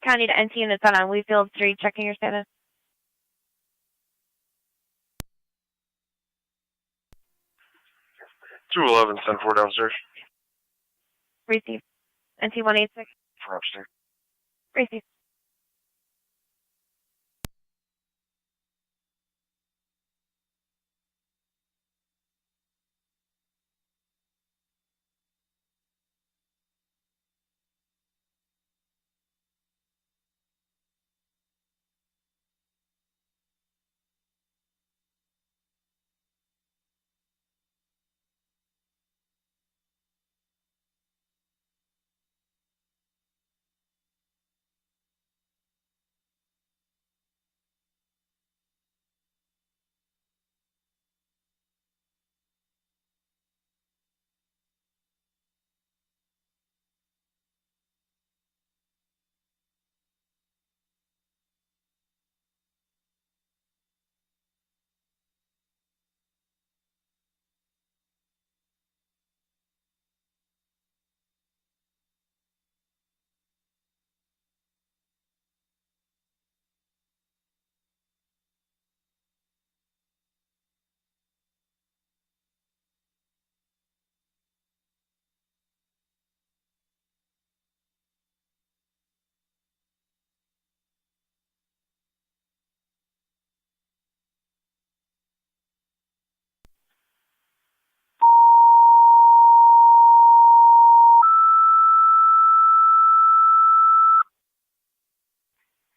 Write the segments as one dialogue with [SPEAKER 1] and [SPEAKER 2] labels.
[SPEAKER 1] County to NT units on Wheatfield Street, checking your status.
[SPEAKER 2] Two 11, 10-4 downstairs.
[SPEAKER 1] Receive. NT 186.
[SPEAKER 2] For upstairs.
[SPEAKER 1] Receive.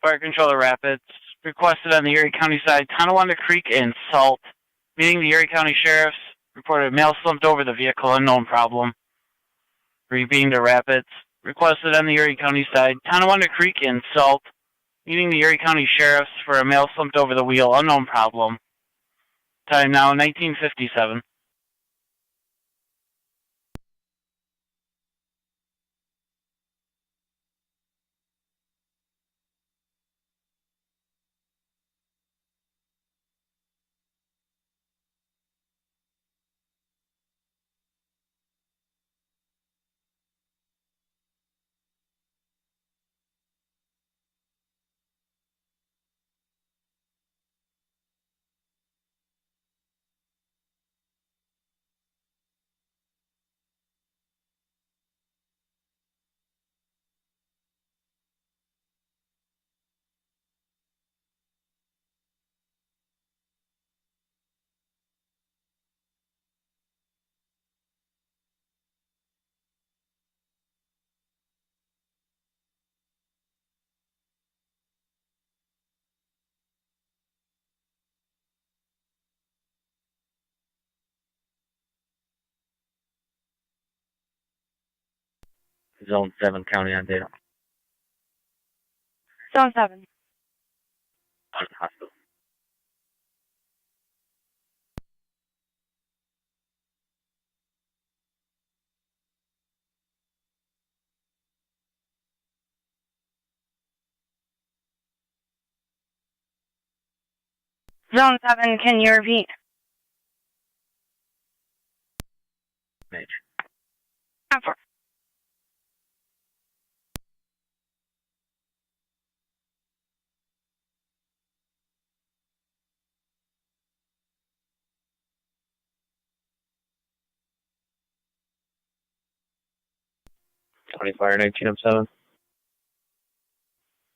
[SPEAKER 3] Fire controller Rapids. Requested on the Erie County side, Tonawanda Creek and Salt. Meeting the Erie County Sheriffs. Reported mail slumped over the vehicle, unknown problem. Rebeing to Rapids. Requested on the Erie County side, Tonawanda Creek and Salt. Meeting the Erie County Sheriffs for a mail slumped over the wheel, unknown problem. Time now 1957.
[SPEAKER 4] Zone 7, county on data.
[SPEAKER 1] Zone 7.
[SPEAKER 4] Hospital.
[SPEAKER 1] Zone 7, can you repeat?
[SPEAKER 4] Major.
[SPEAKER 1] 10-4.
[SPEAKER 4] Fire 1907.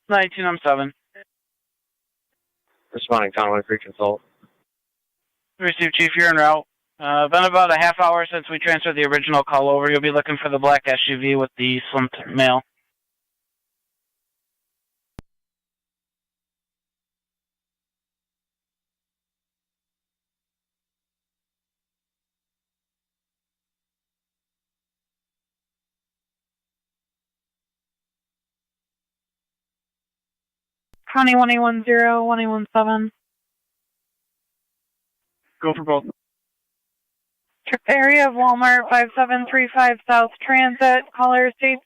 [SPEAKER 3] 1907.
[SPEAKER 4] Responding Tonawanda Creek and Salt.
[SPEAKER 3] Receive, Chief. You're en route. Been about a half hour since we transferred the original call over. You'll be looking for the black SUV with the slumped mail.
[SPEAKER 1] County 1810, 1817.
[SPEAKER 3] Go for both.
[SPEAKER 1] Area of Walmart 5735 South Transit. Caller states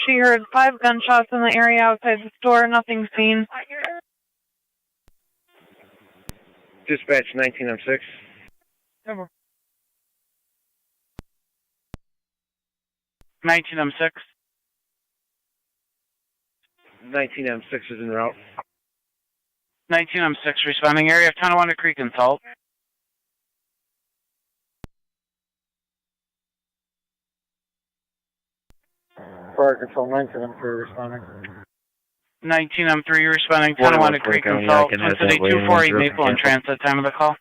[SPEAKER 1] she heard 5 gunshots in the area outside the store. Nothing seen.
[SPEAKER 4] Dispatch 1906.
[SPEAKER 1] Over.
[SPEAKER 3] 1906.
[SPEAKER 4] 19M6 is en route.
[SPEAKER 3] 19M6 responding, area of Tonawanda Creek and Salt.
[SPEAKER 4] Fire Control 19M3 responding.
[SPEAKER 3] 19M3 responding, Tonawanda Creek and Salt. Twin City 248 Maple and transit, time of the call.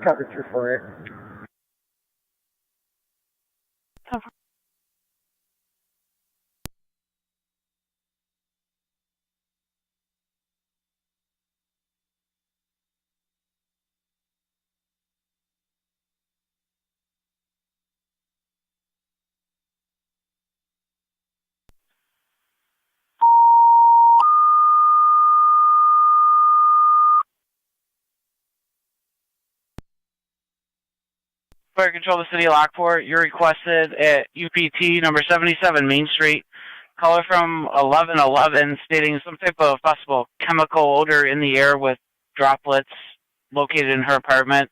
[SPEAKER 4] Copy 248.
[SPEAKER 3] Fire Control, the City of Lockport. You're requested at UPT number 77 Main Street. Caller from 1111 stating some type of possible chemical odor in the air with droplets located in her apartment.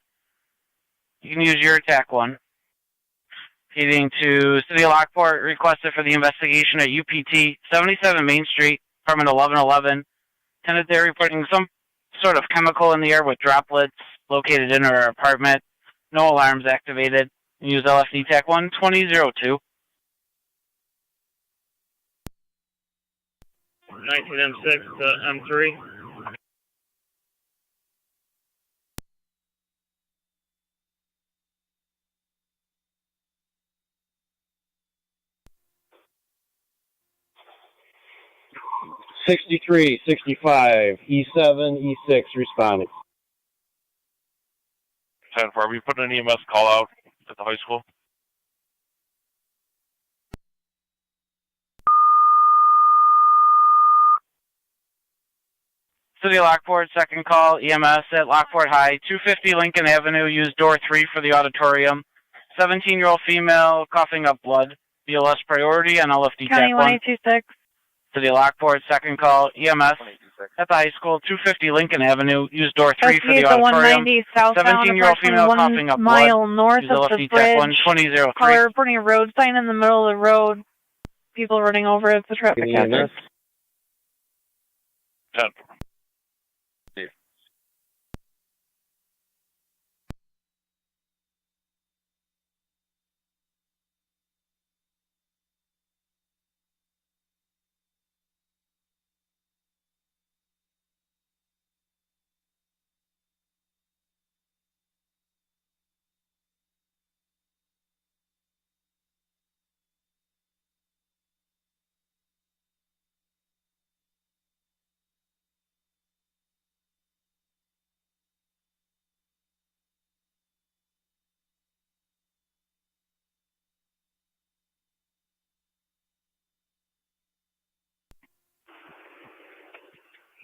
[SPEAKER 3] You can use your TAC 1. Feeding to City of Lockport, requested for the investigation at UPT 77 Main Street, apartment 1111. Tenant there reporting some sort of chemical in the air with droplets located in her apartment. No alarms activated. Use LFD TAC 1 2002.
[SPEAKER 5] 19M6 to M3.
[SPEAKER 4] '63, '65, E7, E6 responding.
[SPEAKER 2] 10-4, are we putting an EMS call out at the high school?
[SPEAKER 3] City of Lockport, second call, EMS at Lockport High, 250 Lincoln Avenue, use door 3 for the auditorium. 17-year-old female coughing up blood. BLS priority and LFD
[SPEAKER 1] County
[SPEAKER 3] TAC 1.
[SPEAKER 1] 1826.
[SPEAKER 3] City of Lockport, second call, EMS at the high school, 250 Lincoln Avenue, use door 3 for the
[SPEAKER 1] Investigate the
[SPEAKER 3] auditorium.
[SPEAKER 1] 190 southbound,
[SPEAKER 3] 17-year-old female coughing up
[SPEAKER 1] approximately 1 mile
[SPEAKER 3] blood.
[SPEAKER 1] north
[SPEAKER 3] Use
[SPEAKER 1] of the
[SPEAKER 3] LFD TAC 1
[SPEAKER 1] bridge.
[SPEAKER 3] 2003.
[SPEAKER 1] Caller reporting a road sign in the middle of the road. People running over. It's a traffic hazard.
[SPEAKER 2] 10-4.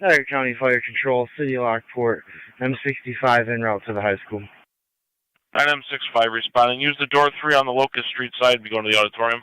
[SPEAKER 4] Niagara County Fire Control, City of Lockport, M65 en route to the high school.
[SPEAKER 2] 9M65 responding. Use the door 3 on the Locust Street side to go to the auditorium.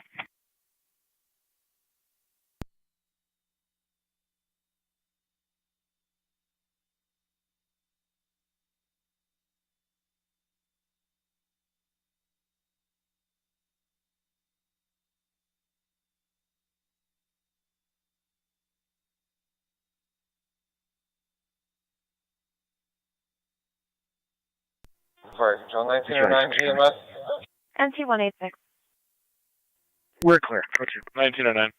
[SPEAKER 6] Fire Control 1909 EMS.
[SPEAKER 1] NT186.
[SPEAKER 4] We're clear. What's your
[SPEAKER 2] 1909.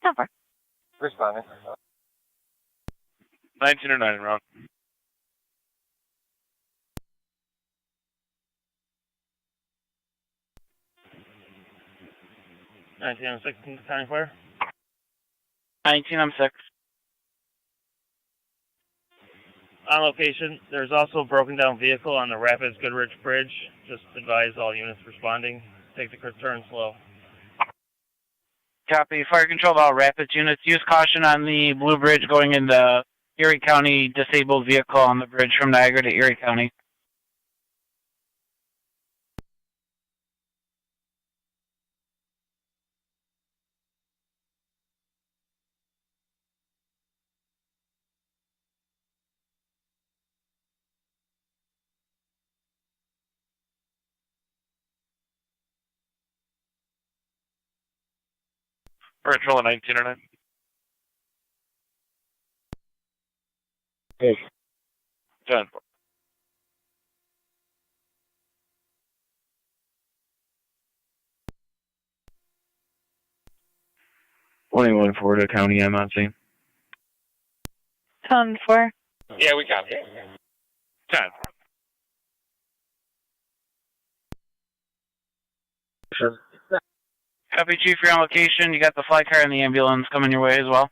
[SPEAKER 1] Number.
[SPEAKER 6] Responding.
[SPEAKER 2] 1909 en route.
[SPEAKER 5] M6 County Fire.
[SPEAKER 3] 19M6.
[SPEAKER 5] On location, there's also a broken down vehicle on the Rapids Goodrich Bridge. Just advise all units responding. Take the turn slow.
[SPEAKER 3] Copy. Fire Control, all Rapids units. Use caution on the Blue Bridge going into Erie County. Disabled vehicle on the bridge from Niagara to Erie County.
[SPEAKER 2] Fire control at 1909.
[SPEAKER 6] Hey.
[SPEAKER 2] 10-4.
[SPEAKER 7] Florida County, I'm on scene.
[SPEAKER 1] 10-4.
[SPEAKER 6] Yeah, we got it.
[SPEAKER 2] 10.
[SPEAKER 6] Sure.
[SPEAKER 3] Copy, Chief, you're on location. You got the fly car and the ambulance coming your way as well.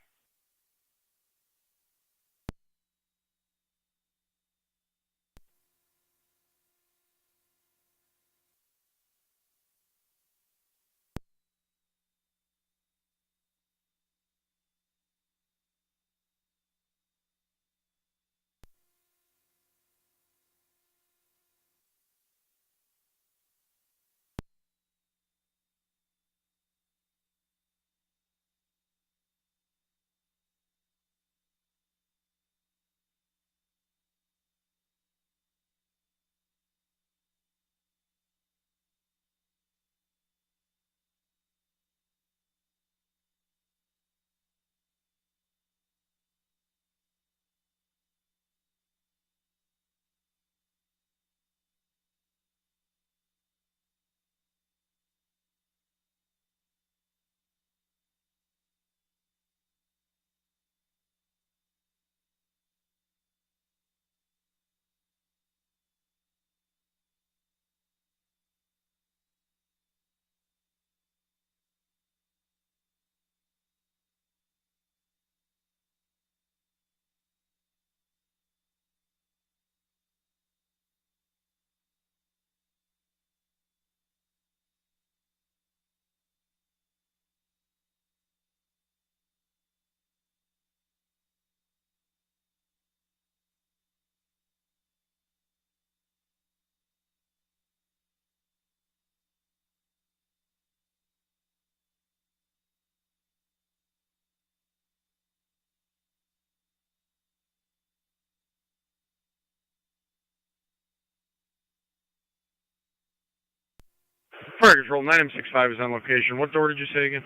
[SPEAKER 7] Fire control, 9M65 is on location. What door did you say again?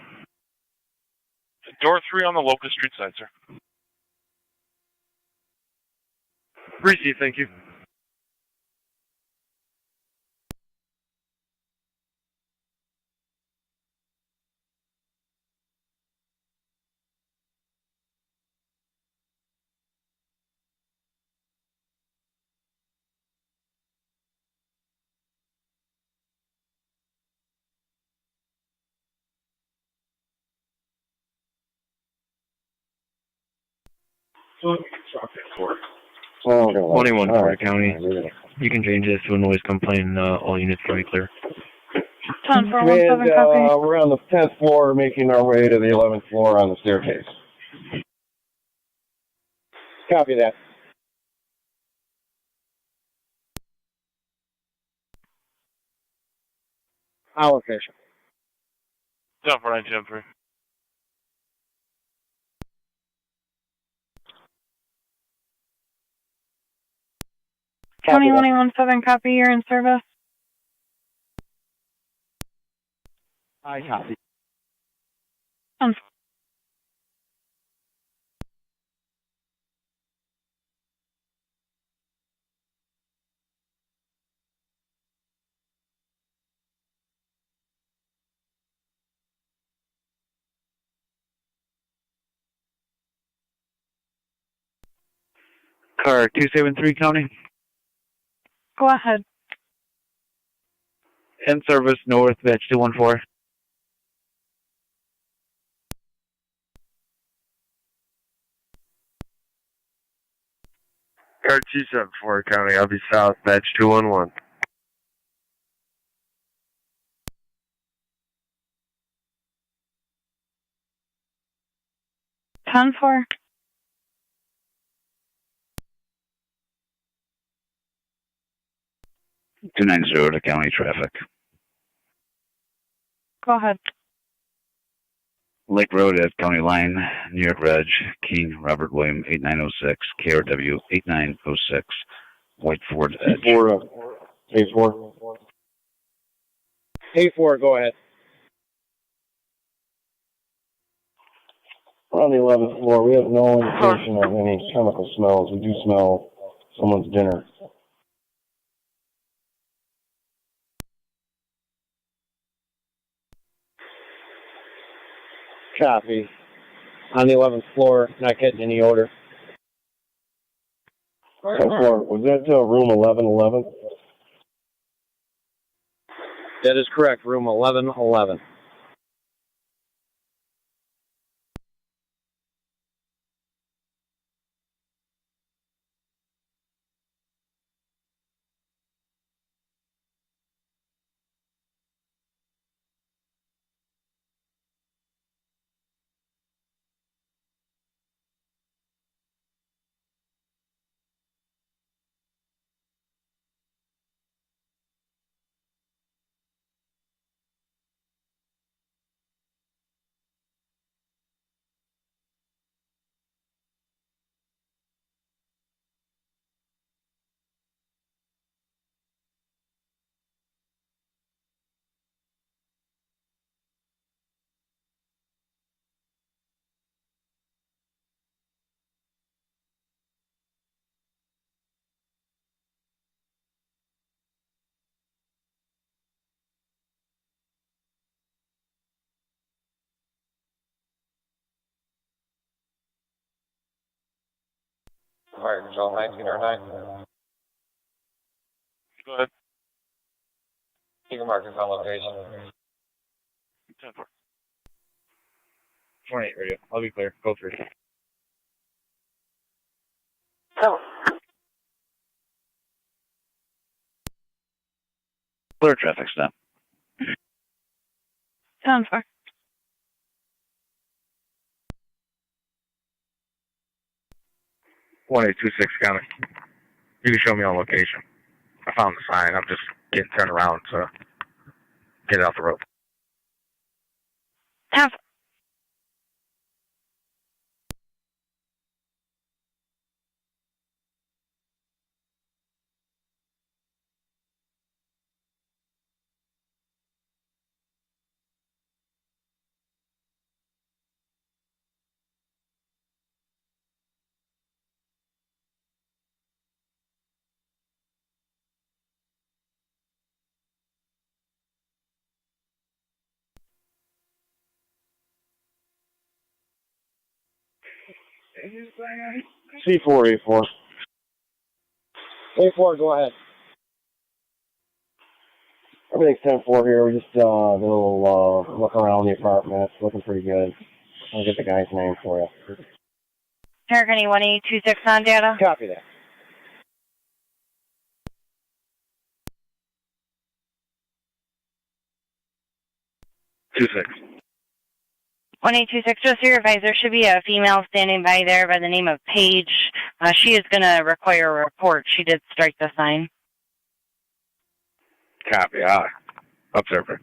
[SPEAKER 2] Door 3 on the Locust Street side, sir.
[SPEAKER 7] Receive, thank you.
[SPEAKER 6] Oh,
[SPEAKER 7] 21 Florida County. You can change this to a noise complaint. All units can be clear.
[SPEAKER 1] 10-4-17, copy.
[SPEAKER 6] We're on the 10th floor, making our way to the 11th floor on the staircase. Copy that. Our location.
[SPEAKER 2] 10-4-9-10-3.
[SPEAKER 1] County 117, copy. You're in service.
[SPEAKER 6] I copy.
[SPEAKER 7] Car 273 County.
[SPEAKER 1] Go ahead.
[SPEAKER 7] In service north, batch 214. Car 274 County, I'll be south, batch 211.
[SPEAKER 1] Ten four.
[SPEAKER 7] 290 to county traffic.
[SPEAKER 1] Go ahead.
[SPEAKER 7] Lake Road at County Line, New York Reg, King, Robert William, 8906, KRW 8906, White Ford Edge.
[SPEAKER 6] A4. A4, go ahead. We're on the 11th floor. We have no indication of any chemical smells. We do smell someone's dinner.
[SPEAKER 4] Copy. On the 11th floor, not getting any odor.
[SPEAKER 6] 10th floor. Was that room 1111?
[SPEAKER 4] That is correct, room 1111.
[SPEAKER 6] Fire control 1909.
[SPEAKER 2] Go ahead.
[SPEAKER 6] You can mark your call location.
[SPEAKER 2] 10-4.
[SPEAKER 4] 28 radio. I'll be clear. Go through.
[SPEAKER 7] Clear traffic stop.
[SPEAKER 1] 10-4.
[SPEAKER 4] One 826 coming. You can show me on location. I found the sign. I'm just getting turned around to get it off the road.
[SPEAKER 1] 10-4.
[SPEAKER 6] C484. A4, go ahead. Everything's 10-4 here. We just did a little look around the apartment. It's looking pretty good. I'll get the guy's name for you.
[SPEAKER 1] American 1826 on data.
[SPEAKER 6] Copy that.
[SPEAKER 4] Two six.
[SPEAKER 1] 1826, just your advisor should be a female standing by there by the name of Paige. She is going to require a report. She did strike the sign.
[SPEAKER 4] Copy. Observer.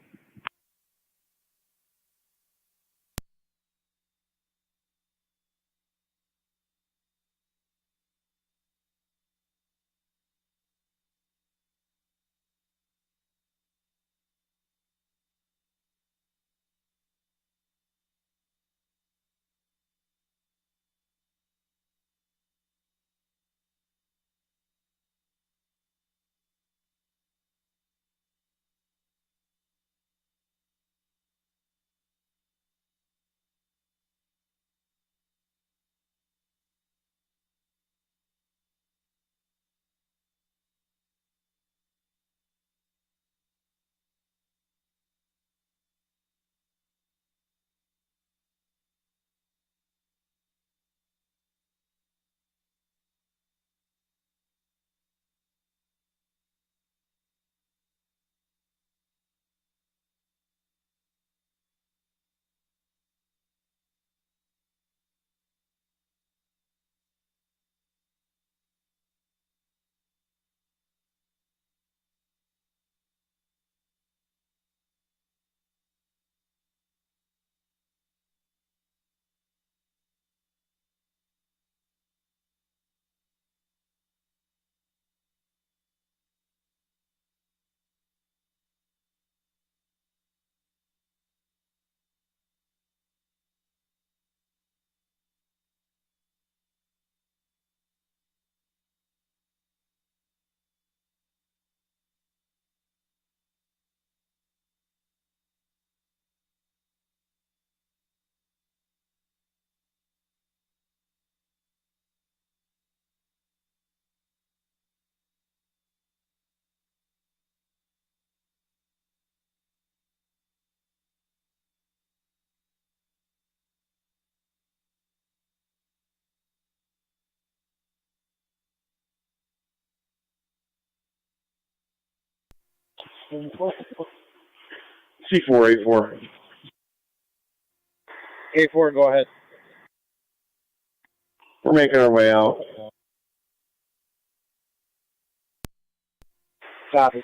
[SPEAKER 6] C484. A4, go ahead. We're making our way out. Copy.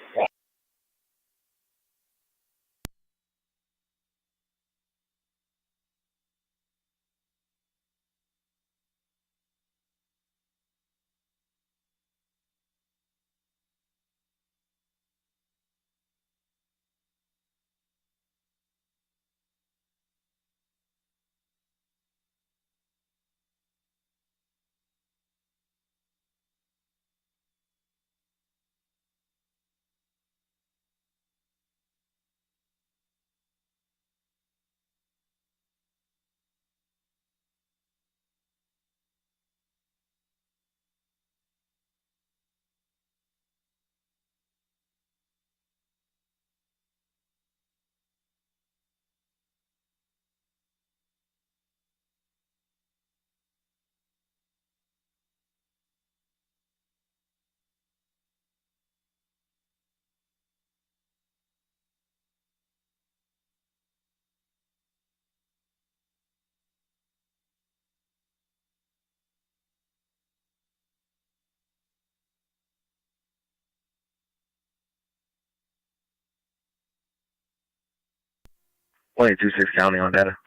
[SPEAKER 4] Only 26 County on data.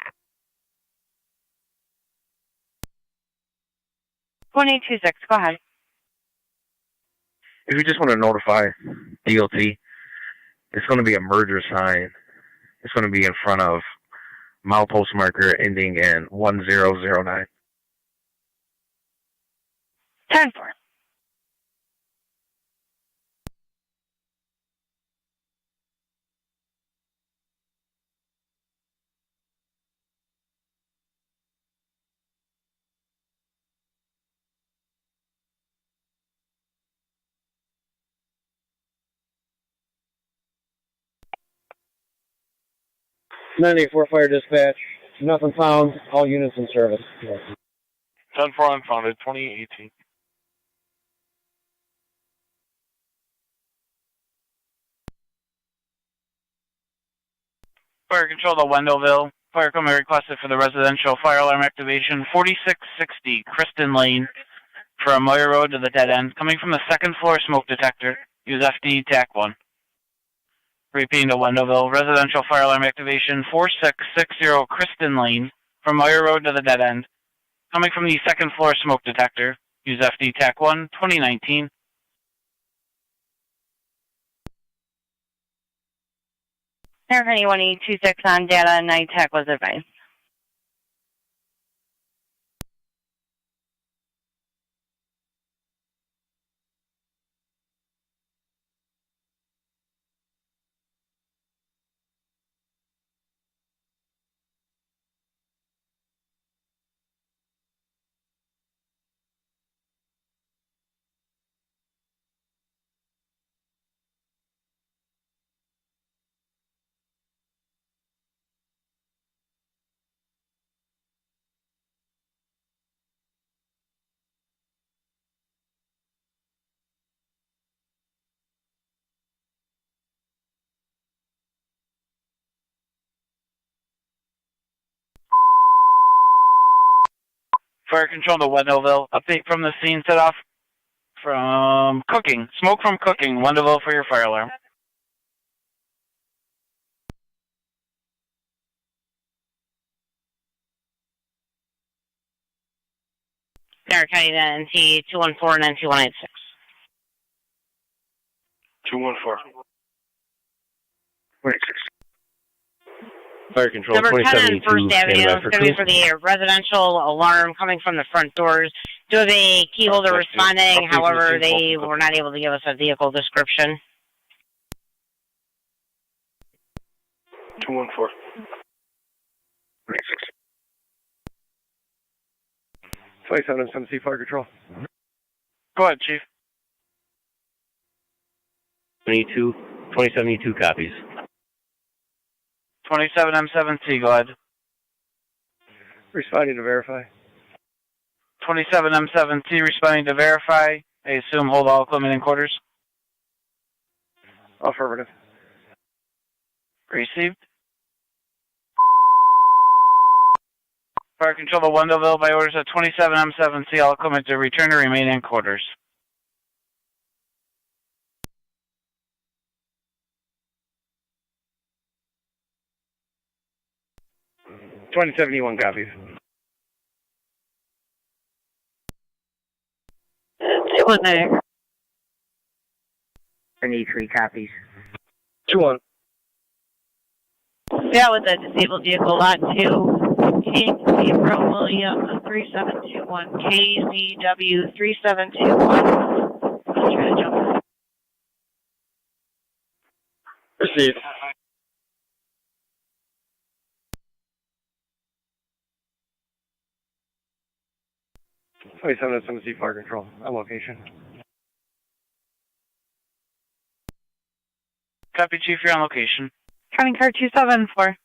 [SPEAKER 8] 2826, go ahead.
[SPEAKER 4] If you just want to notify DOT, it's going to be a merger sign. It's going to be in front of milepost marker ending in 1009.
[SPEAKER 8] 10-4.
[SPEAKER 6] .984 fire dispatch. Nothing found. All units in service.
[SPEAKER 2] 10-4 unfounded, 2818.
[SPEAKER 3] Fire control to Wendellville. Fire company requested for the residential fire alarm activation 4660 Kristen Lane from Moyer Road to the dead end. Coming from the second floor smoke detector. Use FD TAC 1. Repeating to Wendellville. Residential fire alarm activation 4660 Kristen Lane from Moyer Road to the dead end. Coming from the second floor smoke detector. Use FD TAC 1 2019.
[SPEAKER 8] Air County 1826 on data, night tech was advised.
[SPEAKER 3] Fire control to Wendellville. Update from the scene set off from cooking. Smoke from cooking. Wendellville for your fire alarm.
[SPEAKER 8] Air County NT 214 and NT 186.
[SPEAKER 2] 214.
[SPEAKER 4] 26.
[SPEAKER 6] Fire control
[SPEAKER 8] Number 10 on
[SPEAKER 6] 2072.
[SPEAKER 8] First Avenue. It's going to be for the residential alarm coming from the front doors. Do have a key holder responding. However, they were not able to give us a vehicle description.
[SPEAKER 2] 214.
[SPEAKER 4] 26.
[SPEAKER 6] 27 MCC fire control.
[SPEAKER 3] Go ahead, Chief.
[SPEAKER 6] 2072 copies.
[SPEAKER 3] 27 M7C, go ahead.
[SPEAKER 6] Responding to verify.
[SPEAKER 3] 27 M7C responding to verify. I assume hold all equipment in quarters.
[SPEAKER 6] Affirmative.
[SPEAKER 3] Received. Fire Control to Wendellville by orders of 27M7C, all equipment to return to remain in quarters.
[SPEAKER 6] copies.
[SPEAKER 8] 2-1 Niagara.
[SPEAKER 9] 73 copies.
[SPEAKER 6] 2-1.
[SPEAKER 8] Yeah, with the disabled vehicle, lot 2. King Zebra William 3721. KZW 3721. Try to jump.
[SPEAKER 6] Received. C Fire Control. On location.
[SPEAKER 3] Copy, Chief, you're on location.
[SPEAKER 1] County car 274.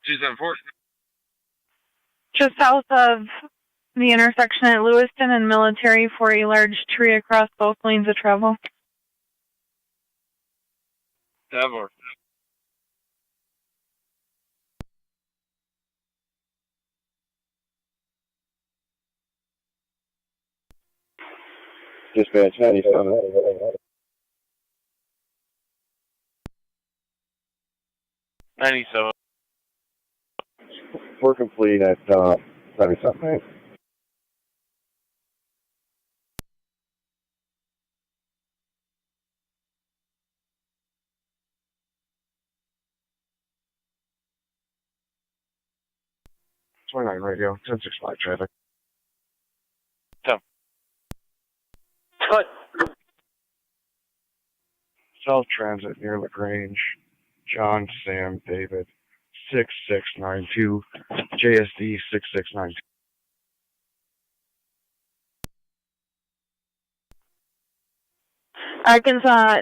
[SPEAKER 2] 274.
[SPEAKER 1] Just south of the intersection at Lewiston and Military for a large tree across both lanes of travel.
[SPEAKER 2] Ever.
[SPEAKER 6] Dispatch 97.
[SPEAKER 2] 97.
[SPEAKER 6] We're complete at 77. Radio, 1065 traffic.
[SPEAKER 3] Good.
[SPEAKER 6] South Transit near LaGrange. John, Sam, David, 6692. JSD 6692.
[SPEAKER 8] Arkansas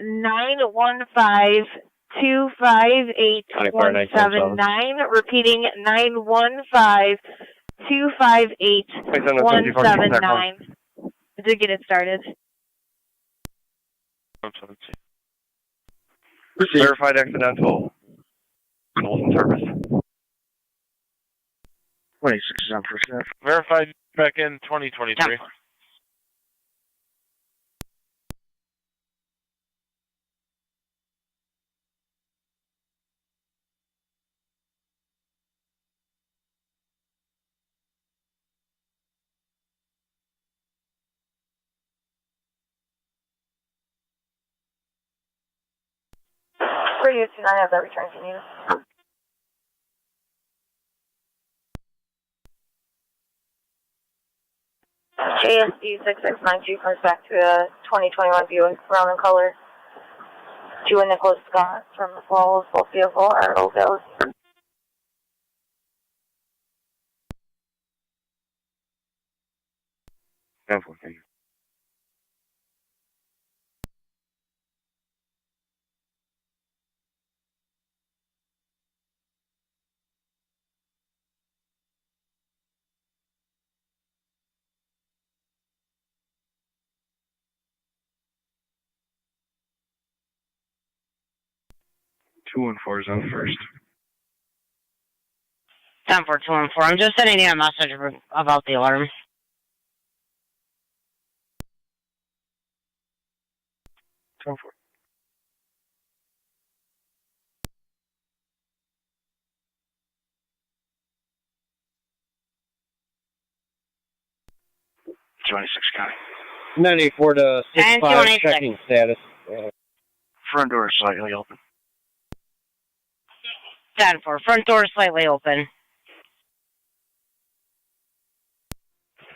[SPEAKER 8] 915-258-179. Repeating 915-258-179. I did get it started.
[SPEAKER 6] Verified accidental. Golden service. 26%.
[SPEAKER 2] Verified back in 2023.
[SPEAKER 8] For you, I have that return to you. JSD 6692 comes back to a 2021 Buick brown in color. To a Nicholas Scott from the Falls, both vehicle are Oakville.
[SPEAKER 6] Definitely. Two and four is on first.
[SPEAKER 8] 10-4-2-1-4. I'm just sending you a message about the alarm.
[SPEAKER 6] Go for it. County. 94 to 65 checking status. Front door is slightly open.
[SPEAKER 8] 10-4. Front door slightly open.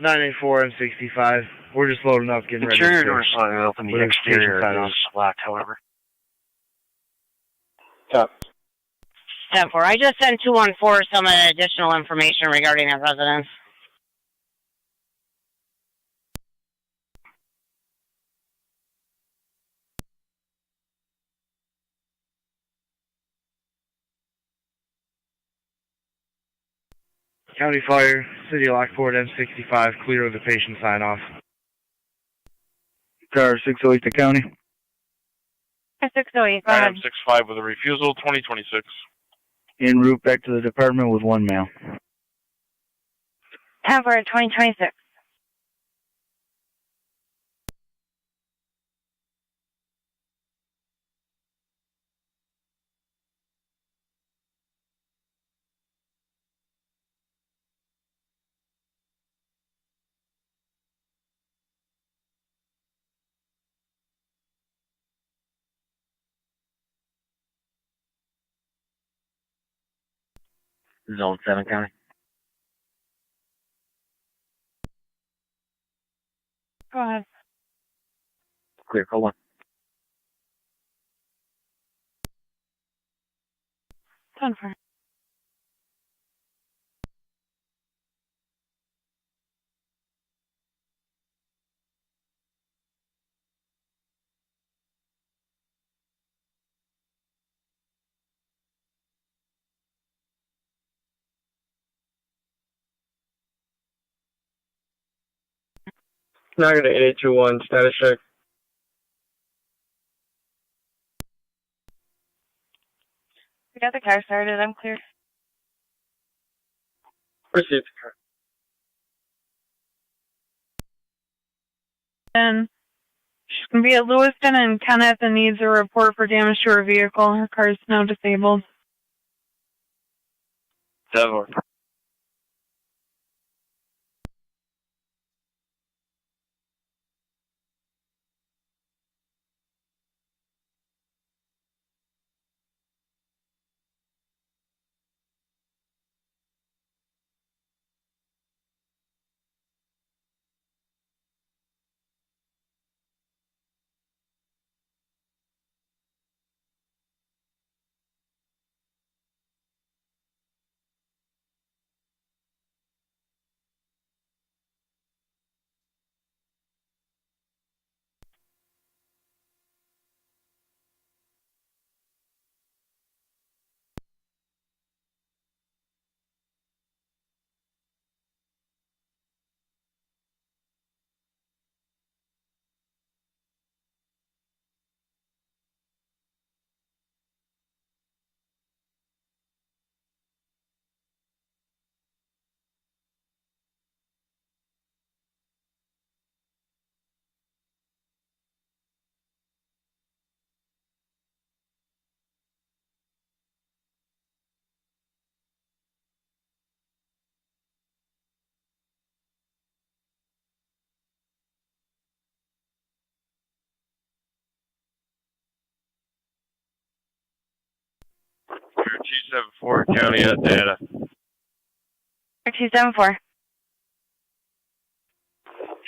[SPEAKER 5] 984 and 65. We're just loading up, getting ready.
[SPEAKER 6] Interior door is slightly open. The exterior is locked, however. Top.
[SPEAKER 8] 10-4. I just sent 214 some additional information regarding that residence.
[SPEAKER 5] County Fire, City Lockport, M65, clear of the patient sign-off.
[SPEAKER 6] Car 608 to county.
[SPEAKER 1] 608, go ahead.
[SPEAKER 2] Item 65 with a refusal, 2026.
[SPEAKER 9] En route back to the department with 1 mail.
[SPEAKER 1] 10-4, 2026.
[SPEAKER 4] Zone 7 County.
[SPEAKER 1] Go ahead.
[SPEAKER 4] Clear, call 1.
[SPEAKER 1] 10-4.
[SPEAKER 6] Niagara 8821, status check.
[SPEAKER 1] We got the car started. I'm clear.
[SPEAKER 6] Received.
[SPEAKER 1] And she's going to be at Lewiston and Kenneth and needs a report for damage to her vehicle. Her car is now disabled.
[SPEAKER 3] 7-4.
[SPEAKER 2] T74 County data.
[SPEAKER 1] T74.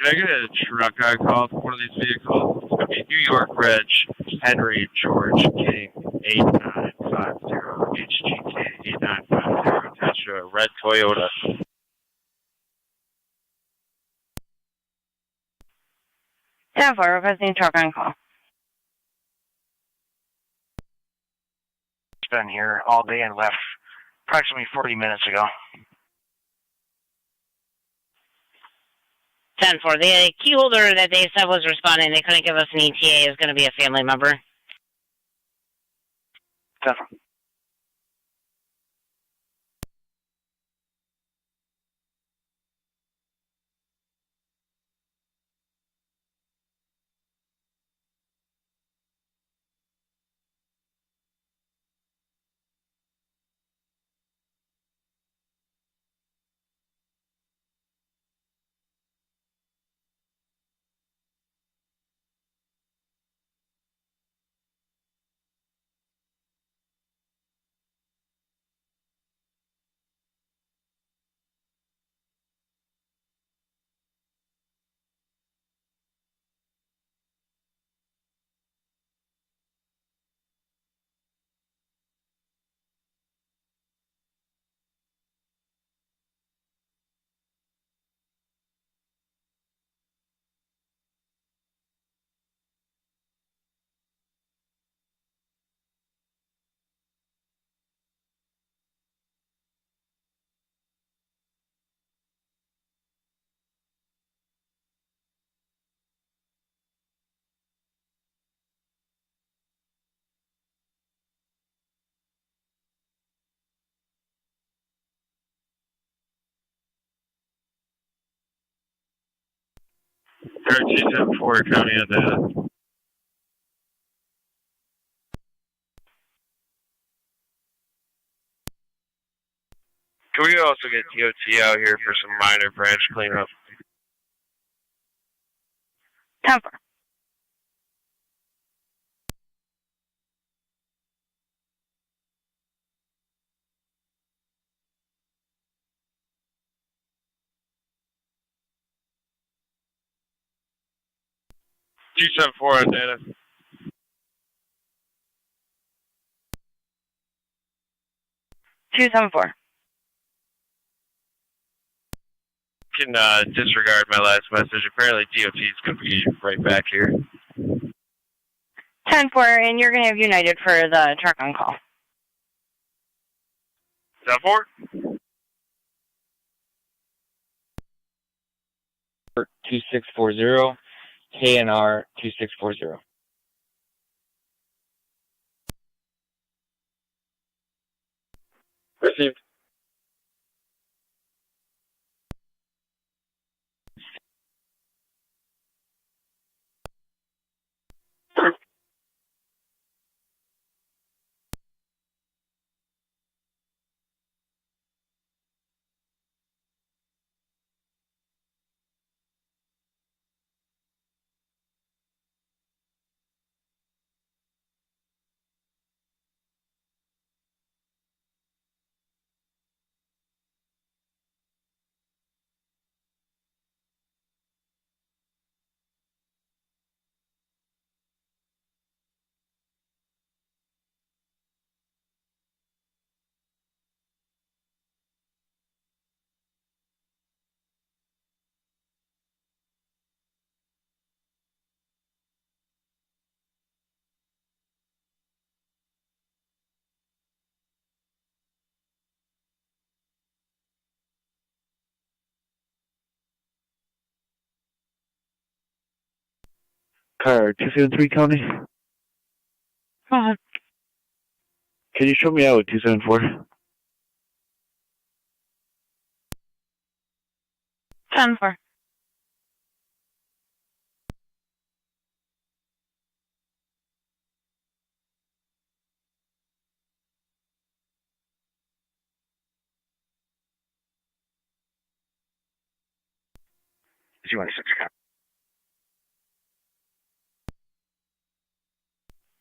[SPEAKER 2] Can I get a truck I call for one of these vehicles? It's going to be New York Reg, Henry George King, 8950, HGK 8950, attached to a red Toyota.
[SPEAKER 1] 10-4, requesting truck on call.
[SPEAKER 3] Been here all day and left approximately 40 minutes ago.
[SPEAKER 8] 10-4. The key holder that they said was responding, they couldn't give us an ETA, is going to be a family member.
[SPEAKER 3] 10-4.
[SPEAKER 2] Car 274, county on data. Can we also get DOT out here for some minor branch cleanup?
[SPEAKER 1] 10-4.
[SPEAKER 2] Two 274 on data.
[SPEAKER 1] Two 7-4.
[SPEAKER 2] Can disregard my last message. Apparently DOT is going to be right back here.
[SPEAKER 8] 10-4, and you're going to have United for the truck on call.
[SPEAKER 2] 7-4?
[SPEAKER 10] 2640, KNR 2640.
[SPEAKER 2] Received.
[SPEAKER 9] Car 273 county.
[SPEAKER 1] Go ahead.
[SPEAKER 9] Can you show me out with 274?
[SPEAKER 1] 10-4.
[SPEAKER 4] She went 6 cop.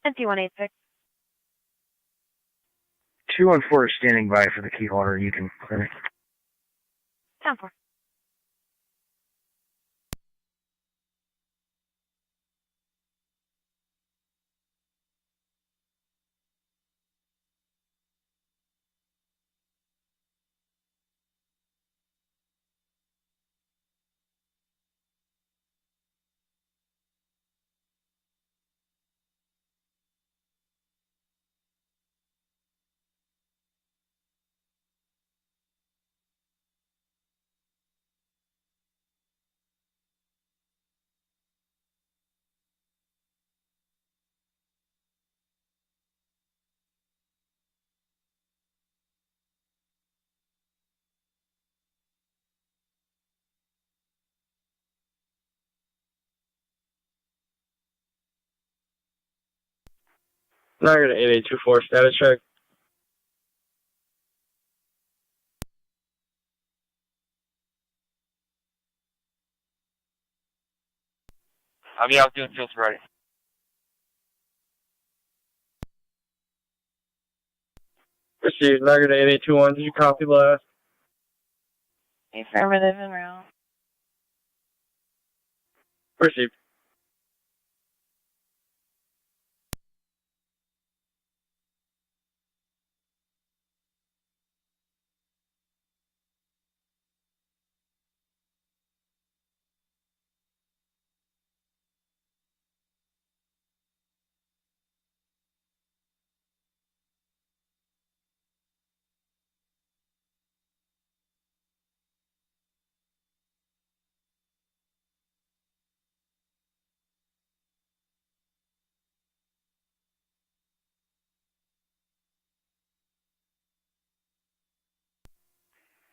[SPEAKER 8] 5186.
[SPEAKER 4] 214 is standing by for the key holder. You can clear it.
[SPEAKER 8] 10-4.
[SPEAKER 10] Niagara 8824, status check.
[SPEAKER 2] I'll be out doing field sobriety.
[SPEAKER 10] Received. Niagara 8821, did you copy last?
[SPEAKER 8] Affirmative en route.
[SPEAKER 10] Received.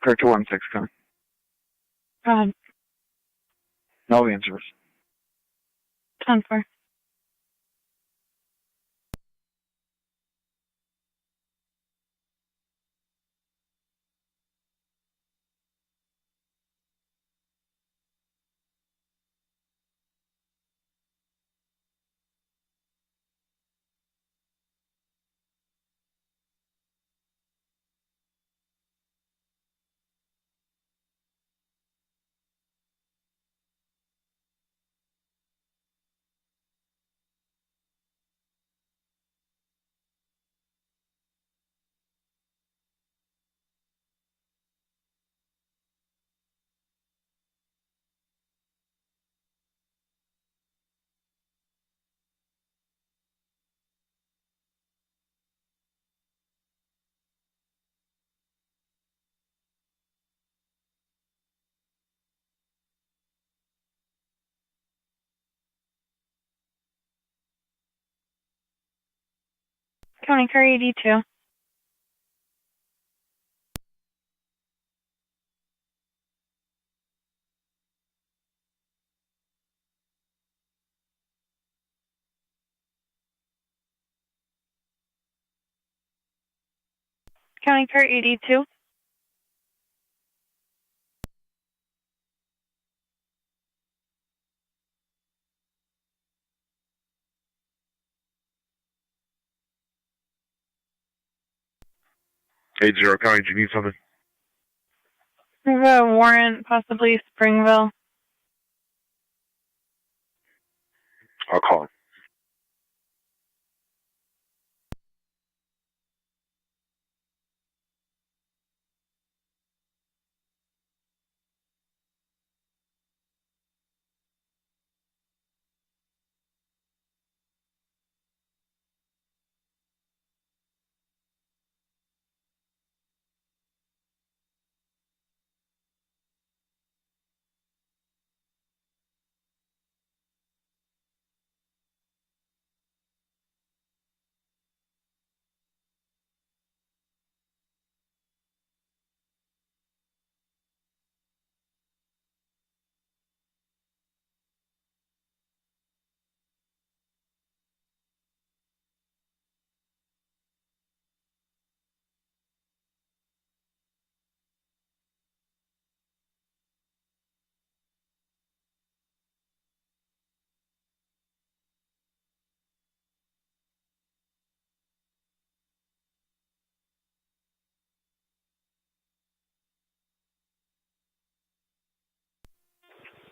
[SPEAKER 9] Car 216 county.
[SPEAKER 1] Go ahead.
[SPEAKER 9] No answers.
[SPEAKER 1] 10-4. County car 82. County car 82.
[SPEAKER 9] Hey, Zero County, do you need something?
[SPEAKER 1] We have a warrant, possibly Springville.
[SPEAKER 9] I'll call him.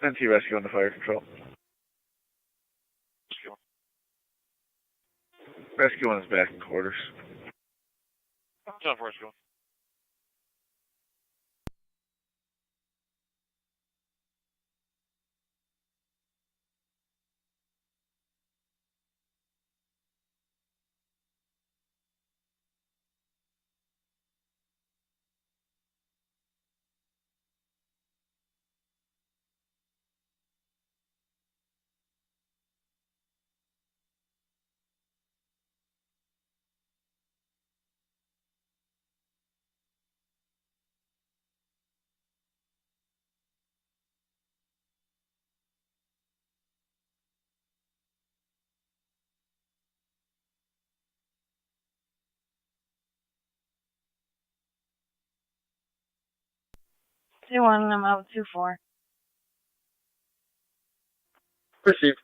[SPEAKER 9] NT Rescue on the fire control. Rescue on his back in quarters.
[SPEAKER 5] 10-4, Rescue.
[SPEAKER 1] Two one, I'm out 2-4.
[SPEAKER 10] Received.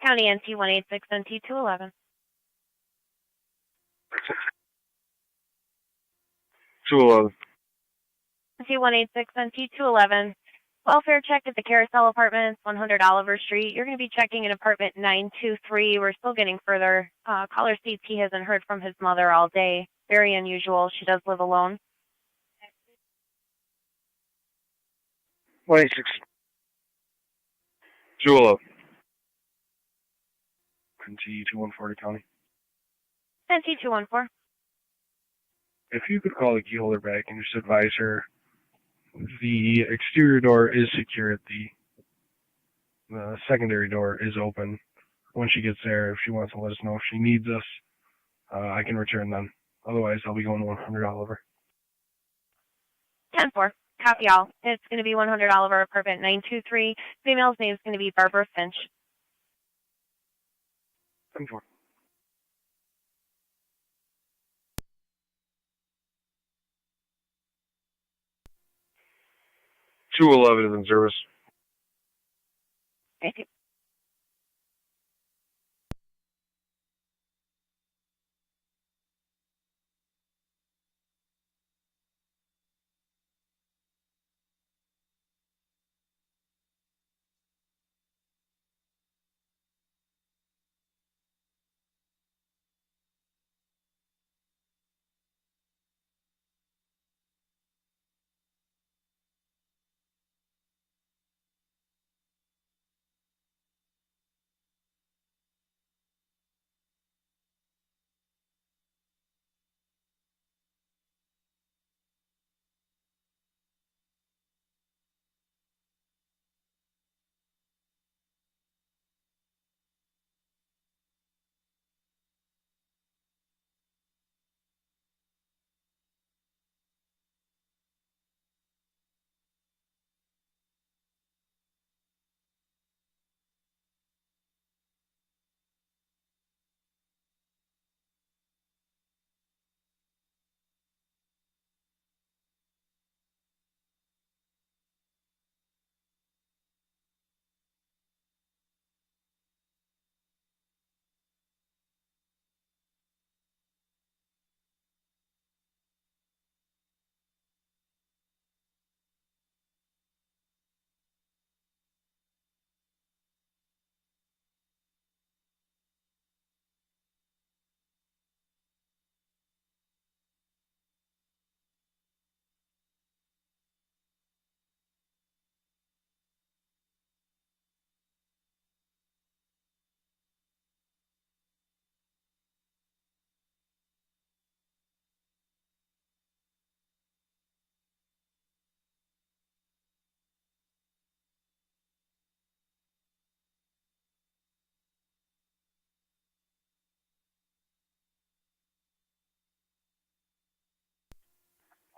[SPEAKER 11] County NT 186 NT 211.
[SPEAKER 10] 211.
[SPEAKER 11] NT 186 NT 211. Welfare check at the Carousel Apartments, 100 Oliver Street. You're going to be checking in apartment 923. We're still getting further. Caller states he hasn't heard from his mother all day. Very unusual. She does live alone.
[SPEAKER 10] 186. 211. NT 214 County.
[SPEAKER 11] NT 214.
[SPEAKER 10] If you could call the key holder back and just advise her the exterior door is secure. The secondary door is open. When she gets there, if she wants to let us know if she needs us, I can return them. Otherwise, I'll be going 100 Oliver.
[SPEAKER 11] 10-4. Copy all. It's going to be 100 Oliver, apartment 923. Female's name is going to be Barbara Finch.
[SPEAKER 10] 10-4. $211 is in service.
[SPEAKER 11] Thank you.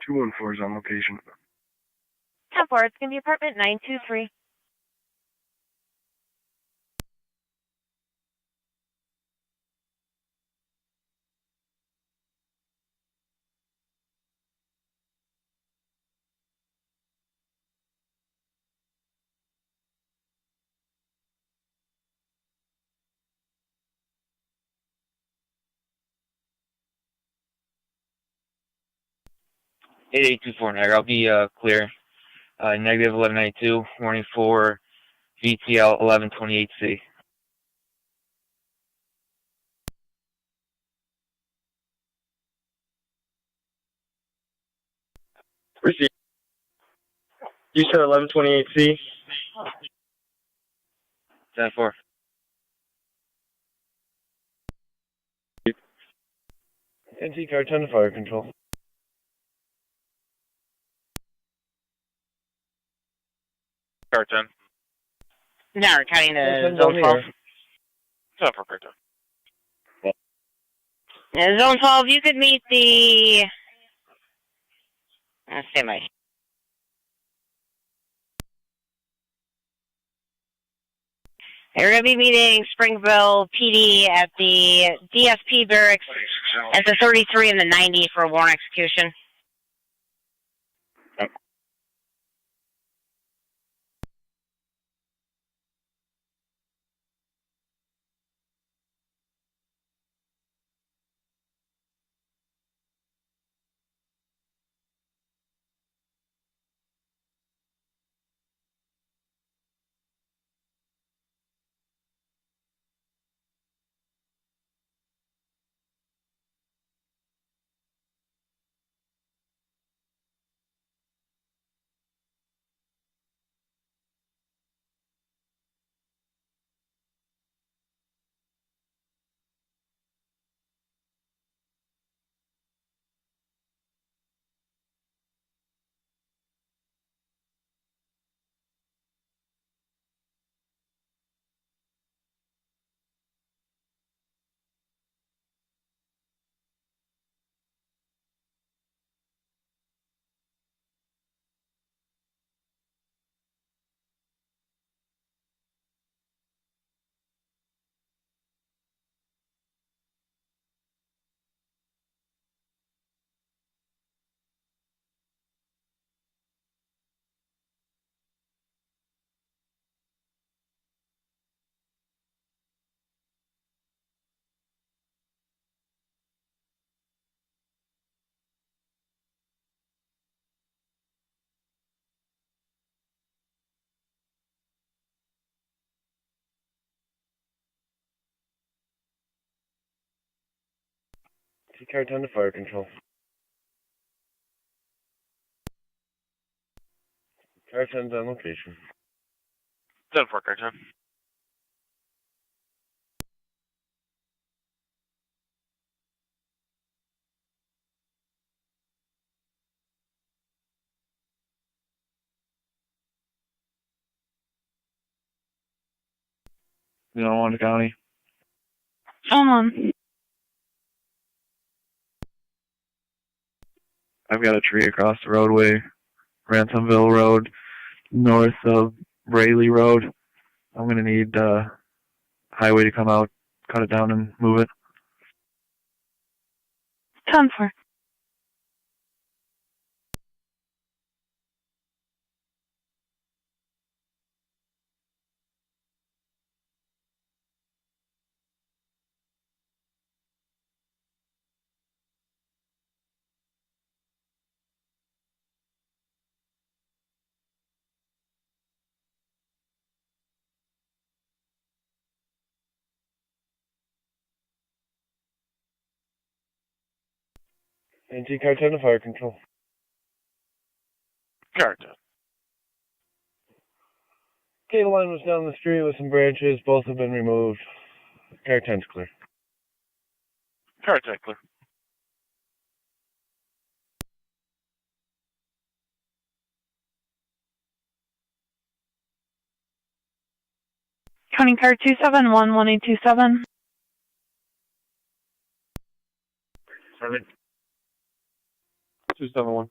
[SPEAKER 10] $214 is on location.
[SPEAKER 11] 10-4. It's going to be apartment 923.
[SPEAKER 12] $8824 Niagara. I'll be clear. Negative 1192. Warning for VTL 1128C.
[SPEAKER 10] Receive. You said 1128C?
[SPEAKER 12] 10-4.
[SPEAKER 10] NT car 10 to fire control.
[SPEAKER 2] Car 10.
[SPEAKER 8] No, we're counting the
[SPEAKER 10] Zone
[SPEAKER 8] zone 12.
[SPEAKER 2] Stop for car 10.
[SPEAKER 8] Yeah, zone 12, you could meet the... stand by. We're going to be meeting Springville PD at the DSP barracks at the 33 and the 90 for a warrant execution.
[SPEAKER 6] Car 10 to fire control. Car 10's on location.
[SPEAKER 2] 10-4, Car 10.
[SPEAKER 9] Tonawanda County.
[SPEAKER 1] Hold on.
[SPEAKER 9] I've got a tree across the roadway, Ransomville Road, north of Braley Road. I'm going to need highway to come out, cut it down, and move it.
[SPEAKER 1] 10-4.
[SPEAKER 6] NT Car 10 to fire control.
[SPEAKER 2] Car 10.
[SPEAKER 6] Cable line was down the street with some branches. Both have been removed. Car 10's clear.
[SPEAKER 2] Car 10, clear.
[SPEAKER 1] County car 271-1827.
[SPEAKER 2] 271.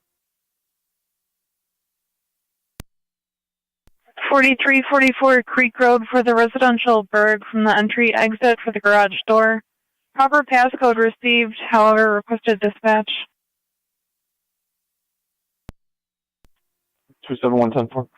[SPEAKER 1] 4344 Creek Road for the residential Berg from the entry exit for the garage door. Proper passcode received, however, requested dispatch.
[SPEAKER 2] 271, 10-4.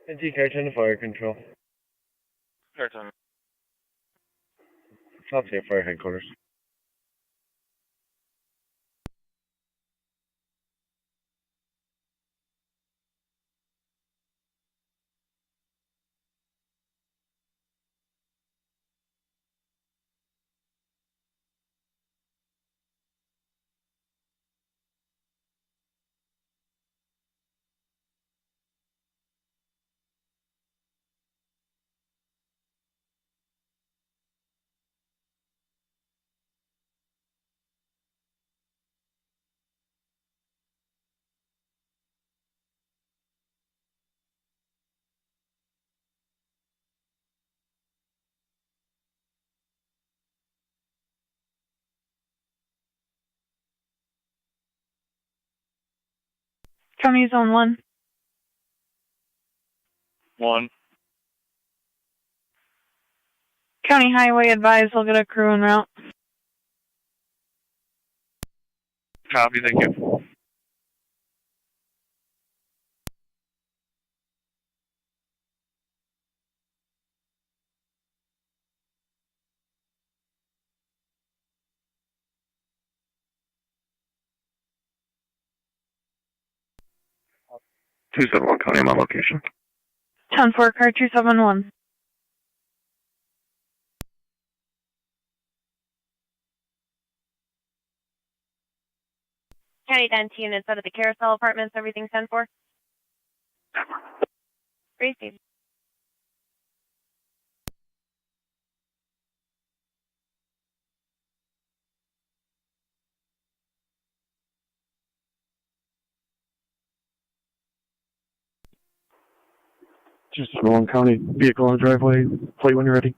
[SPEAKER 6] NT Car 10 to fire control.
[SPEAKER 2] Car 10.
[SPEAKER 6] Top Tier Fire Headquarters.
[SPEAKER 1] County Zone 1.
[SPEAKER 2] 1.
[SPEAKER 1] County Highway advised we'll get a crew en route.
[SPEAKER 2] Copy, thank you.
[SPEAKER 9] Two seven one County, I'm on location.
[SPEAKER 1] 10-4 car 271.
[SPEAKER 11] County Den units out of the Carousel Apartments, everything 10-4. Received.
[SPEAKER 9] Just one county vehicle on the driveway. Plate when you're ready.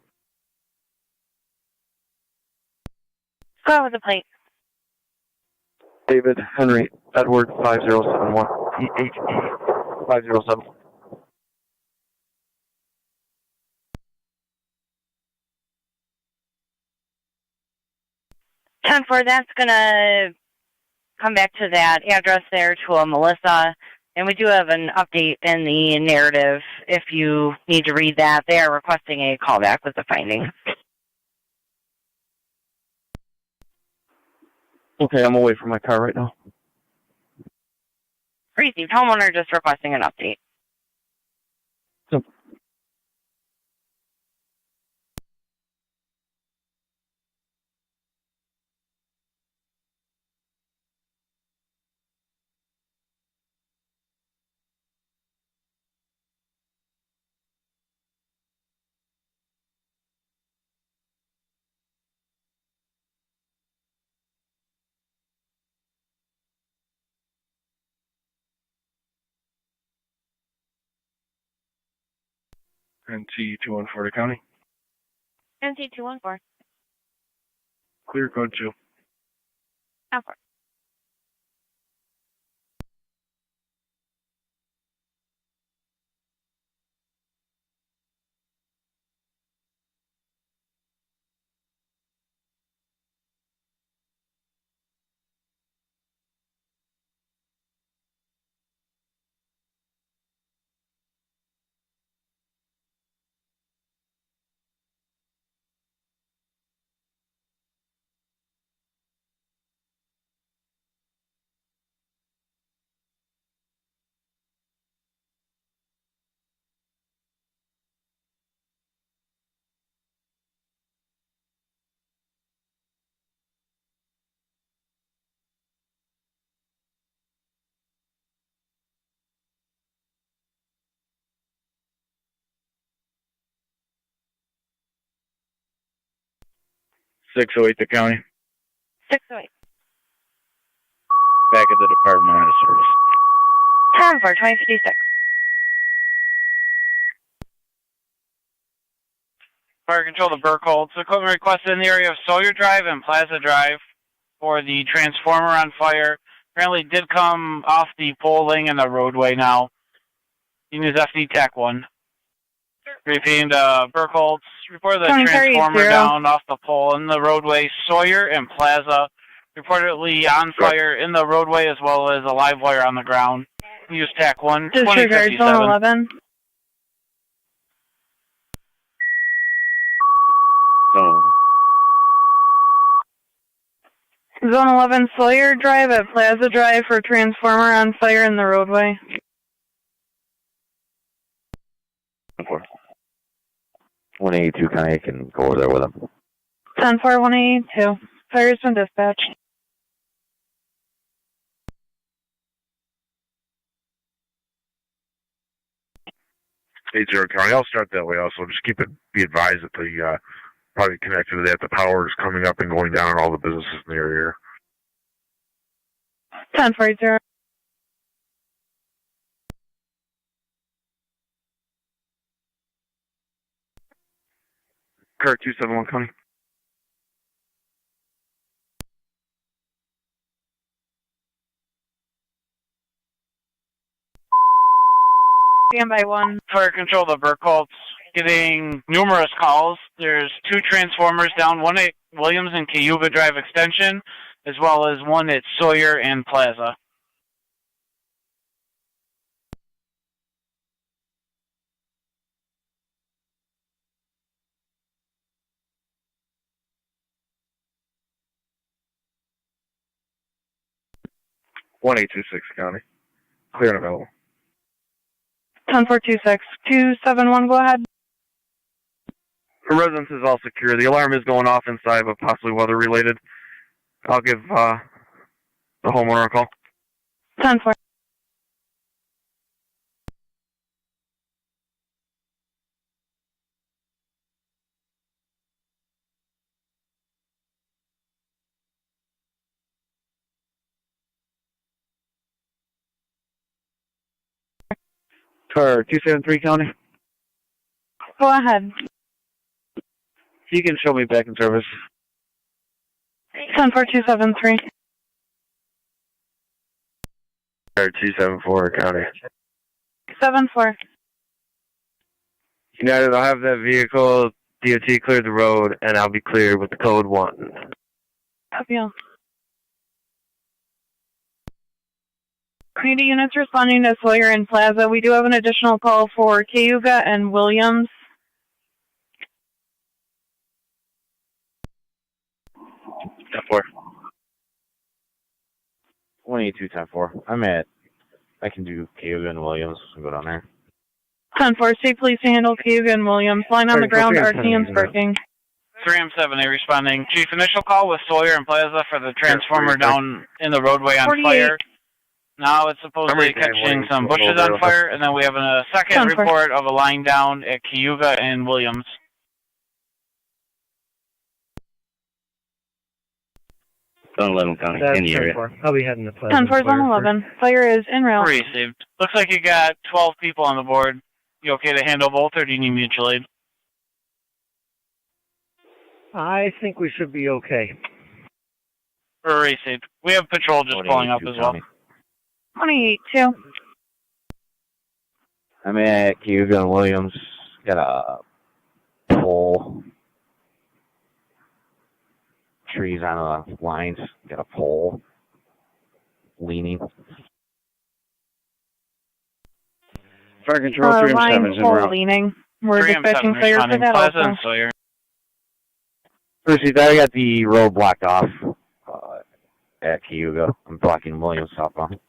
[SPEAKER 11] Go out with the plate.
[SPEAKER 9] David Henry Edward 5071 EHE 507.
[SPEAKER 8] That's gonna come back to that address there to a Melissa. And we do have an update in the narrative. If you need to read that, they are requesting a callback with the findings.
[SPEAKER 9] Okay, I'm away from my car right now.
[SPEAKER 8] Received. Homeowner just requesting an update.
[SPEAKER 9] So,
[SPEAKER 10] NT214 to county.
[SPEAKER 11] NT214.
[SPEAKER 10] Clear code 2.
[SPEAKER 11] 10-4.
[SPEAKER 7] .608 to county.
[SPEAKER 11] 608.
[SPEAKER 7] Back at the department out of service.
[SPEAKER 8] 10-4, 2056. Fire control to Burkholz. Equipment requested in the area of Sawyer Drive and Plaza Drive for the transformer on fire. Apparently did come off the poling in the roadway now. You can use FD TAC 1. Repeating to Burkholz. Reported the transformer down off the pole in the roadway, Sawyer and Plaza. Reportedly on fire in the roadway as well as a live wire on the ground. Use TAC 1,
[SPEAKER 1] Disregard
[SPEAKER 8] 2057.
[SPEAKER 1] zone 11. Zone 11 Sawyer Drive at Plaza Drive for transformer on fire in the roadway.
[SPEAKER 4] 182 county, I can go over there with him.
[SPEAKER 1] 10-4, 182. Fire's been dispatched.
[SPEAKER 13] 80 county. I'll start that way also. Just be advised that the probably connected to that, the power is coming up and going down in all the businesses in the area.
[SPEAKER 1] 10-4,
[SPEAKER 9] Car 271 county.
[SPEAKER 1] Standby 1.
[SPEAKER 8] Fire control to Burkholz. Getting numerous calls. There's 2 transformers down, one at Williams and Cayuga Drive Extension, as well as one at Sawyer and Plaza.
[SPEAKER 9] One 826 county. Clear and available.
[SPEAKER 1] 10-4-26. 271, go ahead.
[SPEAKER 9] The residence is all secure. The alarm is going off inside, but possibly weather related. I'll give the homeowner a call.
[SPEAKER 1] 10-4.
[SPEAKER 9] Car 273 County.
[SPEAKER 1] Go ahead.
[SPEAKER 9] You can show me back in service.
[SPEAKER 1] 10-4-273.
[SPEAKER 4] Car 274 County.
[SPEAKER 1] 7-4.
[SPEAKER 4] United, I'll have that vehicle. DOT cleared the road, and I'll be cleared with the code 1.
[SPEAKER 1] Copy all. Community units responding to Sawyer and Plaza. We do have an additional call for Cayuga and Williams.
[SPEAKER 14] Ten four. 182-10-4. I can do Cayuga and Williams. I'll go down there.
[SPEAKER 1] 10-4. State Police to handle Cayuga and Williams. Line on the ground. RTM's working.
[SPEAKER 8] 3M7A responding. Chief, initial call with Sawyer and Plaza for the transformer down in the roadway on
[SPEAKER 1] 48.
[SPEAKER 8] fire. Now it's supposedly catching some bushes on fire, and then we have a second report of a line down at Cayuga and Williams.
[SPEAKER 14] Zone 11 County, in the area.
[SPEAKER 6] I'll be heading to Plaza.
[SPEAKER 1] 10-4 Zone 11. Fire is en route.
[SPEAKER 8] Received. Looks like you got 12 people on the board. You okay to handle both, or do you need mutual aid?
[SPEAKER 6] I think we should be okay.
[SPEAKER 8] Received. We have patrol just pulling up as well.
[SPEAKER 1] 28-2.
[SPEAKER 14] I'm at Cayuga and Williams. Got a pole. Trees on the lines. Got a pole. Leaning.
[SPEAKER 9] Fire control 3M7 is in route.
[SPEAKER 1] Leaning. We're dispatching fire for that
[SPEAKER 8] Plaza
[SPEAKER 1] also.
[SPEAKER 8] and Sawyer.
[SPEAKER 14] First, I got the road blocked off at Cayuga. I'm blocking Williams southbound.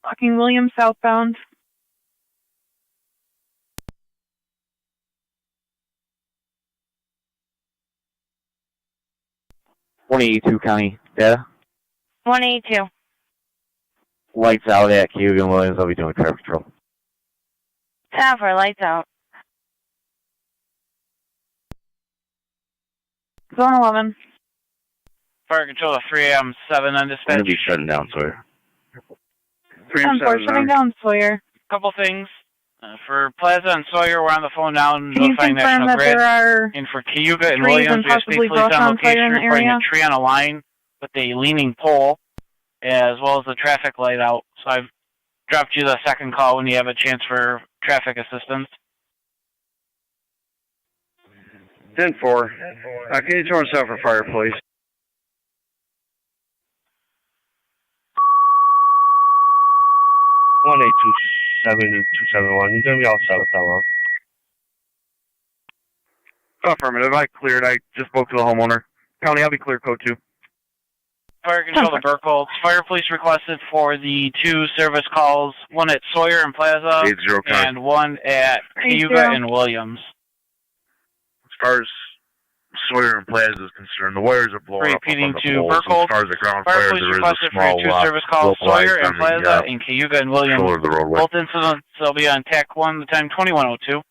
[SPEAKER 1] Blocking Williams southbound.
[SPEAKER 14] .182 County data.
[SPEAKER 11] 182.
[SPEAKER 14] Lights out at Cayuga and Williams. I'll be doing traffic control.
[SPEAKER 11] 10-4, lights out.
[SPEAKER 1] Zone 11.
[SPEAKER 8] Fire control to 3M7 on dispatch.
[SPEAKER 14] I'm going to be shutting down, Sawyer.
[SPEAKER 1] 10-4 shutting down Sawyer.
[SPEAKER 8] Couple things. For Plaza and Sawyer, we're on the phone now
[SPEAKER 1] Can you
[SPEAKER 8] notifying
[SPEAKER 1] confirm
[SPEAKER 8] National
[SPEAKER 1] that
[SPEAKER 8] Grid.
[SPEAKER 1] there are
[SPEAKER 8] And for Cayuga and
[SPEAKER 1] trees
[SPEAKER 8] Williams,
[SPEAKER 1] and
[SPEAKER 8] we have state
[SPEAKER 1] possibly
[SPEAKER 8] police
[SPEAKER 1] brush
[SPEAKER 8] on
[SPEAKER 1] on fire
[SPEAKER 8] location
[SPEAKER 1] in the
[SPEAKER 8] reporting
[SPEAKER 1] area?
[SPEAKER 8] a tree on a line with a leaning pole, as well as the traffic light out. So I've dropped you the second call when you have a chance for traffic assistance.
[SPEAKER 9] 10-4. Can you turn us out for fire, please?
[SPEAKER 10] 1827271. You're going to be all set with that one.
[SPEAKER 4] Affirmative. I cleared. I just spoke to the homeowner. County, I'll be clear. Code 2.
[SPEAKER 8] Fire control to Burkholz. Fire police requested for the 2 service calls, one at Sawyer and Plaza,
[SPEAKER 13] 80 County.
[SPEAKER 8] and one at Cayuga and Williams.
[SPEAKER 13] As far as Sawyer and Plaza is concerned, the wires are blowing up
[SPEAKER 8] Repeating
[SPEAKER 13] on the
[SPEAKER 8] to
[SPEAKER 13] poles. As
[SPEAKER 8] Burkholz.
[SPEAKER 13] far as the ground
[SPEAKER 8] Fire
[SPEAKER 13] fire,
[SPEAKER 8] police
[SPEAKER 13] there is a
[SPEAKER 8] requested for
[SPEAKER 13] small
[SPEAKER 8] your 2 service calls,
[SPEAKER 13] local light
[SPEAKER 8] Sawyer and
[SPEAKER 13] on the,
[SPEAKER 8] Plaza, and Cayuga and Williams.
[SPEAKER 13] shoulder of the roadway.
[SPEAKER 8] Both incidents will be on TAC 1, the time 2102.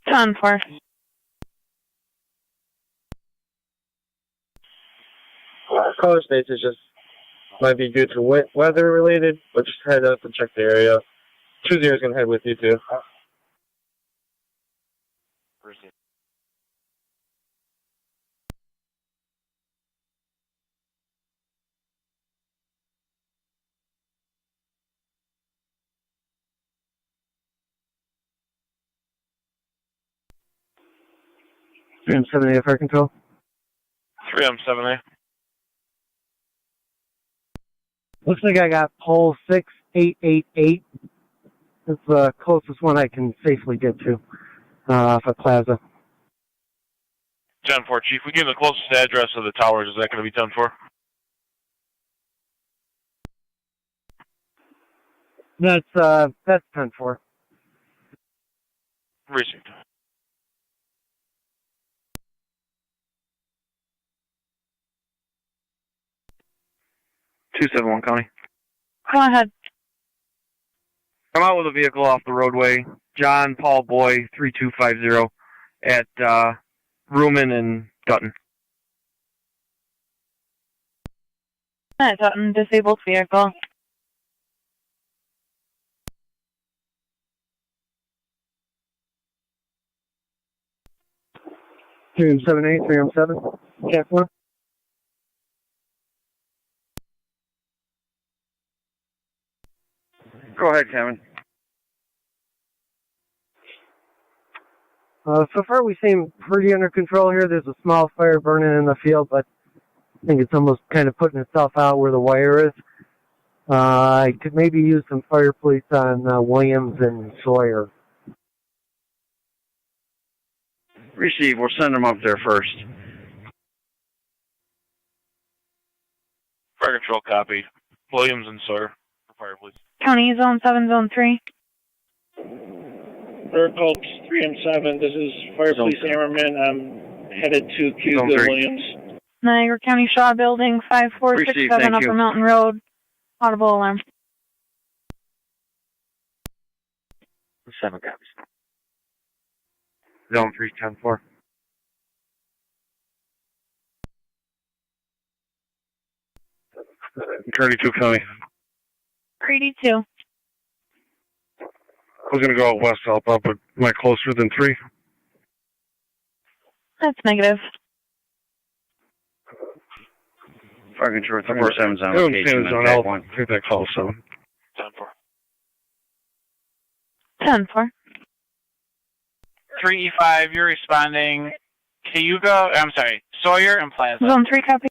[SPEAKER 1] 10-4.
[SPEAKER 6] Color states is just might be due to weather related, but just head up and check the area. 20 is going to head with you too.
[SPEAKER 9] .3M7A fire control.
[SPEAKER 2] 3M7A.
[SPEAKER 6] Looks like I got pole 6888. That's the closest one I can safely get to off of Plaza.
[SPEAKER 2] 10-4, Chief. We give the closest address of the towers. Is that going to be 10-4?
[SPEAKER 6] That's 10-4.
[SPEAKER 2] Received.
[SPEAKER 9] .271 County.
[SPEAKER 1] Go ahead.
[SPEAKER 9] I'm out with a vehicle off the roadway. John Paul Boy 3250 at Rumen and Dutton.
[SPEAKER 1] At Dutton, disabled vehicle.
[SPEAKER 6] Three M 78, 3 M 7, TAC 1.
[SPEAKER 9] Go ahead, Kevin.
[SPEAKER 6] So far we seem pretty under control here. There's a small fire burning in the field, but I think it's almost kind of putting itself out where the wire is. I could maybe use some fire police on Williams and Sawyer.
[SPEAKER 9] Receive. We'll send them up there first.
[SPEAKER 15] Fire control copy. Williams and Sawyer for fire police.
[SPEAKER 1] County Zone 7, Zone 3.
[SPEAKER 16] Bird Oaks 3M7. This is Fire Police Hammerman. I'm headed to Cuba Williams.
[SPEAKER 1] Niagara County Shaw Building, 5467 Upper Mountain Road. Audible alarm.
[SPEAKER 4] 7 copies.
[SPEAKER 9] Zone 3, 10-4.
[SPEAKER 10] Attorney 2 County.
[SPEAKER 1] Grady 2.
[SPEAKER 10] I was going to go out west to help out, but am I closer than 3?
[SPEAKER 1] That's negative.
[SPEAKER 9] Fire control 307's on
[SPEAKER 10] I don't
[SPEAKER 9] location.
[SPEAKER 10] understand the zone. I'll take that call, so.
[SPEAKER 15] 10-4.
[SPEAKER 1] 10-4.
[SPEAKER 8] 3E5, you're responding. Cayuga, I'm sorry, Sawyer and Plaza.
[SPEAKER 1] Zone 3 copy.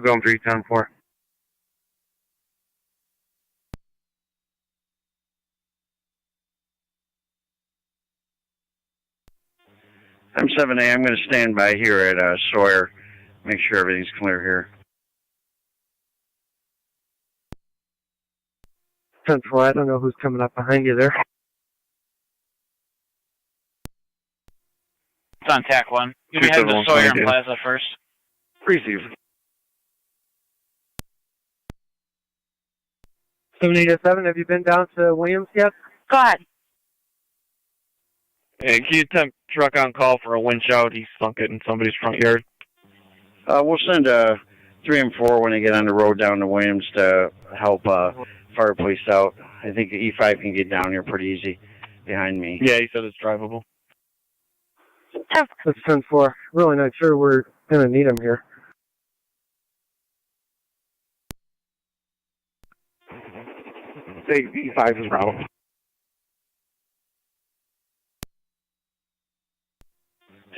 [SPEAKER 9] Zone 3, 10-4. I'm 7A. I'm going to stand by here at Sawyer. Make sure everything's clear here.
[SPEAKER 6] 10-4, I don't know who's coming up behind you there.
[SPEAKER 8] It's on TAC 1. You'll be heading to Sawyer and Plaza first.
[SPEAKER 9] Receive.
[SPEAKER 6] 787, have you been down to Williams yet?
[SPEAKER 1] Go ahead.
[SPEAKER 9] Hey, can you temp truck on call for a winch out? He sunk it in somebody's front yard.
[SPEAKER 17] We'll send 3 and 4 when they get on the road down to Williams to help fire police out. I think the E5 can get down here pretty easy behind me.
[SPEAKER 9] Yeah, he said it's drivable.
[SPEAKER 6] That's 10-4. Really not sure we're going to need him here.
[SPEAKER 9] Say E5 is route.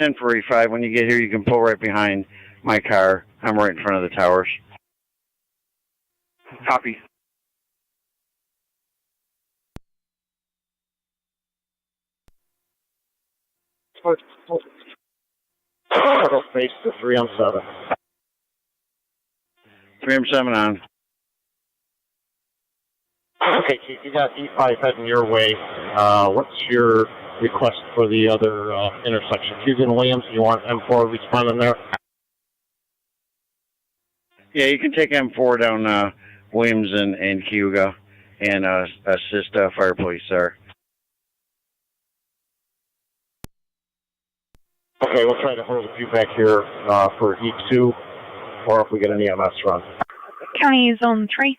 [SPEAKER 17] 10 for E5. When you get here, you can pull right behind my car. I'm right in front of the towers.
[SPEAKER 9] Copy.
[SPEAKER 14] Face to 3M7.
[SPEAKER 17] 3M7 on.
[SPEAKER 14] Okay, Chief, you got E5 heading your way. What's your request for the other intersection? Cuban Williams, you want M4 responding there?
[SPEAKER 17] Yeah, you can take M4 down Williams and Cayuga and assist fire police there.
[SPEAKER 14] Okay, we'll try to hold a few back here for E2, or if we get an EMS run.
[SPEAKER 1] County Zone 3.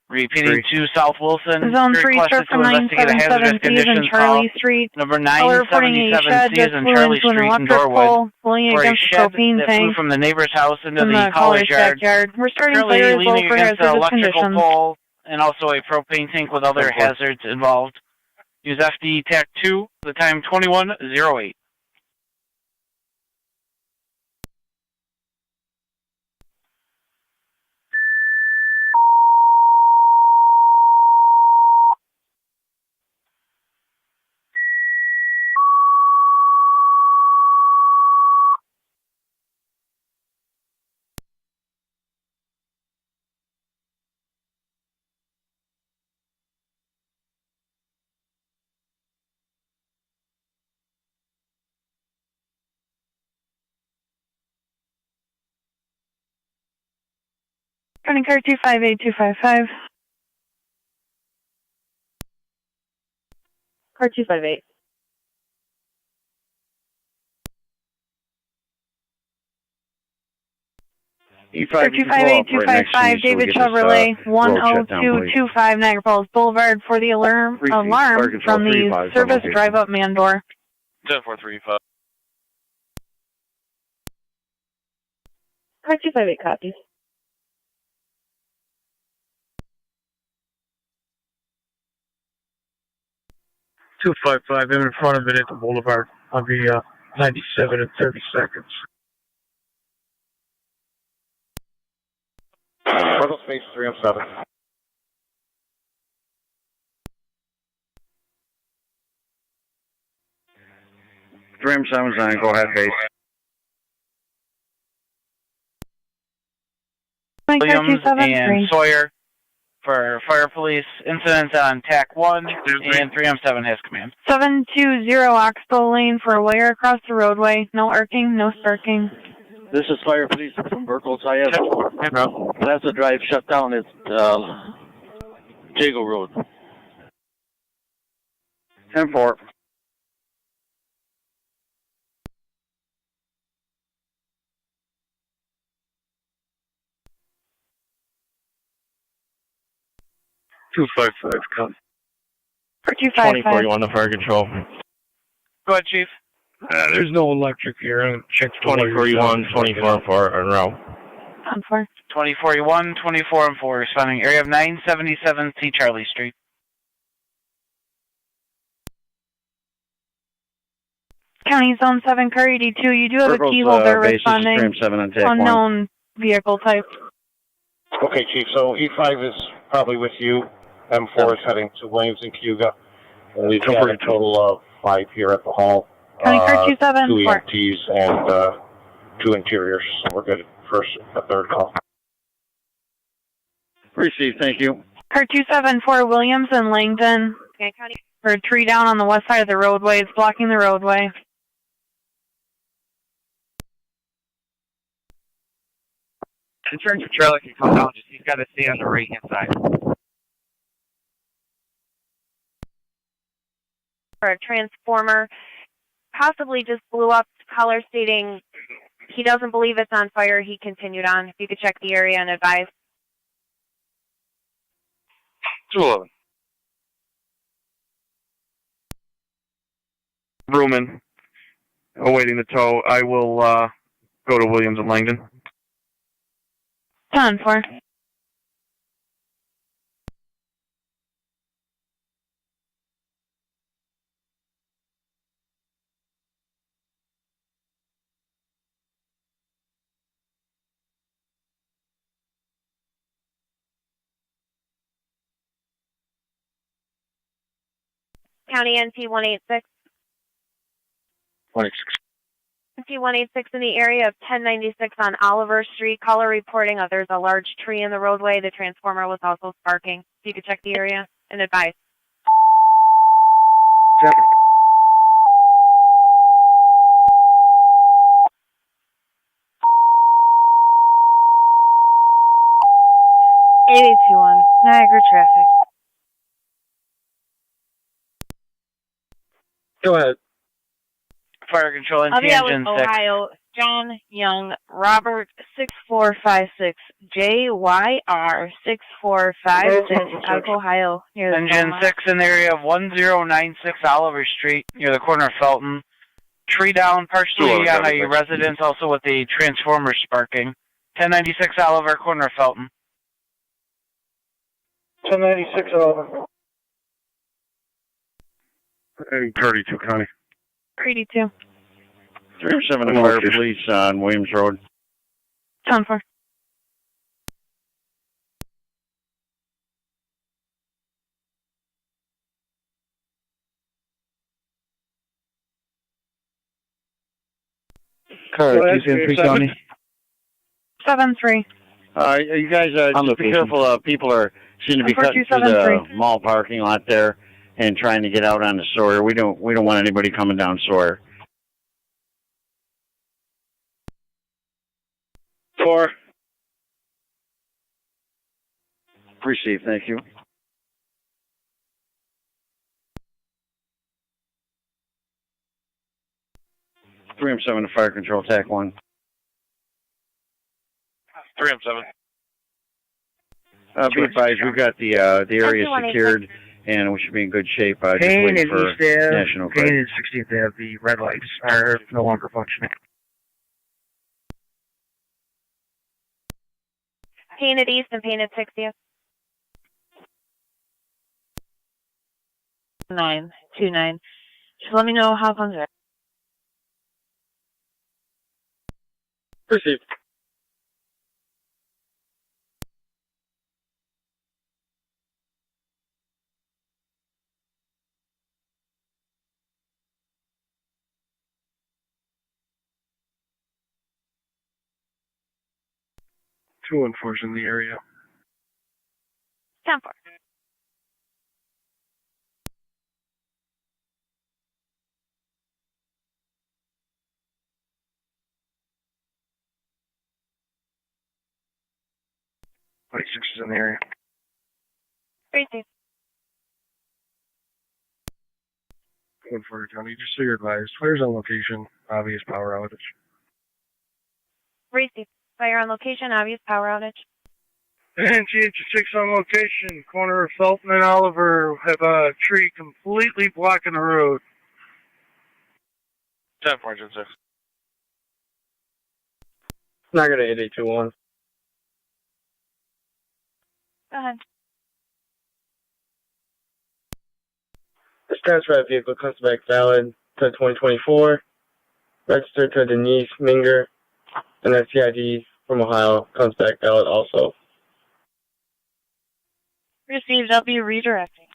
[SPEAKER 8] Repeating to South Wilson.
[SPEAKER 1] Zone 3,
[SPEAKER 8] requested
[SPEAKER 1] sir,
[SPEAKER 8] to investigate a hazardous
[SPEAKER 1] 977C
[SPEAKER 8] conditions
[SPEAKER 1] in Charlie
[SPEAKER 8] call.
[SPEAKER 1] Street.
[SPEAKER 8] Number
[SPEAKER 1] Caller reporting a shed
[SPEAKER 8] 977C
[SPEAKER 1] just
[SPEAKER 8] is in
[SPEAKER 1] flew
[SPEAKER 8] Charlie
[SPEAKER 1] into an
[SPEAKER 8] Street in
[SPEAKER 1] electric
[SPEAKER 8] Norwood.
[SPEAKER 1] pole, blowing
[SPEAKER 8] For a
[SPEAKER 1] against
[SPEAKER 8] shed
[SPEAKER 1] propane
[SPEAKER 8] that flew
[SPEAKER 1] tank
[SPEAKER 8] from the neighbor's house into
[SPEAKER 1] in
[SPEAKER 8] the college yard.
[SPEAKER 1] We're starting
[SPEAKER 8] Currently
[SPEAKER 1] fire as well
[SPEAKER 8] leaning
[SPEAKER 1] for
[SPEAKER 8] against an
[SPEAKER 1] hazardous
[SPEAKER 8] electrical
[SPEAKER 1] conditions.
[SPEAKER 8] pole and also a propane tank with other hazards involved. Use FD TAC 2, the time 21:08.
[SPEAKER 1] Running car 258255.
[SPEAKER 11] Car 258.
[SPEAKER 1] Car 258255, David Chevrolet, 10225 Niagara Falls Boulevard for the alarm from the service drive-up man door.
[SPEAKER 15] 10435.
[SPEAKER 11] Car 258 copies.
[SPEAKER 10] I'm in front of it at the boulevard. I'll be 97 in 30 seconds.
[SPEAKER 14] Total space 307.
[SPEAKER 17] Trim 79, go ahead, base.
[SPEAKER 8] Williams and Sawyer for fire police incidents on TAC 1 and 3M7 has command.
[SPEAKER 1] 720 Oxbow Lane for a wire across the roadway. No arcing, no sparking.
[SPEAKER 18] This is fire police from Burkholz. I have Plaza Drive shut down at Jago Road.
[SPEAKER 17] 10-4.
[SPEAKER 10] Two 5-5, come.
[SPEAKER 1] For 255.
[SPEAKER 5] 24, you want the fire control.
[SPEAKER 8] Go ahead, Chief.
[SPEAKER 10] There's no electric here. I checked
[SPEAKER 5] 24-1, 24-4, en route.
[SPEAKER 1] On 4.
[SPEAKER 8] 24-1, 24-4, responding area of 977 C. Charlie Street.
[SPEAKER 1] County Zone 7, car 82. You do have a key holder responding. Unknown vehicle type.
[SPEAKER 14] Okay, Chief. So E5 is probably with you. M4 is heading to Williams and Cayuga. And we've got a total of 5 here at the hall.
[SPEAKER 1] County car 27.
[SPEAKER 14] 2 EMTs and 2 interiors. So we're good. First and third call.
[SPEAKER 17] Received, thank you.
[SPEAKER 1] Car 274, Williams and Langdon. Okay, County. For a tree down on the west side of the roadway. It's blocking the roadway.
[SPEAKER 2] Insurance trailer can come down, just he's got to stay on the right hand side.
[SPEAKER 11] For a transformer, possibly just blew up, caller stating he doesn't believe it's on fire. He continued on. If you could check the area and advise.
[SPEAKER 2] 211. Ruman, awaiting the tow. I will go to Williams and Langdon.
[SPEAKER 1] 10-4.
[SPEAKER 11] County NP 186.
[SPEAKER 2] 186.
[SPEAKER 11] NP 186 in the area of 1096 on Oliver Street. Caller reporting there's a large tree in the roadway. The transformer was also sparking. So you could check the area and advise.
[SPEAKER 2] Check.
[SPEAKER 1] Niagara traffic.
[SPEAKER 10] Go ahead.
[SPEAKER 8] Fire control and
[SPEAKER 1] I'll be out
[SPEAKER 8] engine
[SPEAKER 1] with
[SPEAKER 8] 6.
[SPEAKER 1] Ohio. John Young, Robert 6456, JYR 6456, out of Ohio. Near the
[SPEAKER 8] Engine 6 in the area of 1096 Oliver Street, near the corner of Felton. Tree down partially on a residence, also with a transformer sparking. 1096 Oliver, corner of Felton.
[SPEAKER 10] 1096 Oliver.
[SPEAKER 13] 32 County.
[SPEAKER 1] 32.
[SPEAKER 17] 307 Fire Police on Williams Road.
[SPEAKER 1] 10-4.
[SPEAKER 9] Car, TC County.
[SPEAKER 1] 7-3.
[SPEAKER 17] You guys, just be careful. People seem to be cutting through the mall parking lot there and trying to get out onto Sawyer. We don't want anybody coming down Sawyer.
[SPEAKER 16] 4.
[SPEAKER 17] Received, thank you. Three M7 to fire control, TAC 1.
[SPEAKER 15] 3M7.
[SPEAKER 17] Be advised, we've got the area secured, and we should be in good shape. Just
[SPEAKER 4] Payne
[SPEAKER 17] waiting
[SPEAKER 4] and
[SPEAKER 17] for
[SPEAKER 4] East Ave,
[SPEAKER 17] National
[SPEAKER 4] Payne
[SPEAKER 17] Grid.
[SPEAKER 4] and 16th Ave, the red lights are no longer functioning.
[SPEAKER 11] Payne at East and Payne at 60th. 929. Just let me know how funds are.
[SPEAKER 5] Received.
[SPEAKER 10] Two enforce in the area.
[SPEAKER 11] 10-4.
[SPEAKER 4] Six is in the area.
[SPEAKER 11] Received.
[SPEAKER 10] One for County, just so you're advised. Fires on location, obvious power outage.
[SPEAKER 11] Received. Fire on location, obvious power outage.
[SPEAKER 19] And GH6 on location, corner of Felton and Oliver, have a tree completely blocking the road.
[SPEAKER 15] 10-4, 6.
[SPEAKER 5] Niagara 8821.
[SPEAKER 11] Go ahead.
[SPEAKER 5] This transfer vehicle comes back valid to 2024. Registered to Denise Minger, and that CID from Ohio comes back valid also.
[SPEAKER 11] Received. I'll be redirecting.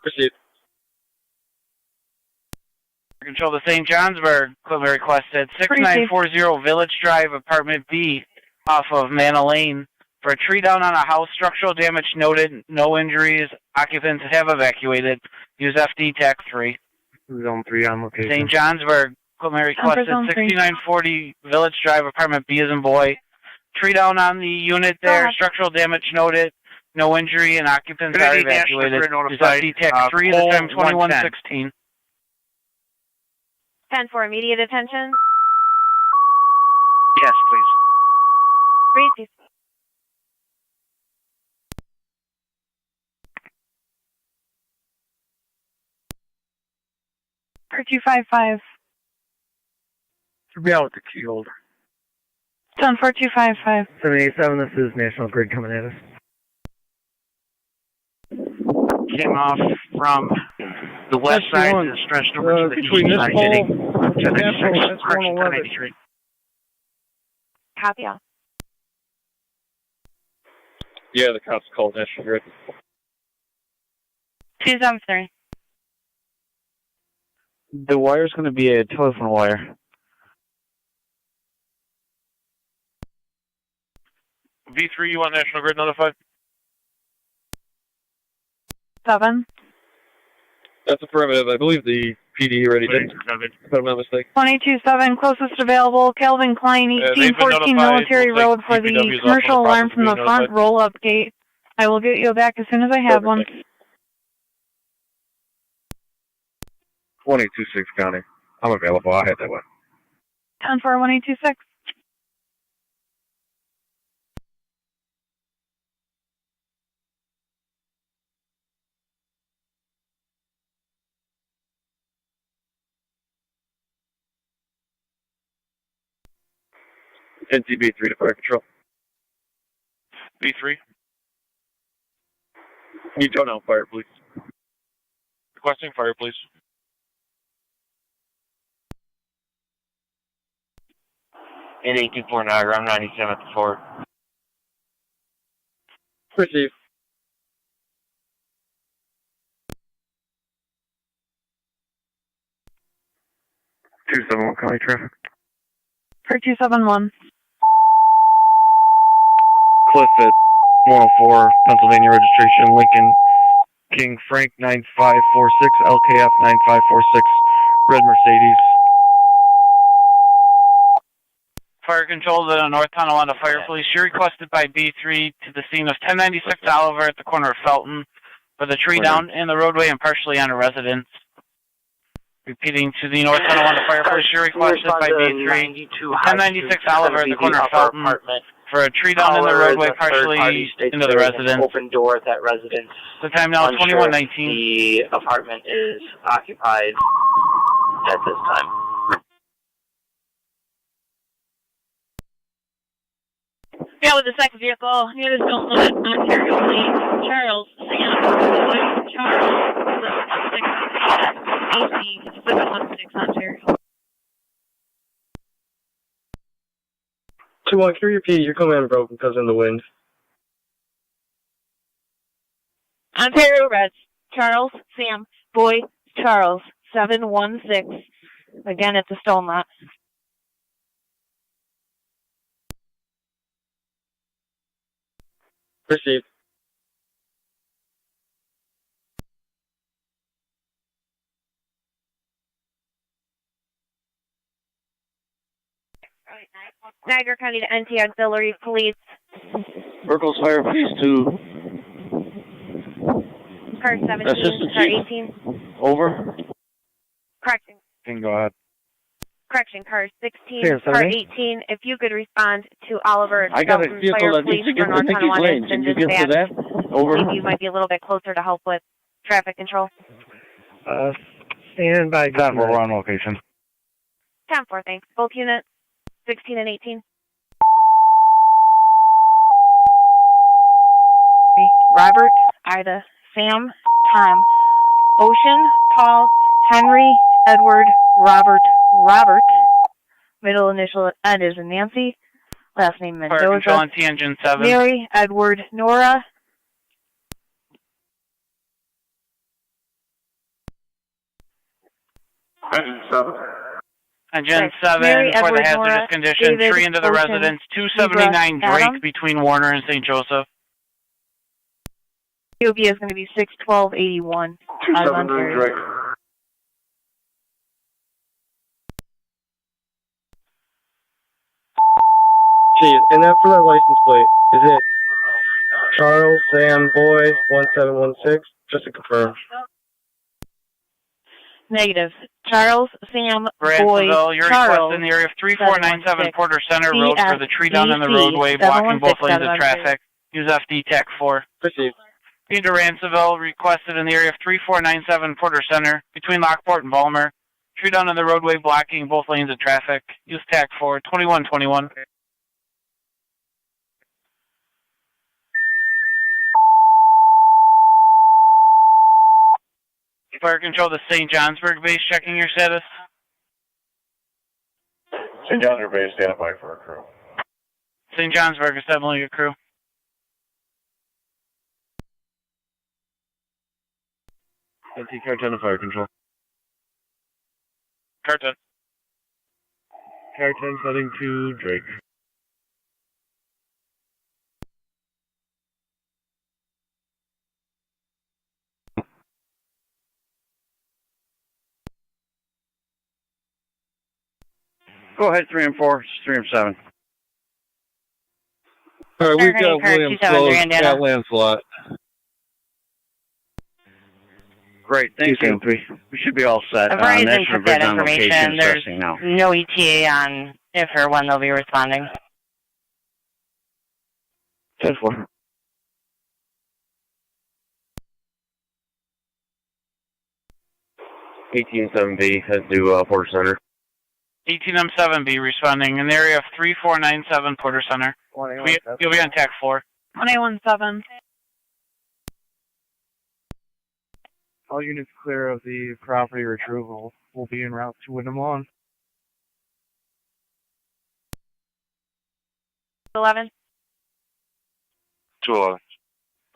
[SPEAKER 5] Received.
[SPEAKER 8] Control to St. Johnsburg. Equipment requested 6940 Village Drive, Apartment B, off of Manna Lane. For a tree down on a house, structural damage noted, no injuries. Occupants have evacuated. Use FD TAC 3.
[SPEAKER 4] Zone 3 on location.
[SPEAKER 8] St. Johnsburg. Equipment requested 6940 Village Drive, Apartment B as in boy. Tree down on the unit there. Structural damage noted. No injury, and occupants are evacuated. Use FD TAC 3 at the time 2116.
[SPEAKER 11] 10-4, immediate attention.
[SPEAKER 4] Yes, please.
[SPEAKER 11] Received.
[SPEAKER 1] Per 255.
[SPEAKER 4] Should be out with the key holder.
[SPEAKER 1] 10-4-255.
[SPEAKER 4] 787, this is National Grid coming at us.
[SPEAKER 8] Came off from the west side and stretched over to the east side, hitting 1096, correction 1083.
[SPEAKER 11] Copy all.
[SPEAKER 5] Yeah, the cops called National Grid.
[SPEAKER 1] 273.
[SPEAKER 3] The wire's going to be a telephone wire.
[SPEAKER 15] V3, you want National Grid notified?
[SPEAKER 1] 7.
[SPEAKER 5] That's affirmative. I believe the PD already did. If I'm not mistaken.
[SPEAKER 1] 227, closest available, Calvin Klein, 1814 Military Road for the commercial alarm from the front roll-up gate. I will get you back as soon as I have one.
[SPEAKER 13] 2026 County. I'm available. I'll head that way.
[SPEAKER 1] 10-4-1826.
[SPEAKER 5] NTB 3 to fire control.
[SPEAKER 15] V3,
[SPEAKER 5] You don't know fire, please.
[SPEAKER 15] requesting fire, please.
[SPEAKER 12] In 824 Niagara, I'm 97 at the fort.
[SPEAKER 5] Receive.
[SPEAKER 4] Two 271 County traffic.
[SPEAKER 1] Per 271.
[SPEAKER 9] Cliff at 104, Pennsylvania registration, Lincoln King Frank 9546, LKF 9546, red Mercedes.
[SPEAKER 8] Fire Control to the North Tonawanda Fire Police. You're requested by B3 to the scene of 1096 Oliver at the corner of Felton for the tree down in the roadway and partially on a residence. Repeating to the North Tonawanda Fire Police, you're requested by B3 1096 Oliver at the corner of Felton for a tree down in the roadway partially into the residence.
[SPEAKER 20] Open door at that residence.
[SPEAKER 8] The time now, 21:19.
[SPEAKER 20] The apartment is occupied at this time.
[SPEAKER 21] Yeah, with the second vehicle near the Stone Limit, Ontario, Lee, Charles, Sam, Charles, 716, AC, 716, Ontario.
[SPEAKER 5] 2-1, can you repeat? Your command broke because of the wind.
[SPEAKER 21] Ontario Reds, Charles, Sam, Boy, Charles, 716. Again at the Stone Lot.
[SPEAKER 5] Received.
[SPEAKER 11] Niagara County to NT Auxiliary Police.
[SPEAKER 18] Burkles Fire Police to
[SPEAKER 11] Car 17, car 18.
[SPEAKER 18] over.
[SPEAKER 11] Correction.
[SPEAKER 9] Can go ahead.
[SPEAKER 11] Correction, car 16,
[SPEAKER 9] Here,
[SPEAKER 11] car
[SPEAKER 9] 70.
[SPEAKER 11] 18. If you could respond to Oliver
[SPEAKER 18] I got a
[SPEAKER 11] Felton
[SPEAKER 18] vehicle
[SPEAKER 11] Fire
[SPEAKER 18] that
[SPEAKER 11] Police
[SPEAKER 18] needs to get
[SPEAKER 11] for
[SPEAKER 18] to
[SPEAKER 11] North
[SPEAKER 18] Nicky's
[SPEAKER 11] Tonawanda
[SPEAKER 18] Lane. Can you get to that? Over.
[SPEAKER 11] Maybe you might be a little bit closer to help with traffic control.
[SPEAKER 6] Stand by.
[SPEAKER 9] We're on location.
[SPEAKER 11] 10-4, thanks. Both units, 16 and 18. Robert, Ida, Sam, Tom, Ocean, Paul, Henry, Edward, Robert, middle initial Ed is in Nancy, last name
[SPEAKER 8] Fire Control
[SPEAKER 11] Mendoza,
[SPEAKER 8] on T-Engine 7.
[SPEAKER 11] Mary, Edward, Nora,
[SPEAKER 20] Engine 7.
[SPEAKER 8] Engine 7
[SPEAKER 11] Mary,
[SPEAKER 8] for
[SPEAKER 11] Edward,
[SPEAKER 8] the hazardous
[SPEAKER 11] Nora,
[SPEAKER 8] condition.
[SPEAKER 11] David,
[SPEAKER 8] Tree into the
[SPEAKER 11] Ocean,
[SPEAKER 8] residence. 279
[SPEAKER 11] Zebra, Adam.
[SPEAKER 8] Drake between Warner and St. Joseph.
[SPEAKER 11] UB is going to be 61281 out of Ontario.
[SPEAKER 5] Chief, and then for that license plate, is it Charles Sam Boy 1716? Just to confirm.
[SPEAKER 11] Negative. Charles, Sam, Boy,
[SPEAKER 8] Bransonville, you're
[SPEAKER 11] Charles,
[SPEAKER 8] requested in the area of 3497 Porter Center Road for the tree down in the
[SPEAKER 11] BC,
[SPEAKER 8] roadway, blocking both
[SPEAKER 11] 716
[SPEAKER 8] lanes of
[SPEAKER 11] out of
[SPEAKER 8] traffic. Use FD TAC 4.
[SPEAKER 5] Proceed.
[SPEAKER 8] Peter Ransonville, requested in the area of 3497 Porter Center, between Lockport and Balmer. Tree down in the roadway, blocking both lanes of traffic. Use TAC 4, 2121. Fire Control to St. Johnsburg base, checking your status.
[SPEAKER 13] St. Johnsburg base, stand by for a crew.
[SPEAKER 8] St. Johnsburg, assembling your crew.
[SPEAKER 9] NT Car 10 to Fire Control.
[SPEAKER 8] Car 10.
[SPEAKER 9] Car 10 heading to Drake.
[SPEAKER 17] Go ahead, 3 and 4, 3 and 7.
[SPEAKER 9] All right, we've
[SPEAKER 11] Car
[SPEAKER 9] got Williams
[SPEAKER 11] 27,
[SPEAKER 9] closed
[SPEAKER 11] Durandana.
[SPEAKER 9] at Lancelot.
[SPEAKER 17] Great, thank you. We should be all set.
[SPEAKER 11] Verizon
[SPEAKER 17] National
[SPEAKER 11] put that
[SPEAKER 17] Grid on location
[SPEAKER 11] information. There's
[SPEAKER 17] assessing now.
[SPEAKER 11] no ETA on if or when they'll be responding.
[SPEAKER 9] 10-4. $18.7B, head to Porter Center.
[SPEAKER 8] 18M7B responding in the area of 3497 Porter Center. You'll be on TAC 4.
[SPEAKER 1] 1817.
[SPEAKER 9] All units clear of the property retrieval will be en route to Wyndham Lawn.
[SPEAKER 11] 11.
[SPEAKER 15] 211.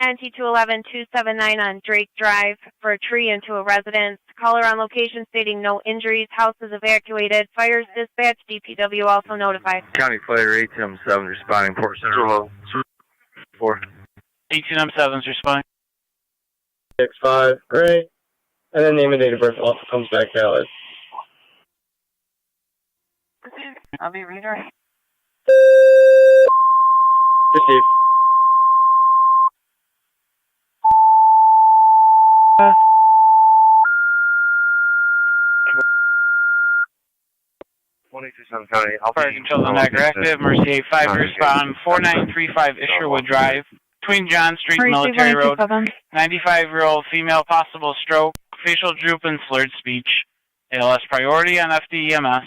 [SPEAKER 11] NT 211-279 on Drake Drive for a tree into a residence. Caller on location stating no injuries. House is evacuated. Fires dispatched. DPW also notified.
[SPEAKER 4] County Fire ATM-7 responding Port Center. 4.
[SPEAKER 8] 18M7's responding.
[SPEAKER 5] 6-5, great. And then name and date of birth also comes back valid.
[SPEAKER 11] I'll be redirected.
[SPEAKER 5] Received.
[SPEAKER 3] Fire control to Niagara active. Mercy 85 to respond. 4935 Isherwood Drive. Between John Street and Military Road. 95-year-old female, possible stroke, facial droop and slurred speech. ALS priority on FDEMS.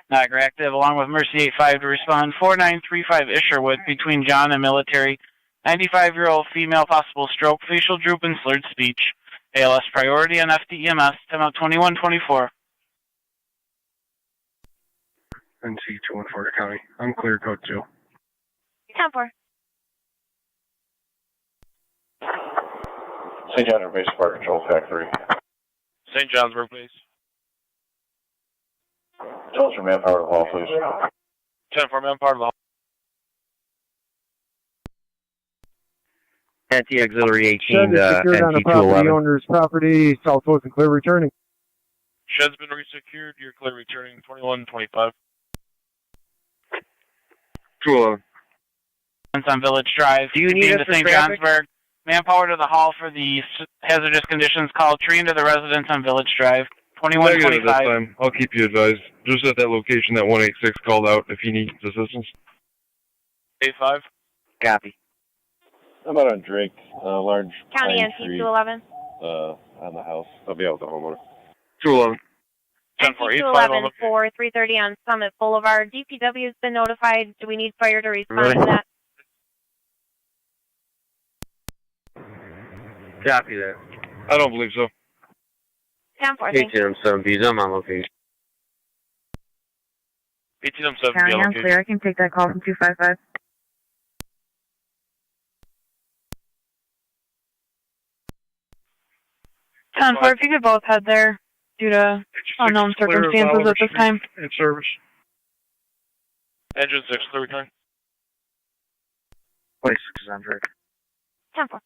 [SPEAKER 3] Niagara active along with Mercy 85 to respond. 4935 Isherwood between John and Military. 95-year-old female, possible stroke, facial droop and slurred speech. ALS priority on FDEMS. Time out 2124.
[SPEAKER 10] NC 214 County. I'm clear code 2.
[SPEAKER 11] 10-4.
[SPEAKER 14] St. John's Base Fire Control Factory.
[SPEAKER 15] St. Johnsburg, please.
[SPEAKER 14] Tell us your manpower to the hall, please.
[SPEAKER 15] 10-4, manpower to the hall.
[SPEAKER 4] Anti-auxiliary 18
[SPEAKER 6] Shed is secured on the property
[SPEAKER 4] NT211.
[SPEAKER 6] owner's property, southwest and clear returning.
[SPEAKER 15] Shed's been resecured. You're clear returning 2125.
[SPEAKER 9] 211.
[SPEAKER 3] On Village Drive.
[SPEAKER 4] Do you need us
[SPEAKER 3] to
[SPEAKER 4] for
[SPEAKER 3] St.
[SPEAKER 4] traffic?
[SPEAKER 3] Johnsburg. Manpower to the hall for the hazardous conditions call. Tree into the residence on Village Drive.
[SPEAKER 9] Negative this
[SPEAKER 3] 2125.
[SPEAKER 9] time. I'll keep you advised. Just at that location that 186 called out if he needs assistance.
[SPEAKER 15] 85.
[SPEAKER 4] Copy.
[SPEAKER 14] How about on Drake? Large
[SPEAKER 11] County
[SPEAKER 14] pine
[SPEAKER 11] NC
[SPEAKER 14] tree,
[SPEAKER 11] 211.
[SPEAKER 14] on the house. I'll be out with the homeowner.
[SPEAKER 9] 211.
[SPEAKER 11] 10-4, 211 for 330 on Summit Boulevard. DPW has been notified. Do we need fire to respond to that?
[SPEAKER 4] Copy that.
[SPEAKER 9] I don't believe so.
[SPEAKER 11] 10-4, thank you.
[SPEAKER 4] 7B's, I'm on location.
[SPEAKER 15] 18M7,
[SPEAKER 1] County, I'm
[SPEAKER 15] location.
[SPEAKER 1] clear. I can take that call from 255. Ten four, if you could both head there due to unknown circumstances at this time.
[SPEAKER 10] In service.
[SPEAKER 15] Engine 6, clear return.
[SPEAKER 4] 2600.
[SPEAKER 11] 10-4.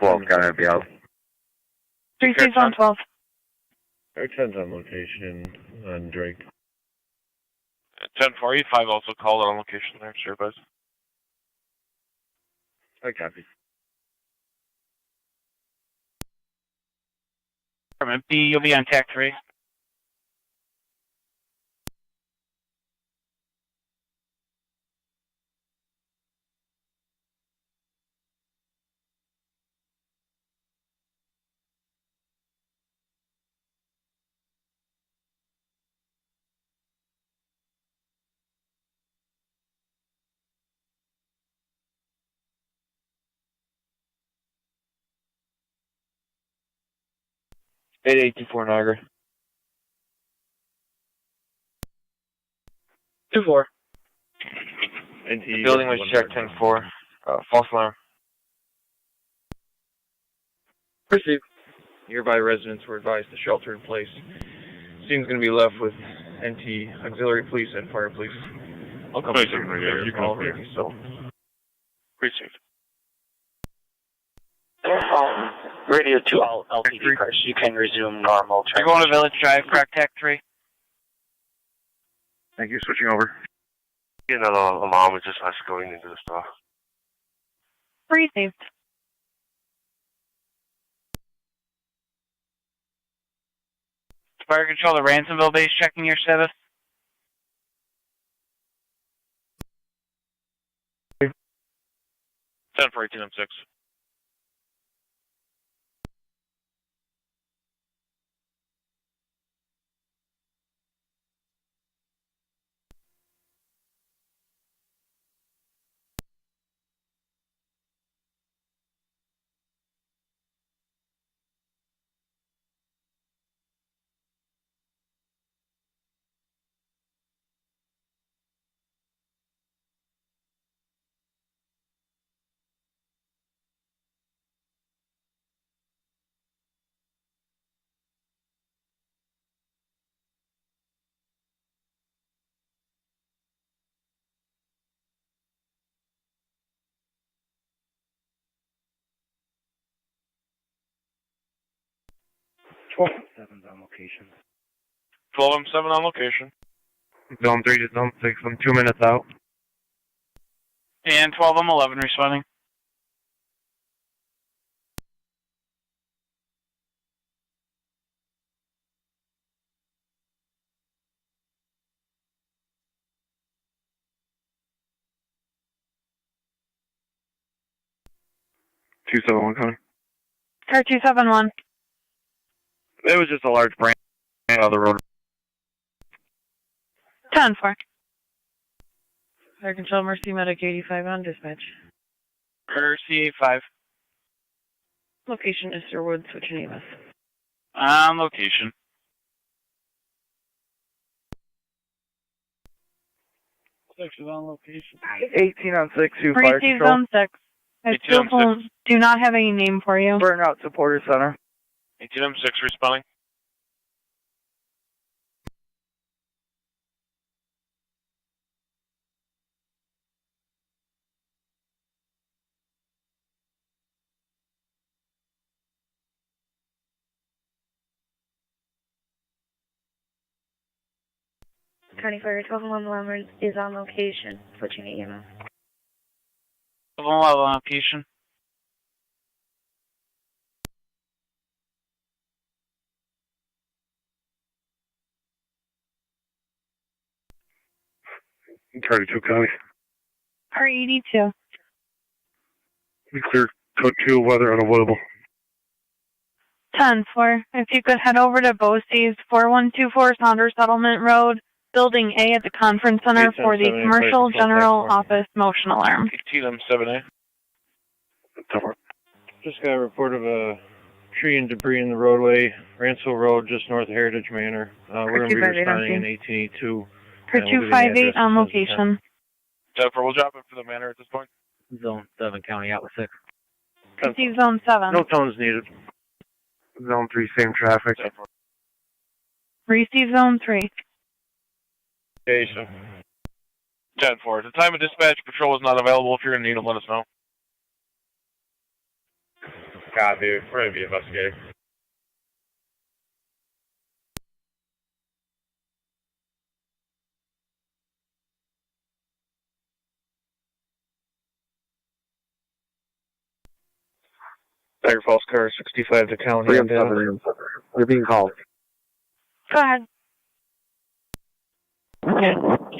[SPEAKER 4] Well, gotta be out.
[SPEAKER 1] 3 C's on 12.
[SPEAKER 14] Air 10's on location on Drake.
[SPEAKER 15] 10-4, 85 also called on location there, sure, buzz.
[SPEAKER 14] I copy.
[SPEAKER 3] B, you'll be on TAC 3.
[SPEAKER 12] Eight 824 Niagara.
[SPEAKER 5] 2-4.
[SPEAKER 12] The building was checked 10-4. False alarm.
[SPEAKER 5] Received.
[SPEAKER 12] Nearby residents were advised to shelter in place. Scene's going to be left with NT auxiliary police and fire police. I'll come
[SPEAKER 15] Thank
[SPEAKER 12] to
[SPEAKER 15] you. Yeah, you can
[SPEAKER 12] call
[SPEAKER 15] operate.
[SPEAKER 12] ready, so.
[SPEAKER 15] Received.
[SPEAKER 20] Radio 2 LTV cars. You can resume normal
[SPEAKER 3] You're going to Village Drive, correct TAC 3.
[SPEAKER 13] Thank you. Switching over.
[SPEAKER 14] Another alarm was just us going into the store.
[SPEAKER 1] Received.
[SPEAKER 3] Fire control to Ransomville base, checking your status.
[SPEAKER 15] 10-4, 18M6.
[SPEAKER 9] 7's on location.
[SPEAKER 15] 12M7 on location.
[SPEAKER 9] Zone 3 to Zone 6. I'm 2 minutes out.
[SPEAKER 3] And 12M11 responding.
[SPEAKER 9] Two 7-1 coming.
[SPEAKER 1] Car 271.
[SPEAKER 9] It was just a large branch on the road.
[SPEAKER 1] 10-4.
[SPEAKER 21] Fire Control, Mercy Medic 85 on dispatch.
[SPEAKER 3] Mercy 5.
[SPEAKER 21] Location is Sherwood, switching EMS.
[SPEAKER 3] On location.
[SPEAKER 18] Six is on location.
[SPEAKER 9] 18 on 6, 2 Fire
[SPEAKER 1] Receive
[SPEAKER 9] Control.
[SPEAKER 1] Zone 6. I still do not have any name for you.
[SPEAKER 9] Burnout Supporter Center.
[SPEAKER 15] 18M6 responding.
[SPEAKER 11] County Fire 1211 is on location, switching to EMS.
[SPEAKER 3] 1211 on location.
[SPEAKER 10] Carter 2 County.
[SPEAKER 1] R82.
[SPEAKER 10] We clear code 2, weather unavoidable.
[SPEAKER 1] 10-4. If you could head over to BOCES 4124 Saunders Settlement Road, Building A at the Conference Center for the Commercial General Office Motion Alarm.
[SPEAKER 15] 18M7A.
[SPEAKER 10] Just got a report of a tree and debris in the roadway, Ransell Road, just north of Heritage Manor. We're going to be responding in 1882.
[SPEAKER 1] For 258 on location.
[SPEAKER 15] Jennifer, we'll drop it for the manor at this point.
[SPEAKER 18] Zone 7, County out with 6.
[SPEAKER 1] Receive Zone 7.
[SPEAKER 10] No tones needed.
[SPEAKER 9] Zone 3, same traffic.
[SPEAKER 1] Receive Zone 3.
[SPEAKER 15] Station. 10-4. At the time of dispatch, patrol is not available. If you're going to need them, let us know.
[SPEAKER 12] Copy. We're going to be investigating.
[SPEAKER 9] Tiger Falls car 65 to County. You're being called.
[SPEAKER 1] Go ahead.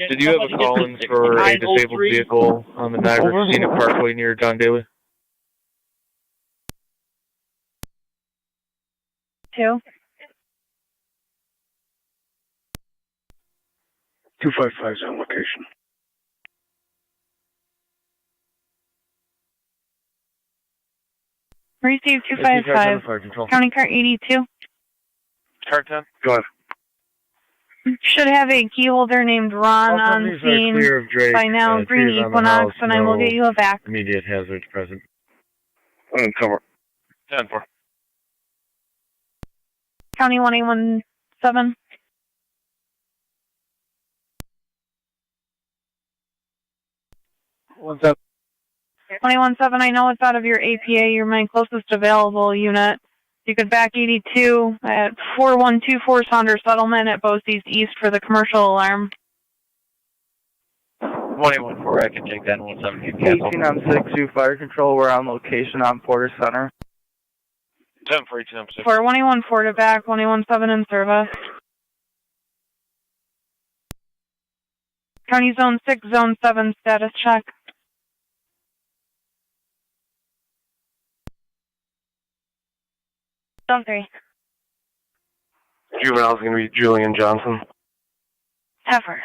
[SPEAKER 15] Did you have a call-in for a disabled vehicle on the Niagara Scenic Parkway near John Daly?
[SPEAKER 1] 2.
[SPEAKER 10] 255 is on location.
[SPEAKER 1] Receive 255. County Car 82.
[SPEAKER 15] Car 10.
[SPEAKER 10] Go ahead.
[SPEAKER 1] Should have a key holder named Ron on scene by now. Green Equinox, and I will get you a back.
[SPEAKER 9] Immediate hazards present.
[SPEAKER 10] Uncover.
[SPEAKER 15] 10-4.
[SPEAKER 1] County 1817.
[SPEAKER 9] What's up?
[SPEAKER 1] 217, I know it's out of your APA. You're my closest available unit. You could back 82 at 4124 Saunders Settlement at BOCES East for the commercial alarm.
[SPEAKER 18] 1814, I can take that. 17.
[SPEAKER 9] 18 on 6, 2 Fire Control. We're on location on Porter Center.
[SPEAKER 15] 10-4, 18M6.
[SPEAKER 1] For 1814 to back, 117 in service. County Zone 6, Zone 7 status check. Zone 3.
[SPEAKER 9] Juvenile's going to be Julian Johnson.
[SPEAKER 1] Effort.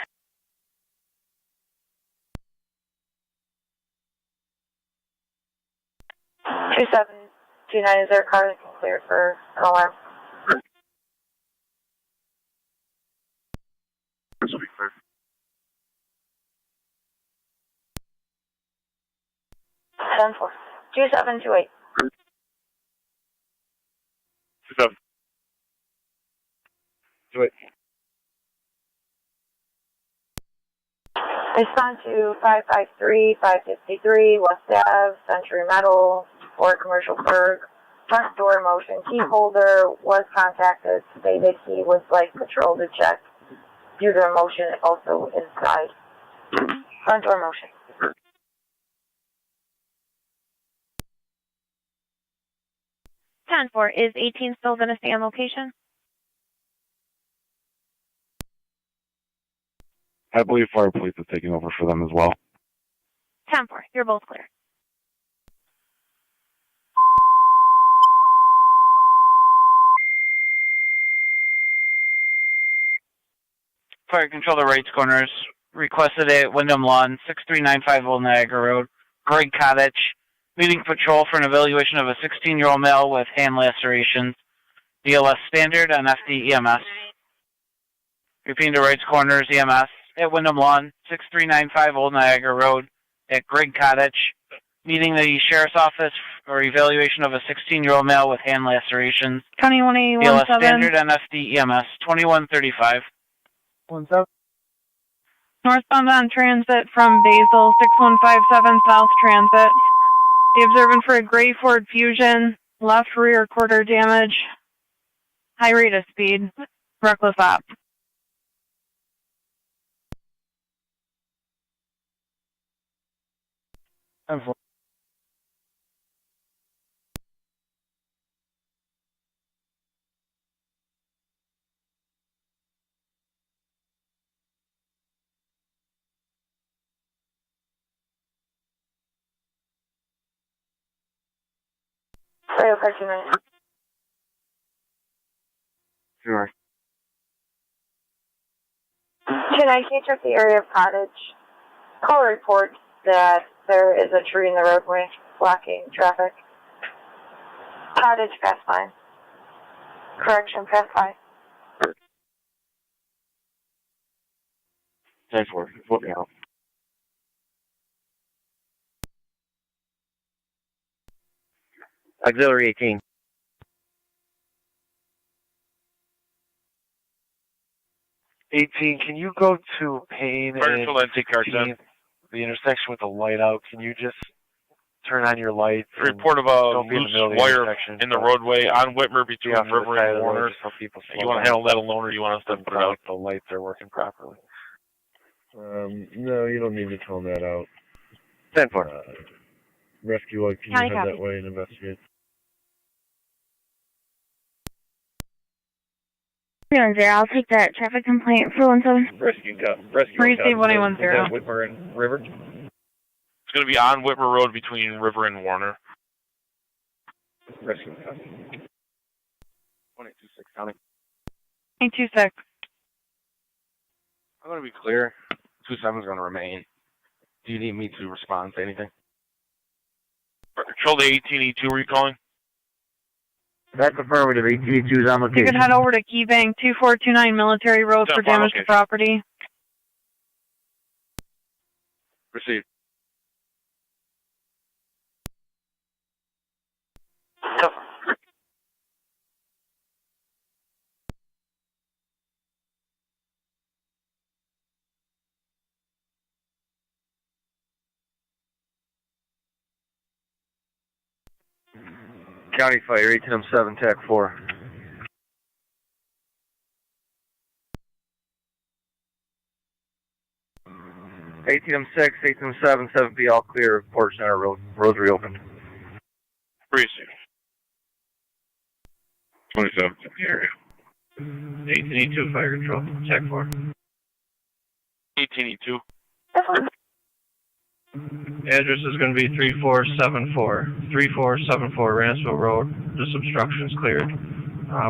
[SPEAKER 11] Two 729, is there a car that can clear for an alarm?
[SPEAKER 10] This will be clear.
[SPEAKER 11] 10-4. 2728.
[SPEAKER 10] 27. Do it.
[SPEAKER 11] Respond to 553, 553, West Ave, Century Metal, or Commercial Berg,
[SPEAKER 7] Front door motion. Key holder was contacted. Stated he would like patrol to check due to motion also inside. Front door motion.
[SPEAKER 11] 10-4, is 18 still going to stay on location?
[SPEAKER 9] I believe fire police is taking over for them as well.
[SPEAKER 11] 10-4, you're both clear.
[SPEAKER 3] Fire control the right corners. Requested at Wyndham Lawn, 63950 Niagara Road, Greg Cottage. Meeting patrol for an evaluation of a 16-year-old male with hand lacerations. BLS standard and FD EMS. Repeating to right corners EMS at Wyndham Lawn, 63950 Niagara Road at Greg Cottage. Meeting the Sheriff's Office for evaluation of a 16-year-old male with hand lacerations.
[SPEAKER 1] 21A17.
[SPEAKER 3] BLS standard and FD EMS, 2135.
[SPEAKER 1] 17. Northbound on transit from Basel, 6157 South Transit. The observant for a gray Ford Fusion, left rear quarter damage, high rate of speed, reckless op.
[SPEAKER 7] Radio Park 2 minutes.
[SPEAKER 9] Sure.
[SPEAKER 7] Can I check the area of Cottage? Call reports that there is a tree in the roadway blocking traffic. Cottage pass by. Correction, pass by.
[SPEAKER 9] 10-4, what now?
[SPEAKER 4] Auxiliary 18.
[SPEAKER 22] Can you go to Payne and 16th, the intersection with the light out? Can you just turn on your lights?
[SPEAKER 15] Report of a loose wire in the roadway on Whitmer between River and Warner. You want to handle that alone, or you want us to put out
[SPEAKER 22] the lights are working properly?
[SPEAKER 10] No, you don't need to tone that out.
[SPEAKER 4] 10-4.
[SPEAKER 10] Rescue light, can you head that way and investigate?
[SPEAKER 21] 310, I'll take that traffic complaint for 17.
[SPEAKER 12] Rescue.
[SPEAKER 1] Receive 110.
[SPEAKER 12] Whitmer and River.
[SPEAKER 15] It's going to be on Whitmer Road between River and Warner.
[SPEAKER 12] Rescue.
[SPEAKER 9] 126 County.
[SPEAKER 1] 826.
[SPEAKER 9] I'm going to be clear. 27 is going to remain. Do you need me to respond to anything?
[SPEAKER 15] Control the 18E2 recalling.
[SPEAKER 4] That's affirmative. 18E2 is on
[SPEAKER 1] You
[SPEAKER 4] location.
[SPEAKER 1] can head over to Keybank 2429 Military Road for damage to property.
[SPEAKER 9] Received.
[SPEAKER 4] County Fire, 18M7, TAC 4. M6, 18M7, 7P, all clear. Port Center roads reopened.
[SPEAKER 15] Received. 27 area.
[SPEAKER 12] 18E2 Fire Control, TAC 4.
[SPEAKER 15] 18E2.
[SPEAKER 12] Address is going to be 3474. 3474 Ransville Road. This obstruction is cleared.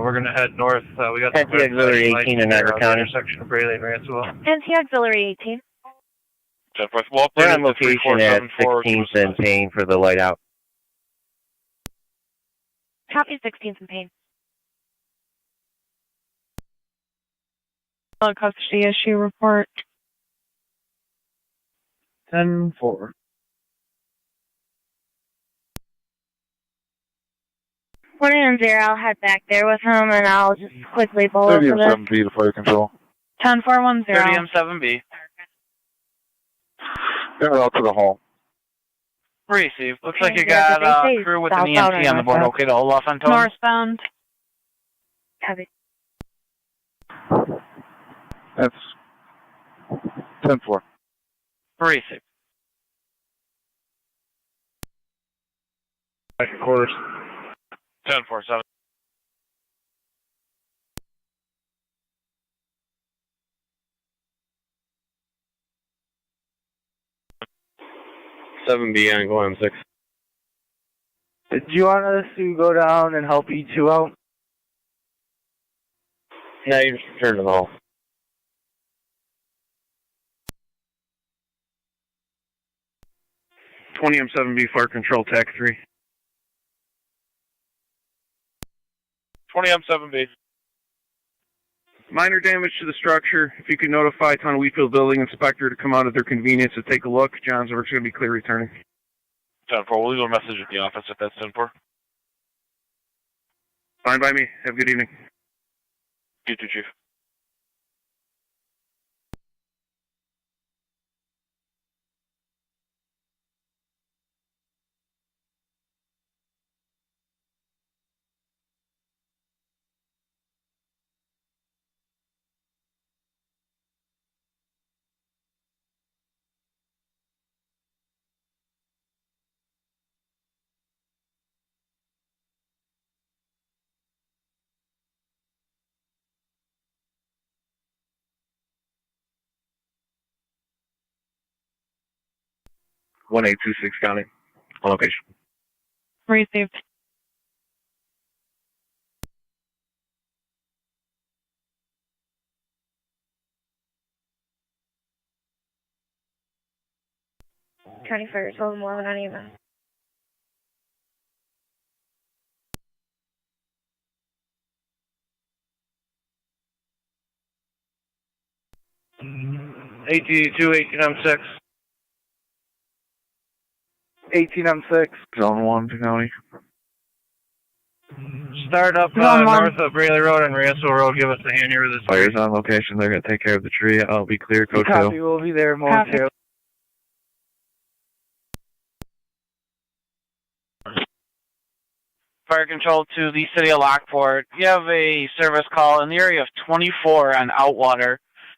[SPEAKER 12] We're going to head north. We got
[SPEAKER 4] NT Auxiliary 18 in Niagara County.
[SPEAKER 12] Intersection of Brayley and Ransville.
[SPEAKER 11] NT Auxiliary 18.
[SPEAKER 4] We're on location at 16th and Payne for the light out.
[SPEAKER 11] Copy 16th and Payne.
[SPEAKER 1] Custody issue report.
[SPEAKER 10] 10-4.
[SPEAKER 21] I'll head back there with him, and I'll just quickly bowl over this.
[SPEAKER 9] 30M7B to fire control.
[SPEAKER 1] 10410.
[SPEAKER 3] 30M7B.
[SPEAKER 9] They're out to the hall.
[SPEAKER 3] Receive. Looks
[SPEAKER 11] Okay,
[SPEAKER 3] like you
[SPEAKER 11] yeah,
[SPEAKER 3] got
[SPEAKER 11] did they say
[SPEAKER 3] crew with an
[SPEAKER 11] southbound
[SPEAKER 3] EMT
[SPEAKER 11] or
[SPEAKER 3] on the board.
[SPEAKER 11] northbound?
[SPEAKER 3] Okay to hold off on tone?
[SPEAKER 1] Northbound.
[SPEAKER 11] Heavy.
[SPEAKER 9] That's 10-4.
[SPEAKER 3] Receive.
[SPEAKER 15] Quarters. 10-4-7.
[SPEAKER 5] B on go M6.
[SPEAKER 6] Do you want us to go down and help E2 out?
[SPEAKER 5] No, you just return to the hall.
[SPEAKER 10] M7B fire control TAC 3.
[SPEAKER 15] 20M7B.
[SPEAKER 10] Minor damage to the structure. If you could notify Tonawanda building inspector to come out at their convenience to take a look. John's work's going to be clear returning.
[SPEAKER 15] 10-4. We'll leave a message at the office if that's 10-4.
[SPEAKER 10] Fine by me. Have a good evening.
[SPEAKER 15] You too, Chief.
[SPEAKER 4] One 826 County. On location.
[SPEAKER 1] Received.
[SPEAKER 11] County Fire, 12-11 uneven.
[SPEAKER 10] AT2, 18M6.
[SPEAKER 6] 18M6.
[SPEAKER 9] Zone 1 County.
[SPEAKER 10] Start up north of Braley Road and Riasville Road. Give us a hand here with this.
[SPEAKER 9] Fires on location. They're going to take care of the tree. I'll be clear. Code 2.
[SPEAKER 6] Copy, we'll be there momentarily.
[SPEAKER 3] Fire control to the city of Lockport. You have a service call in the area of 24 on Outwater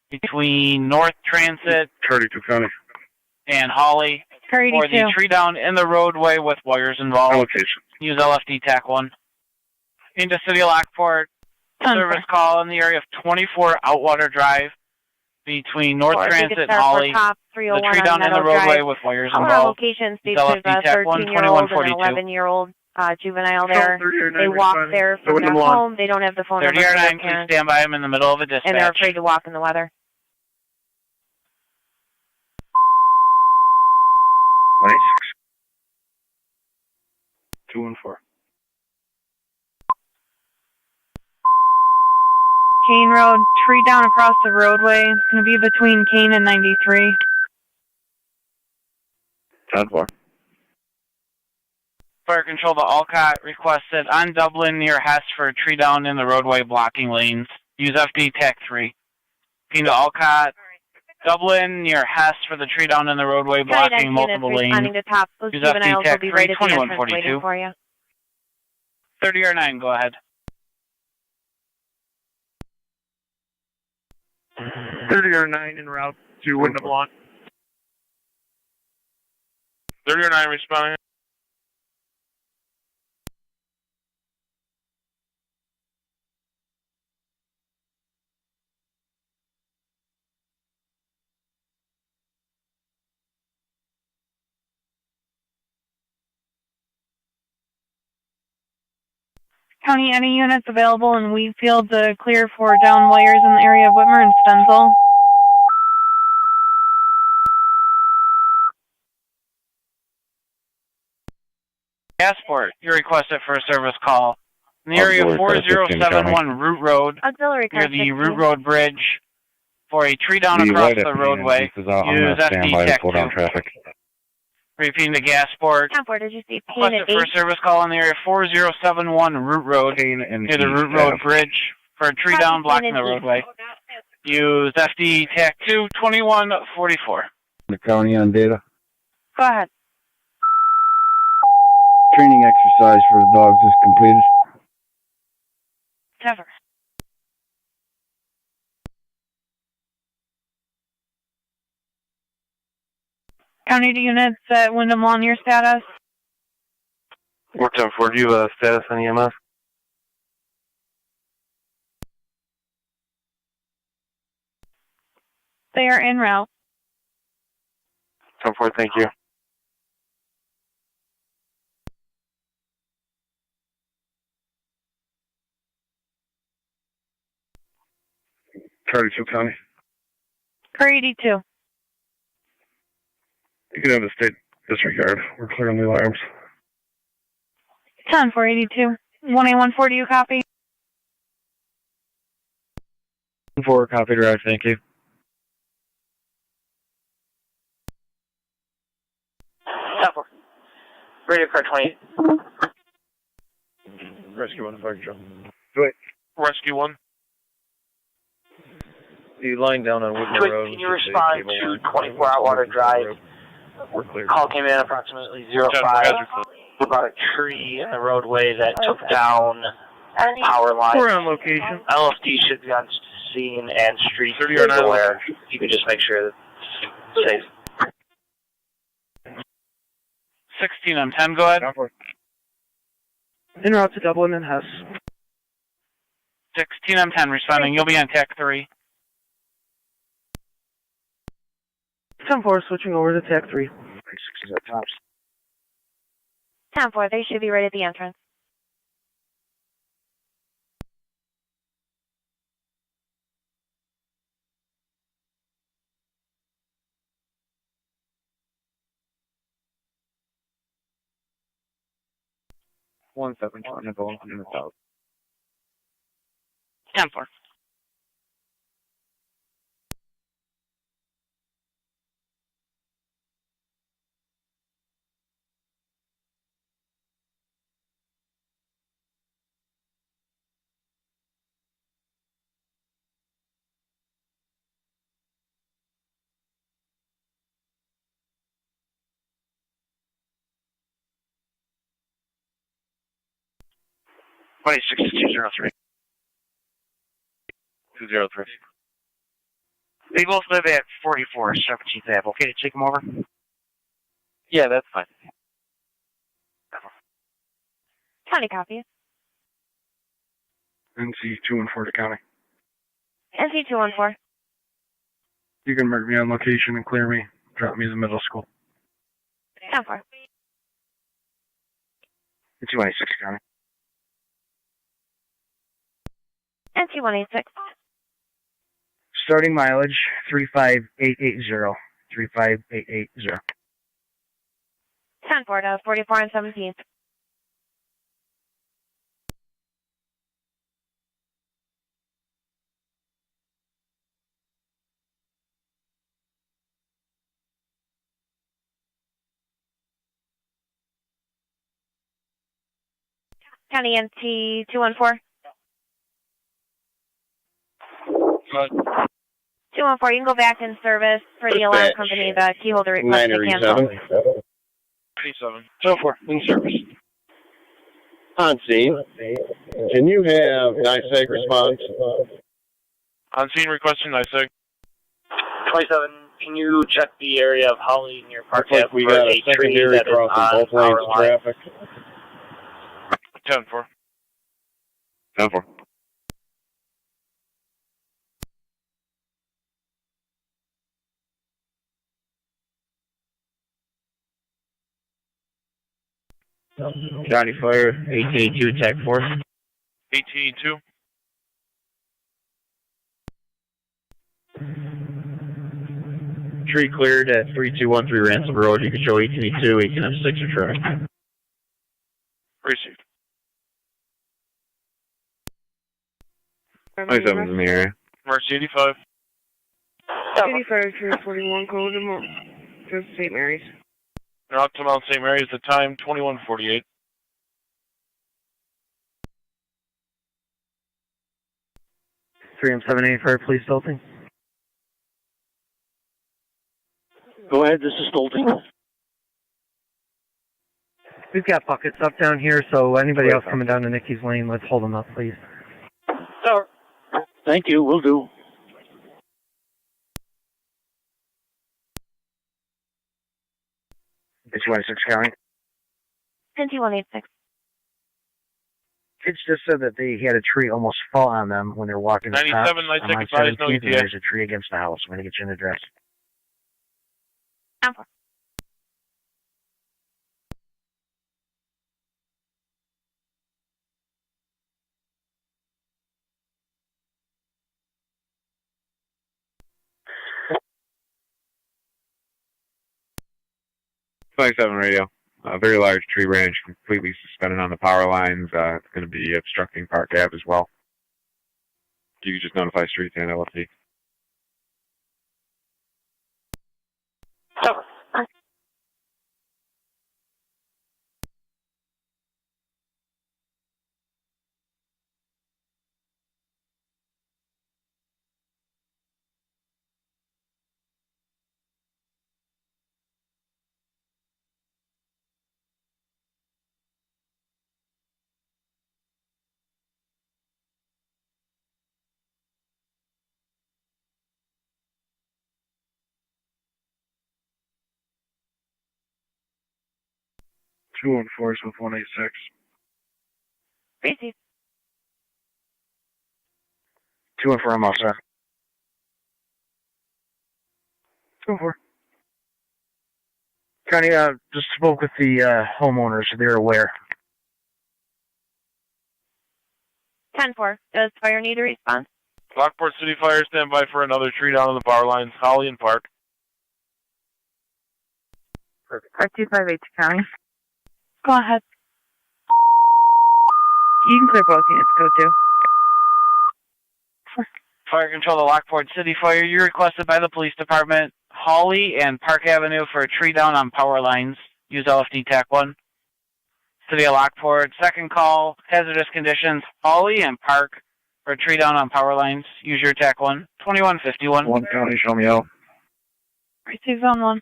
[SPEAKER 3] between North Transit
[SPEAKER 13] 32 County.
[SPEAKER 3] and Holly for the
[SPEAKER 1] 32.
[SPEAKER 3] tree down in the roadway with wires involved.
[SPEAKER 13] Location.
[SPEAKER 3] Use LFD TAC 1. Into city of Lockport. Service call in the area of 24 Outwater Drive between North Transit and Holly.
[SPEAKER 11] Top
[SPEAKER 3] The
[SPEAKER 11] 301
[SPEAKER 3] tree down in the
[SPEAKER 11] Meadow
[SPEAKER 3] roadway
[SPEAKER 11] Drive.
[SPEAKER 3] with wires
[SPEAKER 11] Our
[SPEAKER 3] involved.
[SPEAKER 11] location states
[SPEAKER 3] LFD
[SPEAKER 11] there's a
[SPEAKER 3] TAC 1,
[SPEAKER 11] 13-year-old and an
[SPEAKER 3] 2142.
[SPEAKER 11] 11-year-old juvenile there.
[SPEAKER 10] 39
[SPEAKER 11] They walk
[SPEAKER 10] responding.
[SPEAKER 11] there
[SPEAKER 10] So
[SPEAKER 11] from
[SPEAKER 10] in the
[SPEAKER 11] their
[SPEAKER 10] lawn.
[SPEAKER 11] home. They don't have the phone number for
[SPEAKER 3] 30
[SPEAKER 11] their
[SPEAKER 3] 9, please
[SPEAKER 11] parents,
[SPEAKER 3] stand by. I'm in the middle of a
[SPEAKER 11] and they're
[SPEAKER 3] dispatch.
[SPEAKER 11] afraid to walk in the weather.
[SPEAKER 13] 186.
[SPEAKER 10] 2 and 4.
[SPEAKER 1] Kane Road, tree down across the roadway. It's going to be between Kane and 93.
[SPEAKER 9] 10-4.
[SPEAKER 3] Fire control to Alcott requested on Dublin near Hess for a tree down in the roadway blocking lanes. Use FD TAC 3. Keen to Alcott, Dublin near Hess for the tree down in the roadway blocking multiple lanes.
[SPEAKER 11] Responding to top. Those
[SPEAKER 3] Use FD
[SPEAKER 11] juveniles will
[SPEAKER 3] TAC
[SPEAKER 11] be
[SPEAKER 3] 3,
[SPEAKER 11] right at the entrance
[SPEAKER 3] 2142.
[SPEAKER 11] waiting for you.
[SPEAKER 3] 30 or 9, go ahead.
[SPEAKER 10] 30 or 9 en route to Wyndham Lawn.
[SPEAKER 15] 30 or 9 responding.
[SPEAKER 1] County, any units available in Wheatfield to clear for down wires in the area of Whitmer and Stenzel?
[SPEAKER 3] Gasport, you requested for a service call. In the area of 4071 Route Road,
[SPEAKER 11] Auxiliary
[SPEAKER 3] near
[SPEAKER 11] car
[SPEAKER 3] the
[SPEAKER 11] 16.
[SPEAKER 3] Route Road Bridge, for a tree down across the roadway. Use FD TAC 2.
[SPEAKER 4] traffic.
[SPEAKER 3] Repeating the Gasport.
[SPEAKER 11] 10-4, did you see Payne
[SPEAKER 3] Requested
[SPEAKER 11] at
[SPEAKER 3] for
[SPEAKER 11] 8?
[SPEAKER 3] a service call in the area 4071 Route Road, near the Route Road Bridge, for a tree down blocking the roadway. Use FD TAC 2, 2144.
[SPEAKER 2] The county on data.
[SPEAKER 1] Go ahead.
[SPEAKER 18] Training exercise for the dogs is completed.
[SPEAKER 11] Never.
[SPEAKER 1] County units at Wyndham Lawn, your status?
[SPEAKER 22] Work 10-4, do you have a status on EMS?
[SPEAKER 1] They are en route.
[SPEAKER 22] 10-4, thank you.
[SPEAKER 10] Charlie 2 County.
[SPEAKER 1] Car 82.
[SPEAKER 10] You can have the state disregard. We're clearing the alarms.
[SPEAKER 1] 10-482. 1A14, do you copy?
[SPEAKER 9] 4, copy direct, thank you.
[SPEAKER 20] Radio car 20.
[SPEAKER 12] Rescue 1, fire control.
[SPEAKER 10] Wait.
[SPEAKER 15] Rescue 1.
[SPEAKER 12] The line down on Woodmore
[SPEAKER 20] Twit,
[SPEAKER 12] Road.
[SPEAKER 20] can you respond to 24 Outwater Drive?
[SPEAKER 12] We're clear.
[SPEAKER 20] Call came in approximately 05 about a tree in the roadway that took down power lines.
[SPEAKER 3] We're on location.
[SPEAKER 20] LFD should be on scene and street
[SPEAKER 15] 30 or 9
[SPEAKER 20] aware. If you could just make sure that it's safe.
[SPEAKER 3] 16 on 10, go ahead.
[SPEAKER 2] En route to Dublin and Hess.
[SPEAKER 3] 16 on 10 responding. You'll be on TAC 3.
[SPEAKER 2] 10-4, switching over to TAC 3.
[SPEAKER 11] 10-4, they should be right at the entrance.
[SPEAKER 9] One 7 trying to go in the south.
[SPEAKER 3] 10-4.
[SPEAKER 22] Twenty 203. 203. They both live at 44 17th Ave. Okay to take them over? Yeah, that's fine.
[SPEAKER 11] County copies.
[SPEAKER 10] NC 2 and 4 to county.
[SPEAKER 11] NC 214.
[SPEAKER 10] You can mark me on location and clear me. Drop me to the middle school.
[SPEAKER 11] 10-4.
[SPEAKER 9] 296 county.
[SPEAKER 11] NC 186.
[SPEAKER 2] Starting mileage 35880. 35880.
[SPEAKER 11] 10-4 to 44 and 17th. County NT 214. 214, you can go back in service for the alarm company. The key holder request to cancel.
[SPEAKER 15] 37.
[SPEAKER 12] 204, in service. On scene. Can you have NISAG response?
[SPEAKER 15] On scene requesting NISAG.
[SPEAKER 20] 27, can you check the area of Holly near Park
[SPEAKER 12] Looks like we got a secondary crossing both lanes of traffic.
[SPEAKER 15] 10-4.
[SPEAKER 9] 10-4.
[SPEAKER 16] County Fire, 1882, attack force.
[SPEAKER 15] 1882.
[SPEAKER 16] Tree cleared at 3213 Ransom Road. You can show 1882, 1806 or track.
[SPEAKER 15] Received.
[SPEAKER 9] 27's in the area.
[SPEAKER 15] Mercy 85.
[SPEAKER 2] 85 41, go to St. Mary's.
[SPEAKER 15] They're out to Mount St. Mary's. The time 21:48.
[SPEAKER 6] Three M78 Fire Police Stolting.
[SPEAKER 18] Go ahead, this is Stolting.
[SPEAKER 6] We've got buckets up down here, so anybody else coming down to Nikki's Lane, let's hold them up, please.
[SPEAKER 18] Sir. Thank you, will do.
[SPEAKER 4] It's 26 County.
[SPEAKER 11] 10186.
[SPEAKER 4] Kids just said that they had a tree almost fall on them when they were walking the
[SPEAKER 15] 97, I take advice, no ETA.
[SPEAKER 4] There's a tree against the house. I'm going to get you an address.
[SPEAKER 17] 27 radio. A very large tree branch completely suspended on the power lines. It's going to be obstructing Park Ave as well. You can just notify streets and LFD.
[SPEAKER 10] Two on force with 186.
[SPEAKER 11] Receive.
[SPEAKER 4] 214, I'm all set.
[SPEAKER 2] 214.
[SPEAKER 4] Connie, just spoke with the homeowners. They're aware.
[SPEAKER 11] 10-4. Does fire need a response?
[SPEAKER 15] Lockport City Fire, stand by for another tree down on the power lines, Holly and Park.
[SPEAKER 1] 5258 County. Go ahead. You can clear both units, go to.
[SPEAKER 3] Fire control to Lockport City Fire. You're requested by the police department, Holly and Park Avenue for a tree down on power lines. Use LFD TAC 1. City of Lockport. Second call, hazardous conditions, Holly and Park for a tree down on power lines. Use your TAC 1. 2151.
[SPEAKER 9] 1 County, show me out.
[SPEAKER 1] Receive zone 1.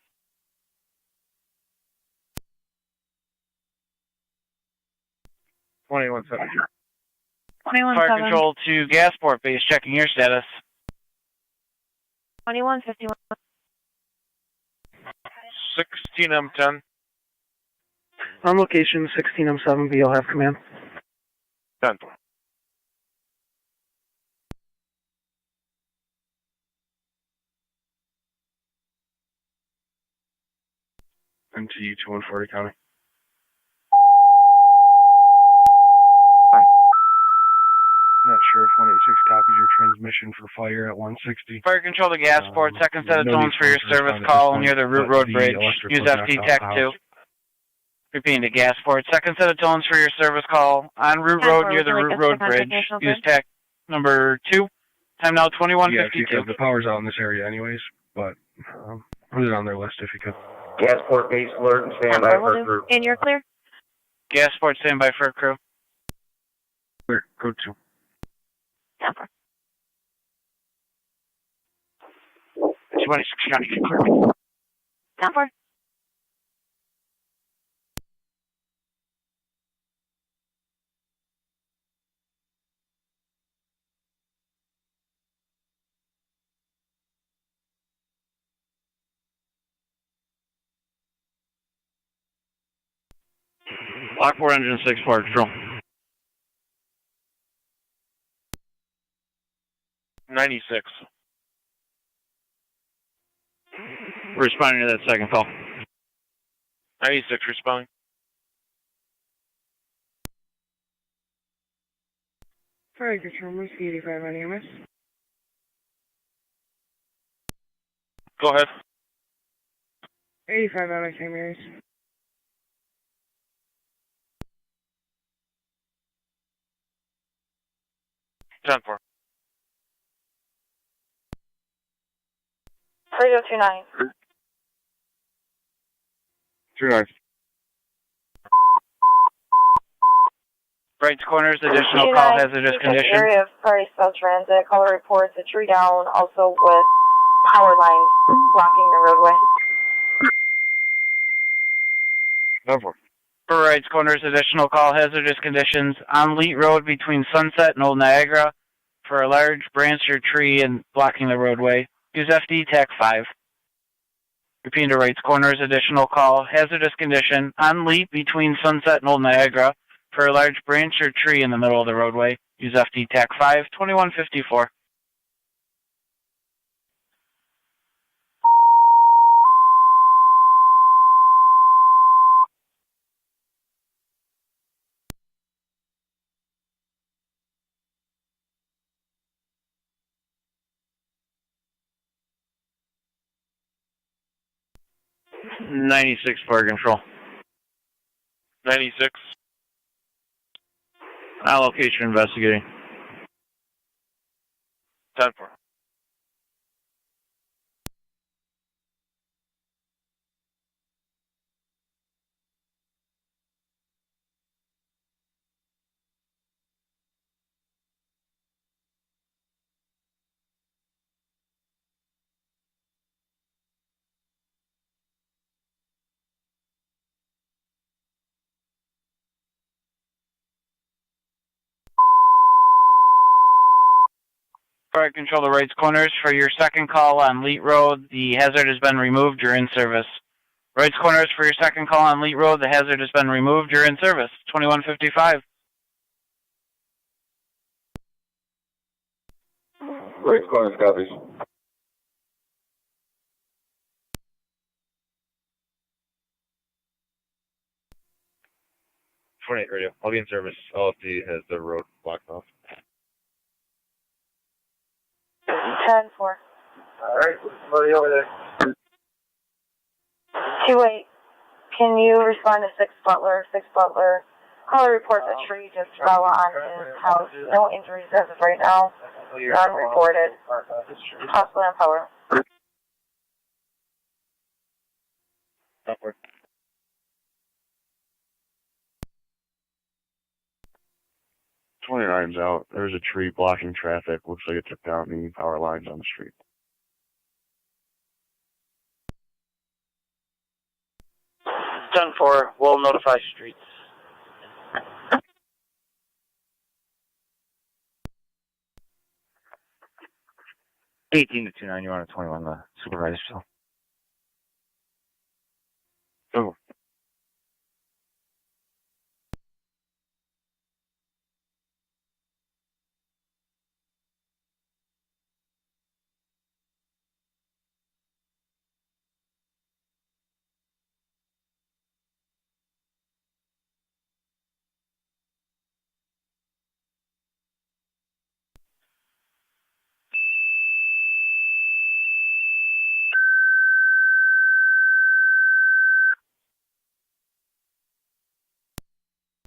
[SPEAKER 4] 21-7.
[SPEAKER 1] 21-7.
[SPEAKER 3] Fire control to Gasport base, checking your status.
[SPEAKER 11] 2151.
[SPEAKER 15] 16M10.
[SPEAKER 2] On location, 16M7B, you'll have command.
[SPEAKER 15] 10.
[SPEAKER 10] MT 240 County. Not sure if 186 copies your transmission for fire at 160.
[SPEAKER 3] Fire control to Gasport, second set of tones for your service call near the Route Road Bridge. Use FD TAC 2. Repeating to Gasport, second set of tones for your service call on Route Road near the Route Road Bridge. Use TAC number 2. Time now 2152.
[SPEAKER 10] Yeah, the power's out in this area anyways, but put it on their list if you could.
[SPEAKER 14] Gasport base alert and stand by for a group.
[SPEAKER 11] And you're clear?
[SPEAKER 3] Gasport, stand by for a crew.
[SPEAKER 10] Clear, go to.
[SPEAKER 14] 26 County, clear.
[SPEAKER 11] 10-4.
[SPEAKER 3] Lockport engine 6 Park control.
[SPEAKER 15] 96.
[SPEAKER 3] Responding to that second call.
[SPEAKER 15] 96 responding.
[SPEAKER 2] Fire control, Whiskey 85 on EMS.
[SPEAKER 15] Go ahead.
[SPEAKER 2] 85 out of St. Mary's.
[SPEAKER 15] 10-4.
[SPEAKER 7] 3029.
[SPEAKER 17] 29.
[SPEAKER 3] Brights Corners, additional call, hazardous condition.
[SPEAKER 7] Area of Party Spell Transit. Caller reports a tree down, also with power lines blocking the roadway.
[SPEAKER 17] 10-4.
[SPEAKER 3] For Wrights Corners, additional call, hazardous conditions on Leet Road between Sunset and Old Niagara for a large branch or tree and blocking the roadway. Use FD TAC 5. Repeating to Wrights Corners, additional call, hazardous condition on Leet between Sunset and Old Niagara for a large branch or tree in the middle of the roadway. Use FD TAC 5, 2154.
[SPEAKER 12] '96 fire control.
[SPEAKER 15] 96.
[SPEAKER 12] Allocation investigating.
[SPEAKER 15] 10-4.
[SPEAKER 3] Fire control the Wrights Corners. For your second call on Leet Road, the hazard has been removed. You're in service. Wrights Corners, for your second call on Leet Road, the hazard has been removed. You're in service. 2155.
[SPEAKER 17] Wrights Corners copies. '28 radio. I'll be in service. LFD has the road blocked off.
[SPEAKER 7] 10-4.
[SPEAKER 5] Alright, somebody over there.
[SPEAKER 7] 2-8. Can you respond to 6 Butler? 6 Butler. Caller reports a tree just fell on his house. No injuries as of right now. None reported. Possibly on power.
[SPEAKER 17] Upward. 29's out. There's a tree blocking traffic. Looks like it took down the power lines on the street.
[SPEAKER 20] Done for. We'll notify streets.
[SPEAKER 17] '18 to 29. You're on a 21. The supervisor still. Oh.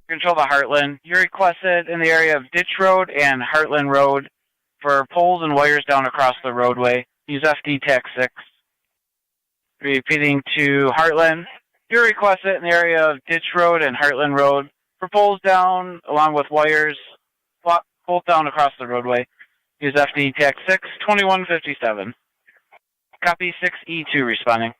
[SPEAKER 3] Control the Heartland. You requested in the area of Ditch Road and Heartland Road for poles and wires down across the roadway. Use FD TAC 6. Repeating to Heartland. You requested in the area of Ditch Road and Heartland Road for poles down along with wires both down across the roadway. Use FD TAC 6, 2157. Copy 6E2 responding.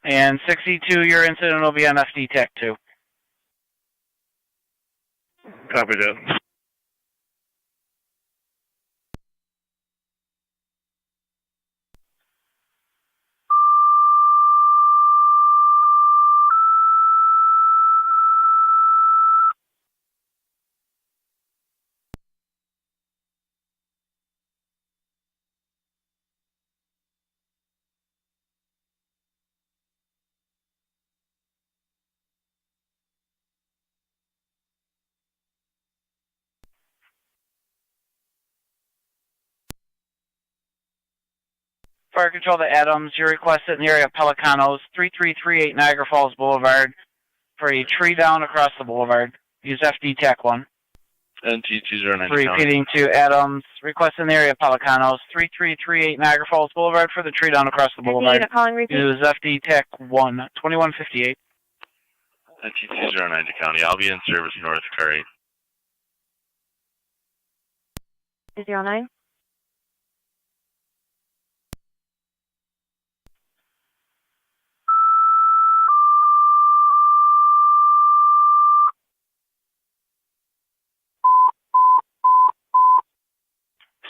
[SPEAKER 3] And 6E2, your incident will be on FD TAC 2.
[SPEAKER 17] Copy that.
[SPEAKER 3] Fire Control to Adams, you requested in the area of Pelicanos, 3338 Niagara Falls Boulevard for a tree down across the boulevard. Use FD TAC 1.
[SPEAKER 15] NT209.
[SPEAKER 3] Repeating to Adams, request in the area of Pelicanos, 3338 Niagara Falls Boulevard for the tree down across the boulevard. Use FD TAC 1, 2158.
[SPEAKER 15] NT209 to County. I'll be in service north, car 8.
[SPEAKER 11] 209.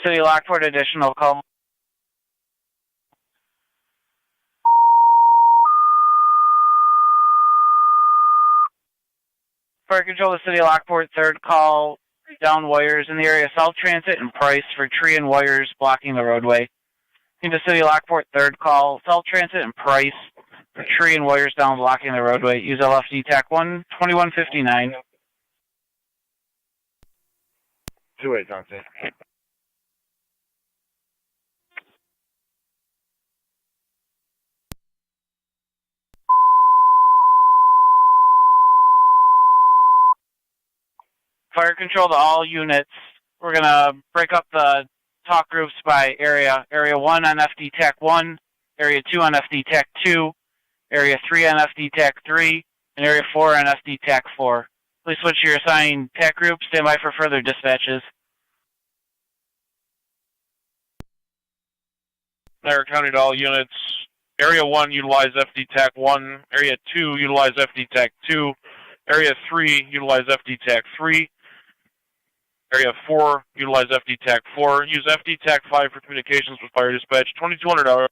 [SPEAKER 3] City of Lockport, additional call. Fire Control, the City of Lockport, third call, down wires in the area of South Transit and Price for tree and wires blocking the roadway. Into City of Lockport, third call, South Transit and Price for tree and wires down blocking the roadway. Use LFD TAC 1, 2159.
[SPEAKER 17] 2-8, Dante.
[SPEAKER 3] Fire Control to all units. We're going to break up the talk groups by area. Area 1 on FD TAC 1, Area 2 on FD TAC 2, Area 3 on FD TAC 3, and Area 4 on FD TAC 4. Please switch to your assigned TAC group. Stand by for further dispatches.
[SPEAKER 15] Niagara County to all units. Area 1, utilize FD TAC 1. Area 2, utilize FD TAC 2. Area 3, utilize FD TAC 3. Area 4, utilize FD TAC 4. Use FD TAC 5 for communications with fire dispatch. $2,200.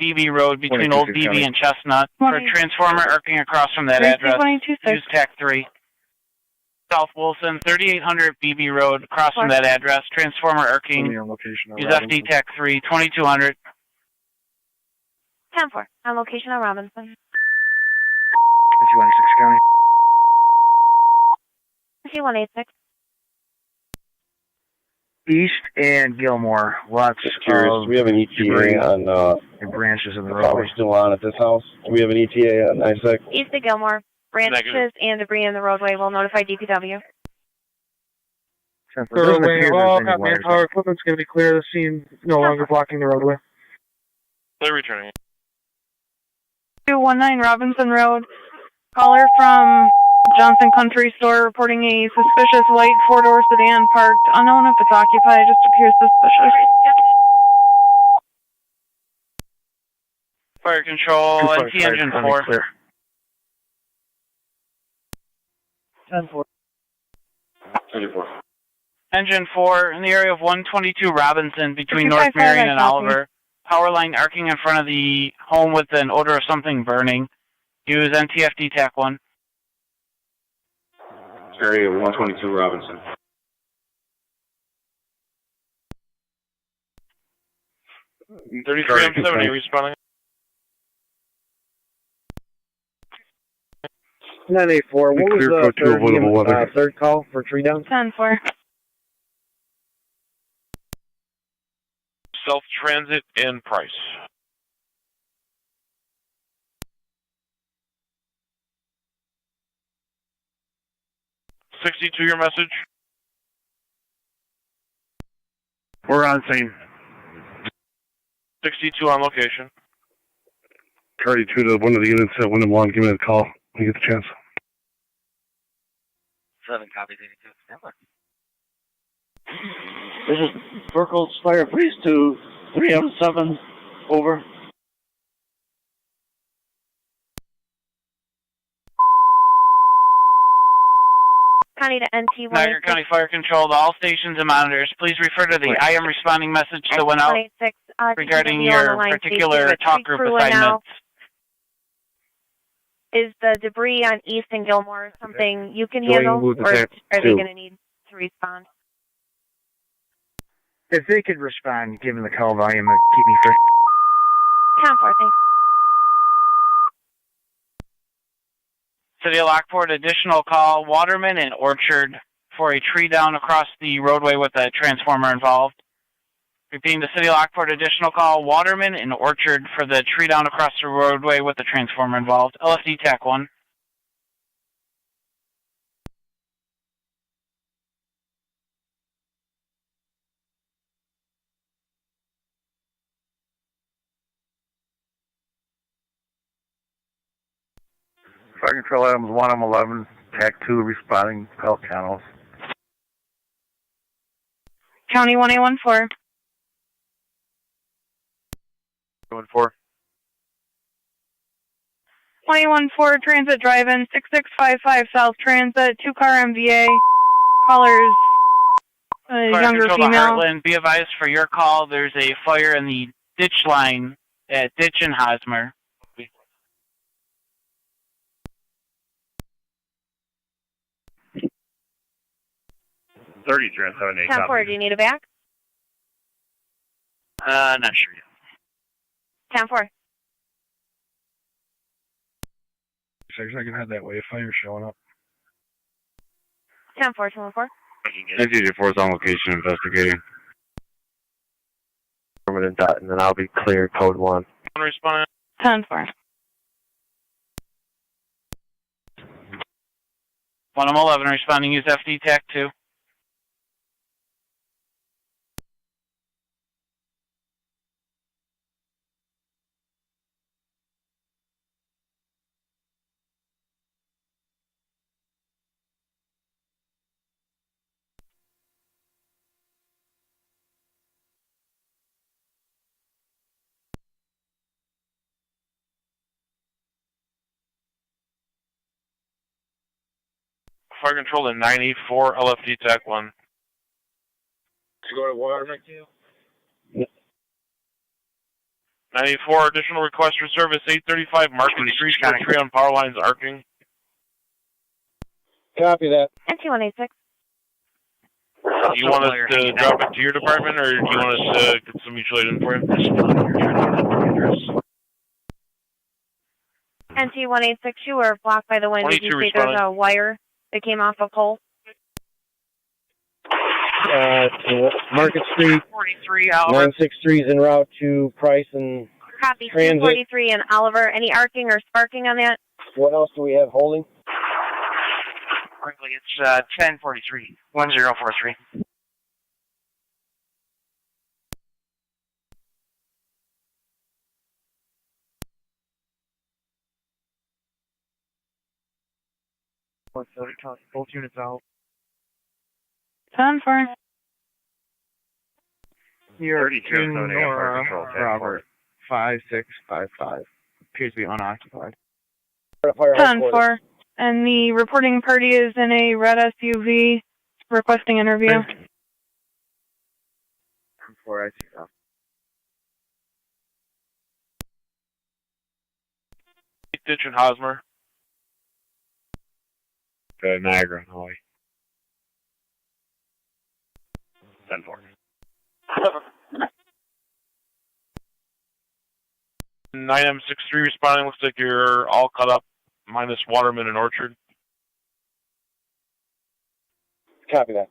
[SPEAKER 3] BB Road between Old BB and Chestnut. For a transformer arcing across from that address. Use TAC 3. South Wilson, 3800 BB Road, across from that address. Transformer arcing. Use FD TAC 3, 2200.
[SPEAKER 11] 10-4, on location on Robinson.
[SPEAKER 8] 186 County.
[SPEAKER 11] 186.
[SPEAKER 8] East and Gilmore. Lots
[SPEAKER 5] curious,
[SPEAKER 8] of
[SPEAKER 5] do we have an ETA on
[SPEAKER 8] branches in the
[SPEAKER 5] power
[SPEAKER 8] roadway.
[SPEAKER 5] still on at this house? Do we have an ETA on 96?
[SPEAKER 11] East of Gilmore. Branches
[SPEAKER 15] Negative.
[SPEAKER 11] and debris in the roadway will notify DPW.
[SPEAKER 2] Roadway, all got manpower. Equipment's going to be clear. The scene no longer blocking the roadway.
[SPEAKER 15] Clear returning.
[SPEAKER 1] 219 Robinson Road. Caller from Johnson Country Store reporting a suspicious white four-door sedan parked. Unknown if it's occupied, just appears suspicious.
[SPEAKER 3] Fire Control, NT Engine 4.
[SPEAKER 8] Clear.
[SPEAKER 2] 10-4.
[SPEAKER 5] 24.
[SPEAKER 3] Engine 4 in the area of 122 Robinson between North Marion and Oliver. Power line arcing in front of the home with an odor of something burning. Use NTFD TAC 1.
[SPEAKER 5] Area 122 Robinson.
[SPEAKER 15] 3370, responding.
[SPEAKER 2] 984. What was the third call for tree down?
[SPEAKER 1] 10-4.
[SPEAKER 15] South Transit and Price. $62 your message.
[SPEAKER 10] We're on scene.
[SPEAKER 15] 62 on location.
[SPEAKER 10] Cardi 2 to one of the units at Wyndham 1. Give me a call when you get the chance.
[SPEAKER 22] 7 copies, 82.
[SPEAKER 18] This is Burkle Fire Police to 3M7. Over.
[SPEAKER 11] County to NT 186.
[SPEAKER 3] Niagara County Fire Control to all stations and monitors. Please refer to the I am responding message that went out regarding your particular talk group assignments.
[SPEAKER 11] Is the debris on East and Gilmore something you can handle, or are they going to need to respond?
[SPEAKER 8] If they could respond, given the call volume, it'd keep me free.
[SPEAKER 11] 10-4, thanks.
[SPEAKER 3] City of Lockport, additional call, Waterman and Orchard for a tree down across the roadway with a transformer involved. Repeating the City of Lockport, additional call, Waterman and Orchard for the tree down across the roadway with the transformer involved. LFD TAC 1.
[SPEAKER 8] Fire Control items 1M11, TAC 2 responding, Pell channels.
[SPEAKER 1] County 1814.
[SPEAKER 15] 14.
[SPEAKER 1] 2014 Transit Drive-In, 6655 South Transit, 2-car MVA. Callers
[SPEAKER 3] Fire
[SPEAKER 1] younger
[SPEAKER 3] control to
[SPEAKER 1] female.
[SPEAKER 3] Heartland, be advised for your call, there's a fire in the ditch line at Ditch and Hosmer.
[SPEAKER 19] 30 Trent 78.
[SPEAKER 11] 10-4, do you need a back?
[SPEAKER 22] Not sure yet.
[SPEAKER 11] 10-4.
[SPEAKER 10] 6 I can have that way. Fire showing up.
[SPEAKER 11] 10-4, 10-4.
[SPEAKER 13] That's usually force on location investigating.
[SPEAKER 6] Permanent dot, and then I'll be clear, code 1.
[SPEAKER 15] Responding.
[SPEAKER 1] 10-4.
[SPEAKER 3] 111 responding, use FD TAC 2.
[SPEAKER 15] Fire control to 94 LFD TAC 1.
[SPEAKER 12] To go to Waterman?
[SPEAKER 15] 94 additional request for service 835 Market Street for tree on power lines arcing.
[SPEAKER 14] Copy that.
[SPEAKER 11] NT186.
[SPEAKER 15] Do you want us to drop it to your department, or do you want us to get some mutual aid in for you?
[SPEAKER 11] NT186, you were blocked by the wind. Did you say there's a wire that came off a pole?
[SPEAKER 14] Market Street.
[SPEAKER 11] 43 Oliver.
[SPEAKER 14] 963 is en route to Price and
[SPEAKER 11] Copy.
[SPEAKER 14] Transit.
[SPEAKER 11] 243 and Oliver. Any arcing or sparking on that?
[SPEAKER 14] What else do we have holding?
[SPEAKER 22] Frankly, it's 1043. 1043.
[SPEAKER 9] Both units out.
[SPEAKER 1] 10-4.
[SPEAKER 9] You're
[SPEAKER 19] 32
[SPEAKER 9] in
[SPEAKER 19] Nora, fire control,
[SPEAKER 9] Robert. 5655. Appears to be unoccupied.
[SPEAKER 1] 10-4. And the reporting party is in a red SUV requesting interview.
[SPEAKER 9] 4, I see that.
[SPEAKER 15] Ditch and Hosmer.
[SPEAKER 13] Niagara, Holly.
[SPEAKER 19] 10-4.
[SPEAKER 15] 9M63 responding. Looks like you're all cut up, minus Waterman and Orchard.
[SPEAKER 14] Copy that.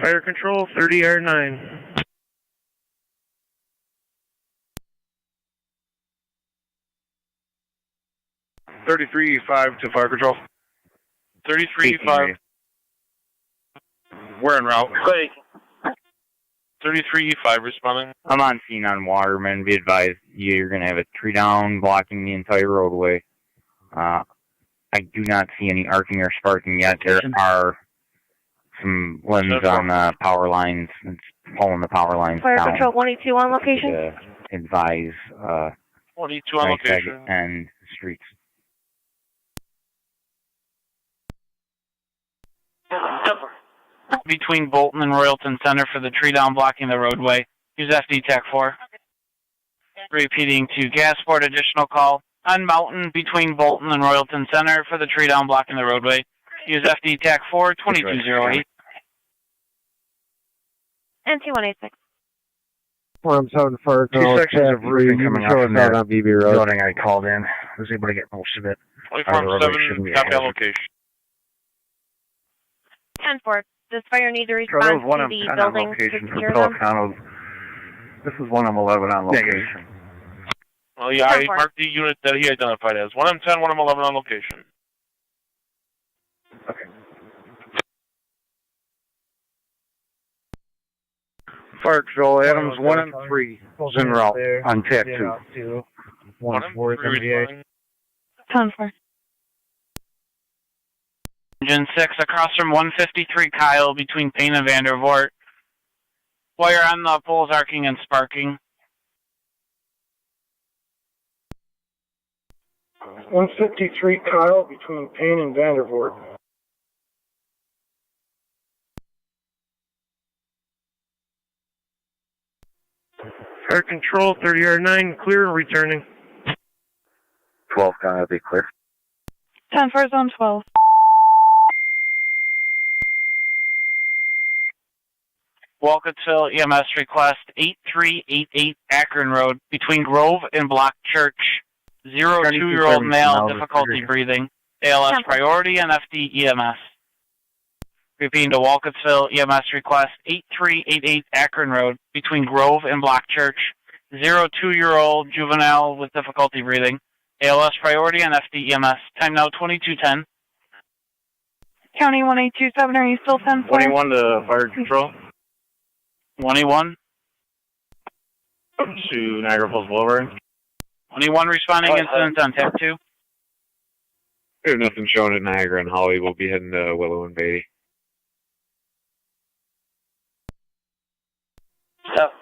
[SPEAKER 10] Fire control, 30R9.
[SPEAKER 8] $33.5 to fire control.
[SPEAKER 15] 33E5.
[SPEAKER 8] We're en route.
[SPEAKER 15] 33E5 responding.
[SPEAKER 21] I'm on scene on Waterman. Be advised, you're going to have a tree down blocking the entire roadway. I do not see any arcing or sparking yet. There are some limbs on the power lines. It's pulling the power lines
[SPEAKER 11] Fire
[SPEAKER 21] down.
[SPEAKER 11] Control 182 on location.
[SPEAKER 21] Advise
[SPEAKER 15] 22 on location.
[SPEAKER 21] And streets.
[SPEAKER 3] Between Bolton and Royalton Center for the tree down blocking the roadway. Use FD TAC 4. Repeating to Gasport, additional call. On Mountain between Bolton and Royalton Center for the tree down blocking the roadway. Use FD TAC 4, 2208.
[SPEAKER 11] NT186.
[SPEAKER 6] I'm having fire
[SPEAKER 4] Two
[SPEAKER 6] call.
[SPEAKER 4] sections of roofing coming out from
[SPEAKER 6] out
[SPEAKER 4] that
[SPEAKER 6] on BB Road.
[SPEAKER 4] building I called in. I was able to get most of it.
[SPEAKER 15] From 7, copy on location.
[SPEAKER 11] 10-4. Does fire need to
[SPEAKER 8] So
[SPEAKER 11] respond
[SPEAKER 8] there was one
[SPEAKER 11] to
[SPEAKER 8] on
[SPEAKER 11] the
[SPEAKER 8] 10 on
[SPEAKER 11] building to
[SPEAKER 8] location from
[SPEAKER 11] secure them?
[SPEAKER 8] Pelicano. This is one on 11 on location.
[SPEAKER 15] Well, yeah, I
[SPEAKER 11] 10-4.
[SPEAKER 15] marked the unit that he identified as. 1M10, 1M11 on location.
[SPEAKER 8] Fire control, Adams 1 and 3 is en route on TAC 2.
[SPEAKER 15] 1M3
[SPEAKER 1] 10-4.
[SPEAKER 3] Engine 6 across from 153 Kyle between Payne and Vandervoort. Wire on the poles arcing and sparking.
[SPEAKER 2] 153 Kyle between Payne and Vandervoort.
[SPEAKER 13] Fire control, 30R9, clear and returning.
[SPEAKER 4] 12 Kyle, be clear.
[SPEAKER 1] 10 for zone 12.
[SPEAKER 3] Walcottsville EMS request 8388 Akron Road between Grove and Block Church. 02-year-old male, difficulty breathing. ALS priority and FD EMS. Repeating to Walcottsville EMS request 8388 Akron Road between Grove and Block Church. 02-year-old juvenile with difficulty breathing. ALS priority and FD EMS. Time now 2210.
[SPEAKER 1] County 1827, are you still 10-4?
[SPEAKER 12] 21 to fire control.
[SPEAKER 3] 21.
[SPEAKER 12] To Niagara Falls Boulevard.
[SPEAKER 3] 21 responding incident on TAC 2.
[SPEAKER 17] We have nothing showing at Niagara and Holly. We'll be heading to Willow and Beatty.
[SPEAKER 22] Stop.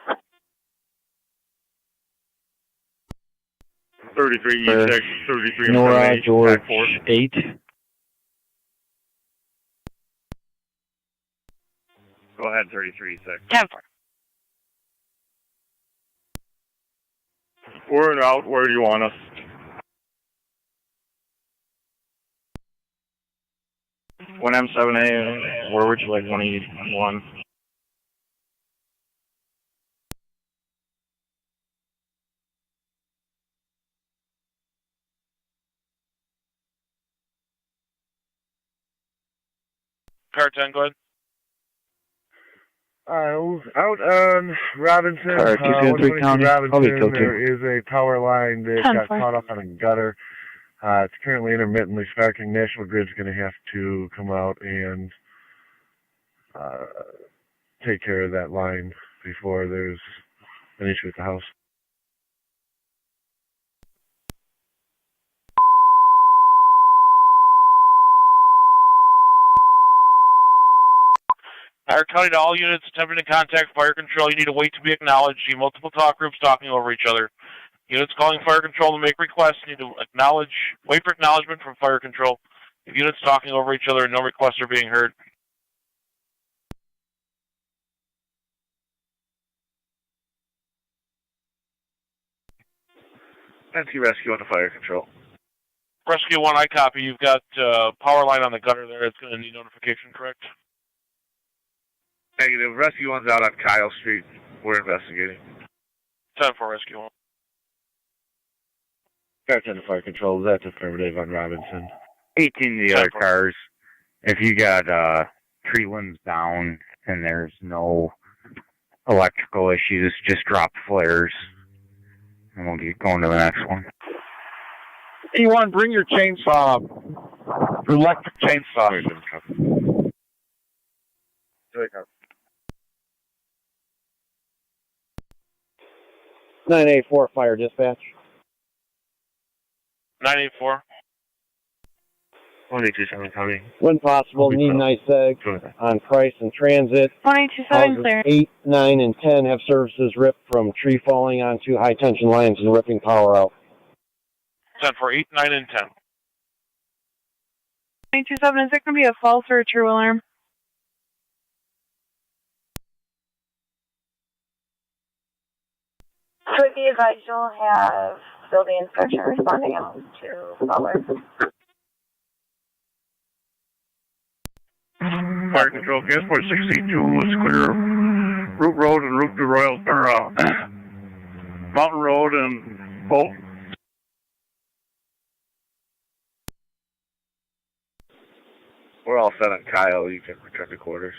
[SPEAKER 19] 33 E6, 33
[SPEAKER 7] Nora, George, 8.
[SPEAKER 19] Go ahead, 33 E6.
[SPEAKER 11] 10-4.
[SPEAKER 19] We're in out. Where do you want us?
[SPEAKER 12] One M7A, where would you like 181?
[SPEAKER 15] Car 10, go ahead.
[SPEAKER 2] Out on Robinson,
[SPEAKER 7] 273 County,
[SPEAKER 2] Robinson, there is a power line that
[SPEAKER 1] 10-4.
[SPEAKER 2] got caught up on a gutter. It's currently intermittently sparking. National Grid's going to have to come out and take care of that line before there's an issue with the house.
[SPEAKER 15] Our county to all units attempting to contact fire control. You need to wait to be acknowledged. You multiple talk groups talking over each other. Units calling fire control to make requests need to wait for acknowledgement from fire control. If units talking over each other, no requests are being heard.
[SPEAKER 13] Nancy Rescue on the fire control.
[SPEAKER 15] Rescue 1, I copy. You've got power line on the gutter there. It's going to need notification, correct?
[SPEAKER 13] Negative. Rescue 1's out on Kyle Street. We're investigating.
[SPEAKER 15] 10 for Rescue 1.
[SPEAKER 2] Car 10 to fire control, that's affirmative on Robinson.
[SPEAKER 21] 18 to the other cars. If you got tree limbs down and there's no electrical issues, just drop flares. And we'll get going to the next one.
[SPEAKER 8] E1, bring your chainsaw up. Electric chainsaw.
[SPEAKER 14] 984 fire dispatch.
[SPEAKER 15] 984.
[SPEAKER 13] 187 coming.
[SPEAKER 14] When possible, need nice egg on Price and Transit.
[SPEAKER 1] 1827 clear.
[SPEAKER 14] 8, 9, and 10 have services ripped from tree falling onto high tension lines and ripping power out.
[SPEAKER 15] 10 for 8, 9, and 10.
[SPEAKER 1] 1827, is it going to be a false or a true alarm?
[SPEAKER 11] Could be advised you'll have building inspection responding out to callers.
[SPEAKER 19] Fire control, transport 62 is clear. Route Road and Route to Royal, or Mountain Road and Bolt.
[SPEAKER 13] We're all set on Kyle. You can return to quarters.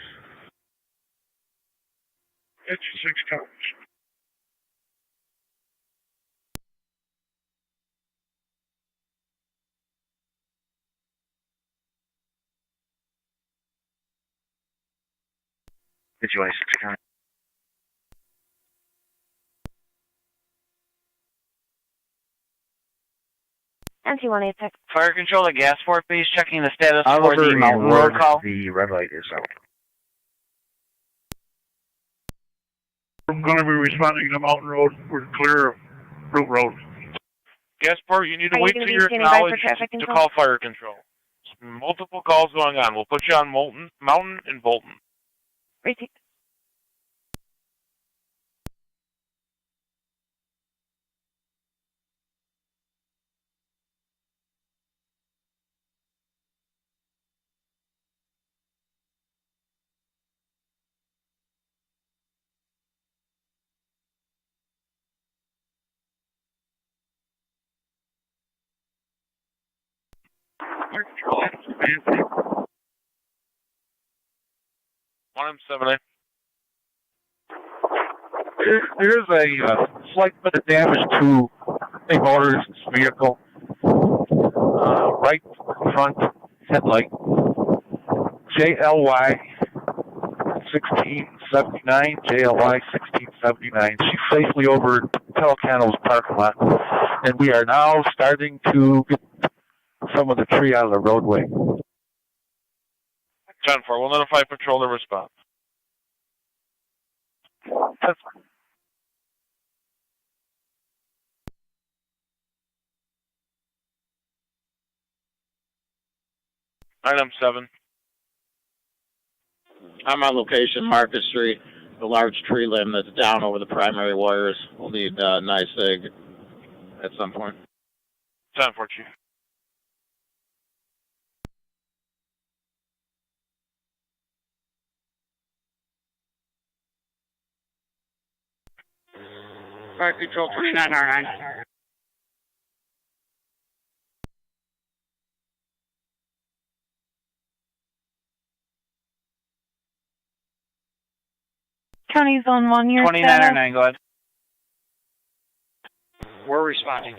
[SPEAKER 19] It's 6 times.
[SPEAKER 13] Situation 69.
[SPEAKER 11] NT186.
[SPEAKER 3] Fire control at Gasport, please. Checking the status for
[SPEAKER 4] Oliver
[SPEAKER 3] the Mountain
[SPEAKER 4] and
[SPEAKER 3] Road
[SPEAKER 4] Ward,
[SPEAKER 3] call.
[SPEAKER 4] the red light is out.
[SPEAKER 19] We're going to be responding to Mountain Road. We're clear of Route Road.
[SPEAKER 15] Gasport, you need to
[SPEAKER 11] Are you
[SPEAKER 15] wait
[SPEAKER 11] gonna
[SPEAKER 15] till
[SPEAKER 11] be
[SPEAKER 15] you're
[SPEAKER 11] standing by for
[SPEAKER 15] acknowledged
[SPEAKER 11] traffic
[SPEAKER 15] to
[SPEAKER 11] control?
[SPEAKER 15] call fire control. Multiple calls going on. We'll put you on Mountain and Bolton.
[SPEAKER 11] Receipt.
[SPEAKER 15] One M7A.
[SPEAKER 8] There's a slight bit of damage to a motorist's vehicle. Right front headlight. JLY 1679, JLY 1679. She's safely over Pelicano's parking lot. And we are now starting to get some of the tree out of the roadway.
[SPEAKER 15] 10-4. We'll notify patrol to respond.
[SPEAKER 8] That's
[SPEAKER 15] Item 7.
[SPEAKER 14] I'm on location, Market Street. The large tree limb that's down over the primary wires. We'll need NYSEG at some point.
[SPEAKER 15] 10-4, Chief.
[SPEAKER 19] Fire Control 2999.
[SPEAKER 1] County Zone 1, your
[SPEAKER 3] 2909, go ahead.
[SPEAKER 19] We're responding.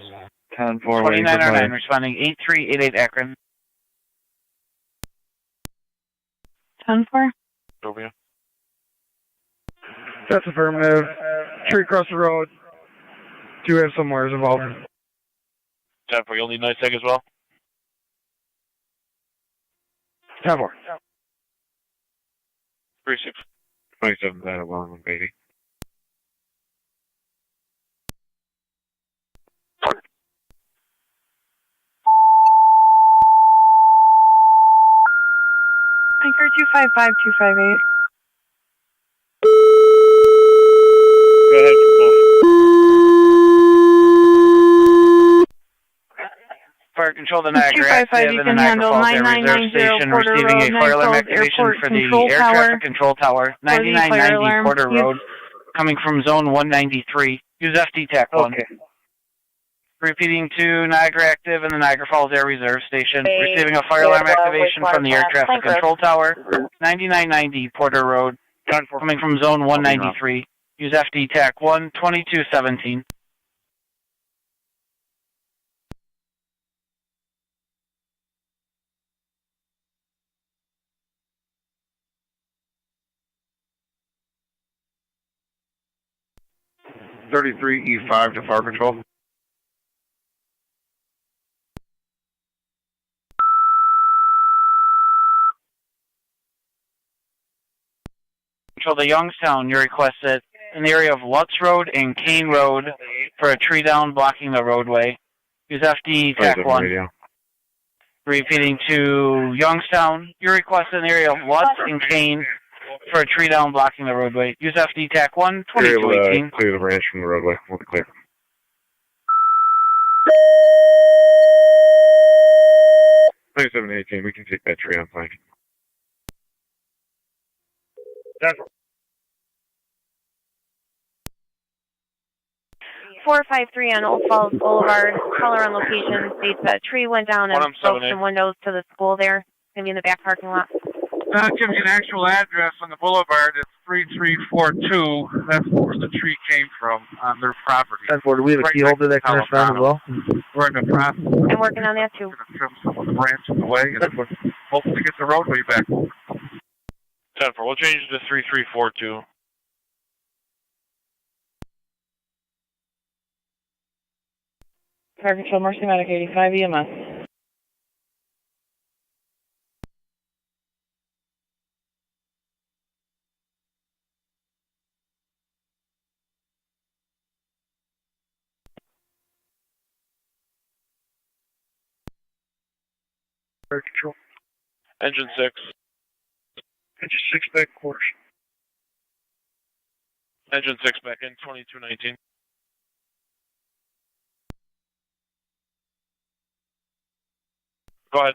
[SPEAKER 9] 10-4,
[SPEAKER 3] 2909, responding 8388 Akron.
[SPEAKER 1] 10-4.
[SPEAKER 15] Over you.
[SPEAKER 10] That's affirmative. Tree across the road. Do have some wires involved.
[SPEAKER 15] 10-4. You'll need NYSEG as well?
[SPEAKER 10] 10-4.
[SPEAKER 15] 3-6.
[SPEAKER 17] 27 that along, baby.
[SPEAKER 1] Anchor 255258.
[SPEAKER 15] Go ahead for both.
[SPEAKER 3] Fire Control to Niagara,
[SPEAKER 1] 255,
[SPEAKER 3] active
[SPEAKER 1] you
[SPEAKER 3] in the
[SPEAKER 1] can
[SPEAKER 3] Niagara
[SPEAKER 1] handle
[SPEAKER 3] Falls Air Reserve
[SPEAKER 1] 9990
[SPEAKER 3] Station,
[SPEAKER 1] Porter
[SPEAKER 3] receiving
[SPEAKER 1] Road,
[SPEAKER 3] a fire alarm
[SPEAKER 1] 912
[SPEAKER 3] activation
[SPEAKER 1] Airport
[SPEAKER 3] for the
[SPEAKER 1] Control
[SPEAKER 3] Air
[SPEAKER 1] Tower.
[SPEAKER 3] Traffic Control Tower,
[SPEAKER 1] For the fire
[SPEAKER 3] 9990
[SPEAKER 1] alarm.
[SPEAKER 3] Porter
[SPEAKER 1] Use-
[SPEAKER 3] Road, coming from Zone 193. Use FD TAC 1.
[SPEAKER 8] okay.
[SPEAKER 3] Repeating to Niagara active in the Niagara Falls Air Reserve Station, receiving a fire alarm activation from the Air Traffic Control Tower, 9990 Porter Road, coming from Zone 193. Use FD TAC 1, 2217.
[SPEAKER 17] E5 to fire control.
[SPEAKER 3] Control to Youngstown, you requested in the area of Lutz Road and Kane Road for a tree down blocking the roadway. Use FD TAC 1.
[SPEAKER 17] Radio.
[SPEAKER 3] Repeating to Youngstown, you requested in the area of Lutz and Kane for a tree down blocking the roadway. Use FD TAC 1,
[SPEAKER 17] You're able
[SPEAKER 3] 2218.
[SPEAKER 17] to clear the branch from the roadway. We'll be clear. $27.18. We can take that tree on flank.
[SPEAKER 11] 453 on Old Falls Boulevard. Caller on location states that a tree went down and broke some windows to the school there. It's going to be in the back parking lot.
[SPEAKER 8] That gives you an actual address on the boulevard. It's 3342. That's where the tree came from on their property.
[SPEAKER 6] 10-4, do we have a key holder that can respond as well?
[SPEAKER 8] We're in the process
[SPEAKER 11] I'm working on that too.
[SPEAKER 8] of trim some of the branches away and hopefully get the roadway back.
[SPEAKER 15] 10-4. We'll change it to 3342.
[SPEAKER 16] Fire Control, Mercy Medic 85 EMS.
[SPEAKER 10] Fire control.
[SPEAKER 15] Engine 6.
[SPEAKER 10] Engine 6 back quarters.
[SPEAKER 15] Engine 6 back in 2219. Go ahead.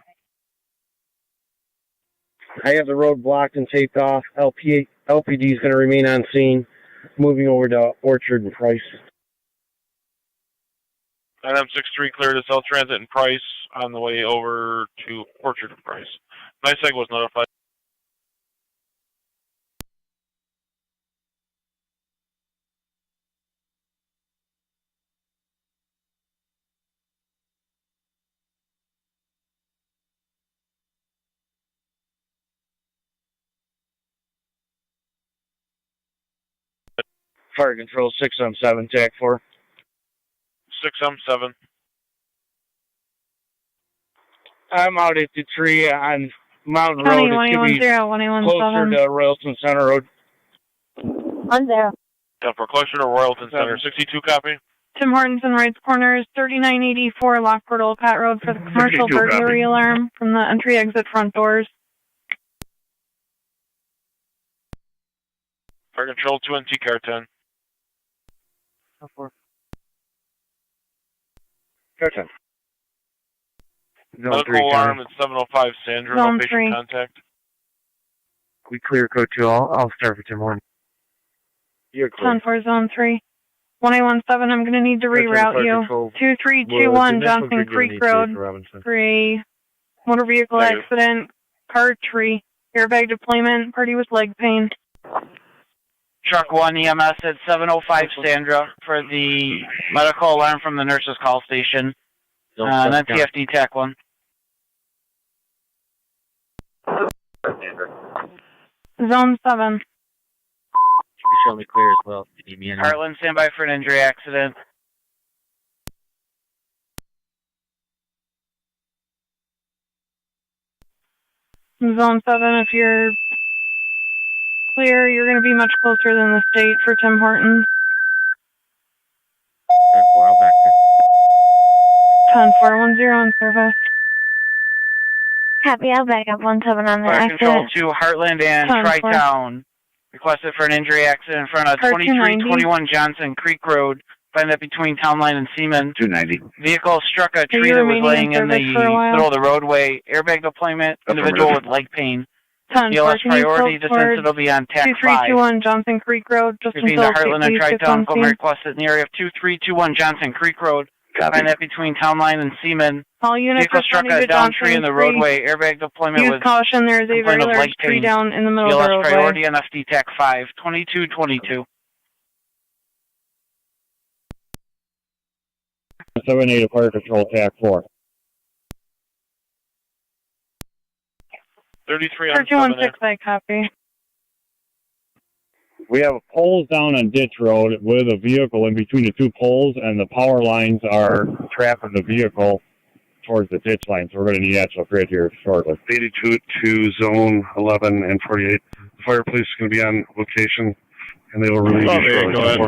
[SPEAKER 6] I have the road blocked and taped off. LPD is going to remain on scene. Moving over to Orchard and Price.
[SPEAKER 15] NM63 clear to South Transit and Price on the way over to Orchard and Price. NISEG was notified.
[SPEAKER 6] Fire control 6M7, TAC 4.
[SPEAKER 15] 6M7.
[SPEAKER 6] I'm out at the tree on Mountain
[SPEAKER 1] County
[SPEAKER 6] Road. It could be
[SPEAKER 1] 110,
[SPEAKER 6] closer
[SPEAKER 1] 117.
[SPEAKER 6] to Royalton Center Road.
[SPEAKER 1] 10.
[SPEAKER 15] Yeah, for closer to Royalton Center. 62 copy.
[SPEAKER 1] Tim Hortons and Wrights Corners, 3984 Lockport Old Pat Road for the commercial
[SPEAKER 15] 32
[SPEAKER 1] burglary
[SPEAKER 15] copy.
[SPEAKER 1] alarm from the entry-exit front doors.
[SPEAKER 15] Fire control 2NT car 10.
[SPEAKER 6] Car 10. Zone
[SPEAKER 15] Medical
[SPEAKER 6] 3,
[SPEAKER 15] alarm
[SPEAKER 6] County.
[SPEAKER 15] at 705 Sandra.
[SPEAKER 1] Zone
[SPEAKER 15] No patient
[SPEAKER 1] 3.
[SPEAKER 15] contact.
[SPEAKER 6] We clear code 2. I'll start for Tim Hortons. You're clear.
[SPEAKER 1] 10-4, Zone 3. 1817, I'm going to need to reroute you. 2321 Johnson Creek Road for a motor vehicle
[SPEAKER 15] Negative.
[SPEAKER 1] accident, car tree, airbag deployment, party with leg pain.
[SPEAKER 3] Truck 1 EMS at 705 Sandra for the medical alarm from the nurse's call station. And then TFD TAC 1.
[SPEAKER 1] Zone 7.
[SPEAKER 5] You can show me clear as well if you need me.
[SPEAKER 3] Heartland, stand by for an injury accident.
[SPEAKER 1] Zone 7, if you're clear, you're going to be much closer than the state for Tim Hortons.
[SPEAKER 5] 10-4, I'll back there.
[SPEAKER 1] 10-410 in service.
[SPEAKER 11] Happy, I'll back up 17 on the
[SPEAKER 3] Fire control
[SPEAKER 11] accident.
[SPEAKER 3] to Heartland and
[SPEAKER 1] 10-4.
[SPEAKER 3] Tri-Town. Requested for an injury accident in front of
[SPEAKER 1] Car
[SPEAKER 3] 2321 Johnson Creek Road. Find that between Town Line and Seaman.
[SPEAKER 17] 290.
[SPEAKER 3] Vehicle struck a
[SPEAKER 1] Are
[SPEAKER 3] tree
[SPEAKER 1] you
[SPEAKER 3] that was
[SPEAKER 1] remaining
[SPEAKER 3] laying
[SPEAKER 1] in
[SPEAKER 3] in the
[SPEAKER 1] service for a while?
[SPEAKER 3] middle of the roadway. Airbag deployment. Individual with leg pain.
[SPEAKER 1] 10-4,
[SPEAKER 3] DLS
[SPEAKER 1] can you
[SPEAKER 3] priority.
[SPEAKER 1] tilt
[SPEAKER 3] Descent
[SPEAKER 1] towards
[SPEAKER 3] will be on TAC 5.
[SPEAKER 1] 2321 Johnson Creek Road, just
[SPEAKER 3] Between
[SPEAKER 1] until
[SPEAKER 3] the Heartland and
[SPEAKER 1] please gets
[SPEAKER 3] Tri-Town.
[SPEAKER 1] on
[SPEAKER 3] Come
[SPEAKER 1] scene.
[SPEAKER 3] requested in the area of 2321 Johnson Creek Road.
[SPEAKER 17] Copy.
[SPEAKER 3] Find that between Town Line and Seaman.
[SPEAKER 1] All units
[SPEAKER 3] Vehicle struck
[SPEAKER 1] responding
[SPEAKER 3] a
[SPEAKER 1] to
[SPEAKER 3] down tree in the
[SPEAKER 1] Johnson
[SPEAKER 3] roadway. Airbag deployment
[SPEAKER 1] Use
[SPEAKER 3] was
[SPEAKER 1] caution, there is a very
[SPEAKER 3] complaint of
[SPEAKER 1] large
[SPEAKER 3] leg
[SPEAKER 1] tree
[SPEAKER 3] pain.
[SPEAKER 1] down in the middle of the
[SPEAKER 3] DLS
[SPEAKER 1] roadway.
[SPEAKER 3] priority on FD TAC 5. 2222.
[SPEAKER 20] 78 Fire Control TAC 4.
[SPEAKER 15] 33 on
[SPEAKER 1] 3216, I copy.
[SPEAKER 20] We have poles down on Ditch Road with a vehicle in between the two poles, and the power lines are trapping the vehicle towards the ditch line, so we're going to need actual grid here shortly.
[SPEAKER 10] 82 to zone 11 and 48. The fire police is going to be on location, and they will relieve you shortly.
[SPEAKER 20] Go ahead.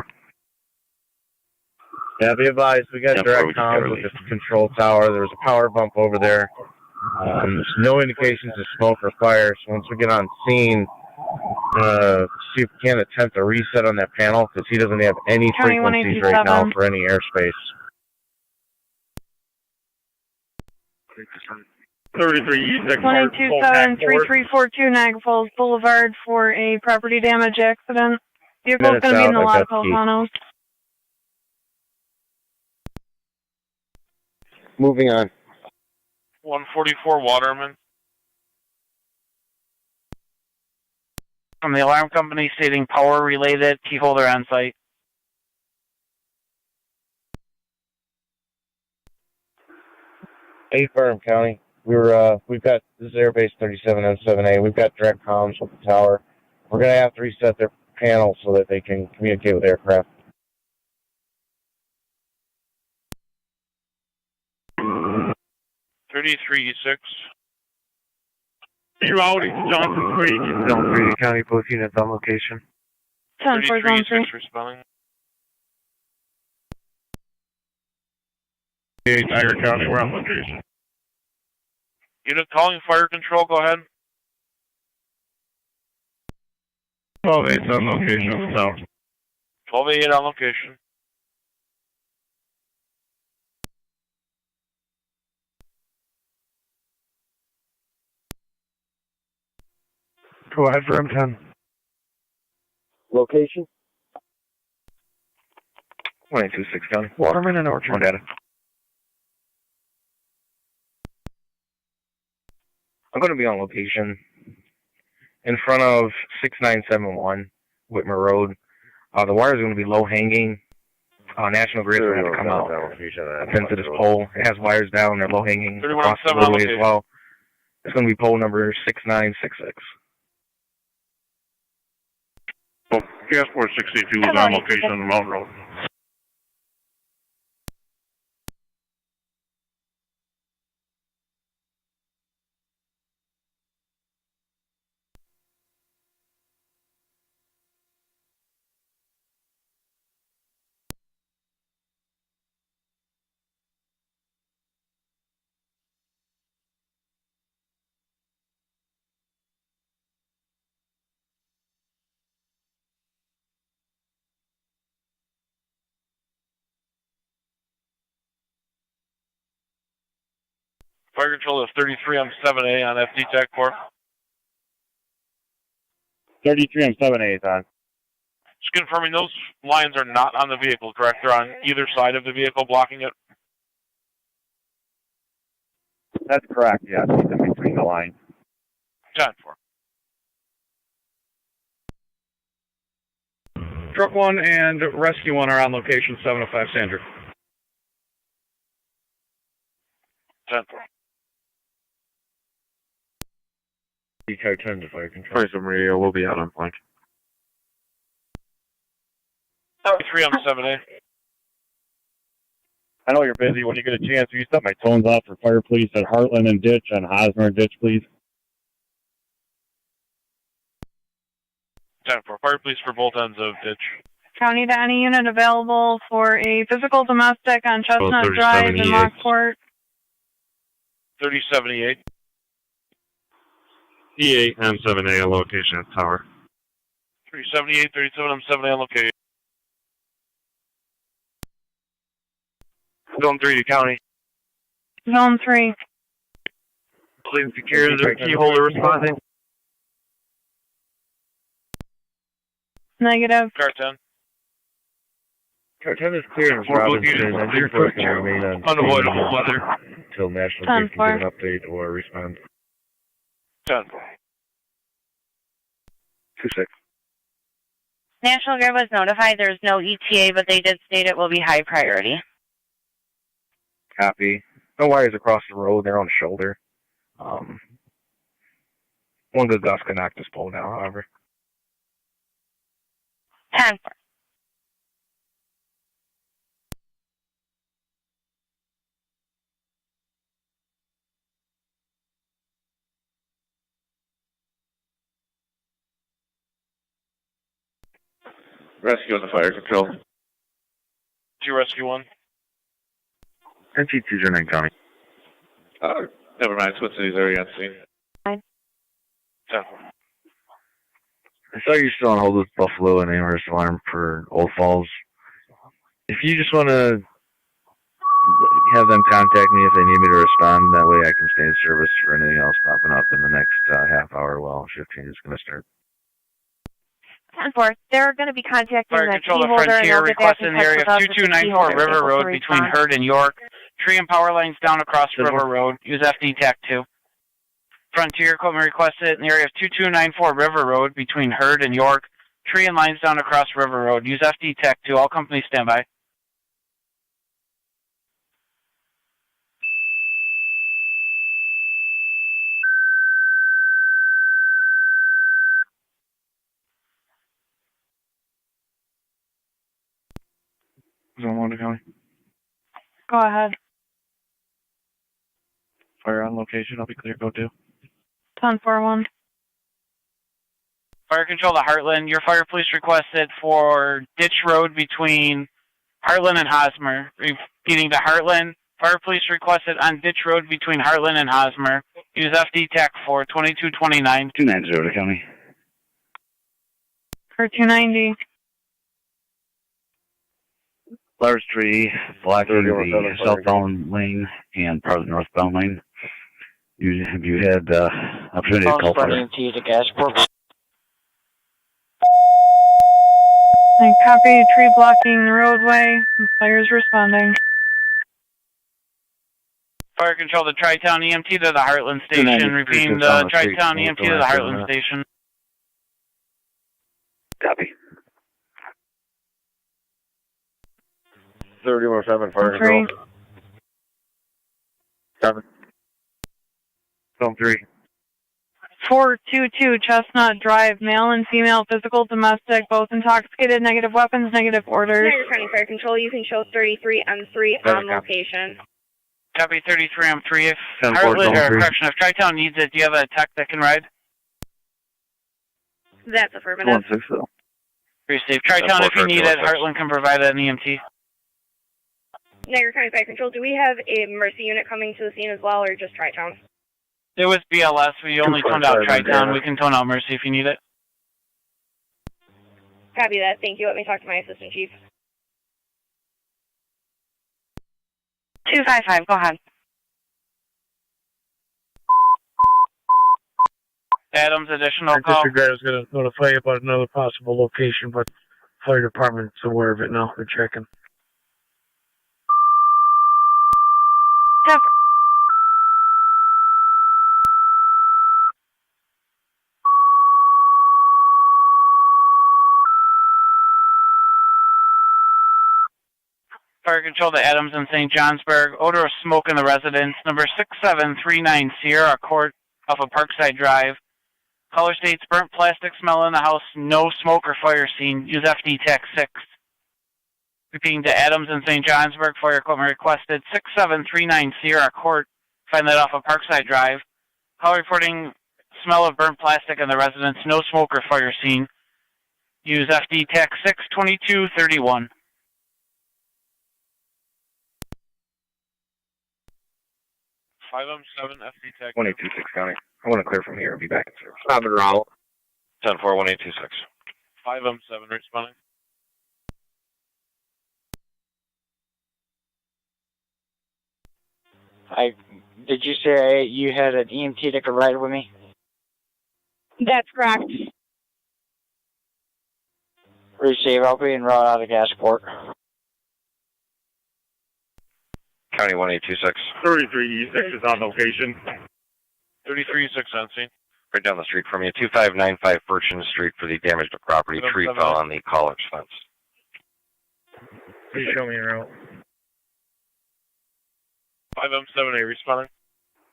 [SPEAKER 6] Yeah, be advised, we got direct comms with this control tower. There's a power bump over there. There's no indications of smoke or fire, so once we get on scene, see if we can attempt a reset on that panel, because he doesn't have any
[SPEAKER 1] County
[SPEAKER 6] frequencies right now
[SPEAKER 1] 187.
[SPEAKER 6] for any airspace.
[SPEAKER 1] 227 3342 Niagara Falls Boulevard for a property damage accident. Vehicle's going to be in the lot of Pelicanos.
[SPEAKER 6] Moving on.
[SPEAKER 15] 144 Waterman.
[SPEAKER 3] From the alarm company stating power related, key holder on site.
[SPEAKER 6] Hey, Burnham County. We've got, this is Airbase 37M7A. We've got direct comms with the tower. We're going to have to reset their panel so that they can communicate with aircraft.
[SPEAKER 15] 33E6.
[SPEAKER 20] You're out at Johnson Creek.
[SPEAKER 6] Zone 3, County Police units on location.
[SPEAKER 1] 10 for Zone 3.
[SPEAKER 15] 33E6 responding.
[SPEAKER 20] Niagara County, we're on location.
[SPEAKER 15] Unit calling fire control, go ahead.
[SPEAKER 19] 12-8's on location of the tower.
[SPEAKER 15] 12-8 on location.
[SPEAKER 2] Go ahead for M10.
[SPEAKER 6] Location?
[SPEAKER 4] 126 County. Waterman and Orchard. Data. I'm going to be on location in front of 6971 Whitmer Road. The wire is going to be low hanging. National Grid will have to come out. Fence to this pole. It has wires down. They're low hanging across the roadway as well. It's going to be pole number 6966.
[SPEAKER 19] Passport 62 is on location on the Mountain Road.
[SPEAKER 15] Fire control is 33 on 7A on FD TAC 4.
[SPEAKER 20] 33 on 7A is on.
[SPEAKER 15] Just confirming those lines are not on the vehicle, correct? They're on either side of the vehicle blocking it?
[SPEAKER 20] That's correct, yes. He's in between the lines.
[SPEAKER 15] 10-4.
[SPEAKER 19] Truck 1 and Rescue 1 are on location 705 Sandra.
[SPEAKER 15] 10-4.
[SPEAKER 2] Car 10 to fire control.
[SPEAKER 17] Probably some radio. We'll be out on flank.
[SPEAKER 15] 3 on 7A.
[SPEAKER 20] I know you're busy. When you get a chance, will you set my tones off for fire police at Heartland and Ditch and Hosmer and Ditch, please?
[SPEAKER 15] 10-4. Fire police for both ends of ditch.
[SPEAKER 1] County to any unit available for a physical domestic on Chestnut Drive in Lockport.
[SPEAKER 15] 3078.
[SPEAKER 17] E8 and 7A on location at Tower.
[SPEAKER 15] 378, 37 on 7A on location.
[SPEAKER 4] Zone 3 to County.
[SPEAKER 1] Zone 3.
[SPEAKER 4] Clean secure. Is there a key holder responding?
[SPEAKER 1] Negative.
[SPEAKER 15] Car 10.
[SPEAKER 2] Car 10 is clear in
[SPEAKER 15] Four
[SPEAKER 2] Robinson.
[SPEAKER 15] units,
[SPEAKER 2] Engine 4 can remain on
[SPEAKER 15] unavoidable weather.
[SPEAKER 2] until National Grid can give an update or respond.
[SPEAKER 15] 10-4.
[SPEAKER 4] 26.
[SPEAKER 11] National Grid was notified there's no ETA, but they did state it will be high priority.
[SPEAKER 4] Copy. No wires across the road. They're on the shoulder. One good gust can knock this pole down, however.
[SPEAKER 11] 10-4.
[SPEAKER 12] Rescue on the fire control.
[SPEAKER 15] 2 Rescue 1.
[SPEAKER 4] NT209 County.
[SPEAKER 12] Never mind. Twin Cities already on scene.
[SPEAKER 15] 10-4.
[SPEAKER 4] I saw you're still on hold with Buffalo and Amherst Alarm for Old Falls. If you just want to have them contact me if they need me to respond, that way I can stay in service for anything else popping up in the next half hour while shift change is going to start.
[SPEAKER 11] 10-4. They're going to be contacting
[SPEAKER 3] Fire
[SPEAKER 11] the
[SPEAKER 3] control
[SPEAKER 11] key
[SPEAKER 3] of
[SPEAKER 11] holder and
[SPEAKER 3] Frontier
[SPEAKER 11] they'll get back
[SPEAKER 3] requesting
[SPEAKER 11] in
[SPEAKER 3] the
[SPEAKER 11] touch
[SPEAKER 3] area
[SPEAKER 11] with
[SPEAKER 3] of
[SPEAKER 11] us with the key
[SPEAKER 3] 2294
[SPEAKER 11] holder
[SPEAKER 3] River
[SPEAKER 11] able to
[SPEAKER 3] Road between
[SPEAKER 11] respond.
[SPEAKER 3] Hurd and York. Tree and power lines down across River Road. Use FD TAC 2. Frontier equipment requested in the area of 2294 River Road between Hurd and York. Tree and lines down across River Road. Use FD TAC 2. All companies stand by.
[SPEAKER 9] Zone 1 to County.
[SPEAKER 1] Go ahead.
[SPEAKER 9] Fire on location. I'll be clear. Go to.
[SPEAKER 1] 10-4-1.
[SPEAKER 3] Fire control to Heartland. Your fire police requested for ditch road between Heartland and Hosmer. Repeating to Heartland. Fire police requested on ditch road between Heartland and Hosmer. Use FD TAC 4, 2229.
[SPEAKER 7] 290 to county.
[SPEAKER 1] For 290.
[SPEAKER 7] Large tree blocking the southbound lane and part of the northbound lane. Have you had opportunity to call for it?
[SPEAKER 16] to Gasport.
[SPEAKER 1] And copy, tree blocking the roadway. Fire's responding.
[SPEAKER 3] Fire control to Tri-Town EMT to the Heartland Station. Repeating the Tri-Town EMT to the Heartland Station.
[SPEAKER 7] Copy.
[SPEAKER 2] 3107, fire control. 7.
[SPEAKER 7] Zone 3.
[SPEAKER 1] 422 Chestnut Drive, male and female, physical, domestic, both intoxicated, negative weapons, negative orders.
[SPEAKER 11] Niagara County Fire Control, you can show 33M3 on location.
[SPEAKER 3] Copy 33M3. If
[SPEAKER 7] 10-4,
[SPEAKER 3] Heartland,
[SPEAKER 7] zone
[SPEAKER 3] or
[SPEAKER 7] 3.
[SPEAKER 3] correction, if Tri-Town needs it, do you have a tech that can ride?
[SPEAKER 11] That's affirmative.
[SPEAKER 7] 1-6 though.
[SPEAKER 3] Receive. Tri-Town, if you need it, Heartland can provide an EMT.
[SPEAKER 11] Niagara County Fire Control, do we have a Mercy unit coming to the scene as well, or just Tri-Town?
[SPEAKER 3] It was BLS. We only toned out Tri-Town. We can tone out Mercy if you need it.
[SPEAKER 11] Copy that. Thank you. Let me talk to my assistant chief.
[SPEAKER 1] 255, go ahead.
[SPEAKER 3] Adams, additional call.
[SPEAKER 10] Disregard, I was going to notify you about another possible location, but fire department's aware of it now. They're checking.
[SPEAKER 3] Fire control to Adams and St. Johnsburg. Odor of smoke in the residence. Number 6739 Sierra Court off of Parkside Drive. Caller states burnt plastic smell in the house. No smoke or fire scene. Use FD TAC 6. Repeating to Adams and St. Johnsburg. Fire equipment requested 6739 Sierra Court. Find that off of Parkside Drive. Caller reporting smell of burnt plastic in the residence. No smoke or fire scene. Use FD TAC 6 2231.
[SPEAKER 15] 5M7 FD TAC.
[SPEAKER 4] 1826 County. I want to clear from here. I'll be back in service.
[SPEAKER 12] Stop it around. 10-4-1826.
[SPEAKER 15] 5M7 responding.
[SPEAKER 16] Did you say you had an EMT that could ride with me?
[SPEAKER 11] That's correct.
[SPEAKER 16] Receive. I'll be en route out of Gasport.
[SPEAKER 12] County 1826.
[SPEAKER 19] 33E6 is on location.
[SPEAKER 15] 33E6 on scene.
[SPEAKER 12] Right down the street from you. 2595 Birchen Street for the damaged property. Tree fell on the caller's fence.
[SPEAKER 10] Please show me your route.
[SPEAKER 15] 5M7A responding.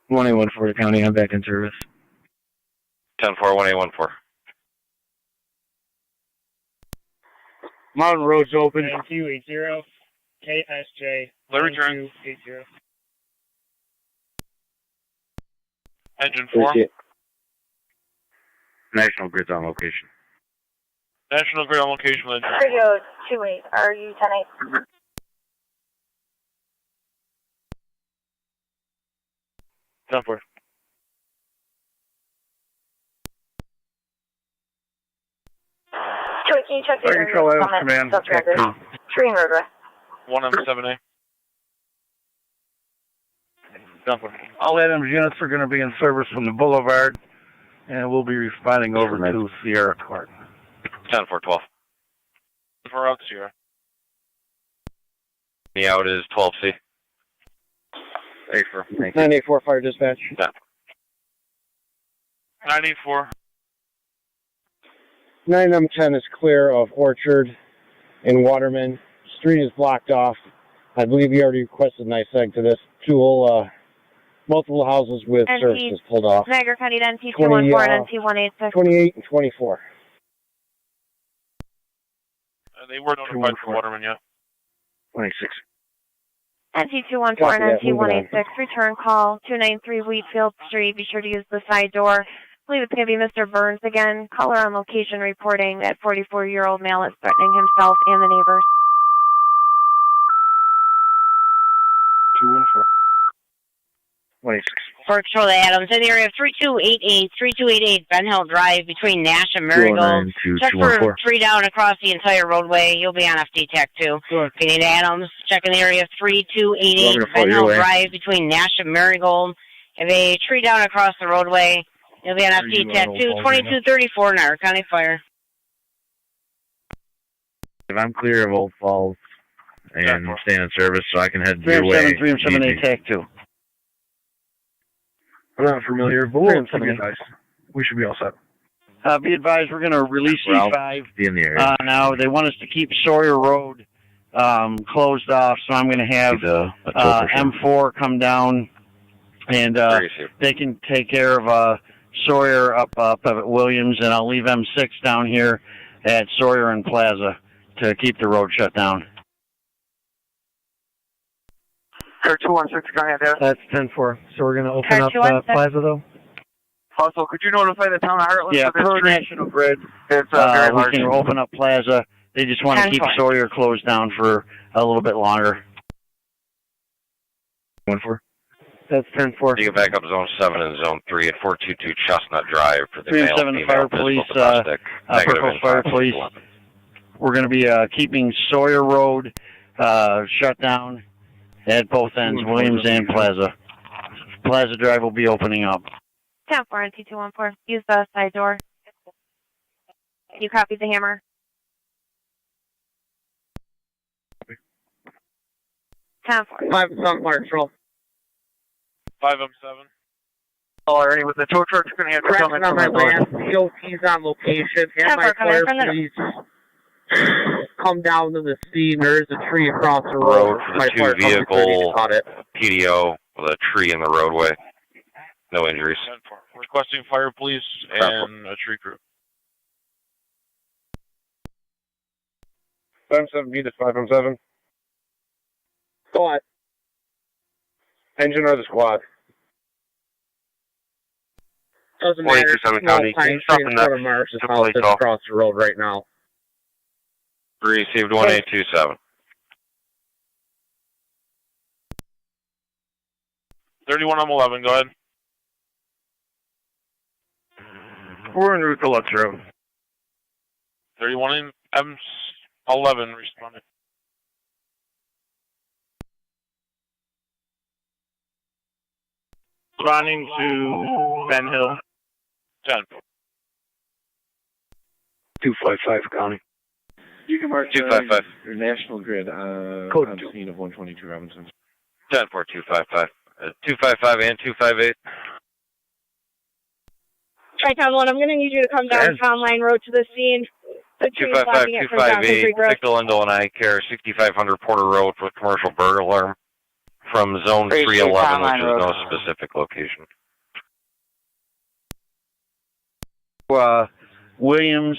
[SPEAKER 7] 1814 county. I'm back in service.
[SPEAKER 12] 10-4-1814.
[SPEAKER 10] Mountain Road's open. 9280 KSJ.
[SPEAKER 15] Larry Turn.
[SPEAKER 10] 9280.
[SPEAKER 15] Engine 4.
[SPEAKER 7] National Grid's on location.
[SPEAKER 15] National Grid on location with engine.
[SPEAKER 11] Radio 28. Are you 10-8?
[SPEAKER 10] Number.
[SPEAKER 11] Can you check the
[SPEAKER 19] Fire control Adams command.
[SPEAKER 11] Tree and roadway.
[SPEAKER 15] 1M7A.
[SPEAKER 10] Number.
[SPEAKER 19] All Adams units are going to be in service from the boulevard, and we'll be responding over to Sierra Court.
[SPEAKER 12] 10-4-12.
[SPEAKER 15] For out Sierra.
[SPEAKER 12] The out is 12C.
[SPEAKER 6] 984 Fire Dispatch.
[SPEAKER 12] Yeah.
[SPEAKER 15] 94.
[SPEAKER 6] 9M10 is clear of Orchard and Waterman. Street is blocked off. I believe you already requested NICEAG to this. Multiple houses with services pulled off.
[SPEAKER 11] Niagara County to NT 214 and NT 186.
[SPEAKER 6] 28 and 24.
[SPEAKER 15] They were notified for Waterman yet.
[SPEAKER 7] 26.
[SPEAKER 11] NT 214 and NT 186. Return call 293 Wheatfield Street. Be sure to use the side door. I believe it's going to be Mr. Burns again. Caller on location reporting that 44-year-old male is threatening himself and the neighbors.
[SPEAKER 7] 214. 26.
[SPEAKER 18] Fire Control to Adams in the area of 3288 Ben Hill Drive between Nash and Marigold. Check for 3 down across the entire roadway. You'll be on FD TAC 2. If you need Adams, check in the area of 3288 Ben Hill Drive between Nash and Marigold. If a tree down across the roadway, you'll be on FD TAC 2, 2234 Niagara County Fire.
[SPEAKER 7] If I'm clear of Old Falls and staying in service, so I can head your way.
[SPEAKER 14] 378 TAC 2.
[SPEAKER 10] I'm not familiar, but we'll be advised. We should be all set.
[SPEAKER 14] Be advised, we're going to release E5.
[SPEAKER 7] Be in the area.
[SPEAKER 14] Now, they want us to keep Sawyer Road closed off, so I'm going to have M4 come down, and they can take care of Sawyer up at Williams, and I'll leave M6 down here at Sawyer and Plaza to keep the road shut down.
[SPEAKER 22] Car 216, go ahead, Dennis.
[SPEAKER 6] That's 10-4. So we're going to open up Plaza, though?
[SPEAKER 22] Also, could you notify the town of Heartland?
[SPEAKER 14] Yeah,
[SPEAKER 22] for this
[SPEAKER 14] per
[SPEAKER 22] tree?
[SPEAKER 14] National Grid,
[SPEAKER 22] It's very
[SPEAKER 14] we
[SPEAKER 22] large.
[SPEAKER 14] can open up Plaza. They just want to keep Sawyer closed down for a little bit longer.
[SPEAKER 7] 1-4.
[SPEAKER 6] That's 10-4.
[SPEAKER 23] You can back up Zone 7 and Zone 3 at 422 Chestnut Drive for the
[SPEAKER 14] 307
[SPEAKER 23] male,
[SPEAKER 14] Fire
[SPEAKER 23] female,
[SPEAKER 14] Police,
[SPEAKER 23] physical, domestic, negative
[SPEAKER 14] Purple Fire
[SPEAKER 23] impact.
[SPEAKER 14] Police. We're going to be keeping Sawyer Road shut down at both ends, Williams and Plaza. Plaza Drive will be opening up.
[SPEAKER 11] 10-4 on T214. Use the side door. You copy the hammer. 10-4.
[SPEAKER 22] 5-7 Fire Control.
[SPEAKER 15] 5M7.
[SPEAKER 22] Alrighty, with the tow truck, you're going to have to come in
[SPEAKER 24] on my
[SPEAKER 22] from the north.
[SPEAKER 24] land. COT's on location. And my fire police come down to the scene. There is a tree across the road.
[SPEAKER 23] For
[SPEAKER 24] My
[SPEAKER 23] the
[SPEAKER 24] fire
[SPEAKER 23] two
[SPEAKER 24] company
[SPEAKER 23] vehicle
[SPEAKER 24] caught it.
[SPEAKER 23] PDO with a tree in the roadway. No injuries.
[SPEAKER 15] Requesting fire police and a tree crew.
[SPEAKER 10] 5-7 to 5-7.
[SPEAKER 24] Go on.
[SPEAKER 10] Engine or the squad?
[SPEAKER 24] Doesn't matter.
[SPEAKER 23] 47 County. Can you stop in
[SPEAKER 24] front of Marsh's house that's across the road right now.
[SPEAKER 23] Received 1827.
[SPEAKER 15] 31M11, go ahead.
[SPEAKER 10] We're en route to Lutz Road.
[SPEAKER 15] 31M11 responded.
[SPEAKER 22] Running to Ben Hill.
[SPEAKER 15] 10.
[SPEAKER 10] 255 County.
[SPEAKER 25] You can mark
[SPEAKER 23] 255.
[SPEAKER 25] your National Grid
[SPEAKER 10] Code
[SPEAKER 25] on
[SPEAKER 10] 2.
[SPEAKER 25] scene of 122 Robinson.
[SPEAKER 23] 10-4, 255. 255 and 258.
[SPEAKER 11] Tri-Town 1, I'm going to need you to come down Town Line Road to the scene. The tree is
[SPEAKER 23] 255,
[SPEAKER 11] blocking it from Johnson
[SPEAKER 23] 258,
[SPEAKER 11] Creek Road.
[SPEAKER 23] Signal Indle and I care 6500 Porter Road for commercial burglar alarm from Zone 311, which is no specific location.
[SPEAKER 14] Williams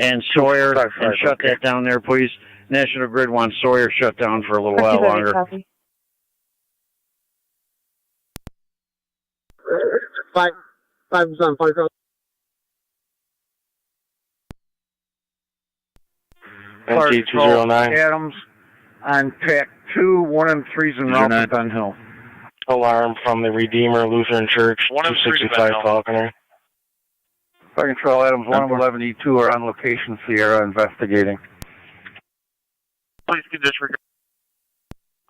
[SPEAKER 14] and Sawyer, and shut that down there, please. National Grid wants Sawyer shut down for a little while longer.
[SPEAKER 24] 5-7 Fire Control.
[SPEAKER 22] MT209. Adams on track 2, 1 and 3's en route to Ben Hill. Alarm from the Redeemer Lutheran Church, 265 Falconer. Fire Control Adams 111E2 are on location, Sierra investigating.
[SPEAKER 15] Please can disregard.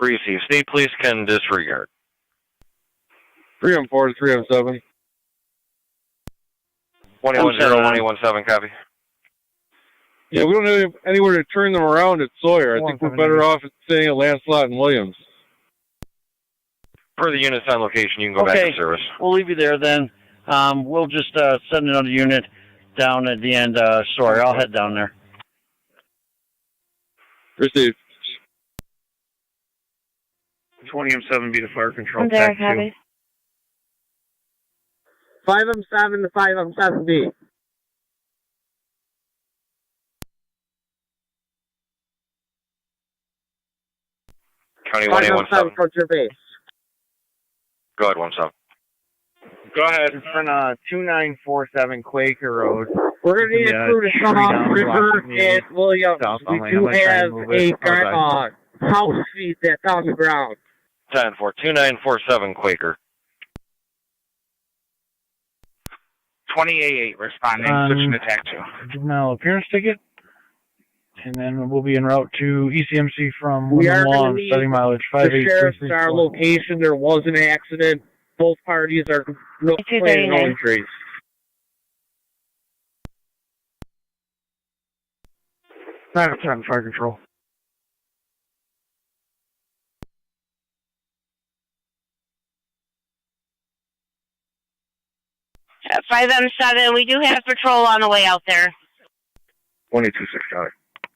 [SPEAKER 23] Receive. State police can disregard.
[SPEAKER 10] 3M4 to 3M7.
[SPEAKER 23] 110-117, copy.
[SPEAKER 10] Yeah, we don't have anywhere to turn them around at Sawyer. I think we're better off at staying at Lancelot and Williams.
[SPEAKER 23] For the units on location, you can go back to service.
[SPEAKER 14] We'll leave you there then. We'll just send another unit down at the end. Sorry, I'll head down there.
[SPEAKER 10] Received.
[SPEAKER 22] 20M7 be the fire control.
[SPEAKER 11] I'm there,
[SPEAKER 22] TAC 2.
[SPEAKER 11] Abby.
[SPEAKER 24] 5M7 to 5M7B.
[SPEAKER 23] County
[SPEAKER 24] 117 front your base.
[SPEAKER 23] Go ahead, 17.
[SPEAKER 22] Go ahead. In front of 2947 Quaker Road.
[SPEAKER 24] We're going to need a crew to shut off River and Williams. We do have a house seat that's on the ground.
[SPEAKER 23] 10-4, 2947 Quaker.
[SPEAKER 3] 28 responding, switching to TAC 2.
[SPEAKER 5] Juvenile appearance ticket. And then we'll be en route to ECMC from
[SPEAKER 24] We are going to
[SPEAKER 5] Long,
[SPEAKER 24] need
[SPEAKER 5] starting mileage
[SPEAKER 24] the sheriff's to our
[SPEAKER 5] 58334.
[SPEAKER 24] location. There was an accident. Both parties are claiming no injuries.
[SPEAKER 5] 910, fire control.
[SPEAKER 18] At 5M7, we do have patrol on the way out there.
[SPEAKER 4] 182-6, Charlie.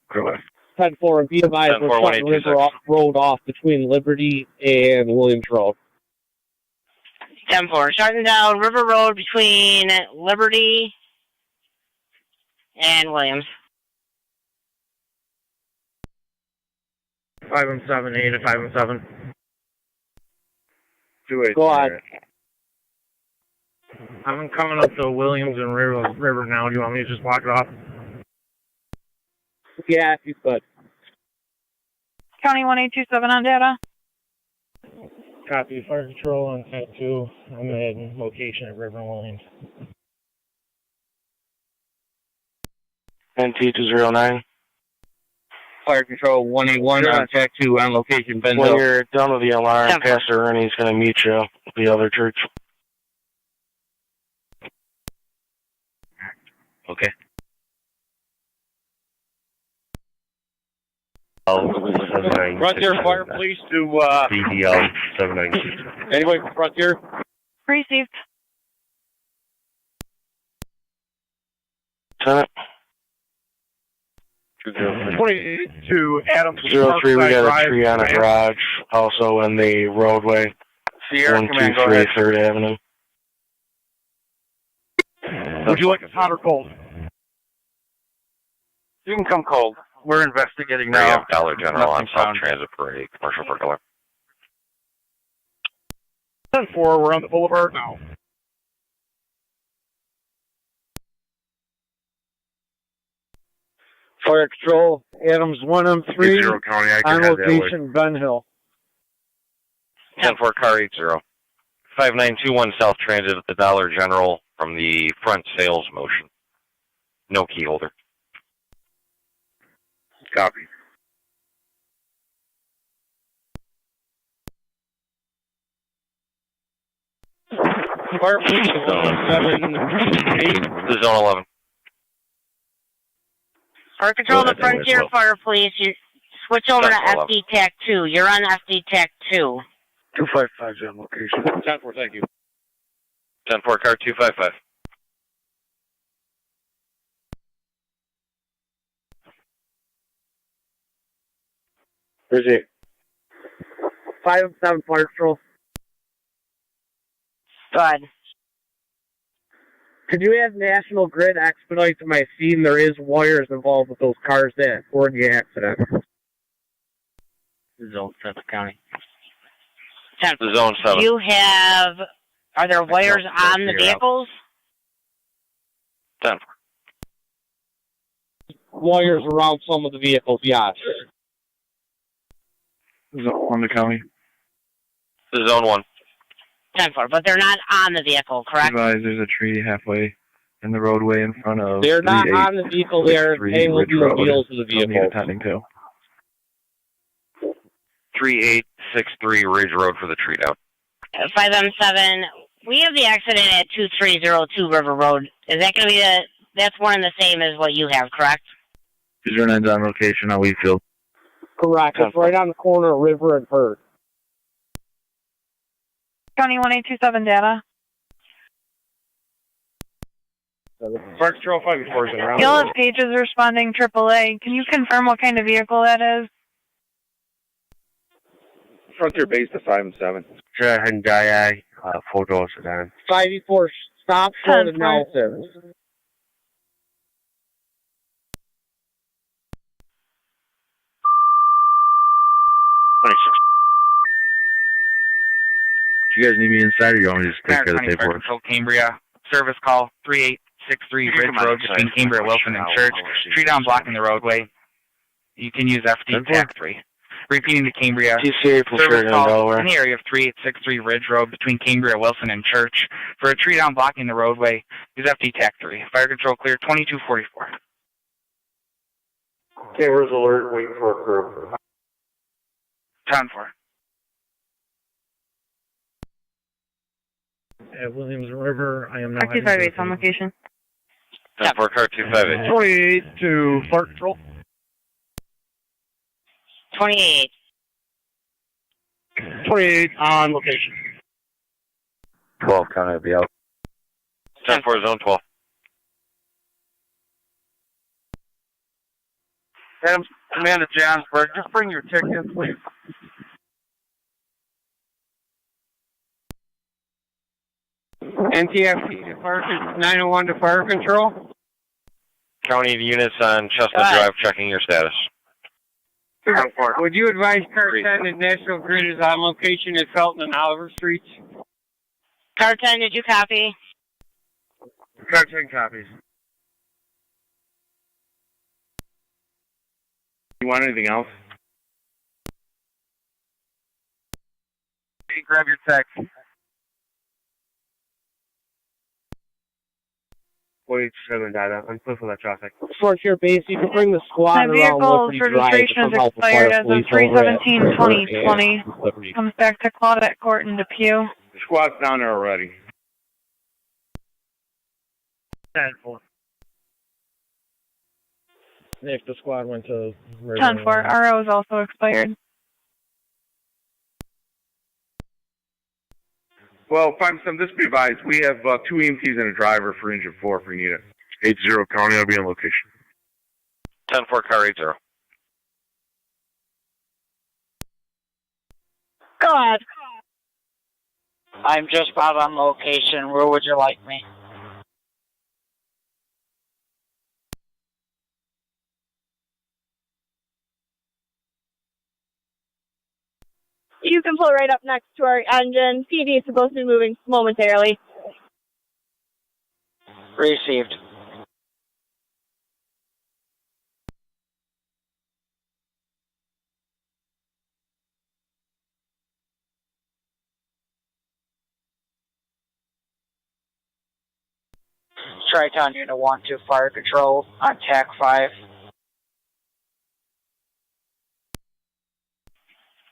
[SPEAKER 4] Clear left.
[SPEAKER 24] 10-4 and be advised, we're shutting River Road off between Liberty and Williams Road.
[SPEAKER 18] 10-4, shutting down River Road between Liberty and Williams.
[SPEAKER 24] 5-7, 8 and 5-7.
[SPEAKER 4] 2-8.
[SPEAKER 24] Go ahead.
[SPEAKER 4] I'm coming up to Williams and River now. Do you want me to just walk it off?
[SPEAKER 24] Yeah, if you could.
[SPEAKER 1] County 1827 on data.
[SPEAKER 4] Copy. Fire control on TAC 2. I'm at location at River and Williams.
[SPEAKER 22] NT209.
[SPEAKER 24] Fire control 181 on TAC 2 on location Ben
[SPEAKER 22] When
[SPEAKER 24] Hill.
[SPEAKER 22] you're done with the alarm, Pastor Ernie's going to meet you at the other church.
[SPEAKER 4] Okay.
[SPEAKER 24] Frontier Fire Police to
[SPEAKER 4] CDL 796.
[SPEAKER 24] anybody from Frontier?
[SPEAKER 1] Received.
[SPEAKER 22] Lieutenant.
[SPEAKER 4] 22 Adams
[SPEAKER 22] 03, we got a tree on a garage, also in the roadway.
[SPEAKER 3] Sierra,
[SPEAKER 22] 123 3rd Avenue.
[SPEAKER 4] Would you like it hot or cold?
[SPEAKER 3] You can come cold. We're investigating
[SPEAKER 23] We
[SPEAKER 3] now.
[SPEAKER 23] have Dollar General on
[SPEAKER 3] Nothing
[SPEAKER 23] South
[SPEAKER 3] found.
[SPEAKER 23] Transit for a commercial burglar.
[SPEAKER 4] 10-4, we're on the boulevard now.
[SPEAKER 6] Fire control, Adams 1M3.
[SPEAKER 23] 80 County, I can
[SPEAKER 6] on
[SPEAKER 23] have that way.
[SPEAKER 6] location, Ben Hill.
[SPEAKER 23] 10-4 car 80. 5921 South Transit at the Dollar General from the front sales motion. No key holder.
[SPEAKER 4] Copy.
[SPEAKER 24] Fire Police 178.
[SPEAKER 23] This is Zone 11.
[SPEAKER 18] Fire control, the
[SPEAKER 23] Go ahead,
[SPEAKER 18] Frontier
[SPEAKER 23] Lois.
[SPEAKER 18] Fire Police, you switch over to
[SPEAKER 23] 10-4,
[SPEAKER 18] FD TAC 2. You're on FD TAC 2.
[SPEAKER 22] 255 on location.
[SPEAKER 24] 10-4, thank you.
[SPEAKER 23] 10-4 car 255.
[SPEAKER 24] Where's it? 5-7 Fire Patrol.
[SPEAKER 18] Go ahead.
[SPEAKER 24] Could you have National Grid expedite to my scene? There is wires involved with those cars that were in the accident.
[SPEAKER 16] Zone 7 County.
[SPEAKER 23] Zone 7.
[SPEAKER 18] Do you have, are there wires on the vehicles?
[SPEAKER 23] 10-4.
[SPEAKER 24] Wires around some of the vehicles, yes.
[SPEAKER 9] Zone 1 to county.
[SPEAKER 23] Zone 1.
[SPEAKER 18] 10-4, but they're not on the vehicle, correct?
[SPEAKER 9] Advise there's a tree halfway in the roadway in front of
[SPEAKER 24] They're not on the vehicle, they're tangled in the wheels of the vehicle.
[SPEAKER 9] Attending to.
[SPEAKER 23] 3863 Ridge Road for the treat out.
[SPEAKER 18] 5M7, we have the accident at 2302 River Road. Is that going to be that's one and the same as what you have, correct?
[SPEAKER 9] 209's on location on Wheatfield.
[SPEAKER 24] Correct, it's right on the corner of River and Bird.
[SPEAKER 1] County 1827 data.
[SPEAKER 24] Fire Control 5-4 is around.
[SPEAKER 1] Yellow Page is responding AAA. Can you confirm what kind of vehicle that is?
[SPEAKER 4] Frontier base to 5-7.
[SPEAKER 24] Hyundai
[SPEAKER 4] Photo sedan.
[SPEAKER 24] 5-4, stop short of
[SPEAKER 1] 10-4.
[SPEAKER 24] Nelson.
[SPEAKER 9] Do you guys need me inside or you want me to just take care of the
[SPEAKER 3] County Fire
[SPEAKER 9] paperwork?
[SPEAKER 3] Control Cambria. Service call 3863 Ridge Road between Cambria, Wilson, and Church. Tree down blocking the roadway. You can use FD TAC 3. Repeating to Cambria.
[SPEAKER 22] TCA from
[SPEAKER 3] Service
[SPEAKER 22] Sheridan,
[SPEAKER 3] call
[SPEAKER 22] Delaware.
[SPEAKER 3] in the area of 3863 Ridge Road between Cambria, Wilson, and Church For a tree down blocking the roadway, use FD TAC 3. Fire control clear 2244.
[SPEAKER 24] Cameras alert, waiting for a crew.
[SPEAKER 3] 10-4.
[SPEAKER 5] At Williams River, I am now.
[SPEAKER 1] Car 258 on location.
[SPEAKER 23] 10-4, car 258.
[SPEAKER 5] 28 to Fire Control.
[SPEAKER 18] 28.
[SPEAKER 5] 28 on location.
[SPEAKER 23] 12, County will be out. 10-4, zone 12.
[SPEAKER 22] Adams, Amanda Johnsburg, just bring your tickets, please.
[SPEAKER 24] NTFC to fire, 901 to fire control.
[SPEAKER 23] County units on Chestnut Drive checking your status.
[SPEAKER 24] Would you advise Car 10 that National Grid is on location at Felton and Oliver Streets?
[SPEAKER 18] Car 10, did you copy?
[SPEAKER 24] Car 10 copies.
[SPEAKER 22] You want anything else? Hey, grab your text.
[SPEAKER 24] 47 data. I'm clear for that traffic. Fort Share Base, you can bring the squad
[SPEAKER 1] The
[SPEAKER 24] around
[SPEAKER 1] vehicle's
[SPEAKER 24] Liberty Drive
[SPEAKER 1] registration
[SPEAKER 24] to
[SPEAKER 1] is
[SPEAKER 24] help the fire
[SPEAKER 1] expired as of
[SPEAKER 24] police over at
[SPEAKER 1] 3/17/2020. Comes back to Claudette Court in Depew.
[SPEAKER 22] The squad's down there already.
[SPEAKER 5] 10-4. If the squad went to...
[SPEAKER 1] 10-4. RO is also expired.
[SPEAKER 22] Well, 5-7, this be advised. We have 2 EMTs and a driver for engine 4 if we need it.
[SPEAKER 2] 80 County, I'll be on location.
[SPEAKER 23] 10-4, car 80.
[SPEAKER 18] Go ahead.
[SPEAKER 16] I'm just about on location. Where would you like me?
[SPEAKER 8] You can pull right up next to our engine. PD is supposed to be moving momentarily.
[SPEAKER 16] Received. Tri-Town Unit 1-2 Fire Control on TAC 5.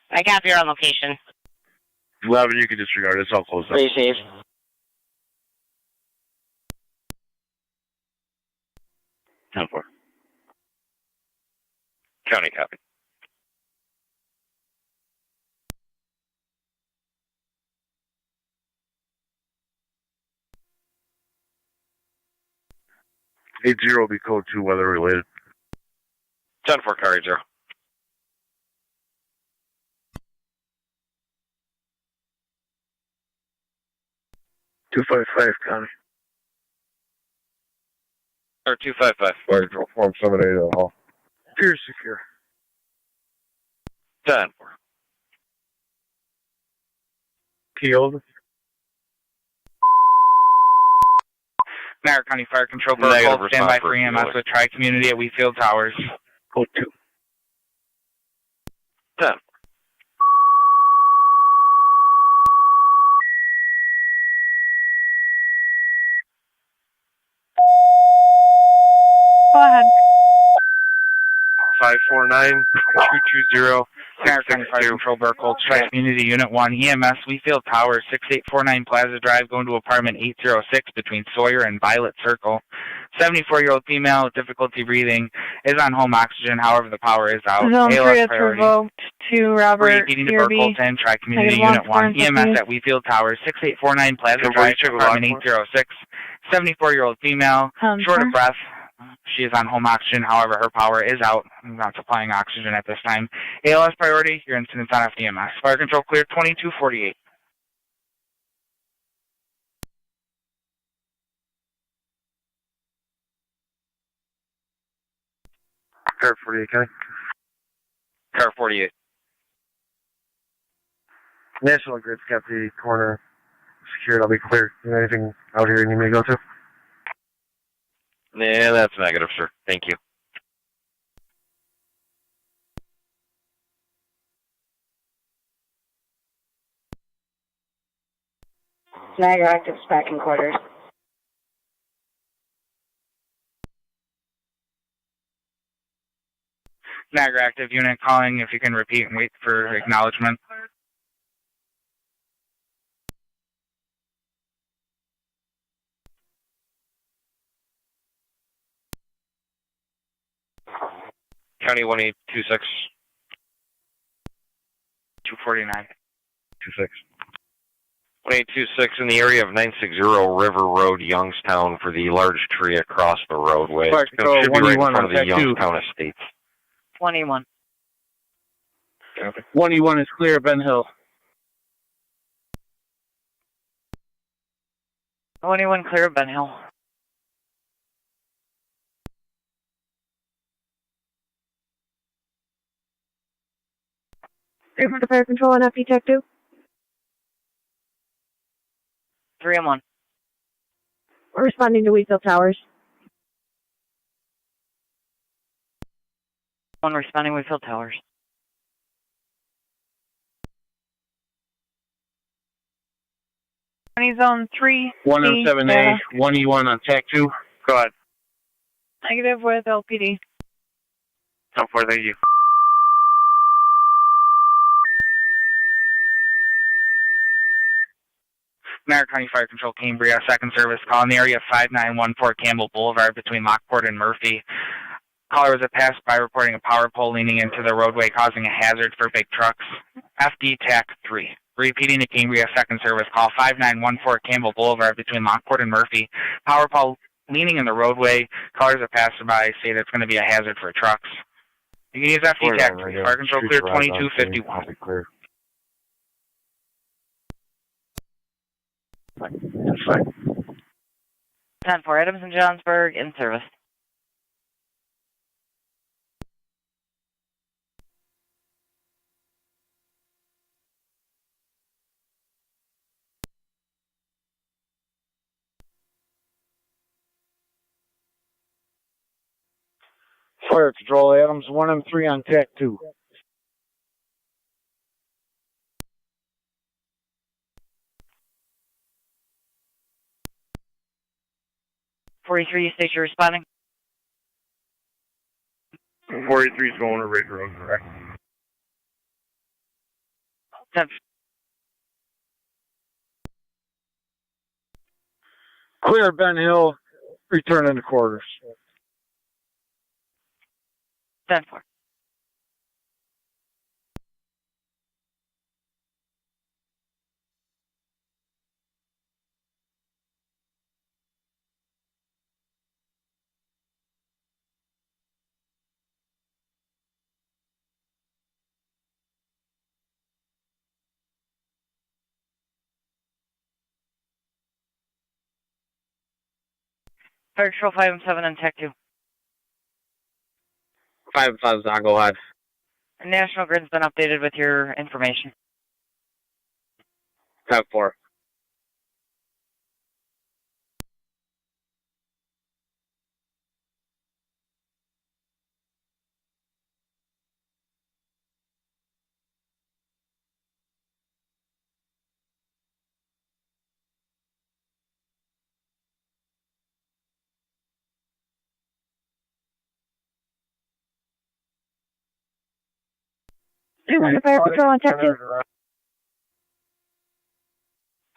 [SPEAKER 18] I copy your on location.
[SPEAKER 2] 11, you can disregard it. It's all closed up.
[SPEAKER 16] Received.
[SPEAKER 23] 10-4. County copy.
[SPEAKER 2] will be code 2 weather related.
[SPEAKER 23] 10-4, car 80.
[SPEAKER 2] 255 County.
[SPEAKER 23] Or 255.
[SPEAKER 2] Fire control form 78 at the hall.
[SPEAKER 24] Pier secure.
[SPEAKER 23] 10-4.
[SPEAKER 24] Peeled.
[SPEAKER 3] Niagara County Fire Control Protocol, stand by for EMS with Tri-Community at Wheatfield Towers.
[SPEAKER 24] Code 2.
[SPEAKER 23] 10.
[SPEAKER 1] Go ahead.
[SPEAKER 23] 549-220.
[SPEAKER 3] Niagara County Fire Control Burkholz, Tri-Community Unit 1, EMS, Wheatfield Towers, 6849 Plaza Drive, going to apartment 806 between Sawyer and Violet Circle. 74-year-old female with difficulty breathing is on home oxygen, however the power is out.
[SPEAKER 1] Zone 3
[SPEAKER 3] ALS
[SPEAKER 1] is
[SPEAKER 3] priority.
[SPEAKER 1] revoked to Robert
[SPEAKER 3] Heating to
[SPEAKER 1] Kirby.
[SPEAKER 3] Burkholz and Tri-Community Unit 1, EMS at Wheatfield Towers, 6849 Plaza Drive, apartment 806. 74-year-old female, short of breath. She is on home oxygen, however, her power is out. Not supplying oxygen at this time. ALS priority, your incident's on FDMS. Fire control clear 2248.
[SPEAKER 2] Car 48, County.
[SPEAKER 23] Car 48.
[SPEAKER 2] National Grid's got the corner secured. I'll be clear. Anything out here you need me to go to?
[SPEAKER 23] Yeah, that's negative, sir. Thank you.
[SPEAKER 18] Niagara active back in quarters.
[SPEAKER 3] Niagara active unit calling, if you can repeat and wait for acknowledgement.
[SPEAKER 23] County 1826.
[SPEAKER 3] 249.
[SPEAKER 23] 26. 1826 in the area of 960 River Road, Youngstown, for the large tree across the roadway. It should be right in front of the Youngstown Estates.
[SPEAKER 18] 21.
[SPEAKER 22] 21 is clear, Ben Hill.
[SPEAKER 18] 21 clear, Ben Hill.
[SPEAKER 8] Ready for fire control on FD Tech 2?
[SPEAKER 18] 3 and 1.
[SPEAKER 8] We're responding to Wheatfield Towers.
[SPEAKER 18] 1 responding Wheatfield Towers.
[SPEAKER 1] County Zone 3.
[SPEAKER 22] 107A, 1E1 on TAC 2.
[SPEAKER 3] Go ahead.
[SPEAKER 1] Negative with LPD.
[SPEAKER 3] So far, thank you. Niagara County Fire Control, Cambria, second service call in the area of 5914 Campbell Boulevard between Lockport and Murphy. Caller was a passerby reporting a power pole leaning into the roadway causing a hazard for big trucks. FD TAC 3. Repeating the Cambria second service call, 5914 Campbell Boulevard between Lockport and Murphy. Power pole leaning in the roadway. Callers a passerby say that's going to be a hazard for trucks. You can use FD TAC 3. Fire Control clear 2251.
[SPEAKER 23] Clear.
[SPEAKER 18] 10-4 Adams and Johnsburg in service.
[SPEAKER 22] Fire Control, Adams, 1M3 on TAC 2.
[SPEAKER 18] You state you're responding.
[SPEAKER 2] 43 is going to Ridge Road, correct?
[SPEAKER 18] 10.
[SPEAKER 22] Clear, Ben Hill, returning to quarters.
[SPEAKER 18] 10-4. Fire Control 5 and 7 on TAC 2.
[SPEAKER 24] 5 and 5's on, go ahead.
[SPEAKER 18] National Grid's been updated with your information.
[SPEAKER 24] 10-4.
[SPEAKER 8] Fire Control on TAC 2.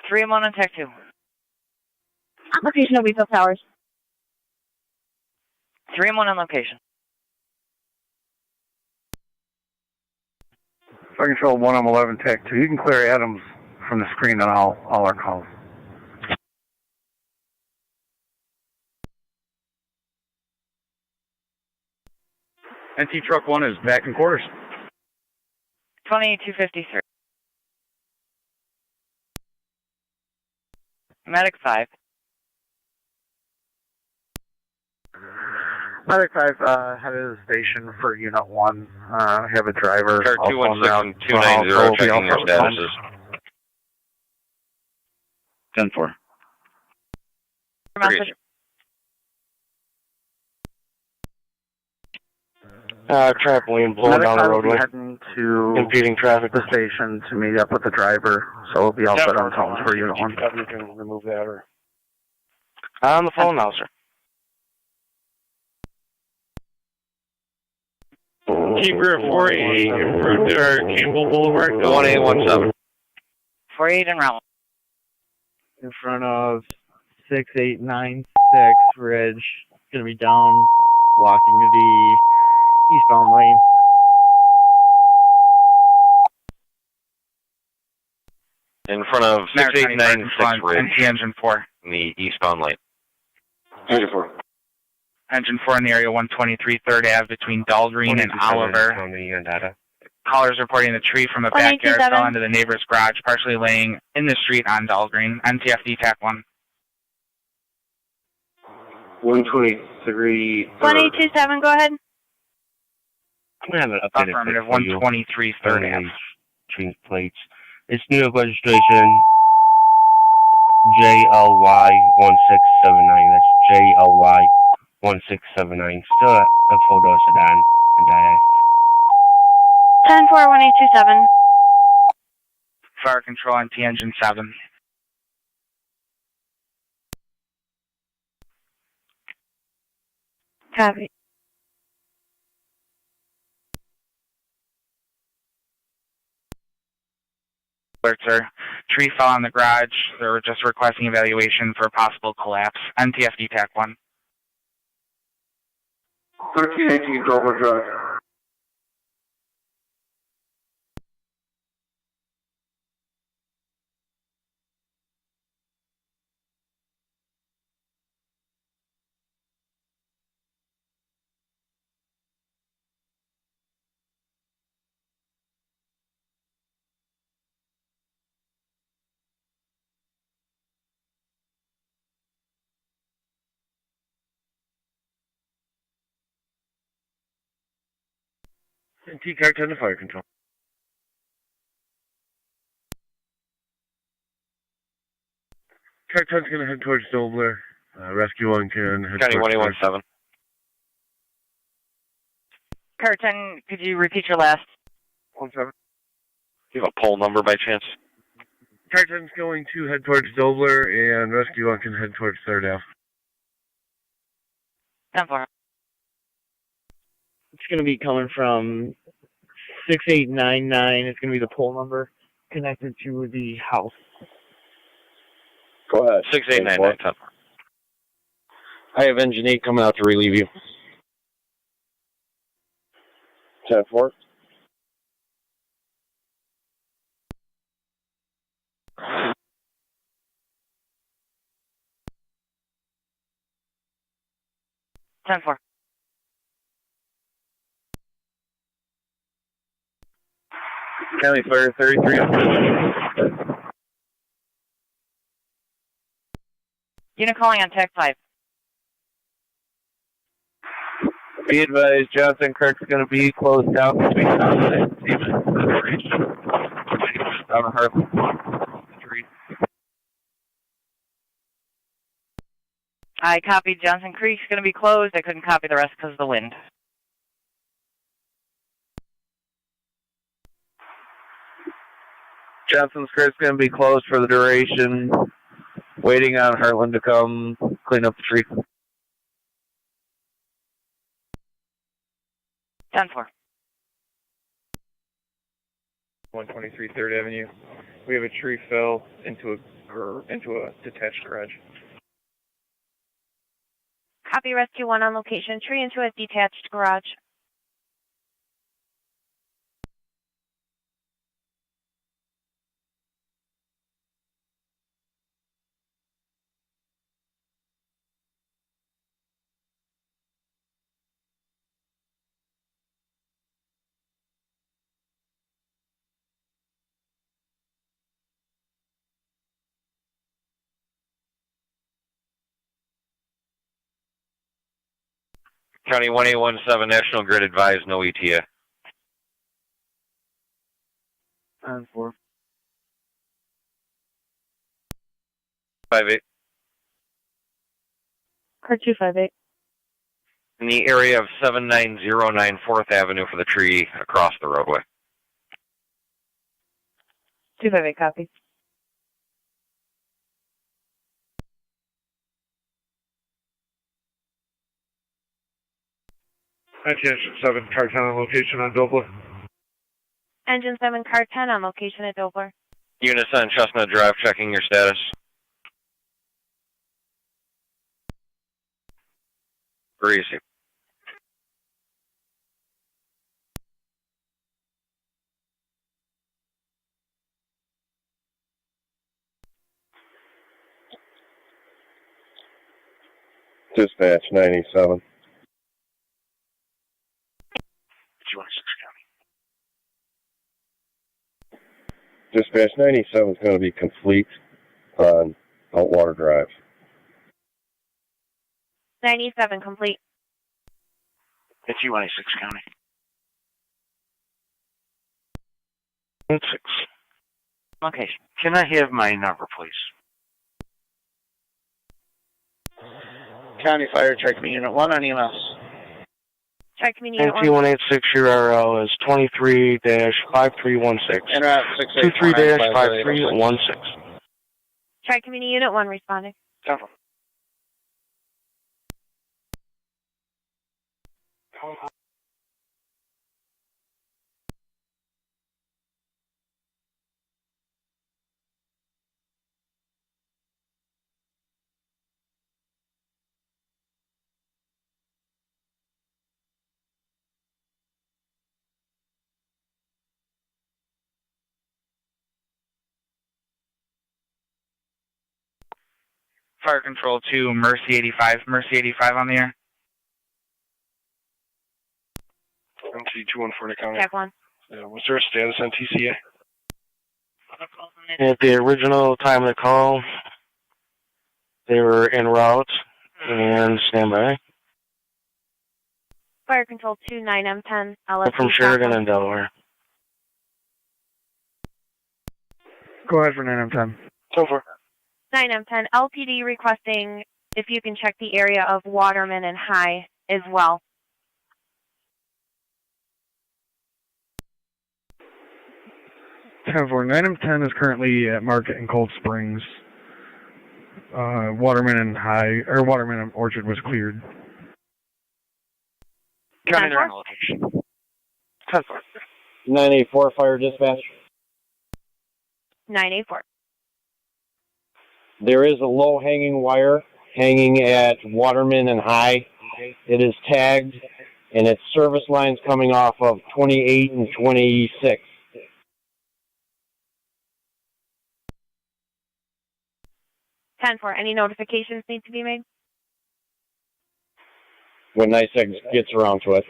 [SPEAKER 18] 3 and 1 on TAC 2.
[SPEAKER 8] Location of Wheatfield Towers.
[SPEAKER 18] 3 and 1 on location.
[SPEAKER 22] Fire Control, 1M11 TAC 2. You can clear Adams from the screen on all our calls.
[SPEAKER 5] NT Truck 1 is back in quarters.
[SPEAKER 18] 2253. Medic 5.
[SPEAKER 22] Medic 5, headed to the station for Unit 1. Have a driver.
[SPEAKER 23] Chart 216 and 290 checking your statuses.
[SPEAKER 7] 10-4.
[SPEAKER 22] Trampoline blowing down the roadway.
[SPEAKER 13] Heading to
[SPEAKER 22] impeding traffic.
[SPEAKER 13] The station to meet up with the driver, so we'll be all set on tones for Unit 1.
[SPEAKER 22] You can remove that or... On the phone now, sir.
[SPEAKER 15] Keeper 48, Campbell Boulevard.
[SPEAKER 23] 1817.
[SPEAKER 18] 48 en route.
[SPEAKER 17] In front of 6896 Ridge. It's going to be down, blocking the eastbound lane.
[SPEAKER 23] In front of 6896 Ridge.
[SPEAKER 3] NT Engine 4.
[SPEAKER 23] In the eastbound lane.
[SPEAKER 15] Engine 4.
[SPEAKER 3] Engine 4 in the area 123 3rd Ave between Dahlgreen and Oliver. Callers reporting the tree from a backyard fell into the neighbor's garage, partially laying in the street on Dahlgreen. NTFD TAC 1.
[SPEAKER 23] 123.
[SPEAKER 11] 1827, go ahead.
[SPEAKER 7] I'm going to have an updated
[SPEAKER 3] Affirmative, 123 3rd Ave.
[SPEAKER 7] Change plates. It's New York registration. JLY1679. That's JLY1679. Still a photo sedan. And
[SPEAKER 11] 10-4-1827.
[SPEAKER 3] Fire control NT Engine 7.
[SPEAKER 11] Copy.
[SPEAKER 3] Alert, sir. Tree fell on the garage. They were just requesting evaluation for a possible collapse. NTFD TAC 1.
[SPEAKER 15] 1318 Dover Drive.
[SPEAKER 2] NT Car 10 to fire control. Car 10's going to head towards Dobler. Rescue 1 can head
[SPEAKER 23] County
[SPEAKER 2] towards...
[SPEAKER 23] 1817.
[SPEAKER 18] Car 10, could you repeat your last?
[SPEAKER 2] 17.
[SPEAKER 23] Do you have a poll number by chance?
[SPEAKER 2] Car 10's going to head towards Dobler, and Rescue 1 can head towards 3rd Ave.
[SPEAKER 18] 10-4.
[SPEAKER 17] It's going to be coming from 6899. It's going to be the pole number connected to the house.
[SPEAKER 23] Go ahead. 6899.
[SPEAKER 22] I have Engine 8 coming out to relieve you. 10-4.
[SPEAKER 15] County Fire 33.
[SPEAKER 18] Unit calling on TAC 5.
[SPEAKER 15] Be advised, Johnson Kirk's going to be closed down between now and down Harlem.
[SPEAKER 18] I copied Johnson Creek's going to be closed. I couldn't copy the rest because of the wind.
[SPEAKER 15] Johnson's Creek's going to be closed for the duration. Waiting on Heartland to come clean up the tree.
[SPEAKER 18] 10-4.
[SPEAKER 12] 123 3rd Avenue. We have a tree fell into a detached garage.
[SPEAKER 11] Copy Rescue 1 on location. Tree into a detached garage.
[SPEAKER 23] County 1817, National Grid advised, no ETA.
[SPEAKER 17] 10-4.
[SPEAKER 23] 58.
[SPEAKER 11] Car 258.
[SPEAKER 23] in the area of 7909 4th Avenue for the tree across the roadway.
[SPEAKER 1] 258 copy.
[SPEAKER 2] Engine 7, car 10 on location on Dobler.
[SPEAKER 11] Engine 7, car 10 on location at Dobler.
[SPEAKER 23] Units on Chestnut Drive checking your status. Greasy.
[SPEAKER 2] Dispatch 97. Dispatch 97 is going to be complete on Outwater Drive.
[SPEAKER 11] 97 complete.
[SPEAKER 22] It's U-26 County. 6. Okay, can I have my number, please?
[SPEAKER 16] County Fire, Check Me Unit 1 on EMS.
[SPEAKER 11] Check Me Unit 1.
[SPEAKER 22] NT186, your RL is 23-5316.
[SPEAKER 16] Interrupt
[SPEAKER 22] 23-5316.
[SPEAKER 11] Tri-Community Unit 1 responding.
[SPEAKER 16] Temple.
[SPEAKER 3] Fire Control 2, Mercy 85. Mercy 85 on the air.
[SPEAKER 10] MC214 County.
[SPEAKER 11] Check 1.
[SPEAKER 10] What's their status on TCA?
[SPEAKER 22] At the original time of the call, they were en route and standby.
[SPEAKER 11] Fire Control 2, 9M10. LSD
[SPEAKER 22] From Sheridan and Delaware.
[SPEAKER 5] Go ahead for 9M10.
[SPEAKER 22] So far.
[SPEAKER 11] 9M10. LPD requesting if you can check the area of Waterman and High as well.
[SPEAKER 5] 10-4. 9M10 is currently at Market in Cold Springs. Waterman and Waterman and Orchard was cleared.
[SPEAKER 16] County on location.
[SPEAKER 22] 10-4.
[SPEAKER 16] 984 Fire Dispatch.
[SPEAKER 11] 984.
[SPEAKER 16] There is a low-hanging wire hanging at Waterman and High. It is tagged, and its service lines coming off of 28 and 26.
[SPEAKER 11] Any notifications need to be made?
[SPEAKER 16] When NICEX gets around to it.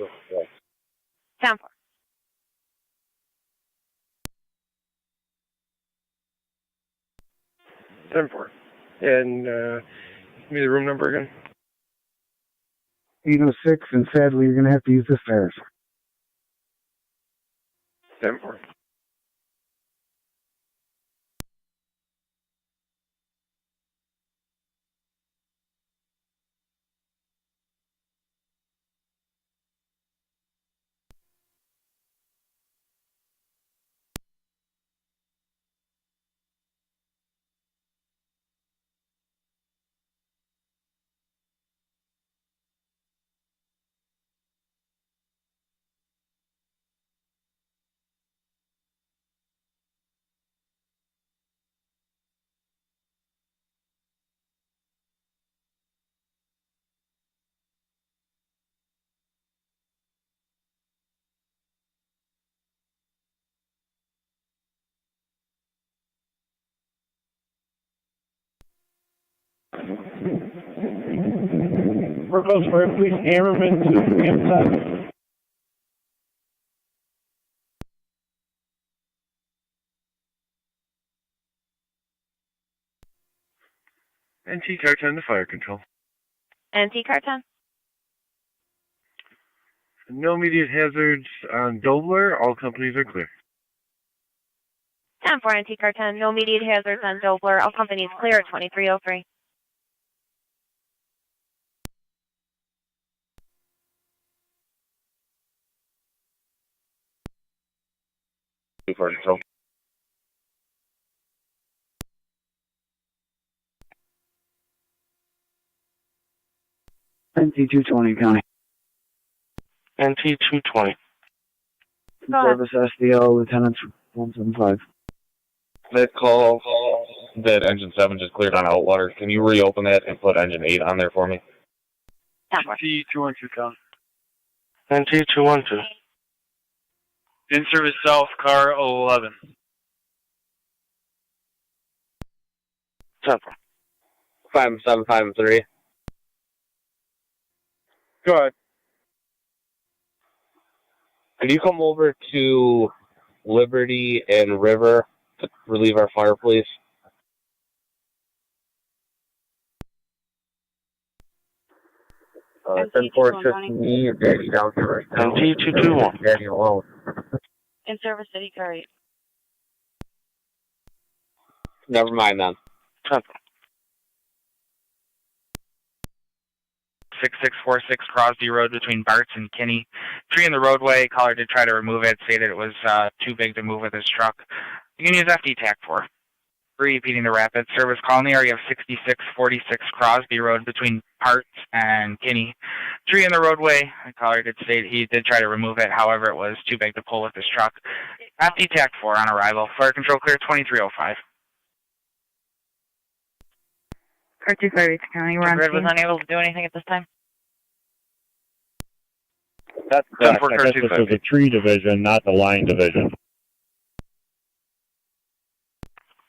[SPEAKER 11] 10-4.
[SPEAKER 10] And give me the room number again.
[SPEAKER 6] 806, and sadly, you're going to have to use the stairs.
[SPEAKER 10] 10-4.
[SPEAKER 16] Brooklyn's Fire Police Hammerman to Hampton.
[SPEAKER 2] NT Car 10 to Fire Control.
[SPEAKER 11] NT Car 10.
[SPEAKER 2] No immediate hazards on Dobler. All companies are clear.
[SPEAKER 11] 10-4 NT Car 10. No immediate hazards on Dobler. All companies clear at 2303.
[SPEAKER 4] Fire Control.
[SPEAKER 7] NT-220 County.
[SPEAKER 9] NT-220.
[SPEAKER 7] Service SDL, Lieutenant 175.
[SPEAKER 23] That call that engine 7 just cleared on Outwater. Can you reopen that and put engine 8 on there for me?
[SPEAKER 5] NT-212 County.
[SPEAKER 9] NT-212.
[SPEAKER 5] In service south, car 11.
[SPEAKER 24] 5753.
[SPEAKER 10] Go ahead.
[SPEAKER 24] Could you come over to Liberty and River to relieve our fire, please?
[SPEAKER 18] NT-221.
[SPEAKER 24] Daddy down to right now.
[SPEAKER 9] NT-221.
[SPEAKER 24] Daddy alone.
[SPEAKER 18] In service city car 8.
[SPEAKER 24] Never mind then.
[SPEAKER 3] 6646 Crosby Road between Bart's and Kinney. Tree in the roadway. Caller did try to remove it, stated it was too big to move with his truck. You can use FD TAC 4. Repeating the rapid service call in the area of 6646 Crosby Road between Bart's and Kinney. Tree in the roadway. The caller did state he did try to remove it, however, it was too big to pull with his truck. FD TAC 4 on arrival. Fire control clear 2305.
[SPEAKER 1] Car 258 County, we're on
[SPEAKER 18] Grid
[SPEAKER 1] scene.
[SPEAKER 18] was unable to do anything at this time.
[SPEAKER 16] That's correct. I guess this is the tree division, not the line division.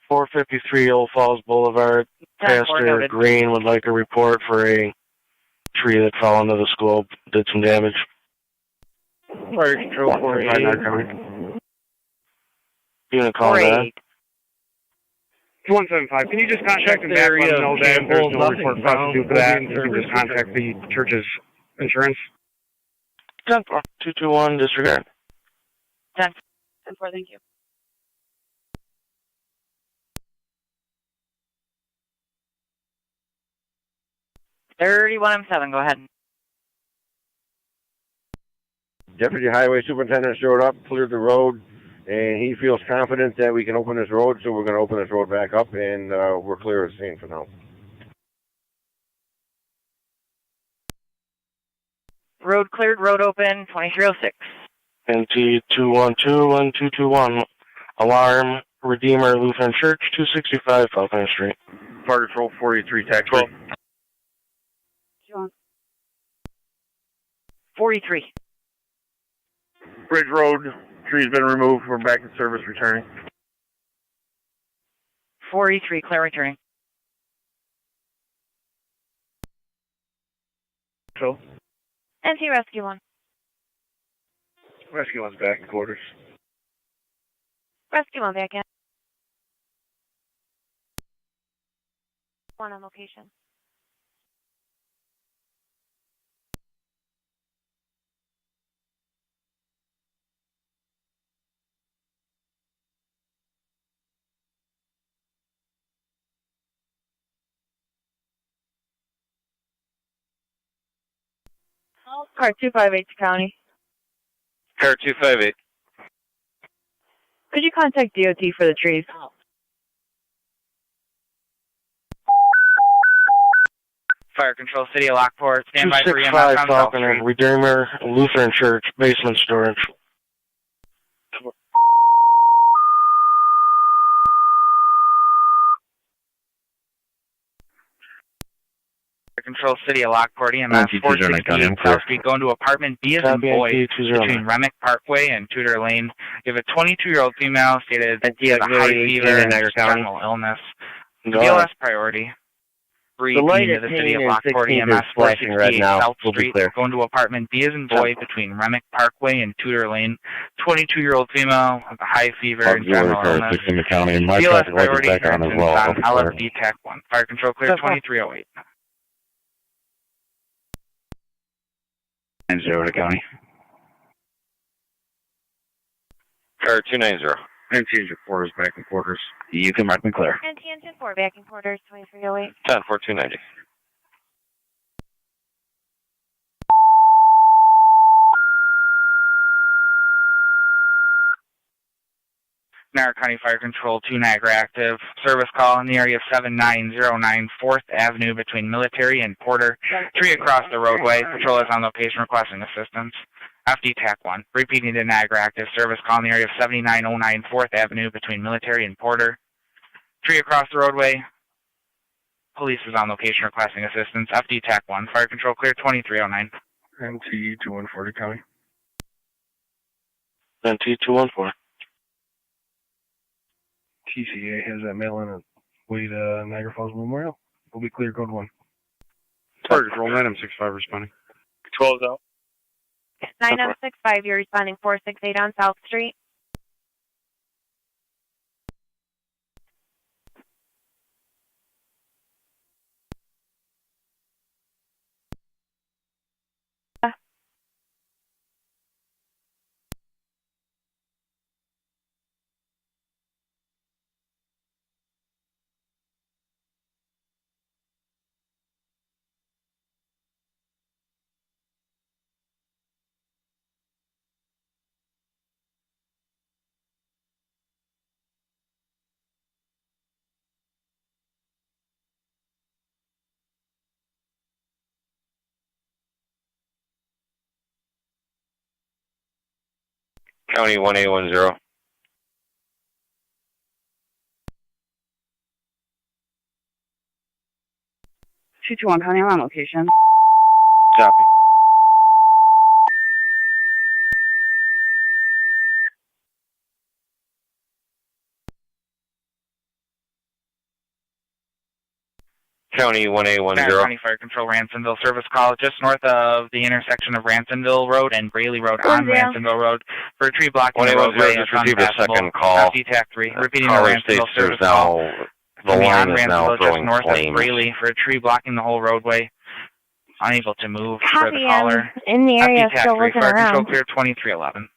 [SPEAKER 9] 453 Old Falls Boulevard. Pastor Green would like a report for a tree that fell into the school, did some damage.
[SPEAKER 10] Fire Control 488.
[SPEAKER 9] Unit calling that.
[SPEAKER 10] 175. Can you just contact them back, let them know that there's no report for us to do for that, and you can just contact the church's insurance?
[SPEAKER 9] 10-4. 221, disregard.
[SPEAKER 18] 10-4, thank you. M7, go ahead.
[SPEAKER 14] Deputy Highway Superintendent showed up, cleared the road, and he feels confident that we can open this road, so we're going to open this road back up, and we're clear of the scene for now.
[SPEAKER 18] Road cleared, road open, 2306.
[SPEAKER 9] NT-212 and 221. Alarm, Redeemer Lutheran Church, 265 Falcon Street.
[SPEAKER 14] Fire Control 43, TAC 12.
[SPEAKER 18] 43.
[SPEAKER 14] Bridge Road, tree's been removed. We're back in service, returning.
[SPEAKER 18] 43, clear returning.
[SPEAKER 14] Control.
[SPEAKER 11] NT Rescue 1.
[SPEAKER 14] Rescue 1's back in quarters.
[SPEAKER 11] Rescue 1 back in. 1 on location.
[SPEAKER 1] Car 258 County.
[SPEAKER 23] Car 258.
[SPEAKER 1] Could you contact DOT for the trees?
[SPEAKER 3] Fire control city of Lockport. Stand by for EMS
[SPEAKER 9] 265
[SPEAKER 3] on South
[SPEAKER 9] Falconer,
[SPEAKER 3] Street.
[SPEAKER 9] Redeemer Lutheran Church, basement storage.
[SPEAKER 3] Fire control city of Lockport. EMS 468 South Street. Going to apartment B as in boy between Remick Parkway and Tudor Lane. You have a 22-year-old female stated to have a high fever and general illness. BLS priority.
[SPEAKER 24] The light
[SPEAKER 3] to
[SPEAKER 24] at
[SPEAKER 3] the city of
[SPEAKER 24] 10 and
[SPEAKER 3] Lockport
[SPEAKER 24] 16
[SPEAKER 3] EMS
[SPEAKER 24] is flashing red
[SPEAKER 3] 468
[SPEAKER 24] now.
[SPEAKER 3] South
[SPEAKER 24] We'll be
[SPEAKER 3] Street.
[SPEAKER 24] clear.
[SPEAKER 3] Going to apartment B as in boy between Remick Parkway and Tudor Lane. 22-year-old female with a high fever and general illness.
[SPEAKER 14] in the county. My
[SPEAKER 3] BLS
[SPEAKER 14] traffic light is
[SPEAKER 3] priority
[SPEAKER 14] back on as well.
[SPEAKER 3] on LFD TAC 1. Fire control clear 2308.
[SPEAKER 7] 90 to county.
[SPEAKER 23] Car 290.
[SPEAKER 14] NT 4 is back in quarters.
[SPEAKER 7] You can mark me clear.
[SPEAKER 11] NT Engine 4 back in quarters, 2308.
[SPEAKER 23] 10-4 290.
[SPEAKER 3] Niagara County Fire Control 2 Niagara active. Service call in the area of 7909 4th Avenue between Military and Porter. Tree across the roadway. Patrol is on location requesting assistance. FD TAC 1. Repeating the Niagara active. Service call in the area of 7909 4th Avenue between Military and Porter. Tree across the roadway. Police is on location requesting assistance. FD TAC 1. Fire Control clear 2309.
[SPEAKER 10] NT 214 County.
[SPEAKER 22] NT 214.
[SPEAKER 10] TCA has that mail in at way to Niagara Falls Memorial. We'll be clear, code 1.
[SPEAKER 22] Fire Control 9M65 responding.
[SPEAKER 15] Control is out.
[SPEAKER 11] 9M65, you're responding 468 on South Street.
[SPEAKER 23] County 1810.
[SPEAKER 8] One County, I'm on location.
[SPEAKER 22] Copy.
[SPEAKER 23] County 1810.
[SPEAKER 3] Niagara County Fire Control Ransomville service call just north of the intersection of Ransomville Road and Braley Road on Ransomville Road for a tree blocking the roadway.
[SPEAKER 23] Just received a second call.
[SPEAKER 3] FD TAC 3. Repeating the
[SPEAKER 23] Caller states
[SPEAKER 3] Ransomville service
[SPEAKER 23] there's now, the line is now
[SPEAKER 3] just
[SPEAKER 23] throwing
[SPEAKER 3] north
[SPEAKER 23] flames.
[SPEAKER 3] of Braley for a tree blocking the whole roadway. Unable to move for the
[SPEAKER 11] Copy,
[SPEAKER 3] caller.
[SPEAKER 11] in the area,
[SPEAKER 3] FD TAC
[SPEAKER 11] still
[SPEAKER 3] 3.
[SPEAKER 11] looking
[SPEAKER 3] Fire Control
[SPEAKER 11] around.
[SPEAKER 3] clear 2311.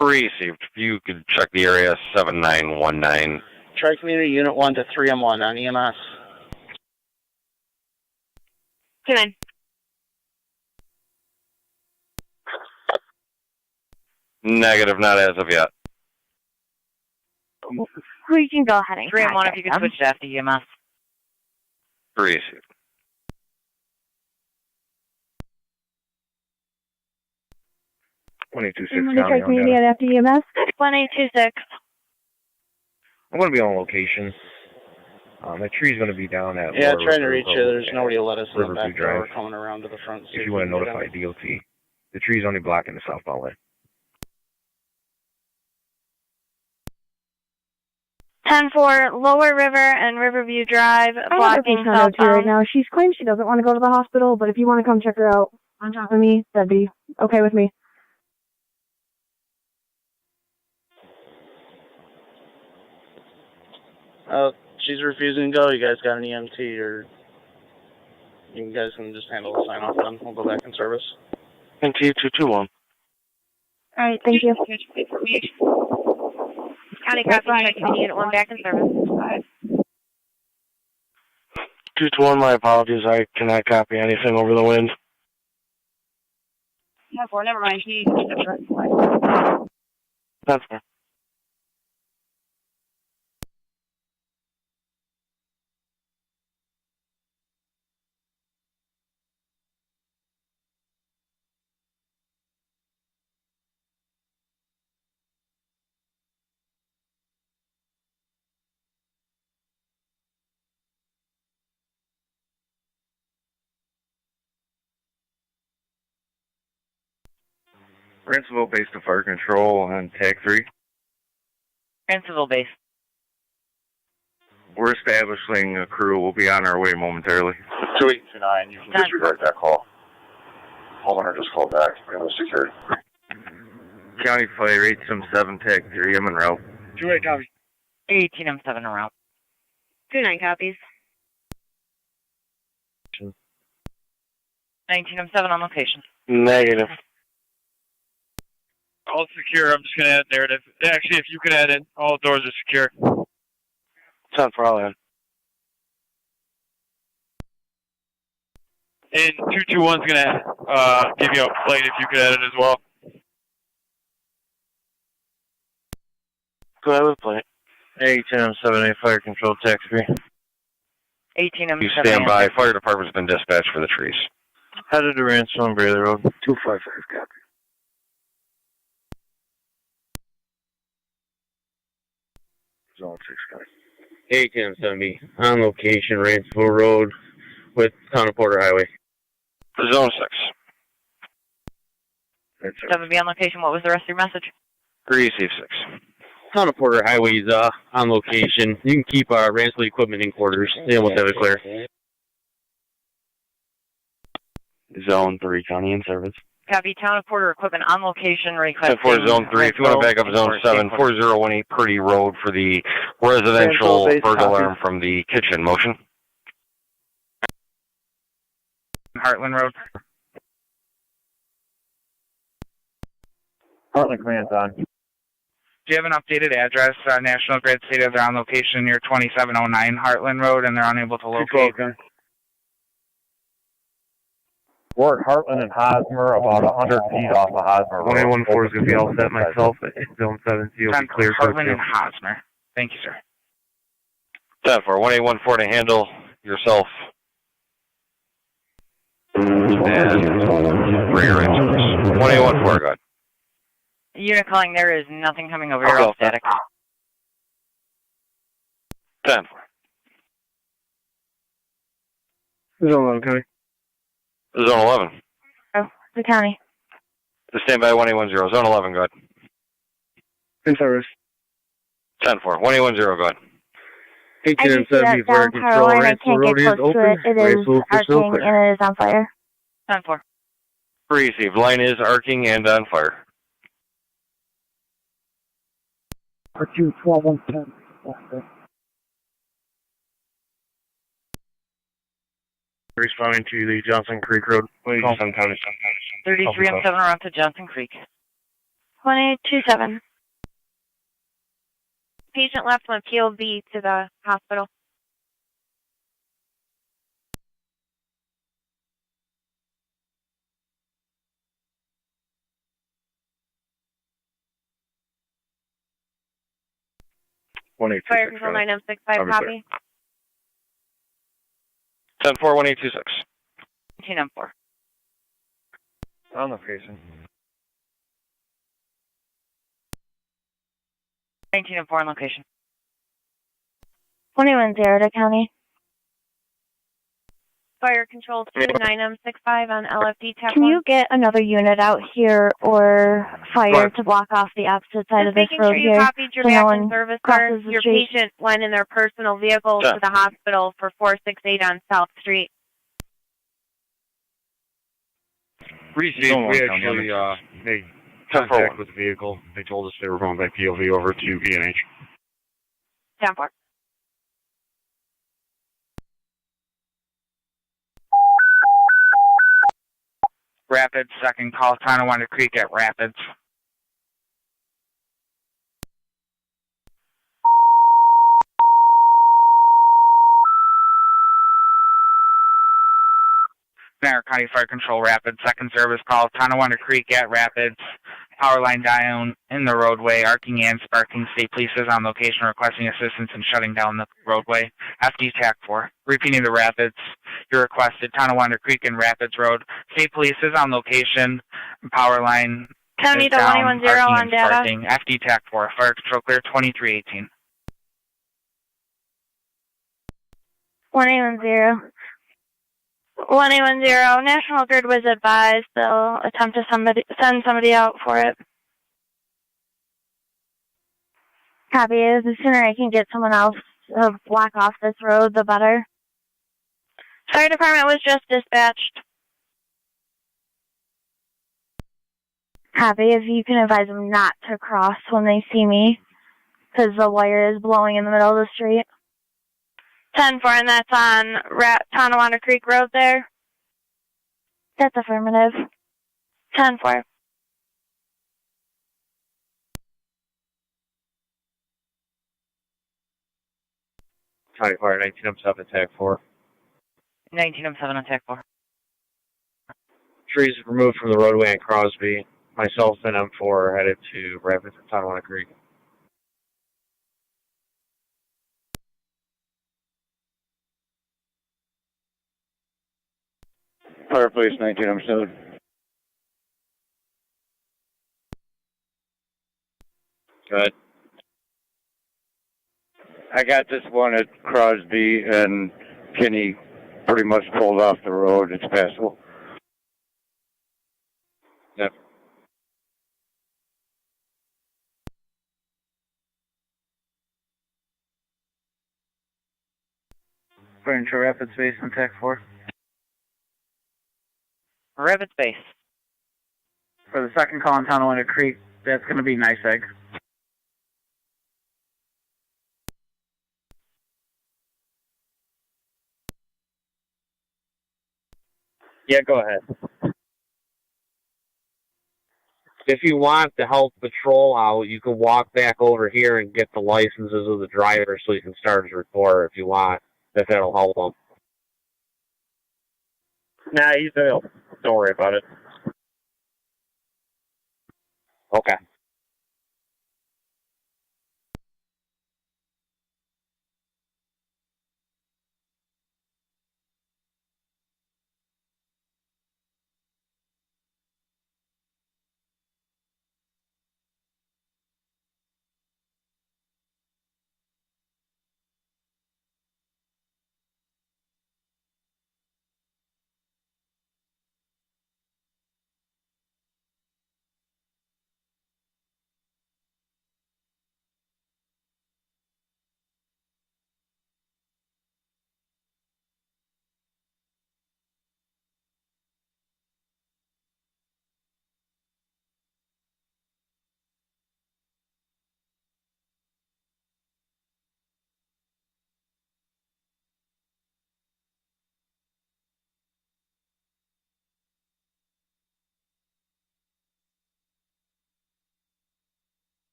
[SPEAKER 23] Received. You could check the area 7919.
[SPEAKER 24] Tri-Community Unit 1 to 3M1 on EMS.
[SPEAKER 11] 29.
[SPEAKER 23] Negative, not as of yet.
[SPEAKER 11] We can go ahead and
[SPEAKER 18] 3M1 if you could switch to FDEMS.
[SPEAKER 23] Received.
[SPEAKER 4] 22-6
[SPEAKER 11] Community
[SPEAKER 4] County.
[SPEAKER 11] at FDEMS. 1826.
[SPEAKER 4] I'm going to be on location. That tree's going to be down at
[SPEAKER 24] Yeah,
[SPEAKER 4] Lower
[SPEAKER 24] trying to reach you.
[SPEAKER 4] River-
[SPEAKER 24] There's nobody to let us in the
[SPEAKER 4] Riverview
[SPEAKER 24] back door.
[SPEAKER 4] Drive.
[SPEAKER 24] We're coming around to the front.
[SPEAKER 4] If you want to notify DOT. The tree's only blocking the southbound lane.
[SPEAKER 11] 10-4, Lower River and Riverview Drive,
[SPEAKER 19] I have a
[SPEAKER 11] blocking
[SPEAKER 19] patient on OT right
[SPEAKER 11] southbound.
[SPEAKER 19] now. She's claimed she doesn't want to go to the hospital, but if you want to come check her out on top of me, that'd be okay with me.
[SPEAKER 24] She's refusing to go. You guys got an EMT, or you guys can just handle the sign off then. We'll go back in service.
[SPEAKER 22] NT 221.
[SPEAKER 11] All right, thank you. County copy, Tri-Community Unit 1 back in service.
[SPEAKER 22] 221, my apologies. I cannot copy anything over the wind.
[SPEAKER 11] 10-4, never mind.
[SPEAKER 22] That's fair.
[SPEAKER 9] Ransomville base to fire control on tag 3.
[SPEAKER 18] Ransomville base.
[SPEAKER 9] We're establishing a crew. We'll be on our way momentarily.
[SPEAKER 20] 2829, you can disregard that call. Homeowner just called back. It was secured.
[SPEAKER 9] County Fire 877 tag 3. I'm en route.
[SPEAKER 22] 28 copy.
[SPEAKER 18] 18M7 en route.
[SPEAKER 11] 29 copies.
[SPEAKER 18] 19M7 on location.
[SPEAKER 22] Negative.
[SPEAKER 15] All secure. I'm just going to add narrative. Actually, if you could add in, all doors are secure.
[SPEAKER 22] 10 for all in.
[SPEAKER 3] And 221's gonna give you a plate if you could edit as well.
[SPEAKER 4] Go ahead with plate. 18M78 Fire Control TAC 3.
[SPEAKER 18] 18M78.
[SPEAKER 23] You stand by. Fire department's been dispatched for the trees.
[SPEAKER 4] Headed to Ransom, Braley Road.
[SPEAKER 24] 255, copy.
[SPEAKER 2] Zone 6, guys.
[SPEAKER 16] 18M70 on location, Ransomville Road with Town of Porter Highway.
[SPEAKER 23] Zone 6.
[SPEAKER 18] 7B on location. What was the rest of your message?
[SPEAKER 23] Receive 6.
[SPEAKER 16] Town of Porter Highway's on location. You can keep Ransomville equipment in quarters. They almost have it clear.
[SPEAKER 7] Zone 3, County in service.
[SPEAKER 18] Copy. Town of Porter equipment on location. Requesting
[SPEAKER 23] 10-4 Zone 3. If you want to back up Zone 7, 4018 Purdy Road for the residential burglar alarm from the kitchen. Motion.
[SPEAKER 3] Heartland Road.
[SPEAKER 4] Heartland Command's on.
[SPEAKER 3] Do you have an updated address? National Grid stated they're on location near 2709 Heartland Road, and they're unable to locate.
[SPEAKER 4] We're at Heartland and Hosmer, about 100 feet off of Hosmer Road. 1814 is going to be all set myself. Zone 7C will be clear.
[SPEAKER 3] Heartland and Hosmer. Thank you, sir.
[SPEAKER 23] 10-4. 1814 to handle yourself. And bring your in service. 1814, go ahead.
[SPEAKER 18] Unit calling. There is nothing coming over here. All static.
[SPEAKER 23] 10-4.
[SPEAKER 10] Zone 11, County.
[SPEAKER 23] Zone 11.
[SPEAKER 19] Oh, the county.
[SPEAKER 23] To stand by 1810. Zone 11, go ahead.
[SPEAKER 10] In service.
[SPEAKER 23] 10-4. 1810, go ahead.
[SPEAKER 16] 18M70 Fire Control. Ransomville Road is open.
[SPEAKER 19] It is arcing and it is on fire.
[SPEAKER 18] 10-4.
[SPEAKER 23] Received. Line is arcing and on fire.
[SPEAKER 6] R2 1210.
[SPEAKER 4] Responding to the Johnson Creek Road.
[SPEAKER 18] 33M7 around to Johnson Creek.
[SPEAKER 19] 1827.
[SPEAKER 11] Patient left from POV to the hospital. Fire Control 9M65, copy.
[SPEAKER 23] 10-4. 1826.
[SPEAKER 18] 18M4.
[SPEAKER 4] On location.
[SPEAKER 18] 19M4 on location.
[SPEAKER 19] 21-0 to county.
[SPEAKER 11] Fire Control 2, 9M65 on LFD TAC 1.
[SPEAKER 19] Can you get another unit out here or fire to block off the opposite side of this road here?
[SPEAKER 11] Making sure you copied your
[SPEAKER 19] so
[SPEAKER 11] back
[SPEAKER 19] no
[SPEAKER 11] in
[SPEAKER 19] one
[SPEAKER 11] service, sir.
[SPEAKER 19] crosses the
[SPEAKER 11] Your
[SPEAKER 19] street.
[SPEAKER 11] patient went in their personal vehicle to the hospital for 468 on South Street.
[SPEAKER 2] Received. We actually made contact with the vehicle. They told us they were going by POV over to B&H.
[SPEAKER 11] 10-4.
[SPEAKER 3] Rapids, second call, Tonawanda Creek at Rapids. Niagara County Fire Control Rapids, second service call, Tonawanda Creek at Rapids. Power line down in the roadway, arcing and sparking. State police is on location requesting assistance in shutting down the roadway. FD TAC 4. Repeating the Rapids, you're requested, Tonawanda Creek and Rapids Road. State police is on location. Power line
[SPEAKER 11] County
[SPEAKER 3] is
[SPEAKER 11] to
[SPEAKER 3] down,
[SPEAKER 11] 110
[SPEAKER 3] arcing
[SPEAKER 11] on
[SPEAKER 3] and
[SPEAKER 11] data.
[SPEAKER 3] sparking. FD TAC 4. Fire Control clear, 2318.
[SPEAKER 19] 1810. 1810. National Grid was advised they'll attempt to send somebody out for it. Copy. The sooner I can get someone else to block off this road, the better. Fire department was just dispatched. Copy. If you can advise them not to cross when they see me, because the wire is blowing in the middle of the street.
[SPEAKER 11] 10-4, and that's on Tonawanda Creek Road there.
[SPEAKER 19] That's affirmative.
[SPEAKER 11] 10-4.
[SPEAKER 16] County Fire 19M7 TAC 4.
[SPEAKER 18] 19M7 on TAC 4.
[SPEAKER 16] Trees removed from the roadway in Crosby. Myself and M4 are headed to Rapids and Tonawanda Creek.
[SPEAKER 14] Fireplace 19, I'm still.
[SPEAKER 16] Good.
[SPEAKER 14] I got this one at Crosby, and Kenny pretty much pulled off the road. It's passable.
[SPEAKER 16] Yep.
[SPEAKER 3] Going to Rapid Space on TAC 4. Rapid Space. For the second call on Tonawanda Creek, that's going to be Nice Egg.
[SPEAKER 16] Yeah, go ahead. If you want to help patrol out, you can walk back over here and get the licenses of the driver so you can start his report if you want, if that'll help him. Nah, he's ill. Don't worry about it. Okay.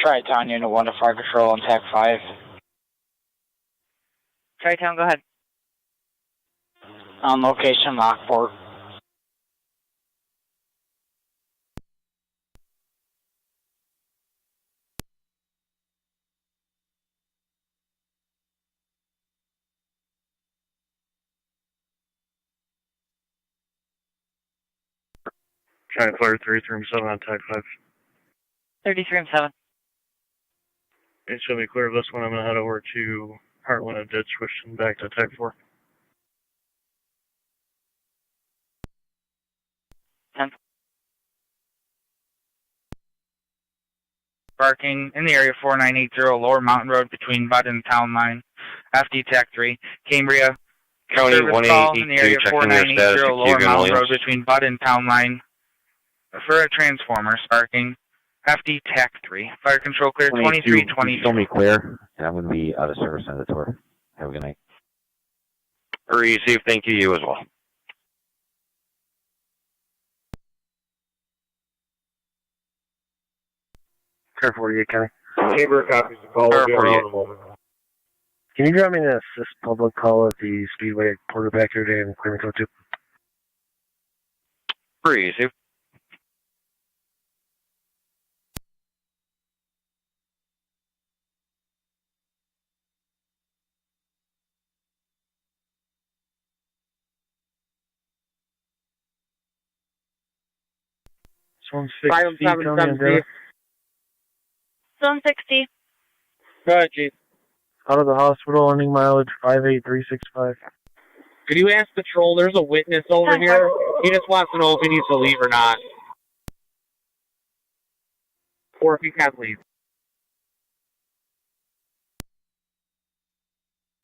[SPEAKER 3] Tri-Town Unit 1 to Fire Control on TAC 5. Tri-Town, go ahead. On location, Lockport.
[SPEAKER 9] Trying to clear 33 on TAC 5.
[SPEAKER 3] 33-7.
[SPEAKER 9] It should be clear of this one. I'm going to head over to Heartland and Ditch, switching back to TAC 4.
[SPEAKER 3] 10. Parking in the area 4980 Lower Mountain Road between Bud and Town Line. FD TAC 3. Cambria.
[SPEAKER 23] County
[SPEAKER 3] Service call in the
[SPEAKER 23] 1882,
[SPEAKER 3] area
[SPEAKER 23] checking their
[SPEAKER 3] 4980
[SPEAKER 23] status to
[SPEAKER 3] Lower
[SPEAKER 23] Keegan
[SPEAKER 3] Mountain
[SPEAKER 23] Williams.
[SPEAKER 3] Road between Bud and Town Line. For a transformer sparking. FD TAC 3. Fire control clear 2320.
[SPEAKER 12] Show me clear, and I'm going to be out of service on the tour. Have a good night.
[SPEAKER 23] Receive, thank you, you as well.
[SPEAKER 4] Car 48, County.
[SPEAKER 16] Chamber copies the call. We'll be around in a moment.
[SPEAKER 4] Can you drop me an assist public call at the Speedway Porter back here today and clear me code 2?
[SPEAKER 23] Receive.
[SPEAKER 4] Zone 60,
[SPEAKER 19] Zone 60.
[SPEAKER 16] Go ahead, Chief.
[SPEAKER 4] Out of the hospital, ending mileage 58365.
[SPEAKER 16] Could you ask Patrol? There's a witness over here. He just wants to know if he needs to leave or not. Or if he can leave.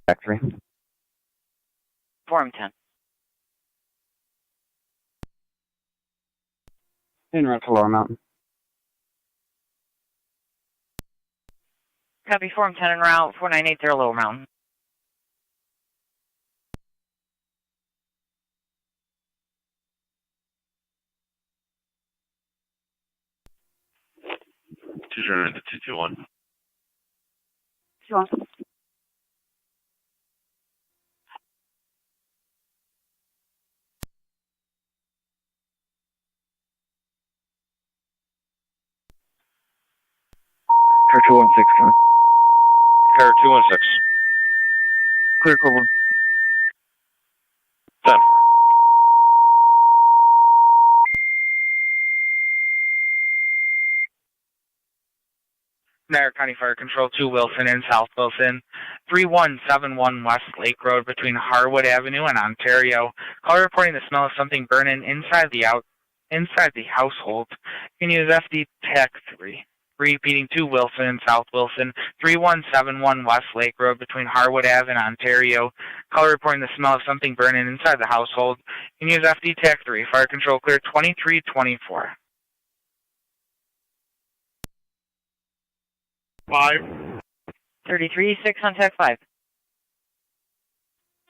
[SPEAKER 12] TAC 3.
[SPEAKER 3] Form 10.
[SPEAKER 12] En route to Lower Mountain.
[SPEAKER 3] Copy Form 10 en route 4980 Lower Mountain.
[SPEAKER 15] Two-turner into 221.
[SPEAKER 19] 2-1.
[SPEAKER 9] 216, County.
[SPEAKER 23] Car 216.
[SPEAKER 9] Clear code 1.
[SPEAKER 23] 10-4.
[SPEAKER 3] Niagara County Fire Control 2 Wilson and South Wilson, 3171 West Lake Road between Harwood Avenue and Ontario. Caller reporting the smell of something burning inside the household. You can use FD TAC 3. Repeating 2 Wilson and South Wilson, 3171 West Lake Road between Harwood Ave and Ontario. Caller reporting the smell of something burning inside the household. You can use FD TAC 3. Fire Control clear 2324.
[SPEAKER 2] 5.
[SPEAKER 11] 33-6 on TAC 5.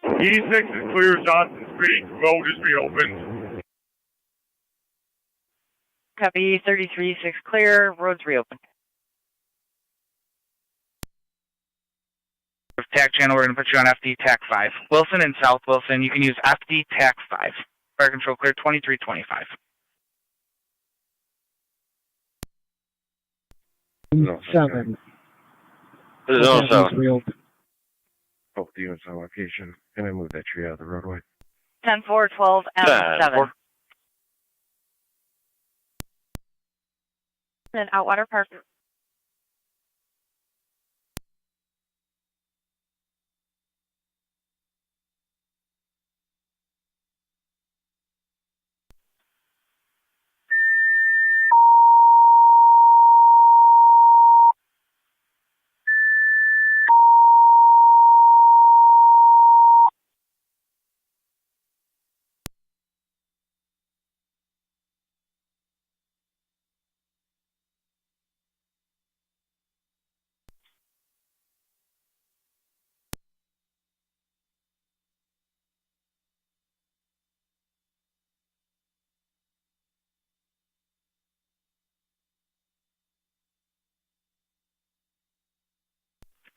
[SPEAKER 2] E6 is clear, Johnson Street. Road is reopened.
[SPEAKER 11] Copy 33-6 clear. Roads reopened.
[SPEAKER 3] TAC channel, we're going to put you on FD TAC 5. Wilson and South Wilson, you can use FD TAC 5. Fire Control clear 2325.
[SPEAKER 2] No,
[SPEAKER 6] 7.
[SPEAKER 23] This is Zone 7.
[SPEAKER 4] Both the units on location. Can I move that tree out of the roadway?
[SPEAKER 11] 10-4, 12, and 7. And Outwater Park.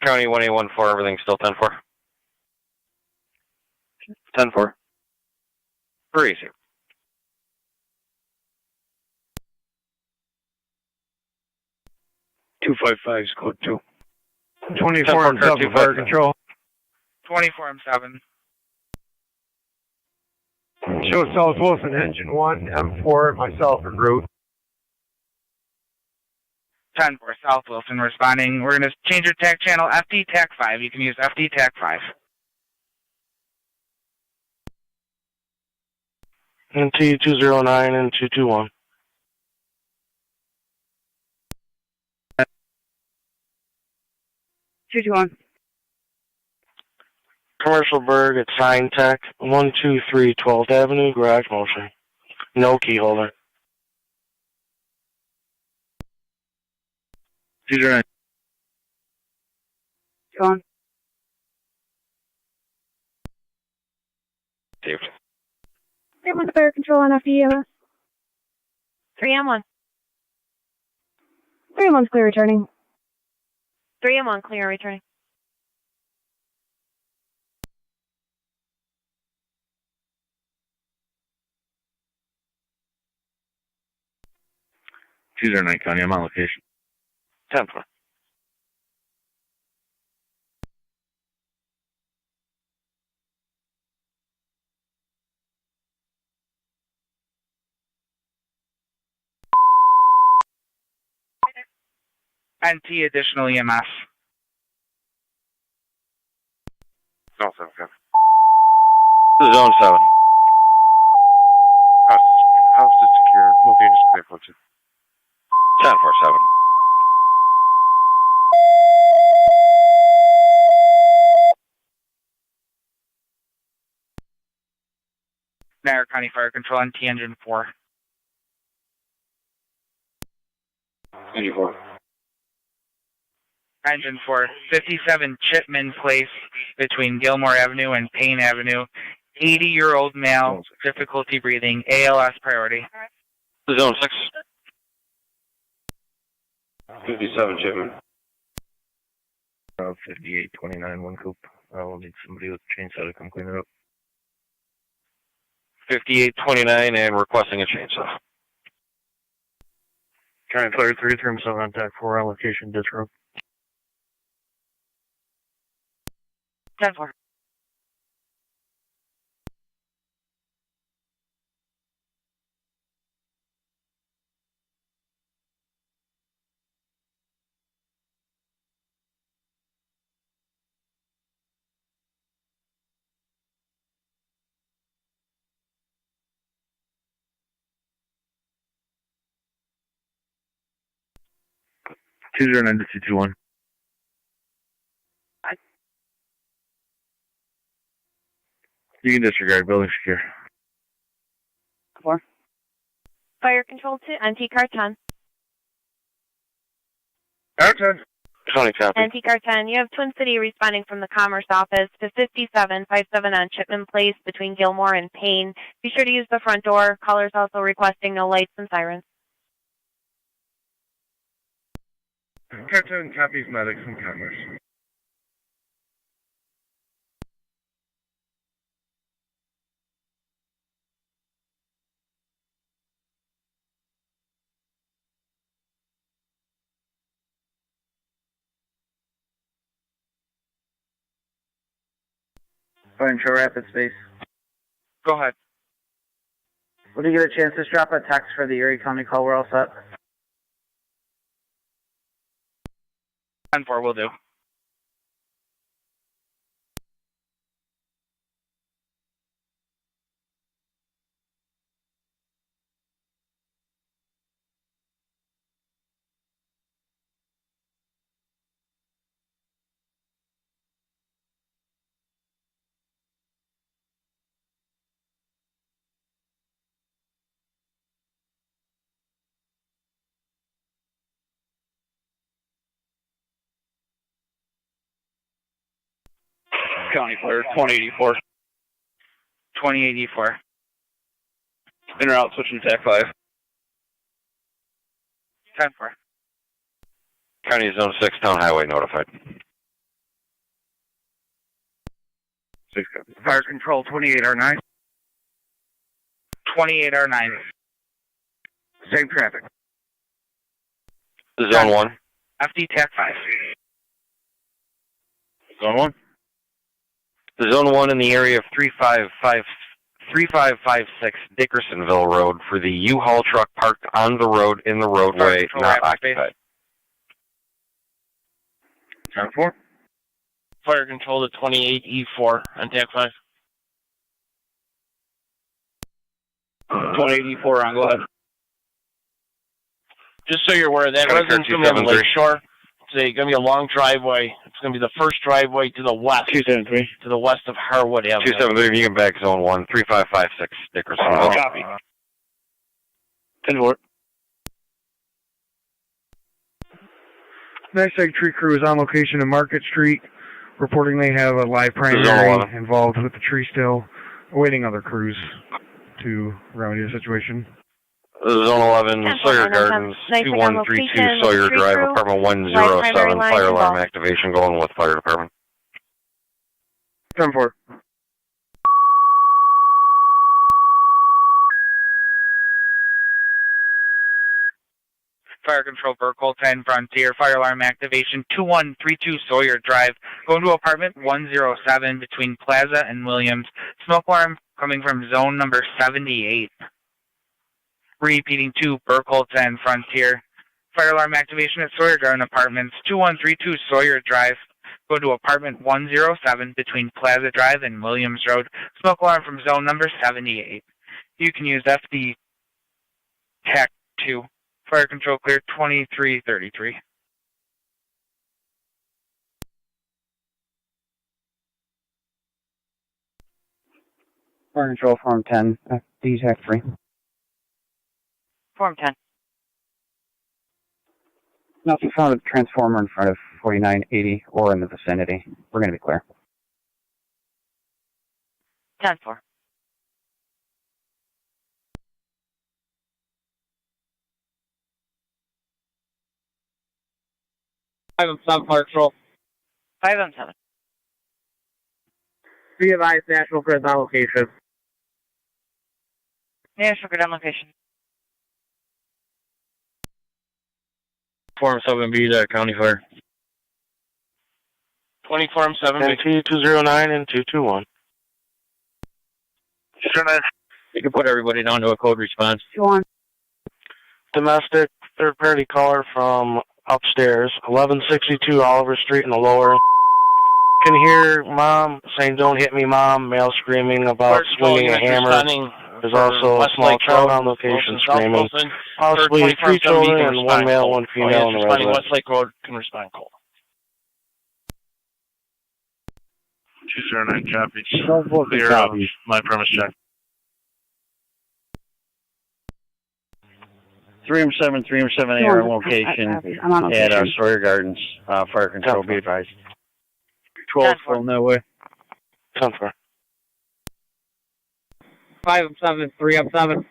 [SPEAKER 23] County 1814, everything's still 10-4. 10-4. 3 0.
[SPEAKER 10] .255 is code 2.
[SPEAKER 6] 24 and 7 Fire Control.
[SPEAKER 3] 24 and 7.
[SPEAKER 6] Show South Wilson, engine 1, M4, myself and route.
[SPEAKER 3] 10-4 South Wilson responding. We're going to change your TAC channel, FD TAC 5. You can use FD TAC 5.
[SPEAKER 22] NT 209 and 221. Commercial Berg at Sign Tech, 123 12th Avenue, garage motion. No key holder.
[SPEAKER 9] 209.
[SPEAKER 8] Go on.
[SPEAKER 23] Dave.
[SPEAKER 19] 3-1 Fire Control on FDEMS.
[SPEAKER 11] 3M1.
[SPEAKER 19] 3-1's clear returning.
[SPEAKER 11] 3M1 clear returning.
[SPEAKER 9] .209 County, I'm on location.
[SPEAKER 23] 10-4.
[SPEAKER 3] NT additional EMS.
[SPEAKER 23] Zone 7, okay. This is Zone 7.
[SPEAKER 4] House is secure. Moving is clear for 2.
[SPEAKER 23] 10-4-7.
[SPEAKER 3] Niagara County Fire Control, NT engine 4.
[SPEAKER 23] Engine 4.
[SPEAKER 3] Engine 4, 57 Chipman Place between Gilmore Avenue and Payne Avenue. 80-year-old male, difficulty breathing, ALS priority.
[SPEAKER 23] Zone 6. 57 Chipman.
[SPEAKER 4] 5829 1 coupe. I will need somebody with a chainsaw to come clean it up.
[SPEAKER 23] 5829 and requesting a chainsaw.
[SPEAKER 6] County Fire 337 on TAC 4 on location, ditch road.
[SPEAKER 18] 10-4.
[SPEAKER 9] Two 209-221. You can disregard. Building secure.
[SPEAKER 11] 4. Fire control to NT-Car 10.
[SPEAKER 22] Action. County copy.
[SPEAKER 11] NT-Car 10, you have Twin City responding from the Commerce office to 5757 on Chipman Place between Gilmore and Payne. Be sure to use the front door. Callers also requesting no lights and sirens.
[SPEAKER 10] Captain copies medics from Commerce.
[SPEAKER 22] Fire control rapid space.
[SPEAKER 3] Go ahead.
[SPEAKER 22] When you get a chance, just drop a text for the Erie County call. We're all set.
[SPEAKER 3] 10-4 will do.
[SPEAKER 22] County Fire 2084.
[SPEAKER 3] 2084.
[SPEAKER 22] In or out, switching to TAC 5.
[SPEAKER 3] 10-4.
[SPEAKER 23] County Zone 6, Town Highway notified.
[SPEAKER 22] 6 copy. Fire control 28R9.
[SPEAKER 3] 28R9.
[SPEAKER 22] Same traffic.
[SPEAKER 23] Zone 1.
[SPEAKER 3] FD TAC 5.
[SPEAKER 22] Zone 1.
[SPEAKER 23] Zone 1 in the area of 3556 Dickersonville Road for the U-Haul truck parked on the road in the roadway, not occupied.
[SPEAKER 22] 10-4. Fire control to 28E4 on TAC 5. 28E4 on, go ahead. Just so you're aware, that resident's going to be on the lake shore. It's going to be a long driveway. It's going to be the first driveway to the west. 273. To the west of Harwood Avenue.
[SPEAKER 23] 273, you can back Zone 1, 3556 Dickersonville.
[SPEAKER 22] Copy. 10-4.
[SPEAKER 10] NYSEG tree crew is on location in Market Street, reporting they have a live primary involved with the tree still, awaiting other crews to remedy the situation.
[SPEAKER 23] Zone 11, Sawyer Gardens, 2132 Sawyer Drive, apartment 107, fire alarm activation going with fire department.
[SPEAKER 22] 10-4.
[SPEAKER 3] Fire Control Burkle 10 Frontier, fire alarm activation 2132 Sawyer Drive, going to apartment 107 between Plaza and Williams. Smoke alarm coming from zone number 78. Repeating 2 Burkle 10 Frontier, fire alarm activation at Sawyer Garden Apartments 2132 Sawyer Drive, go to apartment 107 between Plaza Drive and Williams Road. Smoke alarm from zone number 78. You can use FD TAC 2. Fire control clear 2333.
[SPEAKER 22] Fire control form 10, FD TAC 3.
[SPEAKER 18] Form 10.
[SPEAKER 22] Nothing found at the transformer in front of 4980 or in the vicinity. We're going to be clear.
[SPEAKER 18] 10-4.
[SPEAKER 22] Fire control.
[SPEAKER 18] 5-7.
[SPEAKER 24] Be advised, National Grid on location.
[SPEAKER 18] National Grid on location.
[SPEAKER 22] Form 7B to County Fire.
[SPEAKER 15] 24M7.
[SPEAKER 22] NT209 and 221.
[SPEAKER 5] You can put everybody down to a code response.
[SPEAKER 22] Domestic third-party caller from upstairs, 1162 Oliver Street in the lower. Can hear mom saying, "Don't hit me, mom." Male screaming about swinging a hammer. There's also a small child on location screaming. Possibly 3 children and 1 male, 1 female in the residence.
[SPEAKER 15] Westlake Road can respond cold.
[SPEAKER 7] 209 copy. Clear of my premise check.
[SPEAKER 5] 3M7, 3M7A are on location at Sawyer Gardens. Fire control, be advised. 12 from that way.
[SPEAKER 22] 10-4.
[SPEAKER 24] 5M7, 3M7.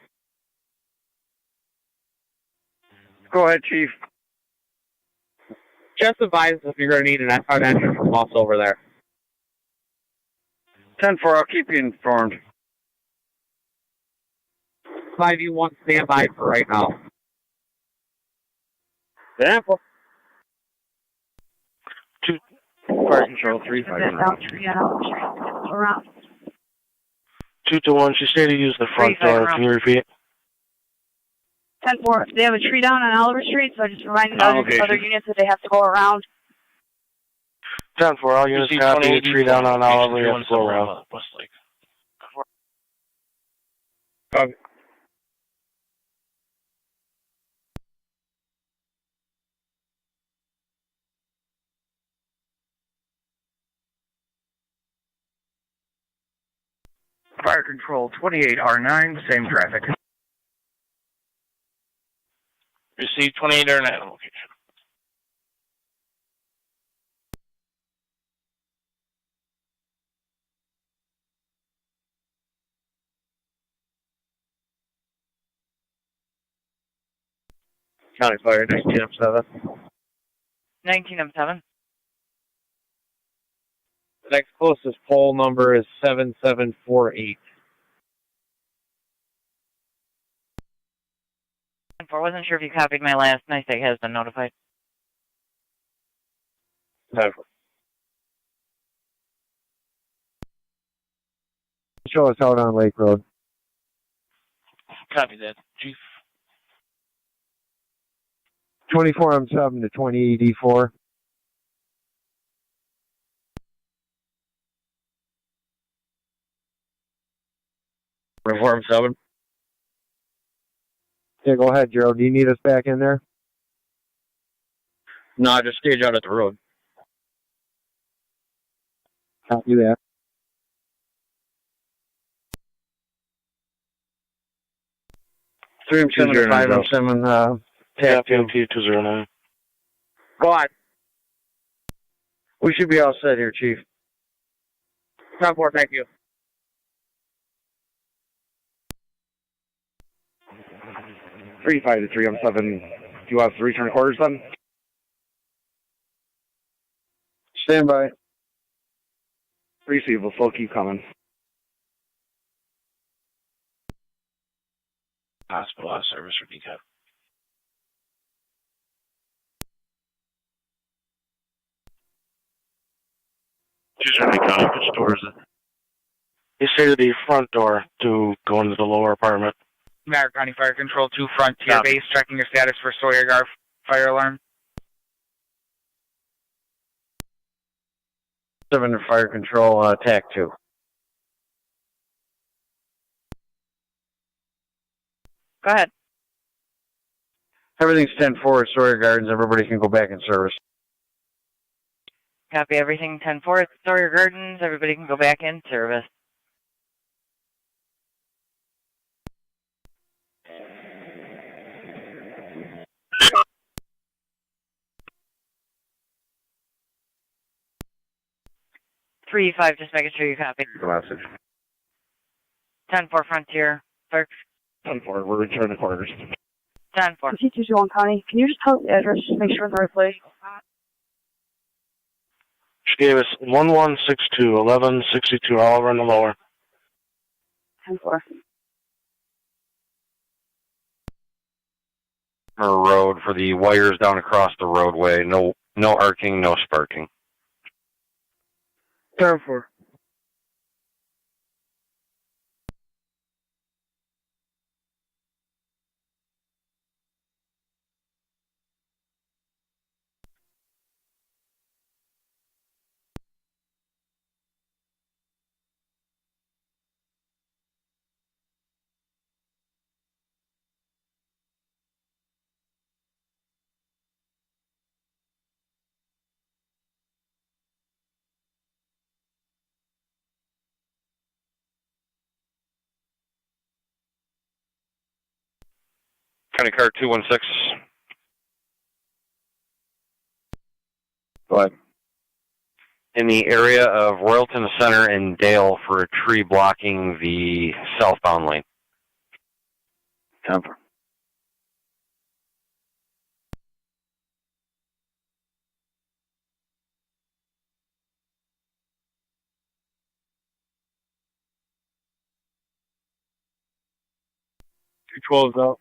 [SPEAKER 5] Go ahead, Chief.
[SPEAKER 24] Just advise if you're going to need an entry from us over there.
[SPEAKER 5] 10-4, I'll keep you informed.
[SPEAKER 24] 5U1 standby for right now.
[SPEAKER 5] Example. Fire control 351.
[SPEAKER 24] Around.
[SPEAKER 22] 221. She stated to use the front door. Can you repeat?
[SPEAKER 8] 10-4. They have a tree down on Oliver Street, so just reminding other units that they have to go around.
[SPEAKER 22] 10-4. All units copy. A tree down on Oliver. You have to go around.
[SPEAKER 15] Westlake.
[SPEAKER 4] Fire control 28R9, same traffic.
[SPEAKER 15] Receive 28R9 on location.
[SPEAKER 5] County Fire 19M7.
[SPEAKER 8] 19M7.
[SPEAKER 24] The next closest pole number is 7748.
[SPEAKER 8] 10-4. Wasn't sure if you copied my last. NISAC has been notified.
[SPEAKER 24] 10-4.
[SPEAKER 6] Show us out on Lake Road.
[SPEAKER 15] Copy that, Chief.
[SPEAKER 6] 24M7 to 20ED4.
[SPEAKER 5] Reform 7.
[SPEAKER 6] Yeah, go ahead, Gerald. Do you need us back in there?
[SPEAKER 5] No, just stage out at the road.
[SPEAKER 6] Copy that.
[SPEAKER 5] Three and 7 to 5 and 7.
[SPEAKER 22] TAC and OPS.
[SPEAKER 24] Go on.
[SPEAKER 5] We should be all set here, Chief.
[SPEAKER 24] 10-4, thank you.
[SPEAKER 2] 35 to 3M7. Do you want us to return quarters then?
[SPEAKER 5] Stand by.
[SPEAKER 2] Receive, we'll still keep coming.
[SPEAKER 15] Hospital out of service for decap.
[SPEAKER 7] County, which door is it?
[SPEAKER 22] He stated the front door to go into the lower apartment.
[SPEAKER 3] Niagara County Fire Control 2 Frontier Base, checking your status for Sawyer Gar fire alarm.
[SPEAKER 5] 7 to Fire Control, TAC 2.
[SPEAKER 8] Go ahead.
[SPEAKER 5] Everything's 10-4 at Sawyer Gardens. Everybody can go back in service.
[SPEAKER 8] Copy everything. 10-4 at Sawyer Gardens. Everybody can go back in service. Three 5, just making sure you copy.
[SPEAKER 2] The message.
[SPEAKER 8] 10-4 Frontier.
[SPEAKER 2] 10-4, we're returning quarters.
[SPEAKER 8] 10-4. T221 County. Can you just tell us the address? Just make sure it's the right place.
[SPEAKER 22] She gave us 1162, 1162, Oliver in the lower.
[SPEAKER 8] 10-4.
[SPEAKER 23] Road for the wires down across the roadway. No arcing, no sparking.
[SPEAKER 10] Time for.
[SPEAKER 23] County car 216.
[SPEAKER 4] Go ahead.
[SPEAKER 23] In the area of Royalton Center and Dale for a tree blocking the southbound lane.
[SPEAKER 4] Time for.
[SPEAKER 10] Two 12's out.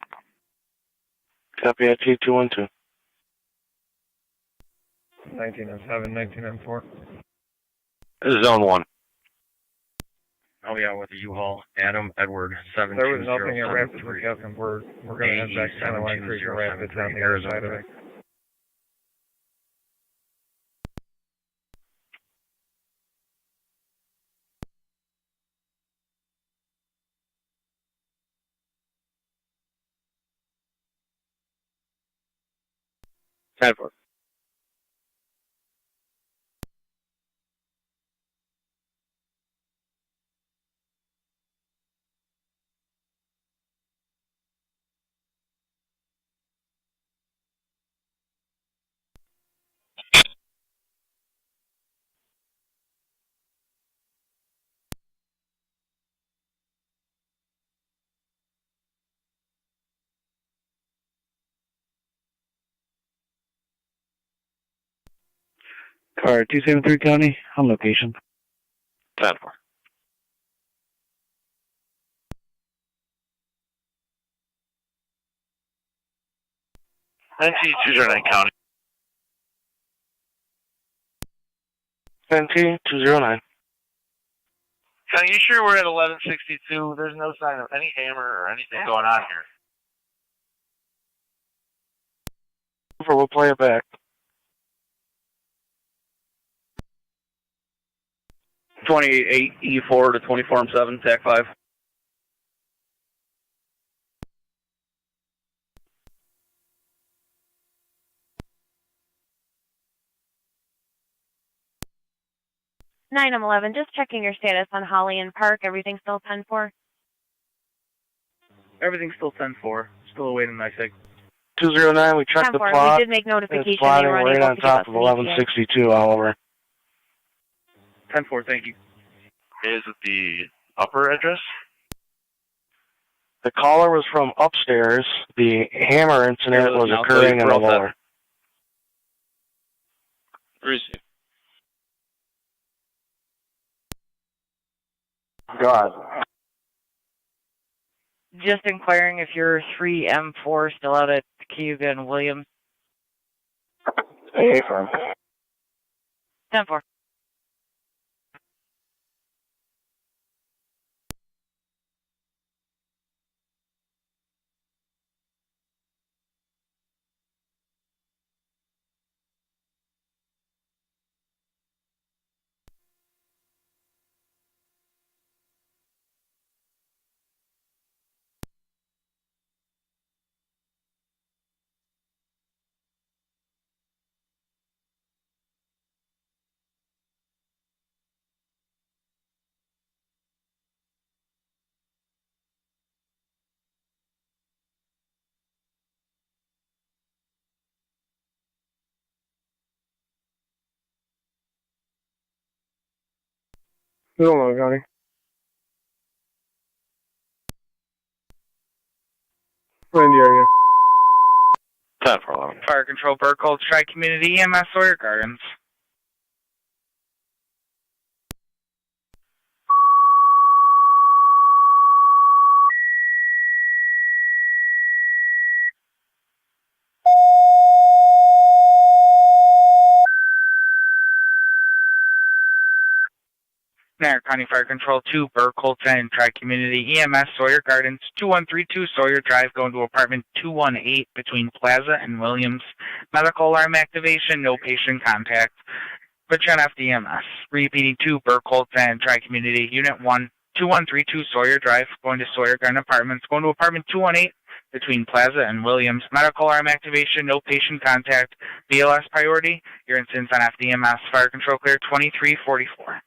[SPEAKER 22] Copy at T212.
[SPEAKER 10] 1907, 1904.
[SPEAKER 23] This is zone 1.
[SPEAKER 4] Oh yeah, with the U-Haul. Adam, Edward, 72073.
[SPEAKER 10] There was nothing at Rapids McKesson. We're going to head back to Tonawanda Creek and Rapids on the other side of it.
[SPEAKER 4] Time for.
[SPEAKER 22] Car 273 County, on location.
[SPEAKER 23] Time for.
[SPEAKER 15] NT209 County.
[SPEAKER 22] NT209.
[SPEAKER 15] Are you sure we're at 1162? There's no sign of any hammer or anything going on here.
[SPEAKER 22] We'll play it back.
[SPEAKER 5] 28 E4 to 24M7, TAC 5.
[SPEAKER 11] Nine M11, just checking your status on Holly and Park. Everything still 10-4?
[SPEAKER 5] Everything's still 10-4. Still awaiting NICEG.
[SPEAKER 22] 209, we checked the plot.
[SPEAKER 11] We did make notification.
[SPEAKER 22] It's plotting right on top of 1162, Oliver.
[SPEAKER 5] 10-4, thank you.
[SPEAKER 15] Is it the upper address?
[SPEAKER 22] The caller was from upstairs. The hammer incident was occurring in the lower.
[SPEAKER 15] Receive.
[SPEAKER 22] God.
[SPEAKER 1] Just inquiring if you're 3M4 still out at Cayuga and Williams.
[SPEAKER 22] Hey, firm.
[SPEAKER 1] 10-4.
[SPEAKER 10] Middleport County. We're in the area.
[SPEAKER 23] 10-4-11.
[SPEAKER 1] Fire Control Burkle, Tri-Community EMS Sawyer Gardens.
[SPEAKER 3] Niagara County Fire Control 2, Burke, Colton, Tri-Community, EMS, Sawyer Gardens, 2132 Sawyer Drive, going to apartment 218 between Plaza and Williams. Medical alarm activation, no patient contact. Put you on FDMS. Repeating 2, Burke, Colton, Tri-Community, Unit 1, 2132 Sawyer Drive, going to Sawyer Garden Apartments, going to apartment 218 between Plaza and Williams. Medical arm activation, no patient contact. BLS priority. Your incidents on FDMS. Fire control clear 2344.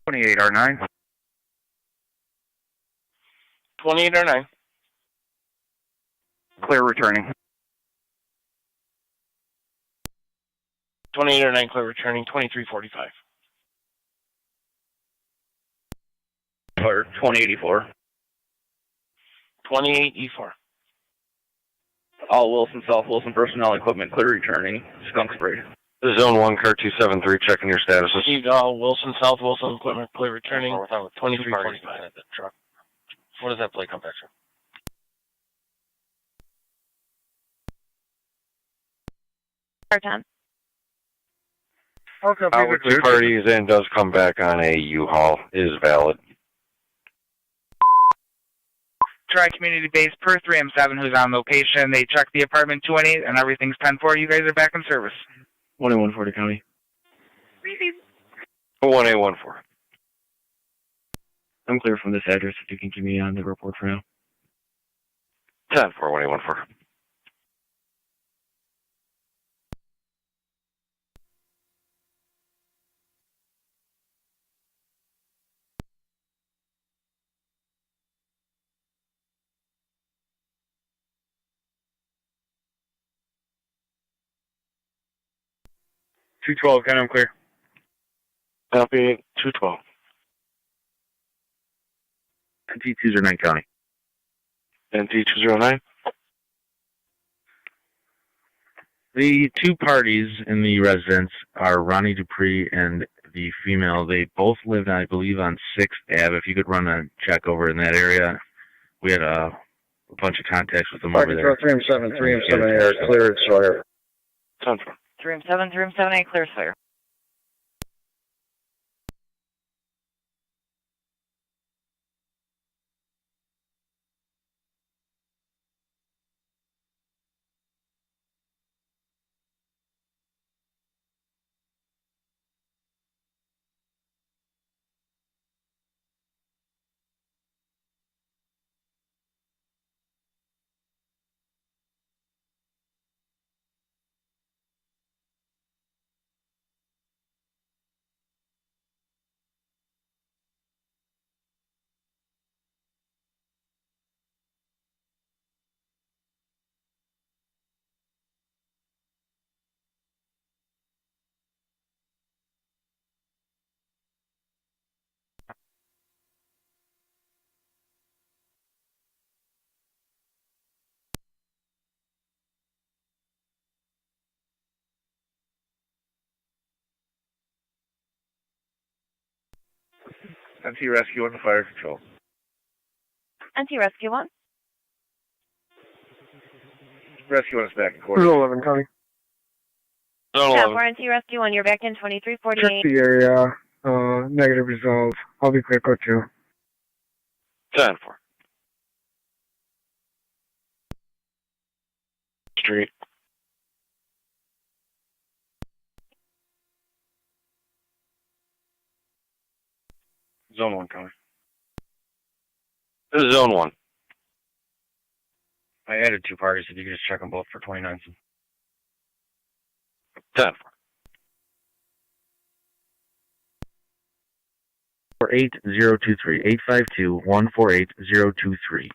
[SPEAKER 4] 28R9.
[SPEAKER 22] 28R9.
[SPEAKER 4] Clear returning.
[SPEAKER 22] 28R9 clear returning 2345.
[SPEAKER 4] Clear 2084.
[SPEAKER 22] 28E4.
[SPEAKER 4] All Wilson, South Wilson personnel equipment clear returning. Skunk sprayed.
[SPEAKER 23] Zone 1, car 273, checking your statuses.
[SPEAKER 22] Received all Wilson, South Wilson equipment clear returning 2345.
[SPEAKER 23] Truck. What does that plate come back to?
[SPEAKER 8] Part-time.
[SPEAKER 23] With 2 parties and does come back on a U-Haul is valid.
[SPEAKER 3] Tri-Community Base per 3M7 who's on location. They checked the apartment 218 and everything's 10-4. You guys are back in service.
[SPEAKER 9] 1A140 County.
[SPEAKER 23] 1A14.
[SPEAKER 9] I'm clear from this address if you can keep me on the report for now.
[SPEAKER 23] 10-4, 1A14.
[SPEAKER 22] $212, County, I'm clear.
[SPEAKER 23] Copy 212.
[SPEAKER 4] NT209 County.
[SPEAKER 23] NT209.
[SPEAKER 4] The 2 parties in the residence are Ronnie Dupree and the female. They both lived, I believe, on 6th Ave. If you could run a check over in that area. We had a bunch of contacts with them over there.
[SPEAKER 22] 3M7 air cleared Sawyer.
[SPEAKER 23] 10-4.
[SPEAKER 1] 3M7, clear Sawyer.
[SPEAKER 4] NT Rescue 1 Fire Control.
[SPEAKER 8] NT Rescue 1.
[SPEAKER 4] Rescue 1 is back in quarter.
[SPEAKER 22] 11, County.
[SPEAKER 11] Yeah, for NT Rescue 1, you're back in 2348.
[SPEAKER 22] Check the area. Negative results. I'll be clear code 2.
[SPEAKER 23] 10-4. Street.
[SPEAKER 4] Zone 1 County.
[SPEAKER 23] This is Zone 1.
[SPEAKER 4] I added 2 parties. If you could just check them both for 29.
[SPEAKER 23] 10-4.
[SPEAKER 4] 48023. 852-148023.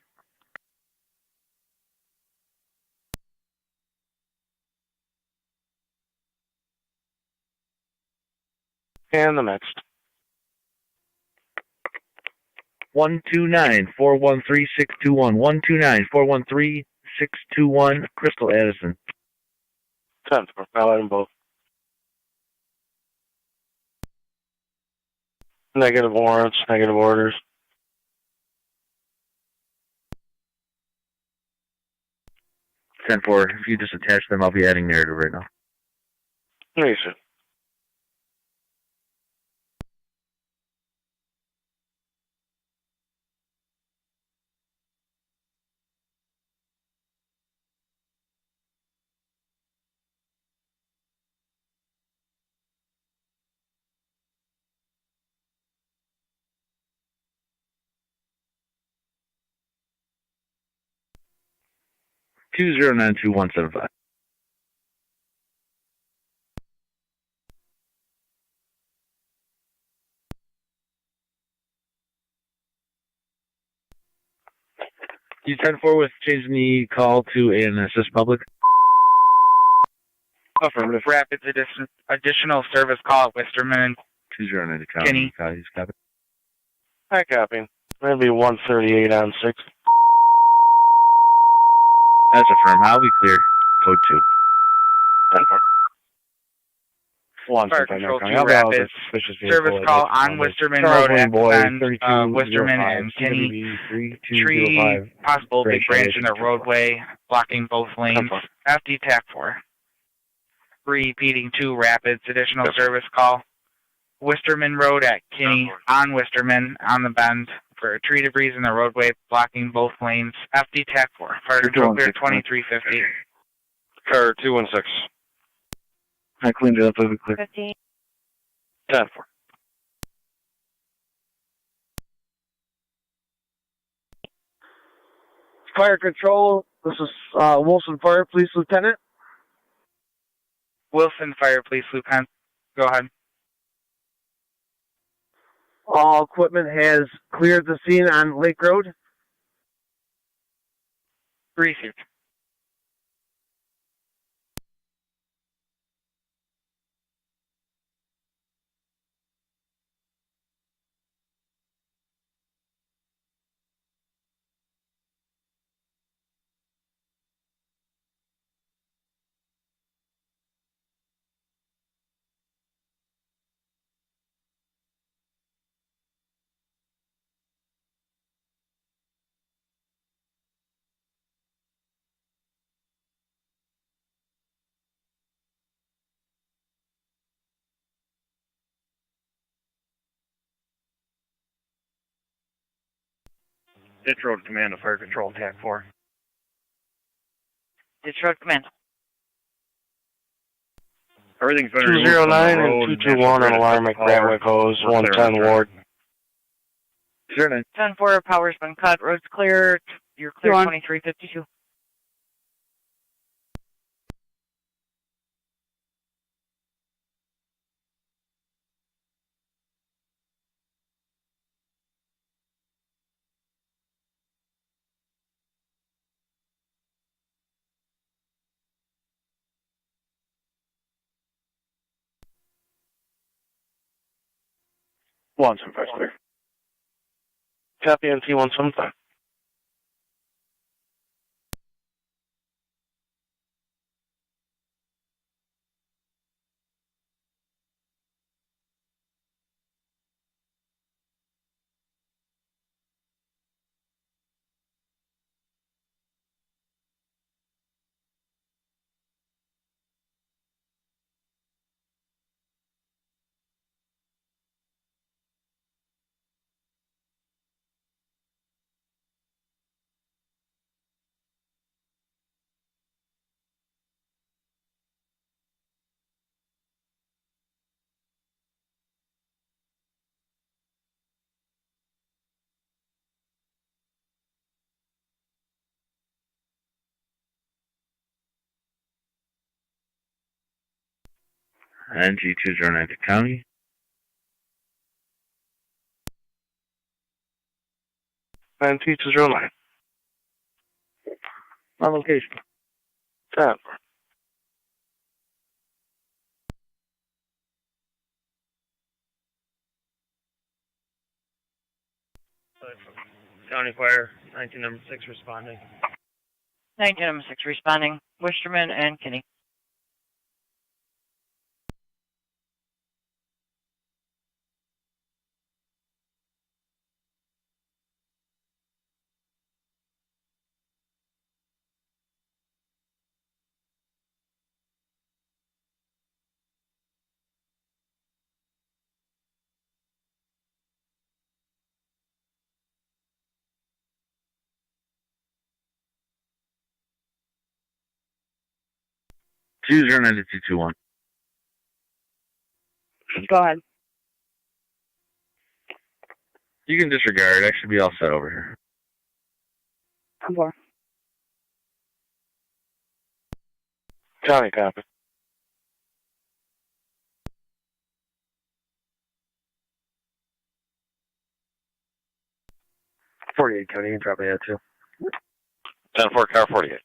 [SPEAKER 23] And the next.
[SPEAKER 4] 129-413-621. 129-413-621. Crystal Addison.
[SPEAKER 23] 10-4. I'll add them both. Negative warrants, negative orders.
[SPEAKER 4] 10-4. If you just attach them, I'll be adding narrative right now.
[SPEAKER 23] Yes, sir.
[SPEAKER 7] 2092175. U-10-4 with changing the call to an assist public.
[SPEAKER 3] Affirmative. Rapids additional service call at Wisterman.
[SPEAKER 7] 209
[SPEAKER 3] Kenny.
[SPEAKER 7] Copy.
[SPEAKER 22] Hi, copy. Maybe 138 on 6.
[SPEAKER 7] That's affirmed. How we clear? Code 2.
[SPEAKER 22] 10-4.
[SPEAKER 3] Fire Control 2 Rapids. Service call on Wisterman Road at Wisterman and Kenny. Tree, possible big branch in the roadway, blocking both lanes. FD TAC 4. Repeating 2 Rapids, additional service call. Wisterman Road at Kenny, on Wisterman, on the bend, for tree debris in the roadway, blocking both lanes. FD TAC 4. Fire Control clear 2350.
[SPEAKER 22] Car 216.
[SPEAKER 7] I cleaned it up over clear.
[SPEAKER 11] 15.
[SPEAKER 22] 10-4.
[SPEAKER 24] Fire Control, this is Wilson Fire Police Lieutenant.
[SPEAKER 3] Wilson Fire Police Lieutenant. Go ahead.
[SPEAKER 24] All equipment has cleared the scene on Lake Road.
[SPEAKER 3] Received.
[SPEAKER 2] Ditch Road Command of Fire Control, TAC 4.
[SPEAKER 1] Ditch Road Command.
[SPEAKER 2] Everything's been
[SPEAKER 22] 209 and 221 on alarm at Grantwick Hose, 110 Ward.
[SPEAKER 1] 10-4, power's been cut, road's clear, you're clear 2352.
[SPEAKER 22] One 75 clear. Copy NT 175.
[SPEAKER 7] NG 209 to County.
[SPEAKER 22] NT 209.
[SPEAKER 24] On location.
[SPEAKER 22] 10.
[SPEAKER 24] County Fire, 1906 responding.
[SPEAKER 1] 1906 responding. Wisterman and Kenny.
[SPEAKER 7] User 9221.
[SPEAKER 8] Go ahead.
[SPEAKER 7] You can disregard. I should be all set over here.
[SPEAKER 8] 10-4.
[SPEAKER 22] Johnny, copy.
[SPEAKER 4] .48 County, you can drop me that too.
[SPEAKER 23] 10-4, car 48.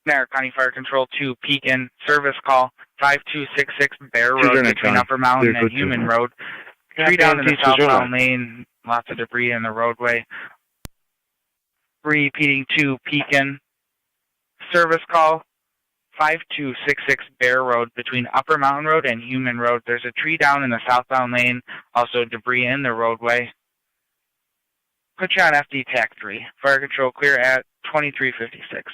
[SPEAKER 3] Niagara County Fire Control to Pekin, service call 5266 Bear Road between Upper Mountain and Human Road. Tree down in the southbound lane, lots of debris in the roadway. Repeating to Pekin, service call 5266 Bear Road between Upper Mountain Road and Human Road. There's a tree down in the southbound lane, also debris in the roadway. Put you on FD TAC 3. Fire Control clear at 2356.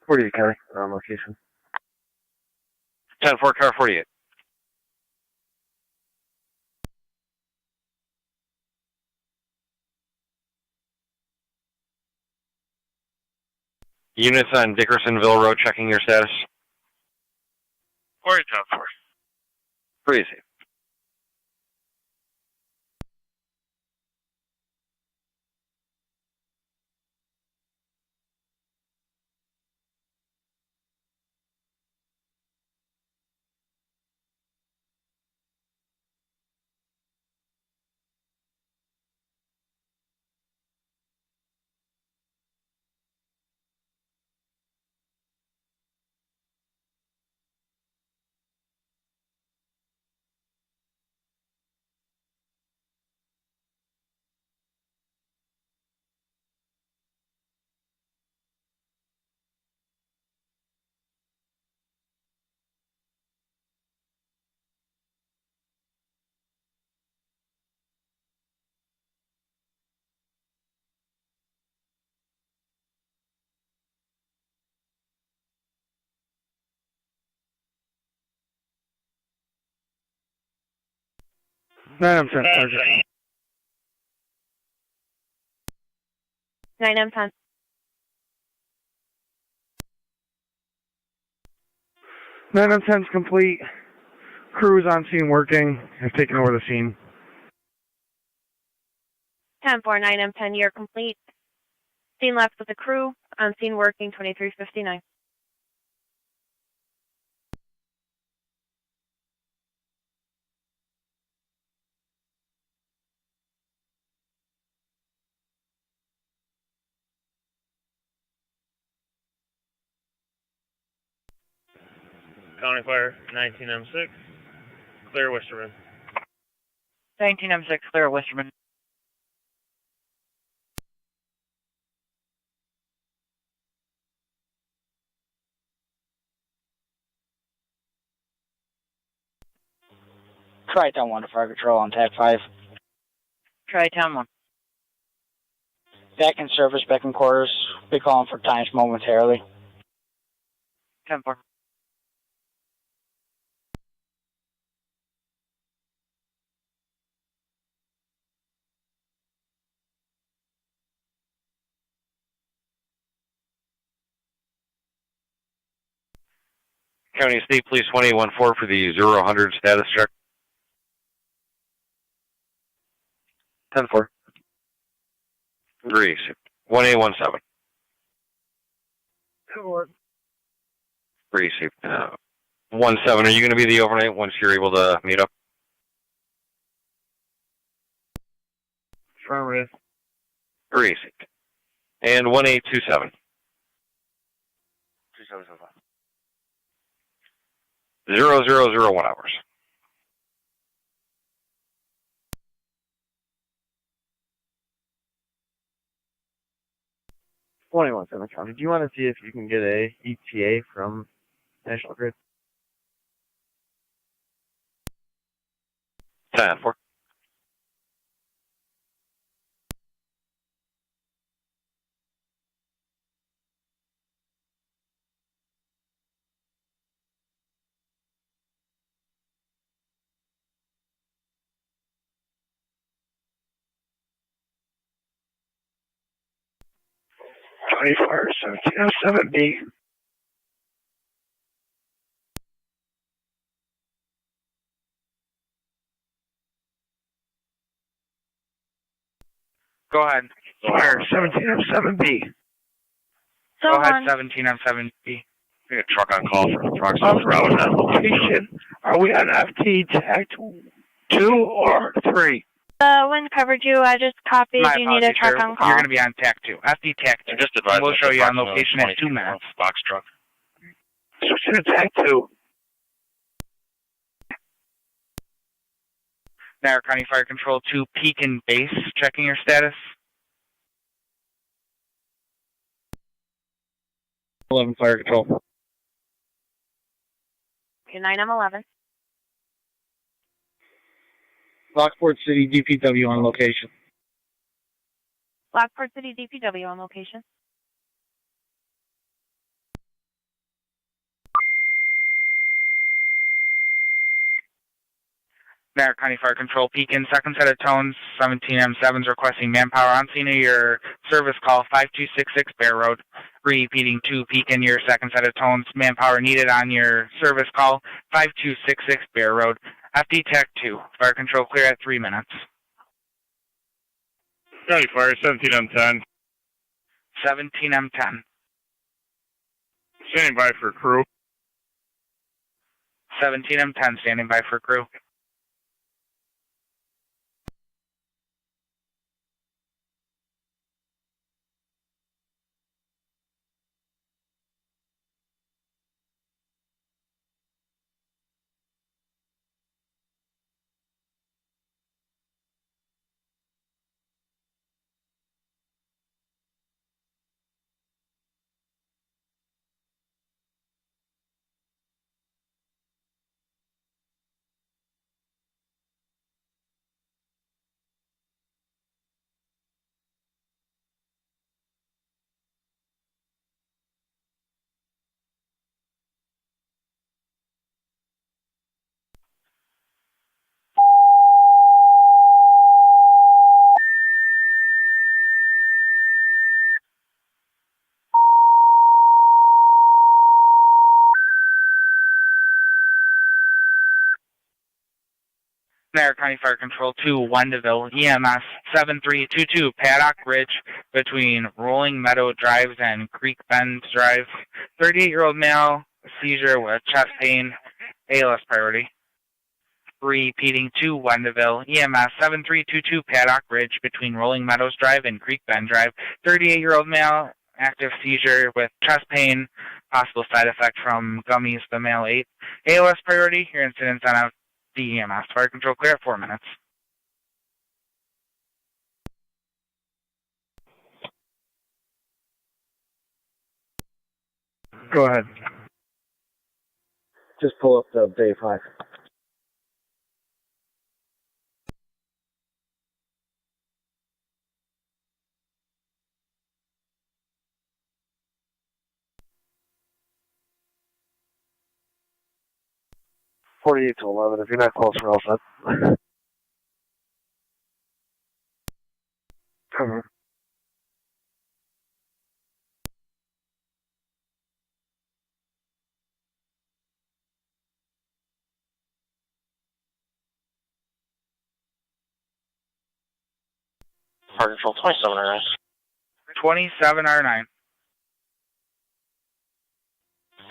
[SPEAKER 4] .48 County, on location.
[SPEAKER 23] 10-4, car 48. Units on Dickersonville Road checking your status.
[SPEAKER 15] 48-4.
[SPEAKER 23] Pretty safe.
[SPEAKER 3] I'm sorry.
[SPEAKER 11] 9M10.
[SPEAKER 3] Nine of 10's complete. Crews on scene working. Have taken over the scene.
[SPEAKER 11] 10-4, 9M10, you're complete. Scene left with the crew. On scene working, 2359.
[SPEAKER 13] County Fire, 19M6, clear Wisterman.
[SPEAKER 1] 19M6, clear Wisterman.
[SPEAKER 17] Tri-Town 1 to Fire Control on TAC 5.
[SPEAKER 1] Tri-Town 1.
[SPEAKER 17] Back in service, back in quarters. Be calling for times momentarily.
[SPEAKER 1] 10-4.
[SPEAKER 23] County State Police 1814 for the 0-100 status check.
[SPEAKER 4] 10-4.
[SPEAKER 23] Grease. 1817.
[SPEAKER 6] 10-4.
[SPEAKER 23] Grease. 17. Are you going to be the overnight once you're able to meet up?
[SPEAKER 6] Affirmative.
[SPEAKER 23] Grease. And 1827. 0001 hours.
[SPEAKER 4] 21-7 County. Do you want to see if you can get a ETA from National Grid?
[SPEAKER 23] 10-4.
[SPEAKER 22] County Fire, 1707B.
[SPEAKER 3] Go ahead.
[SPEAKER 22] Fire, 1707B.
[SPEAKER 3] Go ahead, 17M7B.
[SPEAKER 23] We got a truck on call for the trucks.
[SPEAKER 22] Around that location. Are we on FT TAC 2 or 3?
[SPEAKER 19] The wind covered you. I just copied.
[SPEAKER 3] My
[SPEAKER 19] You need a
[SPEAKER 3] apologies,
[SPEAKER 19] truck
[SPEAKER 3] sir.
[SPEAKER 19] on call.
[SPEAKER 3] You're going to be on TAC 2. FD TAC 2.
[SPEAKER 23] Just advise
[SPEAKER 3] we'll show you on
[SPEAKER 23] approximately
[SPEAKER 3] location in 2 minutes.
[SPEAKER 23] Box truck.
[SPEAKER 22] Switch to TAC 2.
[SPEAKER 3] Niagara County Fire Control 2, Peak and Base, checking your status.
[SPEAKER 17] 11 Fire Control.
[SPEAKER 11] Okay, 9M11.
[SPEAKER 17] Lockport City DPW on location.
[SPEAKER 11] Lockport City DPW on location.
[SPEAKER 3] Niagara County Fire Control, Pekin, second set of tones, 17M7's requesting manpower on scene of your service call, 5266 Bear Road. Repeating 2, Pekin, your second set of tones, manpower needed on your service call, 5266 Bear Road. FD TAC 2, Fire Control clear at 3 minutes.
[SPEAKER 13] County Fire, 17M10.
[SPEAKER 3] 17M10.
[SPEAKER 13] Standing by for crew.
[SPEAKER 3] 17M10 standing by for crew. Niagara County Fire Control 2, Wendaville, EMS 7322, Paddock Ridge between Rolling Meadow Drives and Creek Bend Drive. 38-year-old male, seizure with chest pain, ALS priority. Repeating 2, Wendaville, EMS 7322, Paddock Ridge between Rolling Meadows Drive and Creek Bend Drive. 38-year-old male, active seizure with chest pain, possible side effect from gummies, the male 8. AOS priority, your incident's on out the EMS. Fire control clear at 4 minutes.
[SPEAKER 10] Go ahead.
[SPEAKER 24] Just pull up the Bay 5.
[SPEAKER 10] $48 to $11. If you're not close, we're all set. Cover.
[SPEAKER 23] Fire control 27R9.
[SPEAKER 3] 27R9.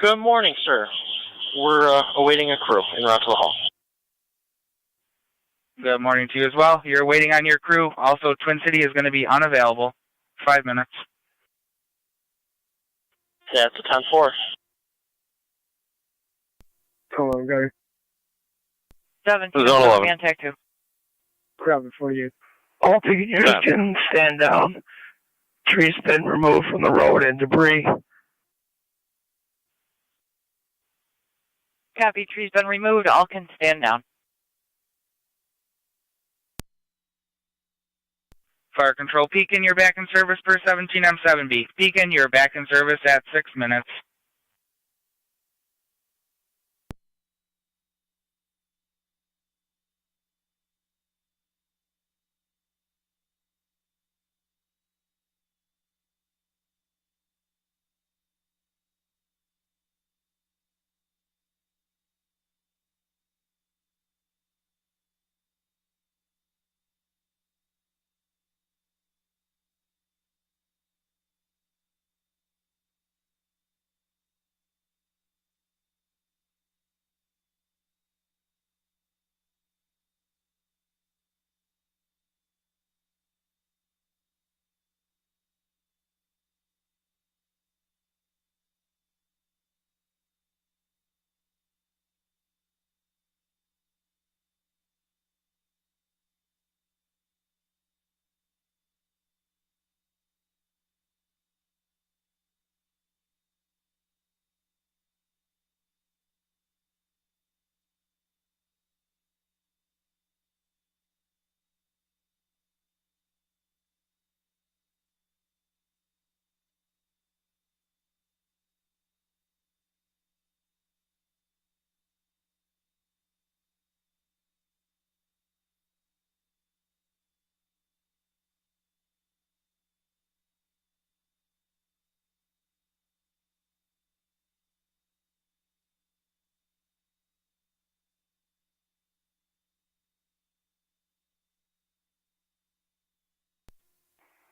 [SPEAKER 23] Good morning, sir. We're awaiting a crew en route to the hall.
[SPEAKER 3] Good morning to you as well. You're waiting on your crew. Also, Twin City is going to be unavailable. 5 minutes.
[SPEAKER 23] Yeah, it's a 10-4.
[SPEAKER 10] Come on, guys.
[SPEAKER 8] 17.
[SPEAKER 23] Zone 11.
[SPEAKER 8] Contact 2.
[SPEAKER 10] Grab it for you.
[SPEAKER 9] All ticket units can stand down. Trees been removed from the road and debris.
[SPEAKER 1] Copy, tree's been removed. All can stand down.
[SPEAKER 3] Fire control, Pekin, you're back in service per 17M7B. Pekin, you're back in service at 6 minutes.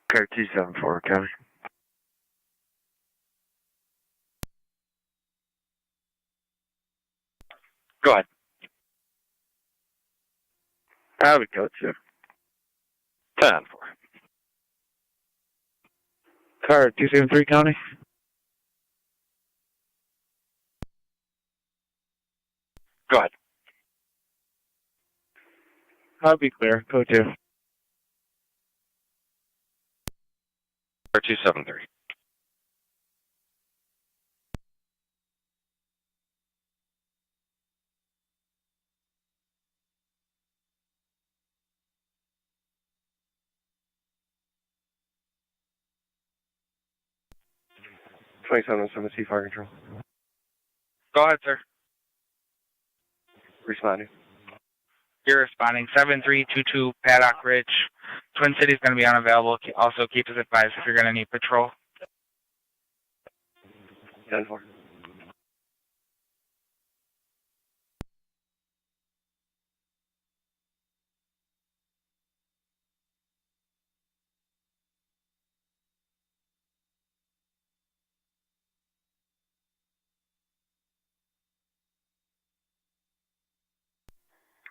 [SPEAKER 9] Car 274, County.
[SPEAKER 23] Go ahead.
[SPEAKER 9] I would go to
[SPEAKER 23] 10-4.
[SPEAKER 9] Car 273, County.
[SPEAKER 23] Go ahead.
[SPEAKER 9] I'll be clear. Go to.
[SPEAKER 23] Car 273.
[SPEAKER 10] C fire control.
[SPEAKER 3] Go ahead, sir.
[SPEAKER 10] Responding.
[SPEAKER 3] You're responding. 7322 Paddock Ridge. Twin City's going to be unavailable. Also, keep us advised if you're going to need patrol.
[SPEAKER 10] 10-4.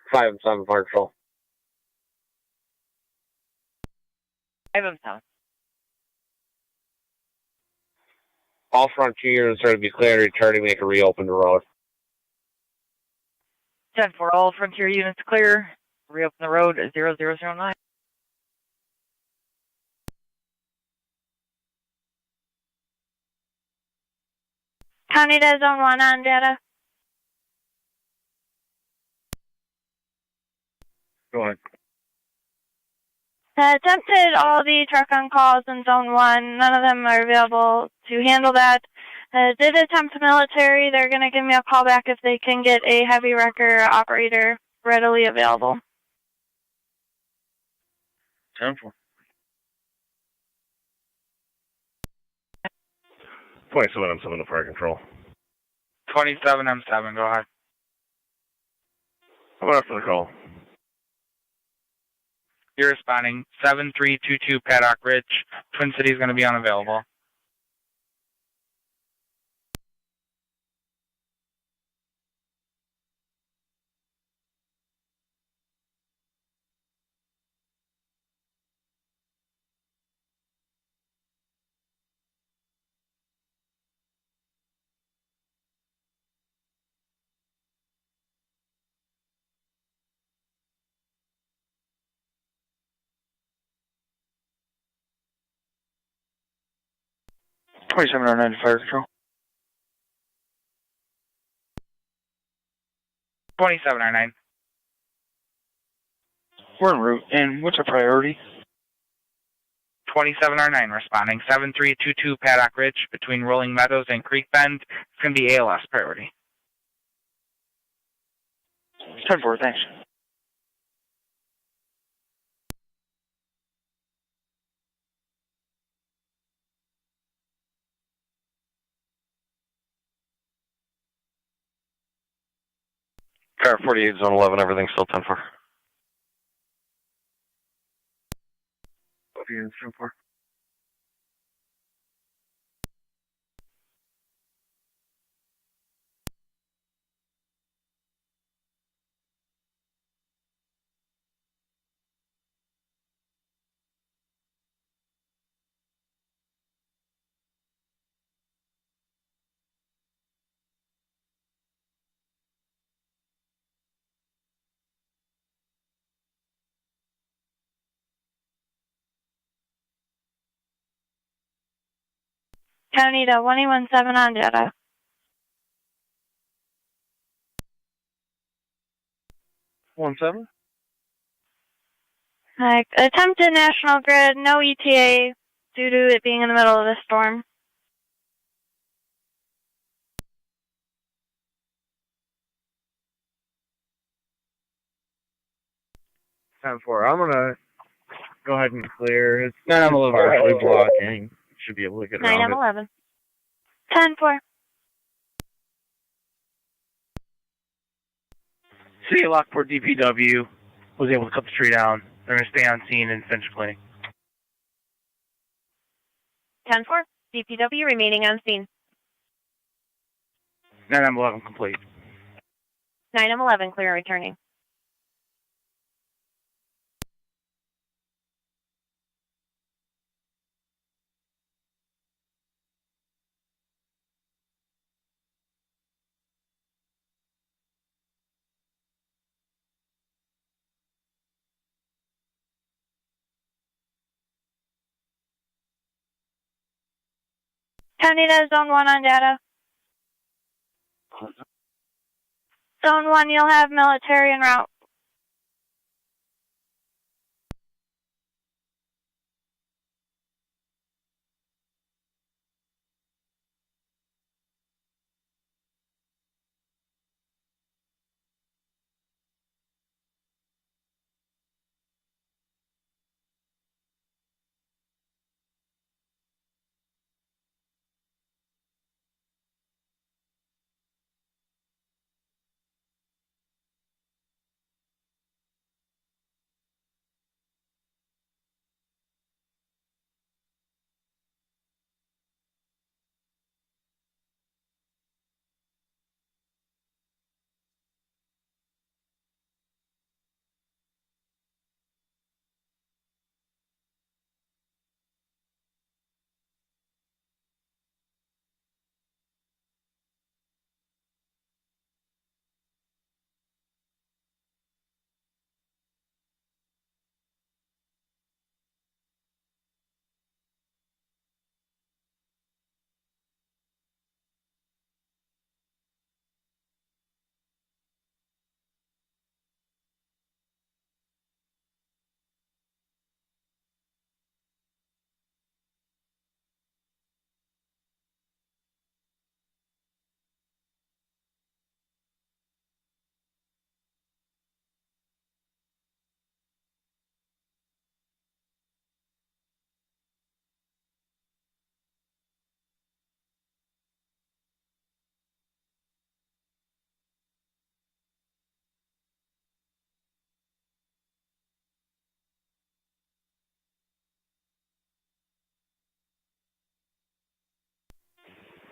[SPEAKER 24] Five and 7 fire control.
[SPEAKER 1] 5 and 7.
[SPEAKER 2] All frontier units are to be cleared and return to make a reopen the road.
[SPEAKER 1] 10-4, all frontier units clear. Reopen the road at 0009.
[SPEAKER 19] County to Zone 1 on data.
[SPEAKER 2] Go ahead.
[SPEAKER 19] Attempted all the truck on calls in Zone 1. None of them are available to handle that. Did attempt military. They're going to give me a call back if they can get a heavy wrecker operator readily available.
[SPEAKER 2] 10-4. 27M7 to fire control.
[SPEAKER 3] 27M7, go ahead.
[SPEAKER 2] How about after the call?
[SPEAKER 3] You're responding. 7322 Paddock Ridge. Twin City is going to be unavailable.
[SPEAKER 22] $2709 to fire control.
[SPEAKER 3] 2709.
[SPEAKER 22] We're en route, and what's our priority?
[SPEAKER 3] 2709 responding. 7322 Paddock Ridge between Rolling Meadows and Creek Bend. It's going to be ALS priority.
[SPEAKER 22] 10-4, thanks.
[SPEAKER 23] Car 48, Zone 11, everything's still 10-4.
[SPEAKER 2] Both units 10-4.
[SPEAKER 19] County to 117 on data.
[SPEAKER 2] 17?
[SPEAKER 19] Attempted National Grid, no ETA due to it being in the middle of the storm.
[SPEAKER 2] 10-4. I'm gonna go ahead and clear. It's
[SPEAKER 4] 9M11.
[SPEAKER 2] partially blocking. Should be able to get around
[SPEAKER 19] 9M11. 10-4.
[SPEAKER 4] City of Lockport DPW was able to cut the tree down. They're going to stay on scene and finish cleaning.
[SPEAKER 11] 10-4. DPW remaining on scene.
[SPEAKER 4] 9M11 complete.
[SPEAKER 11] 9M11 clear and returning.
[SPEAKER 19] County to Zone 1 on data. Zone 1, you'll have military en route.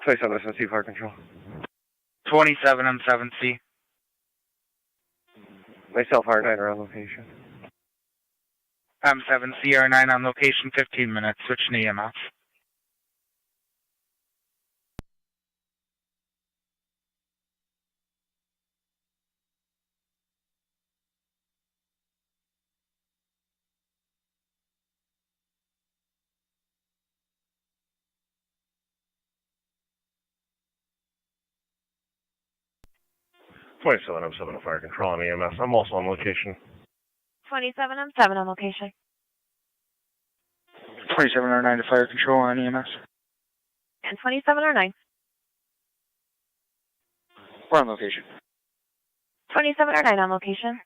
[SPEAKER 2] 27 SNC Fire Control.
[SPEAKER 3] 27 M7C.
[SPEAKER 2] Myself, R9 are on location.
[SPEAKER 3] M7C R9 on location, 15 minutes. Switching to EMS.
[SPEAKER 2] M7 Fire Control on EMS. I'm also on location.
[SPEAKER 11] 27 M7 on location.
[SPEAKER 22] 27 R9 to Fire Control on EMS.
[SPEAKER 11] And 27 R9.
[SPEAKER 22] We're on location.
[SPEAKER 11] 27 R9 on location.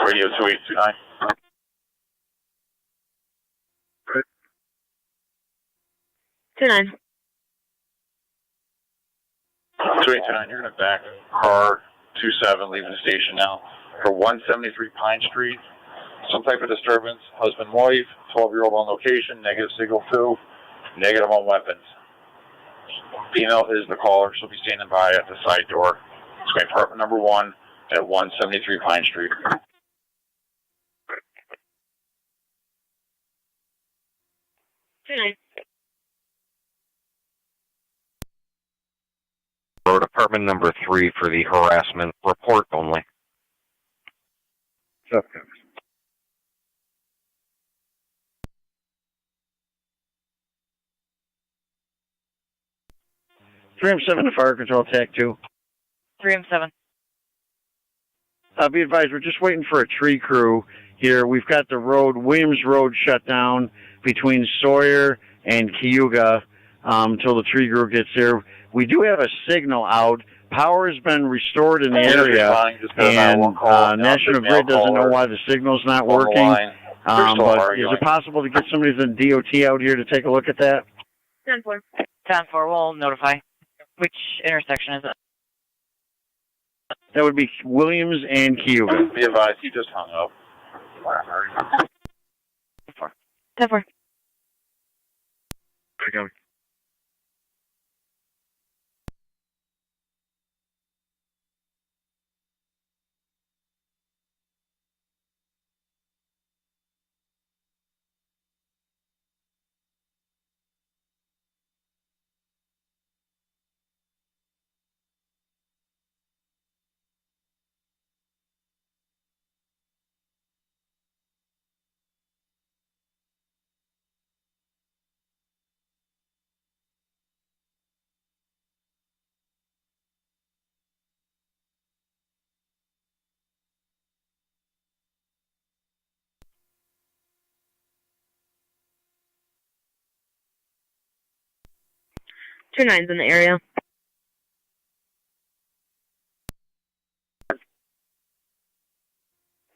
[SPEAKER 14] Radio 2829.
[SPEAKER 11] 29.
[SPEAKER 14] 2829, you're going to back car 27 leaving the station now for 173 Pine Street. Some type of disturbance, husband, wife, 12-year-old on location, negative signal 2, negative on weapons. Female is the caller, she'll be standing by at the side door. It's going to apartment number 1 at 173 Pine Street.
[SPEAKER 11] 29.
[SPEAKER 23] Road apartment number 3 for the harassment report only.
[SPEAKER 2] Stop.
[SPEAKER 5] 3M7 to Fire Control, TAC 2.
[SPEAKER 1] 3M7.
[SPEAKER 5] Be advised, we're just waiting for a tree crew here. We've got the road, Williams Road, shut down between Sawyer and Cayuga until the tree crew gets there. We do have a signal out. Power has been restored in the area, and National Grid doesn't know why the signal's not working. But is it possible to get somebody from the DOT out here to take a look at that?
[SPEAKER 11] 10-4.
[SPEAKER 1] 10-4, we'll notify. Which intersection is it?
[SPEAKER 5] That would be Williams and Cayuga.
[SPEAKER 14] Be advised, he just hung up.
[SPEAKER 11] 10-4.
[SPEAKER 2] Coming.
[SPEAKER 11] Two 9s in the area.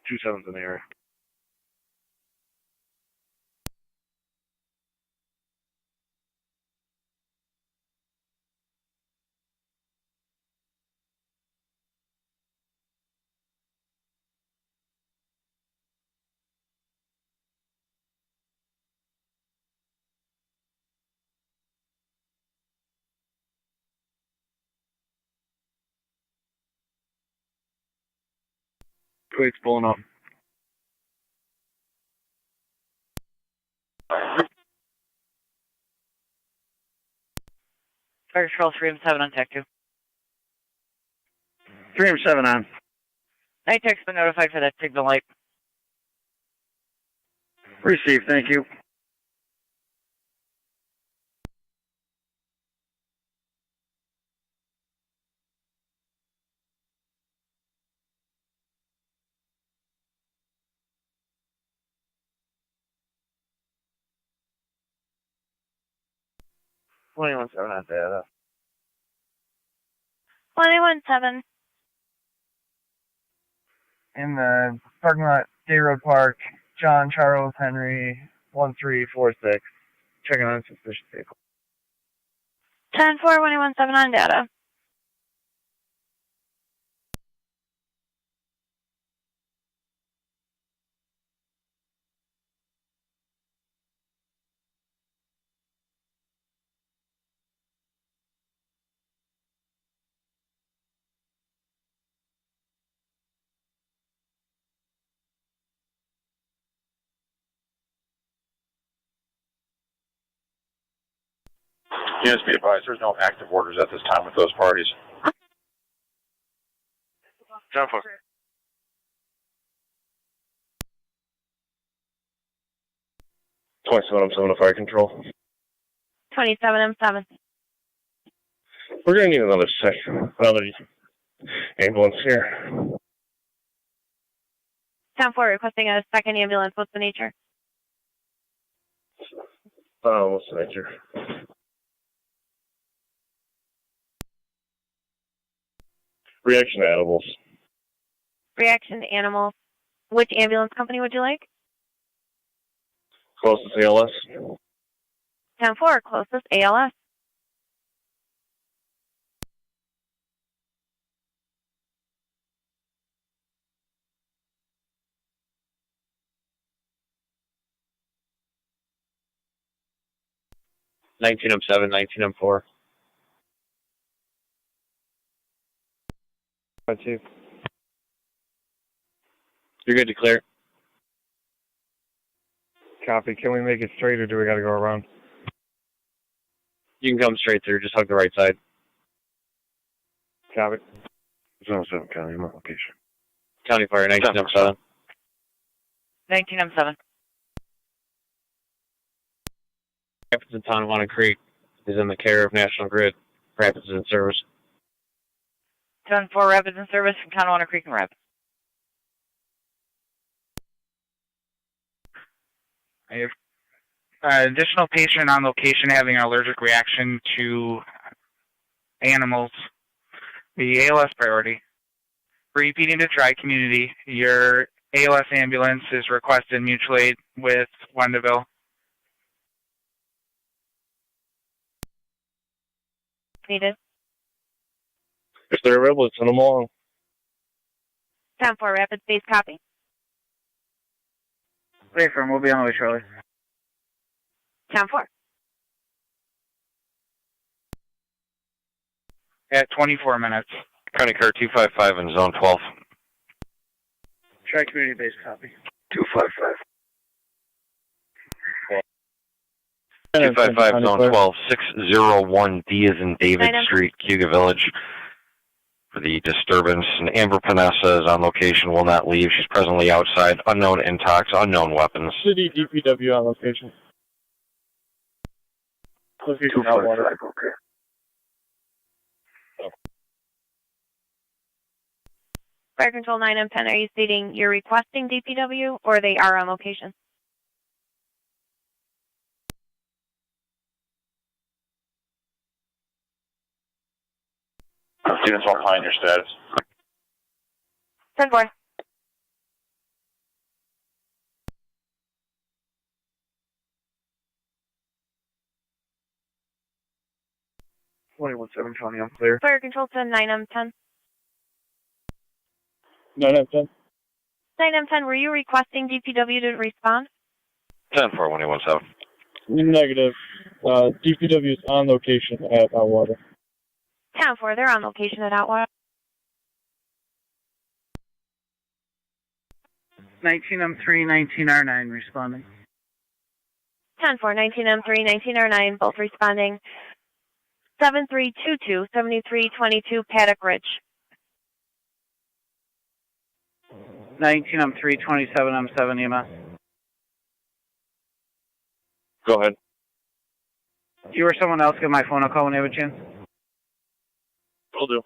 [SPEAKER 2] 2 7s in the area. Quake's pulling up.
[SPEAKER 1] Fire Control 3M7 on TAC 2.
[SPEAKER 5] 3M7 on.
[SPEAKER 1] Night TAC's been notified for that signal light.
[SPEAKER 5] Received, thank you.
[SPEAKER 22] $21.7 on data.
[SPEAKER 19] 21.7.
[SPEAKER 9] In the parking lot, Day Road Park, John Charles Henry 1346. Checking on suspicious vehicle.
[SPEAKER 19] 10-4, 21.7 on data.
[SPEAKER 14] Units be advised, there's no active orders at this time with those parties.
[SPEAKER 15] John 4.
[SPEAKER 22] I'm fire control.
[SPEAKER 11] 27M7.
[SPEAKER 22] We're gonna need another ambulance here.
[SPEAKER 11] 10-4, requesting a second ambulance. What's the nature?
[SPEAKER 22] What's the nature? Reaction to animals.
[SPEAKER 11] Reaction to animals. Which ambulance company would you like?
[SPEAKER 22] Closest ALS.
[SPEAKER 11] 10-4, closest ALS.
[SPEAKER 22] $19M7, $19M4. 2. You're good to clear.
[SPEAKER 9] Copy. Can we make it straight or do we got to go around?
[SPEAKER 22] You can come straight through. Just hug the right side.
[SPEAKER 9] Copy.
[SPEAKER 22] Zone 7 County, I'm on location. County Fire, 19M7.
[SPEAKER 1] 19M7.
[SPEAKER 22] Rapids and Tonawanda Creek is in the care of National Grid. Rapids is in service.
[SPEAKER 1] 10-4, Rapids in service from Tonawanda Creek and Rapids.
[SPEAKER 3] I have an additional patient on location having an allergic reaction to animals. The ALS priority. Repeating to Tri-Community, your ALS ambulance is requested mutual aid with Wendaville.
[SPEAKER 11] Needed.
[SPEAKER 22] If they're available, send them along.
[SPEAKER 11] 10-4, Rapid Space, copy.
[SPEAKER 17] Wait for him, we'll be on the way shortly.
[SPEAKER 11] 10-4.
[SPEAKER 3] At 24 minutes.
[SPEAKER 23] County Car 255 in Zone 12.
[SPEAKER 17] Try community base copy.
[SPEAKER 23] 255. 255 Zone 12, 601D is in David Street, Cuga Village. For the disturbance, and Amber Panessa is on location, will not leave. She's presently outside. Unknown intox, unknown weapons.
[SPEAKER 9] City DPW on location. Location out water.
[SPEAKER 22] Okay.
[SPEAKER 11] Fire Control 9M10, are you stating you're requesting DPW or they are on location?
[SPEAKER 14] Units won't find your status.
[SPEAKER 11] 10-4.
[SPEAKER 9] County, I'm clear.
[SPEAKER 11] Fire Control to 9M10.
[SPEAKER 9] 9M10.
[SPEAKER 11] 9M10, were you requesting DPW to respond?
[SPEAKER 23] 10-4-117.
[SPEAKER 9] Negative. DPW is on location at Outwater.
[SPEAKER 11] 10-4, they're on location at Outwater.
[SPEAKER 17] 19M3, 19R9 responding.
[SPEAKER 11] 10-4, 19M3, 19R9, both responding. 7322, 7322 Paddock Ridge.
[SPEAKER 3] 19, I'm 327, I'm 7 EMS.
[SPEAKER 23] Go ahead.
[SPEAKER 3] You or someone else give my phone a call when you have a chance?
[SPEAKER 23] Will do.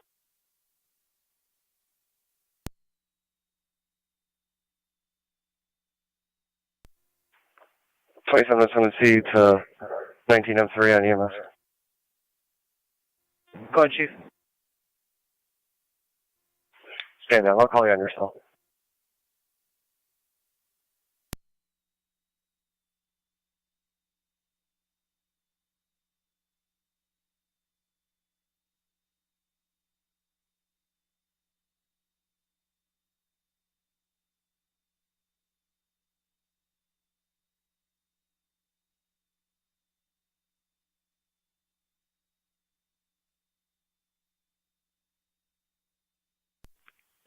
[SPEAKER 22] C to 19M3 on EMS.
[SPEAKER 3] Go ahead, Chief.
[SPEAKER 22] Stand down. I'll call you on your cell.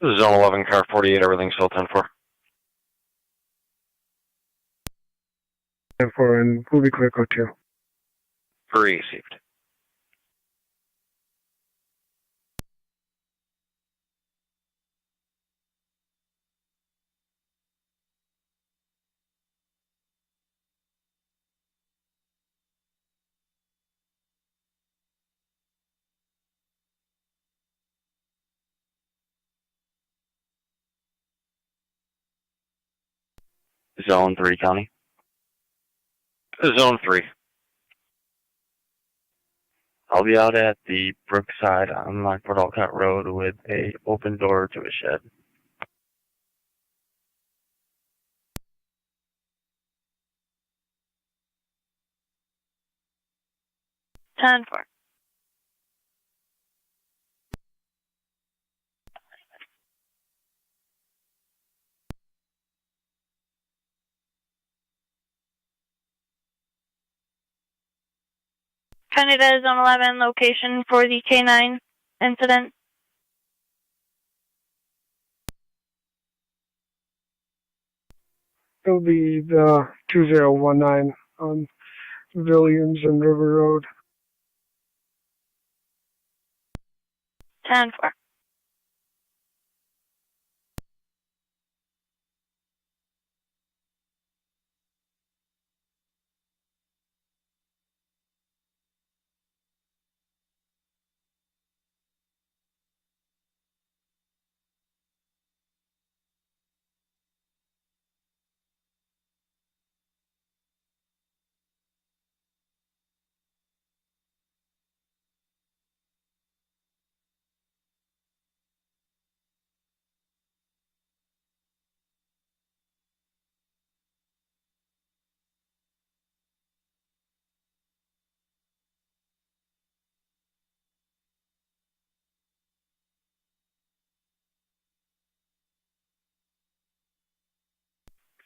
[SPEAKER 23] This is Zone 11, car 48, everything's still 10-4.
[SPEAKER 10] 10-4, and we'll be quick, go 2.
[SPEAKER 23] Received. Zone 3, County. Zone 3.
[SPEAKER 9] I'll be out at the Brookside on Lockport Alcott Road with a open door to a shed.
[SPEAKER 19] Ten four. Canada Zone 11 location for the K9 incident.
[SPEAKER 10] It'll be the 2019 on Williams and River Road.
[SPEAKER 19] 10 4.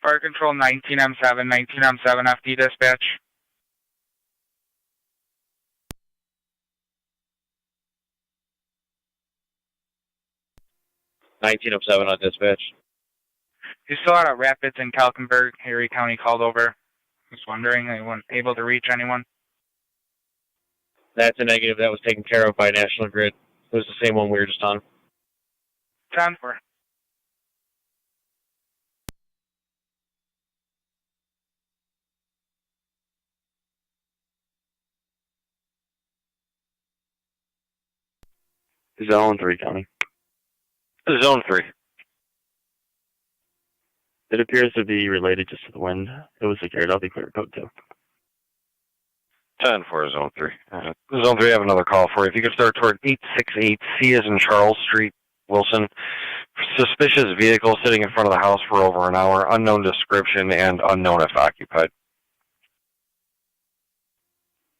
[SPEAKER 3] Fire Control 19M7, 19M7 FD dispatch.
[SPEAKER 23] on dispatch.
[SPEAKER 3] You still out at Rapids in Kalkenberg, Erie County called over. Just wondering, they weren't able to reach anyone.
[SPEAKER 23] That's a negative. That was taken care of by National Grid. It was the same one we were just on.
[SPEAKER 3] 10 4.
[SPEAKER 9] Zone 3, County.
[SPEAKER 23] Zone 3.
[SPEAKER 9] It appears to be related just to the wind. It was secured. I'll be clear, code 2.
[SPEAKER 23] 10-4, Zone 3. Zone 3, I have another call for you. If you could start toward 868 C as in Charles Street, Wilson. Suspicious vehicle sitting in front of the house for over an hour. Unknown description and unknown if occupied.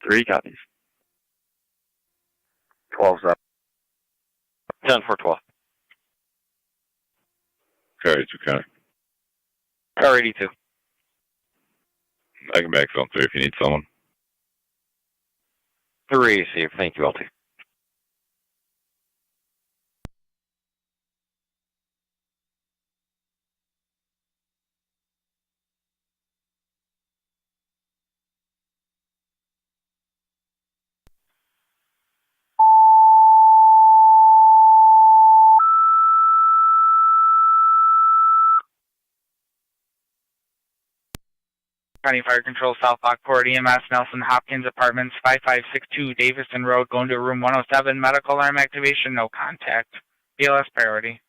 [SPEAKER 9] 3 copies.
[SPEAKER 23] 12-7. 10-4-12.
[SPEAKER 12] Car 82 County.
[SPEAKER 23] Car 82.
[SPEAKER 12] I can back Zone 3 if you need someone.
[SPEAKER 23] 3, Steve. Thank you, LT.
[SPEAKER 3] County Fire Control, South Lockport, EMS, Nelson Hopkins Apartments, 5562 Davison Road, going to room 107, medical alarm activation, no contact. BLS priority.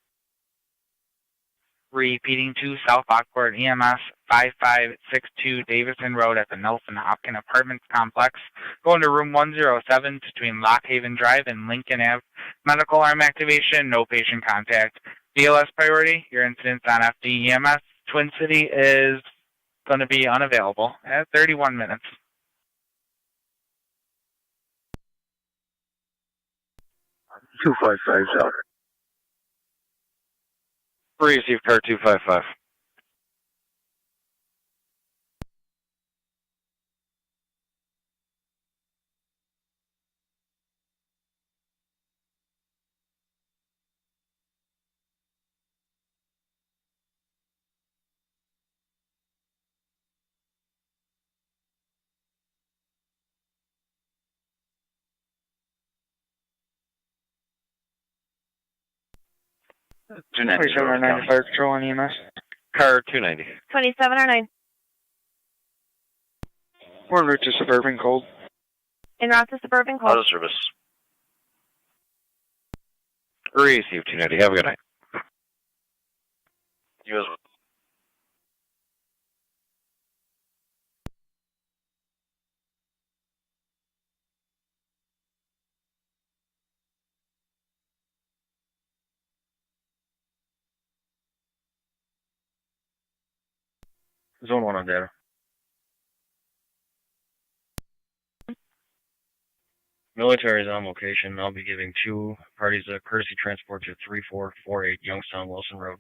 [SPEAKER 3] Repeating to South Lockport, EMS, 5562 Davison Road at the Nelson Hopkins Apartments Complex, going to room 107 between Lockhaven Drive and Lincoln Ave. Medical alarm activation, no patient contact. BLS priority, your incident's on FD EMS. Twin City is going to be unavailable at 31 minutes.
[SPEAKER 23] Two 255 South. Receive car 255.
[SPEAKER 3] Fire Control on EMS.
[SPEAKER 23] Car 290.
[SPEAKER 11] 2709.
[SPEAKER 10] We're en route to Suburban Cold.
[SPEAKER 11] En route to Suburban Cold.
[SPEAKER 23] Auto service. Receive 290. Have a good night. You as well.
[SPEAKER 4] Zone 1 on data. Military is on location. I'll be giving 2 parties a courtesy transport to 3448 Youngstown Wilson Road.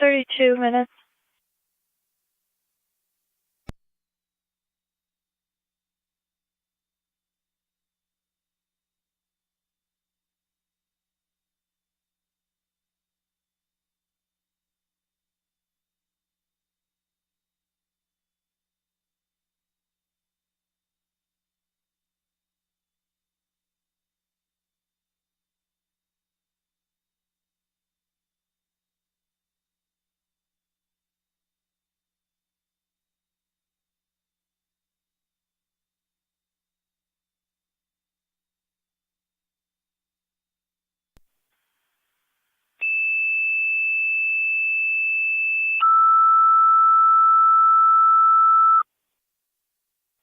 [SPEAKER 19] 32 minutes.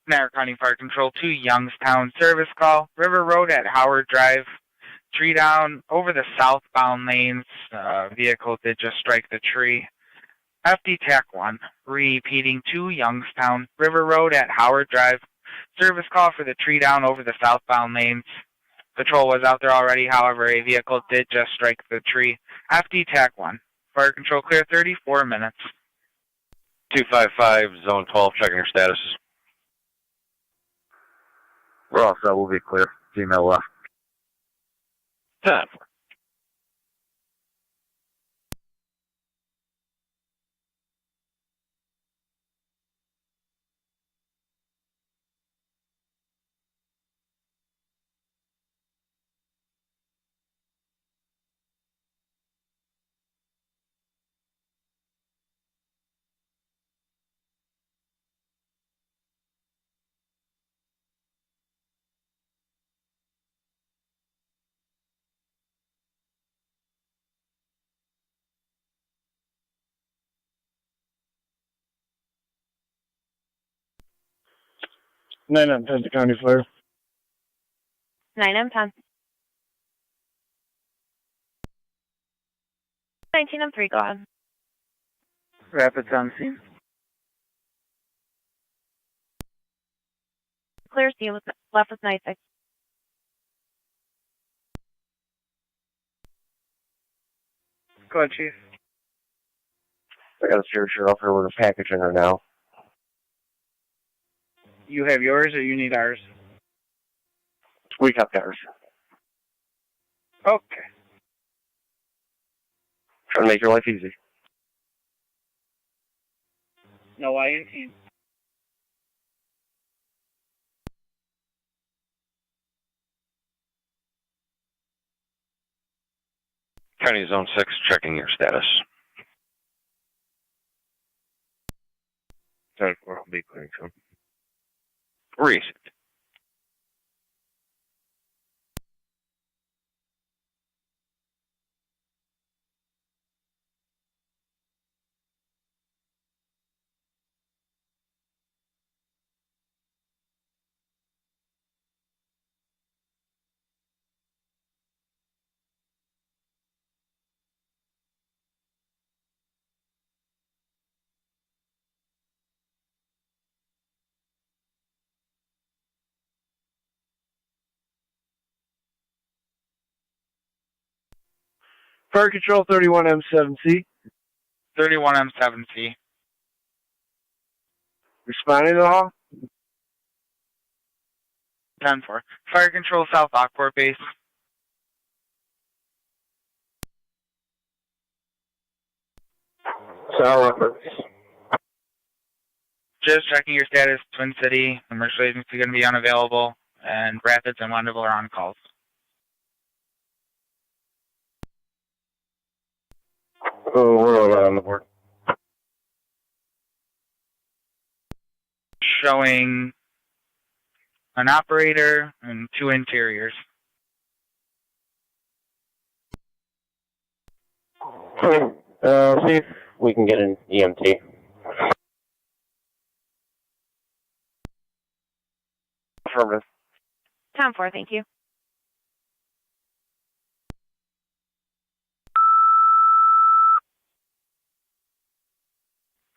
[SPEAKER 3] Niagara County Fire Control to Youngstown service call. River Road at Howard Drive. Tree down over the southbound lanes. Vehicle did just strike the tree. FD TAC 1. Repeating to Youngstown. River Road at Howard Drive. Service call for the tree down over the southbound lanes. Patrol was out there already, however, a vehicle did just strike the tree. FD TAC 1. Fire Control clear 34 minutes.
[SPEAKER 23] 255, Zone 12, checking your status.
[SPEAKER 7] We're all set. We'll be clear. Female left.
[SPEAKER 23] 10.
[SPEAKER 10] Nine on 10 to County Fire.
[SPEAKER 11] 9M10. 19M3, go ahead.
[SPEAKER 3] Rapids on scene.
[SPEAKER 11] Clear scene with left with 96.
[SPEAKER 3] Go ahead, Chief.
[SPEAKER 23] I got a searcher up here with a package in her now.
[SPEAKER 3] You have yours or you need ours?
[SPEAKER 23] We got ours.
[SPEAKER 3] Okay.
[SPEAKER 23] Trying to make your life easy.
[SPEAKER 3] No INT.
[SPEAKER 23] County Zone 6, checking your status.
[SPEAKER 4] 10-4, I'll be clearing soon.
[SPEAKER 23] Recent.
[SPEAKER 10] Fire Control 31M7C.
[SPEAKER 3] 31M7C.
[SPEAKER 10] Responding to the hall.
[SPEAKER 3] 10-4. Fire Control South Lockport base. Just checking your status, Twin City, emergency agency going to be unavailable, and Rapids and Wendell are on calls.
[SPEAKER 4] Oh, we're all on the board.
[SPEAKER 3] Showing an operator and 2 interiors.
[SPEAKER 4] See if we can get an EMT. Affirmative.
[SPEAKER 11] 10-4, thank you.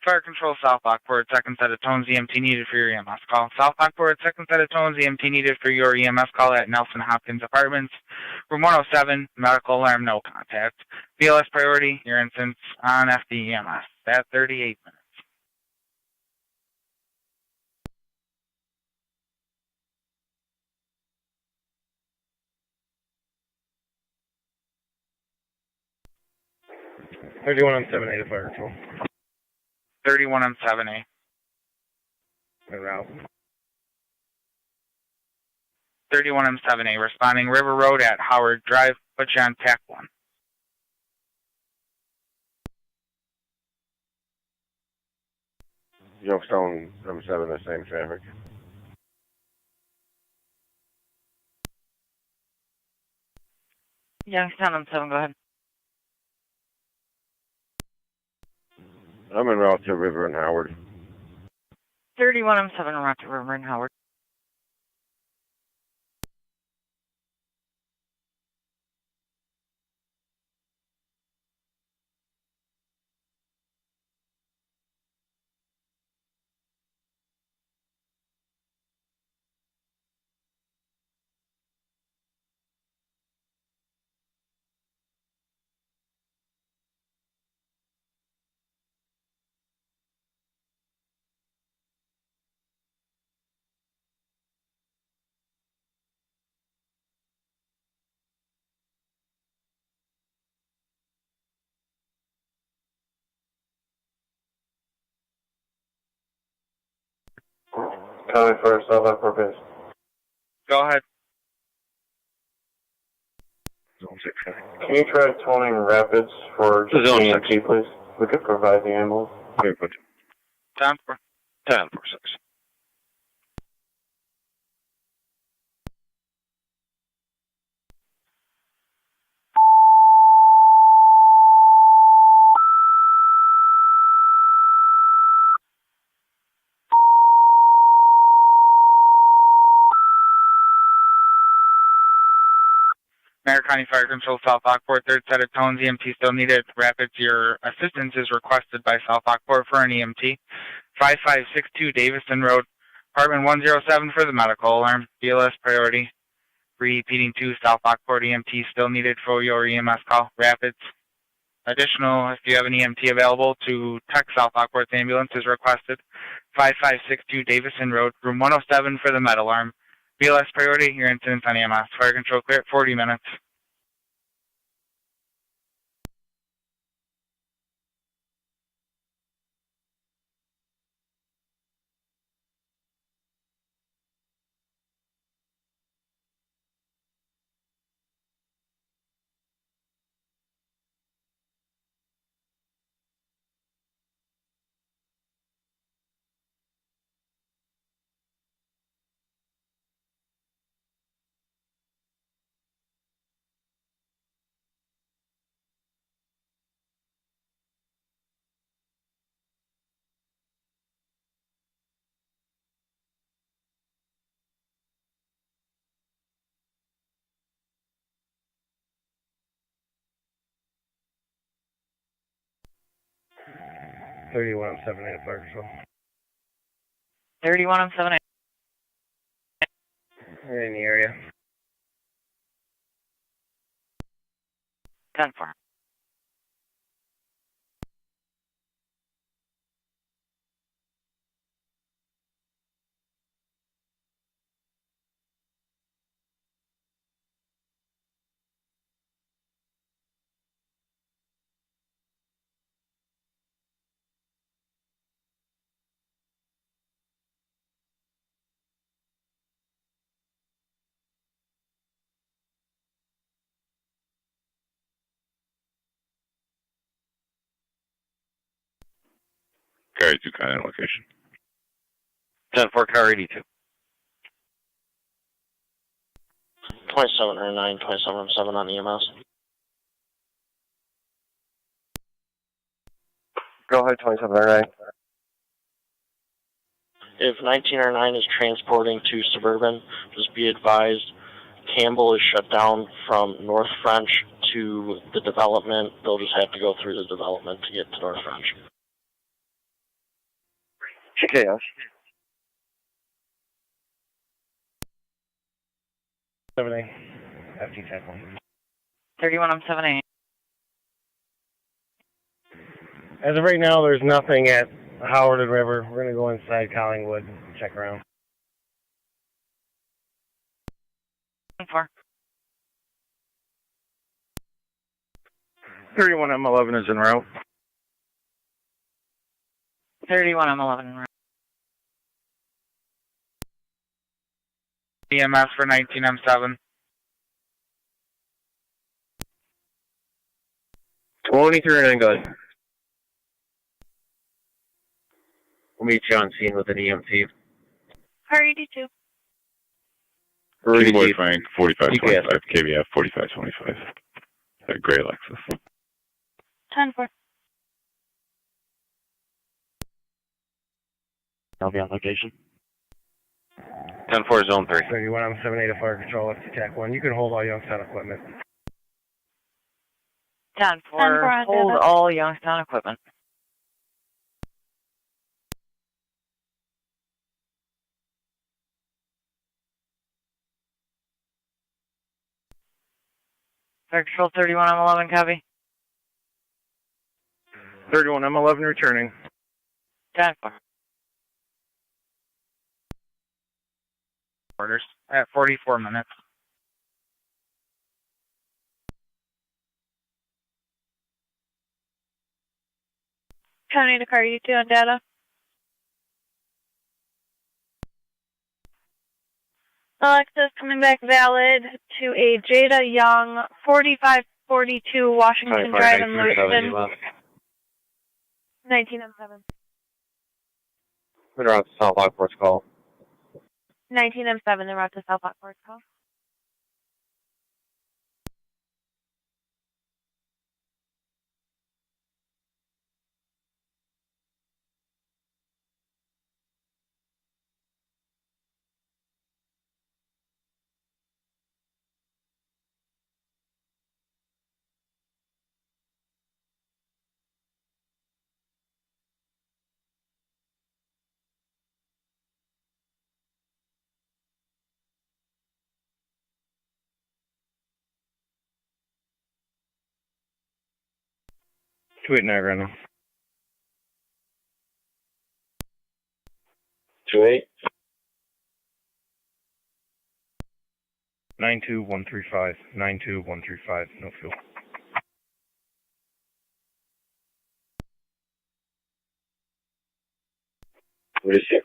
[SPEAKER 3] Fire Control South Lockport, second set of tones, EMT needed for your EMS call. South Lockport, second set of tones, EMT needed for your EMS call at Nelson Hopkins Apartments. Room 107, medical alarm, no contact. BLS priority, your instance on FDEMS. At 38 minutes.
[SPEAKER 4] I'm 7A to Fire Control.
[SPEAKER 3] 31M7A.
[SPEAKER 4] Route.
[SPEAKER 3] 31M7A, responding River Road at Howard Drive, put you on TAC 1.
[SPEAKER 4] Youngstown, I'm 7, the same traffic.
[SPEAKER 1] Youngstown, I'm 7, go ahead.
[SPEAKER 4] I'm en route to River and Howard.
[SPEAKER 1] 31, I'm 7, en route to River and Howard.
[SPEAKER 4] Coming for South Lockport base.
[SPEAKER 3] Go ahead.
[SPEAKER 4] Can you try toning Rapids for just EMT, please? We could provide the ambulance.
[SPEAKER 3] 10-4.
[SPEAKER 23] 10-4-6.
[SPEAKER 3] Niagara County Fire Control, South Lockport, third set of tones, EMT still needed. Rapids, your assistance is requested by South Lockport for an EMT. 5562 Lewiston Road, apartment 107 for the medical alarm. BLS priority. Repeating 2, South Lockport, EMT still needed for your EMS call. Rapids. Additional, if you have an EMT available to text South Lockport's ambulance is requested. 5562 Lewiston Road, room 107 for the med alarm. BLS priority, your incidence on EMS. Fire control clear at 40 minutes.
[SPEAKER 4] 31, I'm 7-8 at Fire Control.
[SPEAKER 1] 31, I'm 7-8.
[SPEAKER 4] We're in the area.
[SPEAKER 1] 10-4.
[SPEAKER 12] Carry 2 kind of location.
[SPEAKER 23] 10-4, car 82.
[SPEAKER 22] 27 or 9, 27 7 on EMS.
[SPEAKER 4] Go ahead, 27 or 9.
[SPEAKER 22] If 19 or 9 is transporting to Suburban, just be advised Campbell is shut down from North French to the development. They'll just have to go through the development to get to North French.
[SPEAKER 4] Chaos. 7-8. FT TAC 1.
[SPEAKER 1] 31, I'm 7-8.
[SPEAKER 4] As of right now, there's nothing at Howard and River. We're going to go inside Collingwood and check around.
[SPEAKER 1] 10-4.
[SPEAKER 4] 31 M11 is en route.
[SPEAKER 1] 31, I'm 11.
[SPEAKER 3] EMS for 19M7.
[SPEAKER 4] 23 and 9, go ahead. We'll meet you on scene with an EMT.
[SPEAKER 19] Car 82.
[SPEAKER 12] Boy Frank, 4525, KBF 4525. A gray Lexus.
[SPEAKER 19] 10-4.
[SPEAKER 23] I'll be on location. 10-4, zone 3.
[SPEAKER 4] 31, I'm 7-8 at Fire Control, FT TAC 1. You can hold all Youngstown equipment.
[SPEAKER 1] 10-4, hold all Youngstown equipment. Fire Control 31, I'm 11, copy.
[SPEAKER 4] 31, I'm 11 returning.
[SPEAKER 1] 10-4.
[SPEAKER 3] Orders at 44 minutes.
[SPEAKER 19] County to car 82 on data. Alexis coming back valid to a Jada Young, 4542 Washington Drive in Lewiston. 19M7.
[SPEAKER 4] Been around South Lockport's call.
[SPEAKER 11] 19M7, the route to South Lockport call.
[SPEAKER 4] Two 8 Niagara now.
[SPEAKER 23] 2-8.
[SPEAKER 4] 92135. 92135. No fuel.
[SPEAKER 23] What is it?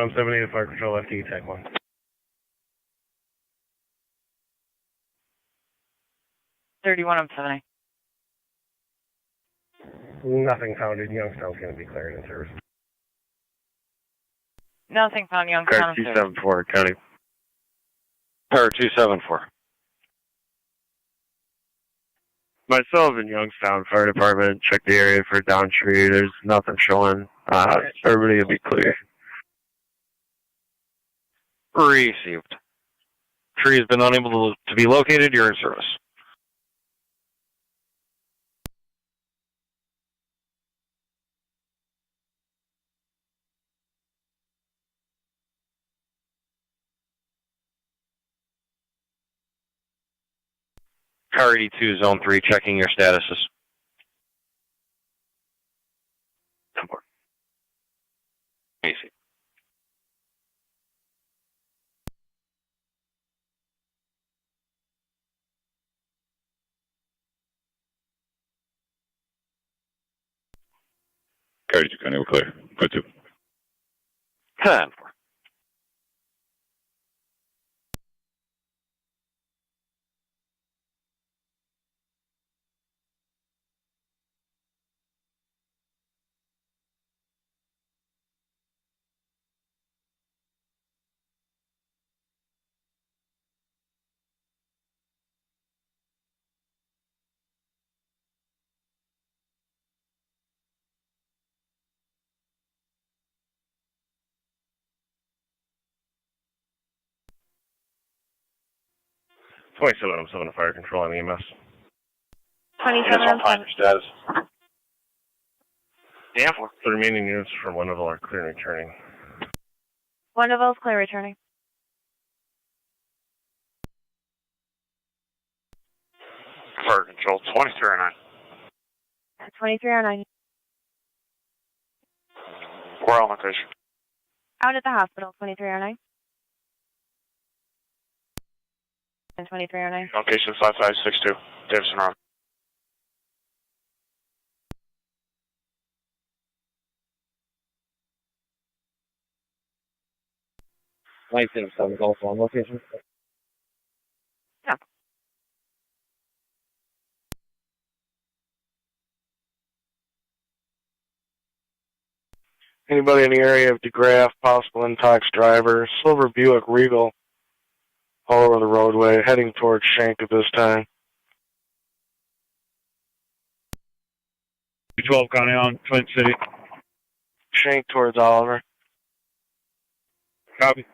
[SPEAKER 4] I'm 7-8 at Fire Control, FT TAC 1.
[SPEAKER 1] 31, I'm 70.
[SPEAKER 4] Nothing found in Youngstown's going to be cleared in service.
[SPEAKER 1] Nothing found,
[SPEAKER 23] Car
[SPEAKER 1] Youngstown.
[SPEAKER 23] 274, County. Car 274.
[SPEAKER 9] Myself and Youngstown Fire Department checked the area for down tree. There's nothing showing. Everybody will be clear.
[SPEAKER 23] Received. Tree has been unable to be located. You're in service. Car 82, Zone 3, checking your statuses. Easy.
[SPEAKER 12] Car 82, County, we're clear. Go to.
[SPEAKER 23] 10.
[SPEAKER 9] I'm 7 fire control on EMS.
[SPEAKER 11] 27, I'm 7.
[SPEAKER 23] Status.
[SPEAKER 9] Yeah. The remaining units from Wonderville are clear and returning.
[SPEAKER 11] Wonderville's clear returning.
[SPEAKER 15] Fire control, 2309.
[SPEAKER 11] 2309.
[SPEAKER 15] We're on location.
[SPEAKER 11] Out at the hospital, 2309. And 2309.
[SPEAKER 15] Location 5562, Davison Road.
[SPEAKER 4] License on Gulf 1 location.
[SPEAKER 11] Yeah.
[SPEAKER 22] Anybody in the area of DeGraff, possible intox driver, Silver Buick Regal, all over the roadway, heading towards Shank at this time.
[SPEAKER 9] 12 County on Twin City.
[SPEAKER 22] Shank towards Oliver.
[SPEAKER 9] Copy.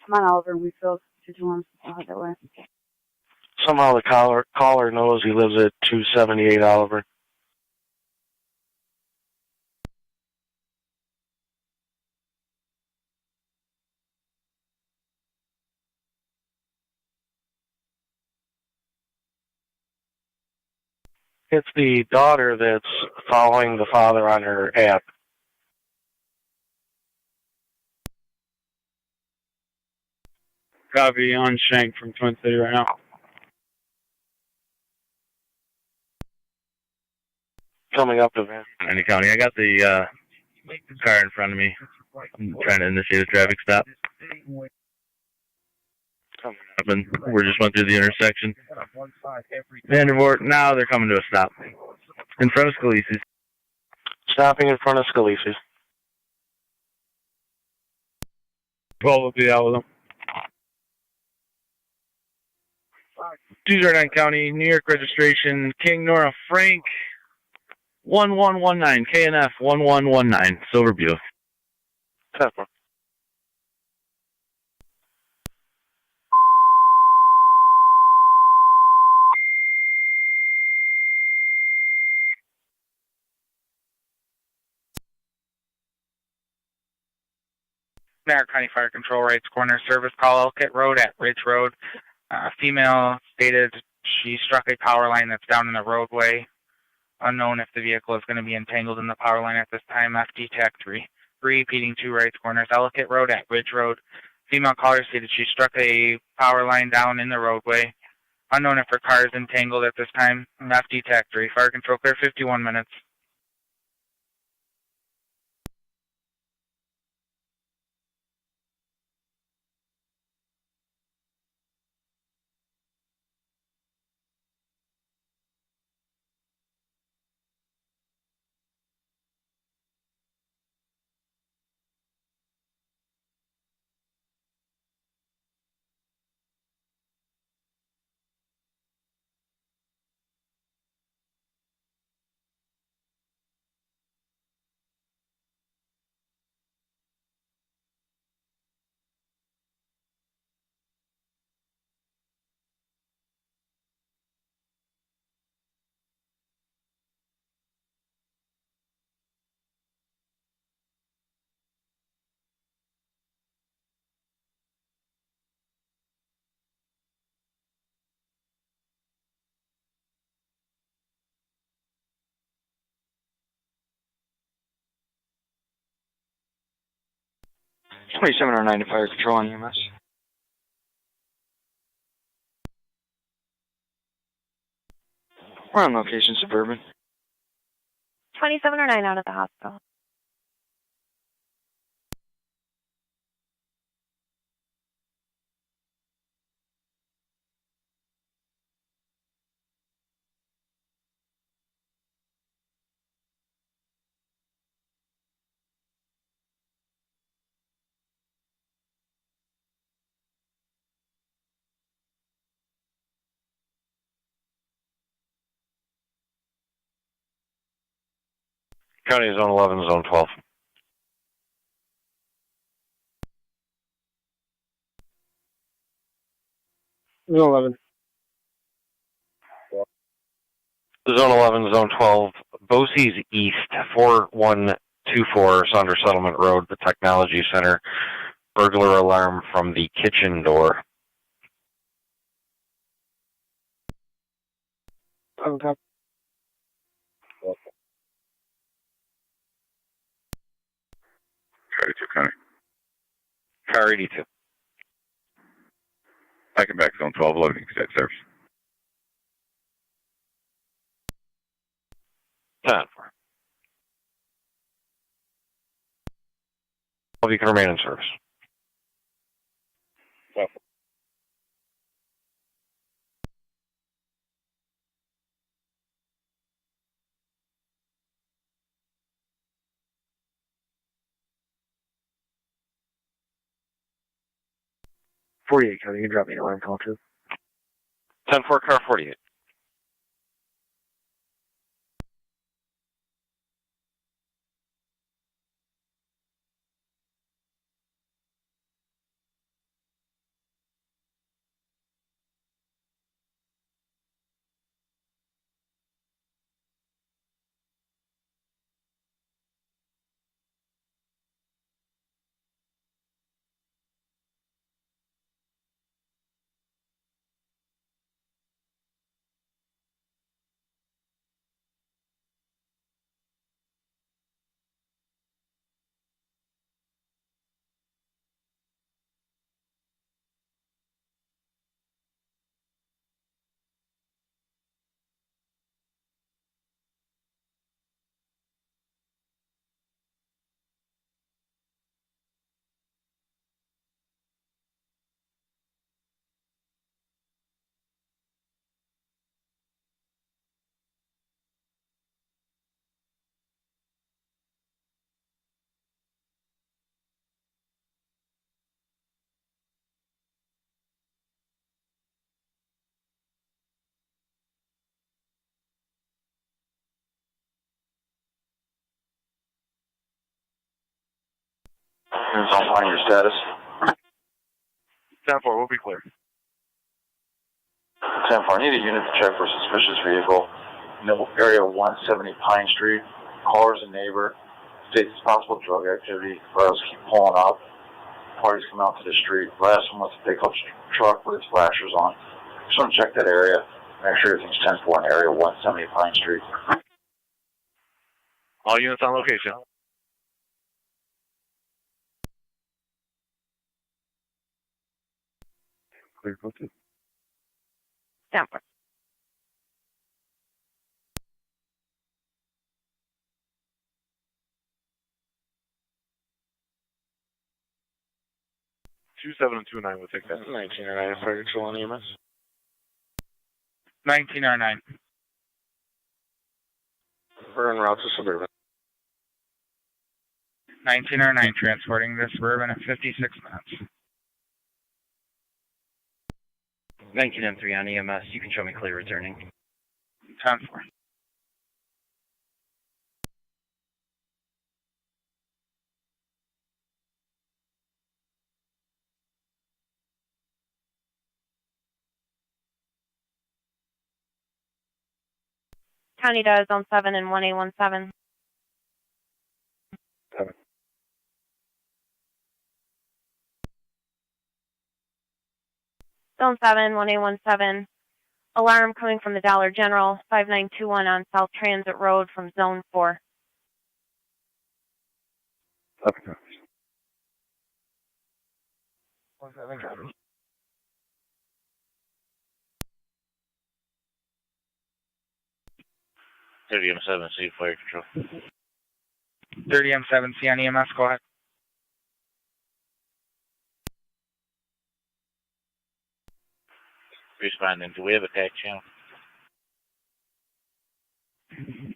[SPEAKER 8] Come on, Oliver. We feel 221. I'll head that way.
[SPEAKER 22] Somehow the caller knows he lives at 278 Oliver. It's the daughter that's following the father on her app.
[SPEAKER 9] Copy on Shank from Twin City right now.
[SPEAKER 22] Coming up to Van.
[SPEAKER 9] Any County, I got the car in front of me. I'm trying to initiate a traffic stop. And we're just went through the intersection. Vandervoort, now they're coming to a stop. In front of Scalise's.
[SPEAKER 22] Stopping in front of Scalise's.
[SPEAKER 9] 12 will be out with them. 209 County, New York registration, King Nora Frank, 1119, KNF 1119, Silver Buick.
[SPEAKER 22] Tesla.
[SPEAKER 3] Niagara County Fire Control, Rights Corner, service call, Elkett Road at Ridge Road. Female stated she struck a power line that's down in the roadway. Unknown if the vehicle is going to be entangled in the power line at this time. FD TAC 3. Repeating 2 Rights Corners, Elkett Road at Ridge Road. Female caller stated she struck a power line down in the roadway. Unknown if her car is entangled at this time. FD TAC 3. Fire Control clear, 51 minutes.
[SPEAKER 16] 2709 to fire control on EMS. We're on location, Suburban.
[SPEAKER 11] 2709 out of the hospital.
[SPEAKER 23] County Zone 11, Zone 12.
[SPEAKER 6] Zone 11.
[SPEAKER 23] Zone 11, Zone 12, Bosse's East, 4124 Saunders Settlement Road, the Technology Center. Burglar alarm from the kitchen door.
[SPEAKER 6] Okay.
[SPEAKER 12] Car 82, County.
[SPEAKER 23] Car 82.
[SPEAKER 12] I can back Zone 12, loading cadet service.
[SPEAKER 23] 10-4. Well, you can remain in service.
[SPEAKER 12] Well.
[SPEAKER 4] .48, County. You can drop me an alarm call too.
[SPEAKER 23] 10-4, car 48.
[SPEAKER 14] Zone 1, your status.
[SPEAKER 23] 10-4, we'll be clear.
[SPEAKER 14] 10-4, I need a unit to check for a suspicious vehicle. No, area 170 Pine Street. Caller's a neighbor. States it's possible drug activity. Cars keep pulling up. Parties come out to the street. Last one was a pickup truck with its flashers on. Just want to check that area. Make sure everything's 10-4 in area 170 Pine Street.
[SPEAKER 23] All units on location.
[SPEAKER 12] Clear, go to.
[SPEAKER 11] Stand for.
[SPEAKER 12] Two 7 and 2-9 will take that.
[SPEAKER 22] 1909 fire control on EMS.
[SPEAKER 3] 1909.
[SPEAKER 22] We're en route to Suburban.
[SPEAKER 3] 1909 transporting the Suburban at 56 minutes.
[SPEAKER 18] 1903 on EMS. You can show me clear returning.
[SPEAKER 3] 10-4.
[SPEAKER 11] County does Zone 7 and 1A17.
[SPEAKER 12] 7.
[SPEAKER 11] Zone 7, 1A17. Alarm coming from the Dollar General, 5921 on South Transit Road from Zone 4.
[SPEAKER 12] Up.
[SPEAKER 23] M7C fire control.
[SPEAKER 3] 30 M7C on EMS, go ahead.
[SPEAKER 23] Responding, do we have a TAC channel?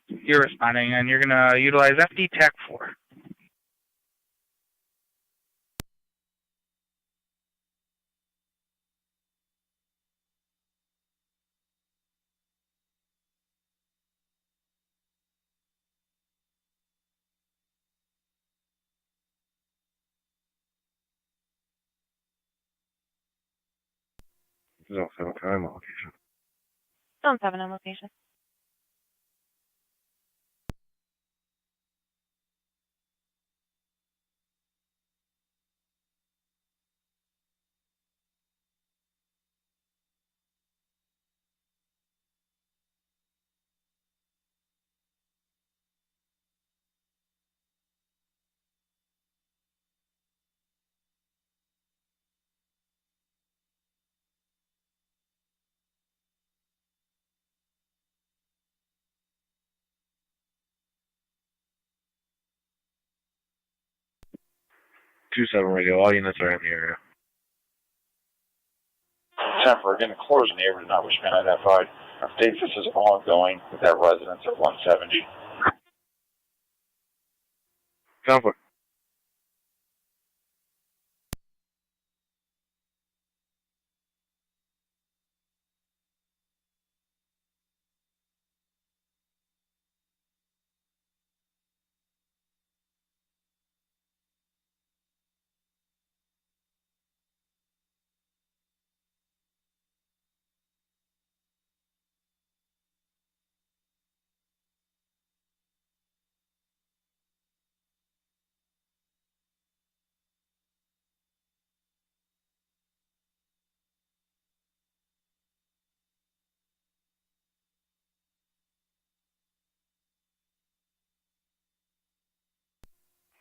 [SPEAKER 3] You're responding, and you're going to utilize FD TAC 4.
[SPEAKER 4] Zone 7 time location.
[SPEAKER 11] Zone 7 on location.
[SPEAKER 4] Two 7 radio, all units are in the area.
[SPEAKER 14] 10 for again, close neighbors not which been identified. Update this is ongoing with that residence at 170.
[SPEAKER 4] Comfort.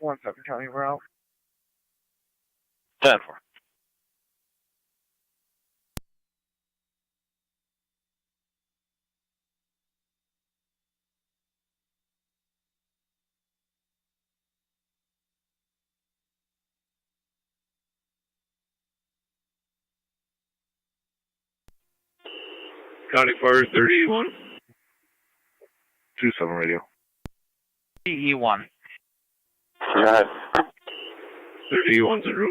[SPEAKER 4] One 7 County, we're out.
[SPEAKER 23] 10 for.
[SPEAKER 9] County Fire 31.
[SPEAKER 4] 2 7 radio.
[SPEAKER 3] CE1.
[SPEAKER 14] Go ahead.
[SPEAKER 9] 31-0.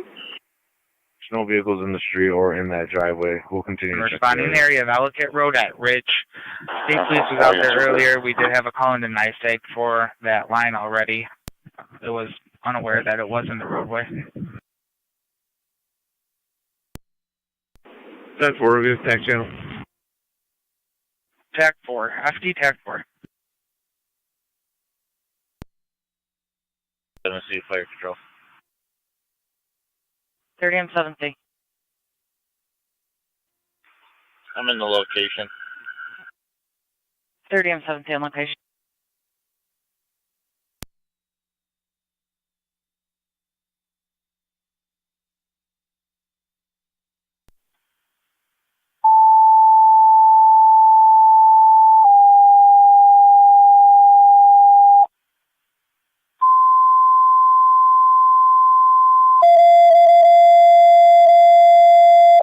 [SPEAKER 4] No vehicles in the street or in that driveway. We'll continue to check
[SPEAKER 3] Responding
[SPEAKER 4] the
[SPEAKER 3] area of Ellicott Road at Ridge. State Police was out there earlier. We did have a call into NISAG for that line already. It was unaware that it was in the roadway.
[SPEAKER 9] 10-4, we have TAC channel.
[SPEAKER 3] TAC 4. FD TAC 4.
[SPEAKER 23] 7C fire control.
[SPEAKER 1] 30 M7C.
[SPEAKER 23] I'm in the location.
[SPEAKER 1] 30 M7C on location.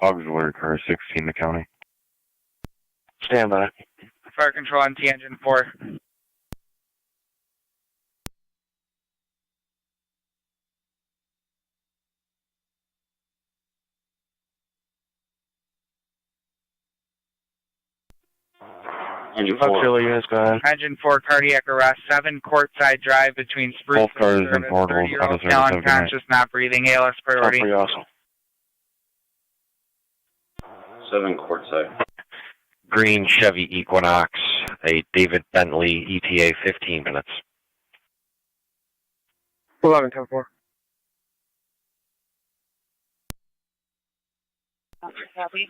[SPEAKER 4] auxiliary car 16 to county.
[SPEAKER 23] Stand by.
[SPEAKER 3] Fire control on T engine 4.
[SPEAKER 23] Engine 4. Units going.
[SPEAKER 3] Engine 4, cardiac arrest, 7 Courtside Drive between Spruce
[SPEAKER 4] Both cars
[SPEAKER 3] and
[SPEAKER 4] in portals.
[SPEAKER 3] 30-year-old now unconscious, not breathing, ALS priority.
[SPEAKER 23] Pretty awesome. 7 Courtside. Green Chevy Equinox, a David Bentley ETA 15 minutes.
[SPEAKER 6] 11-10-4.
[SPEAKER 8] Copy.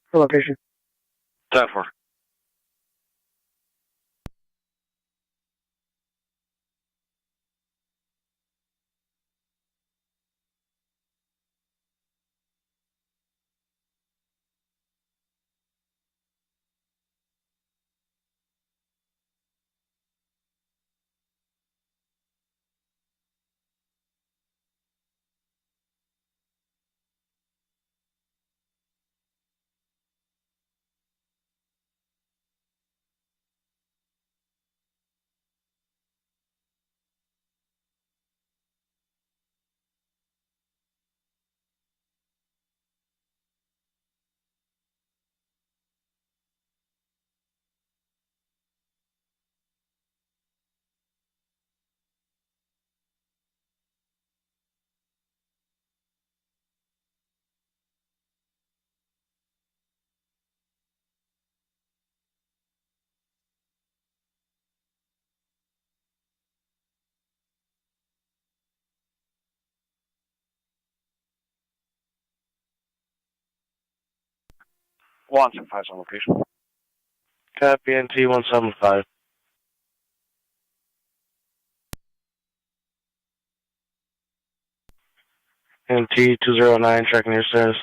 [SPEAKER 10] Location.
[SPEAKER 23] 10-4. Watson 5 on location.
[SPEAKER 22] Copy, NT 175. NT 209, checking your status.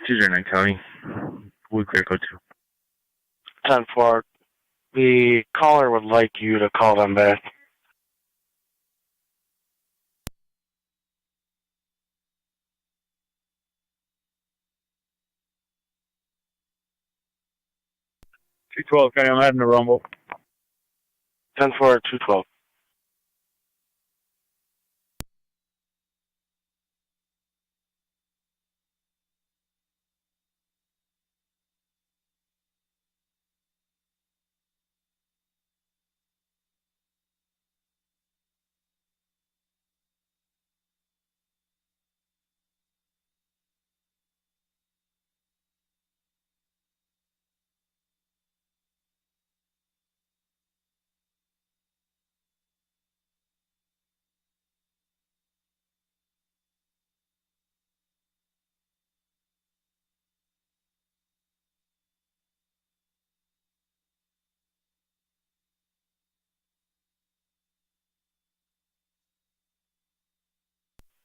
[SPEAKER 4] 209 County. Wood clear code 2.
[SPEAKER 22] 10-4. The caller would like you to call them back. $212, Kenny, I'm heading to Rumble. 10-4, 212.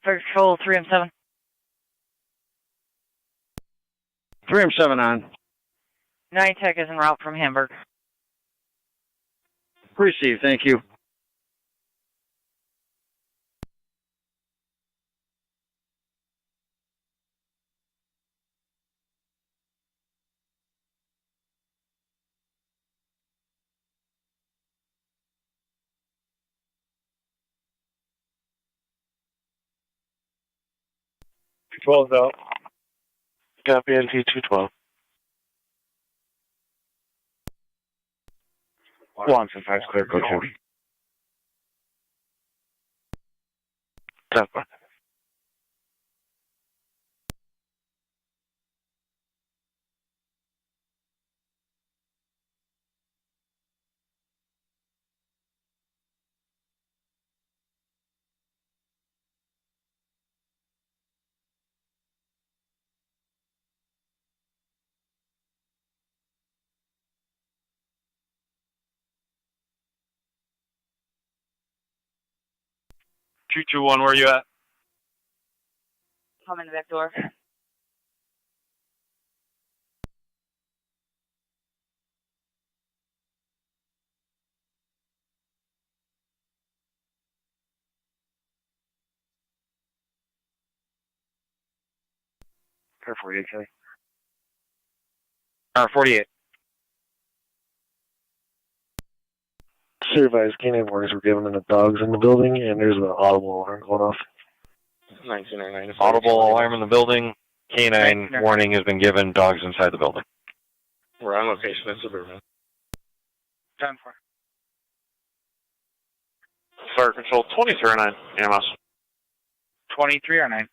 [SPEAKER 1] Fire Control 3M7.
[SPEAKER 5] 3M7 on.
[SPEAKER 1] 9 TAC is en route from Hamburg.
[SPEAKER 5] Received, thank you.
[SPEAKER 22] $212 out. Copy, NT 212.
[SPEAKER 4] Watson 5 clear code 2.
[SPEAKER 22] 10-4.
[SPEAKER 15] $221, where you at?
[SPEAKER 8] I'm in the back door.
[SPEAKER 4] Car 48, Kelly.
[SPEAKER 23] 48.
[SPEAKER 10] Supervised canine warnings were given and the dogs in the building, and there's an audible alarm going off.
[SPEAKER 4] 1909.
[SPEAKER 23] Audible alarm in the building. Canine warning has been given. Dogs inside the building.
[SPEAKER 4] We're on location in Suburban.
[SPEAKER 22] 10-4.
[SPEAKER 15] Fire Control 2309, AMS.
[SPEAKER 22] 2309.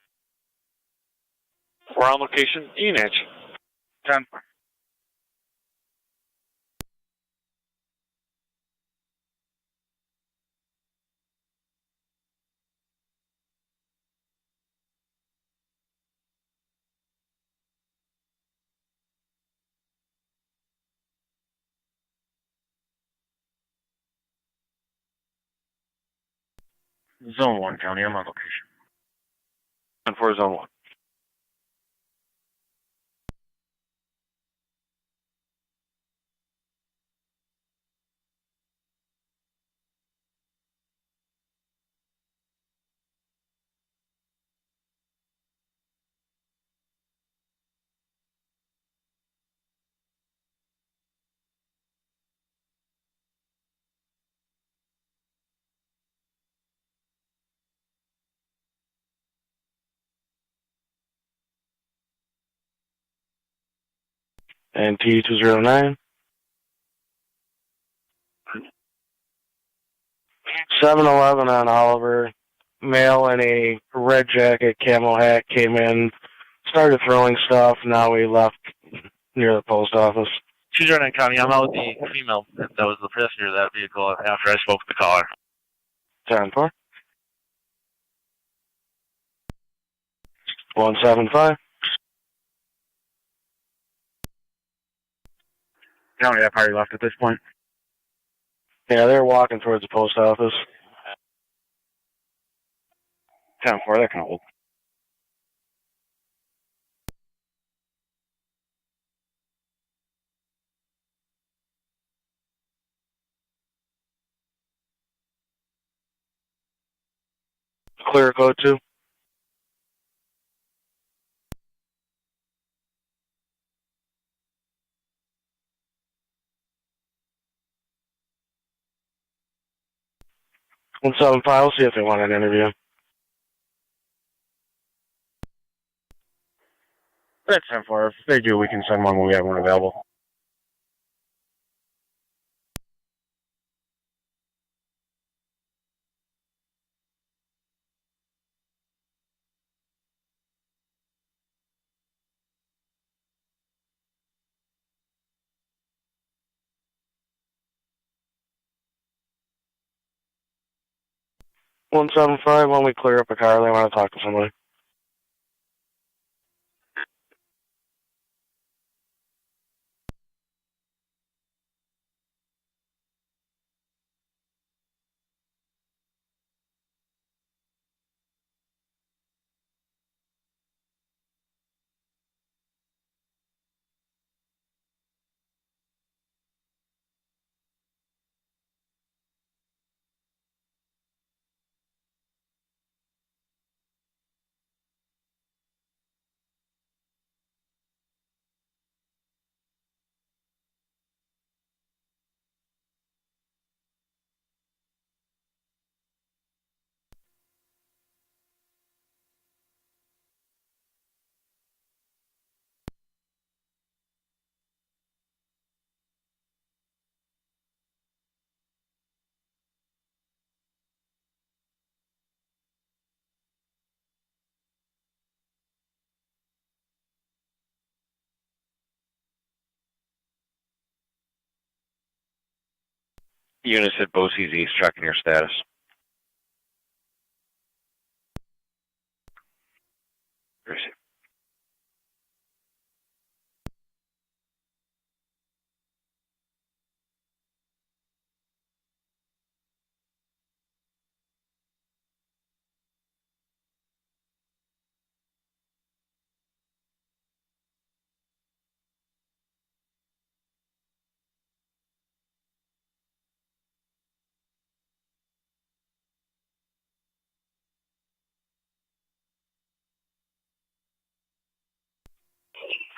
[SPEAKER 15] We're on location, ENH.
[SPEAKER 22] 10-4.
[SPEAKER 4] Zone 1, County. I'm on location.
[SPEAKER 23] 10-4, Zone 1. And T209. 7-Eleven on Oliver. Male in a red jacket, camo hat, came in, started throwing stuff. Now we left near the post office.
[SPEAKER 15] 209 County, I'm out with the female that was the passenger of that vehicle after I spoke with the caller.
[SPEAKER 23] 10-4. 175.
[SPEAKER 4] County, that party left at this point.
[SPEAKER 23] Yeah, they're walking towards the post office.
[SPEAKER 4] 10-4, that can hold.
[SPEAKER 23] Clear code 2. One 7-5, we'll see if they want an interview.
[SPEAKER 4] That's 10-4. If they do, we can send one when we have one available.
[SPEAKER 23] One 7-5, when we clear up a car, they want to talk to somebody. Units at Bosse's East, checking your status. Receive.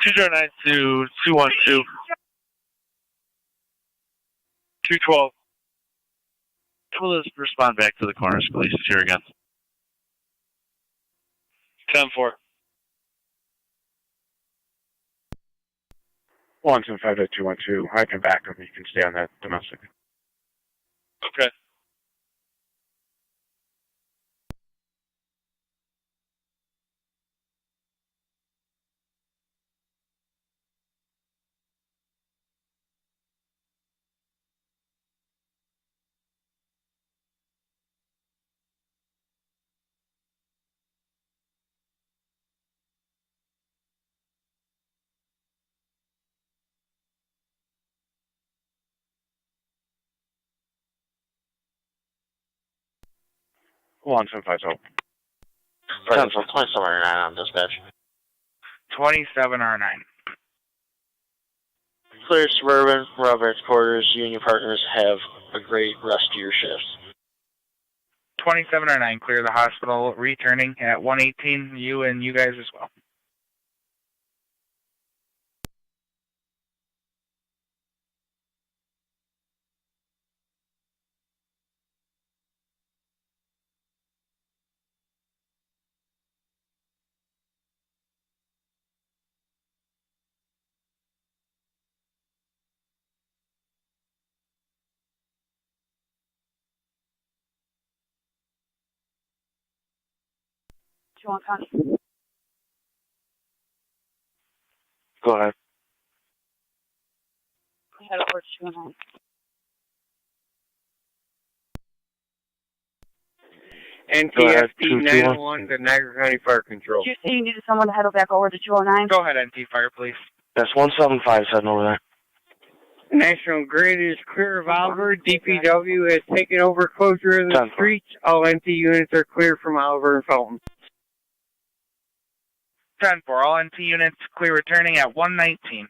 [SPEAKER 15] Two 209 to 212. 212. We'll just respond back to the corner escalations here again. 10-4.
[SPEAKER 4] 175-212. I can back them. You can stay on that domestic.
[SPEAKER 15] Okay.
[SPEAKER 13] 1750.
[SPEAKER 23] 27R9 on dispatch.
[SPEAKER 13] 27R9.
[SPEAKER 23] Clear Suburban, Robert's quarters, Union Partners, have a great rest of your shifts.
[SPEAKER 13] 27R9, clear the hospital, returning at 118, you and you guys as well.
[SPEAKER 8] County.
[SPEAKER 13] Go ahead.
[SPEAKER 8] Head over to 209.
[SPEAKER 4] NTFP 901 to Niagara County Fire Control.
[SPEAKER 8] Did you say you needed someone to head back over to 209?
[SPEAKER 13] Go ahead, NT Fire, please. That's 175 heading over there.
[SPEAKER 4] National Grid is clear of Oliver. DPW has taken over closure of the streets. All NT units are clear from Oliver and Fulton.
[SPEAKER 13] 10-4, all NT units clear returning at 119.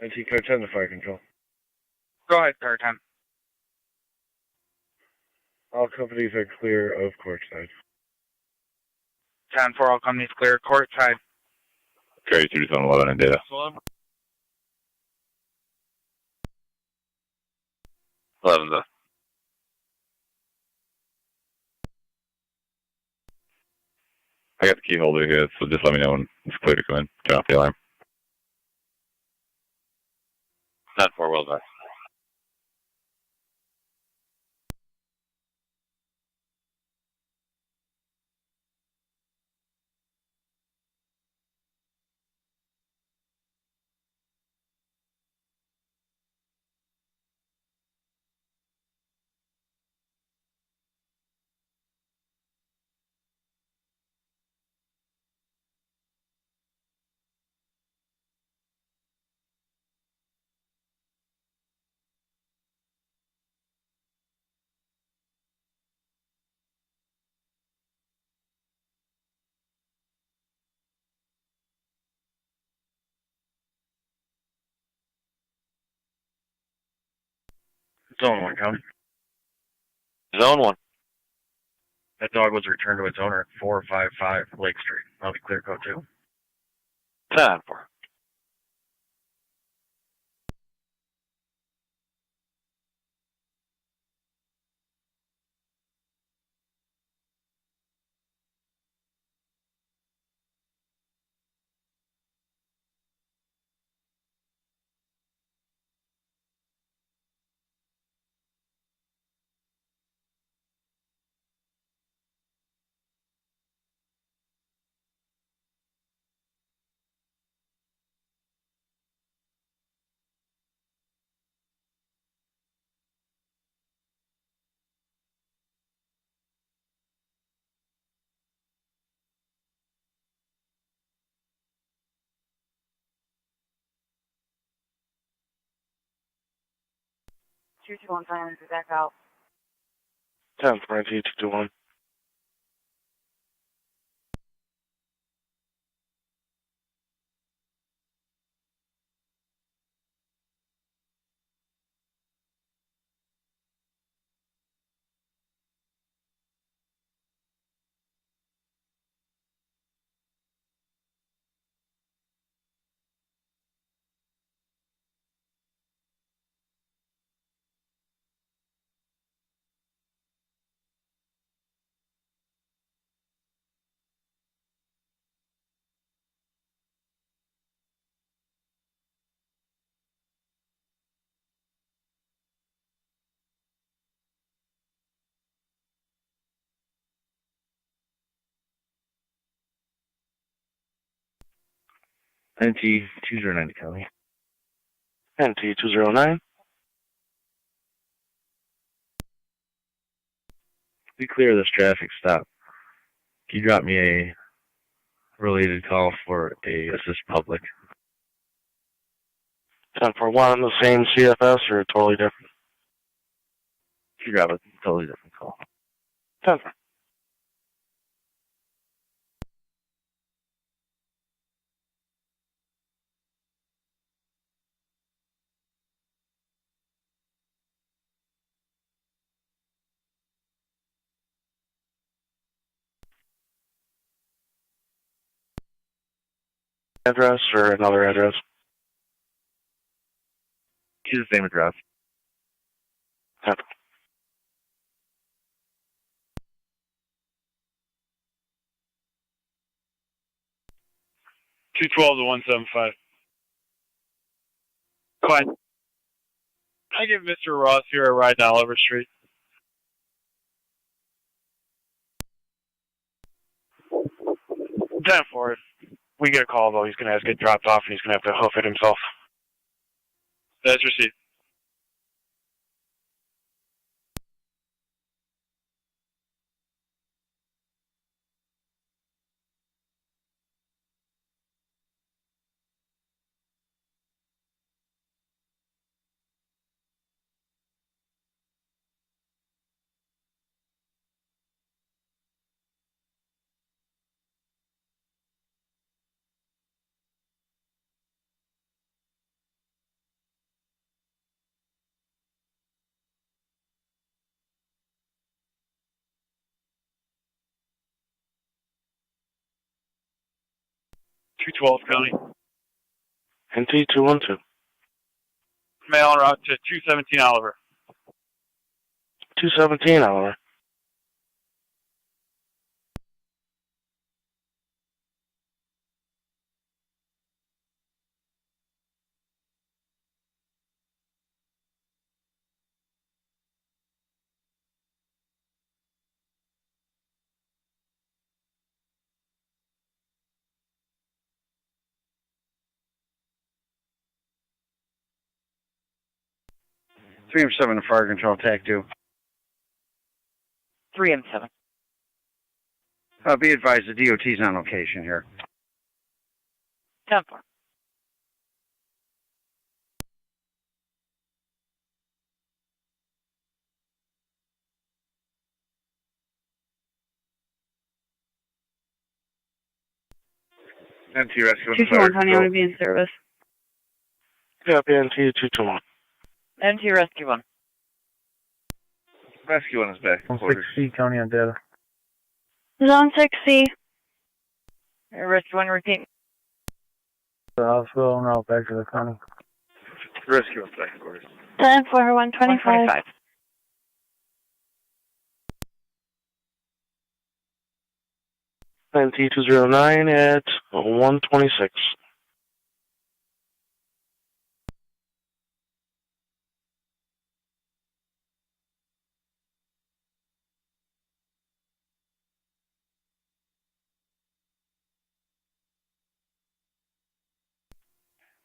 [SPEAKER 10] NT Car 10 to Fire Control.
[SPEAKER 13] Go ahead, Car 10.
[SPEAKER 10] All companies are clear of courtside.
[SPEAKER 13] 10-4, all companies clear courtside.
[SPEAKER 12] Carry 2-11 in data. 11's up. I got the key holder here, so just let me know when it's clear to come in. Turn off the alarm. 10-4, well done.
[SPEAKER 4] Zone 1, County.
[SPEAKER 23] Zone 1.
[SPEAKER 4] That dog was returned to its owner at 455 Lake Street. I'll be clear code 2.
[SPEAKER 23] 10-4.
[SPEAKER 8] Two two one time and back out.
[SPEAKER 13] 10-4, NT 221.
[SPEAKER 4] NT 209 County.
[SPEAKER 13] NT 209.
[SPEAKER 4] We clear this traffic stop. Can you drop me a related call for a assist public?
[SPEAKER 13] 10-4-1, the same CFS or totally different?
[SPEAKER 7] You got a totally different call.
[SPEAKER 22] 10-4. Address or another address?
[SPEAKER 7] Use the same address.
[SPEAKER 22] 10-4.
[SPEAKER 15] Two 12 to 175. Fine. I give Mr. Ross here a ride down Oliver Street.
[SPEAKER 22] 10-4. If we get a call, though, he's going to have to get dropped off and he's going to have to hoof it himself.
[SPEAKER 15] That's received. Two 12 County.
[SPEAKER 22] NT 212.
[SPEAKER 15] Mail en route to 217 Oliver.
[SPEAKER 22] 217, Oliver.
[SPEAKER 5] Three and 7 to fire control, TAC 2.
[SPEAKER 1] 3 and 7.
[SPEAKER 5] Be advised, the DOT's on location here.
[SPEAKER 1] 10-4.
[SPEAKER 7] NT rescue.
[SPEAKER 8] 221, County, I'm going to be in service.
[SPEAKER 22] Copy, NT 221.
[SPEAKER 1] NT Rescue 1.
[SPEAKER 7] Rescue 1 is back.
[SPEAKER 22] 6C, County on data.
[SPEAKER 19] Zone 6C.
[SPEAKER 1] Rescue 1, repeat.
[SPEAKER 22] The hospital and route back to the county.
[SPEAKER 7] Rescue 1 back, of course.
[SPEAKER 19] 10-4, 125.
[SPEAKER 22] NT 209 at 126.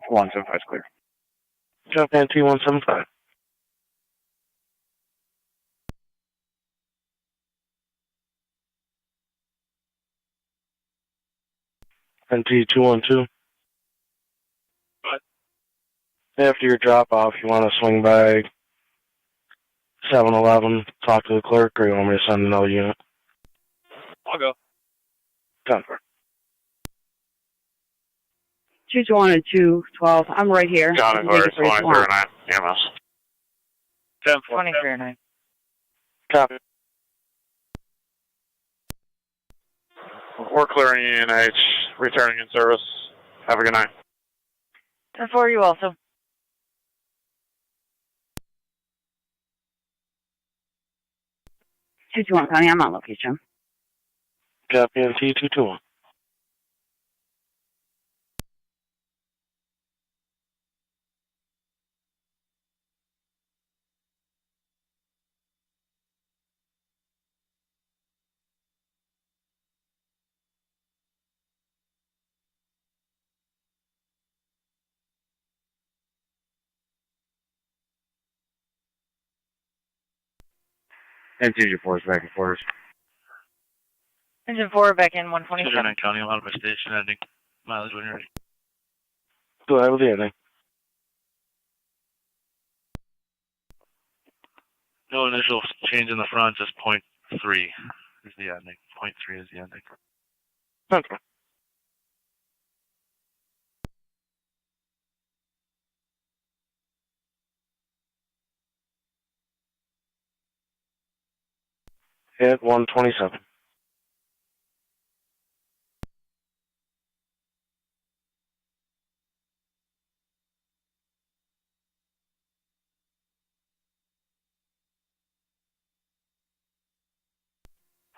[SPEAKER 7] One 75 is clear.
[SPEAKER 22] Copy, NT 175. NT 212. After your drop off, you want to swing by 7-Eleven, talk to the clerk, or you want me to send another unit?
[SPEAKER 15] I'll go.
[SPEAKER 22] 10-4.
[SPEAKER 8] 221 and 212. I'm right here.
[SPEAKER 22] Got it,
[SPEAKER 8] Take it for you if you want.
[SPEAKER 22] 2309, EMS.
[SPEAKER 15] 10-4.
[SPEAKER 1] 2309.
[SPEAKER 22] Copy.
[SPEAKER 15] We're clearing UNH, returning in service. Have a good night.
[SPEAKER 1] 10-4, you also.
[SPEAKER 8] .221 County, I'm on location.
[SPEAKER 22] Copy, NT 221.
[SPEAKER 7] NT 4 is back and forth.
[SPEAKER 1] Engine 4 back in 127.
[SPEAKER 15] County, I'm out of my station, ending mileage when you're ready.
[SPEAKER 22] Go ahead with the ending.
[SPEAKER 9] No initial change in the front, just 0.3 is the ending. 0.3 is the ending.
[SPEAKER 22] Okay. Hit 127.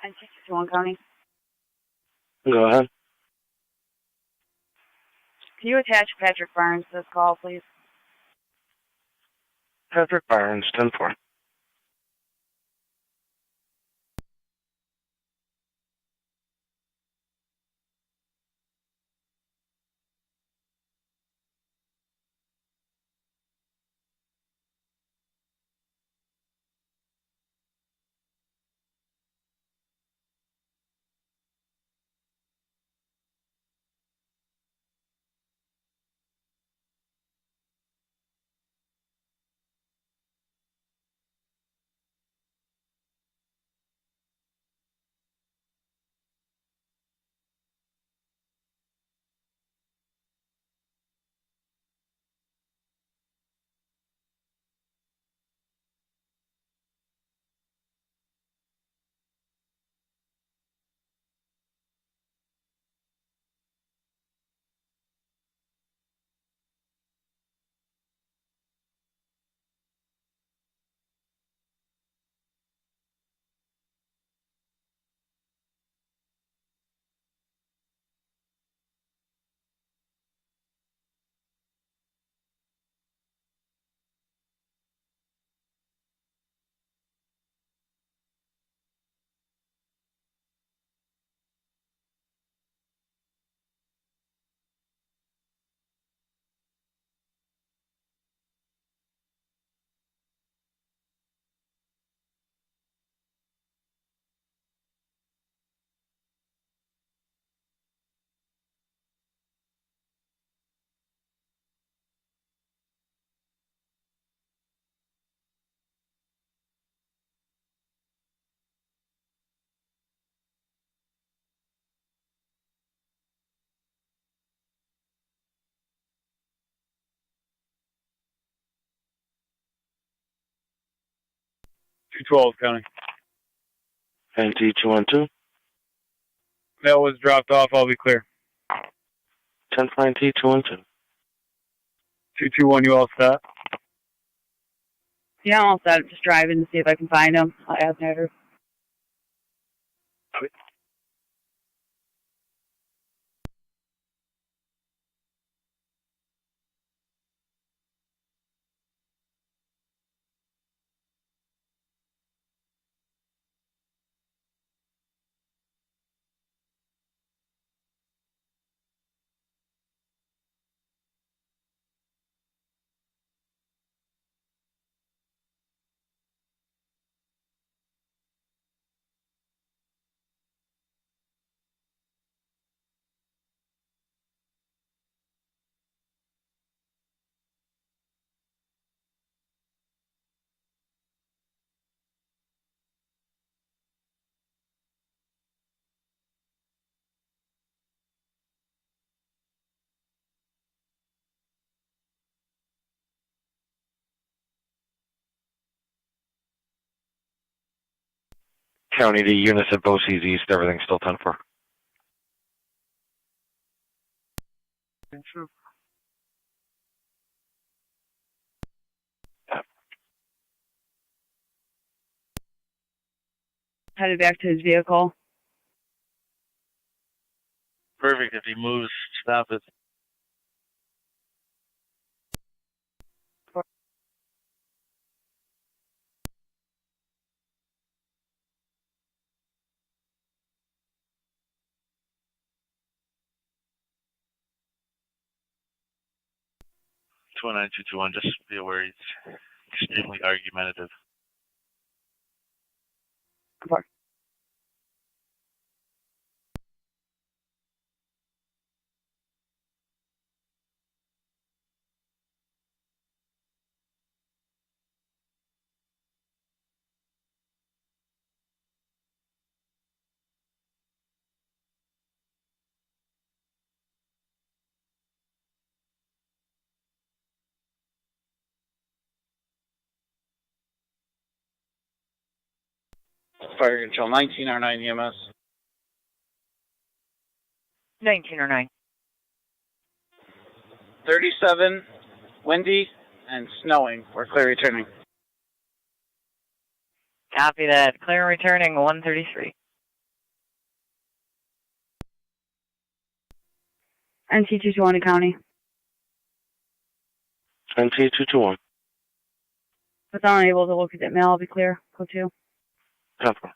[SPEAKER 8] And 61 County.
[SPEAKER 22] Go ahead.
[SPEAKER 8] Can you attach Patrick Barnes to this call, please?
[SPEAKER 22] Patrick Barnes, 10-4.
[SPEAKER 9] County.
[SPEAKER 22] NT 212.
[SPEAKER 9] That was dropped off. I'll be clear.
[SPEAKER 22] 10-9 T 212.
[SPEAKER 9] 221, you all set?
[SPEAKER 8] Yeah, I'm all set. I'm just driving to see if I can find him. I'll ask Nader.
[SPEAKER 23] County, the units at Bosse's East, everything's still 10-4.
[SPEAKER 8] Headed back to his vehicle.
[SPEAKER 9] Perfect. If he moves, stop it. Two 221, just be aware he's extremely argumentative.
[SPEAKER 8] Okay.
[SPEAKER 3] Fire Control 19 or 9 EMS.
[SPEAKER 1] 19 or 9.
[SPEAKER 3] 37, windy, and snowing. We're clear returning.
[SPEAKER 1] Copy that. Clear and returning 133.
[SPEAKER 8] NT221 County.
[SPEAKER 22] NT221.
[SPEAKER 8] If I'm unable to look at that mail, I'll be clear. Code 2.
[SPEAKER 22] Copy.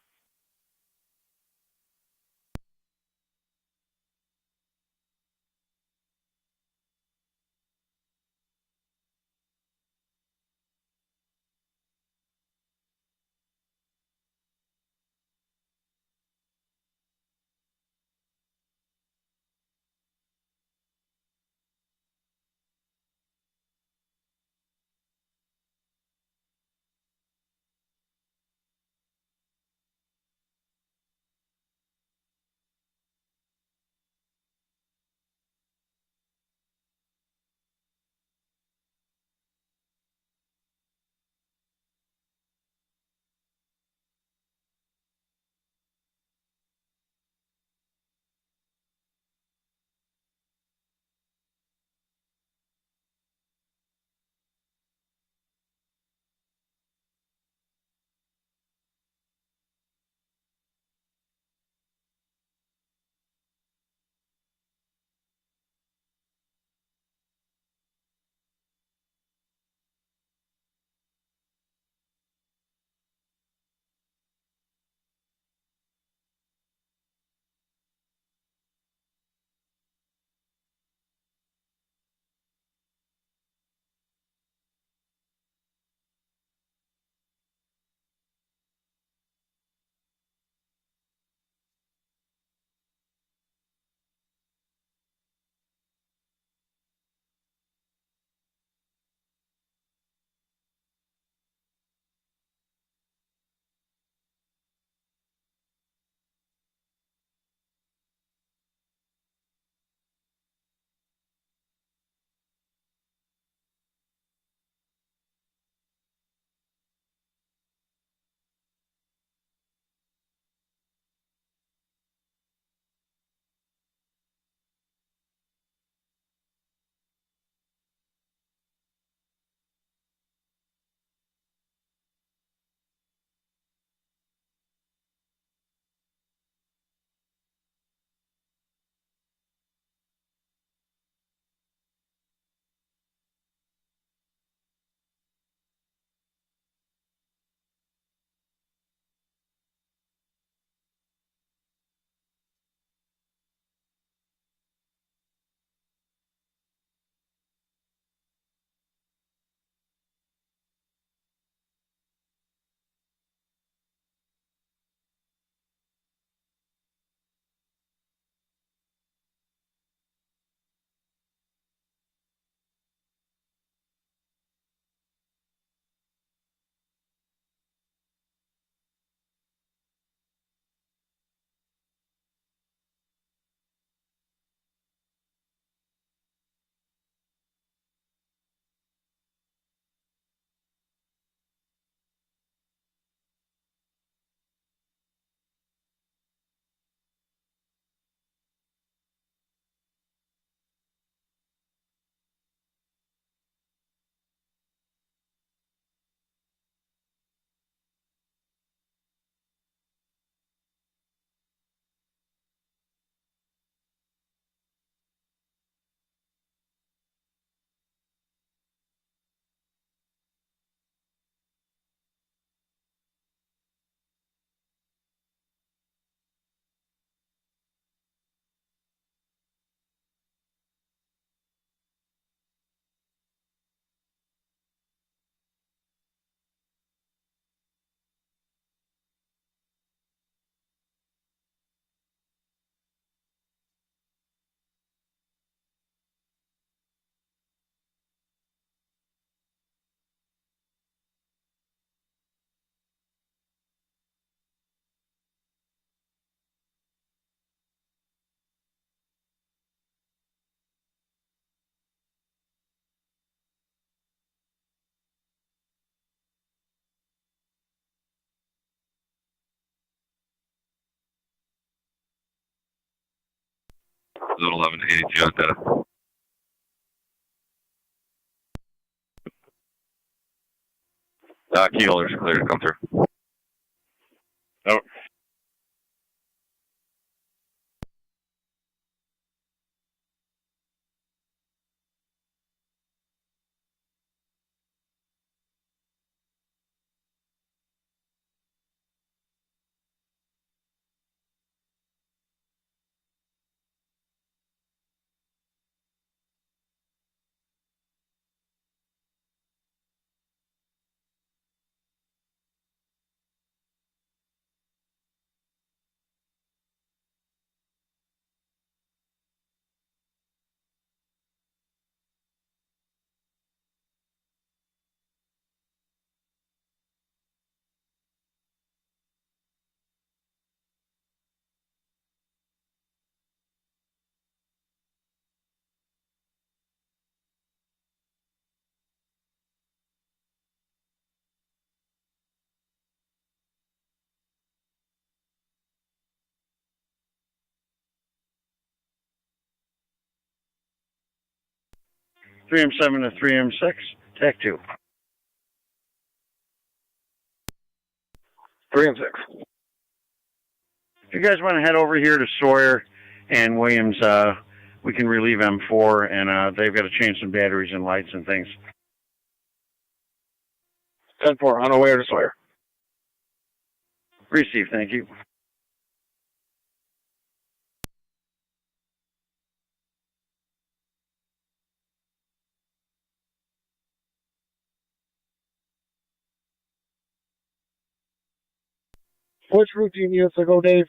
[SPEAKER 12] Zone 11 to 82 on data. Key holders clear to come through. Over.
[SPEAKER 5] Three M7 to 3M6, TAC 2.
[SPEAKER 9] 3M6.
[SPEAKER 5] If you guys want to head over here to Sawyer and Williams, we can relieve M4, and they've got to change some batteries and lights and things.
[SPEAKER 9] 10-4, on our way to Sawyer.
[SPEAKER 5] Receive, thank you.
[SPEAKER 9] Which routine units to go, Dave?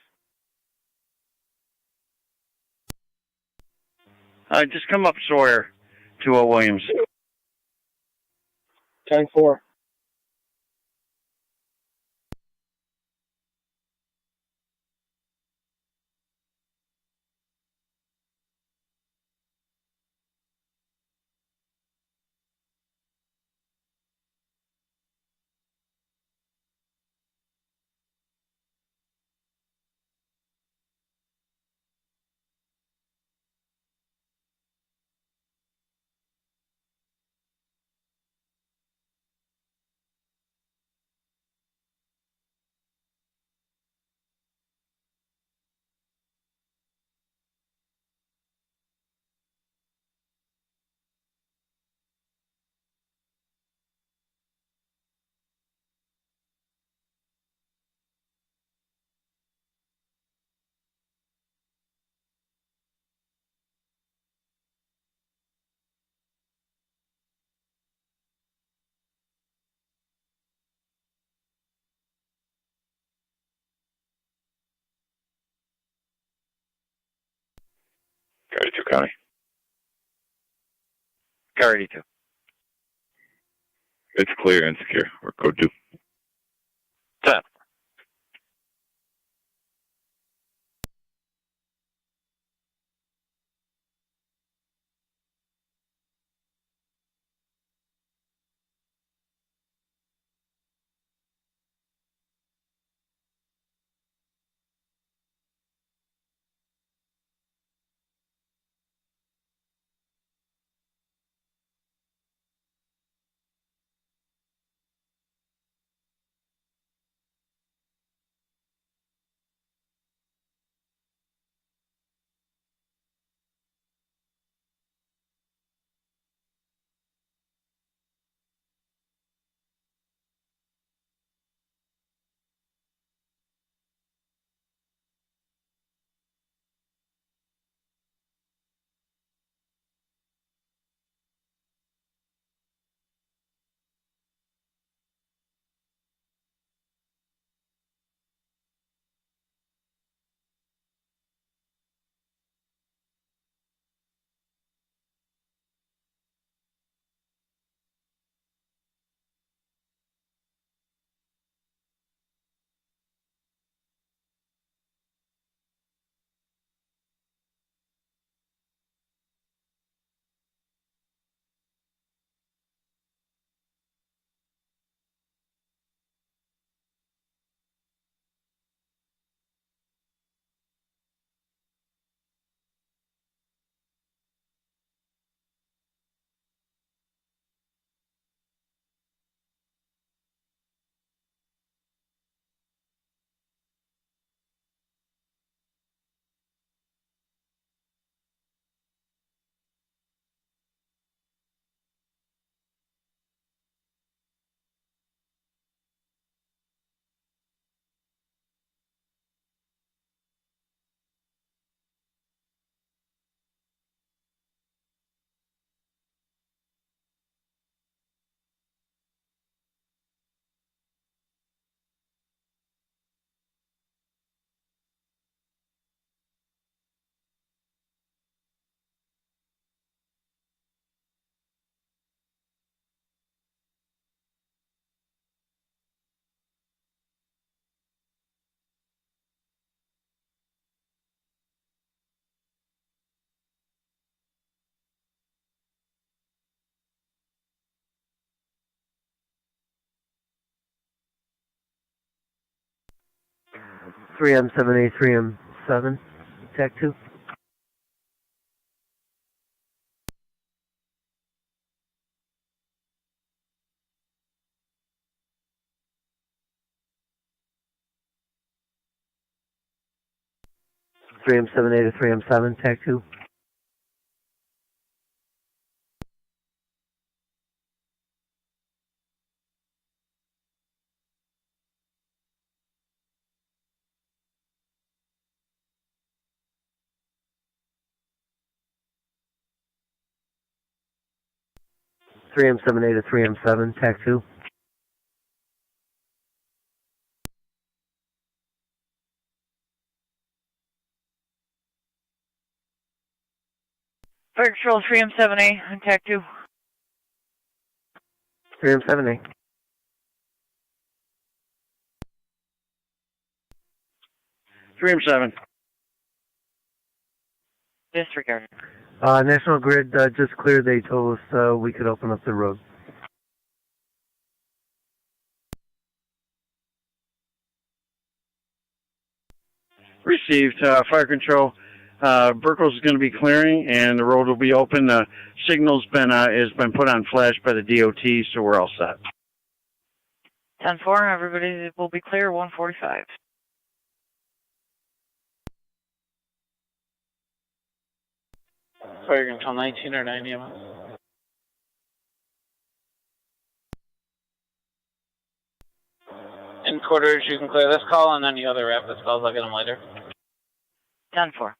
[SPEAKER 5] Just come up Sawyer to Williams.
[SPEAKER 9] 10-4.
[SPEAKER 12] Car 82 County.
[SPEAKER 18] Car 82.
[SPEAKER 12] It's clear and secure. We're code 2.
[SPEAKER 18] 10.
[SPEAKER 6] 3M7A, 3M7, TAC 2. Three M7A to 3M7, TAC 2. Three M7A to 3M7, TAC 2.
[SPEAKER 1] Fire Control 3M7A on TAC 2.
[SPEAKER 6] 3M7A.
[SPEAKER 5] Three M7.
[SPEAKER 1] Disregard.
[SPEAKER 6] National Grid just cleared. They told us we could open up the road.
[SPEAKER 5] Received. Fire control. Burkle's going to be clearing, and the road will be open. The signal's has been put on flash by the DOT, so we're all set.
[SPEAKER 1] 10-4, everybody will be clear, 145.
[SPEAKER 3] Fire control 19 or 9 EMS. In quarters, you can clear this call, and any other rapids calls, I'll get them later.
[SPEAKER 1] 10-4.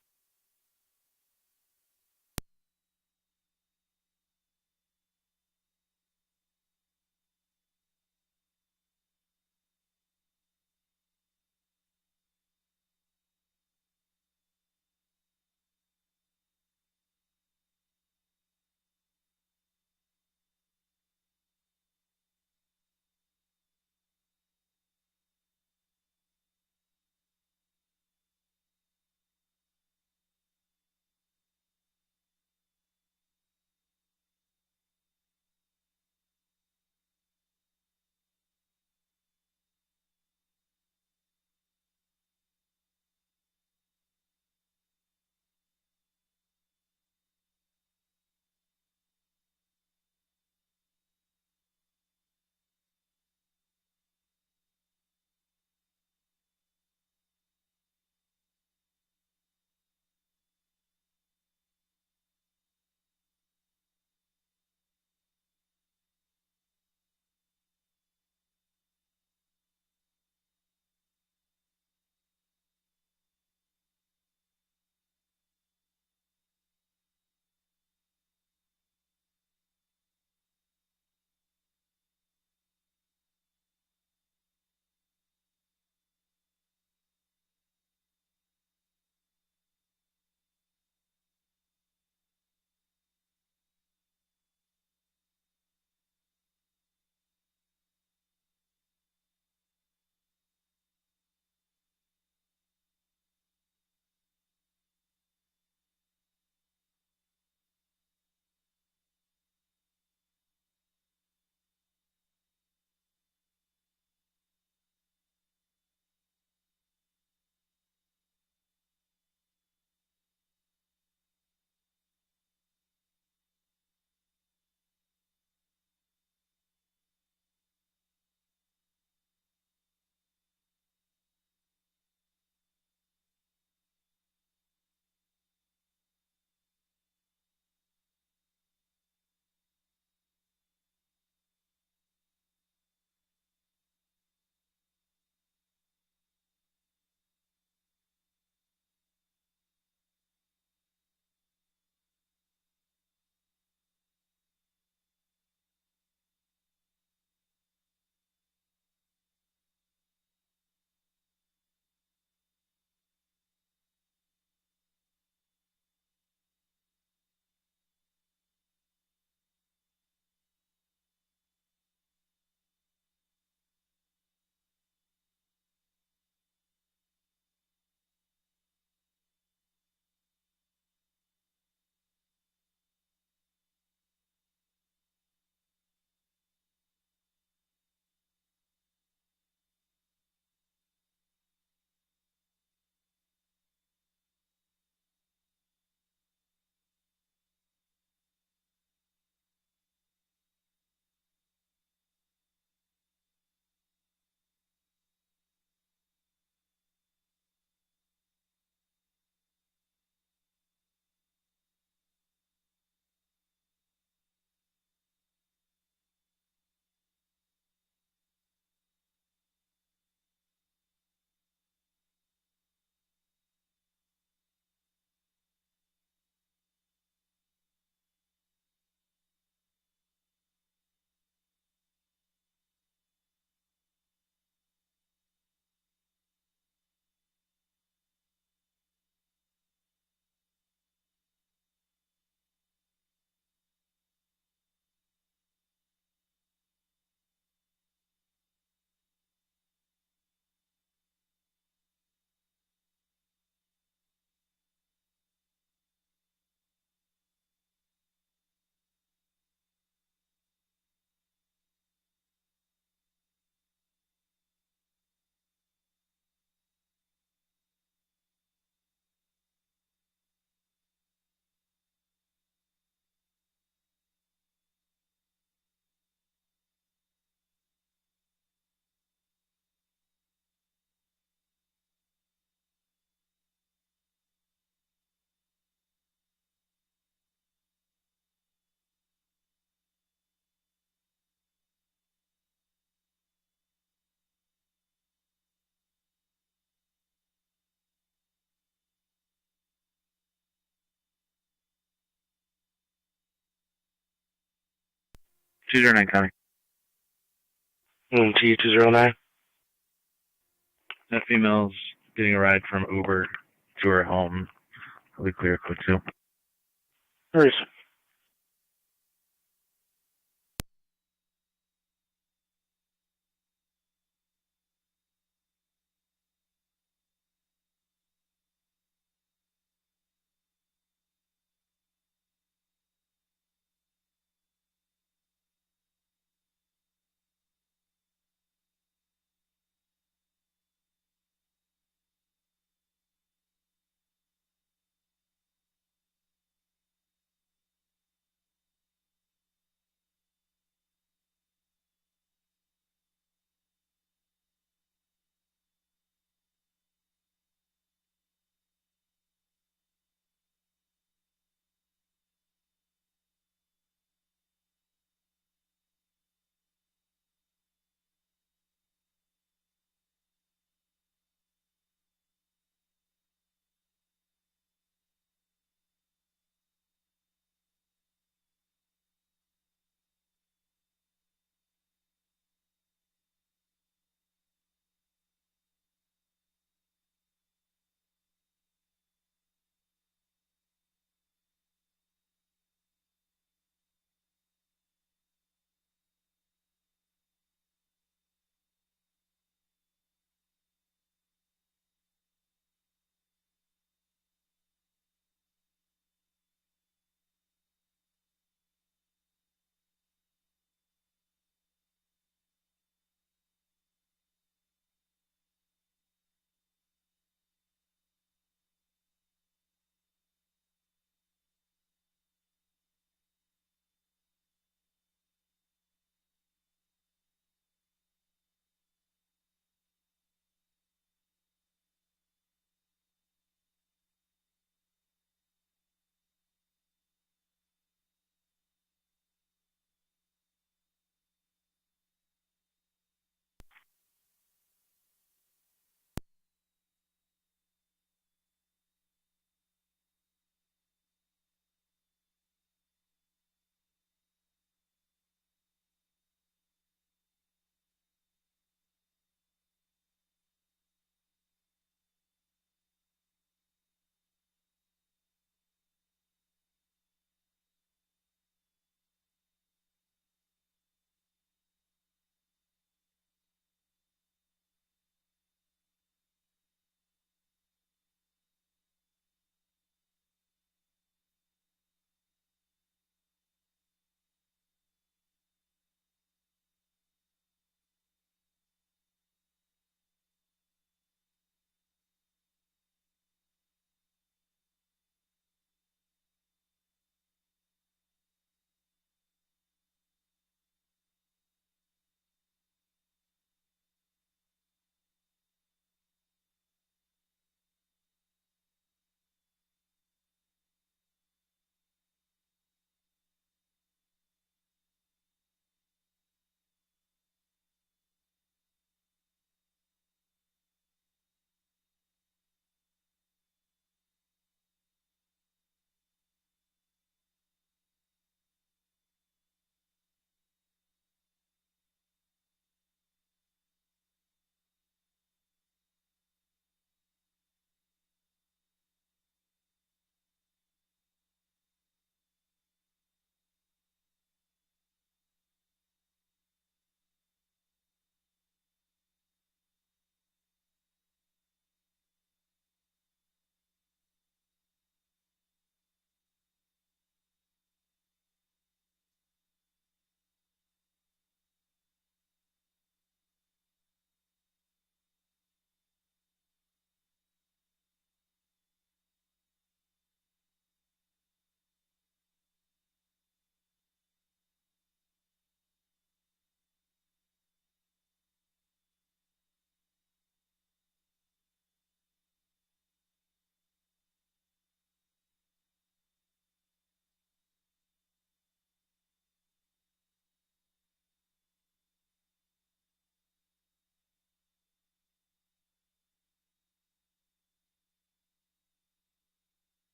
[SPEAKER 9] 209 County.
[SPEAKER 22] T209.
[SPEAKER 9] That female's getting a ride from Uber to her home. I'll be clear quick too.
[SPEAKER 22] Hurries.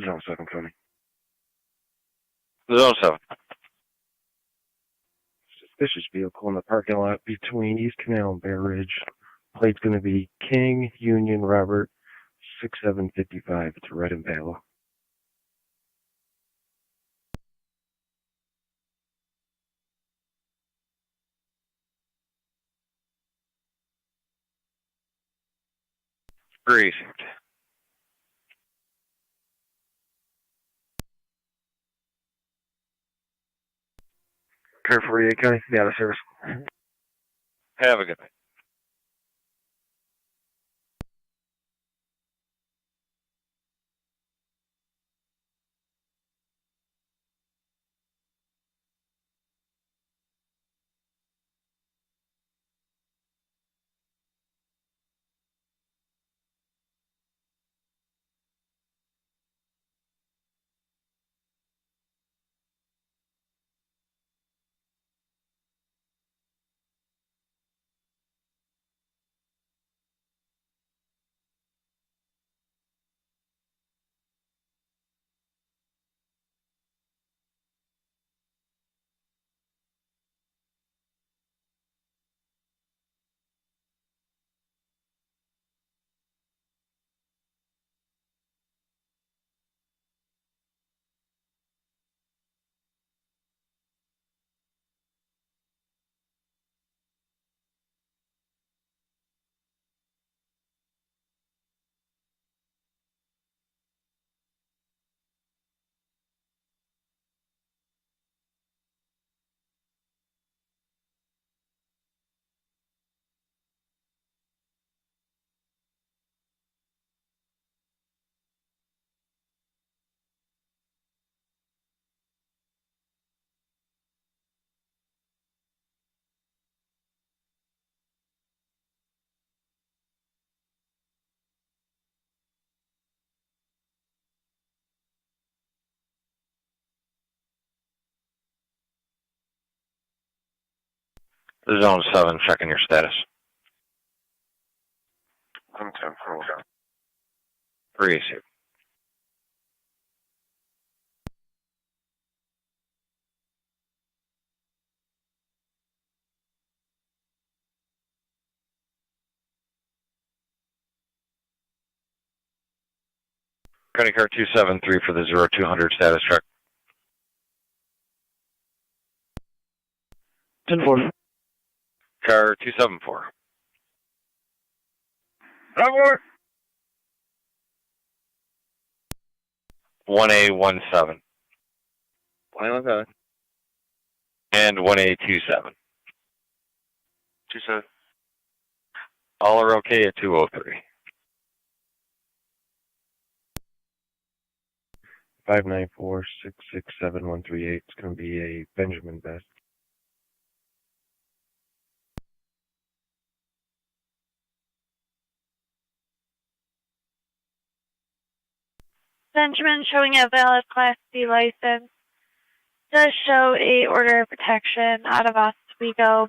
[SPEAKER 9] Zone 7 coming.
[SPEAKER 23] Zone 7.
[SPEAKER 9] Suspicious vehicle in the parking lot between East Canal and Bear Ridge. Plate's going to be King Union Robert 6755. It's red and pale.
[SPEAKER 23] Precinct.
[SPEAKER 9] 48 County, the out of service.
[SPEAKER 23] Have a good night. Zone 7, checking your status.
[SPEAKER 9] I'm 10 for
[SPEAKER 23] 3AC. Credit card 273 for the 0200 status check.
[SPEAKER 9] 10-4.
[SPEAKER 23] Car 274. 1A17.
[SPEAKER 9] 1A17.
[SPEAKER 23] And 1A27.
[SPEAKER 9] 27.
[SPEAKER 23] All are okay at 203.
[SPEAKER 9] 594-667-138. It's going to be a Benjamin Best.
[SPEAKER 19] Benjamin showing a valid Class C license. Does show a order of protection out of Oswego.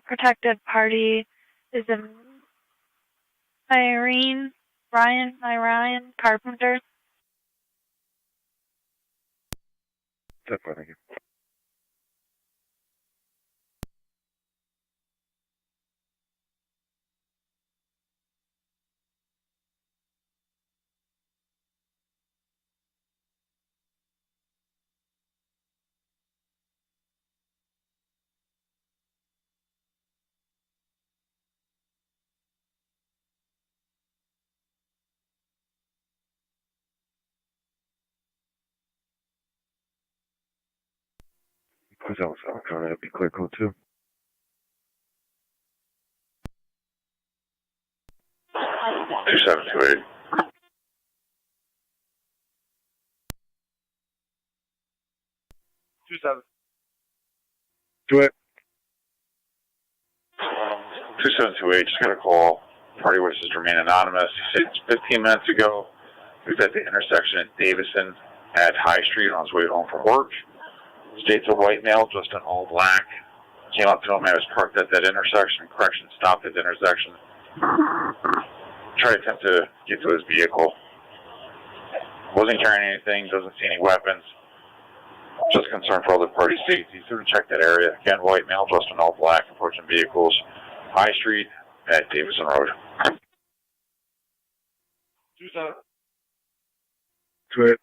[SPEAKER 19] Protected party is Irene Carpenter.
[SPEAKER 9] That's what I think. Who's else? I'll try to be clear code 2.
[SPEAKER 14] 2728.
[SPEAKER 9] 27. Do it.
[SPEAKER 14] 2728, just got a call. Party wishes to remain anonymous. He said 15 minutes ago, he was at the intersection at Lewiston at High Street on his way home from work. States a white male dressed in all black. Came up to him and was parked at that intersection. Correction, stopped at the intersection. Tried to attempt to get to his vehicle. Wasn't carrying anything, doesn't see any weapons. Just concerned for other party safety. So to check that area. Again, white male dressed in all black, approaching vehicles. High Street at Davidson Road.
[SPEAKER 10] To it.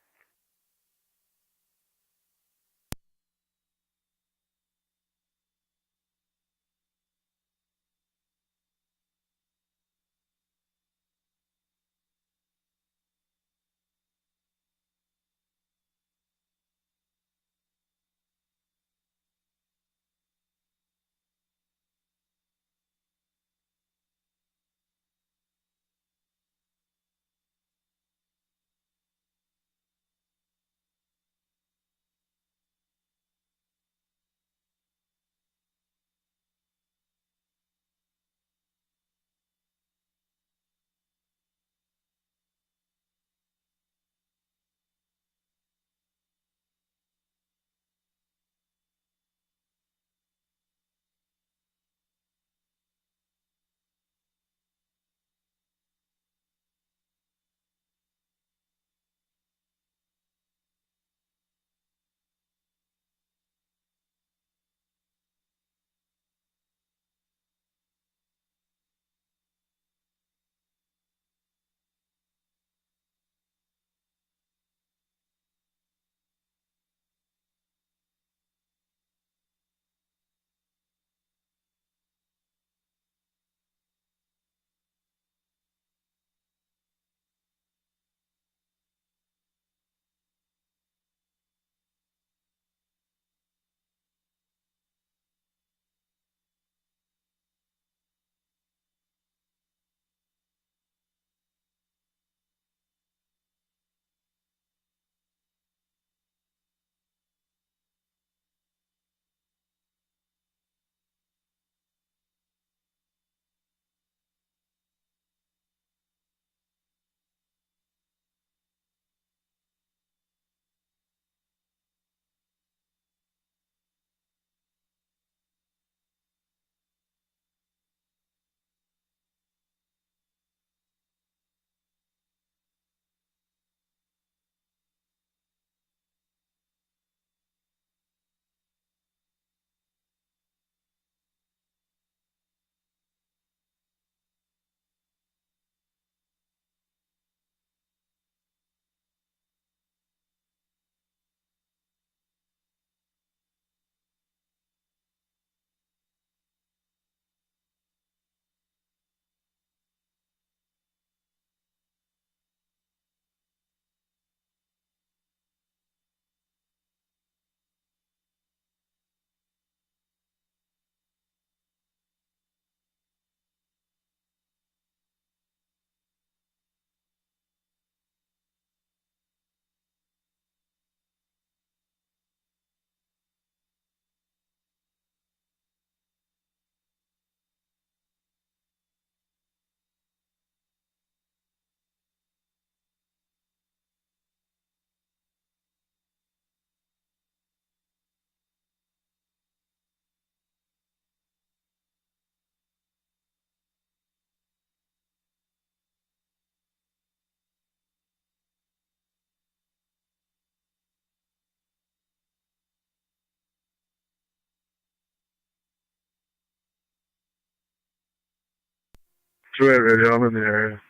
[SPEAKER 10] To it, Reggie. I'm in the area.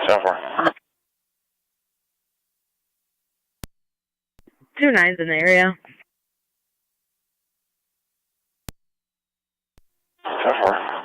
[SPEAKER 14] So far.
[SPEAKER 1] 2-9's in the area.
[SPEAKER 14] So far.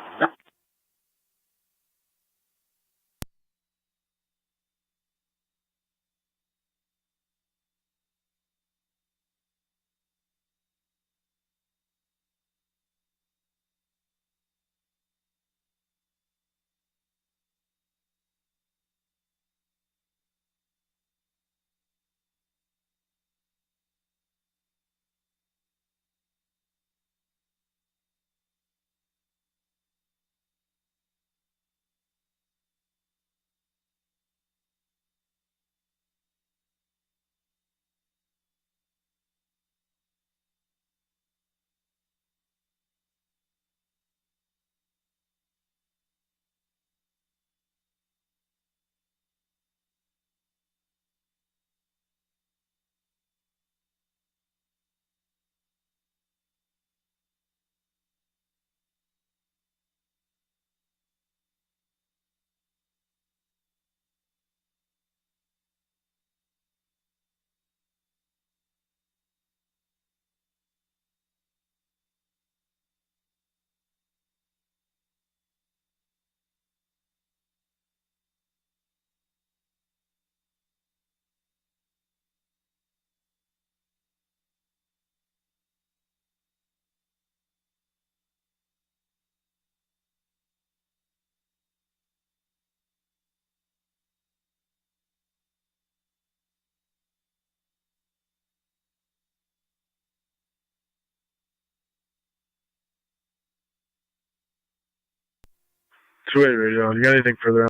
[SPEAKER 10] 2-8 radio. You got anything further on?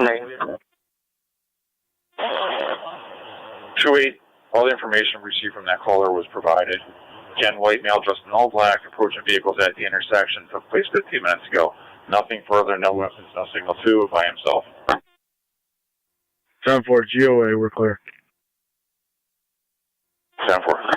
[SPEAKER 14] Negative. 2-8, all the information received from that caller was provided. Again, white male dressed in all black, approaching vehicles at the intersection, took place 15 minutes ago. Nothing further, no weapons, no signal 2, by himself.
[SPEAKER 10] 10-4, GOA, we're clear.
[SPEAKER 14] 10-4.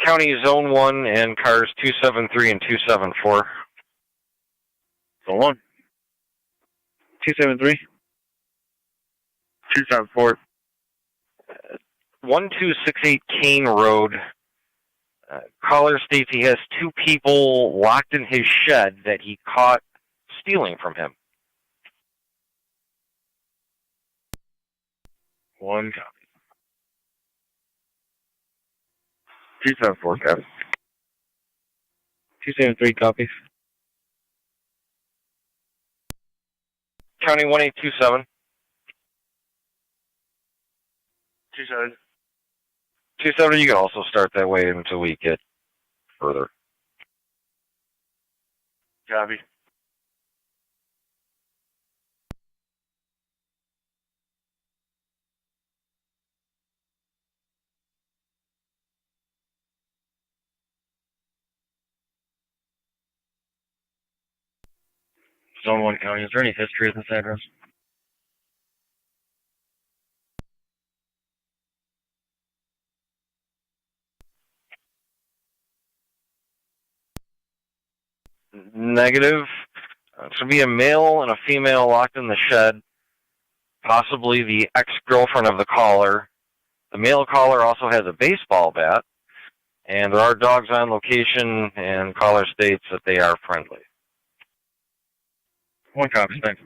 [SPEAKER 23] County Zone 1 and cars 273 and 274.
[SPEAKER 9] Zone 1. 273. 274.
[SPEAKER 23] 1268 Kane Road. Caller states he has two people locked in his shed that he caught stealing from him.
[SPEAKER 9] One copy. 274 copy. 273 copies.
[SPEAKER 23] County 1827.
[SPEAKER 9] 27.
[SPEAKER 23] 270, you can also start that way until we get further.
[SPEAKER 9] Copy. Zone 1 County, is there any history of this address?
[SPEAKER 23] Negative. It's going to be a male and a female locked in the shed, possibly the ex-girlfriend of the caller. The male caller also has a baseball bat, and there are dogs on location, and caller states that they are friendly.
[SPEAKER 9] One copy, thanks.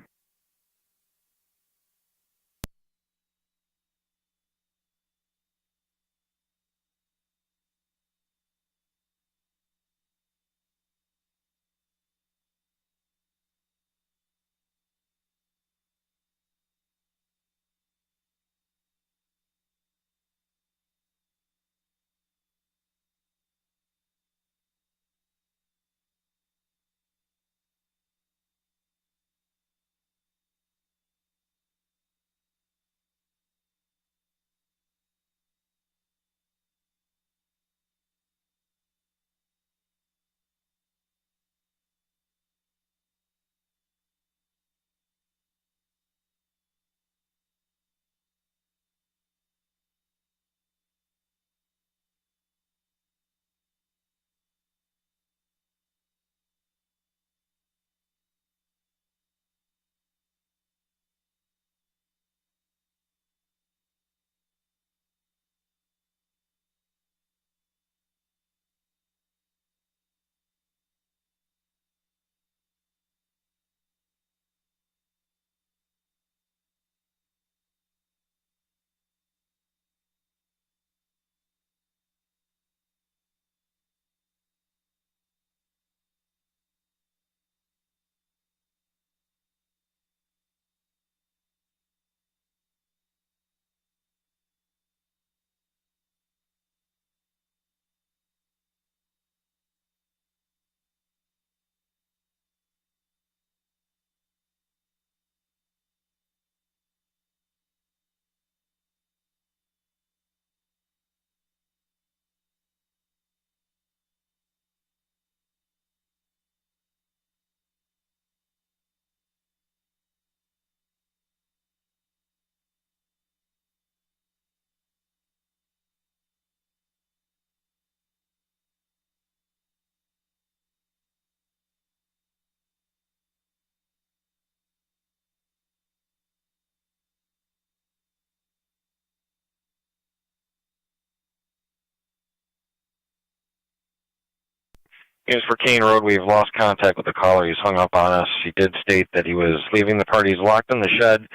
[SPEAKER 23] As for Kane Road, we've lost contact with the caller. He's hung up on us. He did state that he was leaving the parties locked in the shed.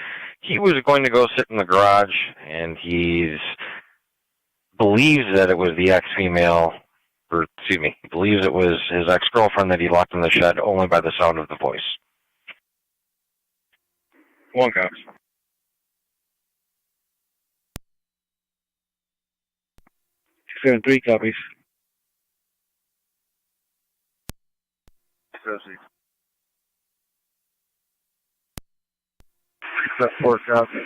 [SPEAKER 23] He was going to go sit in the garage, and he believes that it was the ex-female, or excuse me, he believes it was his ex-girlfriend that he locked in the shed only by the sound of the voice.
[SPEAKER 9] One copy. 273 copies. 4 copies.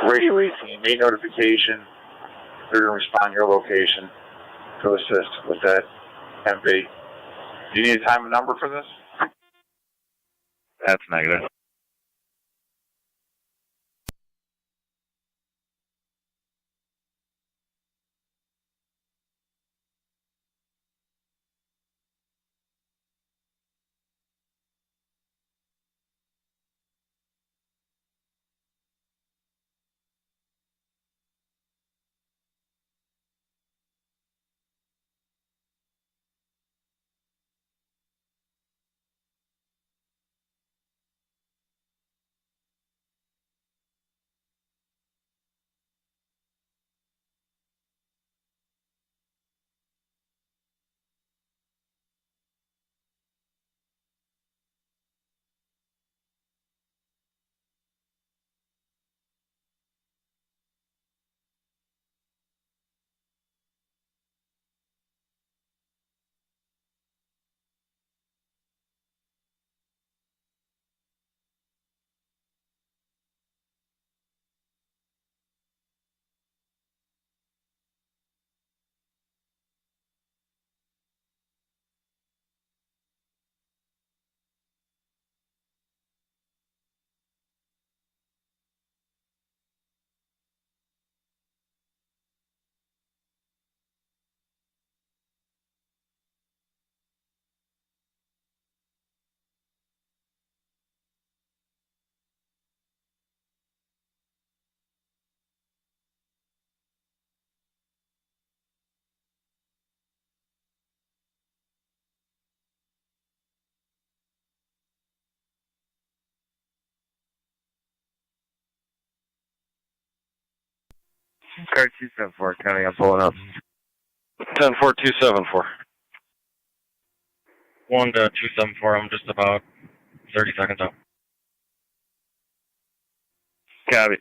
[SPEAKER 14] Radio 18, made notification. They're going to respond to your location to assist with that MP. Do you need a time and number for this?
[SPEAKER 7] That's negative.
[SPEAKER 23] Car 274, County, I'm pulling up. 10-4-274.
[SPEAKER 4] 1 to 274, I'm just about 30 seconds out.
[SPEAKER 23] Copy.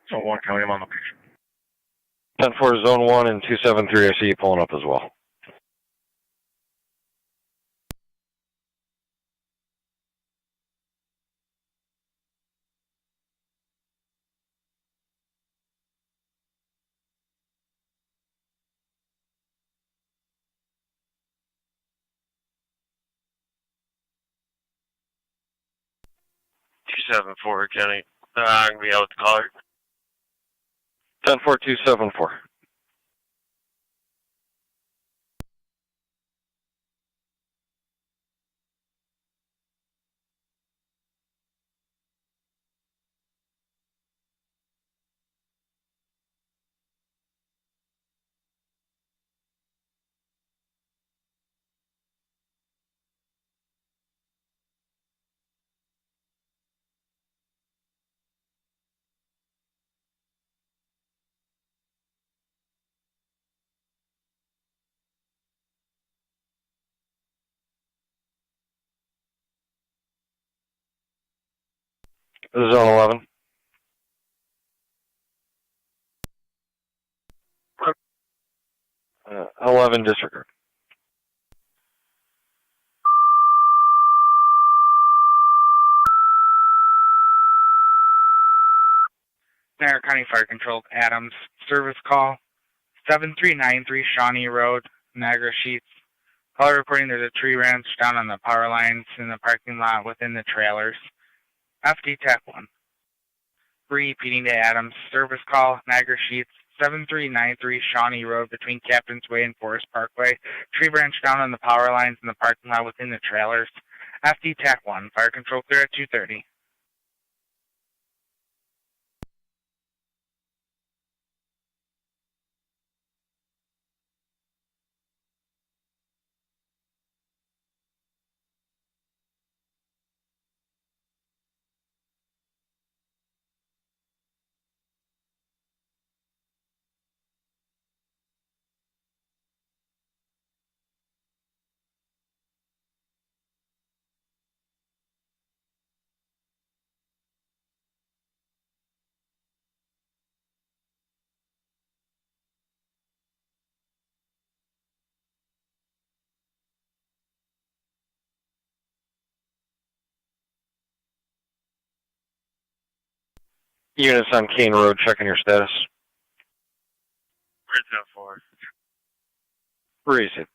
[SPEAKER 4] So 1 County, I'm on location.
[SPEAKER 23] 10-4, Zone 1 and 273, I see you pulling up as well. County. I'm going to be out with the caller. 10-4-274. Zone 11. Uh, 11 disregard.
[SPEAKER 13] Niagara County Fire Control, Adams. Service call, 7393 Shawnee Road, Niagara Sheets. Caller reporting there's a tree branch down on the power lines in the parking lot within the trailers. FD TAC 1. Repeating to Adams. Service call, Niagara Sheets, 7393 Shawnee Road between Captain's Way and Forest Parkway. Tree branch down on the power lines in the parking lot within the trailers. FD TAC 1. Fire Control clear at 2:30.
[SPEAKER 23] Units on Kane Road, checking your status.
[SPEAKER 15] We're 10-4.
[SPEAKER 23] Receive.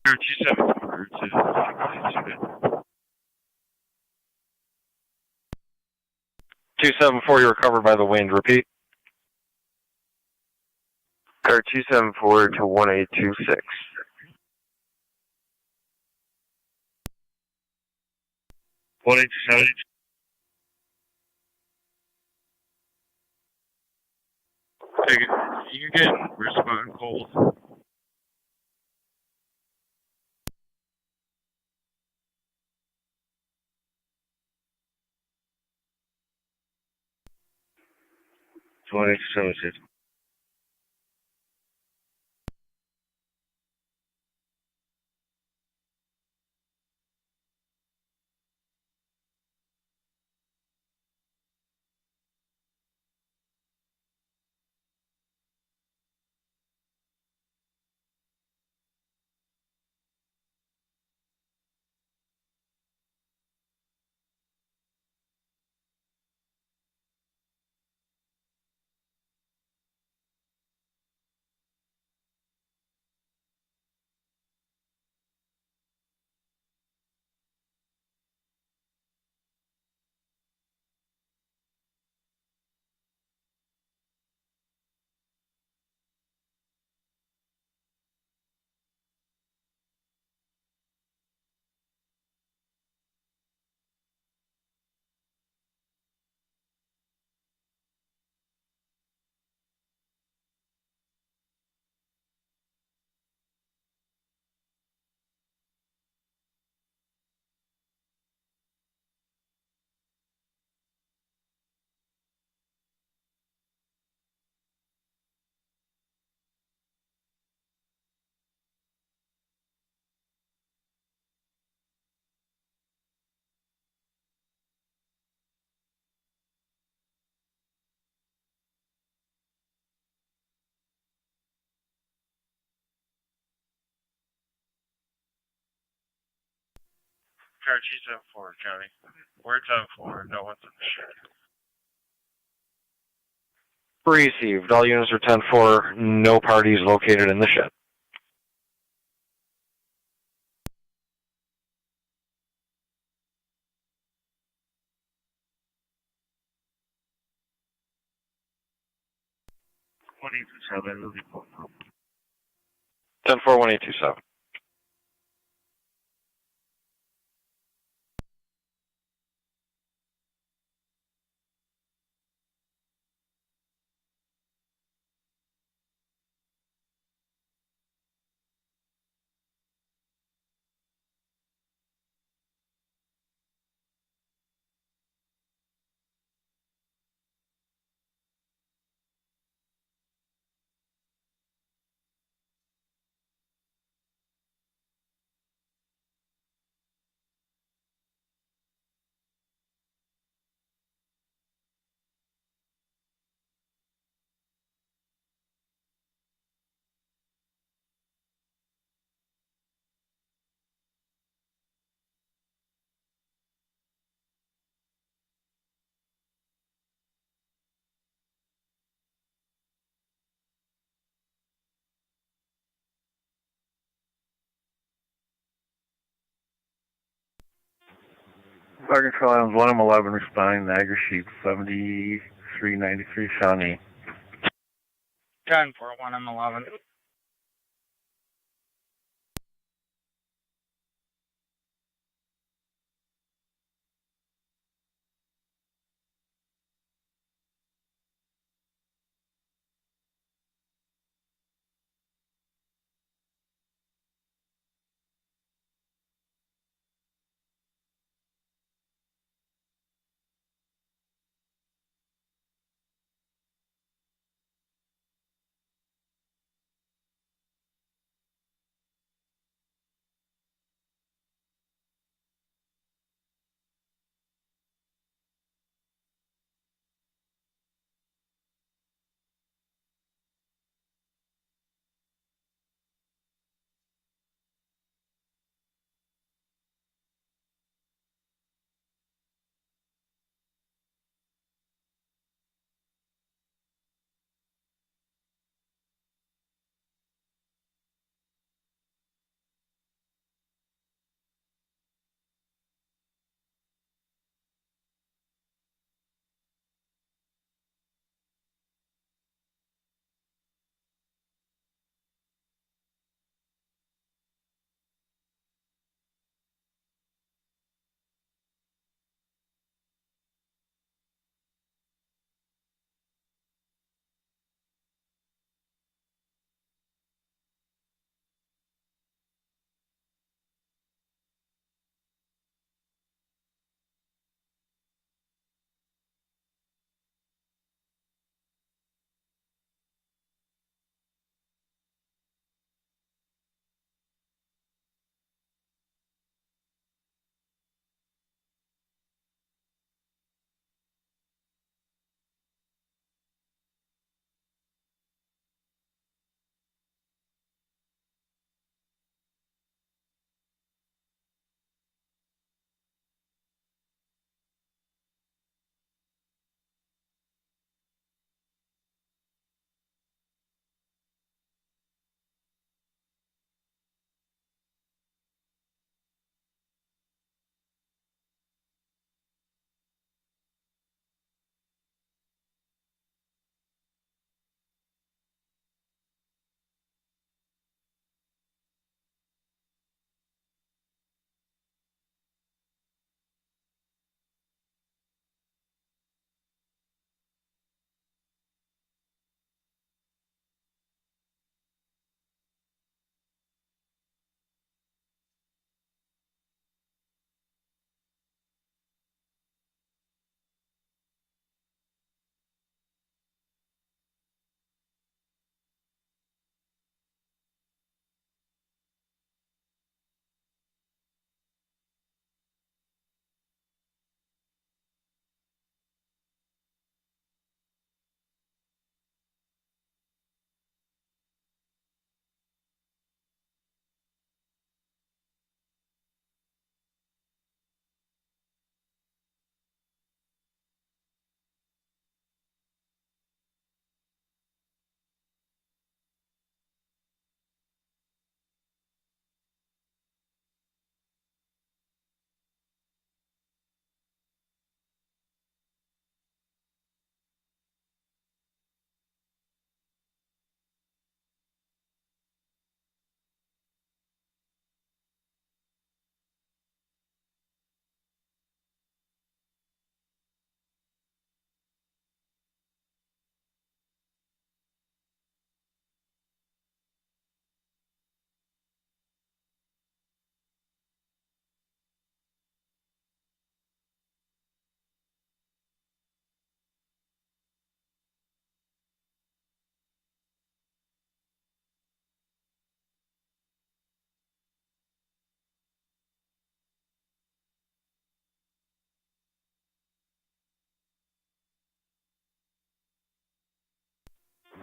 [SPEAKER 15] Air 274.
[SPEAKER 23] 274, you recovered by the wind. Repeat.
[SPEAKER 2] Car 274 to 1826.
[SPEAKER 15] You get respond cold.
[SPEAKER 2] Somerset.
[SPEAKER 15] Car 274, County. We're 10-4. No one's in the shed.
[SPEAKER 23] Received. All units are 10-4. No parties located in the shed.
[SPEAKER 2] Lollipop.
[SPEAKER 23] 10-4, 1827.
[SPEAKER 2] Fire Control Items 1 and 11 responding, Niagara Sheep 7393 Shawnee.
[SPEAKER 13] 10 for 1 and 11.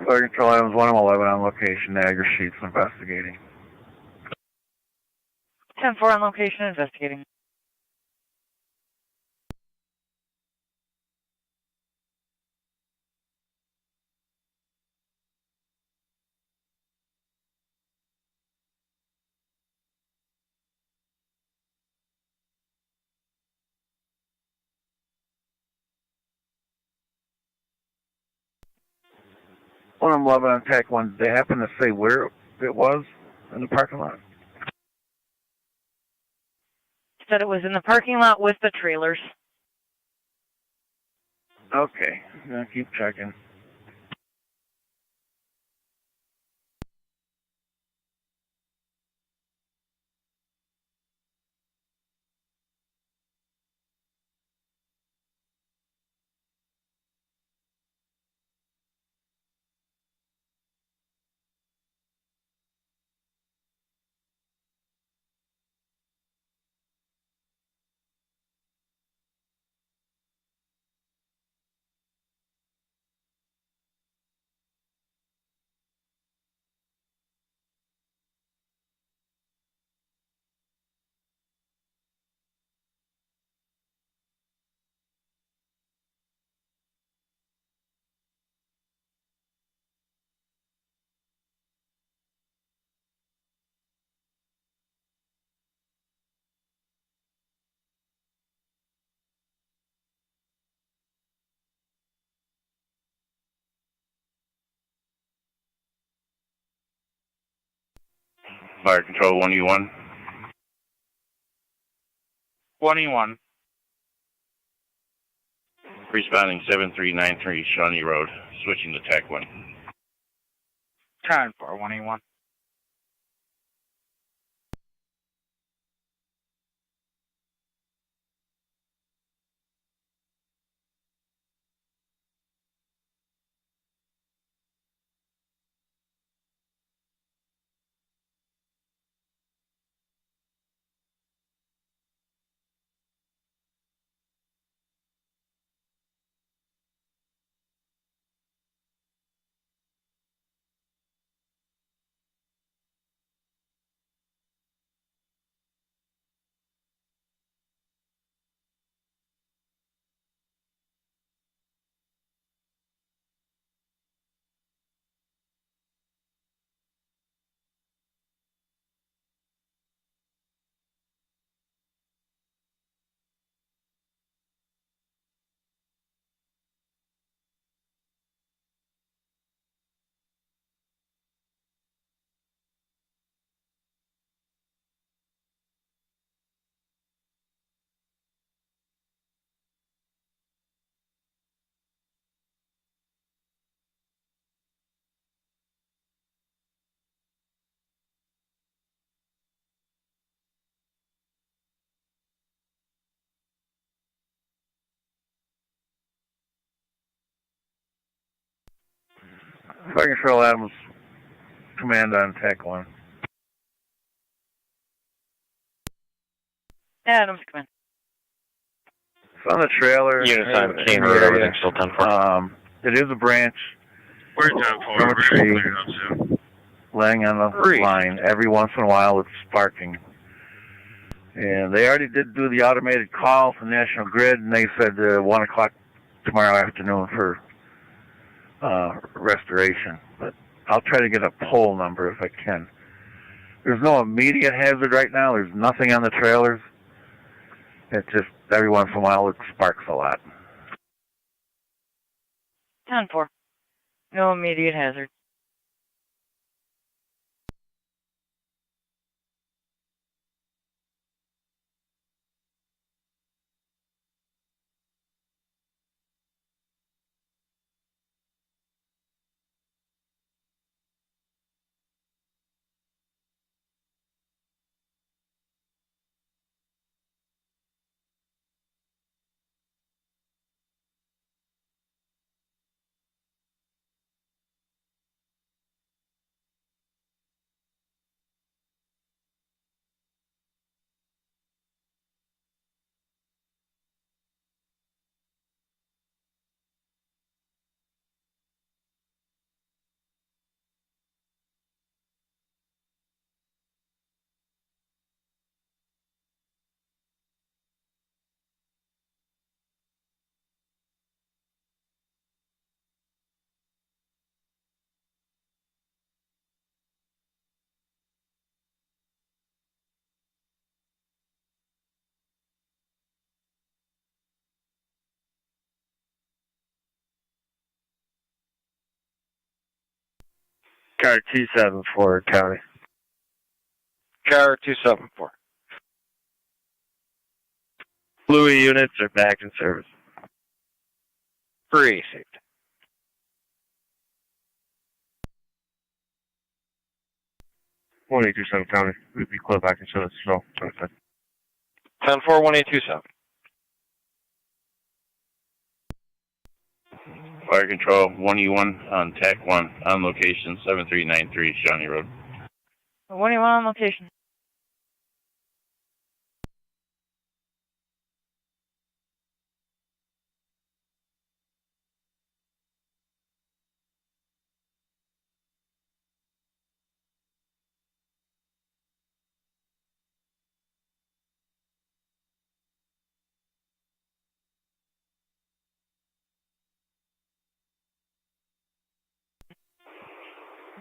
[SPEAKER 2] Fire Control Items 1 and 11 on location, Niagara Sheets investigating.
[SPEAKER 1] 10-4 on location, investigating.
[SPEAKER 2] When I'm 11 on TAC 1, did they happen to say where it was in the parking lot?
[SPEAKER 1] Said it was in the parking lot with the trailers.
[SPEAKER 2] Okay, I'll keep checking.
[SPEAKER 14] Fire Control 1E1.
[SPEAKER 13] 1E1.
[SPEAKER 14] Responding 7393 Shawnee Road, switching to TAC 1.
[SPEAKER 13] 10-4, 1E1.
[SPEAKER 2] Fire Control Adams, command on TAC 1.
[SPEAKER 1] Adams, come in.
[SPEAKER 2] It's on the trailer.
[SPEAKER 4] Unit time, Kane Road, everything's still 10-4.
[SPEAKER 2] It is a branch
[SPEAKER 12] We're 10-4.
[SPEAKER 2] from a tree
[SPEAKER 12] We're cleared up soon.
[SPEAKER 2] laying on the line. Every once in a while it's sparking. And they already did do the automated call from National Grid, and they said 1 o'clock tomorrow afternoon for restoration. But I'll try to get a poll number if I can. There's no immediate hazard right now. There's nothing on the trailers. It's just every once in a while it sparks a lot.
[SPEAKER 1] 10-4. No immediate hazard.
[SPEAKER 2] Car 274, County.
[SPEAKER 23] Car 274.
[SPEAKER 2] Louis units are back in service.
[SPEAKER 23] Received.
[SPEAKER 2] One 827 County. We'd be clear back in service as well.
[SPEAKER 23] 10-4, 1827.
[SPEAKER 12] Fire Control 1E1 on TAC 1 on location 7393 Shawnee Road.
[SPEAKER 1] 1E1 on location.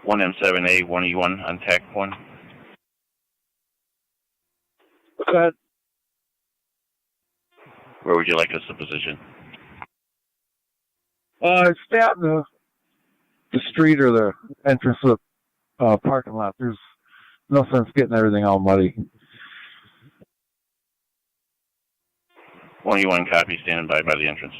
[SPEAKER 12] One M7A 1E1 on TAC 1.
[SPEAKER 2] Go ahead.
[SPEAKER 12] Where would you like us to position?
[SPEAKER 9] Stay out in the street or the entrance of the parking lot. There's no sense getting everything all muddy.
[SPEAKER 12] 1E1 copy, standing by the entrance.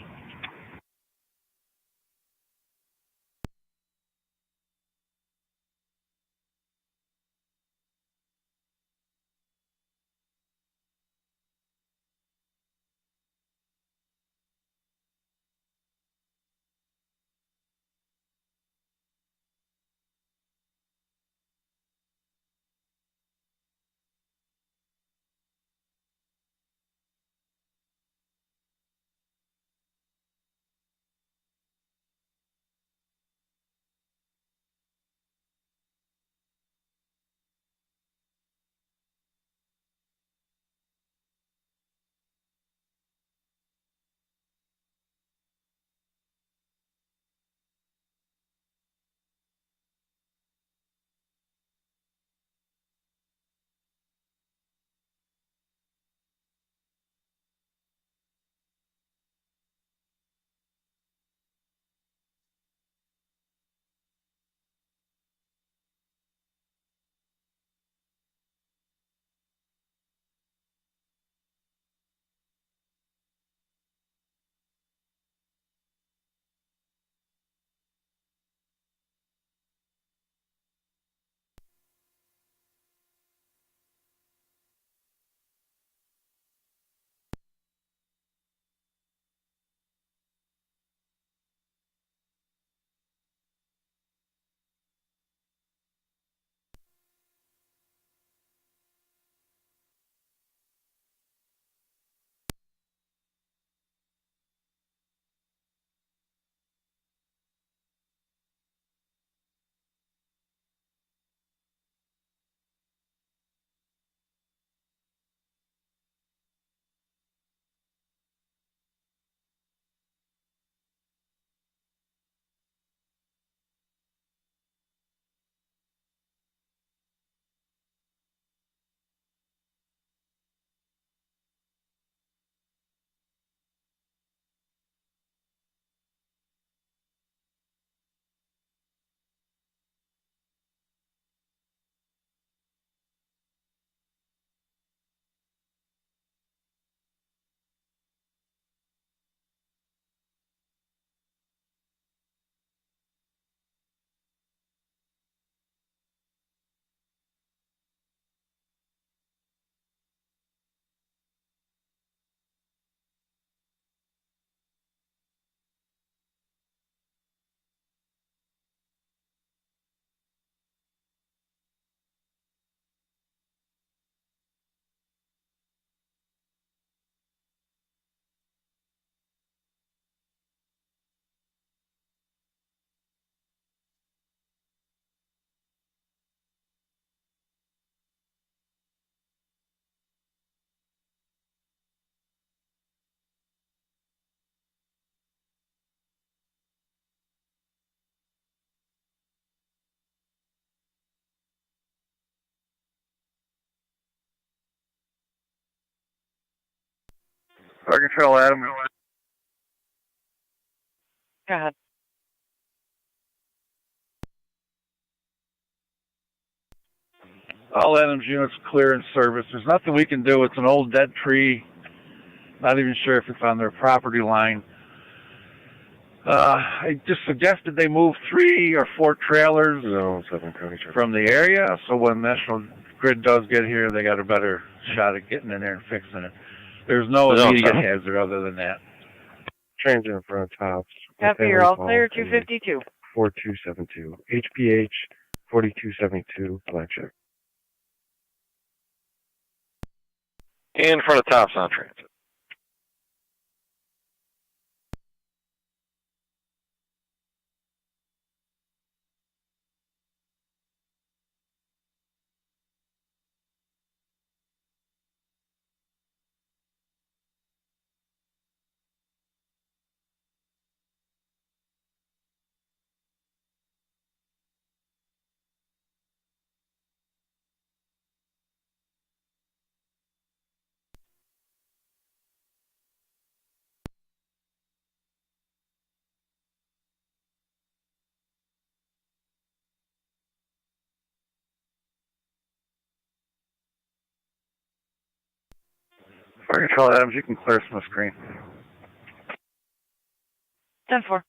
[SPEAKER 2] Fire Control, Adam.
[SPEAKER 1] Go ahead.
[SPEAKER 2] All Adams units clear in service. There's nothing we can do. It's an old dead tree. Not even sure if it's on their property line. I just suggested they move 3 or 4 trailers from the area, so when National Grid does get here, they got a better shot at getting in there and fixing it. There's no immediate hazard other than that.
[SPEAKER 10] Transit in front of Tops.
[SPEAKER 1] Copy, you're all clear, 252.
[SPEAKER 10] 4272. HPH 4272, flagship.
[SPEAKER 23] In front of Tops on transit.
[SPEAKER 2] Fire Control Adams, you can clear from the screen.
[SPEAKER 1] 10-4.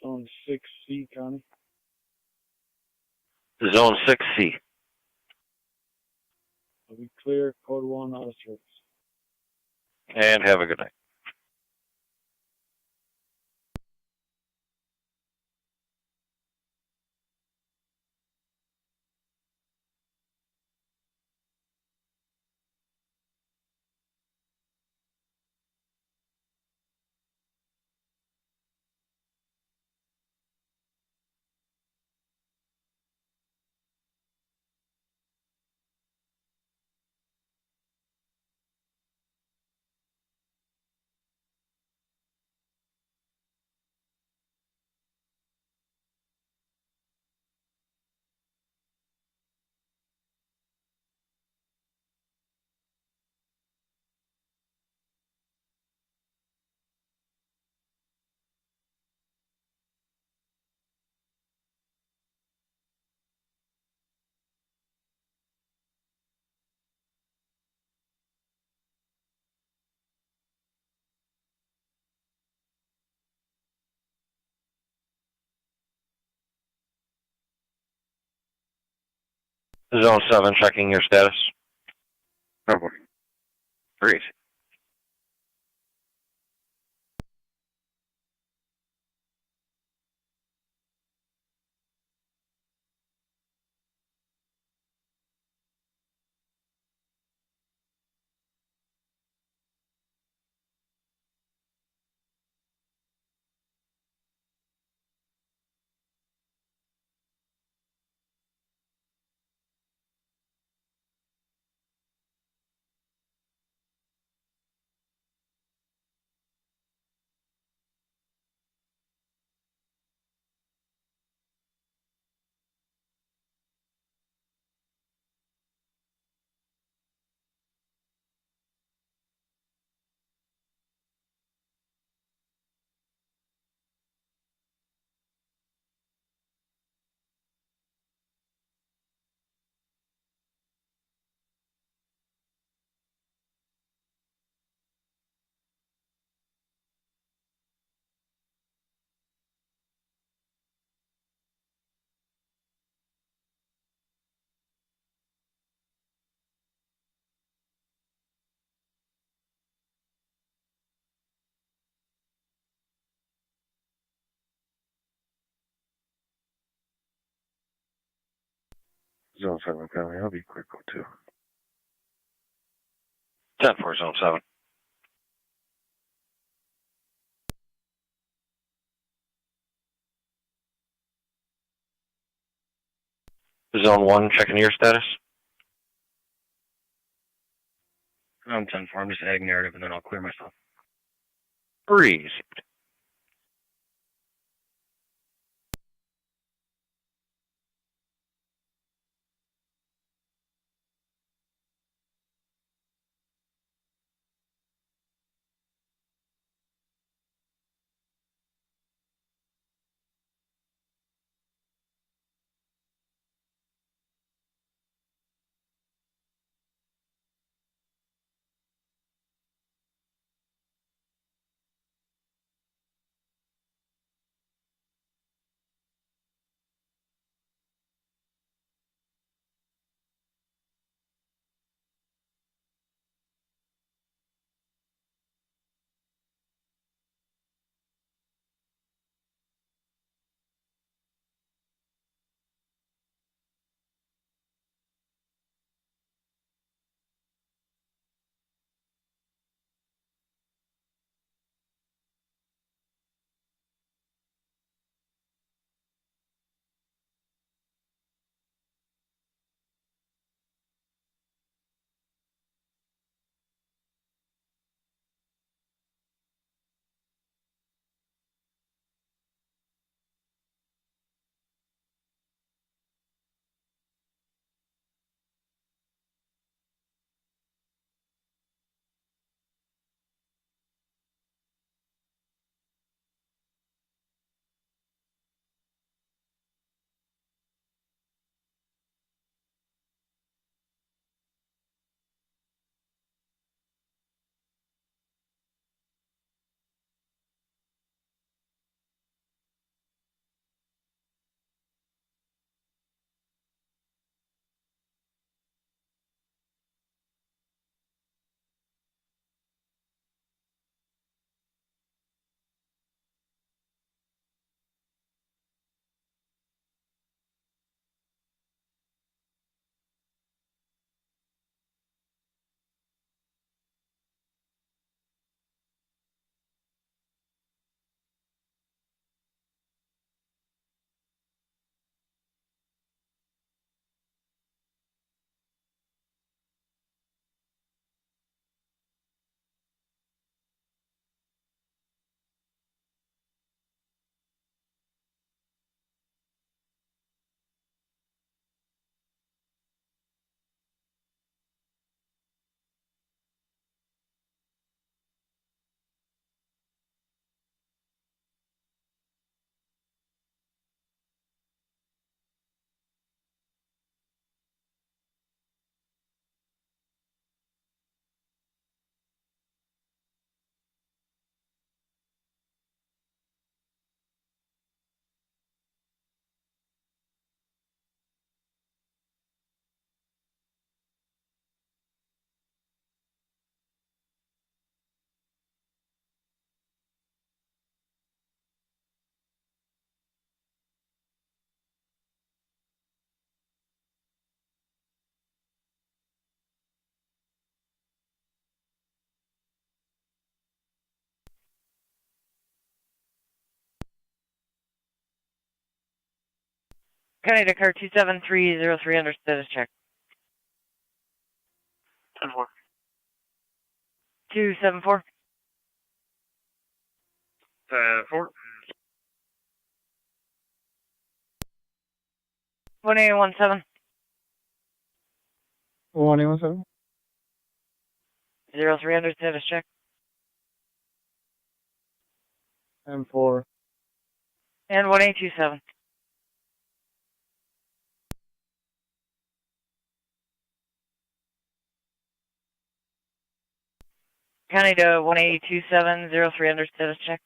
[SPEAKER 10] Zone 6C, Connie.
[SPEAKER 23] Zone 6C.
[SPEAKER 10] Are we clear? Code 1, out of service.
[SPEAKER 23] And have a good night. Zone 7, checking your status.
[SPEAKER 2] Over.
[SPEAKER 23] Great.
[SPEAKER 9] Zone 7 coming. I'll be quick, go too.
[SPEAKER 23] 10-4, Zone 7. Zone 1, checking your status.
[SPEAKER 4] I'm 10-4. I'm just adding narrative, and then I'll clear myself.
[SPEAKER 23] Received.
[SPEAKER 1] County Dakar 27303 under status check.
[SPEAKER 15] 10-4.
[SPEAKER 1] 274.
[SPEAKER 15] 4.
[SPEAKER 1] 1817.
[SPEAKER 6] 1817.
[SPEAKER 1] 03 under status check.
[SPEAKER 6] M4.
[SPEAKER 1] And 1827. County to 182703 under status check.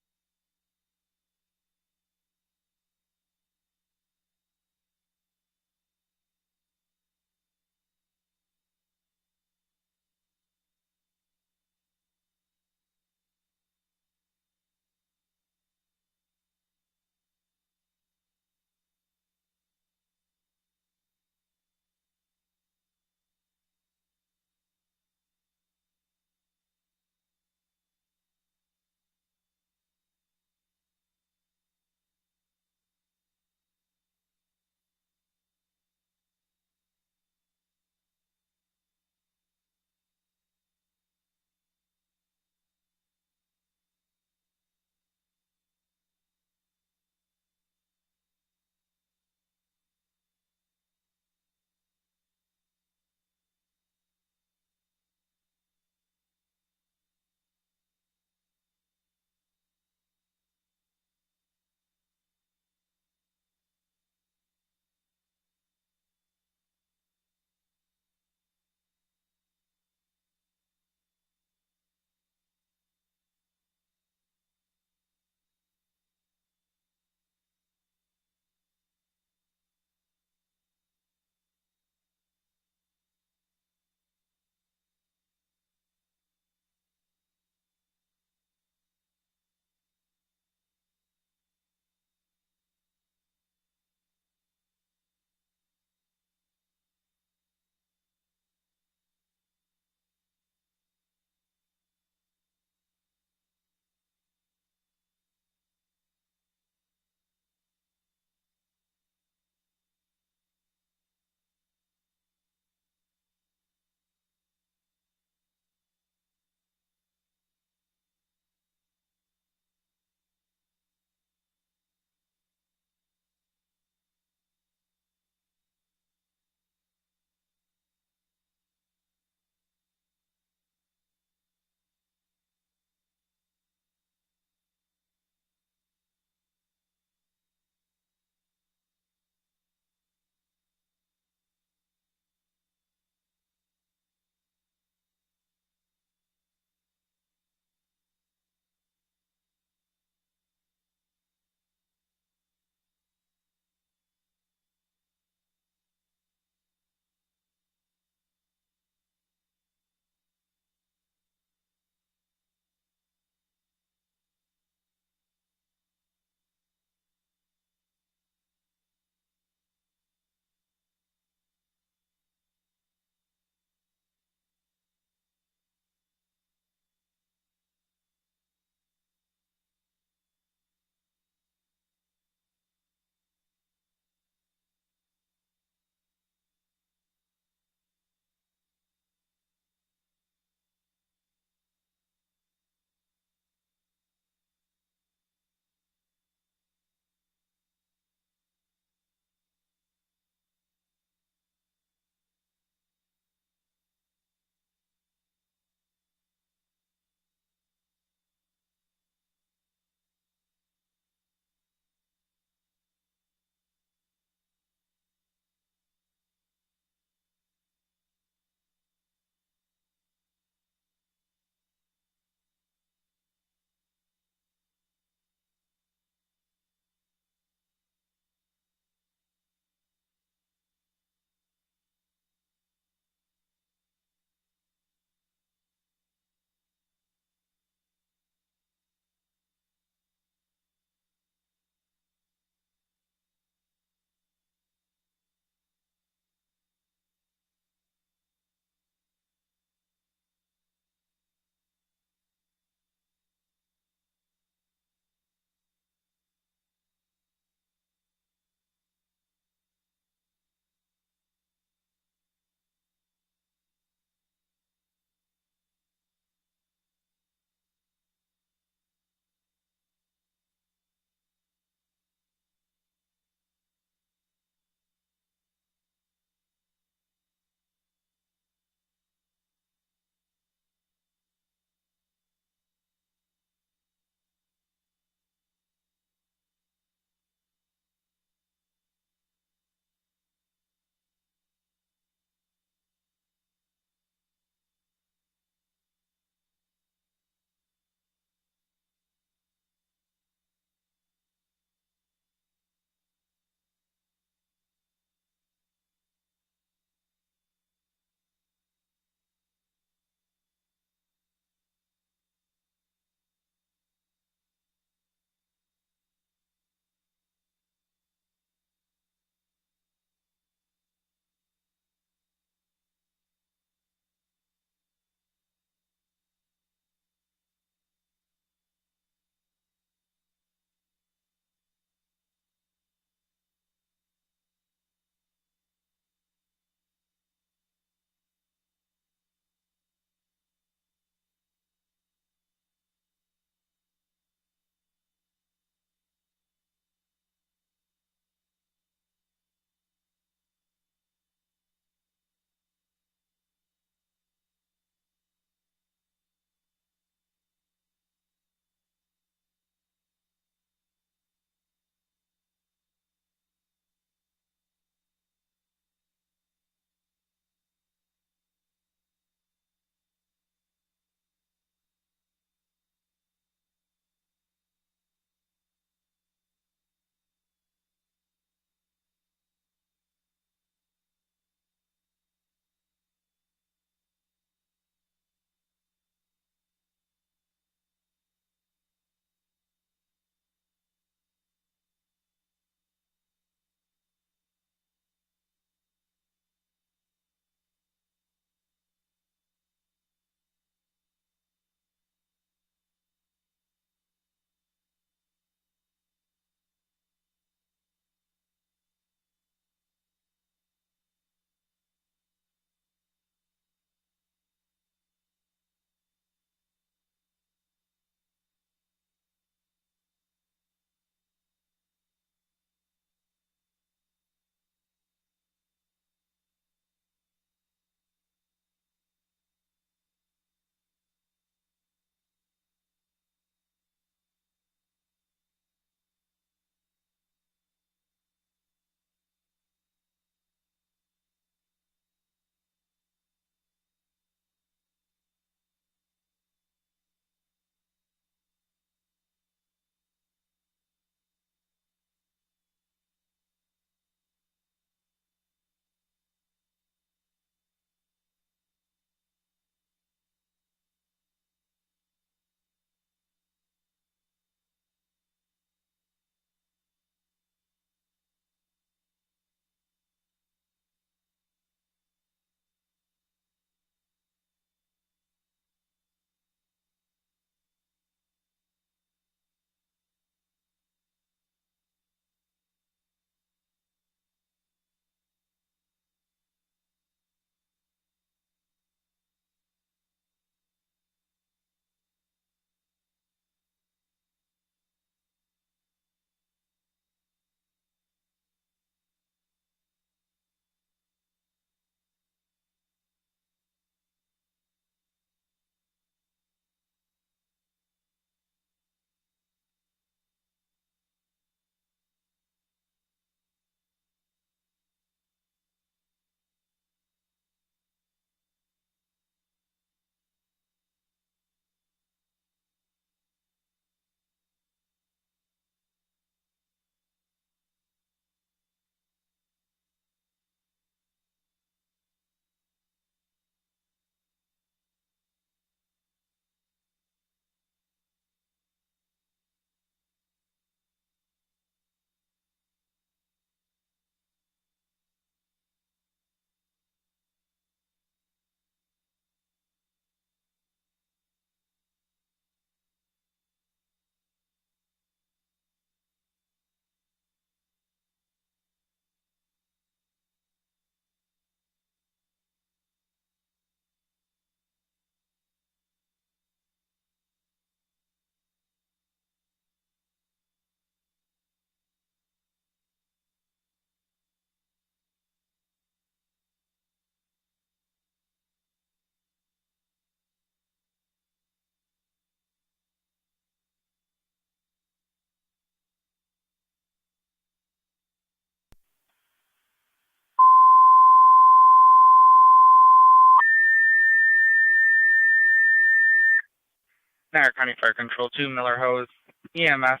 [SPEAKER 13] Niagara County Fire Control 2, Miller Hose, EMS,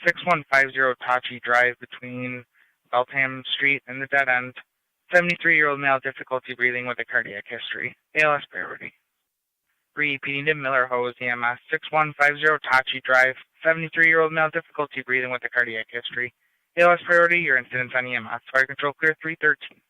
[SPEAKER 13] 6150 Tachi Drive between Beltham Street and the dead end. 73-year-old male, difficulty breathing with a cardiac history. ALS priority. Repeating to Miller Hose, EMS, 6150 Tachi Drive. 73-year-old male, difficulty breathing with a cardiac history. ALS priority, your incidents on EMS. Fire Control clear 313.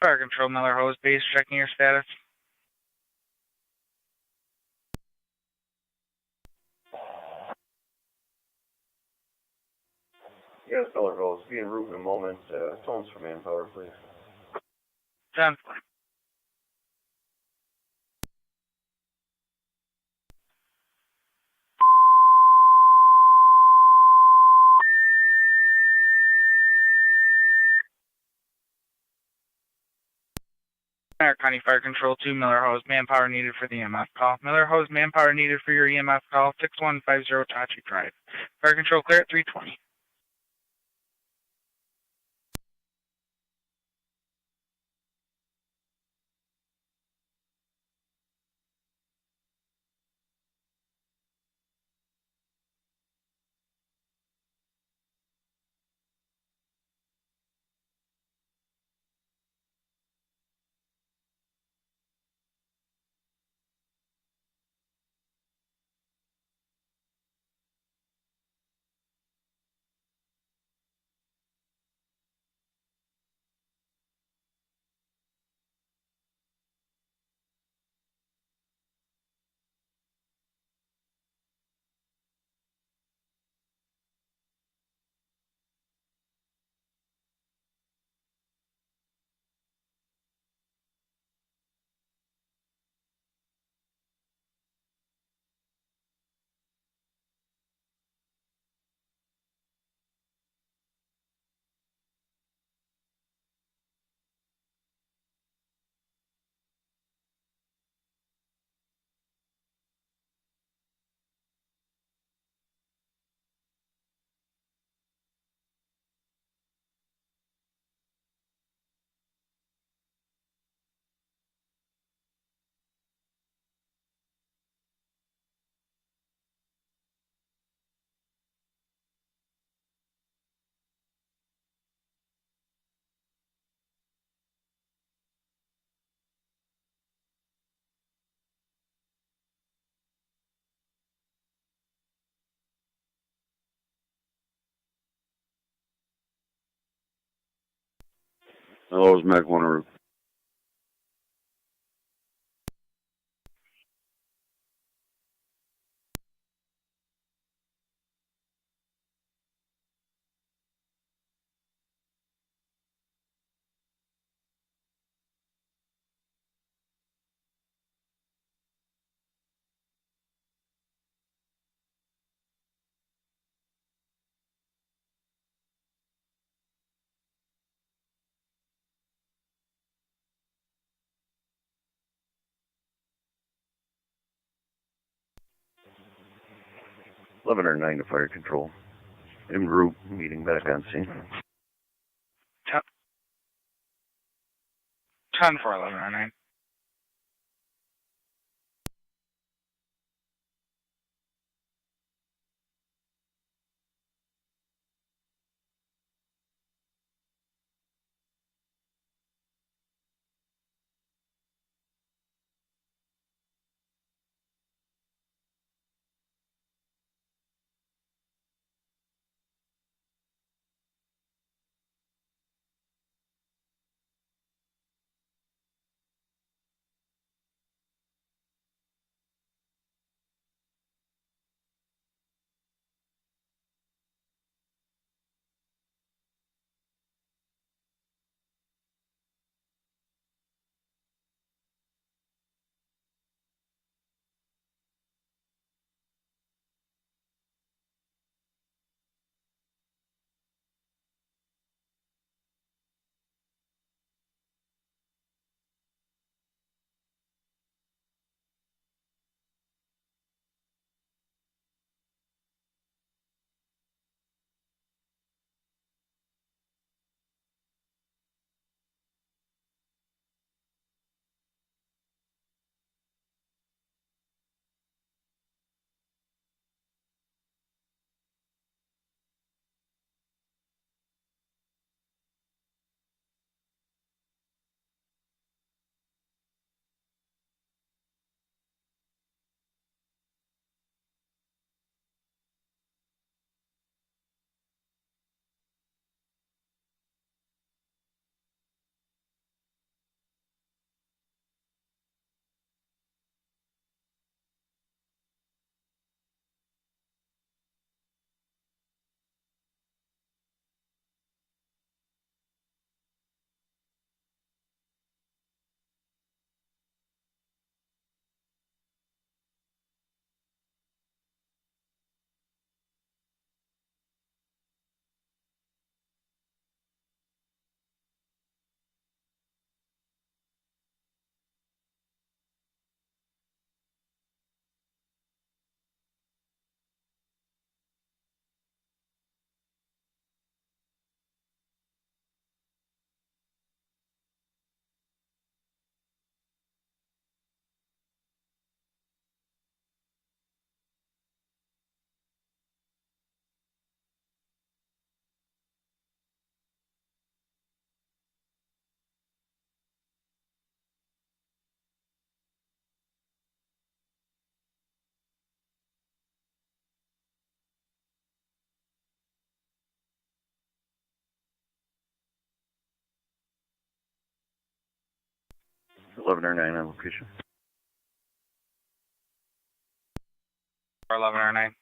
[SPEAKER 13] Fire Control, Miller Hose Base, checking your status.
[SPEAKER 17] Yes, Miller Hose. Be en route in a moment. Tones for manpower, please.
[SPEAKER 13] 10. Niagara County Fire Control 2, Miller Hose, manpower needed for the EMS call. Miller Hose, manpower needed for your EMS call, 6150 Tachi Drive. Fire Control clear at 320.
[SPEAKER 17] Hello, it's Mac 1 route. Eleven or 9 to fire control. En route, meeting back on scene.
[SPEAKER 13] 10 for 1109.
[SPEAKER 17] 1109 on location.
[SPEAKER 13] 1109.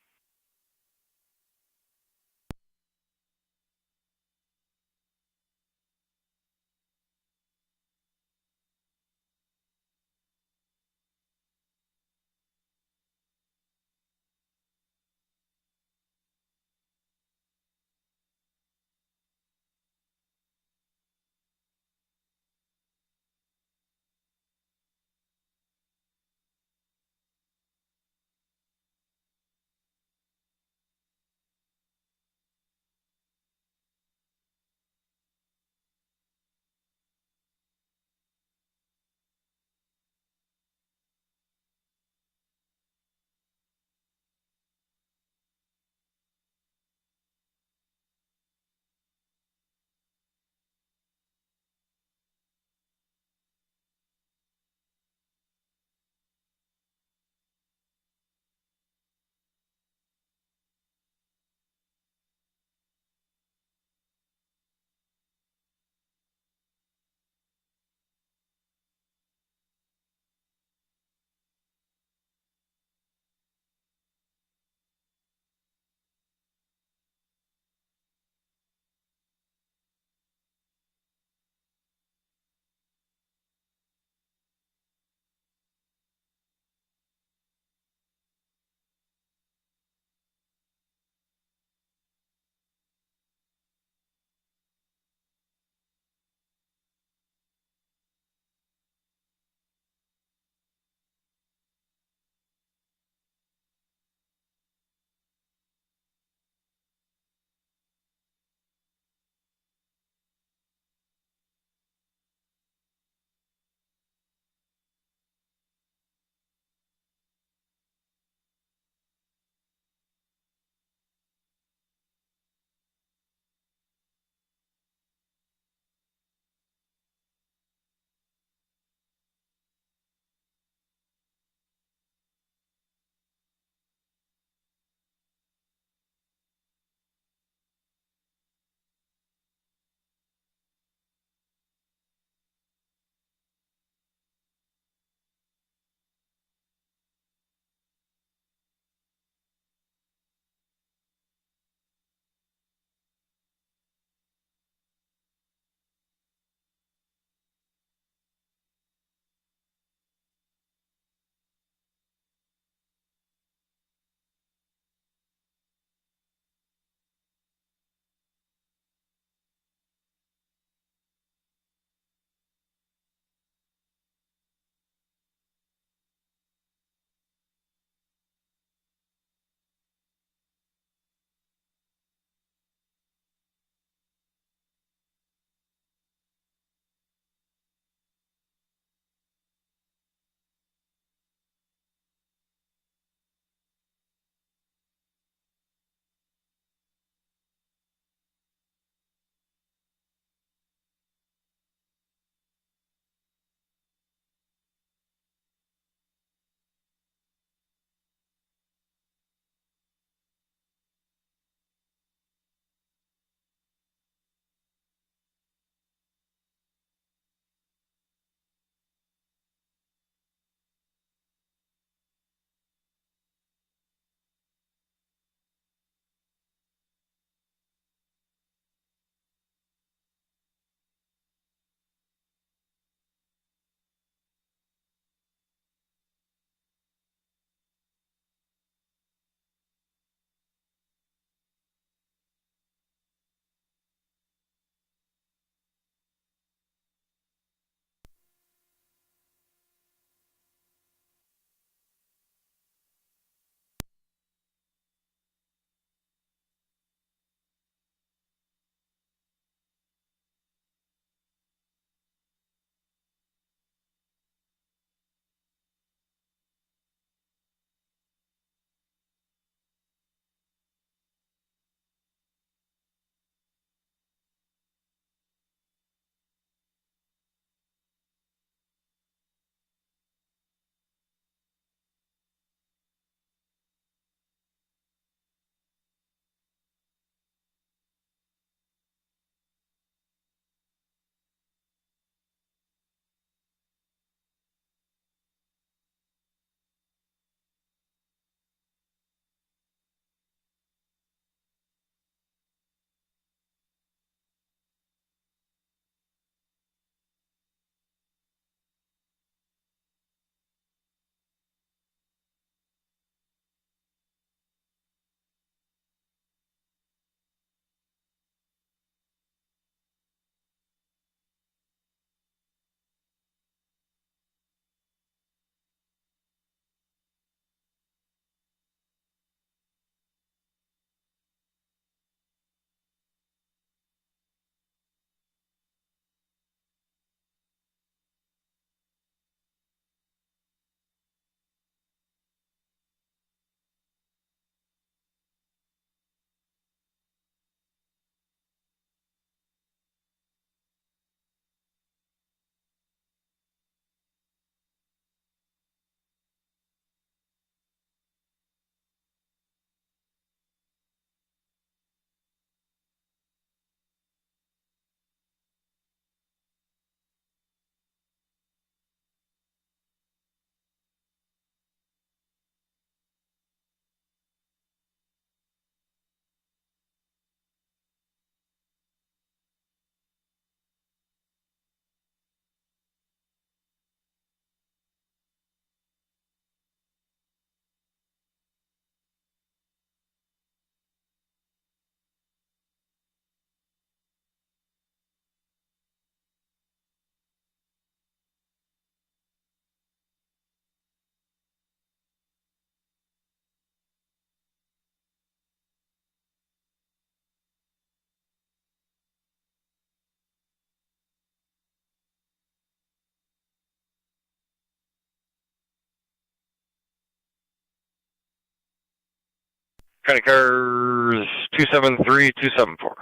[SPEAKER 23] County cars 273, 274.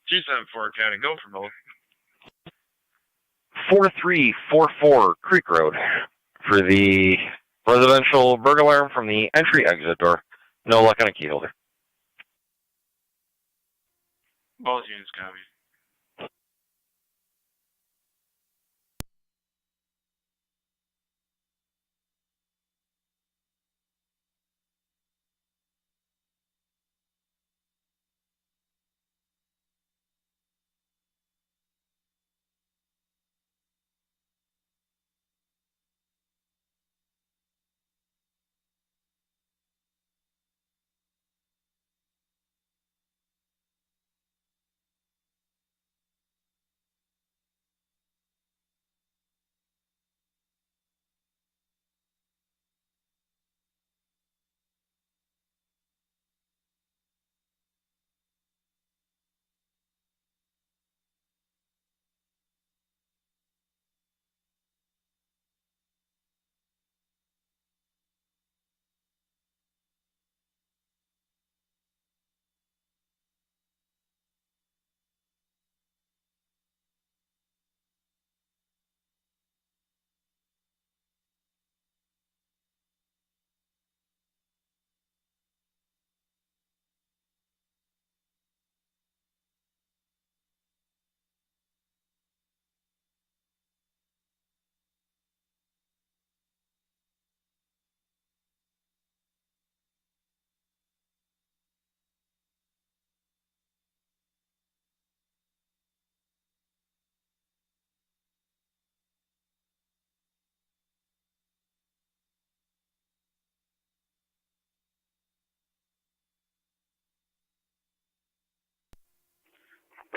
[SPEAKER 15] 274 County, go for both.
[SPEAKER 23] 4344 Creek Road for the residential burglar alarm from the entry exit door. No luck on a key holder.
[SPEAKER 15] Both units copy.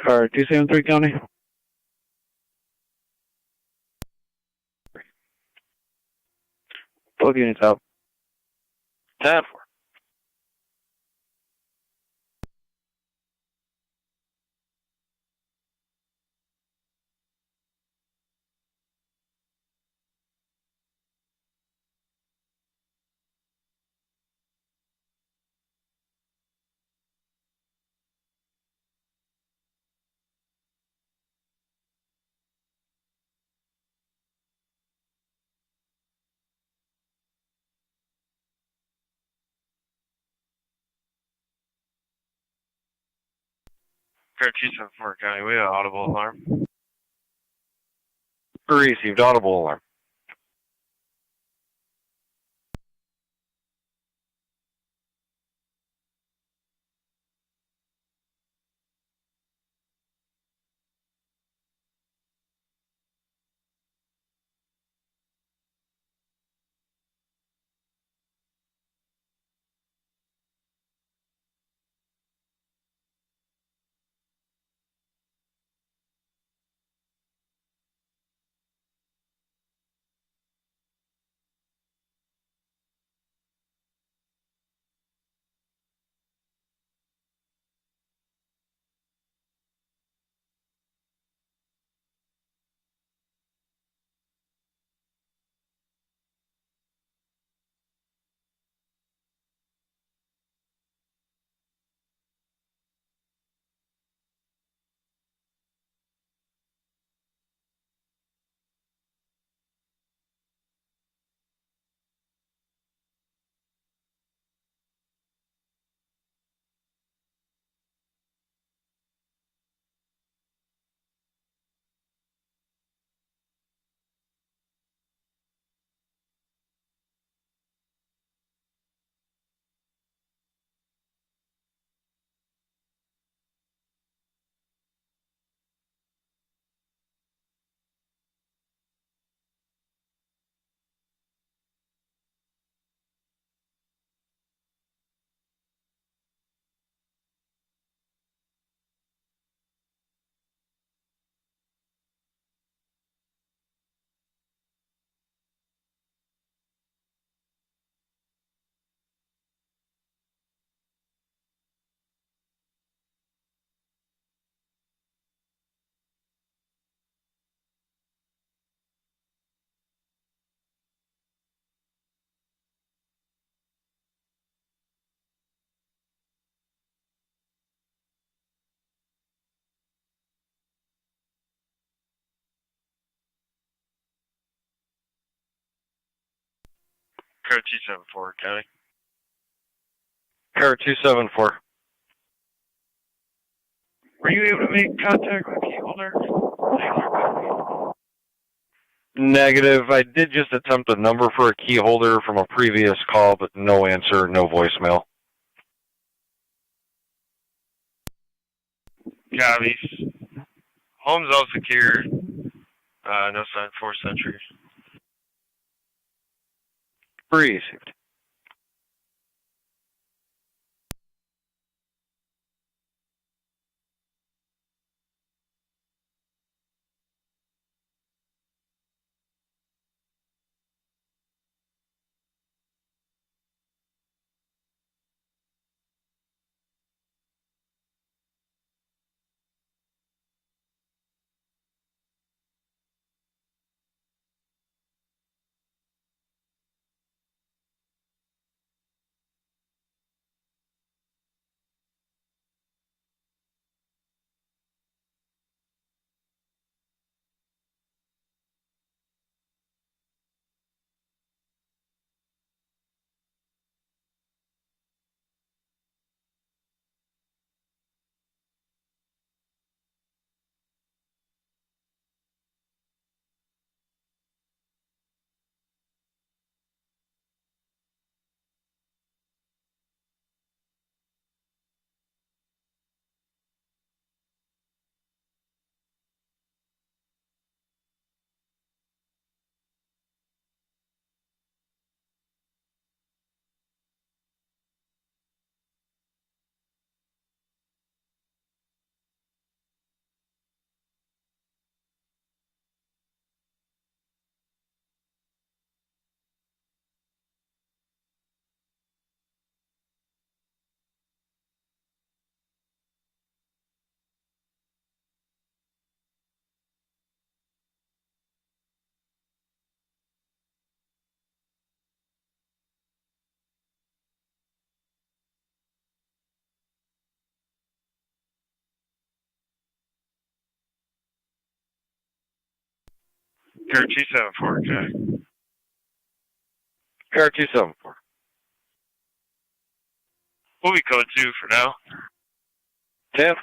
[SPEAKER 2] Car 273 County. Both units out.
[SPEAKER 23] 10-4.
[SPEAKER 15] Car 274 County, we have audible alarm.
[SPEAKER 23] Received audible alarm.
[SPEAKER 15] Car 274, County.
[SPEAKER 23] Car 274.
[SPEAKER 15] Were you able to make contact with the key holder?
[SPEAKER 23] Negative. I did just attempt a number for a key holder from a previous call, but no answer, no voicemail.
[SPEAKER 15] Copies. Home's all secure. No sign, 4 Century.
[SPEAKER 23] Received.
[SPEAKER 15] Car 274, okay.
[SPEAKER 23] Car 274.
[SPEAKER 15] We'll be code 2 for now.
[SPEAKER 23] 10.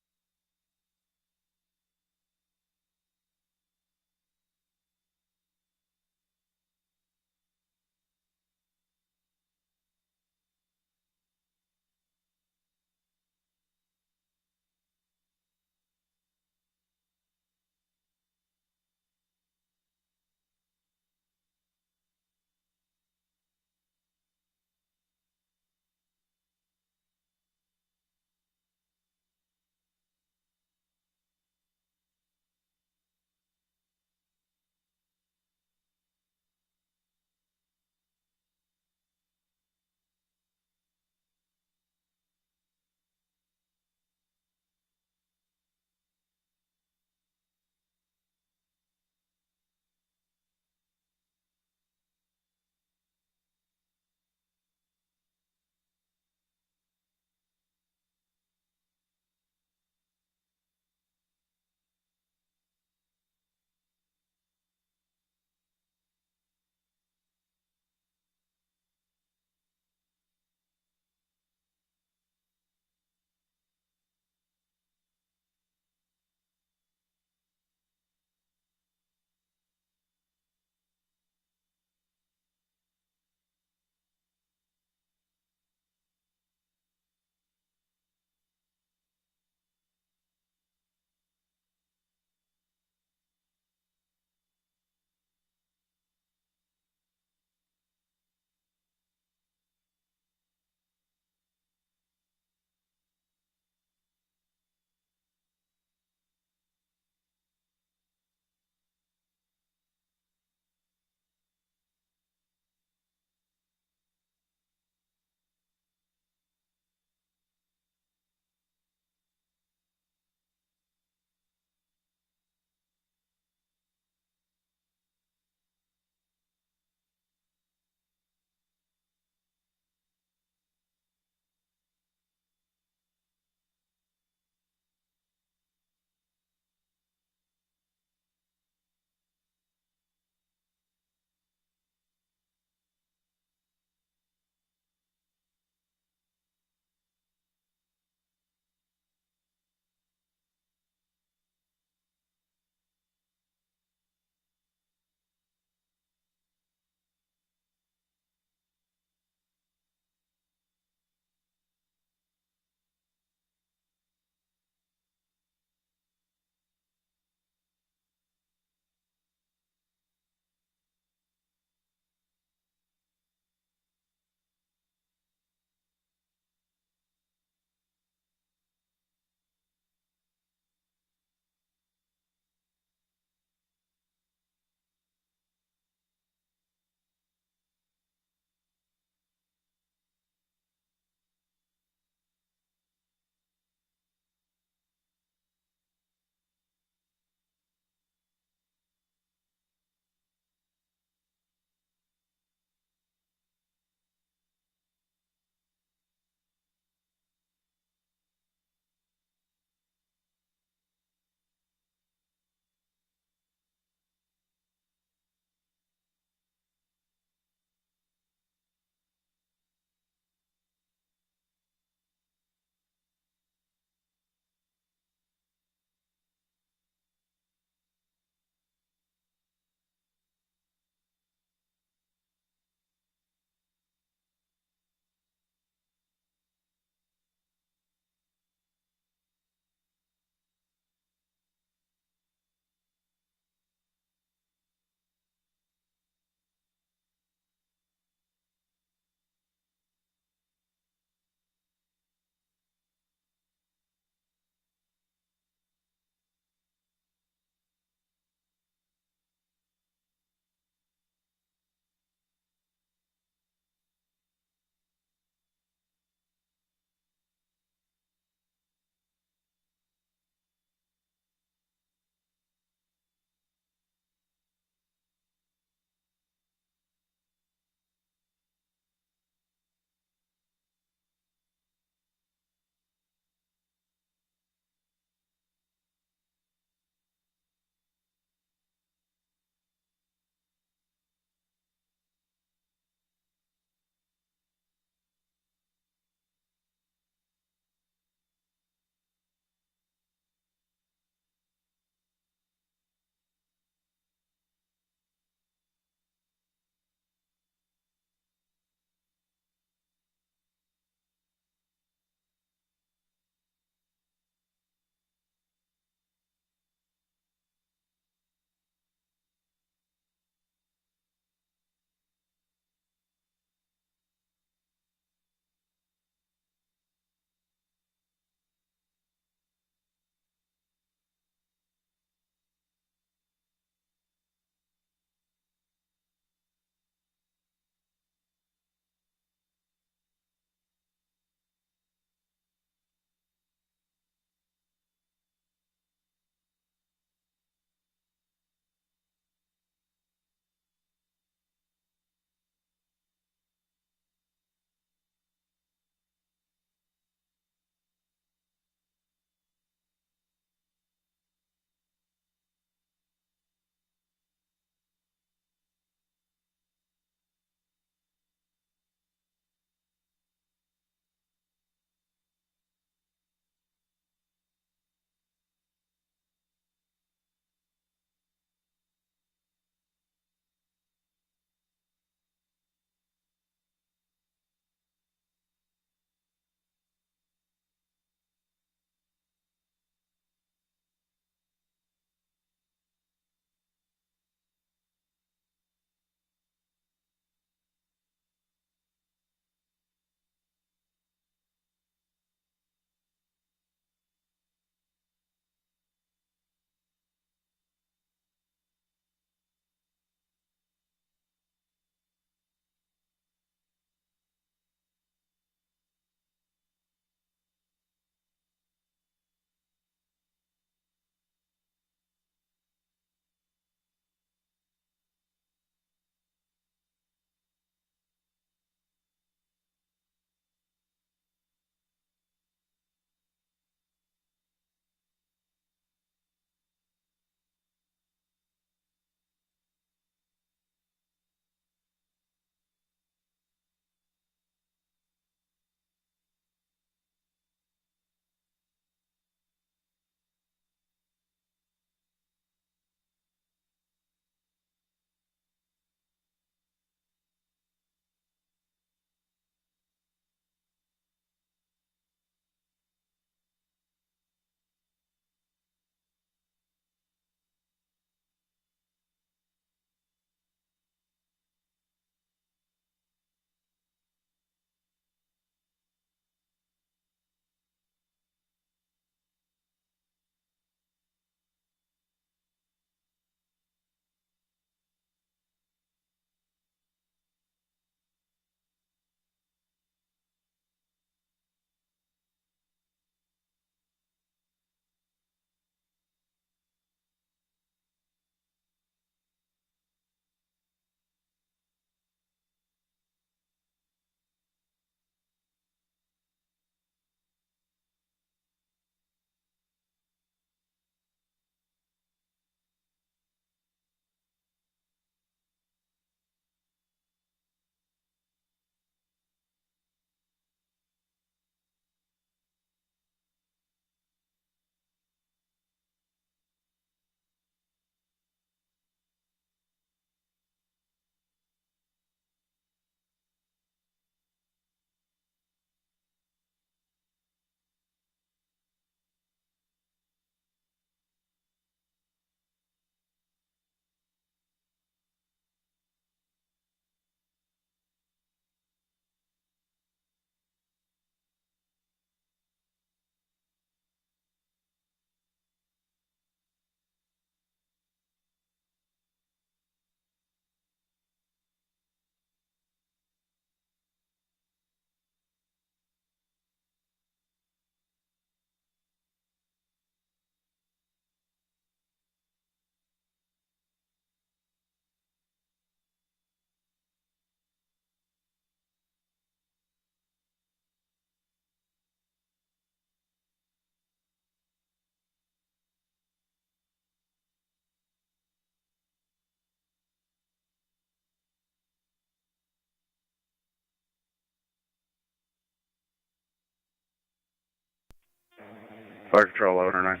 [SPEAKER 2] Fire Control 1109.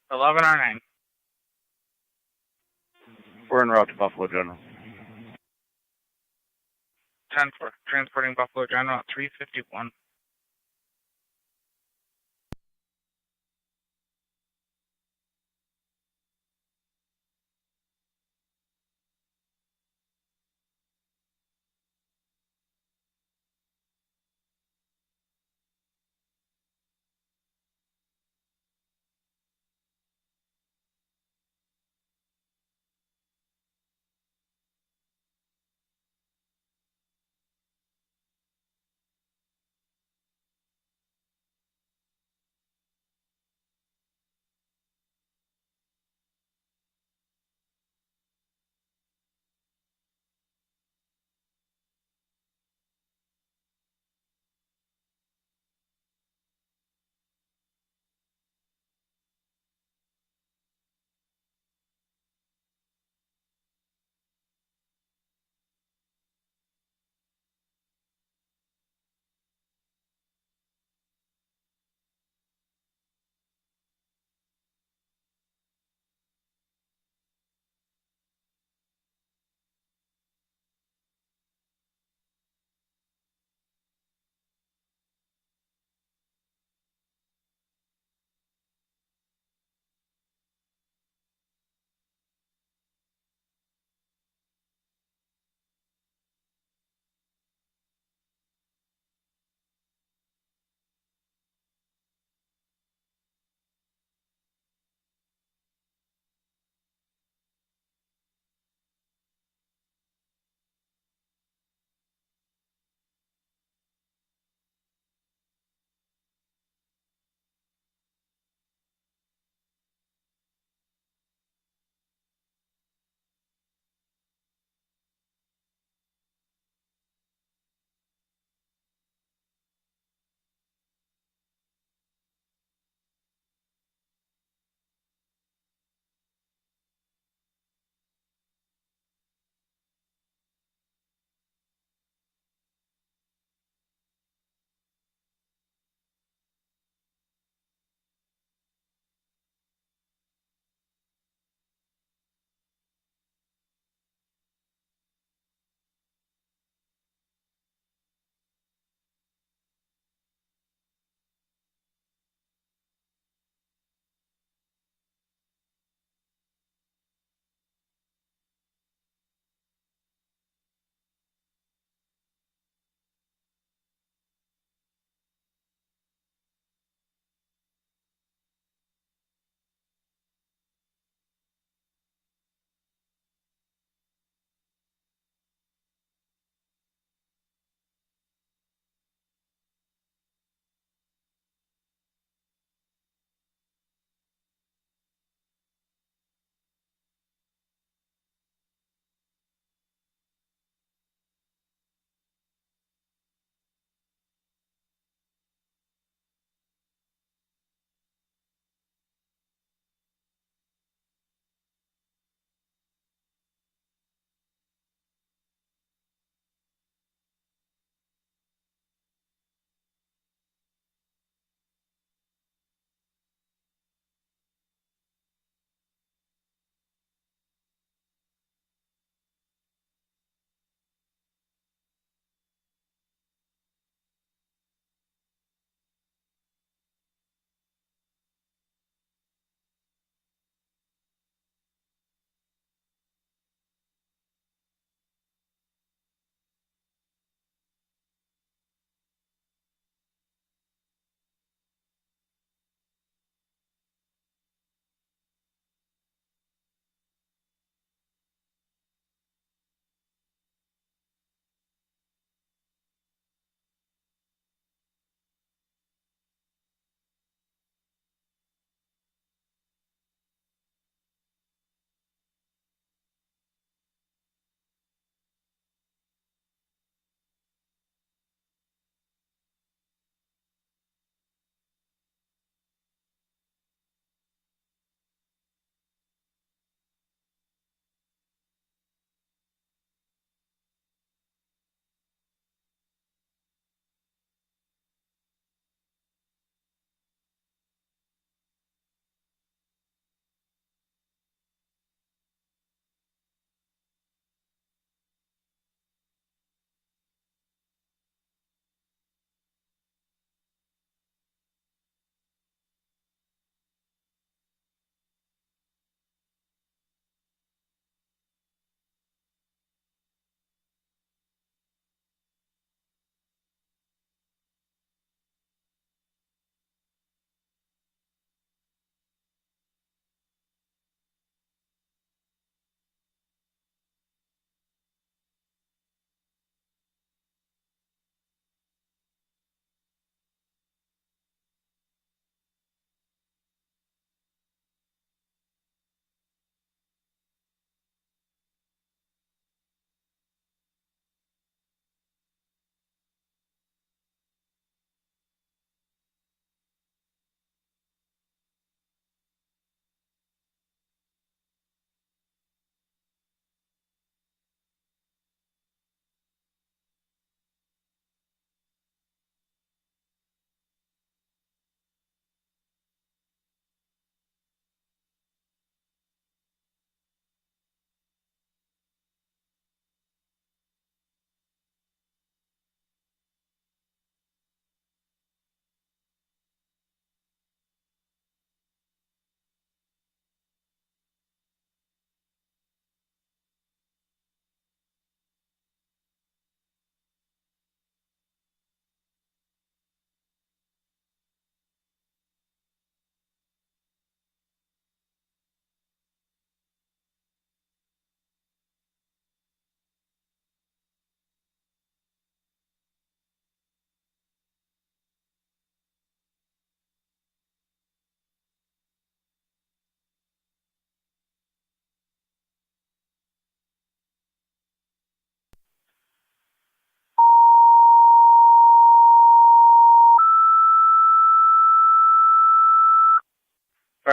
[SPEAKER 13] 1109.
[SPEAKER 2] We're en route to Buffalo General.
[SPEAKER 13] 10 for transporting Buffalo General at 351.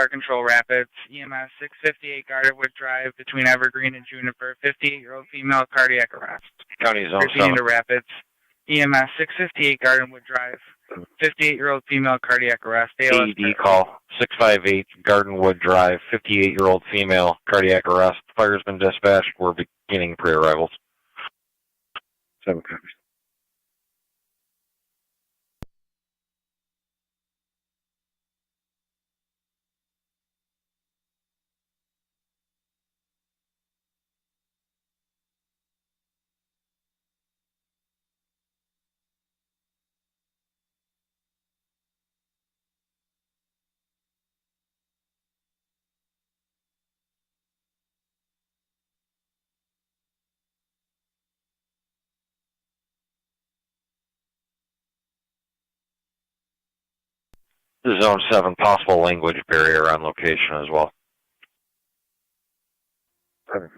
[SPEAKER 13] Fire Control Rapids, EMS 658 Gardenwood Drive between Evergreen and Juniper, 58-year-old female, cardiac arrest.
[SPEAKER 23] County Zone
[SPEAKER 13] Repeating
[SPEAKER 23] 7.
[SPEAKER 13] to Rapids, EMS 658 Gardenwood Drive, 58-year-old female, cardiac arrest. ALS
[SPEAKER 23] AED call 658 Gardenwood Drive, 58-year-old female, cardiac arrest. Fire's been dispatched. We're beginning pre-arrivals.
[SPEAKER 17] 7 copies.
[SPEAKER 23] Zone 7, possible language barrier on location as well.
[SPEAKER 17] 7.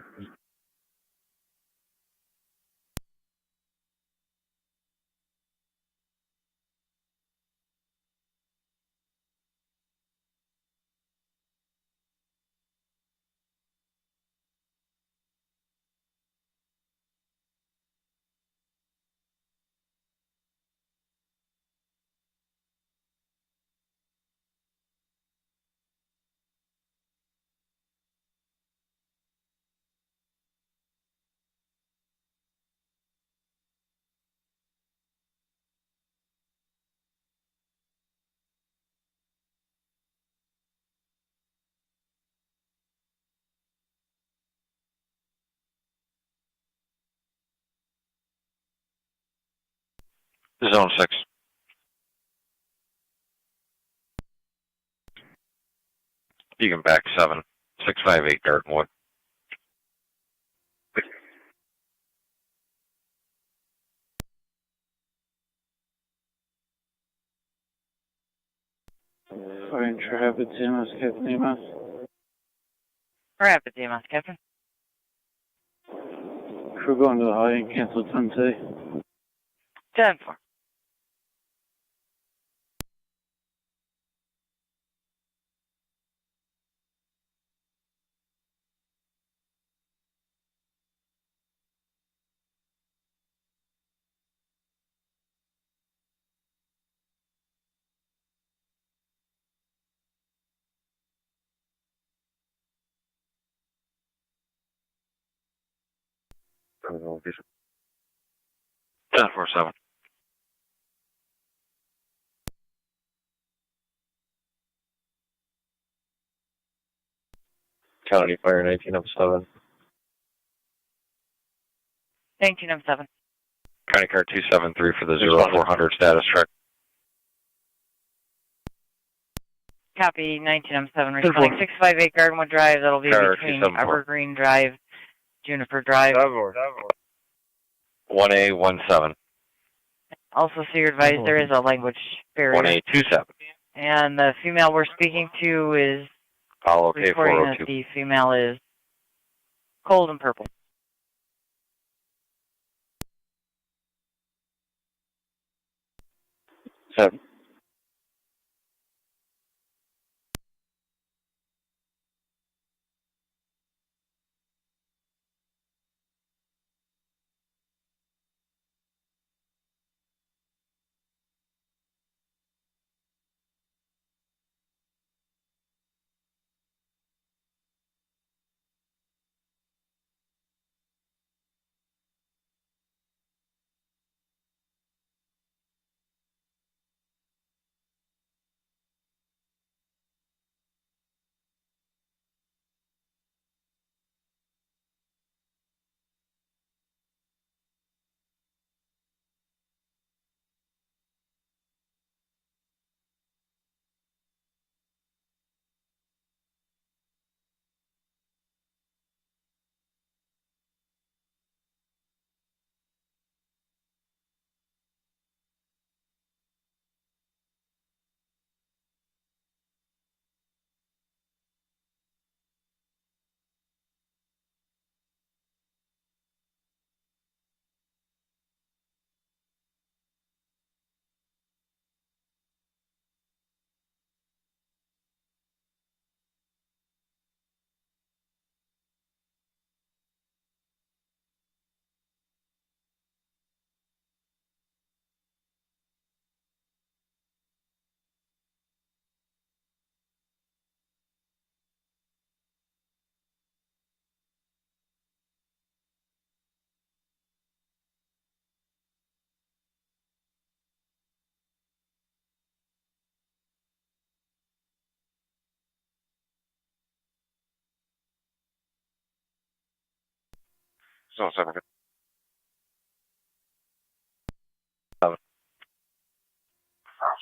[SPEAKER 23] Zone 6. Beacon back 7, 658 Gardenwood.
[SPEAKER 16] Fire Rapids, EMS, Captain EMS.
[SPEAKER 1] Rapids, EMS, Captain.
[SPEAKER 16] Crew going to the high and cancel 10-2.
[SPEAKER 1] 10-4.
[SPEAKER 23] Location. 10-4-7. County Fire 1907.
[SPEAKER 1] 1907.
[SPEAKER 23] County Car 273 for the 0400 status check.
[SPEAKER 1] Copy, 1907. Responding 658 Gardenwood Drive. That'll be
[SPEAKER 23] Car
[SPEAKER 1] between
[SPEAKER 23] 274.
[SPEAKER 1] Evergreen Drive, Juniper Drive.
[SPEAKER 23] 1A17.
[SPEAKER 1] Also, so you're advised there is a language barrier.
[SPEAKER 23] 1A27.
[SPEAKER 1] And the female we're speaking to is
[SPEAKER 23] Apollo
[SPEAKER 1] reporting
[SPEAKER 23] K402.
[SPEAKER 1] that the female is cold and purple.
[SPEAKER 23] 7. Zone 7.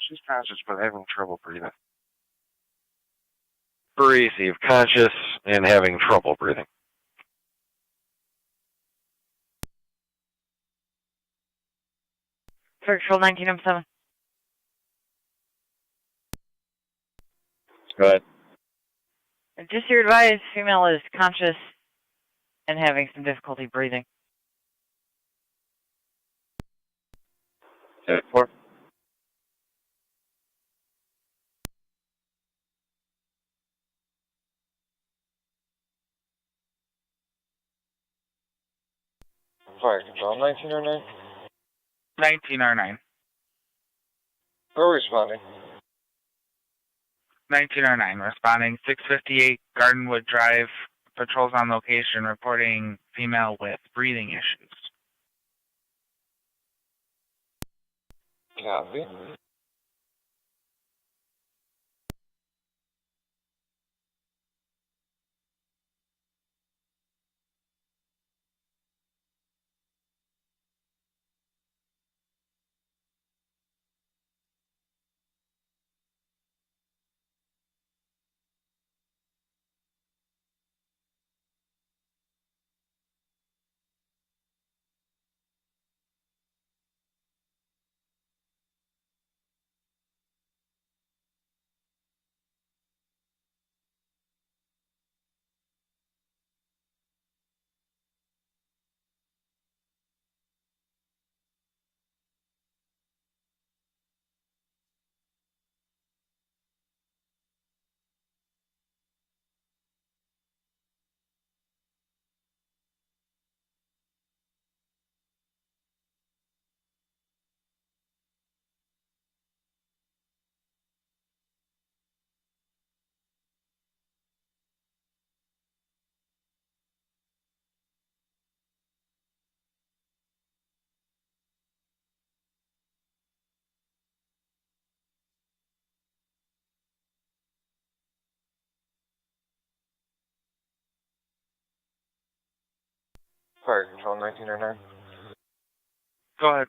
[SPEAKER 23] She's conscious but having trouble breathing. Receive conscious and having trouble breathing.
[SPEAKER 1] Fire Control 19M7.
[SPEAKER 23] Go ahead.
[SPEAKER 1] Just your advice, female is conscious and having some difficulty breathing.
[SPEAKER 23] 74. Fire Control 1909.
[SPEAKER 13] 19R9.
[SPEAKER 23] Who are responding?
[SPEAKER 13] 19R9 responding. 658 Gardenwood Drive. Patrols on location reporting female with breathing issues.
[SPEAKER 23] Copy. Fire Control 1909.
[SPEAKER 13] Go ahead.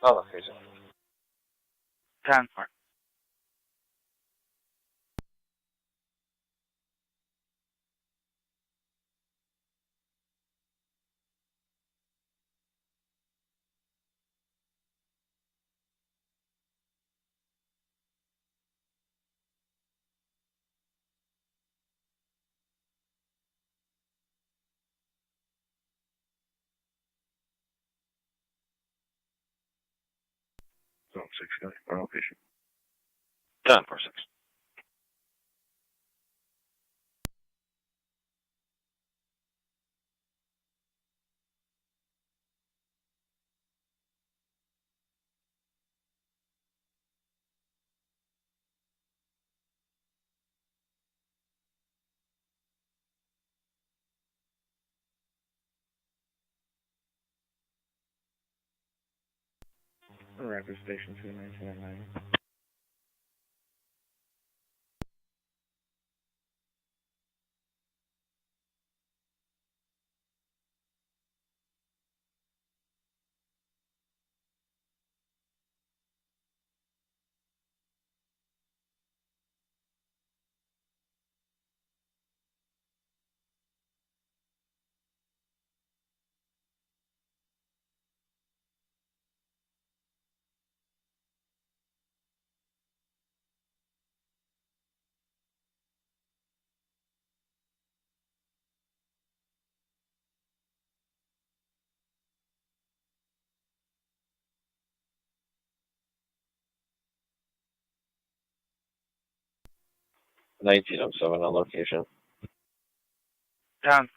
[SPEAKER 23] On location.
[SPEAKER 13] 10-4.
[SPEAKER 9] Zone 6, guys. On location.
[SPEAKER 23] 10-4-6.
[SPEAKER 9] Rapid Station 21909.
[SPEAKER 23] $19.07 on location.
[SPEAKER 13] 10.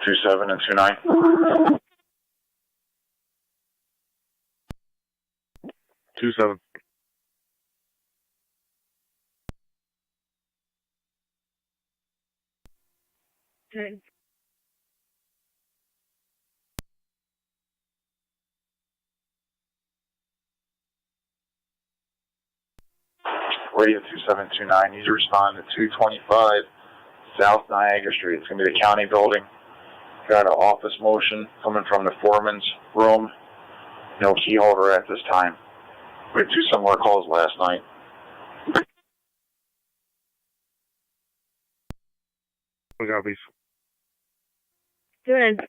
[SPEAKER 14] 27 and 29.
[SPEAKER 10] 27.
[SPEAKER 8] Good.
[SPEAKER 14] Radio 2729, need to respond to 225 South Niagara Street. It's going to be the county building. Got an office motion coming from the foreman's room. No key holder at this time. We had 2 similar calls last night.
[SPEAKER 10] We got these.
[SPEAKER 8] Good.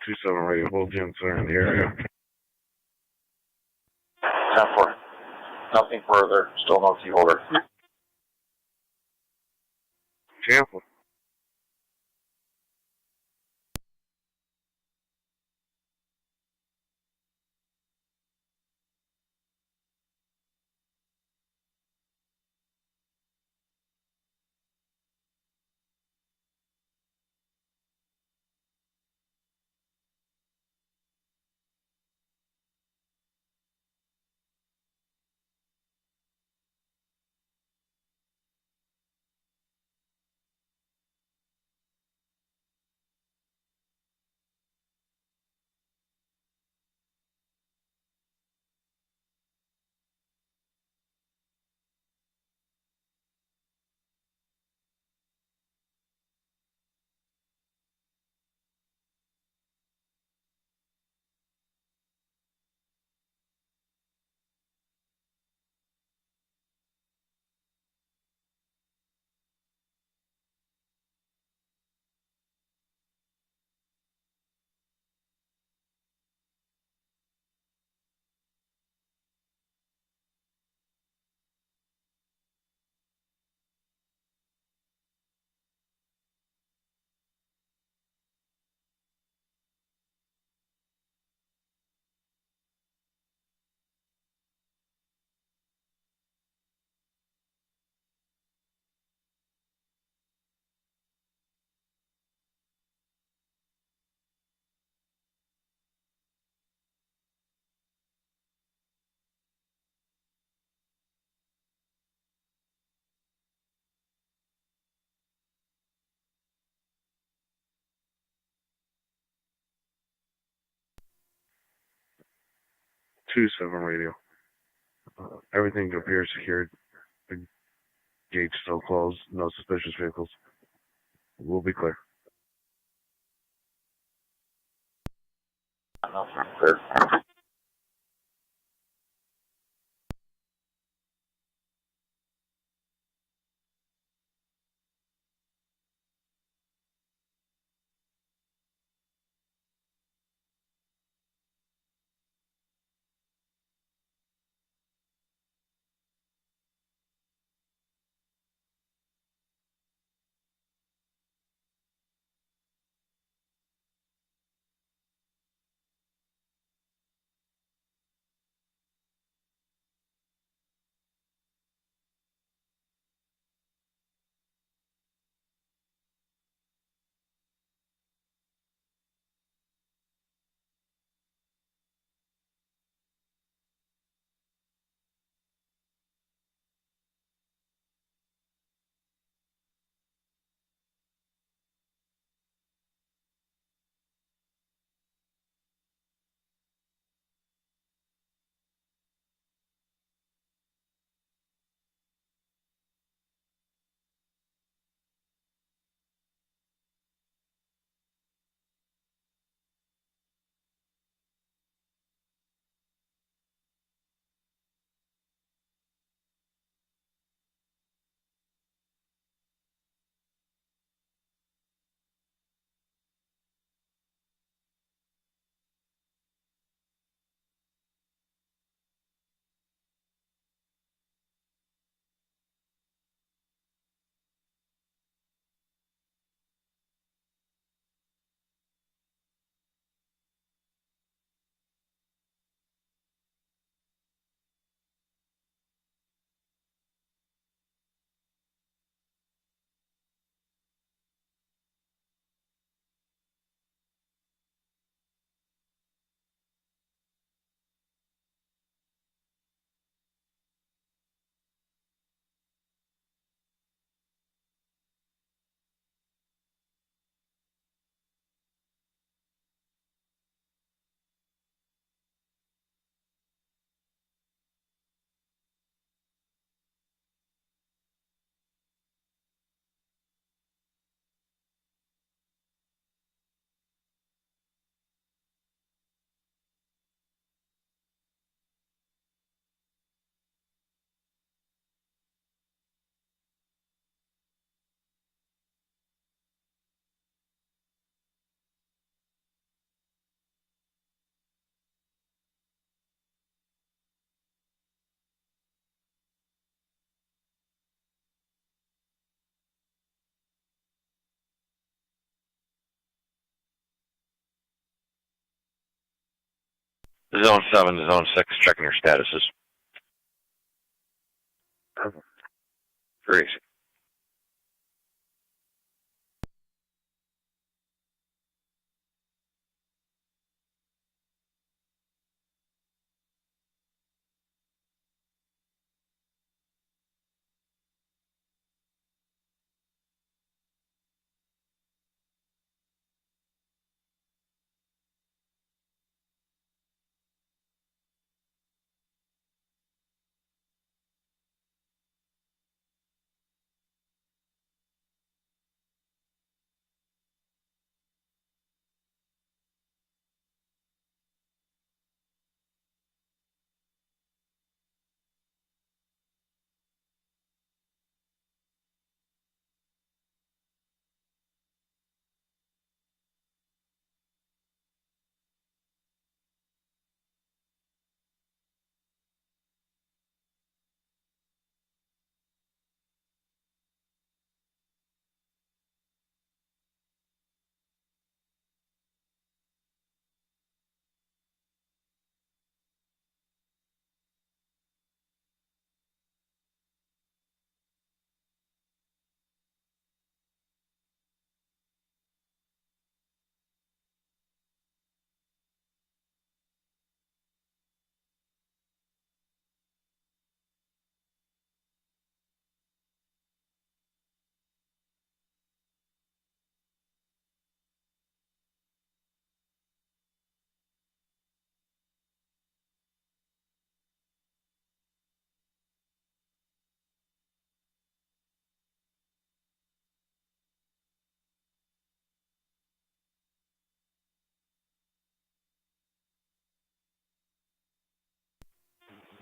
[SPEAKER 10] Two seven radio, both units are in the area.
[SPEAKER 14] 10-4. Nothing further. Still no key holder.
[SPEAKER 10] Tampa. 27 radio. Everything appears secured. The gate's still closed. No suspicious vehicles. We'll be clear.
[SPEAKER 14] Clear.
[SPEAKER 23] Zone 7 to Zone 6, checking your statuses. Very easy.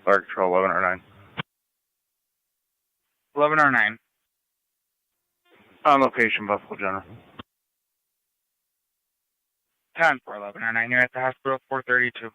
[SPEAKER 12] Fire Control 11 or 9.
[SPEAKER 13] 11 or 9.
[SPEAKER 12] On location, Buffalo General.
[SPEAKER 13] 10 for 11 or 9. You're at the hospital, 432.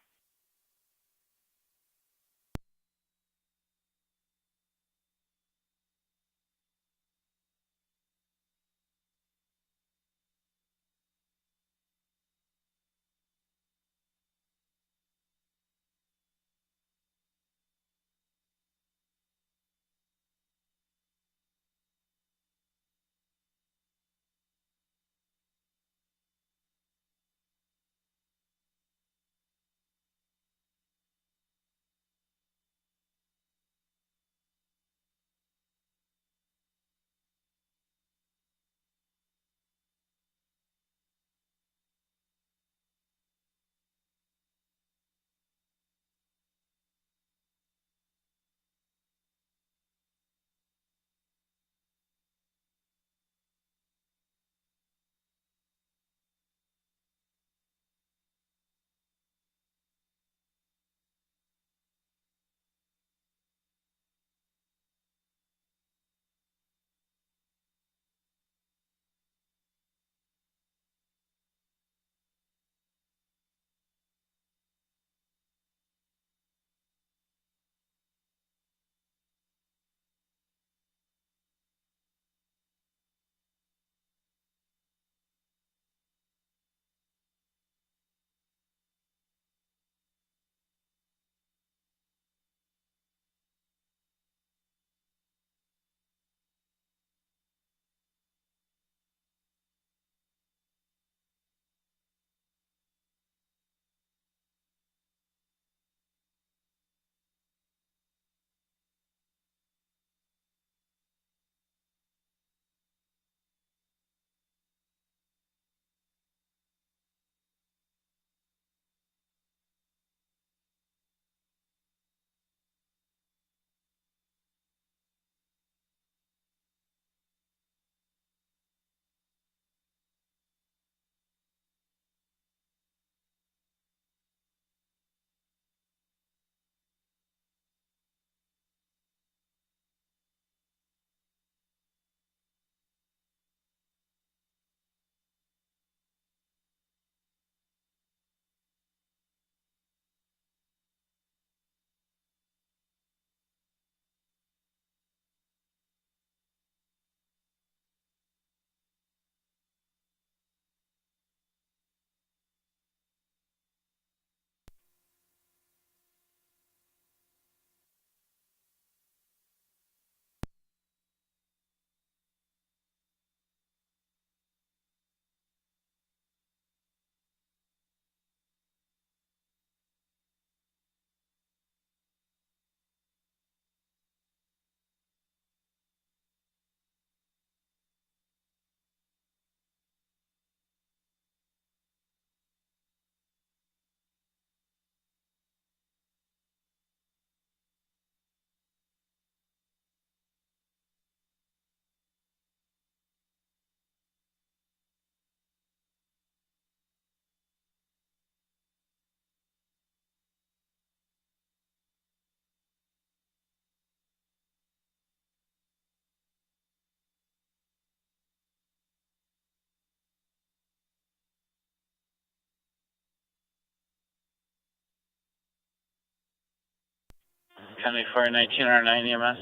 [SPEAKER 3] County Fire 1909 EMS.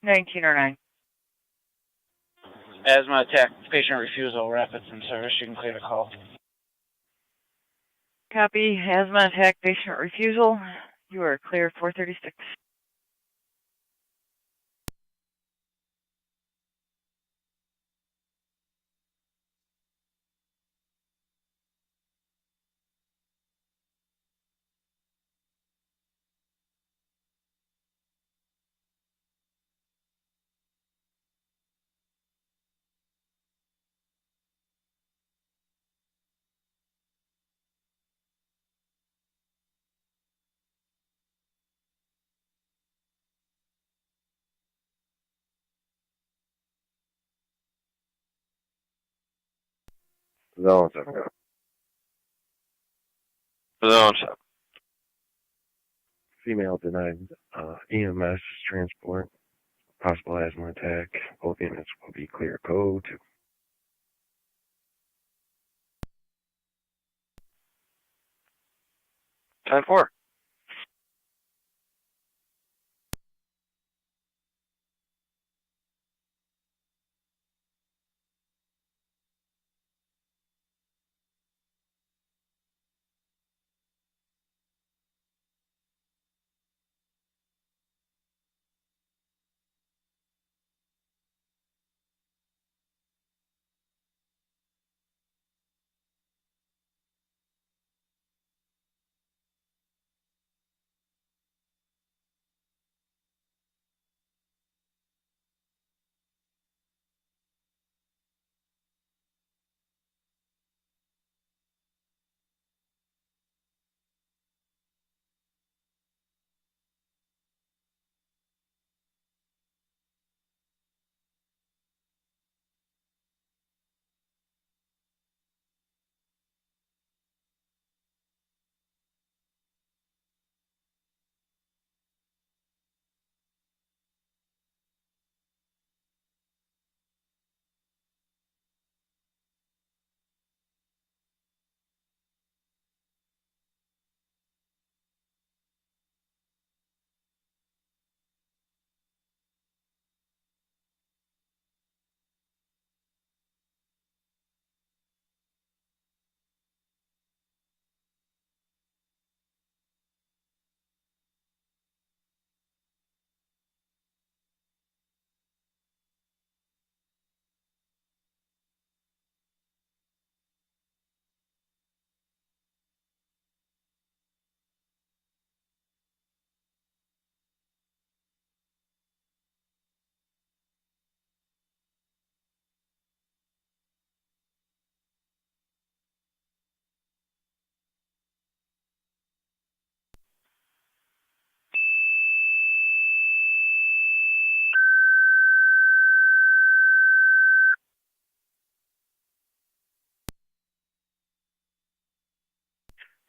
[SPEAKER 1] 1909.
[SPEAKER 3] Asthma attack, patient refusal, rapids in service. You can clear the call.
[SPEAKER 1] Copy. Asthma attack, patient refusal. You are clear 436.
[SPEAKER 17] Zone 7.
[SPEAKER 23] Zone 7.
[SPEAKER 10] female denied EMS transport. Possible asthma attack. Both units will be clear code 2.
[SPEAKER 3] Time 4.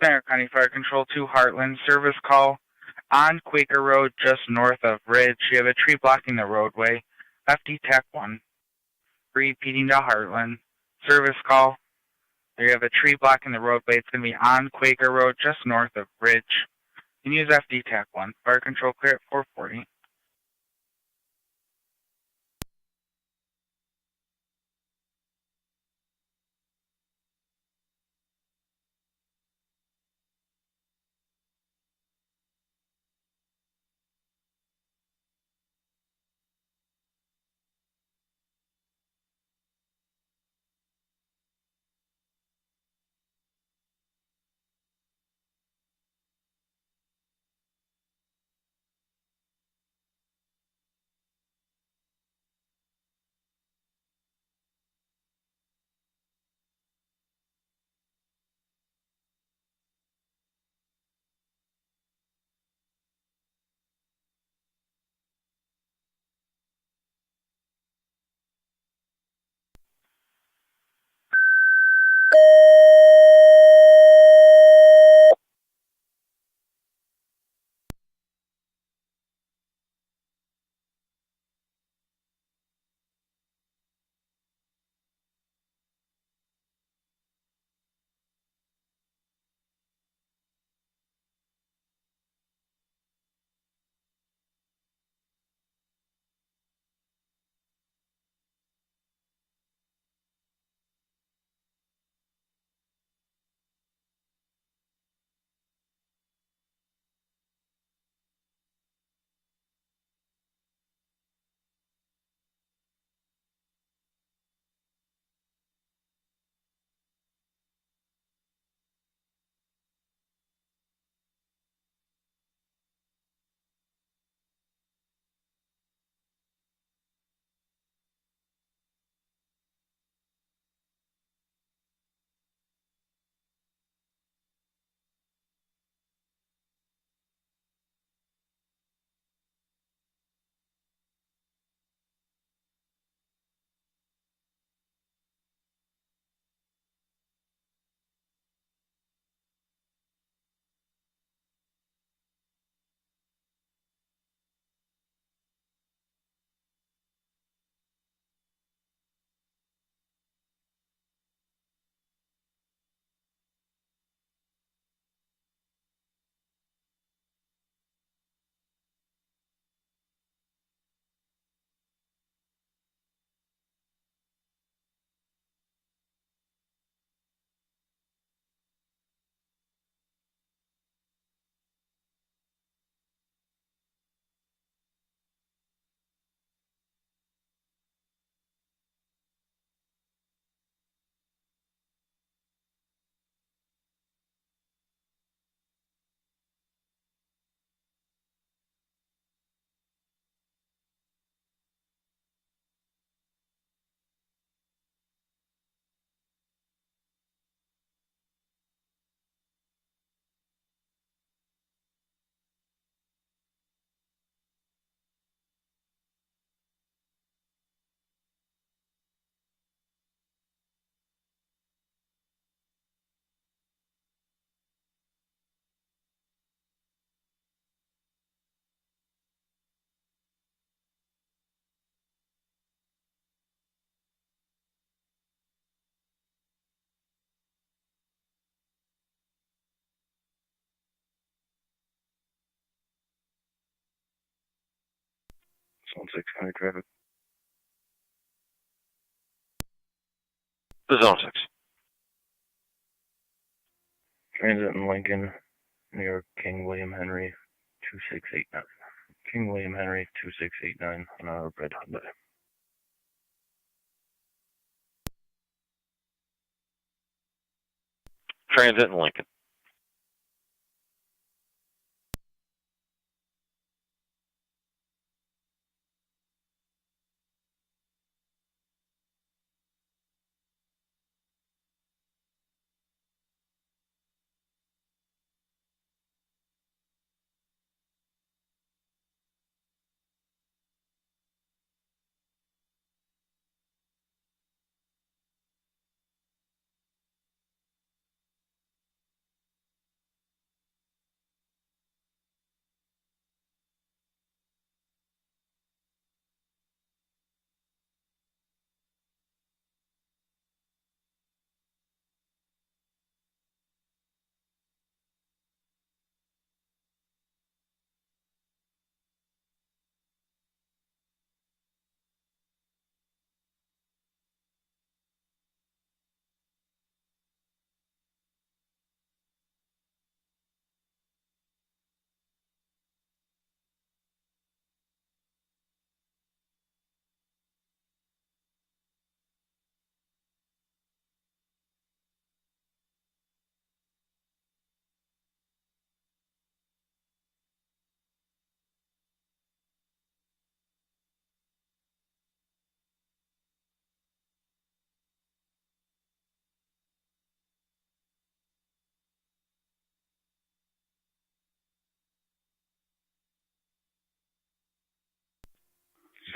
[SPEAKER 13] Niagara County Fire Control 2 Heartland service call on Quaker Road just north of Ridge. You have a tree blocking the roadway. FD TAC 1. Repeating to Heartland. Service call. You have a tree blocking the roadway. It's going to be on Quaker Road just north of Ridge. You can use FD TAC 1. Fire Control clear at 440.
[SPEAKER 9] Zone 6 County traffic.
[SPEAKER 23] The Zone 6.
[SPEAKER 9] Transit in Lincoln, New York, King William Henry, 2689. King William Henry, 2689 on our red Hyundai.
[SPEAKER 23] Transit in Lincoln.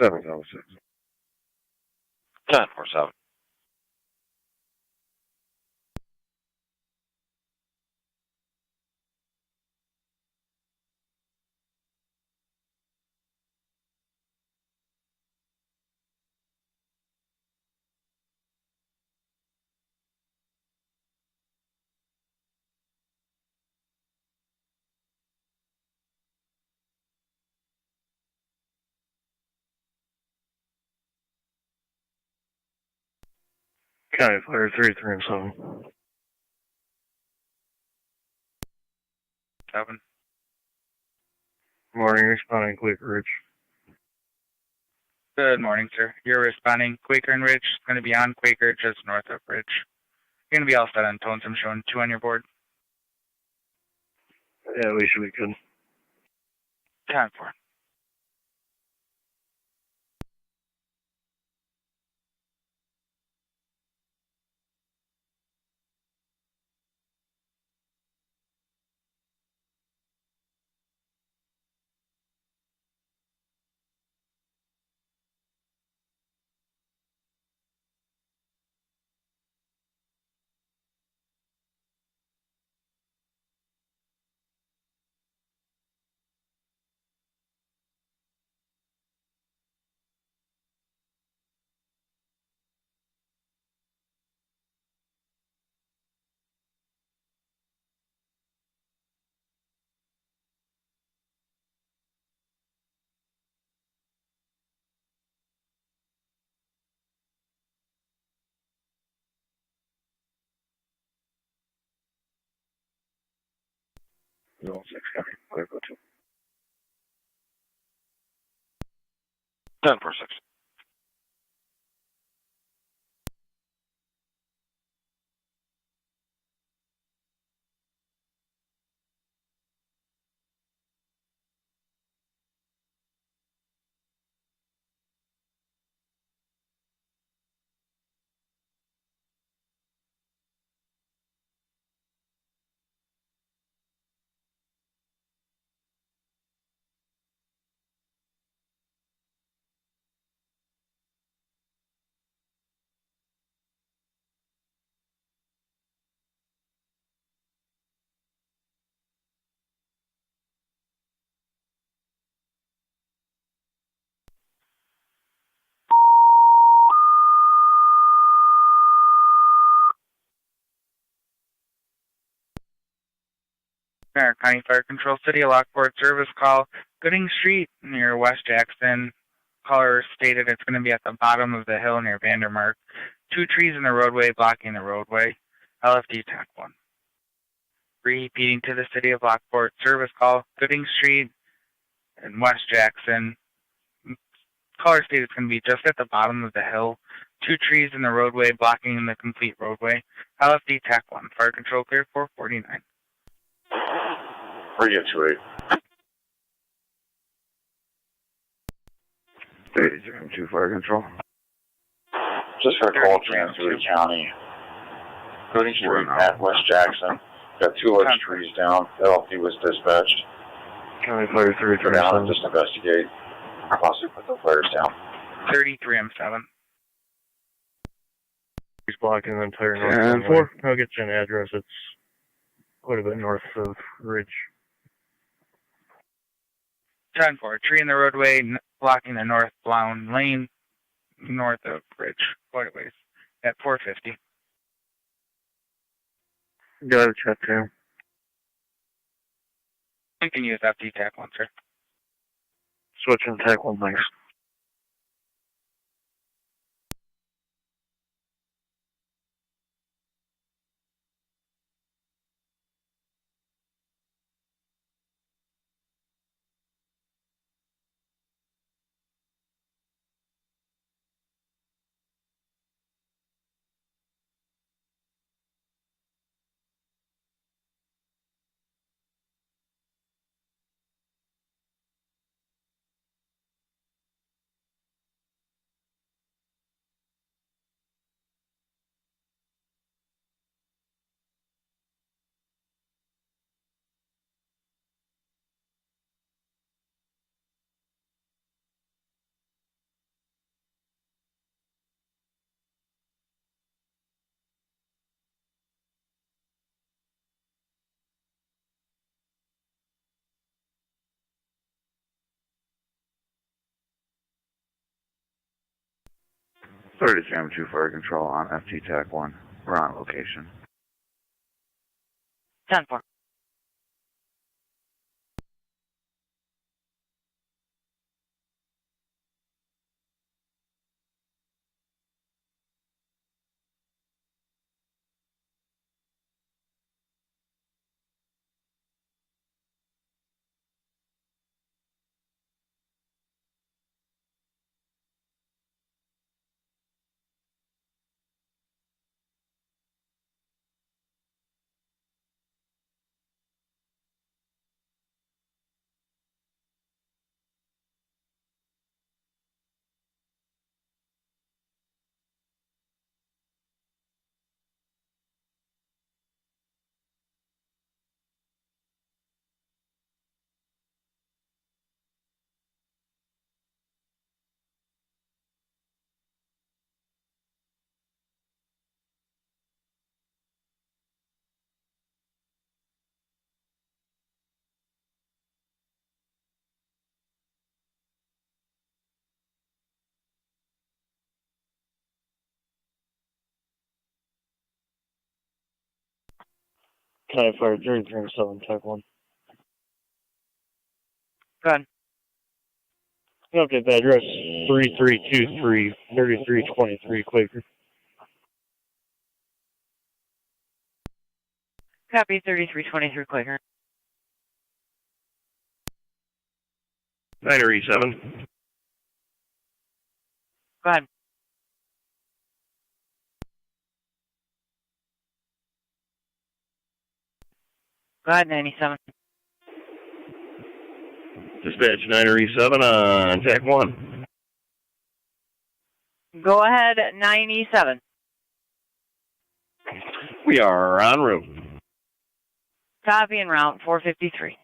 [SPEAKER 9] Seven Zone 6.
[SPEAKER 23] 1047.
[SPEAKER 9] County Fire 337.
[SPEAKER 13] 7.
[SPEAKER 9] Morning, responding Quaker Ridge.
[SPEAKER 13] Good morning, sir. You're responding Quaker and Ridge. It's going to be on Quaker, just north of Ridge. You're going to be all set on tones. I'm showing 2 on your board.
[SPEAKER 9] Yeah, we should be good.
[SPEAKER 13] 10-4.
[SPEAKER 9] Zone 6 County, clear go 2.
[SPEAKER 23] 1046.
[SPEAKER 13] Niagara County Fire Control, City of Lockport, service call, Gooding Street near West Jackson. caller stated it's going to be at the bottom of the hill near Vandermark. 2 trees in the roadway blocking the roadway. LFD TAC 1. Repeating to the city of Lockport. Service call, Gooding Street and West Jackson. Caller stated it's going to be just at the bottom of the hill. 2 trees in the roadway blocking the complete roadway. LFD TAC 1. Fire control clear 449.
[SPEAKER 14] Where you get to it?
[SPEAKER 17] 2 fire control.
[SPEAKER 14] Just for a call trans to the county. Gooding Street at West Jackson. Got 2 large trees down. LFD was dispatched.
[SPEAKER 9] County Fire 33.
[SPEAKER 14] Down and just investigate. Possibly put the flares down.
[SPEAKER 13] 33 M7.
[SPEAKER 10] He's blocking the entire north. 4. I'll get you an address. It's quite a bit north of Ridge.
[SPEAKER 13] 10-4. Tree in the roadway blocking the northbound lane north of Ridge. Quite a ways. At 450.
[SPEAKER 9] Got to check there.
[SPEAKER 13] You can use FD TAC 1, sir.
[SPEAKER 9] Switching TAC 1, thanks.
[SPEAKER 17] Thirty Jam 2 fire control on FT TAC 1. We're on location.
[SPEAKER 1] 10-4.
[SPEAKER 9] County Fire 33 TAC 1.
[SPEAKER 1] Go ahead.
[SPEAKER 10] Update the address 3323 3323 Quaker.
[SPEAKER 1] Copy 3323 Quaker.
[SPEAKER 22] 9 or E7.
[SPEAKER 1] Go ahead. Go ahead, 97.
[SPEAKER 22] Dispatch 9 or E7 on TAC 1.
[SPEAKER 1] Go ahead, 97.
[SPEAKER 22] We are en route.
[SPEAKER 1] Copy and route 453.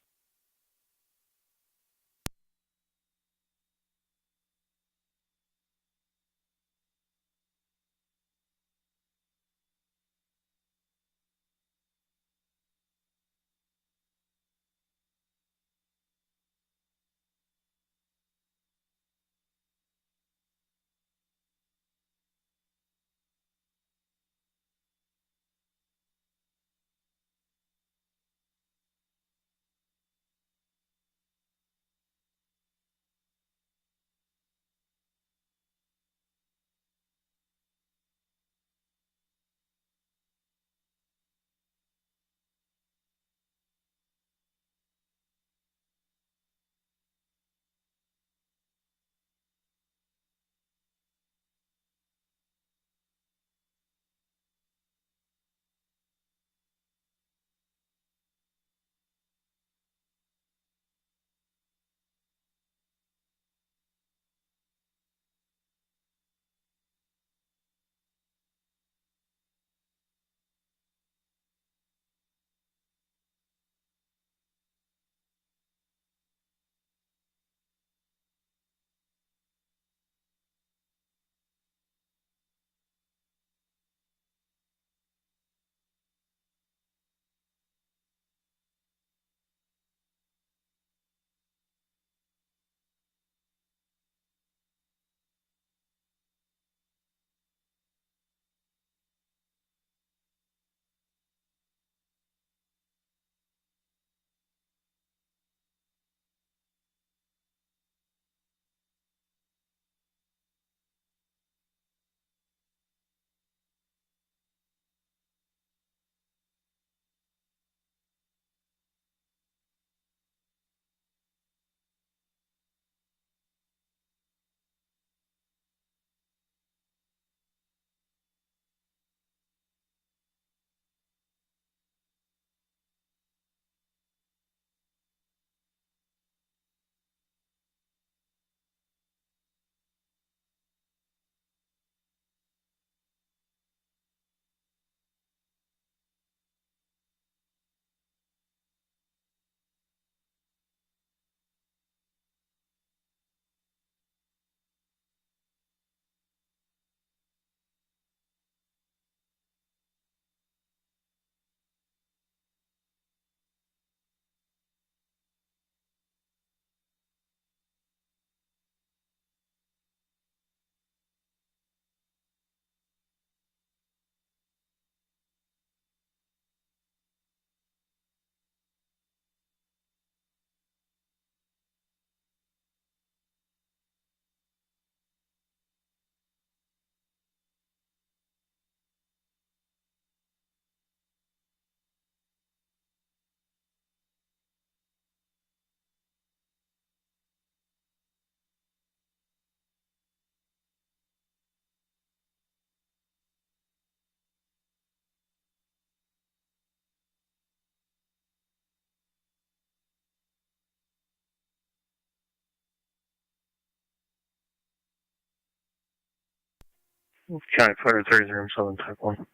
[SPEAKER 9] County Fire 3007 Type 1.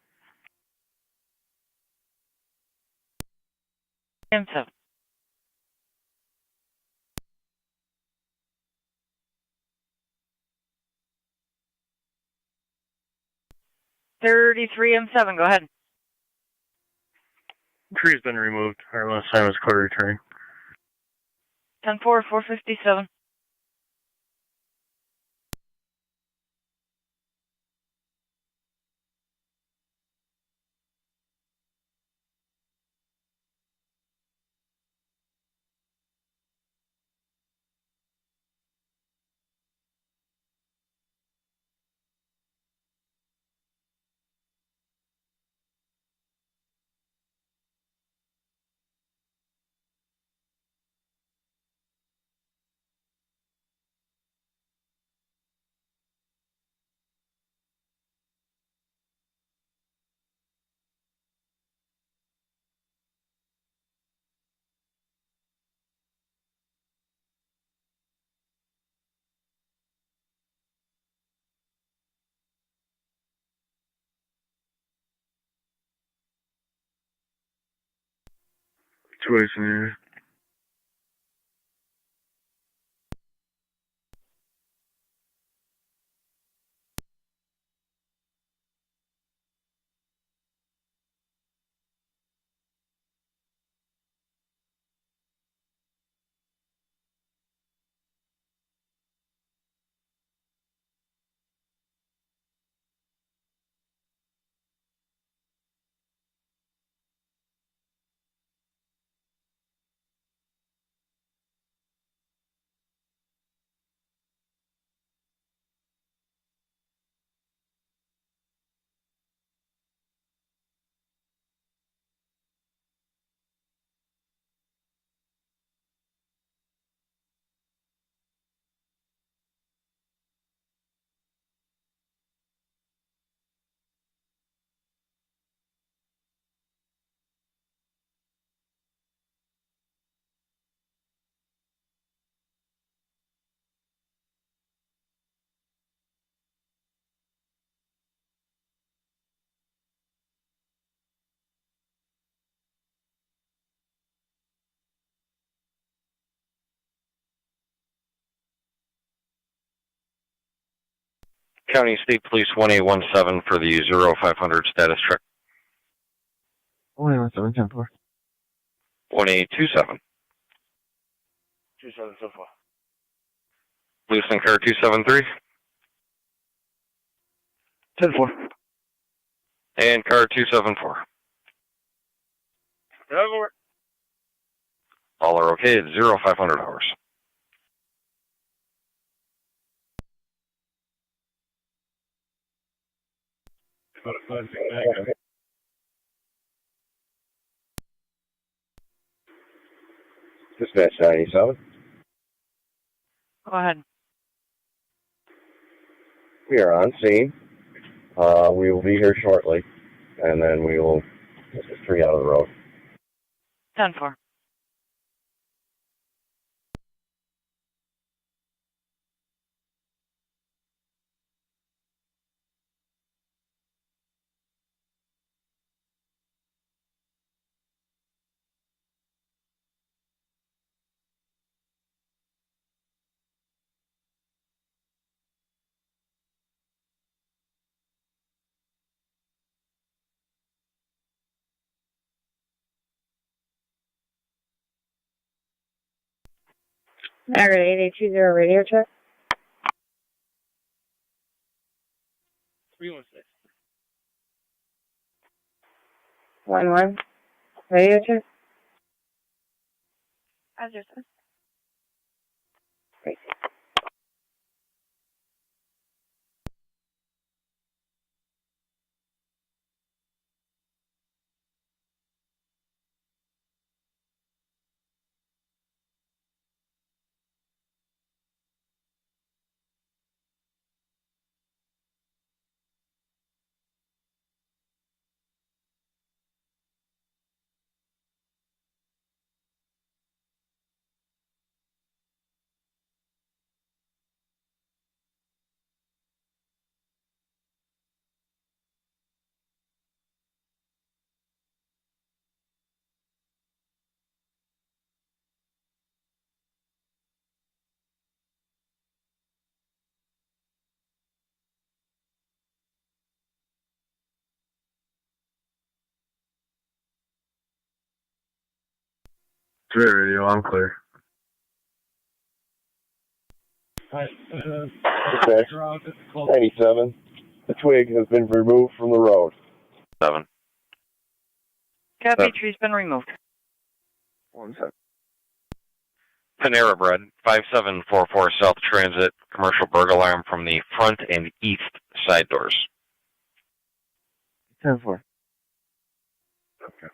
[SPEAKER 1] M7. M7, go ahead.
[SPEAKER 9] Tree's been removed. Our last time was code returning.
[SPEAKER 1] 10-4, 457.
[SPEAKER 9] Two ways in here.
[SPEAKER 23] County State Police 1817 for the 0500 status check.
[SPEAKER 9] 1817, 10-4.
[SPEAKER 23] 1827.
[SPEAKER 9] 27 so far.
[SPEAKER 23] Lewiston car 273.
[SPEAKER 9] 10-4.
[SPEAKER 23] And car 274.
[SPEAKER 9] Over.
[SPEAKER 23] All are okay at 0500 hours.
[SPEAKER 11] Dispatch 97.
[SPEAKER 1] Go ahead.
[SPEAKER 11] We are on scene. We will be here shortly, and then we will get this tree out of the road.
[SPEAKER 1] 10-4.
[SPEAKER 8] Niagara 8820 radio check.
[SPEAKER 9] 316.
[SPEAKER 8] 11. Radio check. How's your son? Great.
[SPEAKER 10] Great radio, I'm clear.
[SPEAKER 11] Okay. 97. The twig has been removed from the road.
[SPEAKER 23] 7.
[SPEAKER 1] Copy, tree's been removed.
[SPEAKER 11] 1 second.
[SPEAKER 23] Panera Bread, 5744 South Transit, commercial burglar alarm from the front and east side doors.
[SPEAKER 2] 10-4.
[SPEAKER 11] Okay.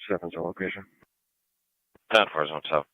[SPEAKER 11] Seven's our location.
[SPEAKER 23] 10-4 Zone 7.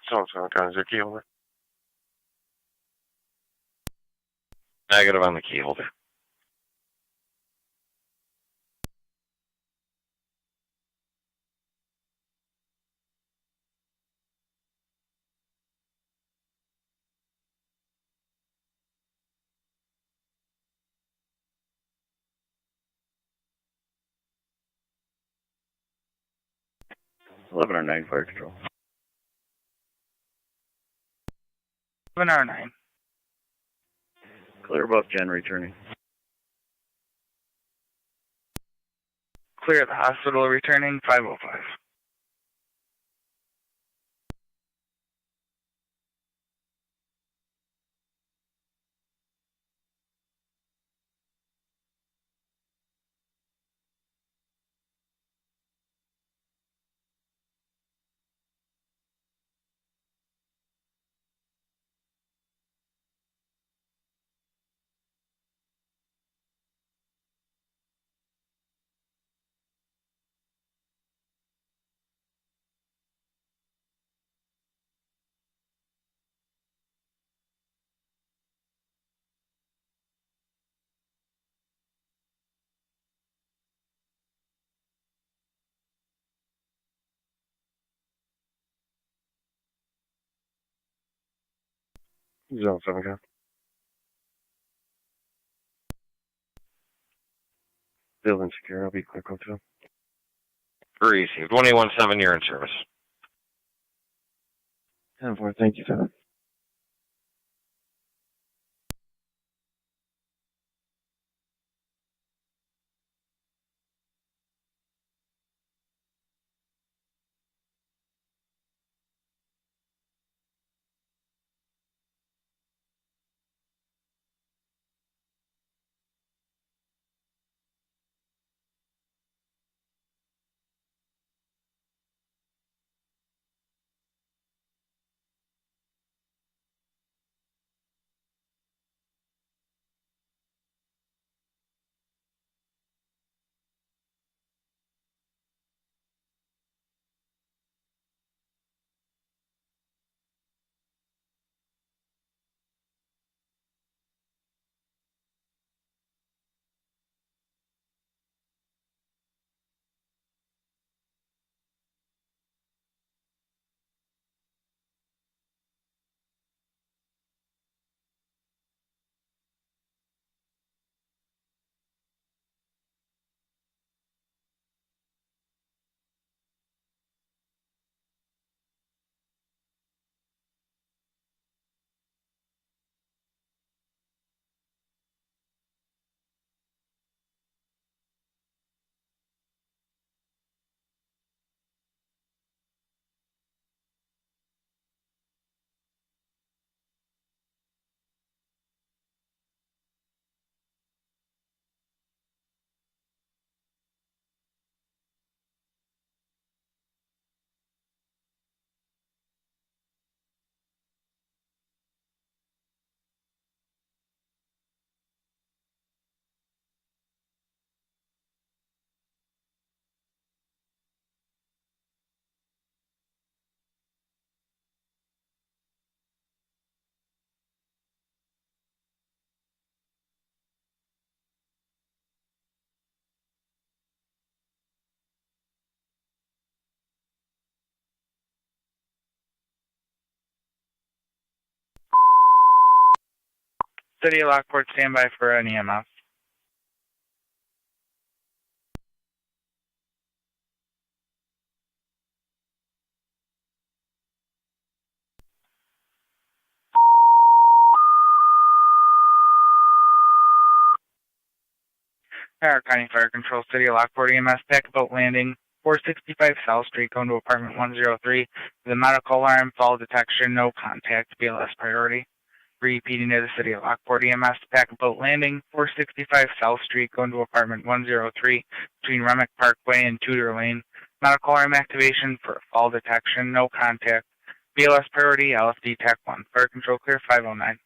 [SPEAKER 23] Zone's going to is your key holder? Negative on the key holder.
[SPEAKER 2] Eleven or 9 fire control.
[SPEAKER 13] 7R9.
[SPEAKER 2] Clear above Jen returning.
[SPEAKER 13] Clear the hospital returning 505.
[SPEAKER 11] Zone 7 count. Building secure, I'll be quick on 2.
[SPEAKER 23] Received. 1817, you're in service.
[SPEAKER 11] 10-4, thank you, 7.
[SPEAKER 13] City of Lockport, standby for an EMS. Niagara County Fire Control, City of Lockport EMS, pack boat landing, 465 South Street, going to apartment 103. The medical alarm, fall detection, no contact, BLS priority. Repeating to the City of Lockport EMS, pack boat landing, 465 South Street, going to apartment 103, between Remick Parkway and Tudor Lane. Medical alarm activation for fall detection, no contact, BLS priority, LFD TAC 1. Fire Control clear 509.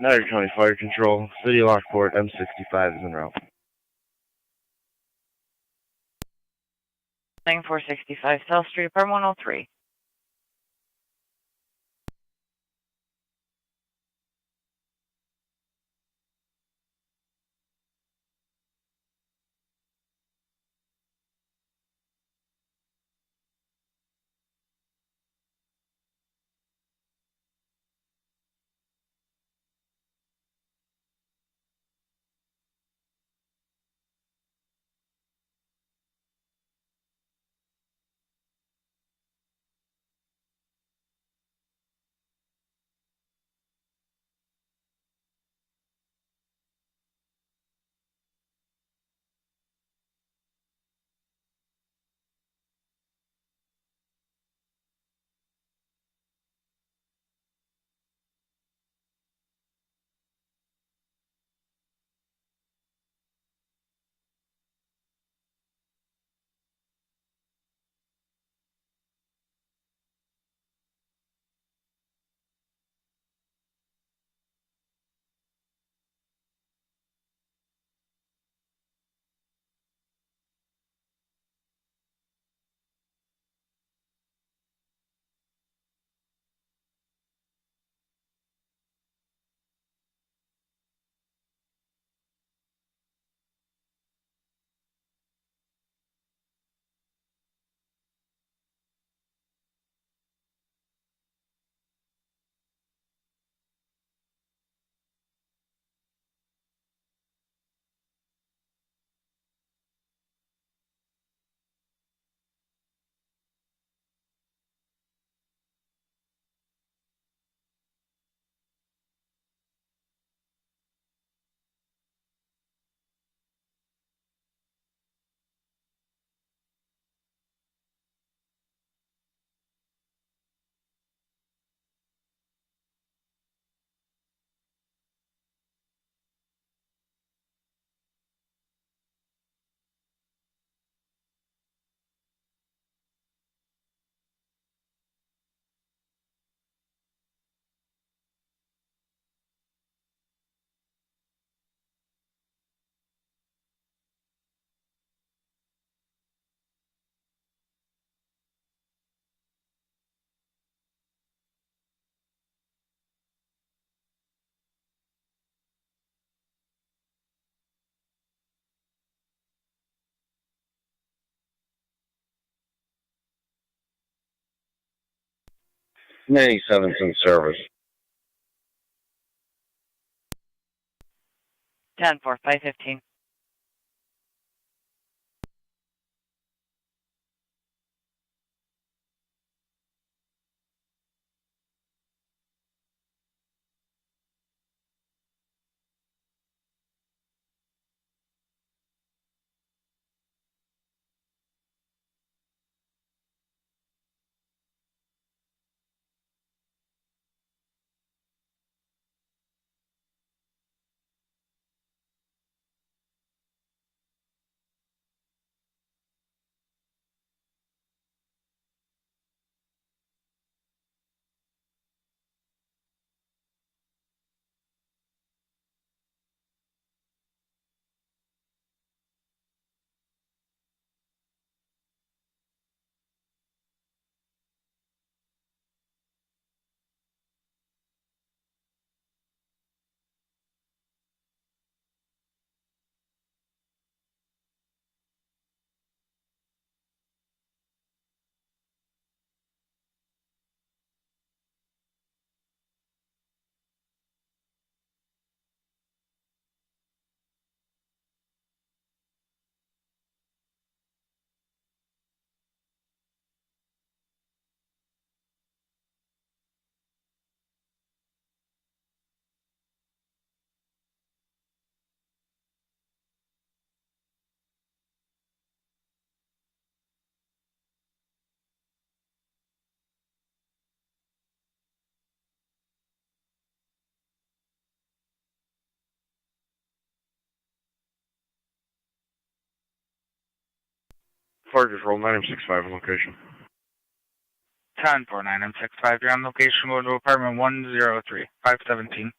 [SPEAKER 9] Niagara County Fire Control, City of Lockport, M65 is en route.
[SPEAKER 1] 465 South Street, apartment 103.
[SPEAKER 11] 97's in service.
[SPEAKER 1] 10-4, 515.
[SPEAKER 4] Fire Control 965 on location.
[SPEAKER 13] 10-4, 965, you're on location, go to apartment 103, 517.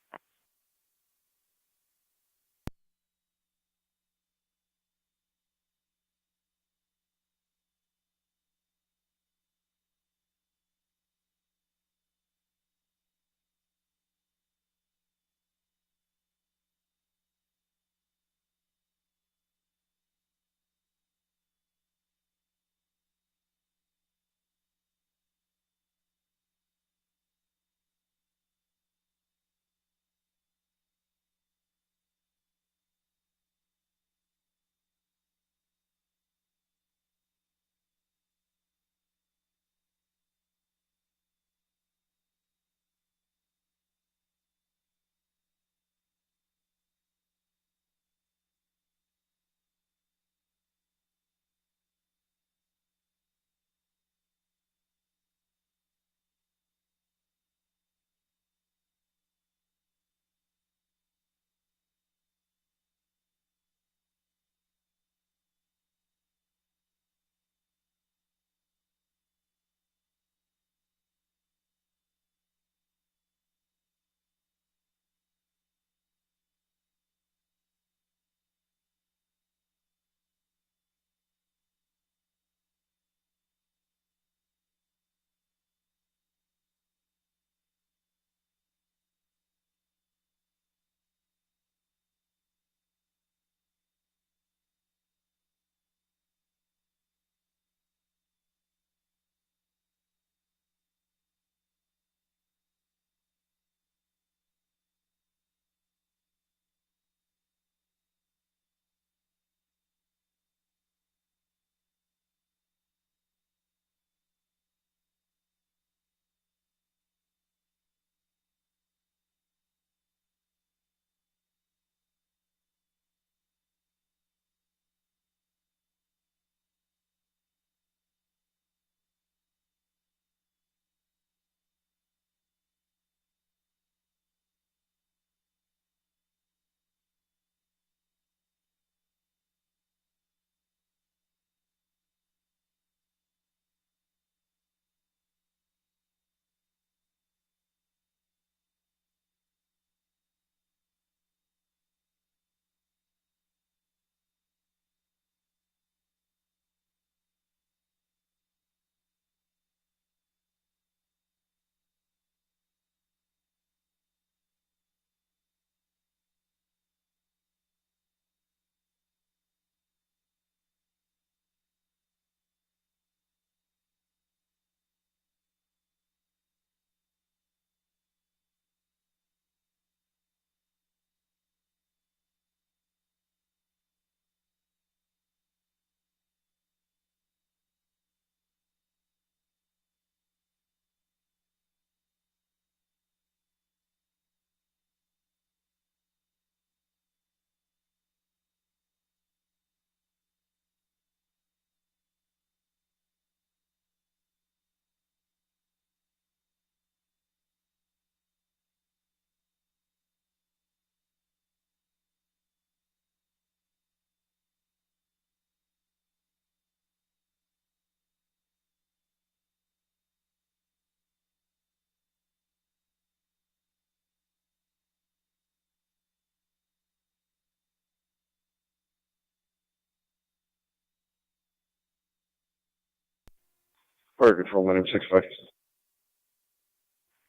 [SPEAKER 11] Fire control, 965.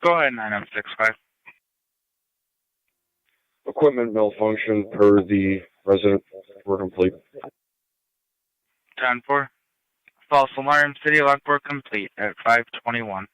[SPEAKER 13] Go ahead, 9065.
[SPEAKER 11] Equipment malfunction per the resident. We're complete.
[SPEAKER 13] 10-4. False alarm, City of Lockport complete at 521.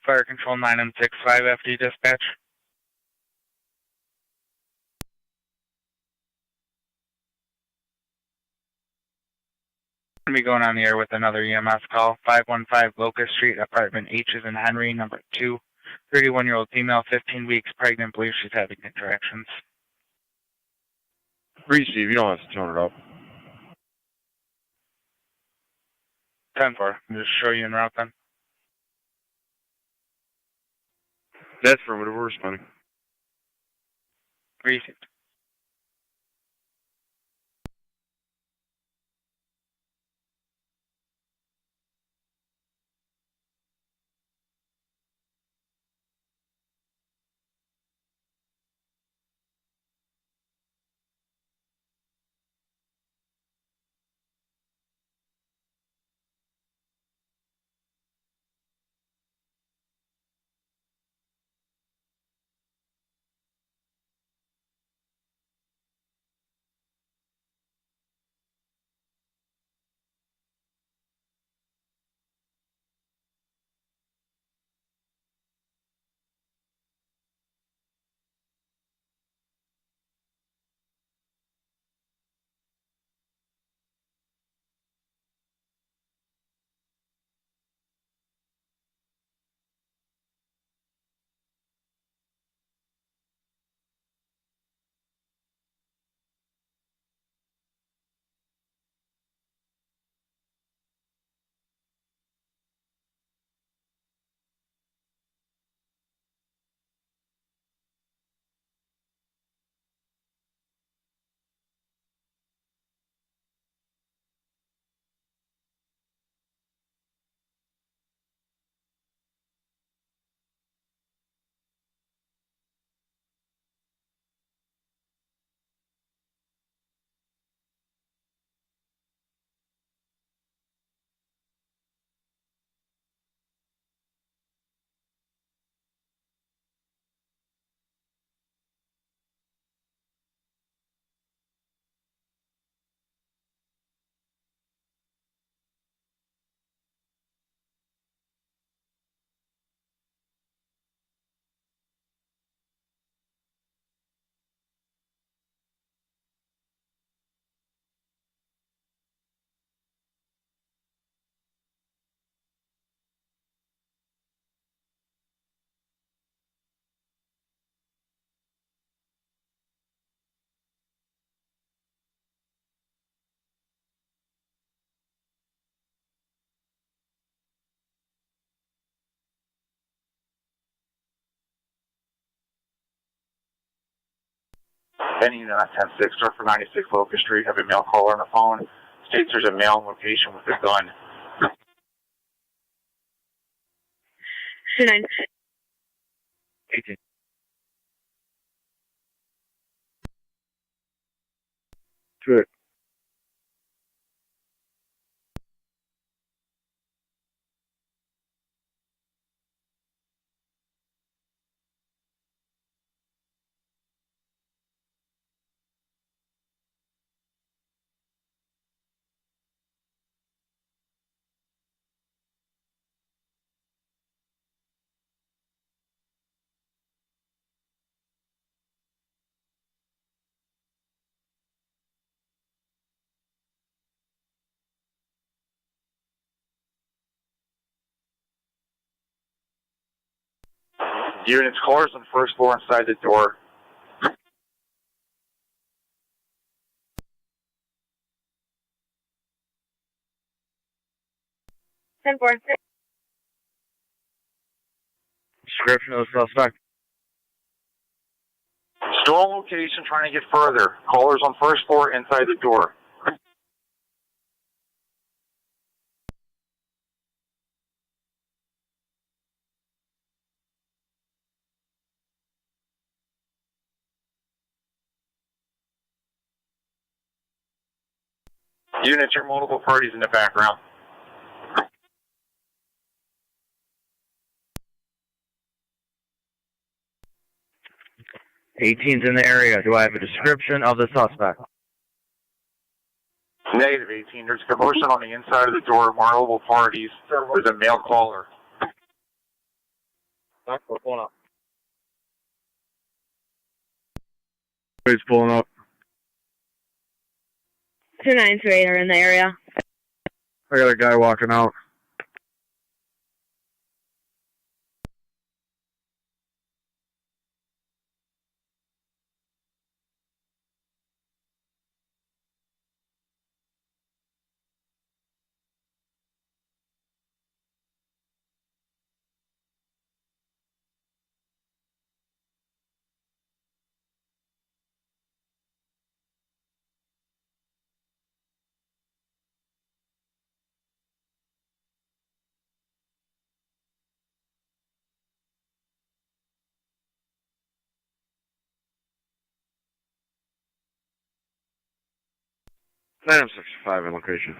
[SPEAKER 13] Fire Control 9M65 FD dispatch. Going to be going on the air with another EMS call. 515 Locust Street, apartment H is in Henry, number 2. 31-year-old female, 15 weeks pregnant, believes she's having contractions.
[SPEAKER 18] Read, Steve. You don't have to tone it up.
[SPEAKER 13] 10-4. I'll just show you en route then.
[SPEAKER 18] That's affirmative. We're responding.
[SPEAKER 13] Received.
[SPEAKER 14] Any unit on 10-6, for 96 Locust Street, have a male caller on the phone. States there's a male in location with a gun.
[SPEAKER 8] 29.
[SPEAKER 18] 18. Good.
[SPEAKER 14] Units, callers on the first floor inside the door.
[SPEAKER 18] Description of the suspect.
[SPEAKER 14] Stolen location, trying to get further. Callers on first floor inside the door. Units, there are multiple parties in the background.
[SPEAKER 18] '18's in the area. Do I have a description of the suspect?
[SPEAKER 14] Negative 18. There's a commotion on the inside of the door. Multiple parties. There's a male caller.
[SPEAKER 18] Lockport pulling up.
[SPEAKER 9] He's pulling up.
[SPEAKER 8] 293 are in the area.
[SPEAKER 9] I got a guy walking out.
[SPEAKER 18] Item 65 in location.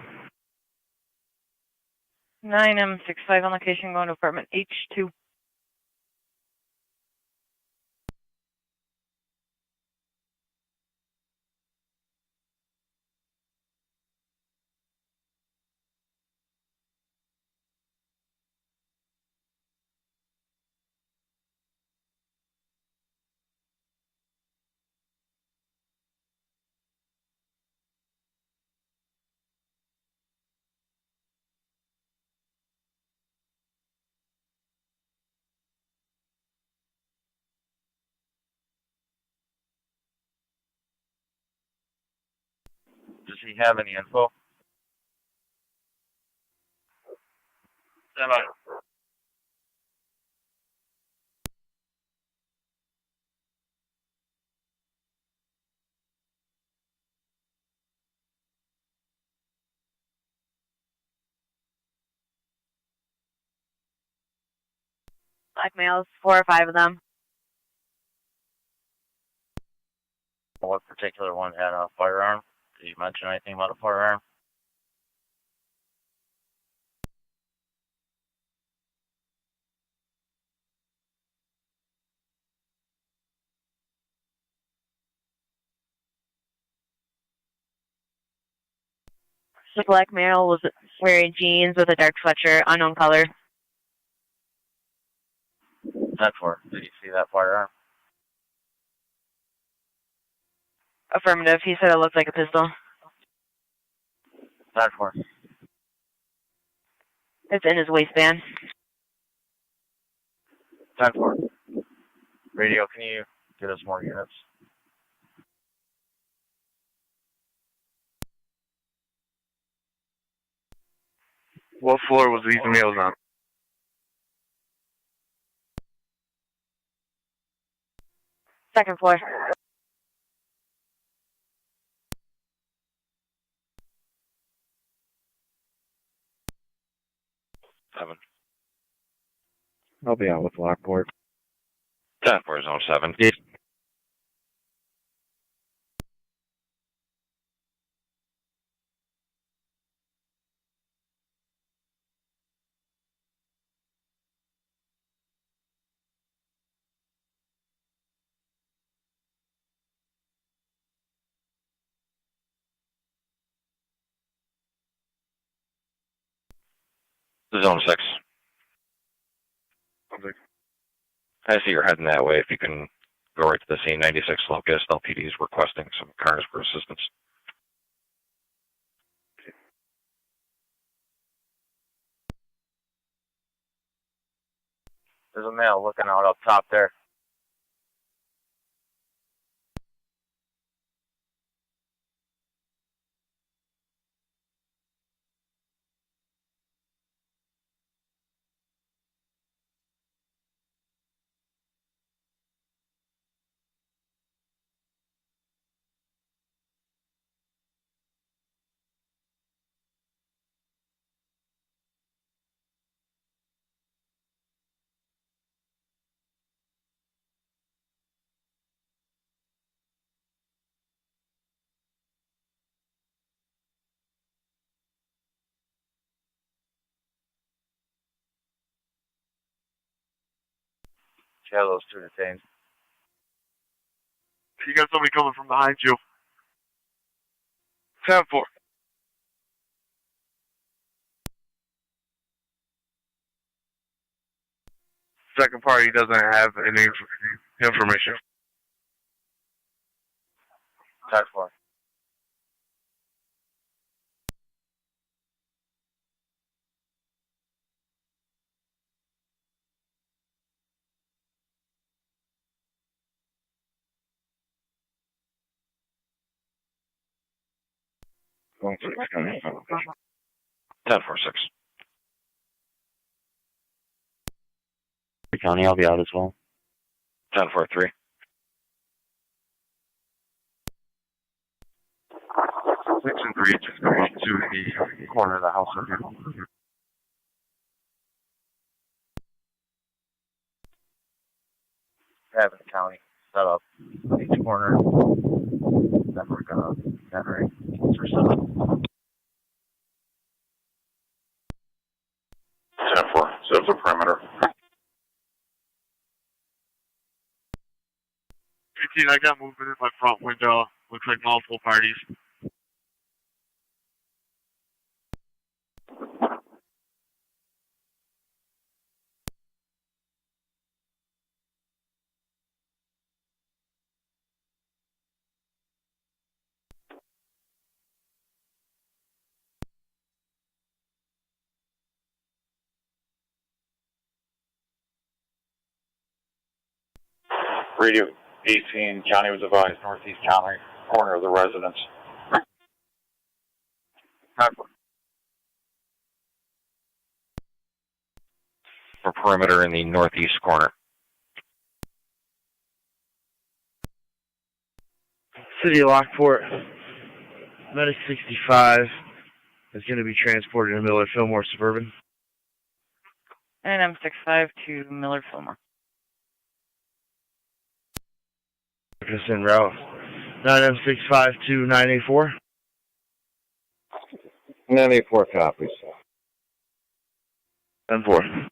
[SPEAKER 1] 9M65 on location, going to apartment H2.
[SPEAKER 18] Does he have any info?
[SPEAKER 15] Stand by.
[SPEAKER 8] Black males, 4 or 5 of them.
[SPEAKER 18] What particular one had a firearm? Did you mention anything about a firearm?
[SPEAKER 8] The black male was wearing jeans with a dark sweatshirt, unknown color.
[SPEAKER 18] 10-4. Did you see that firearm?
[SPEAKER 8] Affirmative. He said it looked like a pistol.
[SPEAKER 18] 10-4.
[SPEAKER 8] It's in his waistband.
[SPEAKER 18] 10-4. Radio, can you get us more units?
[SPEAKER 9] What floor was these males on?
[SPEAKER 8] Second floor.
[SPEAKER 18] I'll be out with Lockport.
[SPEAKER 23] 10-4, zone 7.
[SPEAKER 18] Yeah.
[SPEAKER 23] Zone 6. I see you're heading that way. If you can go right to the scene, 96 locus, LPD is requesting some cars for assistance.
[SPEAKER 18] There's a male looking out up top there. You have those two detained.
[SPEAKER 9] You got somebody coming from behind you.
[SPEAKER 15] 10-4.
[SPEAKER 9] second party doesn't have any information.
[SPEAKER 18] TAC 4.
[SPEAKER 23] Going 6 County. 1046.
[SPEAKER 7] County, I'll be out as well.
[SPEAKER 23] 1043.
[SPEAKER 9] 6 and 3 just go up to the corner of the house over here.
[SPEAKER 18] Travis County set up each corner. Then we're gonna generate for 7.
[SPEAKER 14] 10-4. Set up the perimeter.
[SPEAKER 9] 18, I got movement in my front window. Looks like multiple parties.
[SPEAKER 14] Radio 18, county was advised, northeast county, corner of the residence.
[SPEAKER 23] For perimeter in the northeast corner.
[SPEAKER 5] City of Lockport, Medic 65 is going to be transported to Miller Fillmore Suburban.
[SPEAKER 1] And M65 to Miller Fillmore.
[SPEAKER 5] Just en route. 9M65 to 984.
[SPEAKER 11] 984 copies.
[SPEAKER 5] 10-4.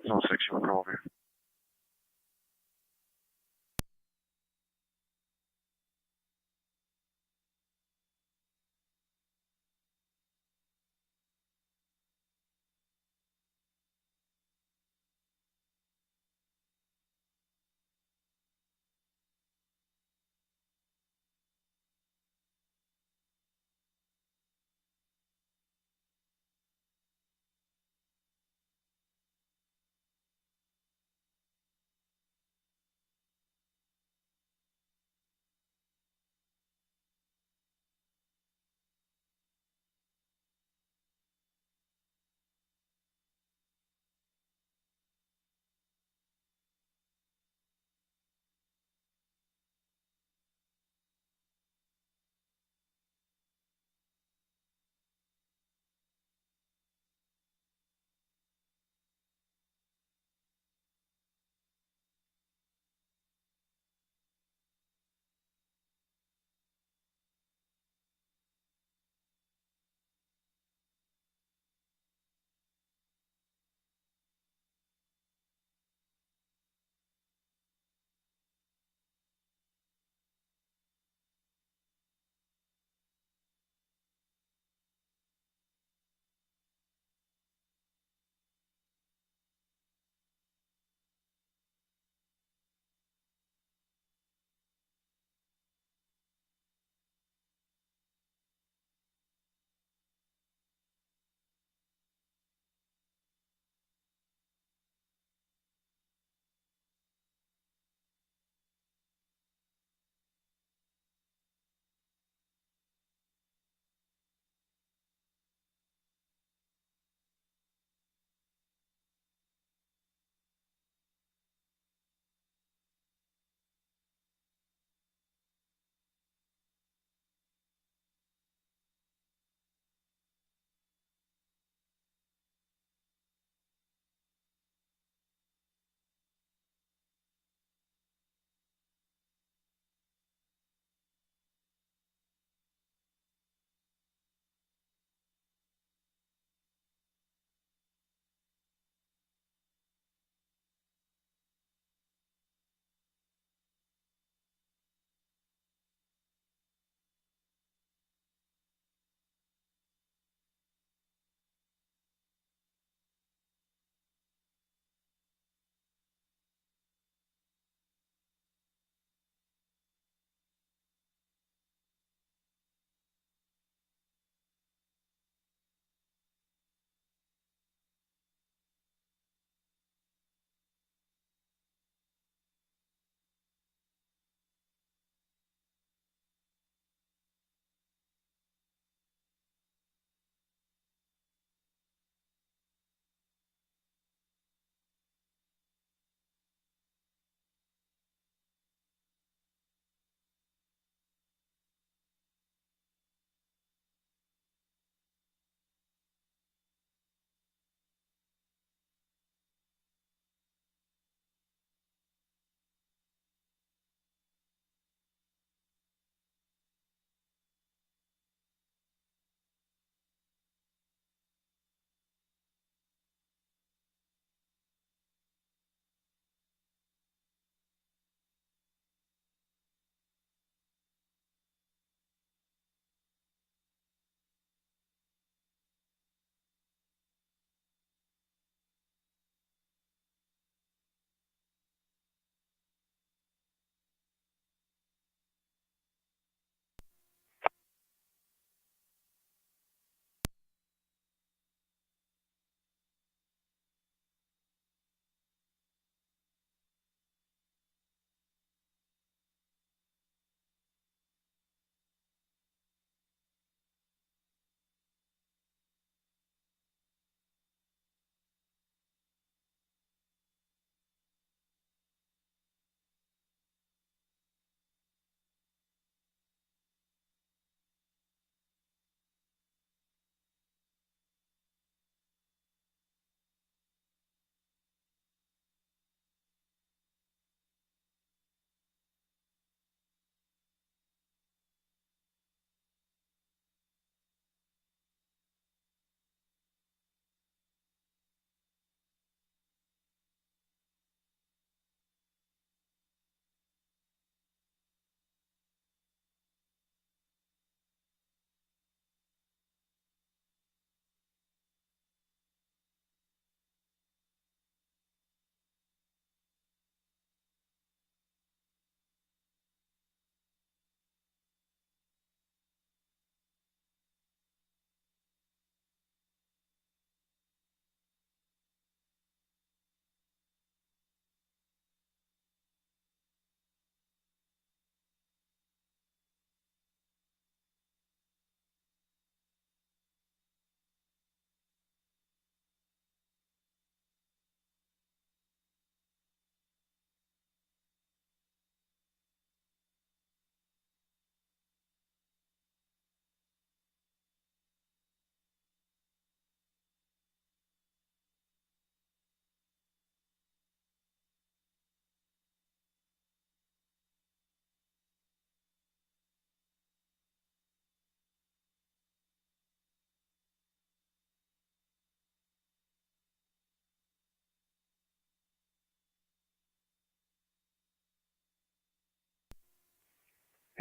[SPEAKER 9] No 6, you want to go over here.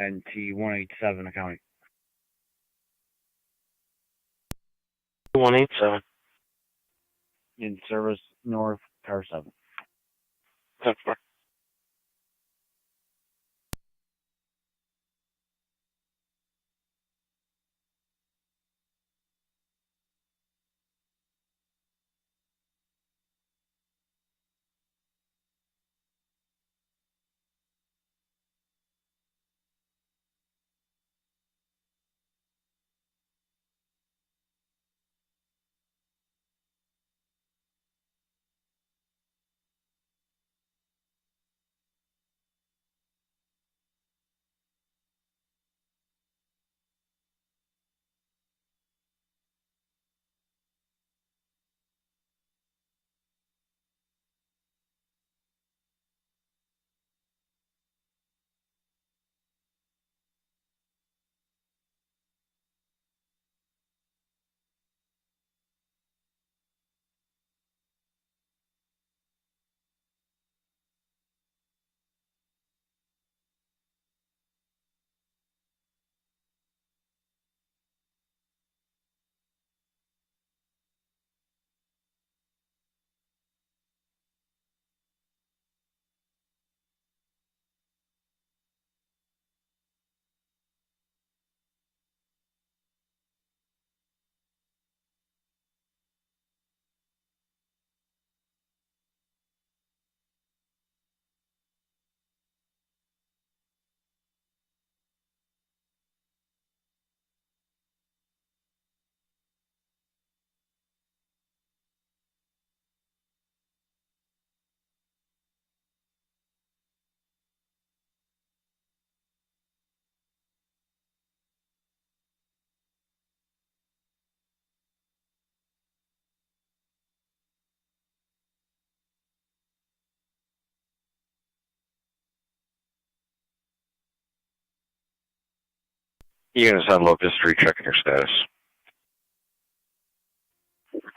[SPEAKER 18] NT 187 accounting.
[SPEAKER 22] 187.
[SPEAKER 18] In service north, car 7.
[SPEAKER 22] 10-4.
[SPEAKER 23] Units on Locust Street, checking your status.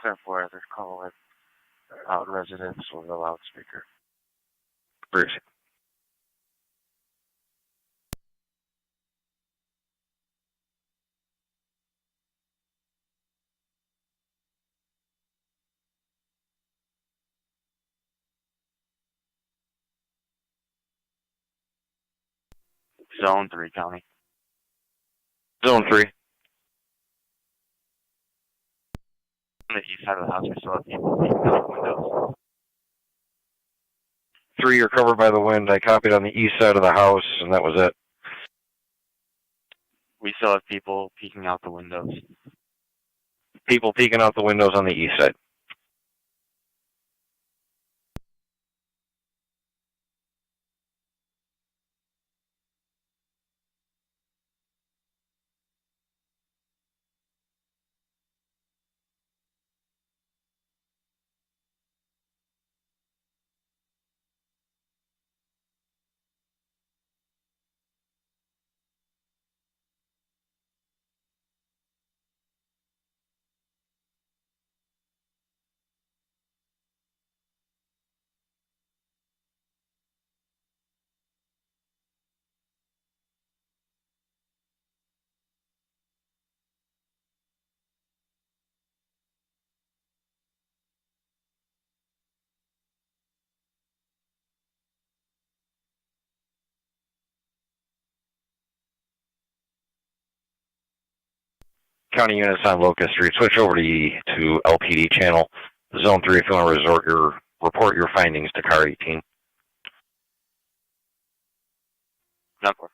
[SPEAKER 22] 10-4, they're calling out residents with a loudspeaker.
[SPEAKER 23] Bruce.
[SPEAKER 22] Zone 3, County.
[SPEAKER 23] Zone 3.
[SPEAKER 22] On the east side of the house, we still have people peeking out windows.
[SPEAKER 23] 3, you're covered by the wind. I copied on the east side of the house, and that was it.
[SPEAKER 22] We still have people peeking out the windows.
[SPEAKER 23] People peeking out the windows on the east side. County units on Locust Street, switch over to LPD channel. Zone 3 if you want to report your findings to car 18.
[SPEAKER 22] Number.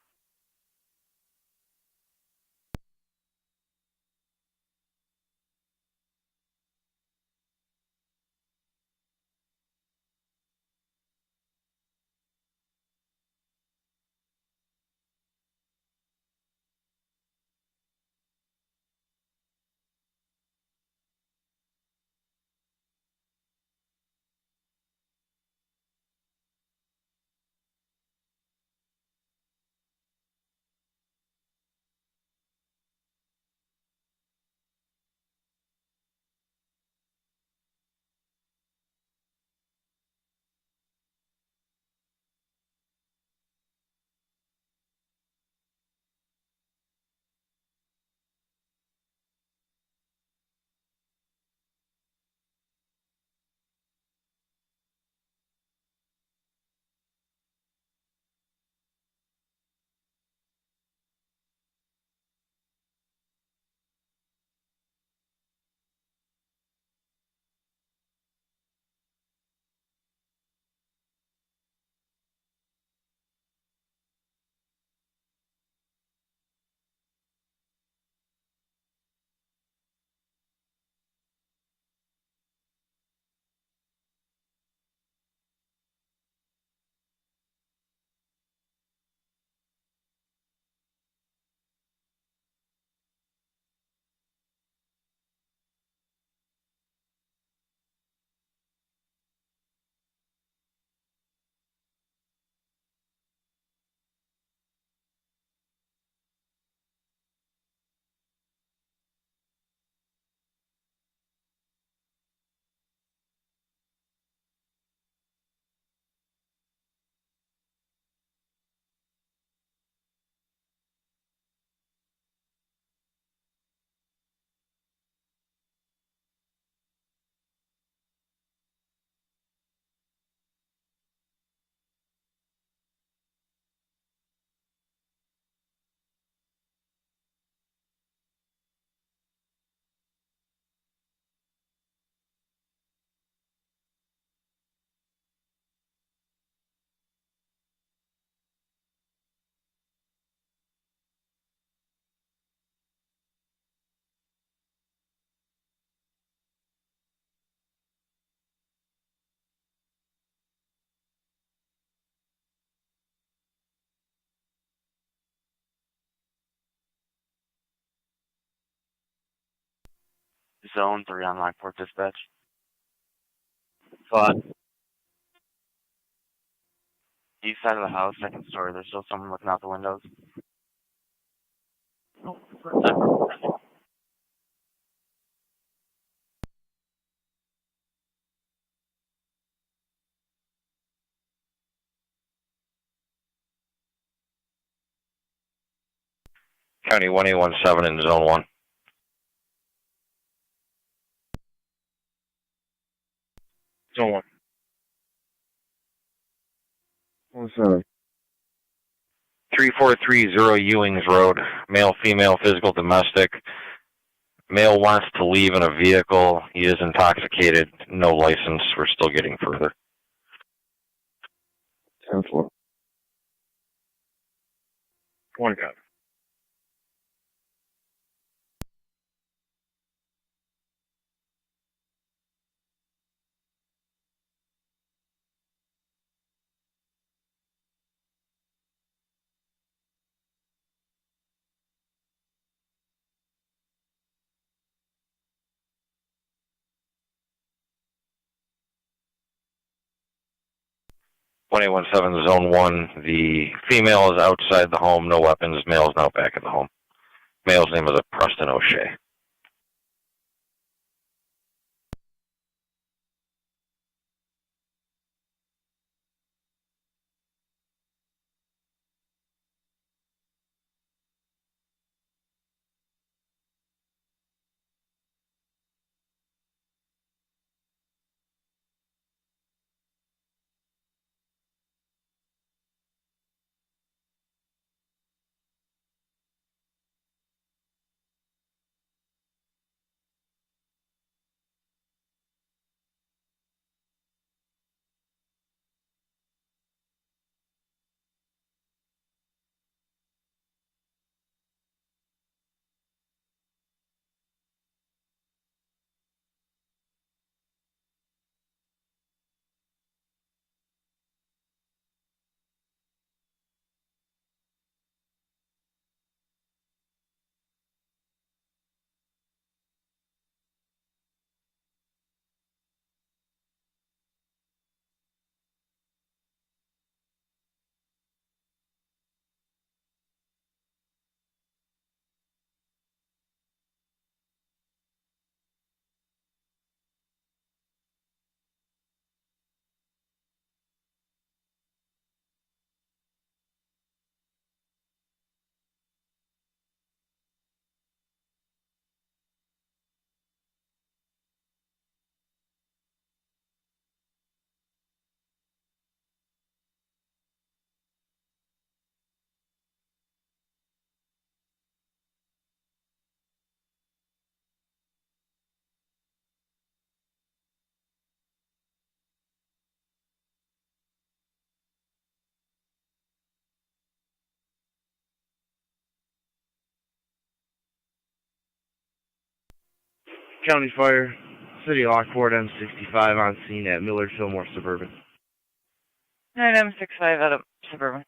[SPEAKER 3] Zone 3 on Lockport dispatch. Thought. East side of the house, second story. There's still someone looking out the windows.
[SPEAKER 23] County 1817 in Zone 1.
[SPEAKER 4] Zone 1.
[SPEAKER 17] What's that?
[SPEAKER 23] 3430 Ewings Road. Male, female, physical, domestic. Male wants to leave in a vehicle. He is intoxicated. No license. We're still getting further.
[SPEAKER 17] 10-4.
[SPEAKER 4] 1 cop.
[SPEAKER 23] One 1817 Zone 1. The female is outside the home. No weapons. Male is now back at the home. Male's name is Preston O'Shea.
[SPEAKER 5] County Fire, City of Lockport, M65 on scene at Millard Fillmore Suburban.
[SPEAKER 1] 9M65 out of Suburban.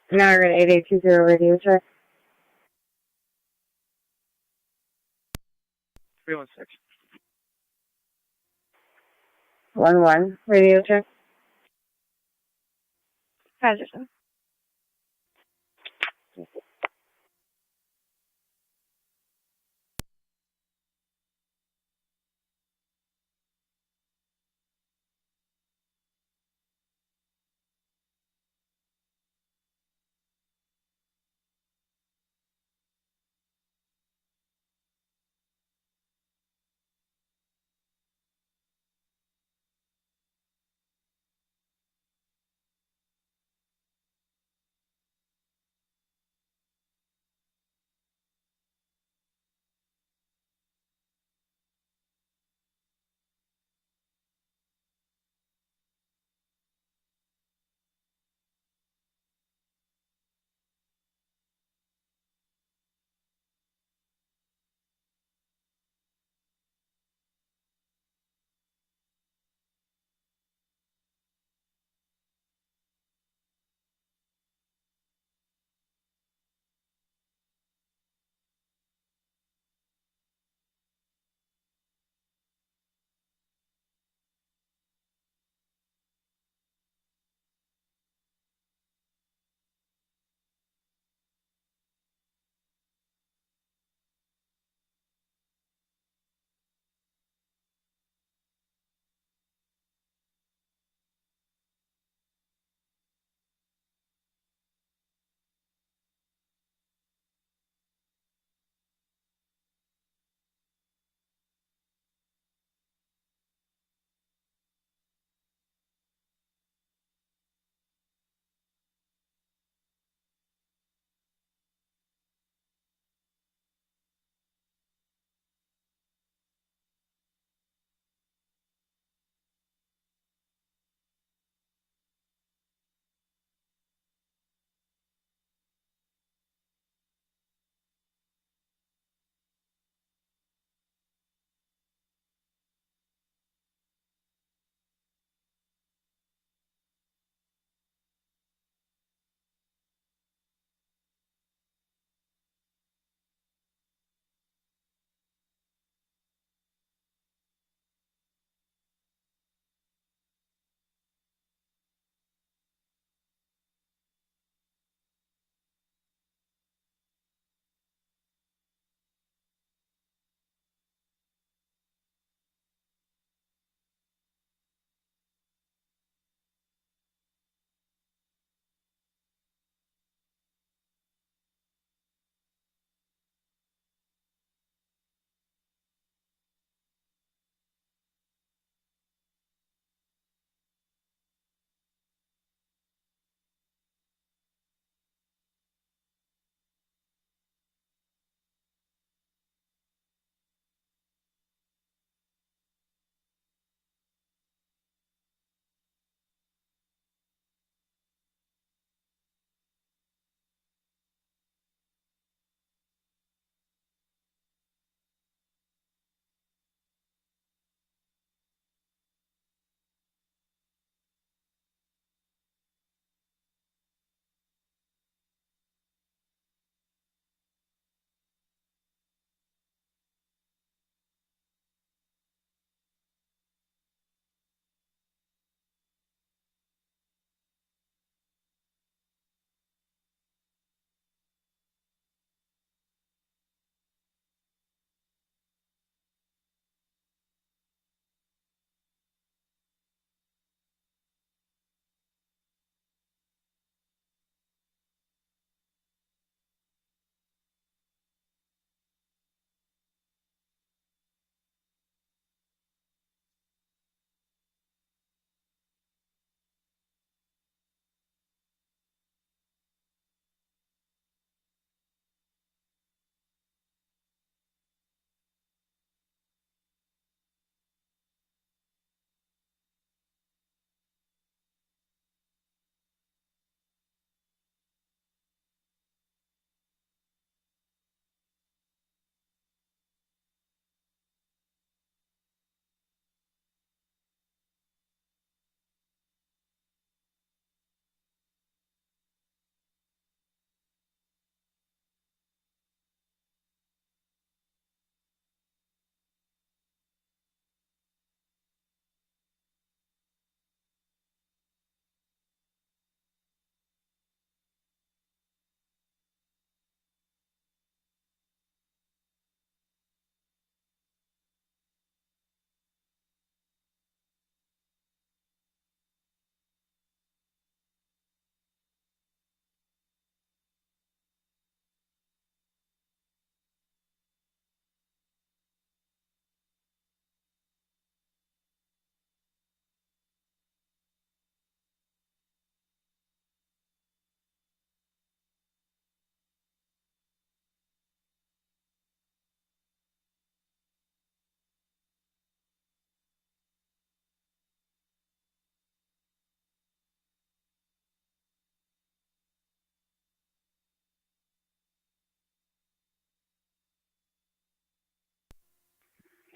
[SPEAKER 8] Niagara 8820 radio check.
[SPEAKER 5] 316.
[SPEAKER 8] 11 radio check. Roger, sir.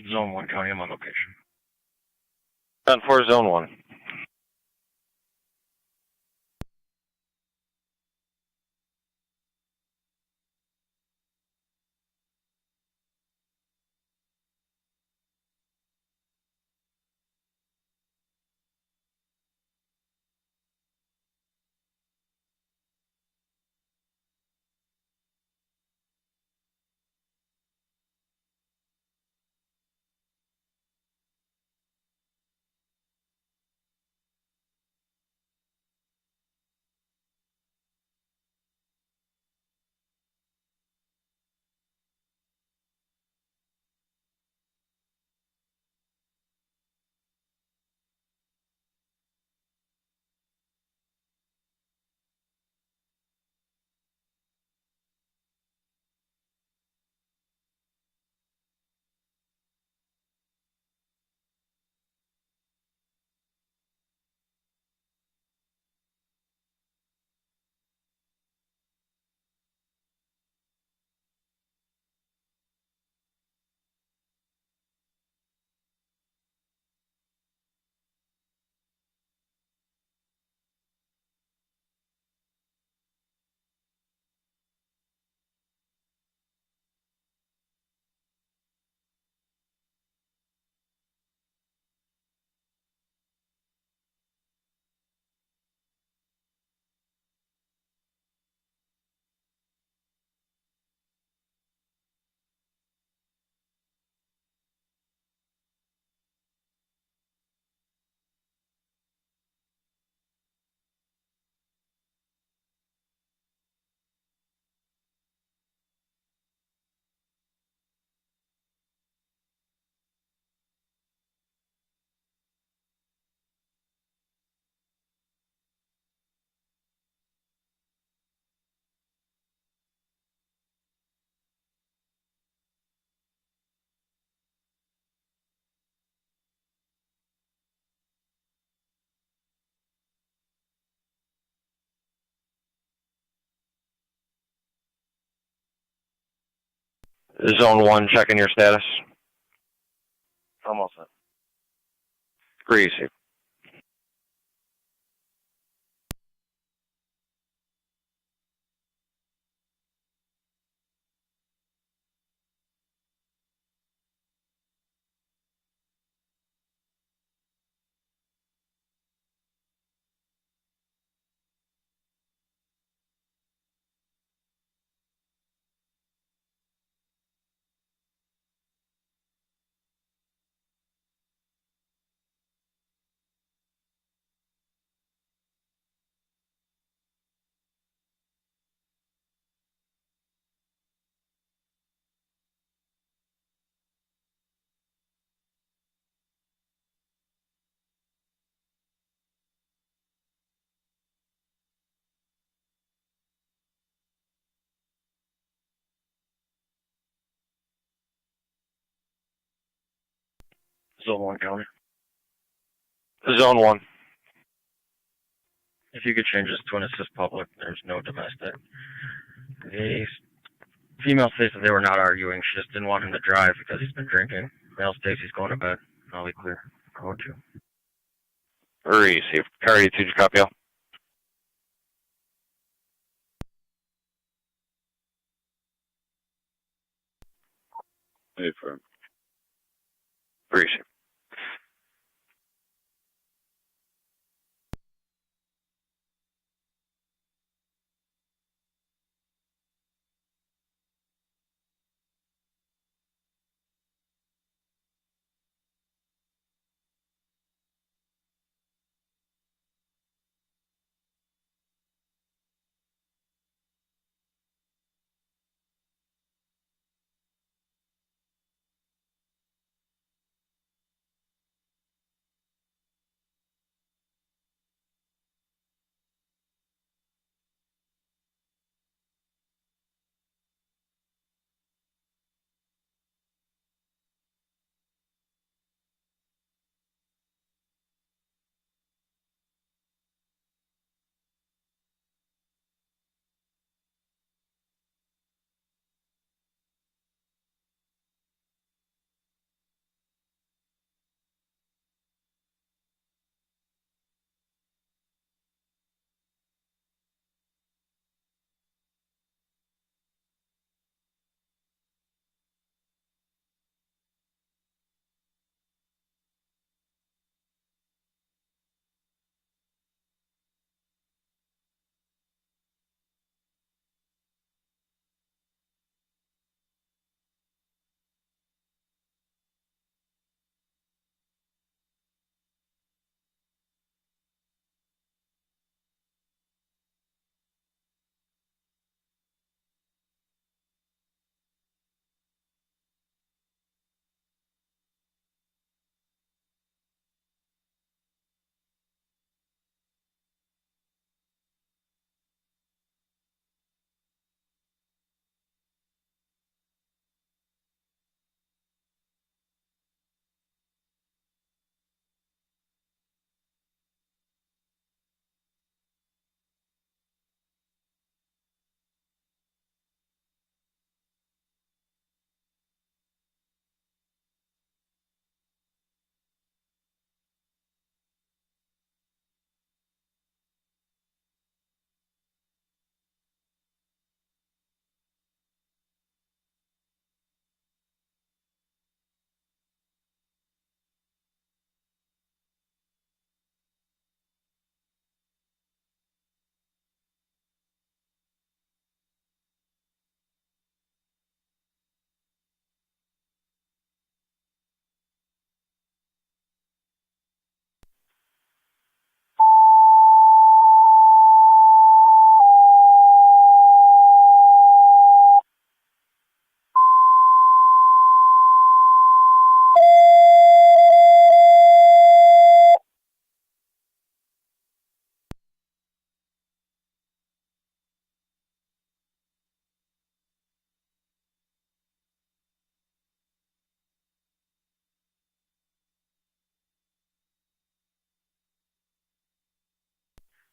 [SPEAKER 4] Zone 1 County, I'm on location.
[SPEAKER 23] 10-4, Zone 1. Zone 1, checking your status.
[SPEAKER 4] Almost set.
[SPEAKER 23] Receive.
[SPEAKER 4] Zone 1 County.
[SPEAKER 23] Zone 1.
[SPEAKER 4] If you could change this to an assist public, there's no domestic. The female states that they were not arguing. She just didn't want him to drive because he's been drinking. Male states he's going to bed. I'll be clear. Code 2.
[SPEAKER 23] Receive. Carry 2, did you copy all?
[SPEAKER 12] Affirm.
[SPEAKER 23] Receive.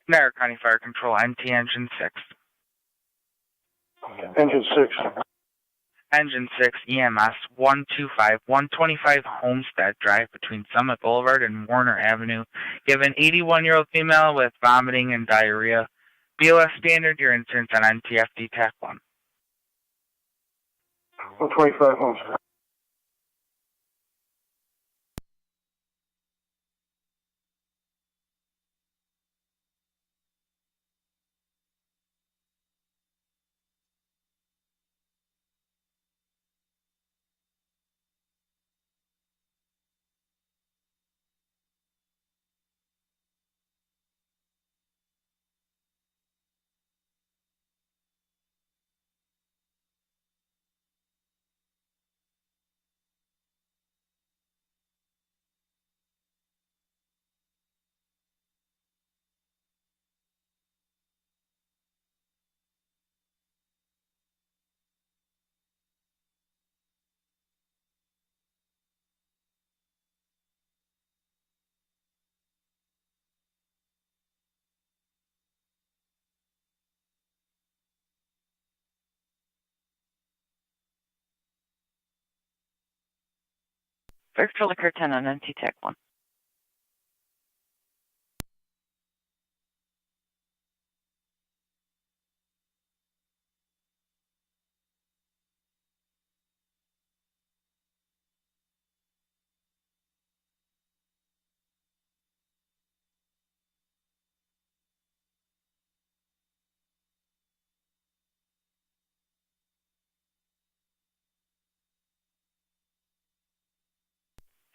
[SPEAKER 13] Niagara County Fire Control, NT Engine 6.
[SPEAKER 22] Engine 6.
[SPEAKER 13] Engine 6, EMS 125 Homestead Drive between Summit Boulevard and Warner Avenue. Given 81-year-old female with vomiting and diarrhea. BOS standard, your insurance on NTFD TAC 1.
[SPEAKER 22] 125 Homestead.
[SPEAKER 1] Fire Control Occur 10 on NT TAC 1.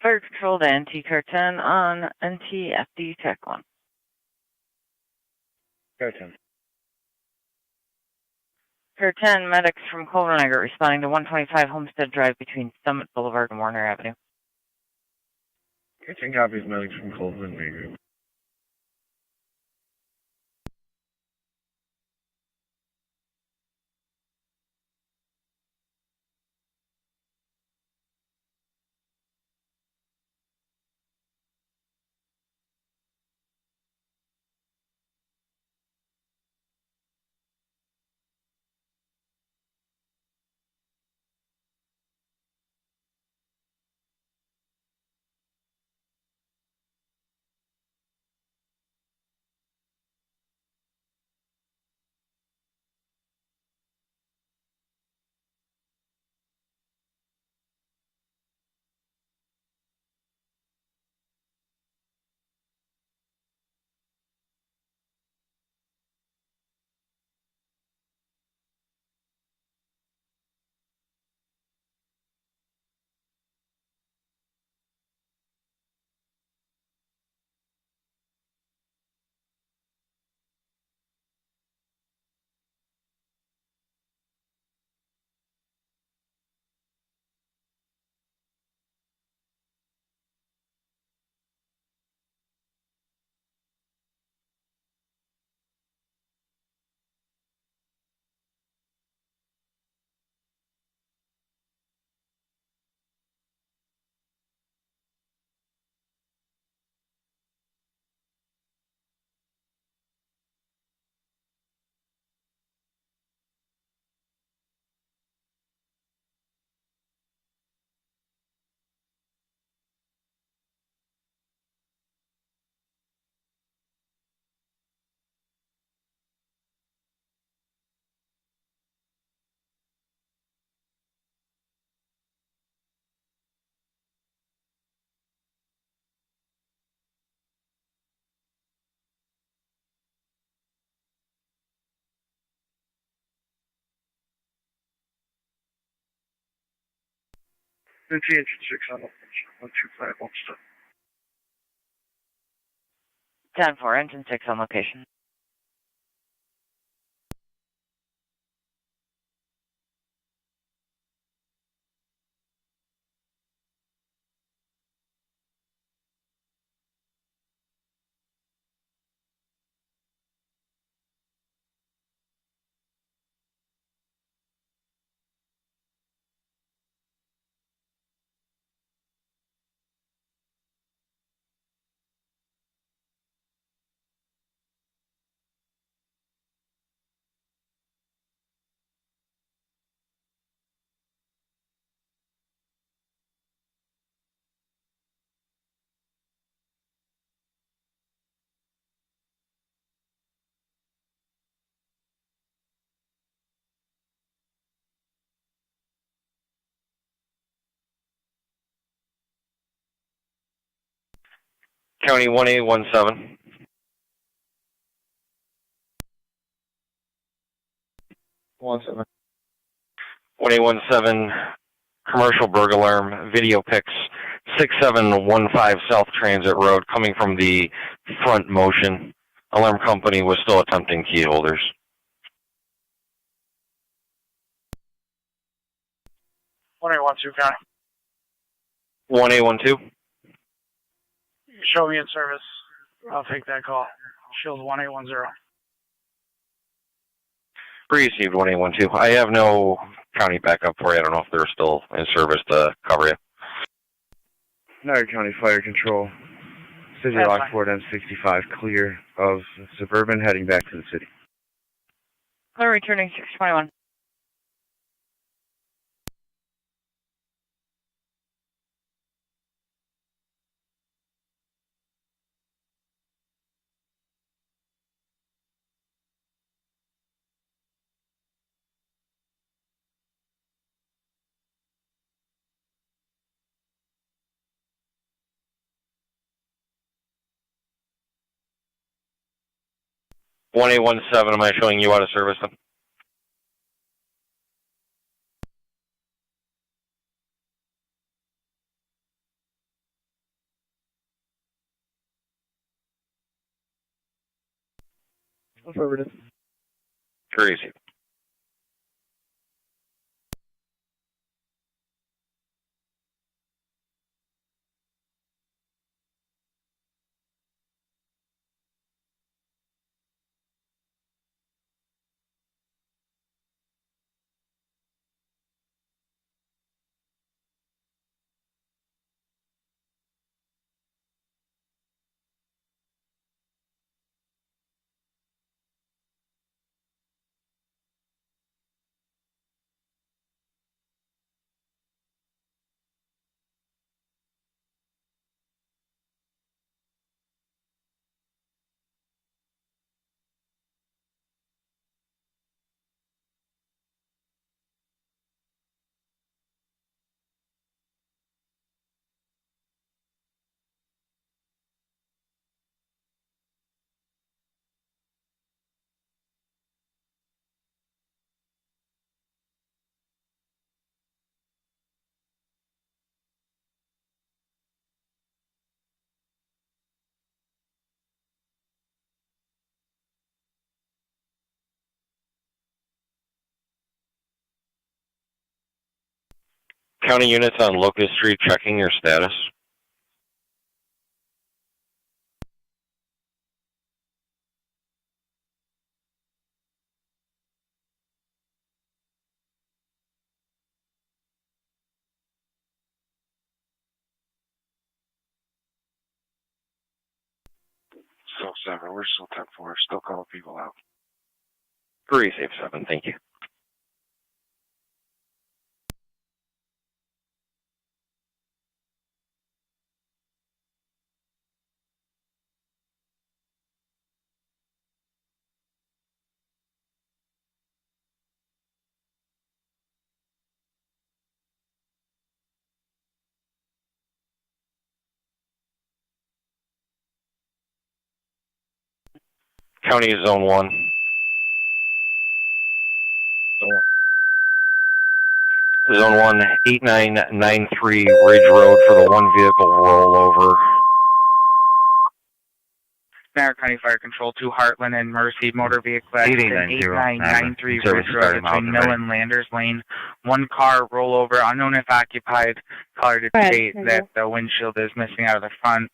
[SPEAKER 1] Fire Control to NT Car 10 on NTFD TAC 1.
[SPEAKER 4] Car 10.
[SPEAKER 1] Car 10, medics from Culver Niagara responding to 125 Homestead Drive between Summit Boulevard and Warner Avenue.
[SPEAKER 4] Car 10 copies medics from Culver Niagara.
[SPEAKER 22] NT Engine 6 on 125 Homestead.
[SPEAKER 1] 10-4, Engine 6 on location.
[SPEAKER 23] County 1817. 1817, commercial burglar alarm, video pics, 6715 South Transit Road, coming from the front motion. Alarm company was still attempting key holders.
[SPEAKER 15] 1812 County.
[SPEAKER 23] 1812.
[SPEAKER 15] Show me in service. I'll take that call. Shield 1810.
[SPEAKER 23] Received 1812. I have no county backup for you. I don't know if they're still in service to cover you.
[SPEAKER 5] Niagara County Fire Control. City of Lockport M65 clear of Suburban heading back to the city.
[SPEAKER 1] Clear returning 621.
[SPEAKER 23] One 1817, am I showing you out of service then?
[SPEAKER 5] Affirmative.
[SPEAKER 23] Crazy. County units on Locust Street checking your status.
[SPEAKER 22] Still 7, we're still 10-4, still calling people out.
[SPEAKER 23] 387, thank you. County Zone 1. Zone 1, 8993 Ridge Road for the one vehicle rollover.
[SPEAKER 13] Niagara County Fire Control 2 Heartland and Mercy motor vehicle accident 8993 Ridge Road between Mill and Landers Lane. One car rollover, unknown if occupied. Caller to state that the windshield is missing out of the front.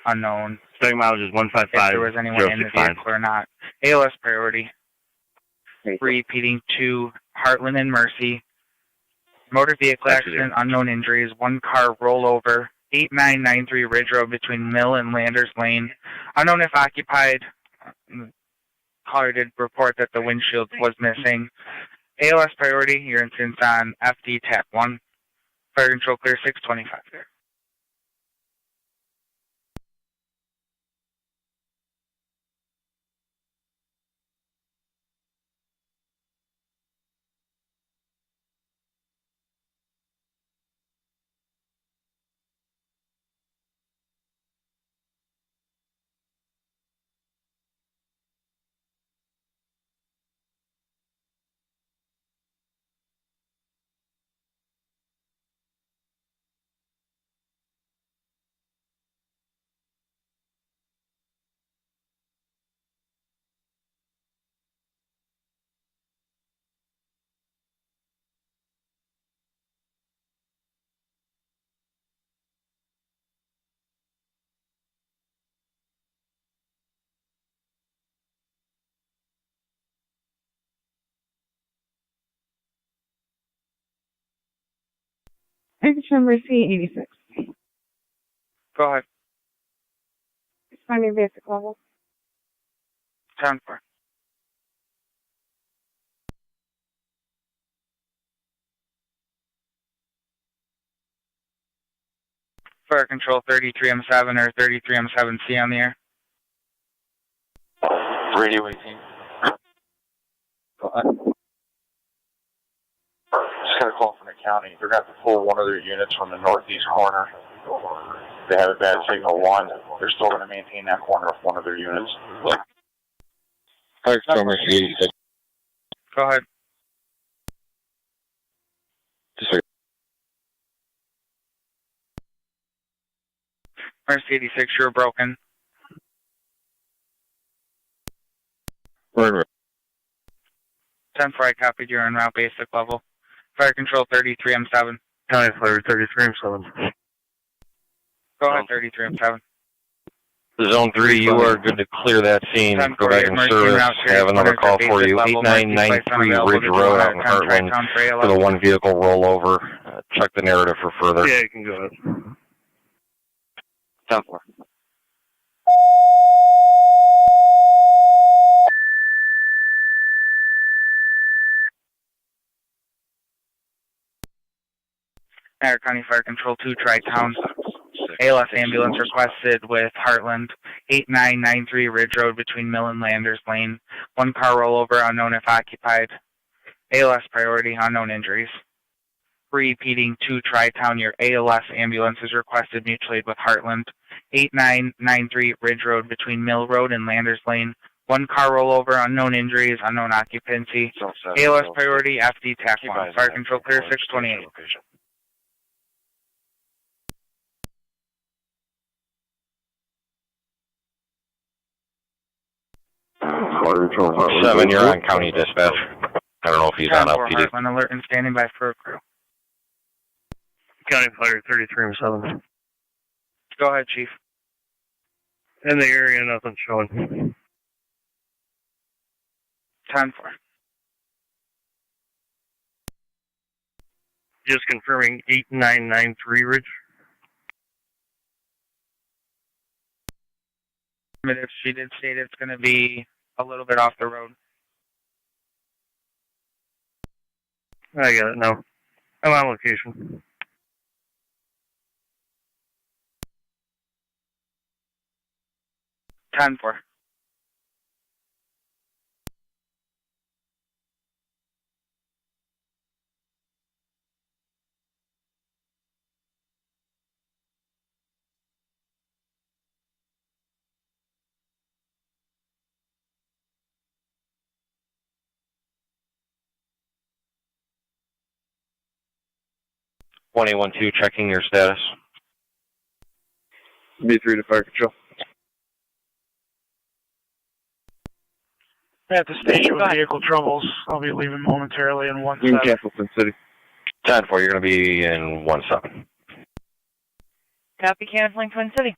[SPEAKER 13] Unknown.
[SPEAKER 5] Starting mileage is 155.
[SPEAKER 13] If there was anyone in the vehicle or not. ALS priority. Repeating 2 Heartland and Mercy. Motor vehicle accident, unknown injuries. One car rollover. 8993 Ridge Road between Mill and Landers Lane. Unknown if occupied. Caller did report that the windshield was missing. ALS priority, your incident's on FD TAC 1. Fire control clear 625 there.
[SPEAKER 19] Package number C86.
[SPEAKER 13] Go ahead.
[SPEAKER 19] Respond your basic level.
[SPEAKER 13] 10-4. Fire control 33M7 or 33M7C on the air.
[SPEAKER 14] Radio 18. Just got a call from the county. They're going to have to pull one of their units from the northeast corner. They have a bad signal 1. They're still going to maintain that corner of one of their units.
[SPEAKER 23] Fire control Mercy 86.
[SPEAKER 13] Go ahead.
[SPEAKER 23] Just a
[SPEAKER 13] Mercy 86, you're broken.
[SPEAKER 23] Word.
[SPEAKER 13] 10-4, I copied. You're en route basic level. Fire control 33M7.
[SPEAKER 2] County Fire 33M7.
[SPEAKER 13] Go ahead, 33M7.
[SPEAKER 23] Zone 3, you are good to clear that scene. Go back in service. Have another call for you. 8993 Ridge Road out in Heartland for the one vehicle rollover. Check the narrative for further.
[SPEAKER 2] Yeah, you can go ahead.
[SPEAKER 23] 10-4.
[SPEAKER 13] Niagara County Fire Control 2, Tri-Town. ALS ambulance requested with Heartland, 8993 Ridge Road between Mill and Landers Lane. One car rollover, unknown if occupied. ALS priority, unknown injuries. Repeating 2 Tri-Town, your ALS ambulance is requested mutual aid with Heartland, 8993 Ridge Road between Mill Road and Landers Lane. One car rollover, unknown injuries, unknown occupancy. ALS priority, FD TAC 1. Fire control clear 628.
[SPEAKER 23] Fire control 7, you're on county dispatch. I don't know if he's on LPD.
[SPEAKER 13] Heartland alert and standing by for a crew.
[SPEAKER 2] County Fire 33M7.
[SPEAKER 13] Go ahead, Chief.
[SPEAKER 2] In the area, nothing showing.
[SPEAKER 13] 10-4.
[SPEAKER 2] Just confirming 8993 Ridge.
[SPEAKER 13] If she did state it's going to be a little bit off the road.
[SPEAKER 2] I got it now. I'm on location.
[SPEAKER 13] 10-4.
[SPEAKER 23] One 112, checking your status.
[SPEAKER 9] B3 to fire control.
[SPEAKER 20] At the station with vehicle troubles. I'll be leaving momentarily in 1-7.
[SPEAKER 9] You can cancel Twin City.
[SPEAKER 23] 10-4, you're going to be in 1-7.
[SPEAKER 1] Copy, canceling Twin City.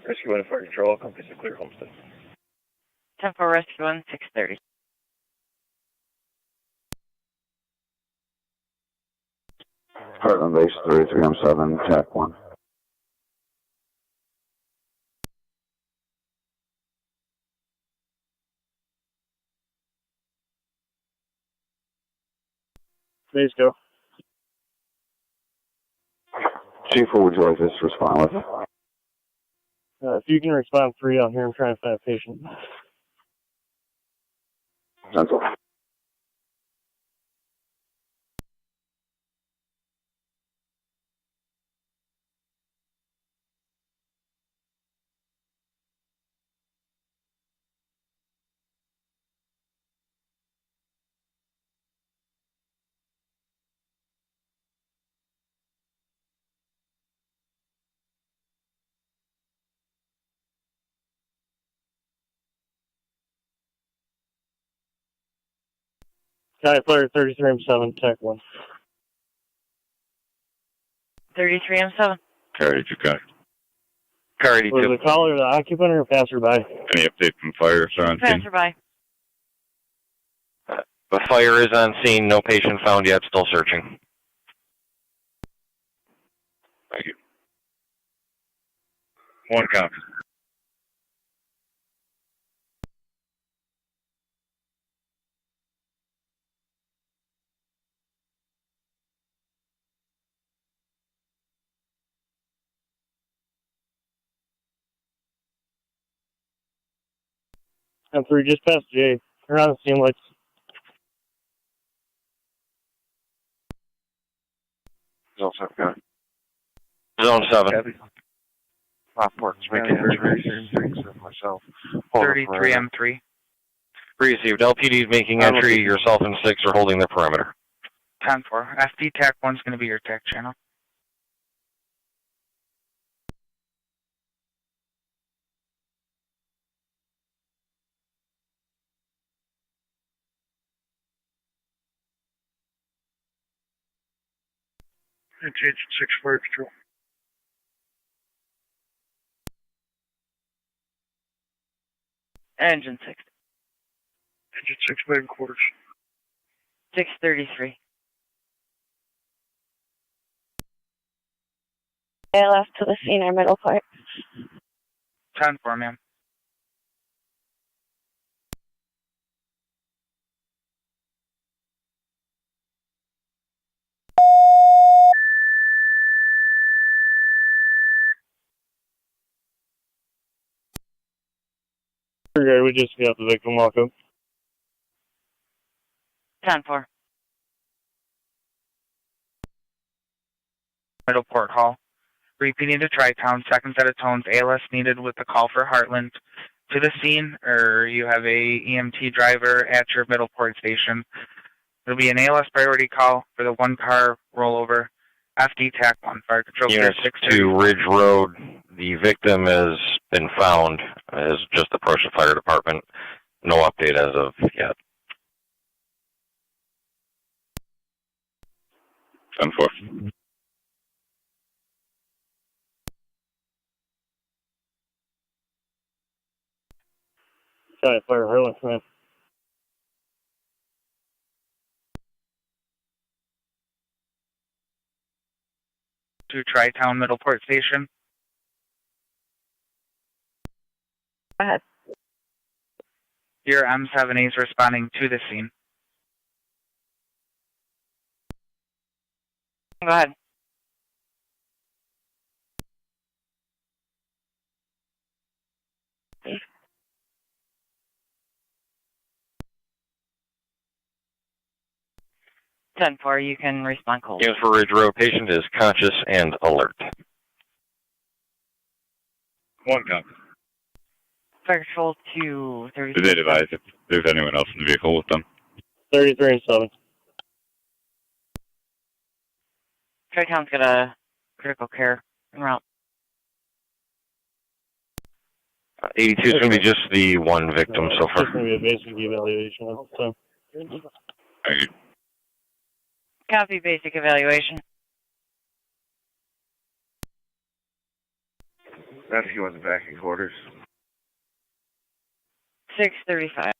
[SPEAKER 2] Rescue 1 Fire Control, company to clear Homestead.
[SPEAKER 1] 10-4 Rescue 1, 630.
[SPEAKER 7] Heartland base 33M7, TAC 1.
[SPEAKER 9] Please go.
[SPEAKER 7] Chief, what would you like us to respond with?
[SPEAKER 9] If you can respond 3 out here, I'm trying to find a patient.
[SPEAKER 7] That's all.
[SPEAKER 22] County Fire 33M7, TAC 1.
[SPEAKER 1] 33M7.
[SPEAKER 6] Car 82, County.
[SPEAKER 23] Car 82.
[SPEAKER 22] Was the caller the occupant or passerby?
[SPEAKER 6] Any update from fire, sir, on scene?
[SPEAKER 1] Passerby.
[SPEAKER 23] The fire is on scene. No patient found yet. Still searching.
[SPEAKER 6] Thank you. 1 copy.
[SPEAKER 22] M3 just past J. Turn on the scene lights.
[SPEAKER 23] Zone 7, County. Zone 7.
[SPEAKER 4] Lockport, making entry. Myself.
[SPEAKER 13] 33M3.
[SPEAKER 23] Received. LPD is making entry. Yourself and 6 are holding the perimeter.
[SPEAKER 13] 10-4. FD TAC 1's going to be your TAC channel.
[SPEAKER 10] Attention 6 Fire Patrol.
[SPEAKER 1] Engine 6.
[SPEAKER 10] Engine 6 main quarters.
[SPEAKER 1] 633.
[SPEAKER 19] ALS to the scene or Middleport.
[SPEAKER 13] 10-4, ma'am.
[SPEAKER 22] We just got the victim walk up.
[SPEAKER 1] 10-4.
[SPEAKER 13] Middleport Hall. Repeating to Tri-Town, second set of tones, ALS needed with the call for Heartland to the scene, or you have a EMT driver at your Middleport station. It'll be an ALS priority call for the 1-car rollover. FD TAC 1, Fire Control.
[SPEAKER 23] Unit 2, Ridge Road. The victim has been found. Has just approached the fire department. No update as of yet.
[SPEAKER 6] 10-4.
[SPEAKER 22] County Fire Harlan Command.
[SPEAKER 13] To Tri-Town Middleport Station.
[SPEAKER 19] Go ahead.
[SPEAKER 13] Your M7A is responding to the scene.
[SPEAKER 1] Go ahead. Ten four, you can respond cold.
[SPEAKER 23] Unit for Ridge Road, patient is conscious and alert.
[SPEAKER 6] 1 copy.
[SPEAKER 1] Fire Control to 33.
[SPEAKER 6] Did they advise if there's anyone else in the vehicle with them?
[SPEAKER 22] 33 and 7.
[SPEAKER 1] Tri-Town's got a critical care en route.
[SPEAKER 23] 82 is going to be just the 1 victim so far.
[SPEAKER 22] It's going to be a basic evaluation. So.
[SPEAKER 6] Thank you.
[SPEAKER 1] Copy basic evaluation.
[SPEAKER 2] Rescue wasn't back in quarters.
[SPEAKER 1] 635.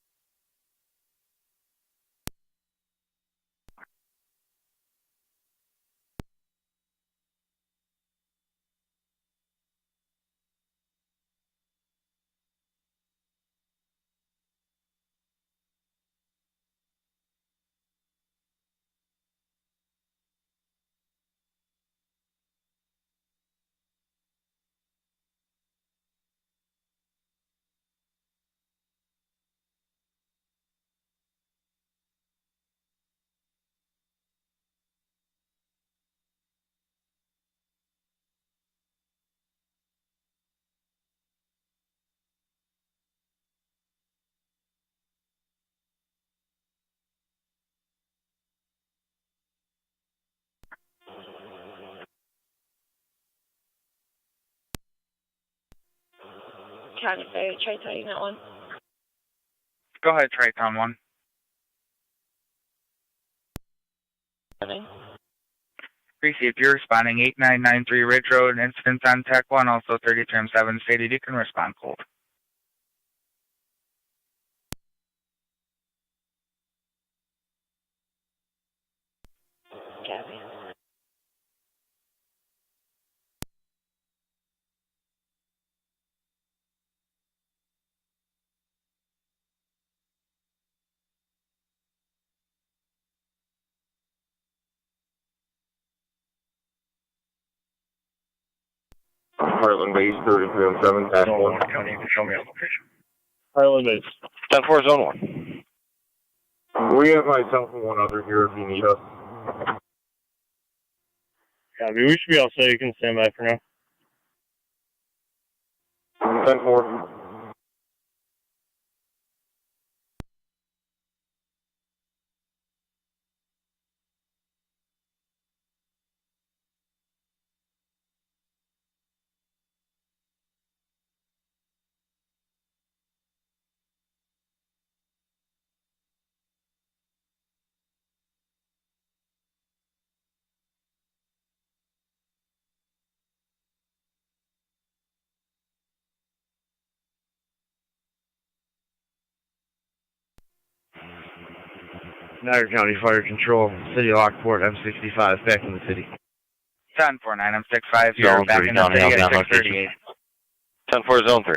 [SPEAKER 19] County Fire, Tri-Town Unit 1.
[SPEAKER 13] Go ahead, Tri-Town 1. Received. You're responding 8993 Ridge Road. Incidents on TAC 1, also 33M7 stated. You can respond cold.
[SPEAKER 19] Copy.
[SPEAKER 4] Heartland Base, 33M7, TAC 1.
[SPEAKER 22] Show me a location.
[SPEAKER 4] Heartland Base. 10-4, Zone 1. We have myself and one other here if you need us.
[SPEAKER 22] Yeah, we should be all set. You can stand by for now.
[SPEAKER 4] 10-4.
[SPEAKER 5] Niagara County Fire Control, City of Lockport, M65, back in the city.
[SPEAKER 13] 1049, I'm 65 here,
[SPEAKER 7] Zone
[SPEAKER 13] back
[SPEAKER 7] 3,
[SPEAKER 13] in the
[SPEAKER 7] County,
[SPEAKER 13] city
[SPEAKER 7] I'll
[SPEAKER 13] at
[SPEAKER 7] be on
[SPEAKER 13] 638.
[SPEAKER 23] 10-4, Zone 3.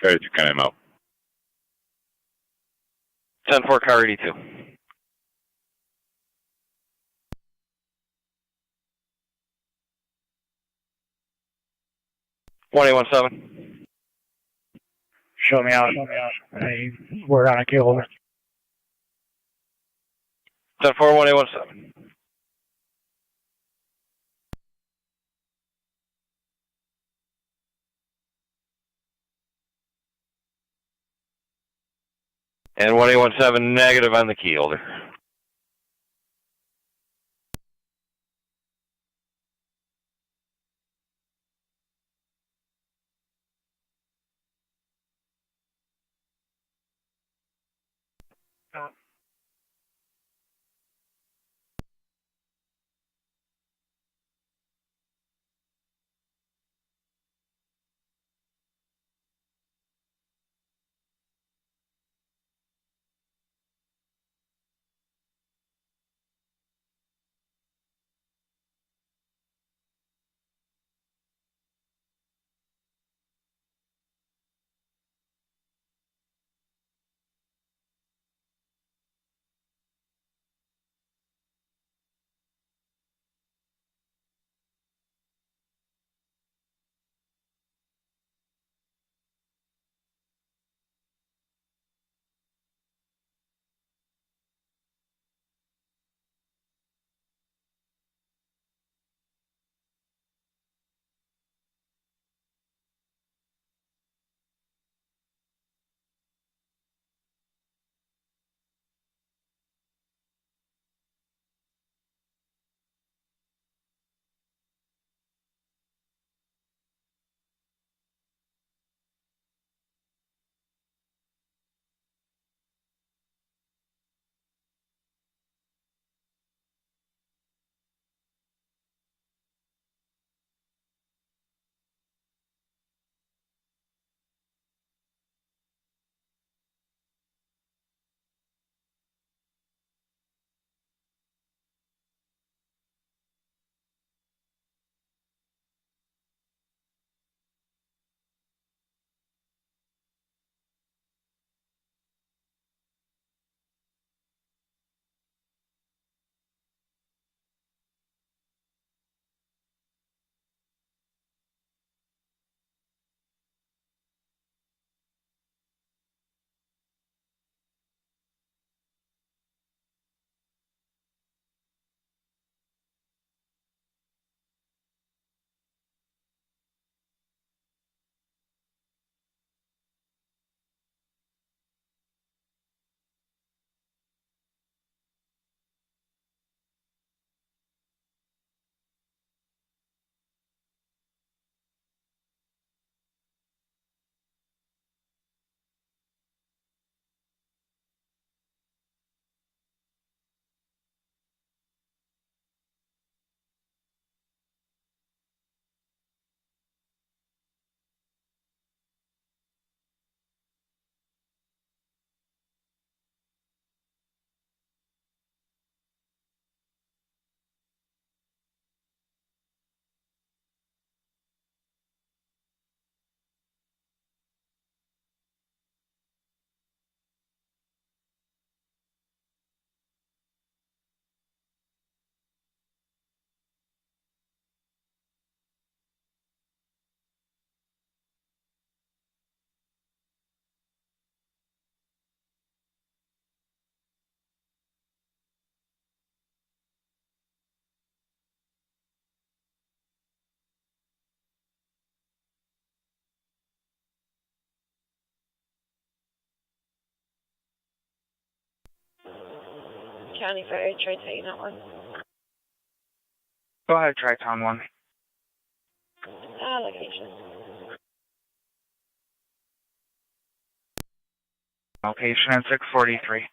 [SPEAKER 6] Okay, you can out.
[SPEAKER 23] 10-4, car 82. $1,817.
[SPEAKER 22] Show me out. Hey, we're on a key holder.
[SPEAKER 23] 10-4, 1817. And 1817 negative on the key holder.
[SPEAKER 19] County Fire, try taking that one.
[SPEAKER 13] Go ahead, Tri-Town 1.
[SPEAKER 19] Location.
[SPEAKER 13] Location at 643.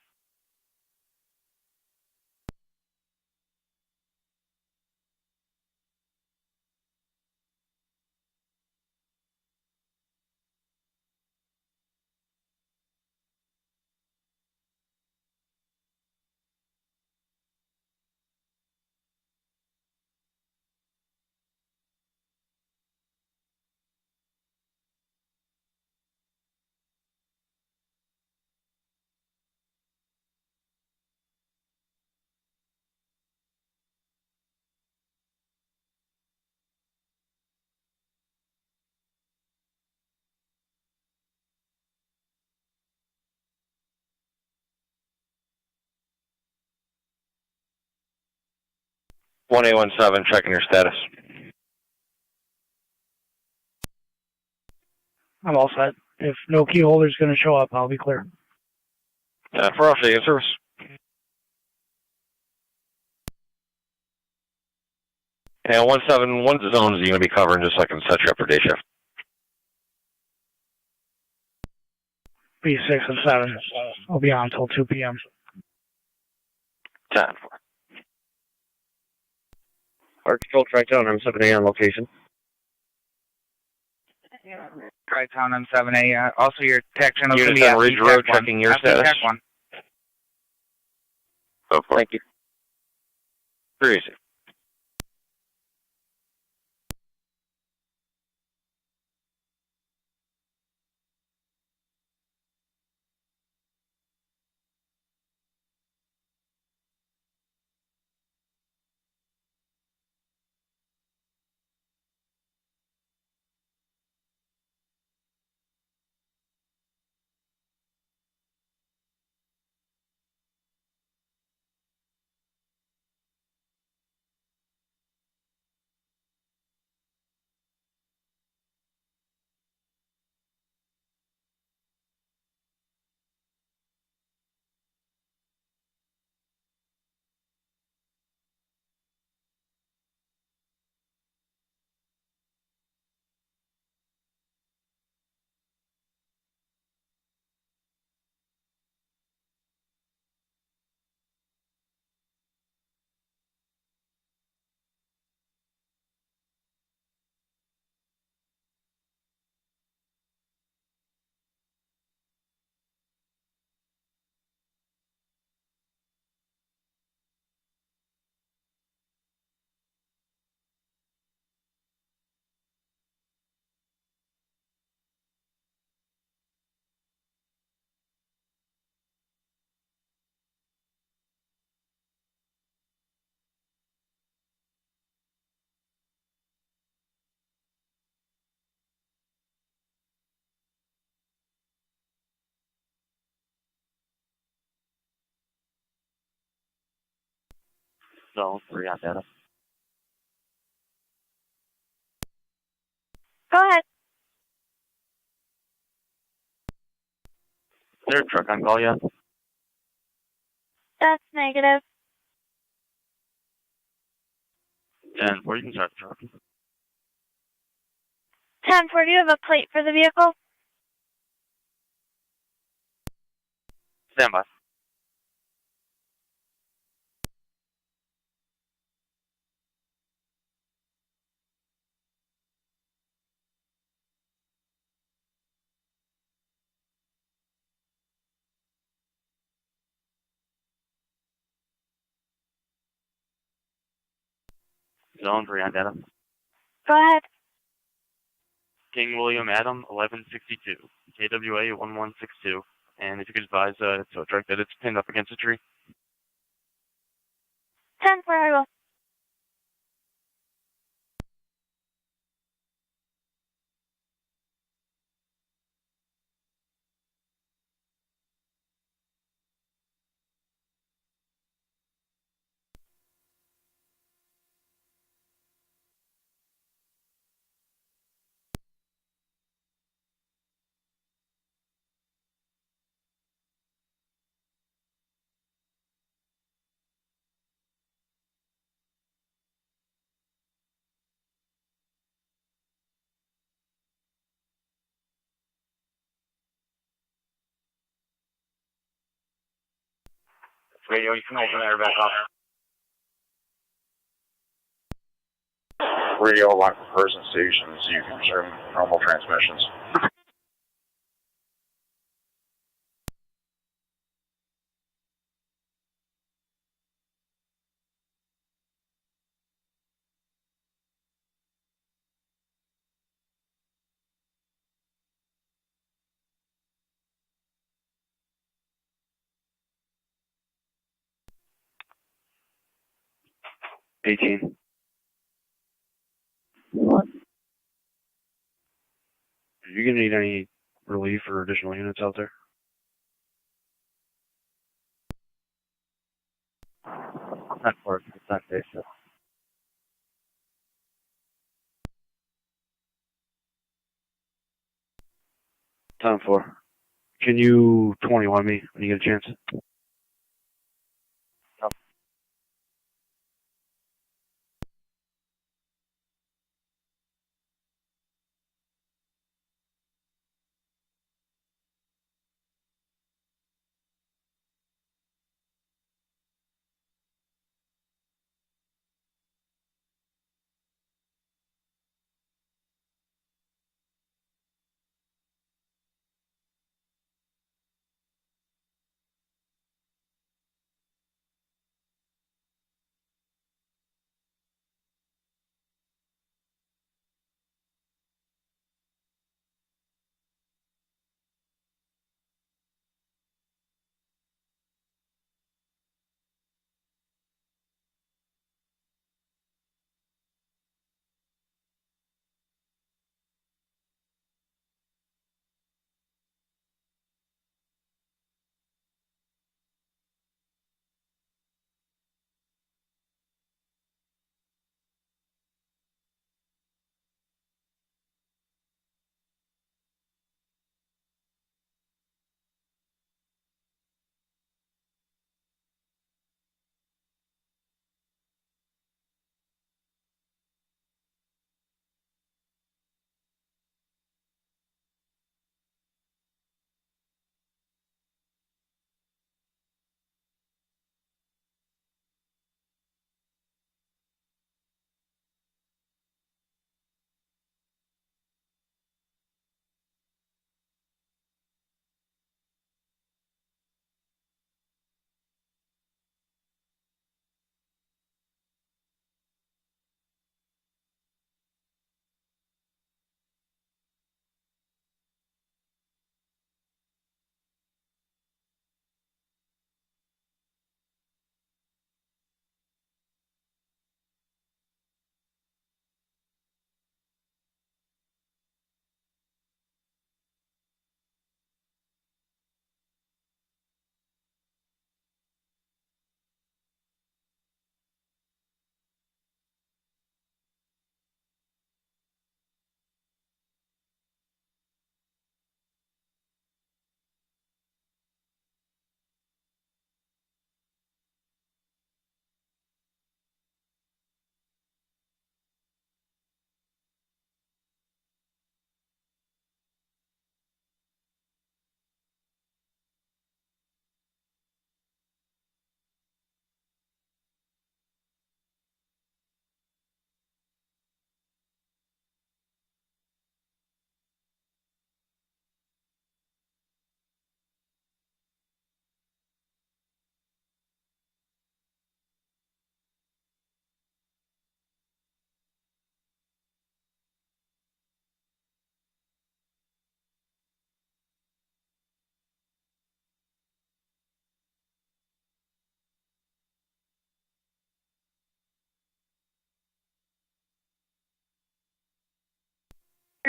[SPEAKER 23] One 817, checking your status.
[SPEAKER 20] I'm all set. If no key holder's going to show up, I'll be clear.
[SPEAKER 23] For us, in service. And 171, what zones are you going to be covering just so I can set you up for day shift?
[SPEAKER 20] B6 and 7. I'll be on until 2 p.m.
[SPEAKER 23] 10-4.
[SPEAKER 4] Fire Control Tri-Town, I'm 7A on location.
[SPEAKER 13] Tri-Town M7A. Also, your TAC channel is going to
[SPEAKER 23] Units
[SPEAKER 13] be
[SPEAKER 23] on Ridge Road, checking your status.
[SPEAKER 13] TAC 1.
[SPEAKER 23] Go for it. Thank you. Very easy.
[SPEAKER 18] Zone 3 on data.
[SPEAKER 8] Go ahead.
[SPEAKER 18] Is there a truck on call yet?
[SPEAKER 8] That's negative.
[SPEAKER 18] 10-4, you can start the truck.
[SPEAKER 8] 10-4, do you have a plate for the vehicle?
[SPEAKER 18] Stand by. Zone 3 on data.
[SPEAKER 8] Go ahead.
[SPEAKER 18] King William Adam, 1162. KWA 1162. And if you could advise tow truck that it's pinned up against a tree.
[SPEAKER 8] 10-4, I will.
[SPEAKER 3] Radio, you can open there back up.
[SPEAKER 14] Radio, Lockport person stations, you can resume normal transmissions.
[SPEAKER 22] What? Are you going to need any relief or additional units out there?
[SPEAKER 7] Not for it's not safe. So.
[SPEAKER 22] Time 4. Can you 21 me when you get a chance?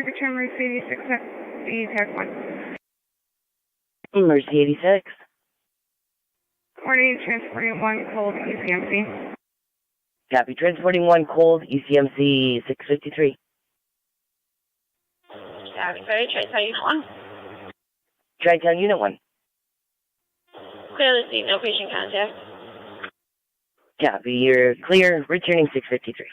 [SPEAKER 11] Return Mercy 86, TAC 1.
[SPEAKER 8] Mercy 86.
[SPEAKER 11] Morning, transporting 1 cold ECMC.
[SPEAKER 8] Copy, transporting 1 cold ECMC 653.
[SPEAKER 11] Copy, sorry, Tri-Town Unit 1.
[SPEAKER 8] Tri-Town Unit 1.
[SPEAKER 11] Clear the seat, no patient contact.
[SPEAKER 8] Copy, you're clear, returning 653.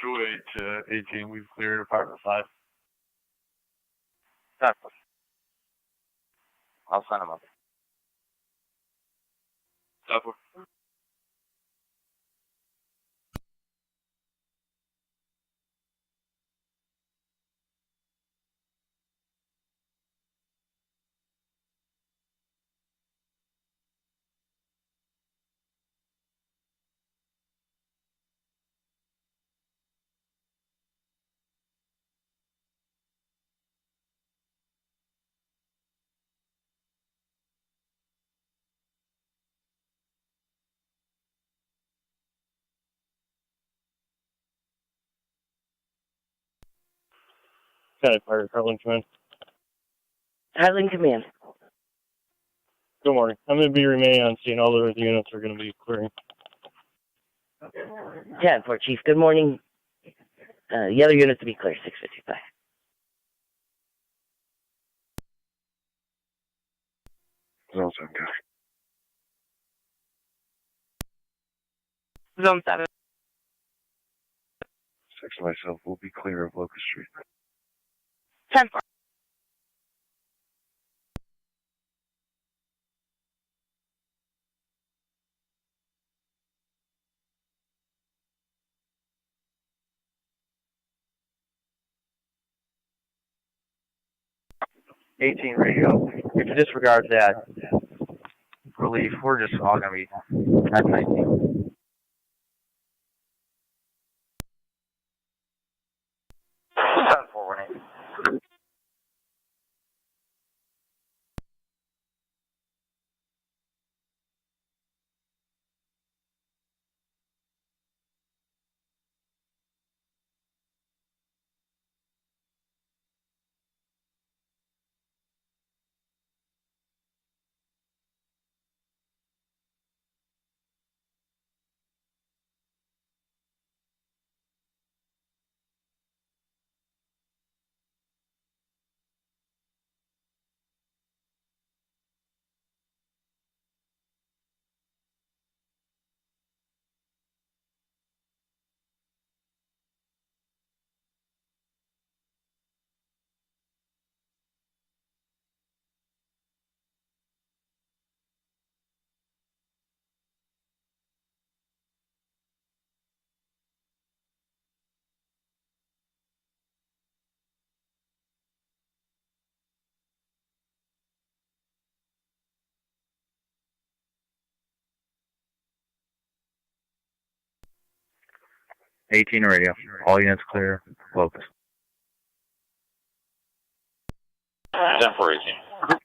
[SPEAKER 9] 2-8 to 18. We've cleared apartment 5.
[SPEAKER 3] I'll send them up.
[SPEAKER 9] Stop.
[SPEAKER 16] 10 Fire Heartland Command.
[SPEAKER 17] Heartland Command.
[SPEAKER 16] Good morning. I'm going to be remaining on scene. All the units are going to be clearing.
[SPEAKER 17] 10-4, Chief. Good morning. The other units to be clear, 655.
[SPEAKER 9] Zone 7, guy.
[SPEAKER 8] Zone 7.
[SPEAKER 9] 6 of myself will be clear of Locust Street.
[SPEAKER 8] 10-4.
[SPEAKER 2] Radio. If you disregard that relief, we're just all going to be at 19. Radio. All units clear. Locust.
[SPEAKER 14] 10-4, 18.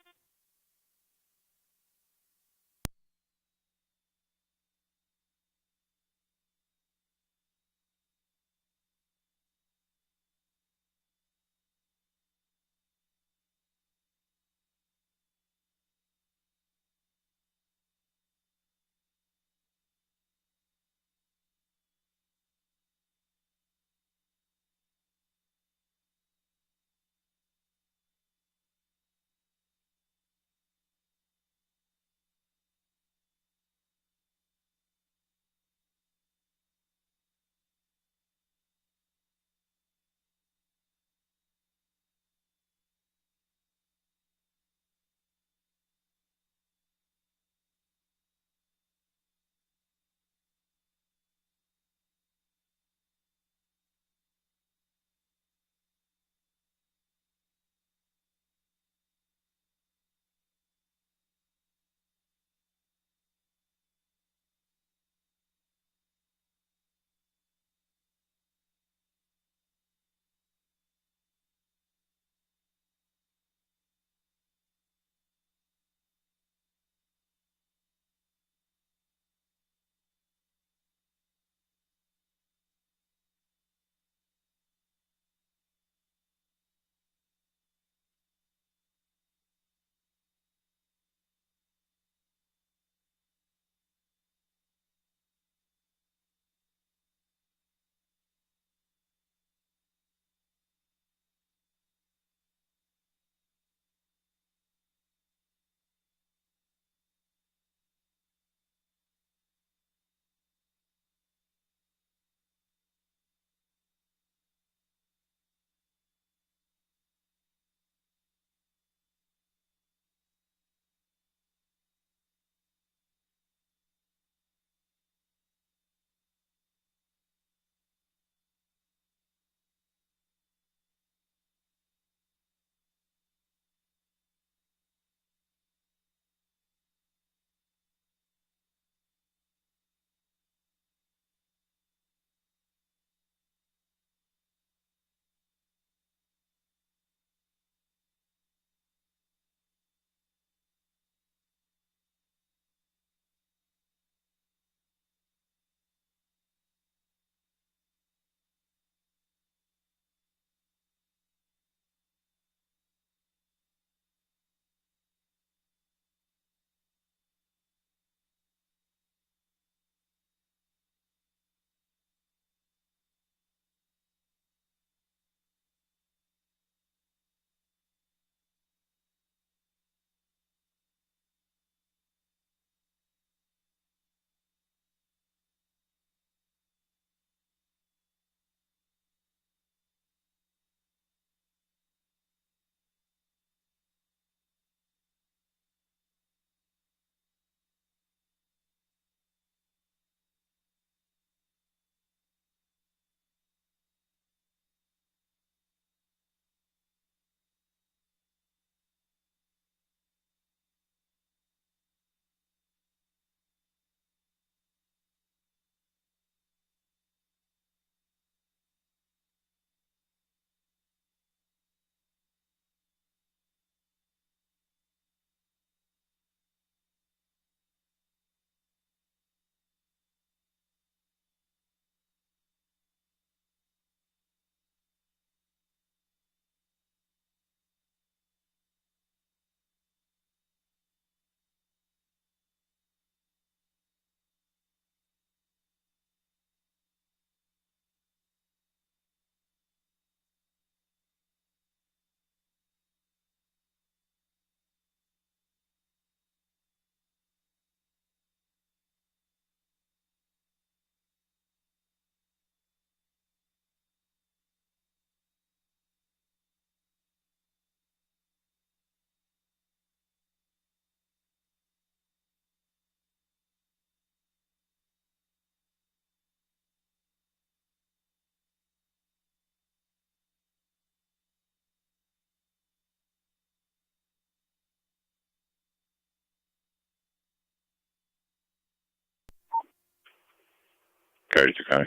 [SPEAKER 6] 32 County.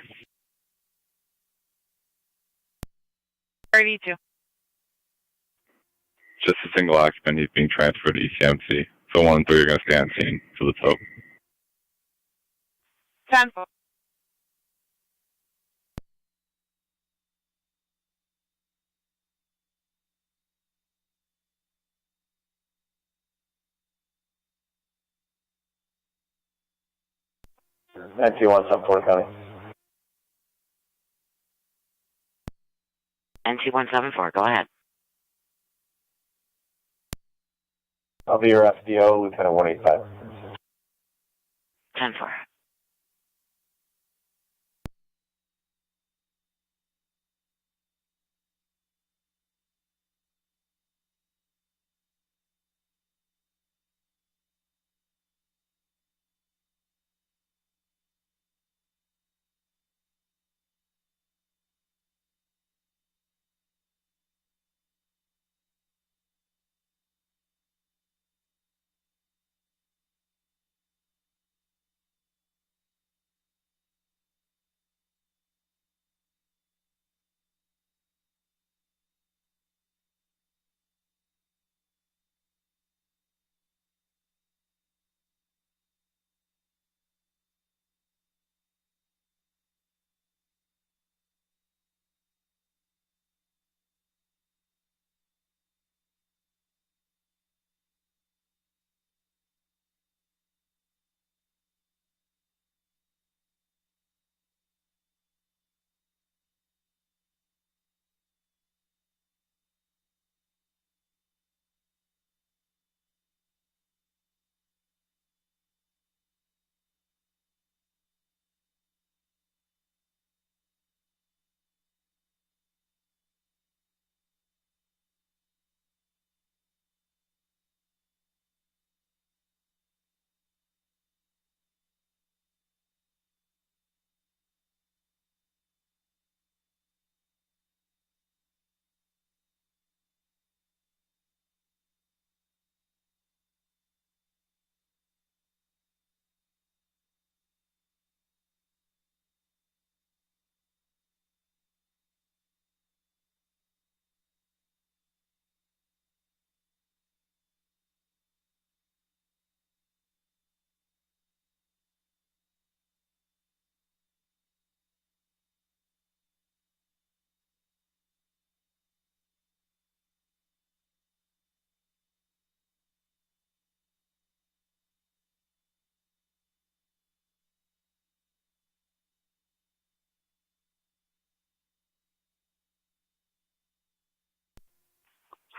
[SPEAKER 1] 32.
[SPEAKER 6] Just a single occupant. He's being transferred to ECMC. So 1 and 3 are going to stay on scene for the tow.
[SPEAKER 1] 10-4.
[SPEAKER 12] NT174 County.
[SPEAKER 17] NT174, go ahead.
[SPEAKER 12] I'll be your FDO, Lieutenant 185.
[SPEAKER 17] 10-4.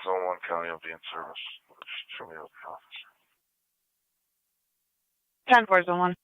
[SPEAKER 12] Zone 1 County, I'll be in service. Show me over the office.
[SPEAKER 1] 10-4, Zone 1.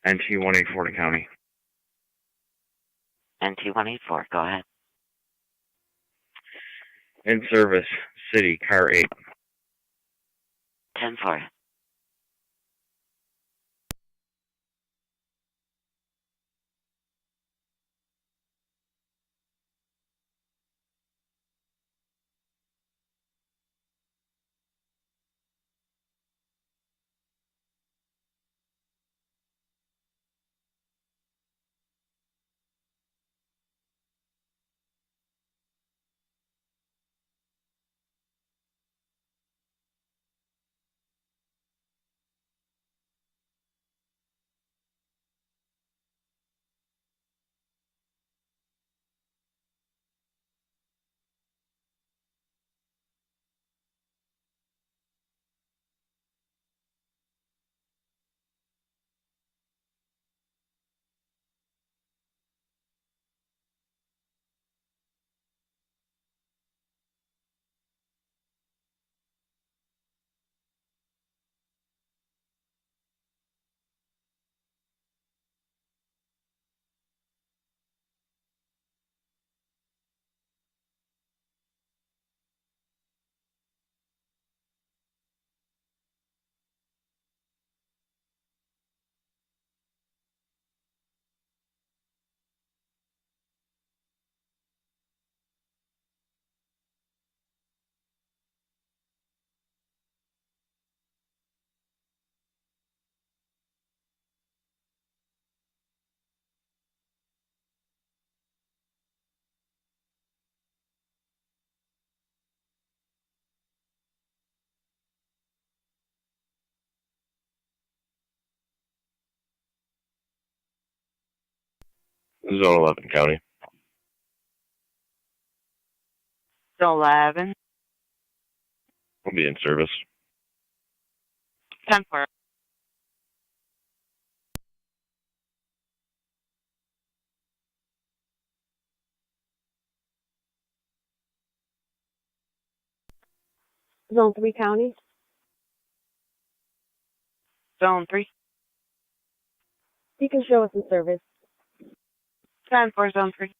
[SPEAKER 4] NT-184 to county.
[SPEAKER 17] NT-184, go ahead.
[SPEAKER 4] In service, city, car 8.
[SPEAKER 17] 10-4.
[SPEAKER 4] Zone 11, county.
[SPEAKER 1] Zone 11.
[SPEAKER 4] We'll be in service.
[SPEAKER 1] 10-4.
[SPEAKER 19] Zone 3 county.
[SPEAKER 1] Zone 3.
[SPEAKER 19] You can show us in service.
[SPEAKER 1] 10-4, Zone 3.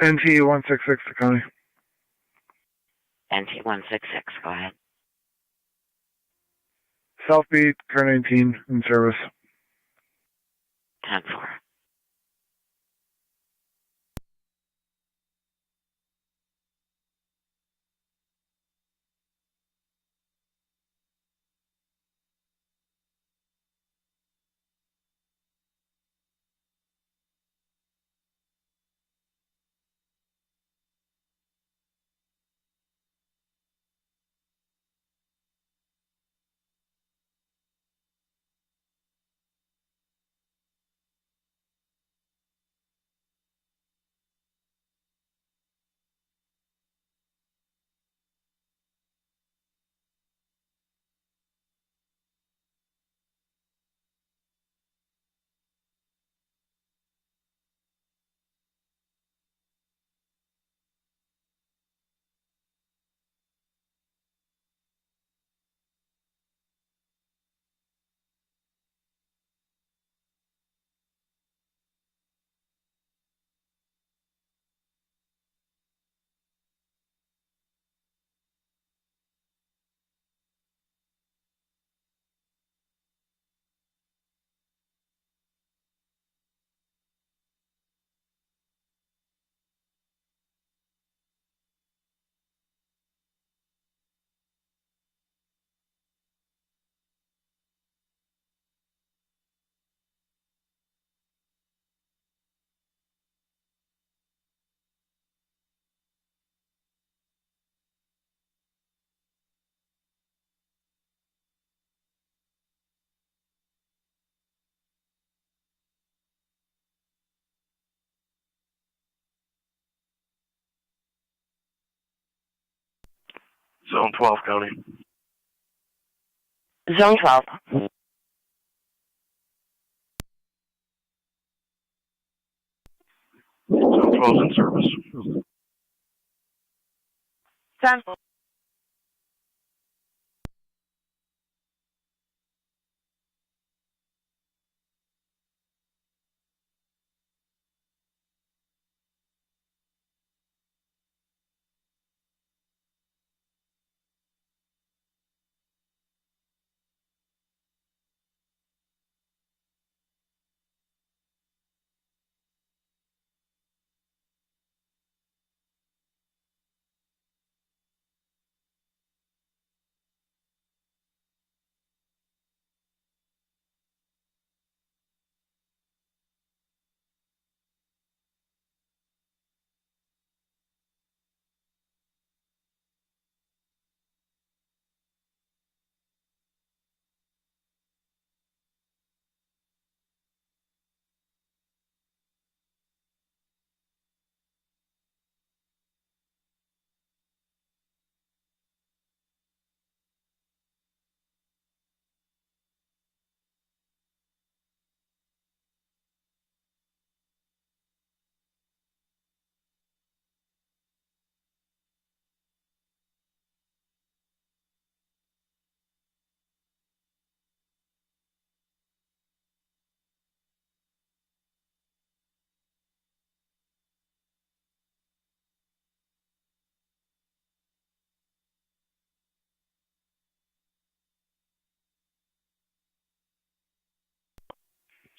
[SPEAKER 9] NT-166 to county.
[SPEAKER 17] NT-166, go ahead.
[SPEAKER 9] South Beat, car 19, in service.
[SPEAKER 17] 10-4.
[SPEAKER 22] Zone 12 County.
[SPEAKER 17] Zone 12.
[SPEAKER 22] Zone 12 in service.
[SPEAKER 8] 10.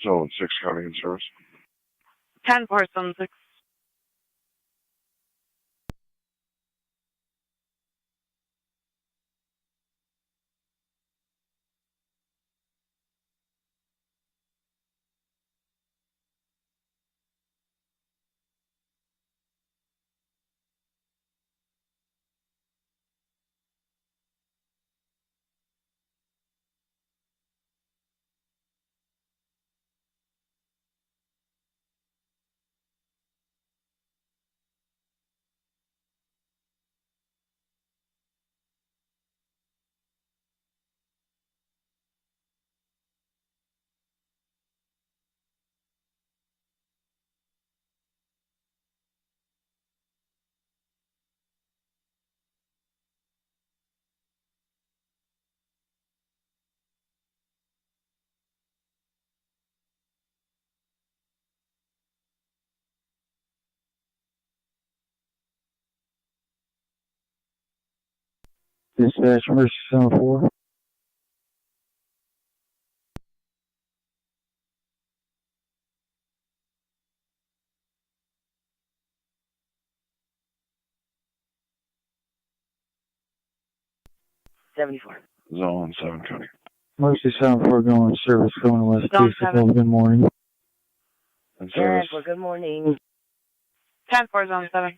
[SPEAKER 22] Zone 6 County in service.
[SPEAKER 8] 10-4, Zone 6.
[SPEAKER 10] Dispatch Mercy Zone 4.
[SPEAKER 22] Zone 7 County.
[SPEAKER 10] Mercy Zone 4 going service going west.
[SPEAKER 8] Zone
[SPEAKER 10] 260. Good morning.
[SPEAKER 22] In service.
[SPEAKER 17] Well, good morning.
[SPEAKER 8] 10-4, Zone 7.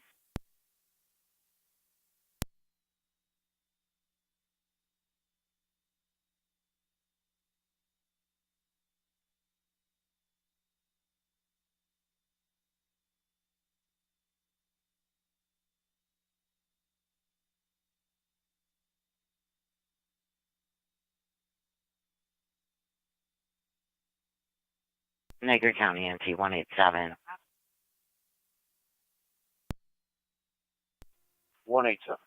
[SPEAKER 17] Niagara County NT 187.
[SPEAKER 22] 187.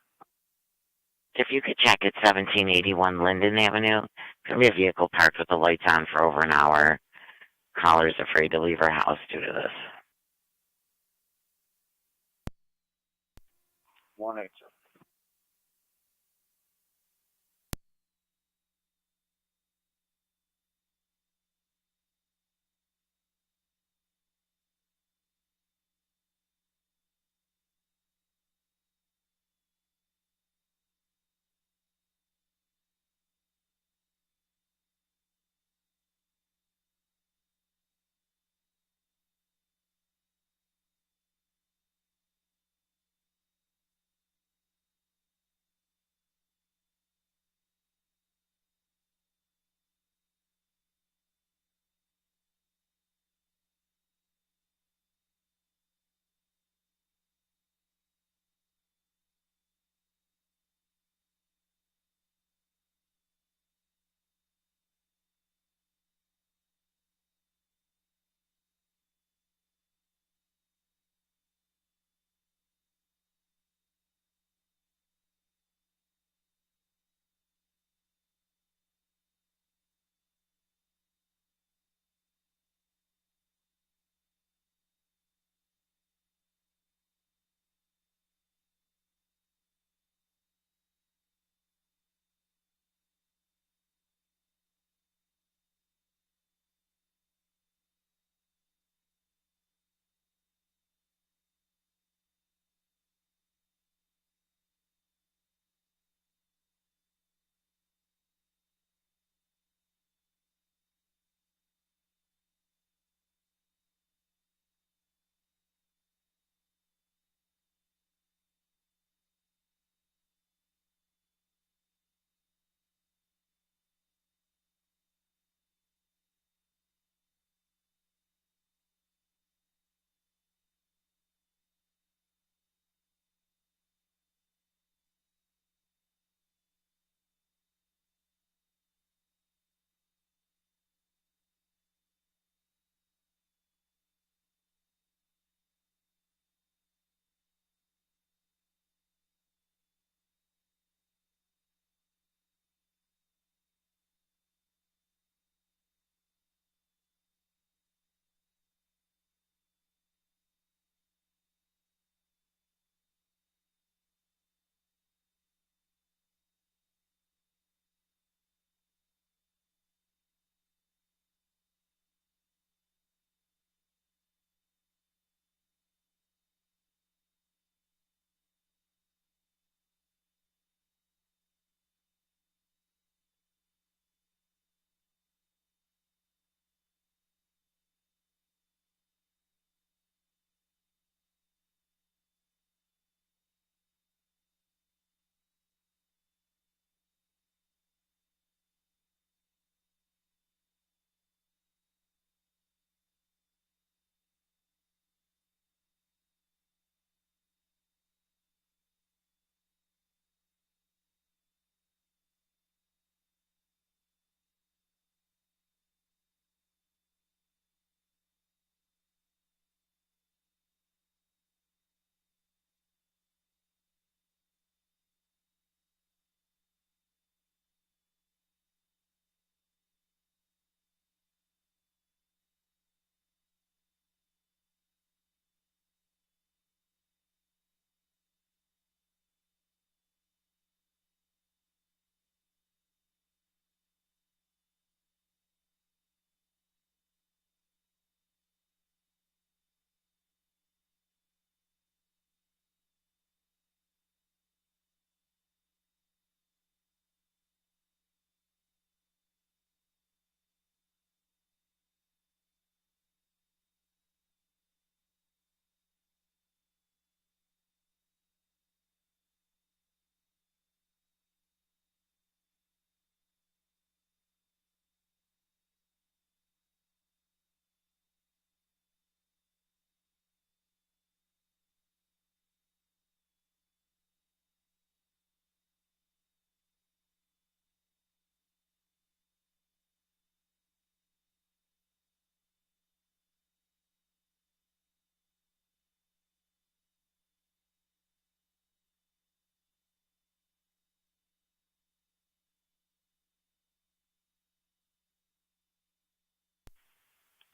[SPEAKER 17] If you could check at 1781 Linden Avenue, there'll be a vehicle parked with the lights on for over an hour. Caller's afraid to leave her house due to this.
[SPEAKER 22] 187.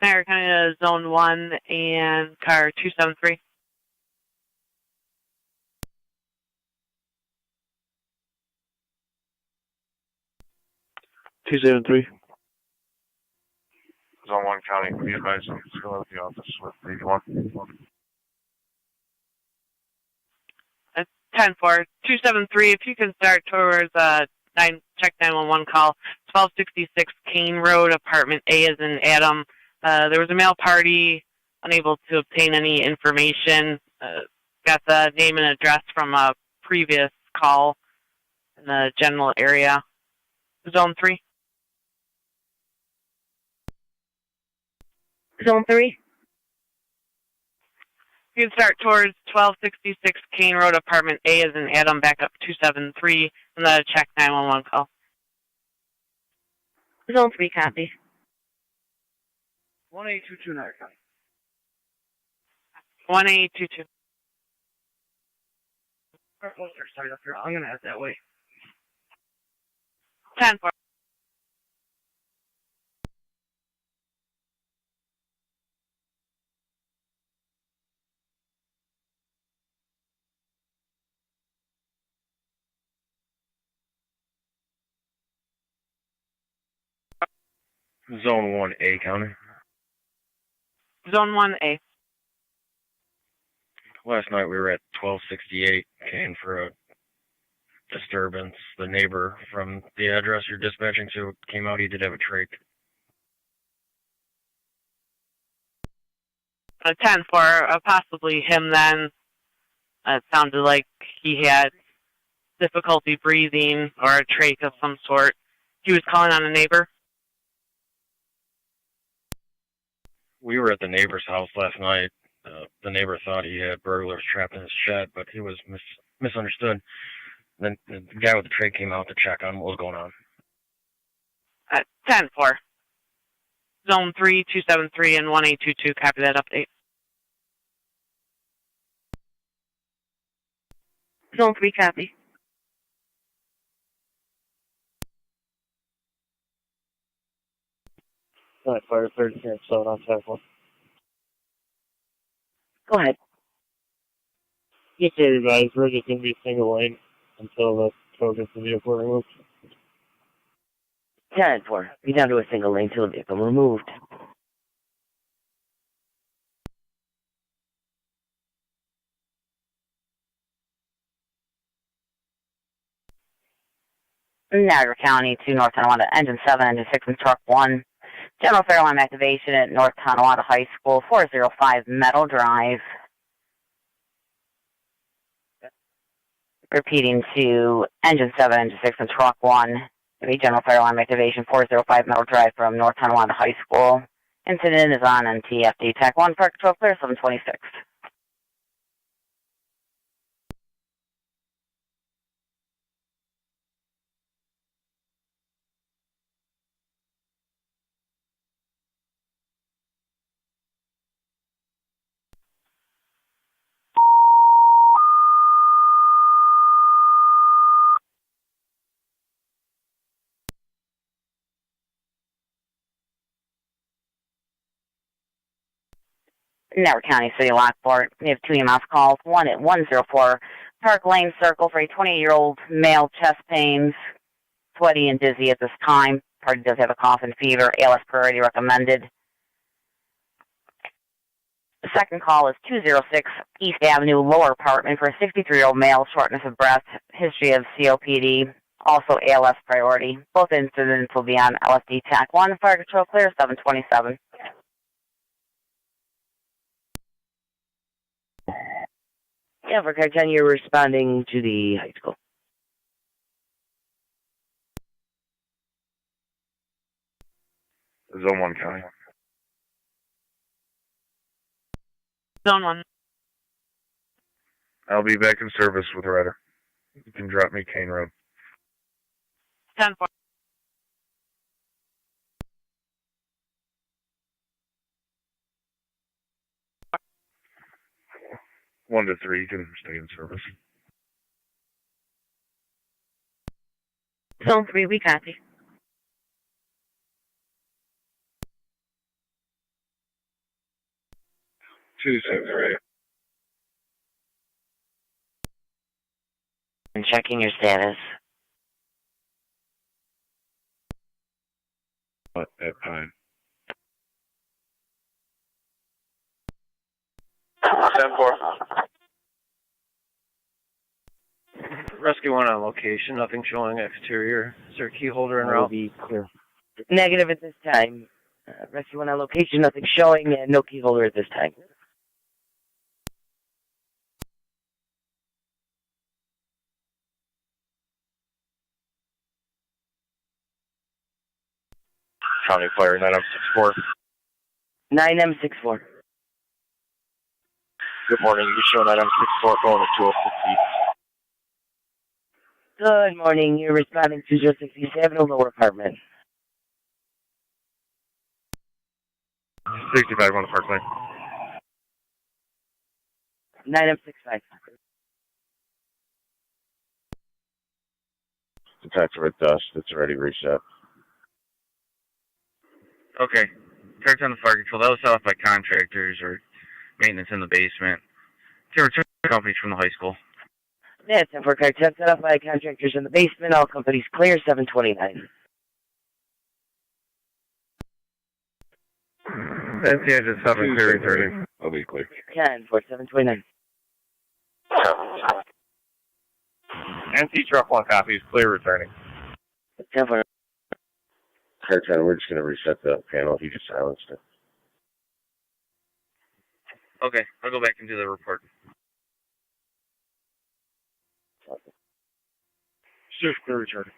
[SPEAKER 8] Niagara County Zone 1 and car 273.
[SPEAKER 12] Zone 1 County, be advised, I'm still at the office with 81.
[SPEAKER 8] 10-4, 273, if you can start towards check 911 call, 1266 Kane Road, apartment A as in Adam. There was a mail party, unable to obtain any information. Got the name and address from a previous call in the general area. Zone 3.
[SPEAKER 19] Zone 3.
[SPEAKER 8] You can start towards 1266 Kane Road, apartment A as in Adam, back up 273, and then check 911 call.
[SPEAKER 19] Zone 3, copy.
[SPEAKER 20] 1822 Niagara County.
[SPEAKER 8] 1822.
[SPEAKER 20] Sorry, I'm going to head that way.
[SPEAKER 8] 10-4.
[SPEAKER 4] Zone 1A, County.
[SPEAKER 8] Zone 1A.
[SPEAKER 4] Last night we were at 1268 Kane for a disturbance. The neighbor from the address you're dispatching to came out. He did have a trach.
[SPEAKER 8] 10-4, possibly him then. It sounded like he had difficulty breathing or a trach of some sort. He was calling on a neighbor.
[SPEAKER 4] We were at the neighbor's house last night. The neighbor thought he had burglars trapped in his shed, but he was misunderstood. Then the guy with the trach came out to check on what was going on.
[SPEAKER 8] 10-4. Zone 3, 273, and 1822. Copy that update.
[SPEAKER 19] Zone 3, copy.
[SPEAKER 16] Alright, fire 30 here, 7 on 10-4.
[SPEAKER 19] Go ahead.
[SPEAKER 16] Just so you guys, we're just going to be single lane until the tow gets the vehicle removed.
[SPEAKER 19] 10-4. Be down to a single lane till the vehicle removed.
[SPEAKER 17] Niagara County to North Tonawanda, engine 7, engine 6, and truck 1. General fare line activation at North Tonawanda High School, 405 Meadow Drive. Repeating to engine 7, engine 6, and truck 1. General fare line activation, 405 Meadow Drive from North Tonawanda High School. Incident is on NTFD TAC 1, Park Control Clear, 726. Niagara County City Lockport. We have 2 EMS calls, one at 104 Park Lane Circle for a 28-year-old male, chest pains, sweaty and dizzy at this time. Party does have a cough and fever. ALS priority recommended. The second call is 206 East Avenue, lower apartment for a 63-year-old male, shortness of breath, history of COPD, also ALS priority. Both incidents will be on LSD TAC 1, Fire Control Clear, 727.
[SPEAKER 19] Yeah, for car 10, you're responding to the high school.
[SPEAKER 12] Zone 1 County.
[SPEAKER 8] Zone 1.
[SPEAKER 12] I'll be back in service with a rider. You can drop me Kane Road.
[SPEAKER 8] 10-4.
[SPEAKER 12] One to 3, you can stay in service.
[SPEAKER 19] Zone 3, we copy.
[SPEAKER 4] 263.
[SPEAKER 19] And checking your status.
[SPEAKER 23] What at time?
[SPEAKER 14] 10-4.
[SPEAKER 2] Rescue 1 on location, nothing showing exterior. Is there a key holder en
[SPEAKER 19] Will
[SPEAKER 2] route?
[SPEAKER 19] be clear. Negative at this time. Rescue 1 on location, nothing showing, and no key holder at this time.
[SPEAKER 23] County Fire 9M64.
[SPEAKER 19] 9M64.
[SPEAKER 23] Good morning. You show 9M64 going to 206 feet.
[SPEAKER 19] Good morning. You're responding to 067 lower apartment.
[SPEAKER 23] 65 on the park lane.
[SPEAKER 19] 9M65.
[SPEAKER 23] Detector with dust. It's already reset.
[SPEAKER 4] Okay. Charge on the fire control. That was set off by contractors or maintenance in the basement. To return companies from the high school.
[SPEAKER 19] Yeah, 10-4 car set up by contractors in the basement. All companies clear, 729.
[SPEAKER 2] NC engine 7 clear returning.
[SPEAKER 23] I'll be clear.
[SPEAKER 19] 10-4, 729.
[SPEAKER 23] NC truck 1 copies. Clear returning.
[SPEAKER 19] 10-4.
[SPEAKER 23] Curtin, we're just going to reset the panel. He just silenced it.
[SPEAKER 4] Okay, I'll go back and do the report.
[SPEAKER 23] Swift clear returning.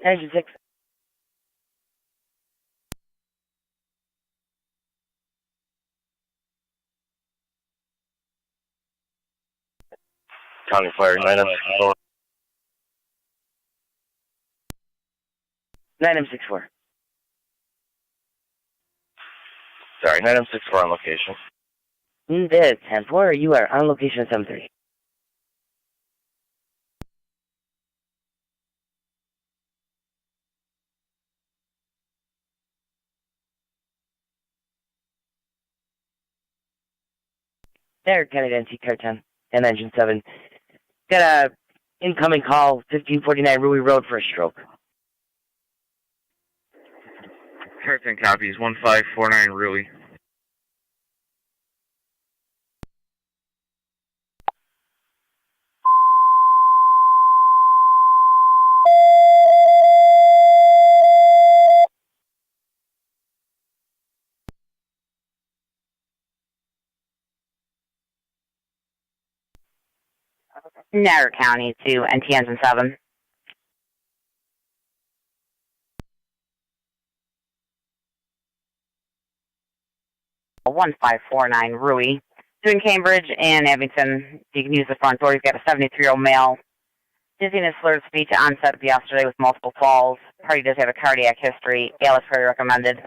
[SPEAKER 19] Engine 6.
[SPEAKER 23] County Fire 9M64.
[SPEAKER 19] 9M64.
[SPEAKER 23] Sorry, 9M64 on location.
[SPEAKER 19] There, 10-4. You are on location at 7:30. There, Kennedy NC car 10 and engine 7. Got a incoming call, 1549 Rui Road for a stroke.
[SPEAKER 4] Curtin copies 1549 Rui.
[SPEAKER 17] Niagara County to NT Engine 7. A 1549 Rui. Doing Cambridge and Abington. You can use the front door. You've got a 73-year-old male. Dizziness, slurred speech, onset of yesterday with multiple falls. Party does have a cardiac history. ALS very recommended.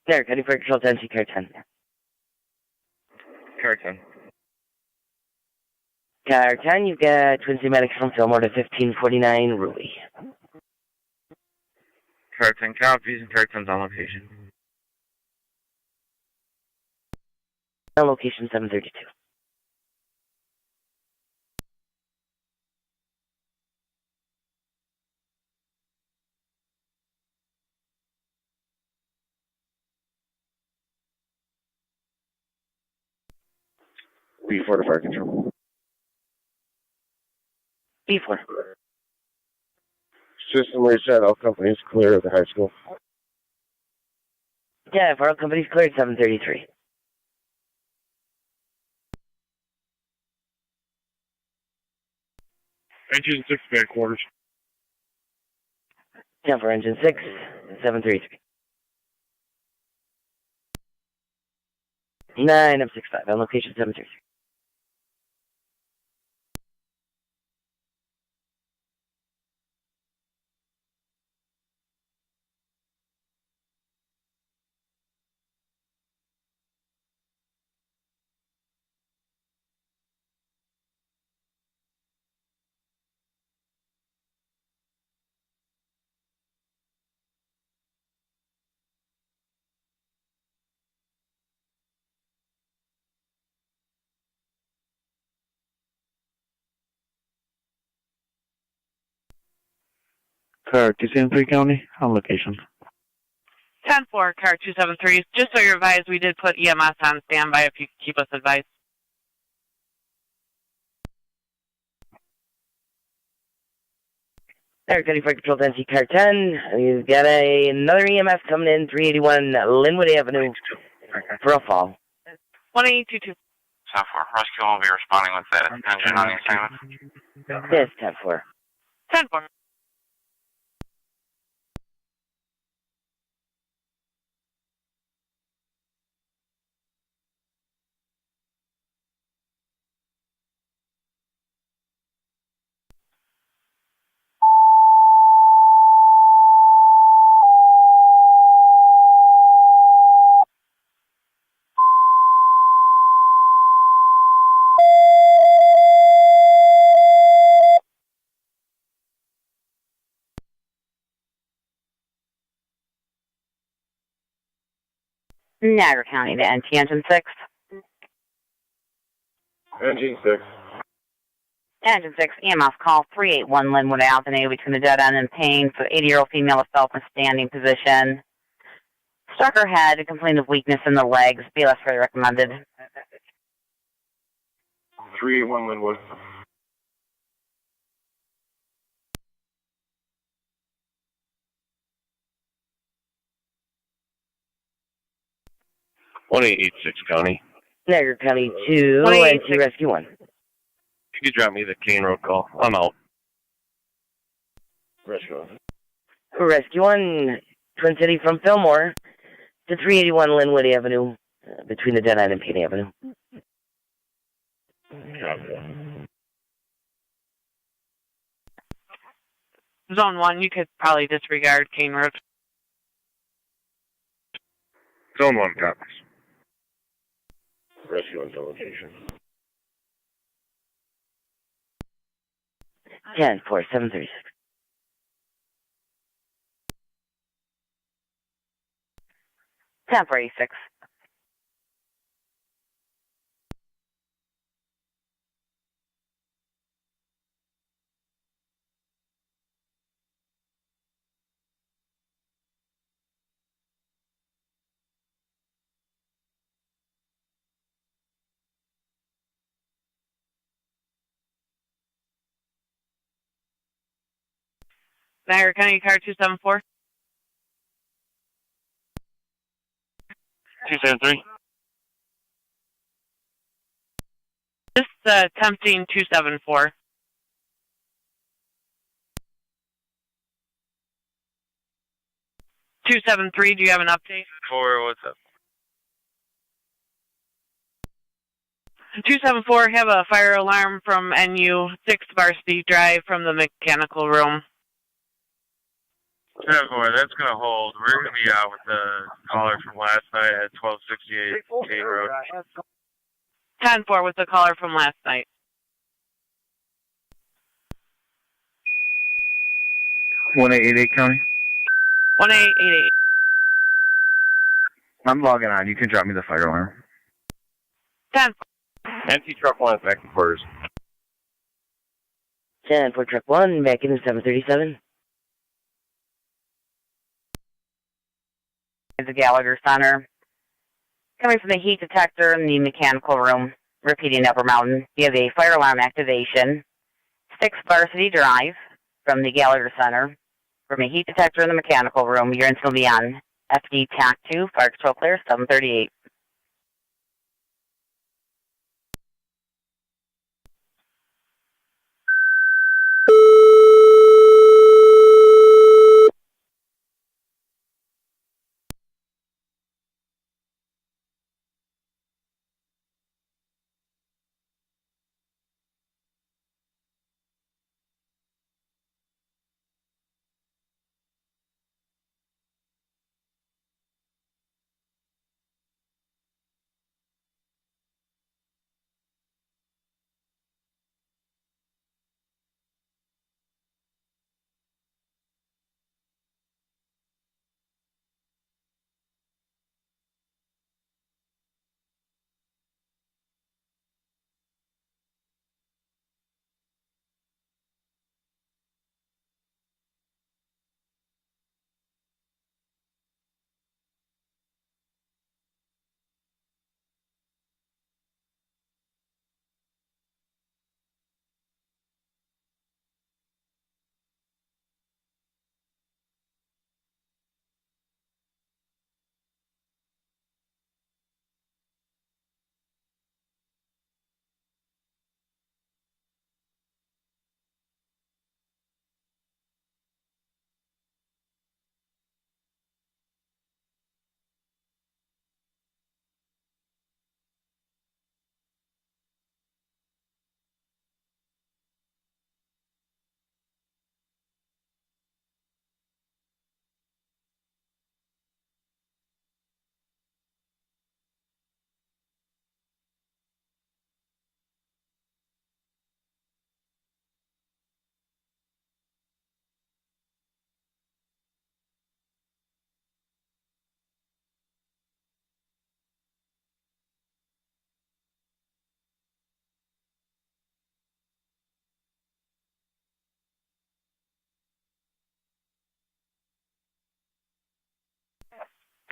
[SPEAKER 19] There, Kennedy Fire Control to NC car 10.
[SPEAKER 4] Car 10.
[SPEAKER 19] Car 10, you've got Twin City Medics from Fillmore to 1549 Rui.
[SPEAKER 4] Car 10 copies and car 10's on location.
[SPEAKER 19] On location 732.
[SPEAKER 4] B4 to fire control.
[SPEAKER 19] B4.
[SPEAKER 16] System reset. All companies clear at the high school.
[SPEAKER 19] Yeah, for all companies cleared, 733.
[SPEAKER 16] Engine 6 back quarters.
[SPEAKER 19] Yeah, for engine 6, 733. 9 up 65 on location 733.
[SPEAKER 9] Car 273 County, on location.
[SPEAKER 8] 10-4, car 273. Just so you're advised, we did put EMS on standby if you keep us advised.
[SPEAKER 19] There, County Fire Control to NC Car 10. We've got another EMS coming in, 381 Linwood Avenue for a fall.
[SPEAKER 8] 1822.
[SPEAKER 3] South 4, rescue will be responding with that attention on the assignment.
[SPEAKER 19] Yes, 10-4.
[SPEAKER 8] 10-4.
[SPEAKER 17] Niagara County to NT Engine 6.
[SPEAKER 16] Engine 6.
[SPEAKER 17] Engine 6, EMS call 381 Linwood Avenue between the dead end and Payne for 80-year-old female assault in standing position. Struck her head, complained of weakness in the legs. BLS very recommended.
[SPEAKER 16] 381 Linwood.
[SPEAKER 4] County.
[SPEAKER 19] Niagara County 2, NC Rescue 1.
[SPEAKER 4] You could drop me the Kane Road call. I'm out.
[SPEAKER 16] Rescue 1.
[SPEAKER 19] Rescue 1, Twin City from Fillmore to 381 Linwood Avenue, between the dead end and Payne Avenue.
[SPEAKER 8] Zone 1, you could probably disregard Kane Road.
[SPEAKER 16] Zone 1 copies. Rescue 1's location.
[SPEAKER 19] 10-4, 736.
[SPEAKER 17] Temp 86.
[SPEAKER 8] Niagara County car 274.
[SPEAKER 3] 273.
[SPEAKER 8] Just attempting 274. 273, do you have an update?
[SPEAKER 3] For what's up?
[SPEAKER 8] 274, have a fire alarm from NU 6 Varsity Drive from the mechanical room.
[SPEAKER 12] 10-4, that's going to hold. We're going to be out with the caller from last night at 1268 Kane Road.
[SPEAKER 8] 10-4 with the caller from last night.
[SPEAKER 2] 1888 County.
[SPEAKER 8] 1888.
[SPEAKER 2] I'm logging on. You can drop me the fire alarm.
[SPEAKER 8] 10-4.
[SPEAKER 4] NT truck 1 back to quarters.
[SPEAKER 19] 10-4 truck 1, back in 737.
[SPEAKER 17] The Gallagher Center. Coming from the heat detector in the mechanical room. repeating Upper Mountain. You have a fire alarm activation. 6 Varsity Drive from the Gallagher Center. From a heat detector in the mechanical room, you're instantly on FD TAC 2, fire control clear, 738.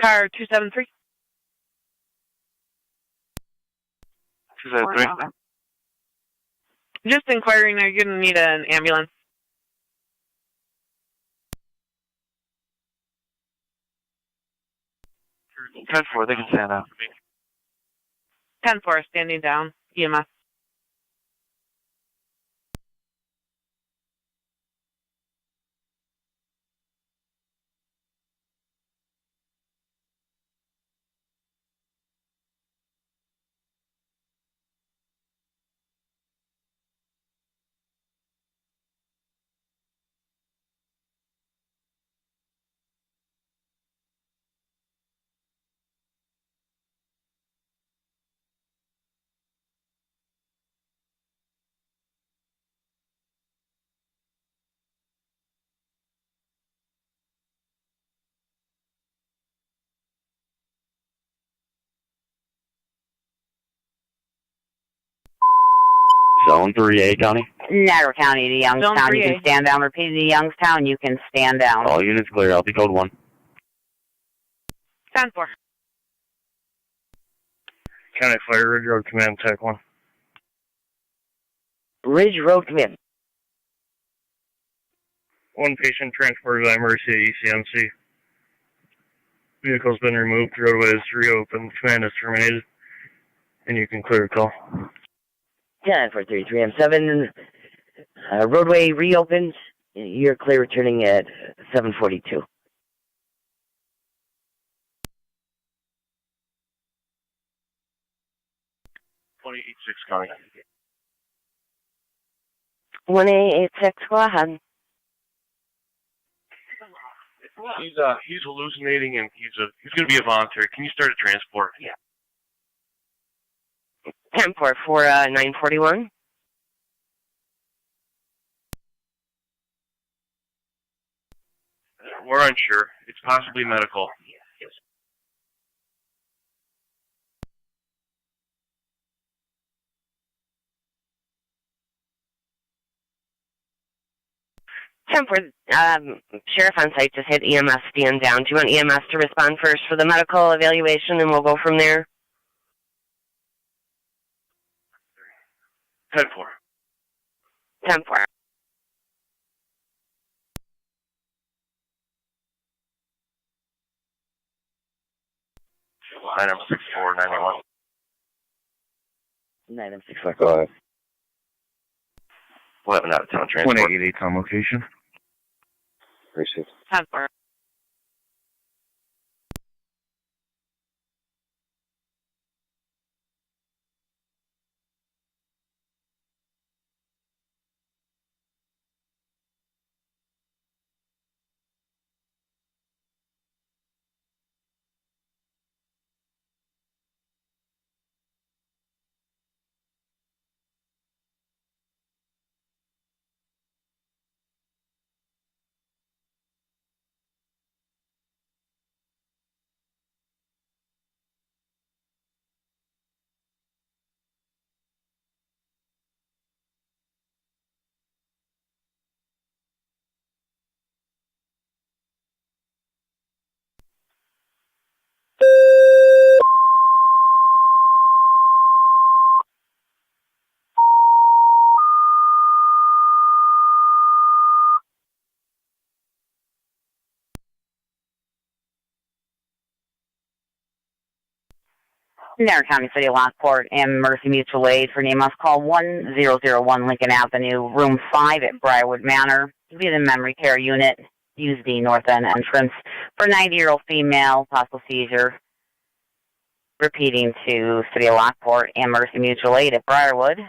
[SPEAKER 8] Car 273.
[SPEAKER 3] 273.
[SPEAKER 8] Just inquiring, are you going to need an ambulance?
[SPEAKER 3] Ten four, they can stand out.
[SPEAKER 8] 10-4, standing down, EMS.
[SPEAKER 7] Zone 3A, County.
[SPEAKER 17] Niagara County to Youngstown,
[SPEAKER 8] Zone
[SPEAKER 17] you can
[SPEAKER 8] 3A.
[SPEAKER 17] stand down. Repeating to Youngstown, you can stand down.
[SPEAKER 7] All units clear. I'll be code 1.
[SPEAKER 8] 10-4.
[SPEAKER 22] County Fire Ridge Road Command Tech 1.
[SPEAKER 19] Ridge Road Command.
[SPEAKER 22] 1 patient transported by emergency at ECMC. Vehicle's been removed. Roadway is reopened. Command is terminated. And you can clear a call.
[SPEAKER 19] 10-433 M7. Roadway reopened. You're clear returning at 742.
[SPEAKER 22] 2886 County.
[SPEAKER 19] 1886, go ahead.
[SPEAKER 22] He's hallucinating and he's going to be a volunteer. Can you start a transport? Yeah.
[SPEAKER 19] 10-4 for 941.
[SPEAKER 22] We're unsure. It's possibly medical. Yes.
[SPEAKER 19] 10-4, Sheriff on site just hit EMS stand down. Do you want EMS to respond first for the medical evaluation and we'll go from there?
[SPEAKER 3] 10-4.
[SPEAKER 8] 10-4.
[SPEAKER 14] Item 6491.
[SPEAKER 19] 9M64, go ahead.
[SPEAKER 23] 11 out of town transport.
[SPEAKER 2] 188 on location.
[SPEAKER 19] Received.
[SPEAKER 8] 10-4.
[SPEAKER 17] Niagara County, City of Lockport, and Mercy Mutual Aid for NEMOS. Call 1001 Lincoln Avenue, room 5 at Briarwood Manor. Via the memory care unit. Use the north end entrance for 90-year-old female, possible seizure. Repeating to City of Lockport and Mercy Mutual Aid at Briarwood.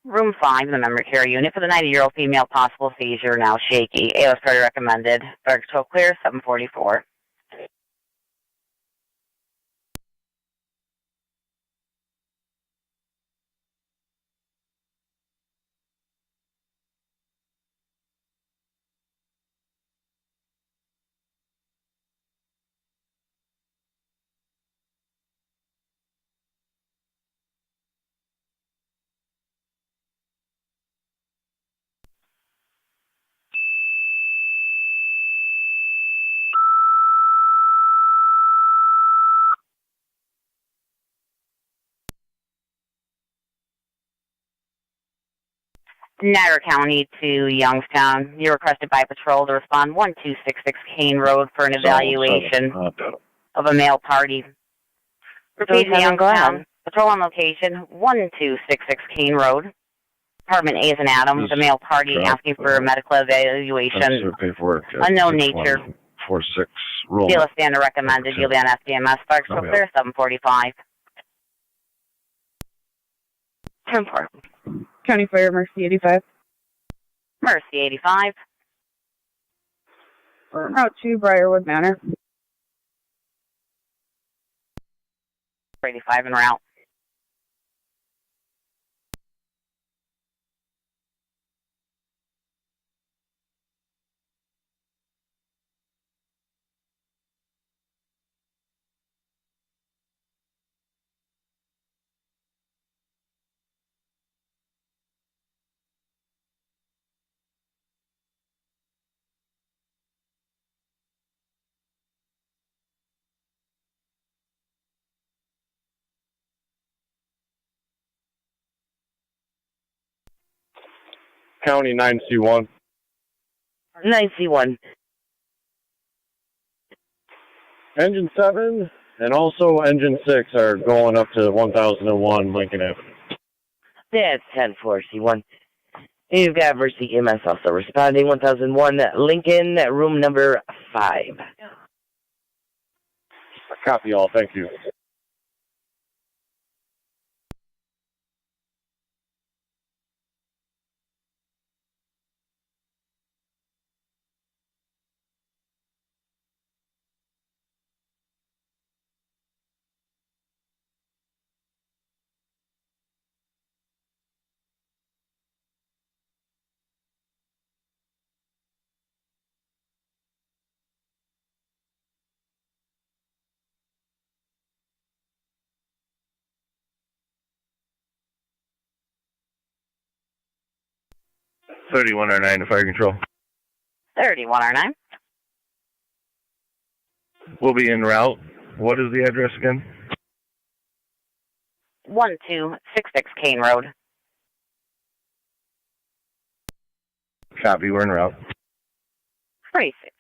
[SPEAKER 17] Room 5 in the memory care unit for the 90-year-old female, possible seizure, now shaky. AOS priority recommended. Fire control clear, 744. Niagara County to Youngstown. You're requested by patrol to respond 1266 Kane Road for an evaluation of a male party. Repeat to Youngstown. Patrol on location 1266 Kane Road. Apartment A is in Adams. A male party asking for a medical evaluation.
[SPEAKER 7] Paperwork.
[SPEAKER 17] Unknown nature.
[SPEAKER 7] 46 roll.
[SPEAKER 17] Dealer standard recommended. You'll be on SDMS. Fire control clear, 745.
[SPEAKER 8] 10-4. County Fire, Mercy 85.
[SPEAKER 17] Mercy 85.
[SPEAKER 8] Route 2, Briarwood Manor.
[SPEAKER 17] 85 en route.
[SPEAKER 16] County 9C1.
[SPEAKER 19] 9C1.
[SPEAKER 16] Engine 7 and also Engine 6 are going up to 1001 Lincoln Avenue.
[SPEAKER 19] That's 10-4, C1. You've got Mercy EMS also responding 1001 Lincoln, room number 5.
[SPEAKER 16] Copy all, thank you.
[SPEAKER 2] Thirty-one or 9 to fire control.
[SPEAKER 17] 3109.
[SPEAKER 2] We'll be en route. What is the address again?
[SPEAKER 17] 1266 Kane Road.
[SPEAKER 4] Copy, we're en route.
[SPEAKER 17] 46.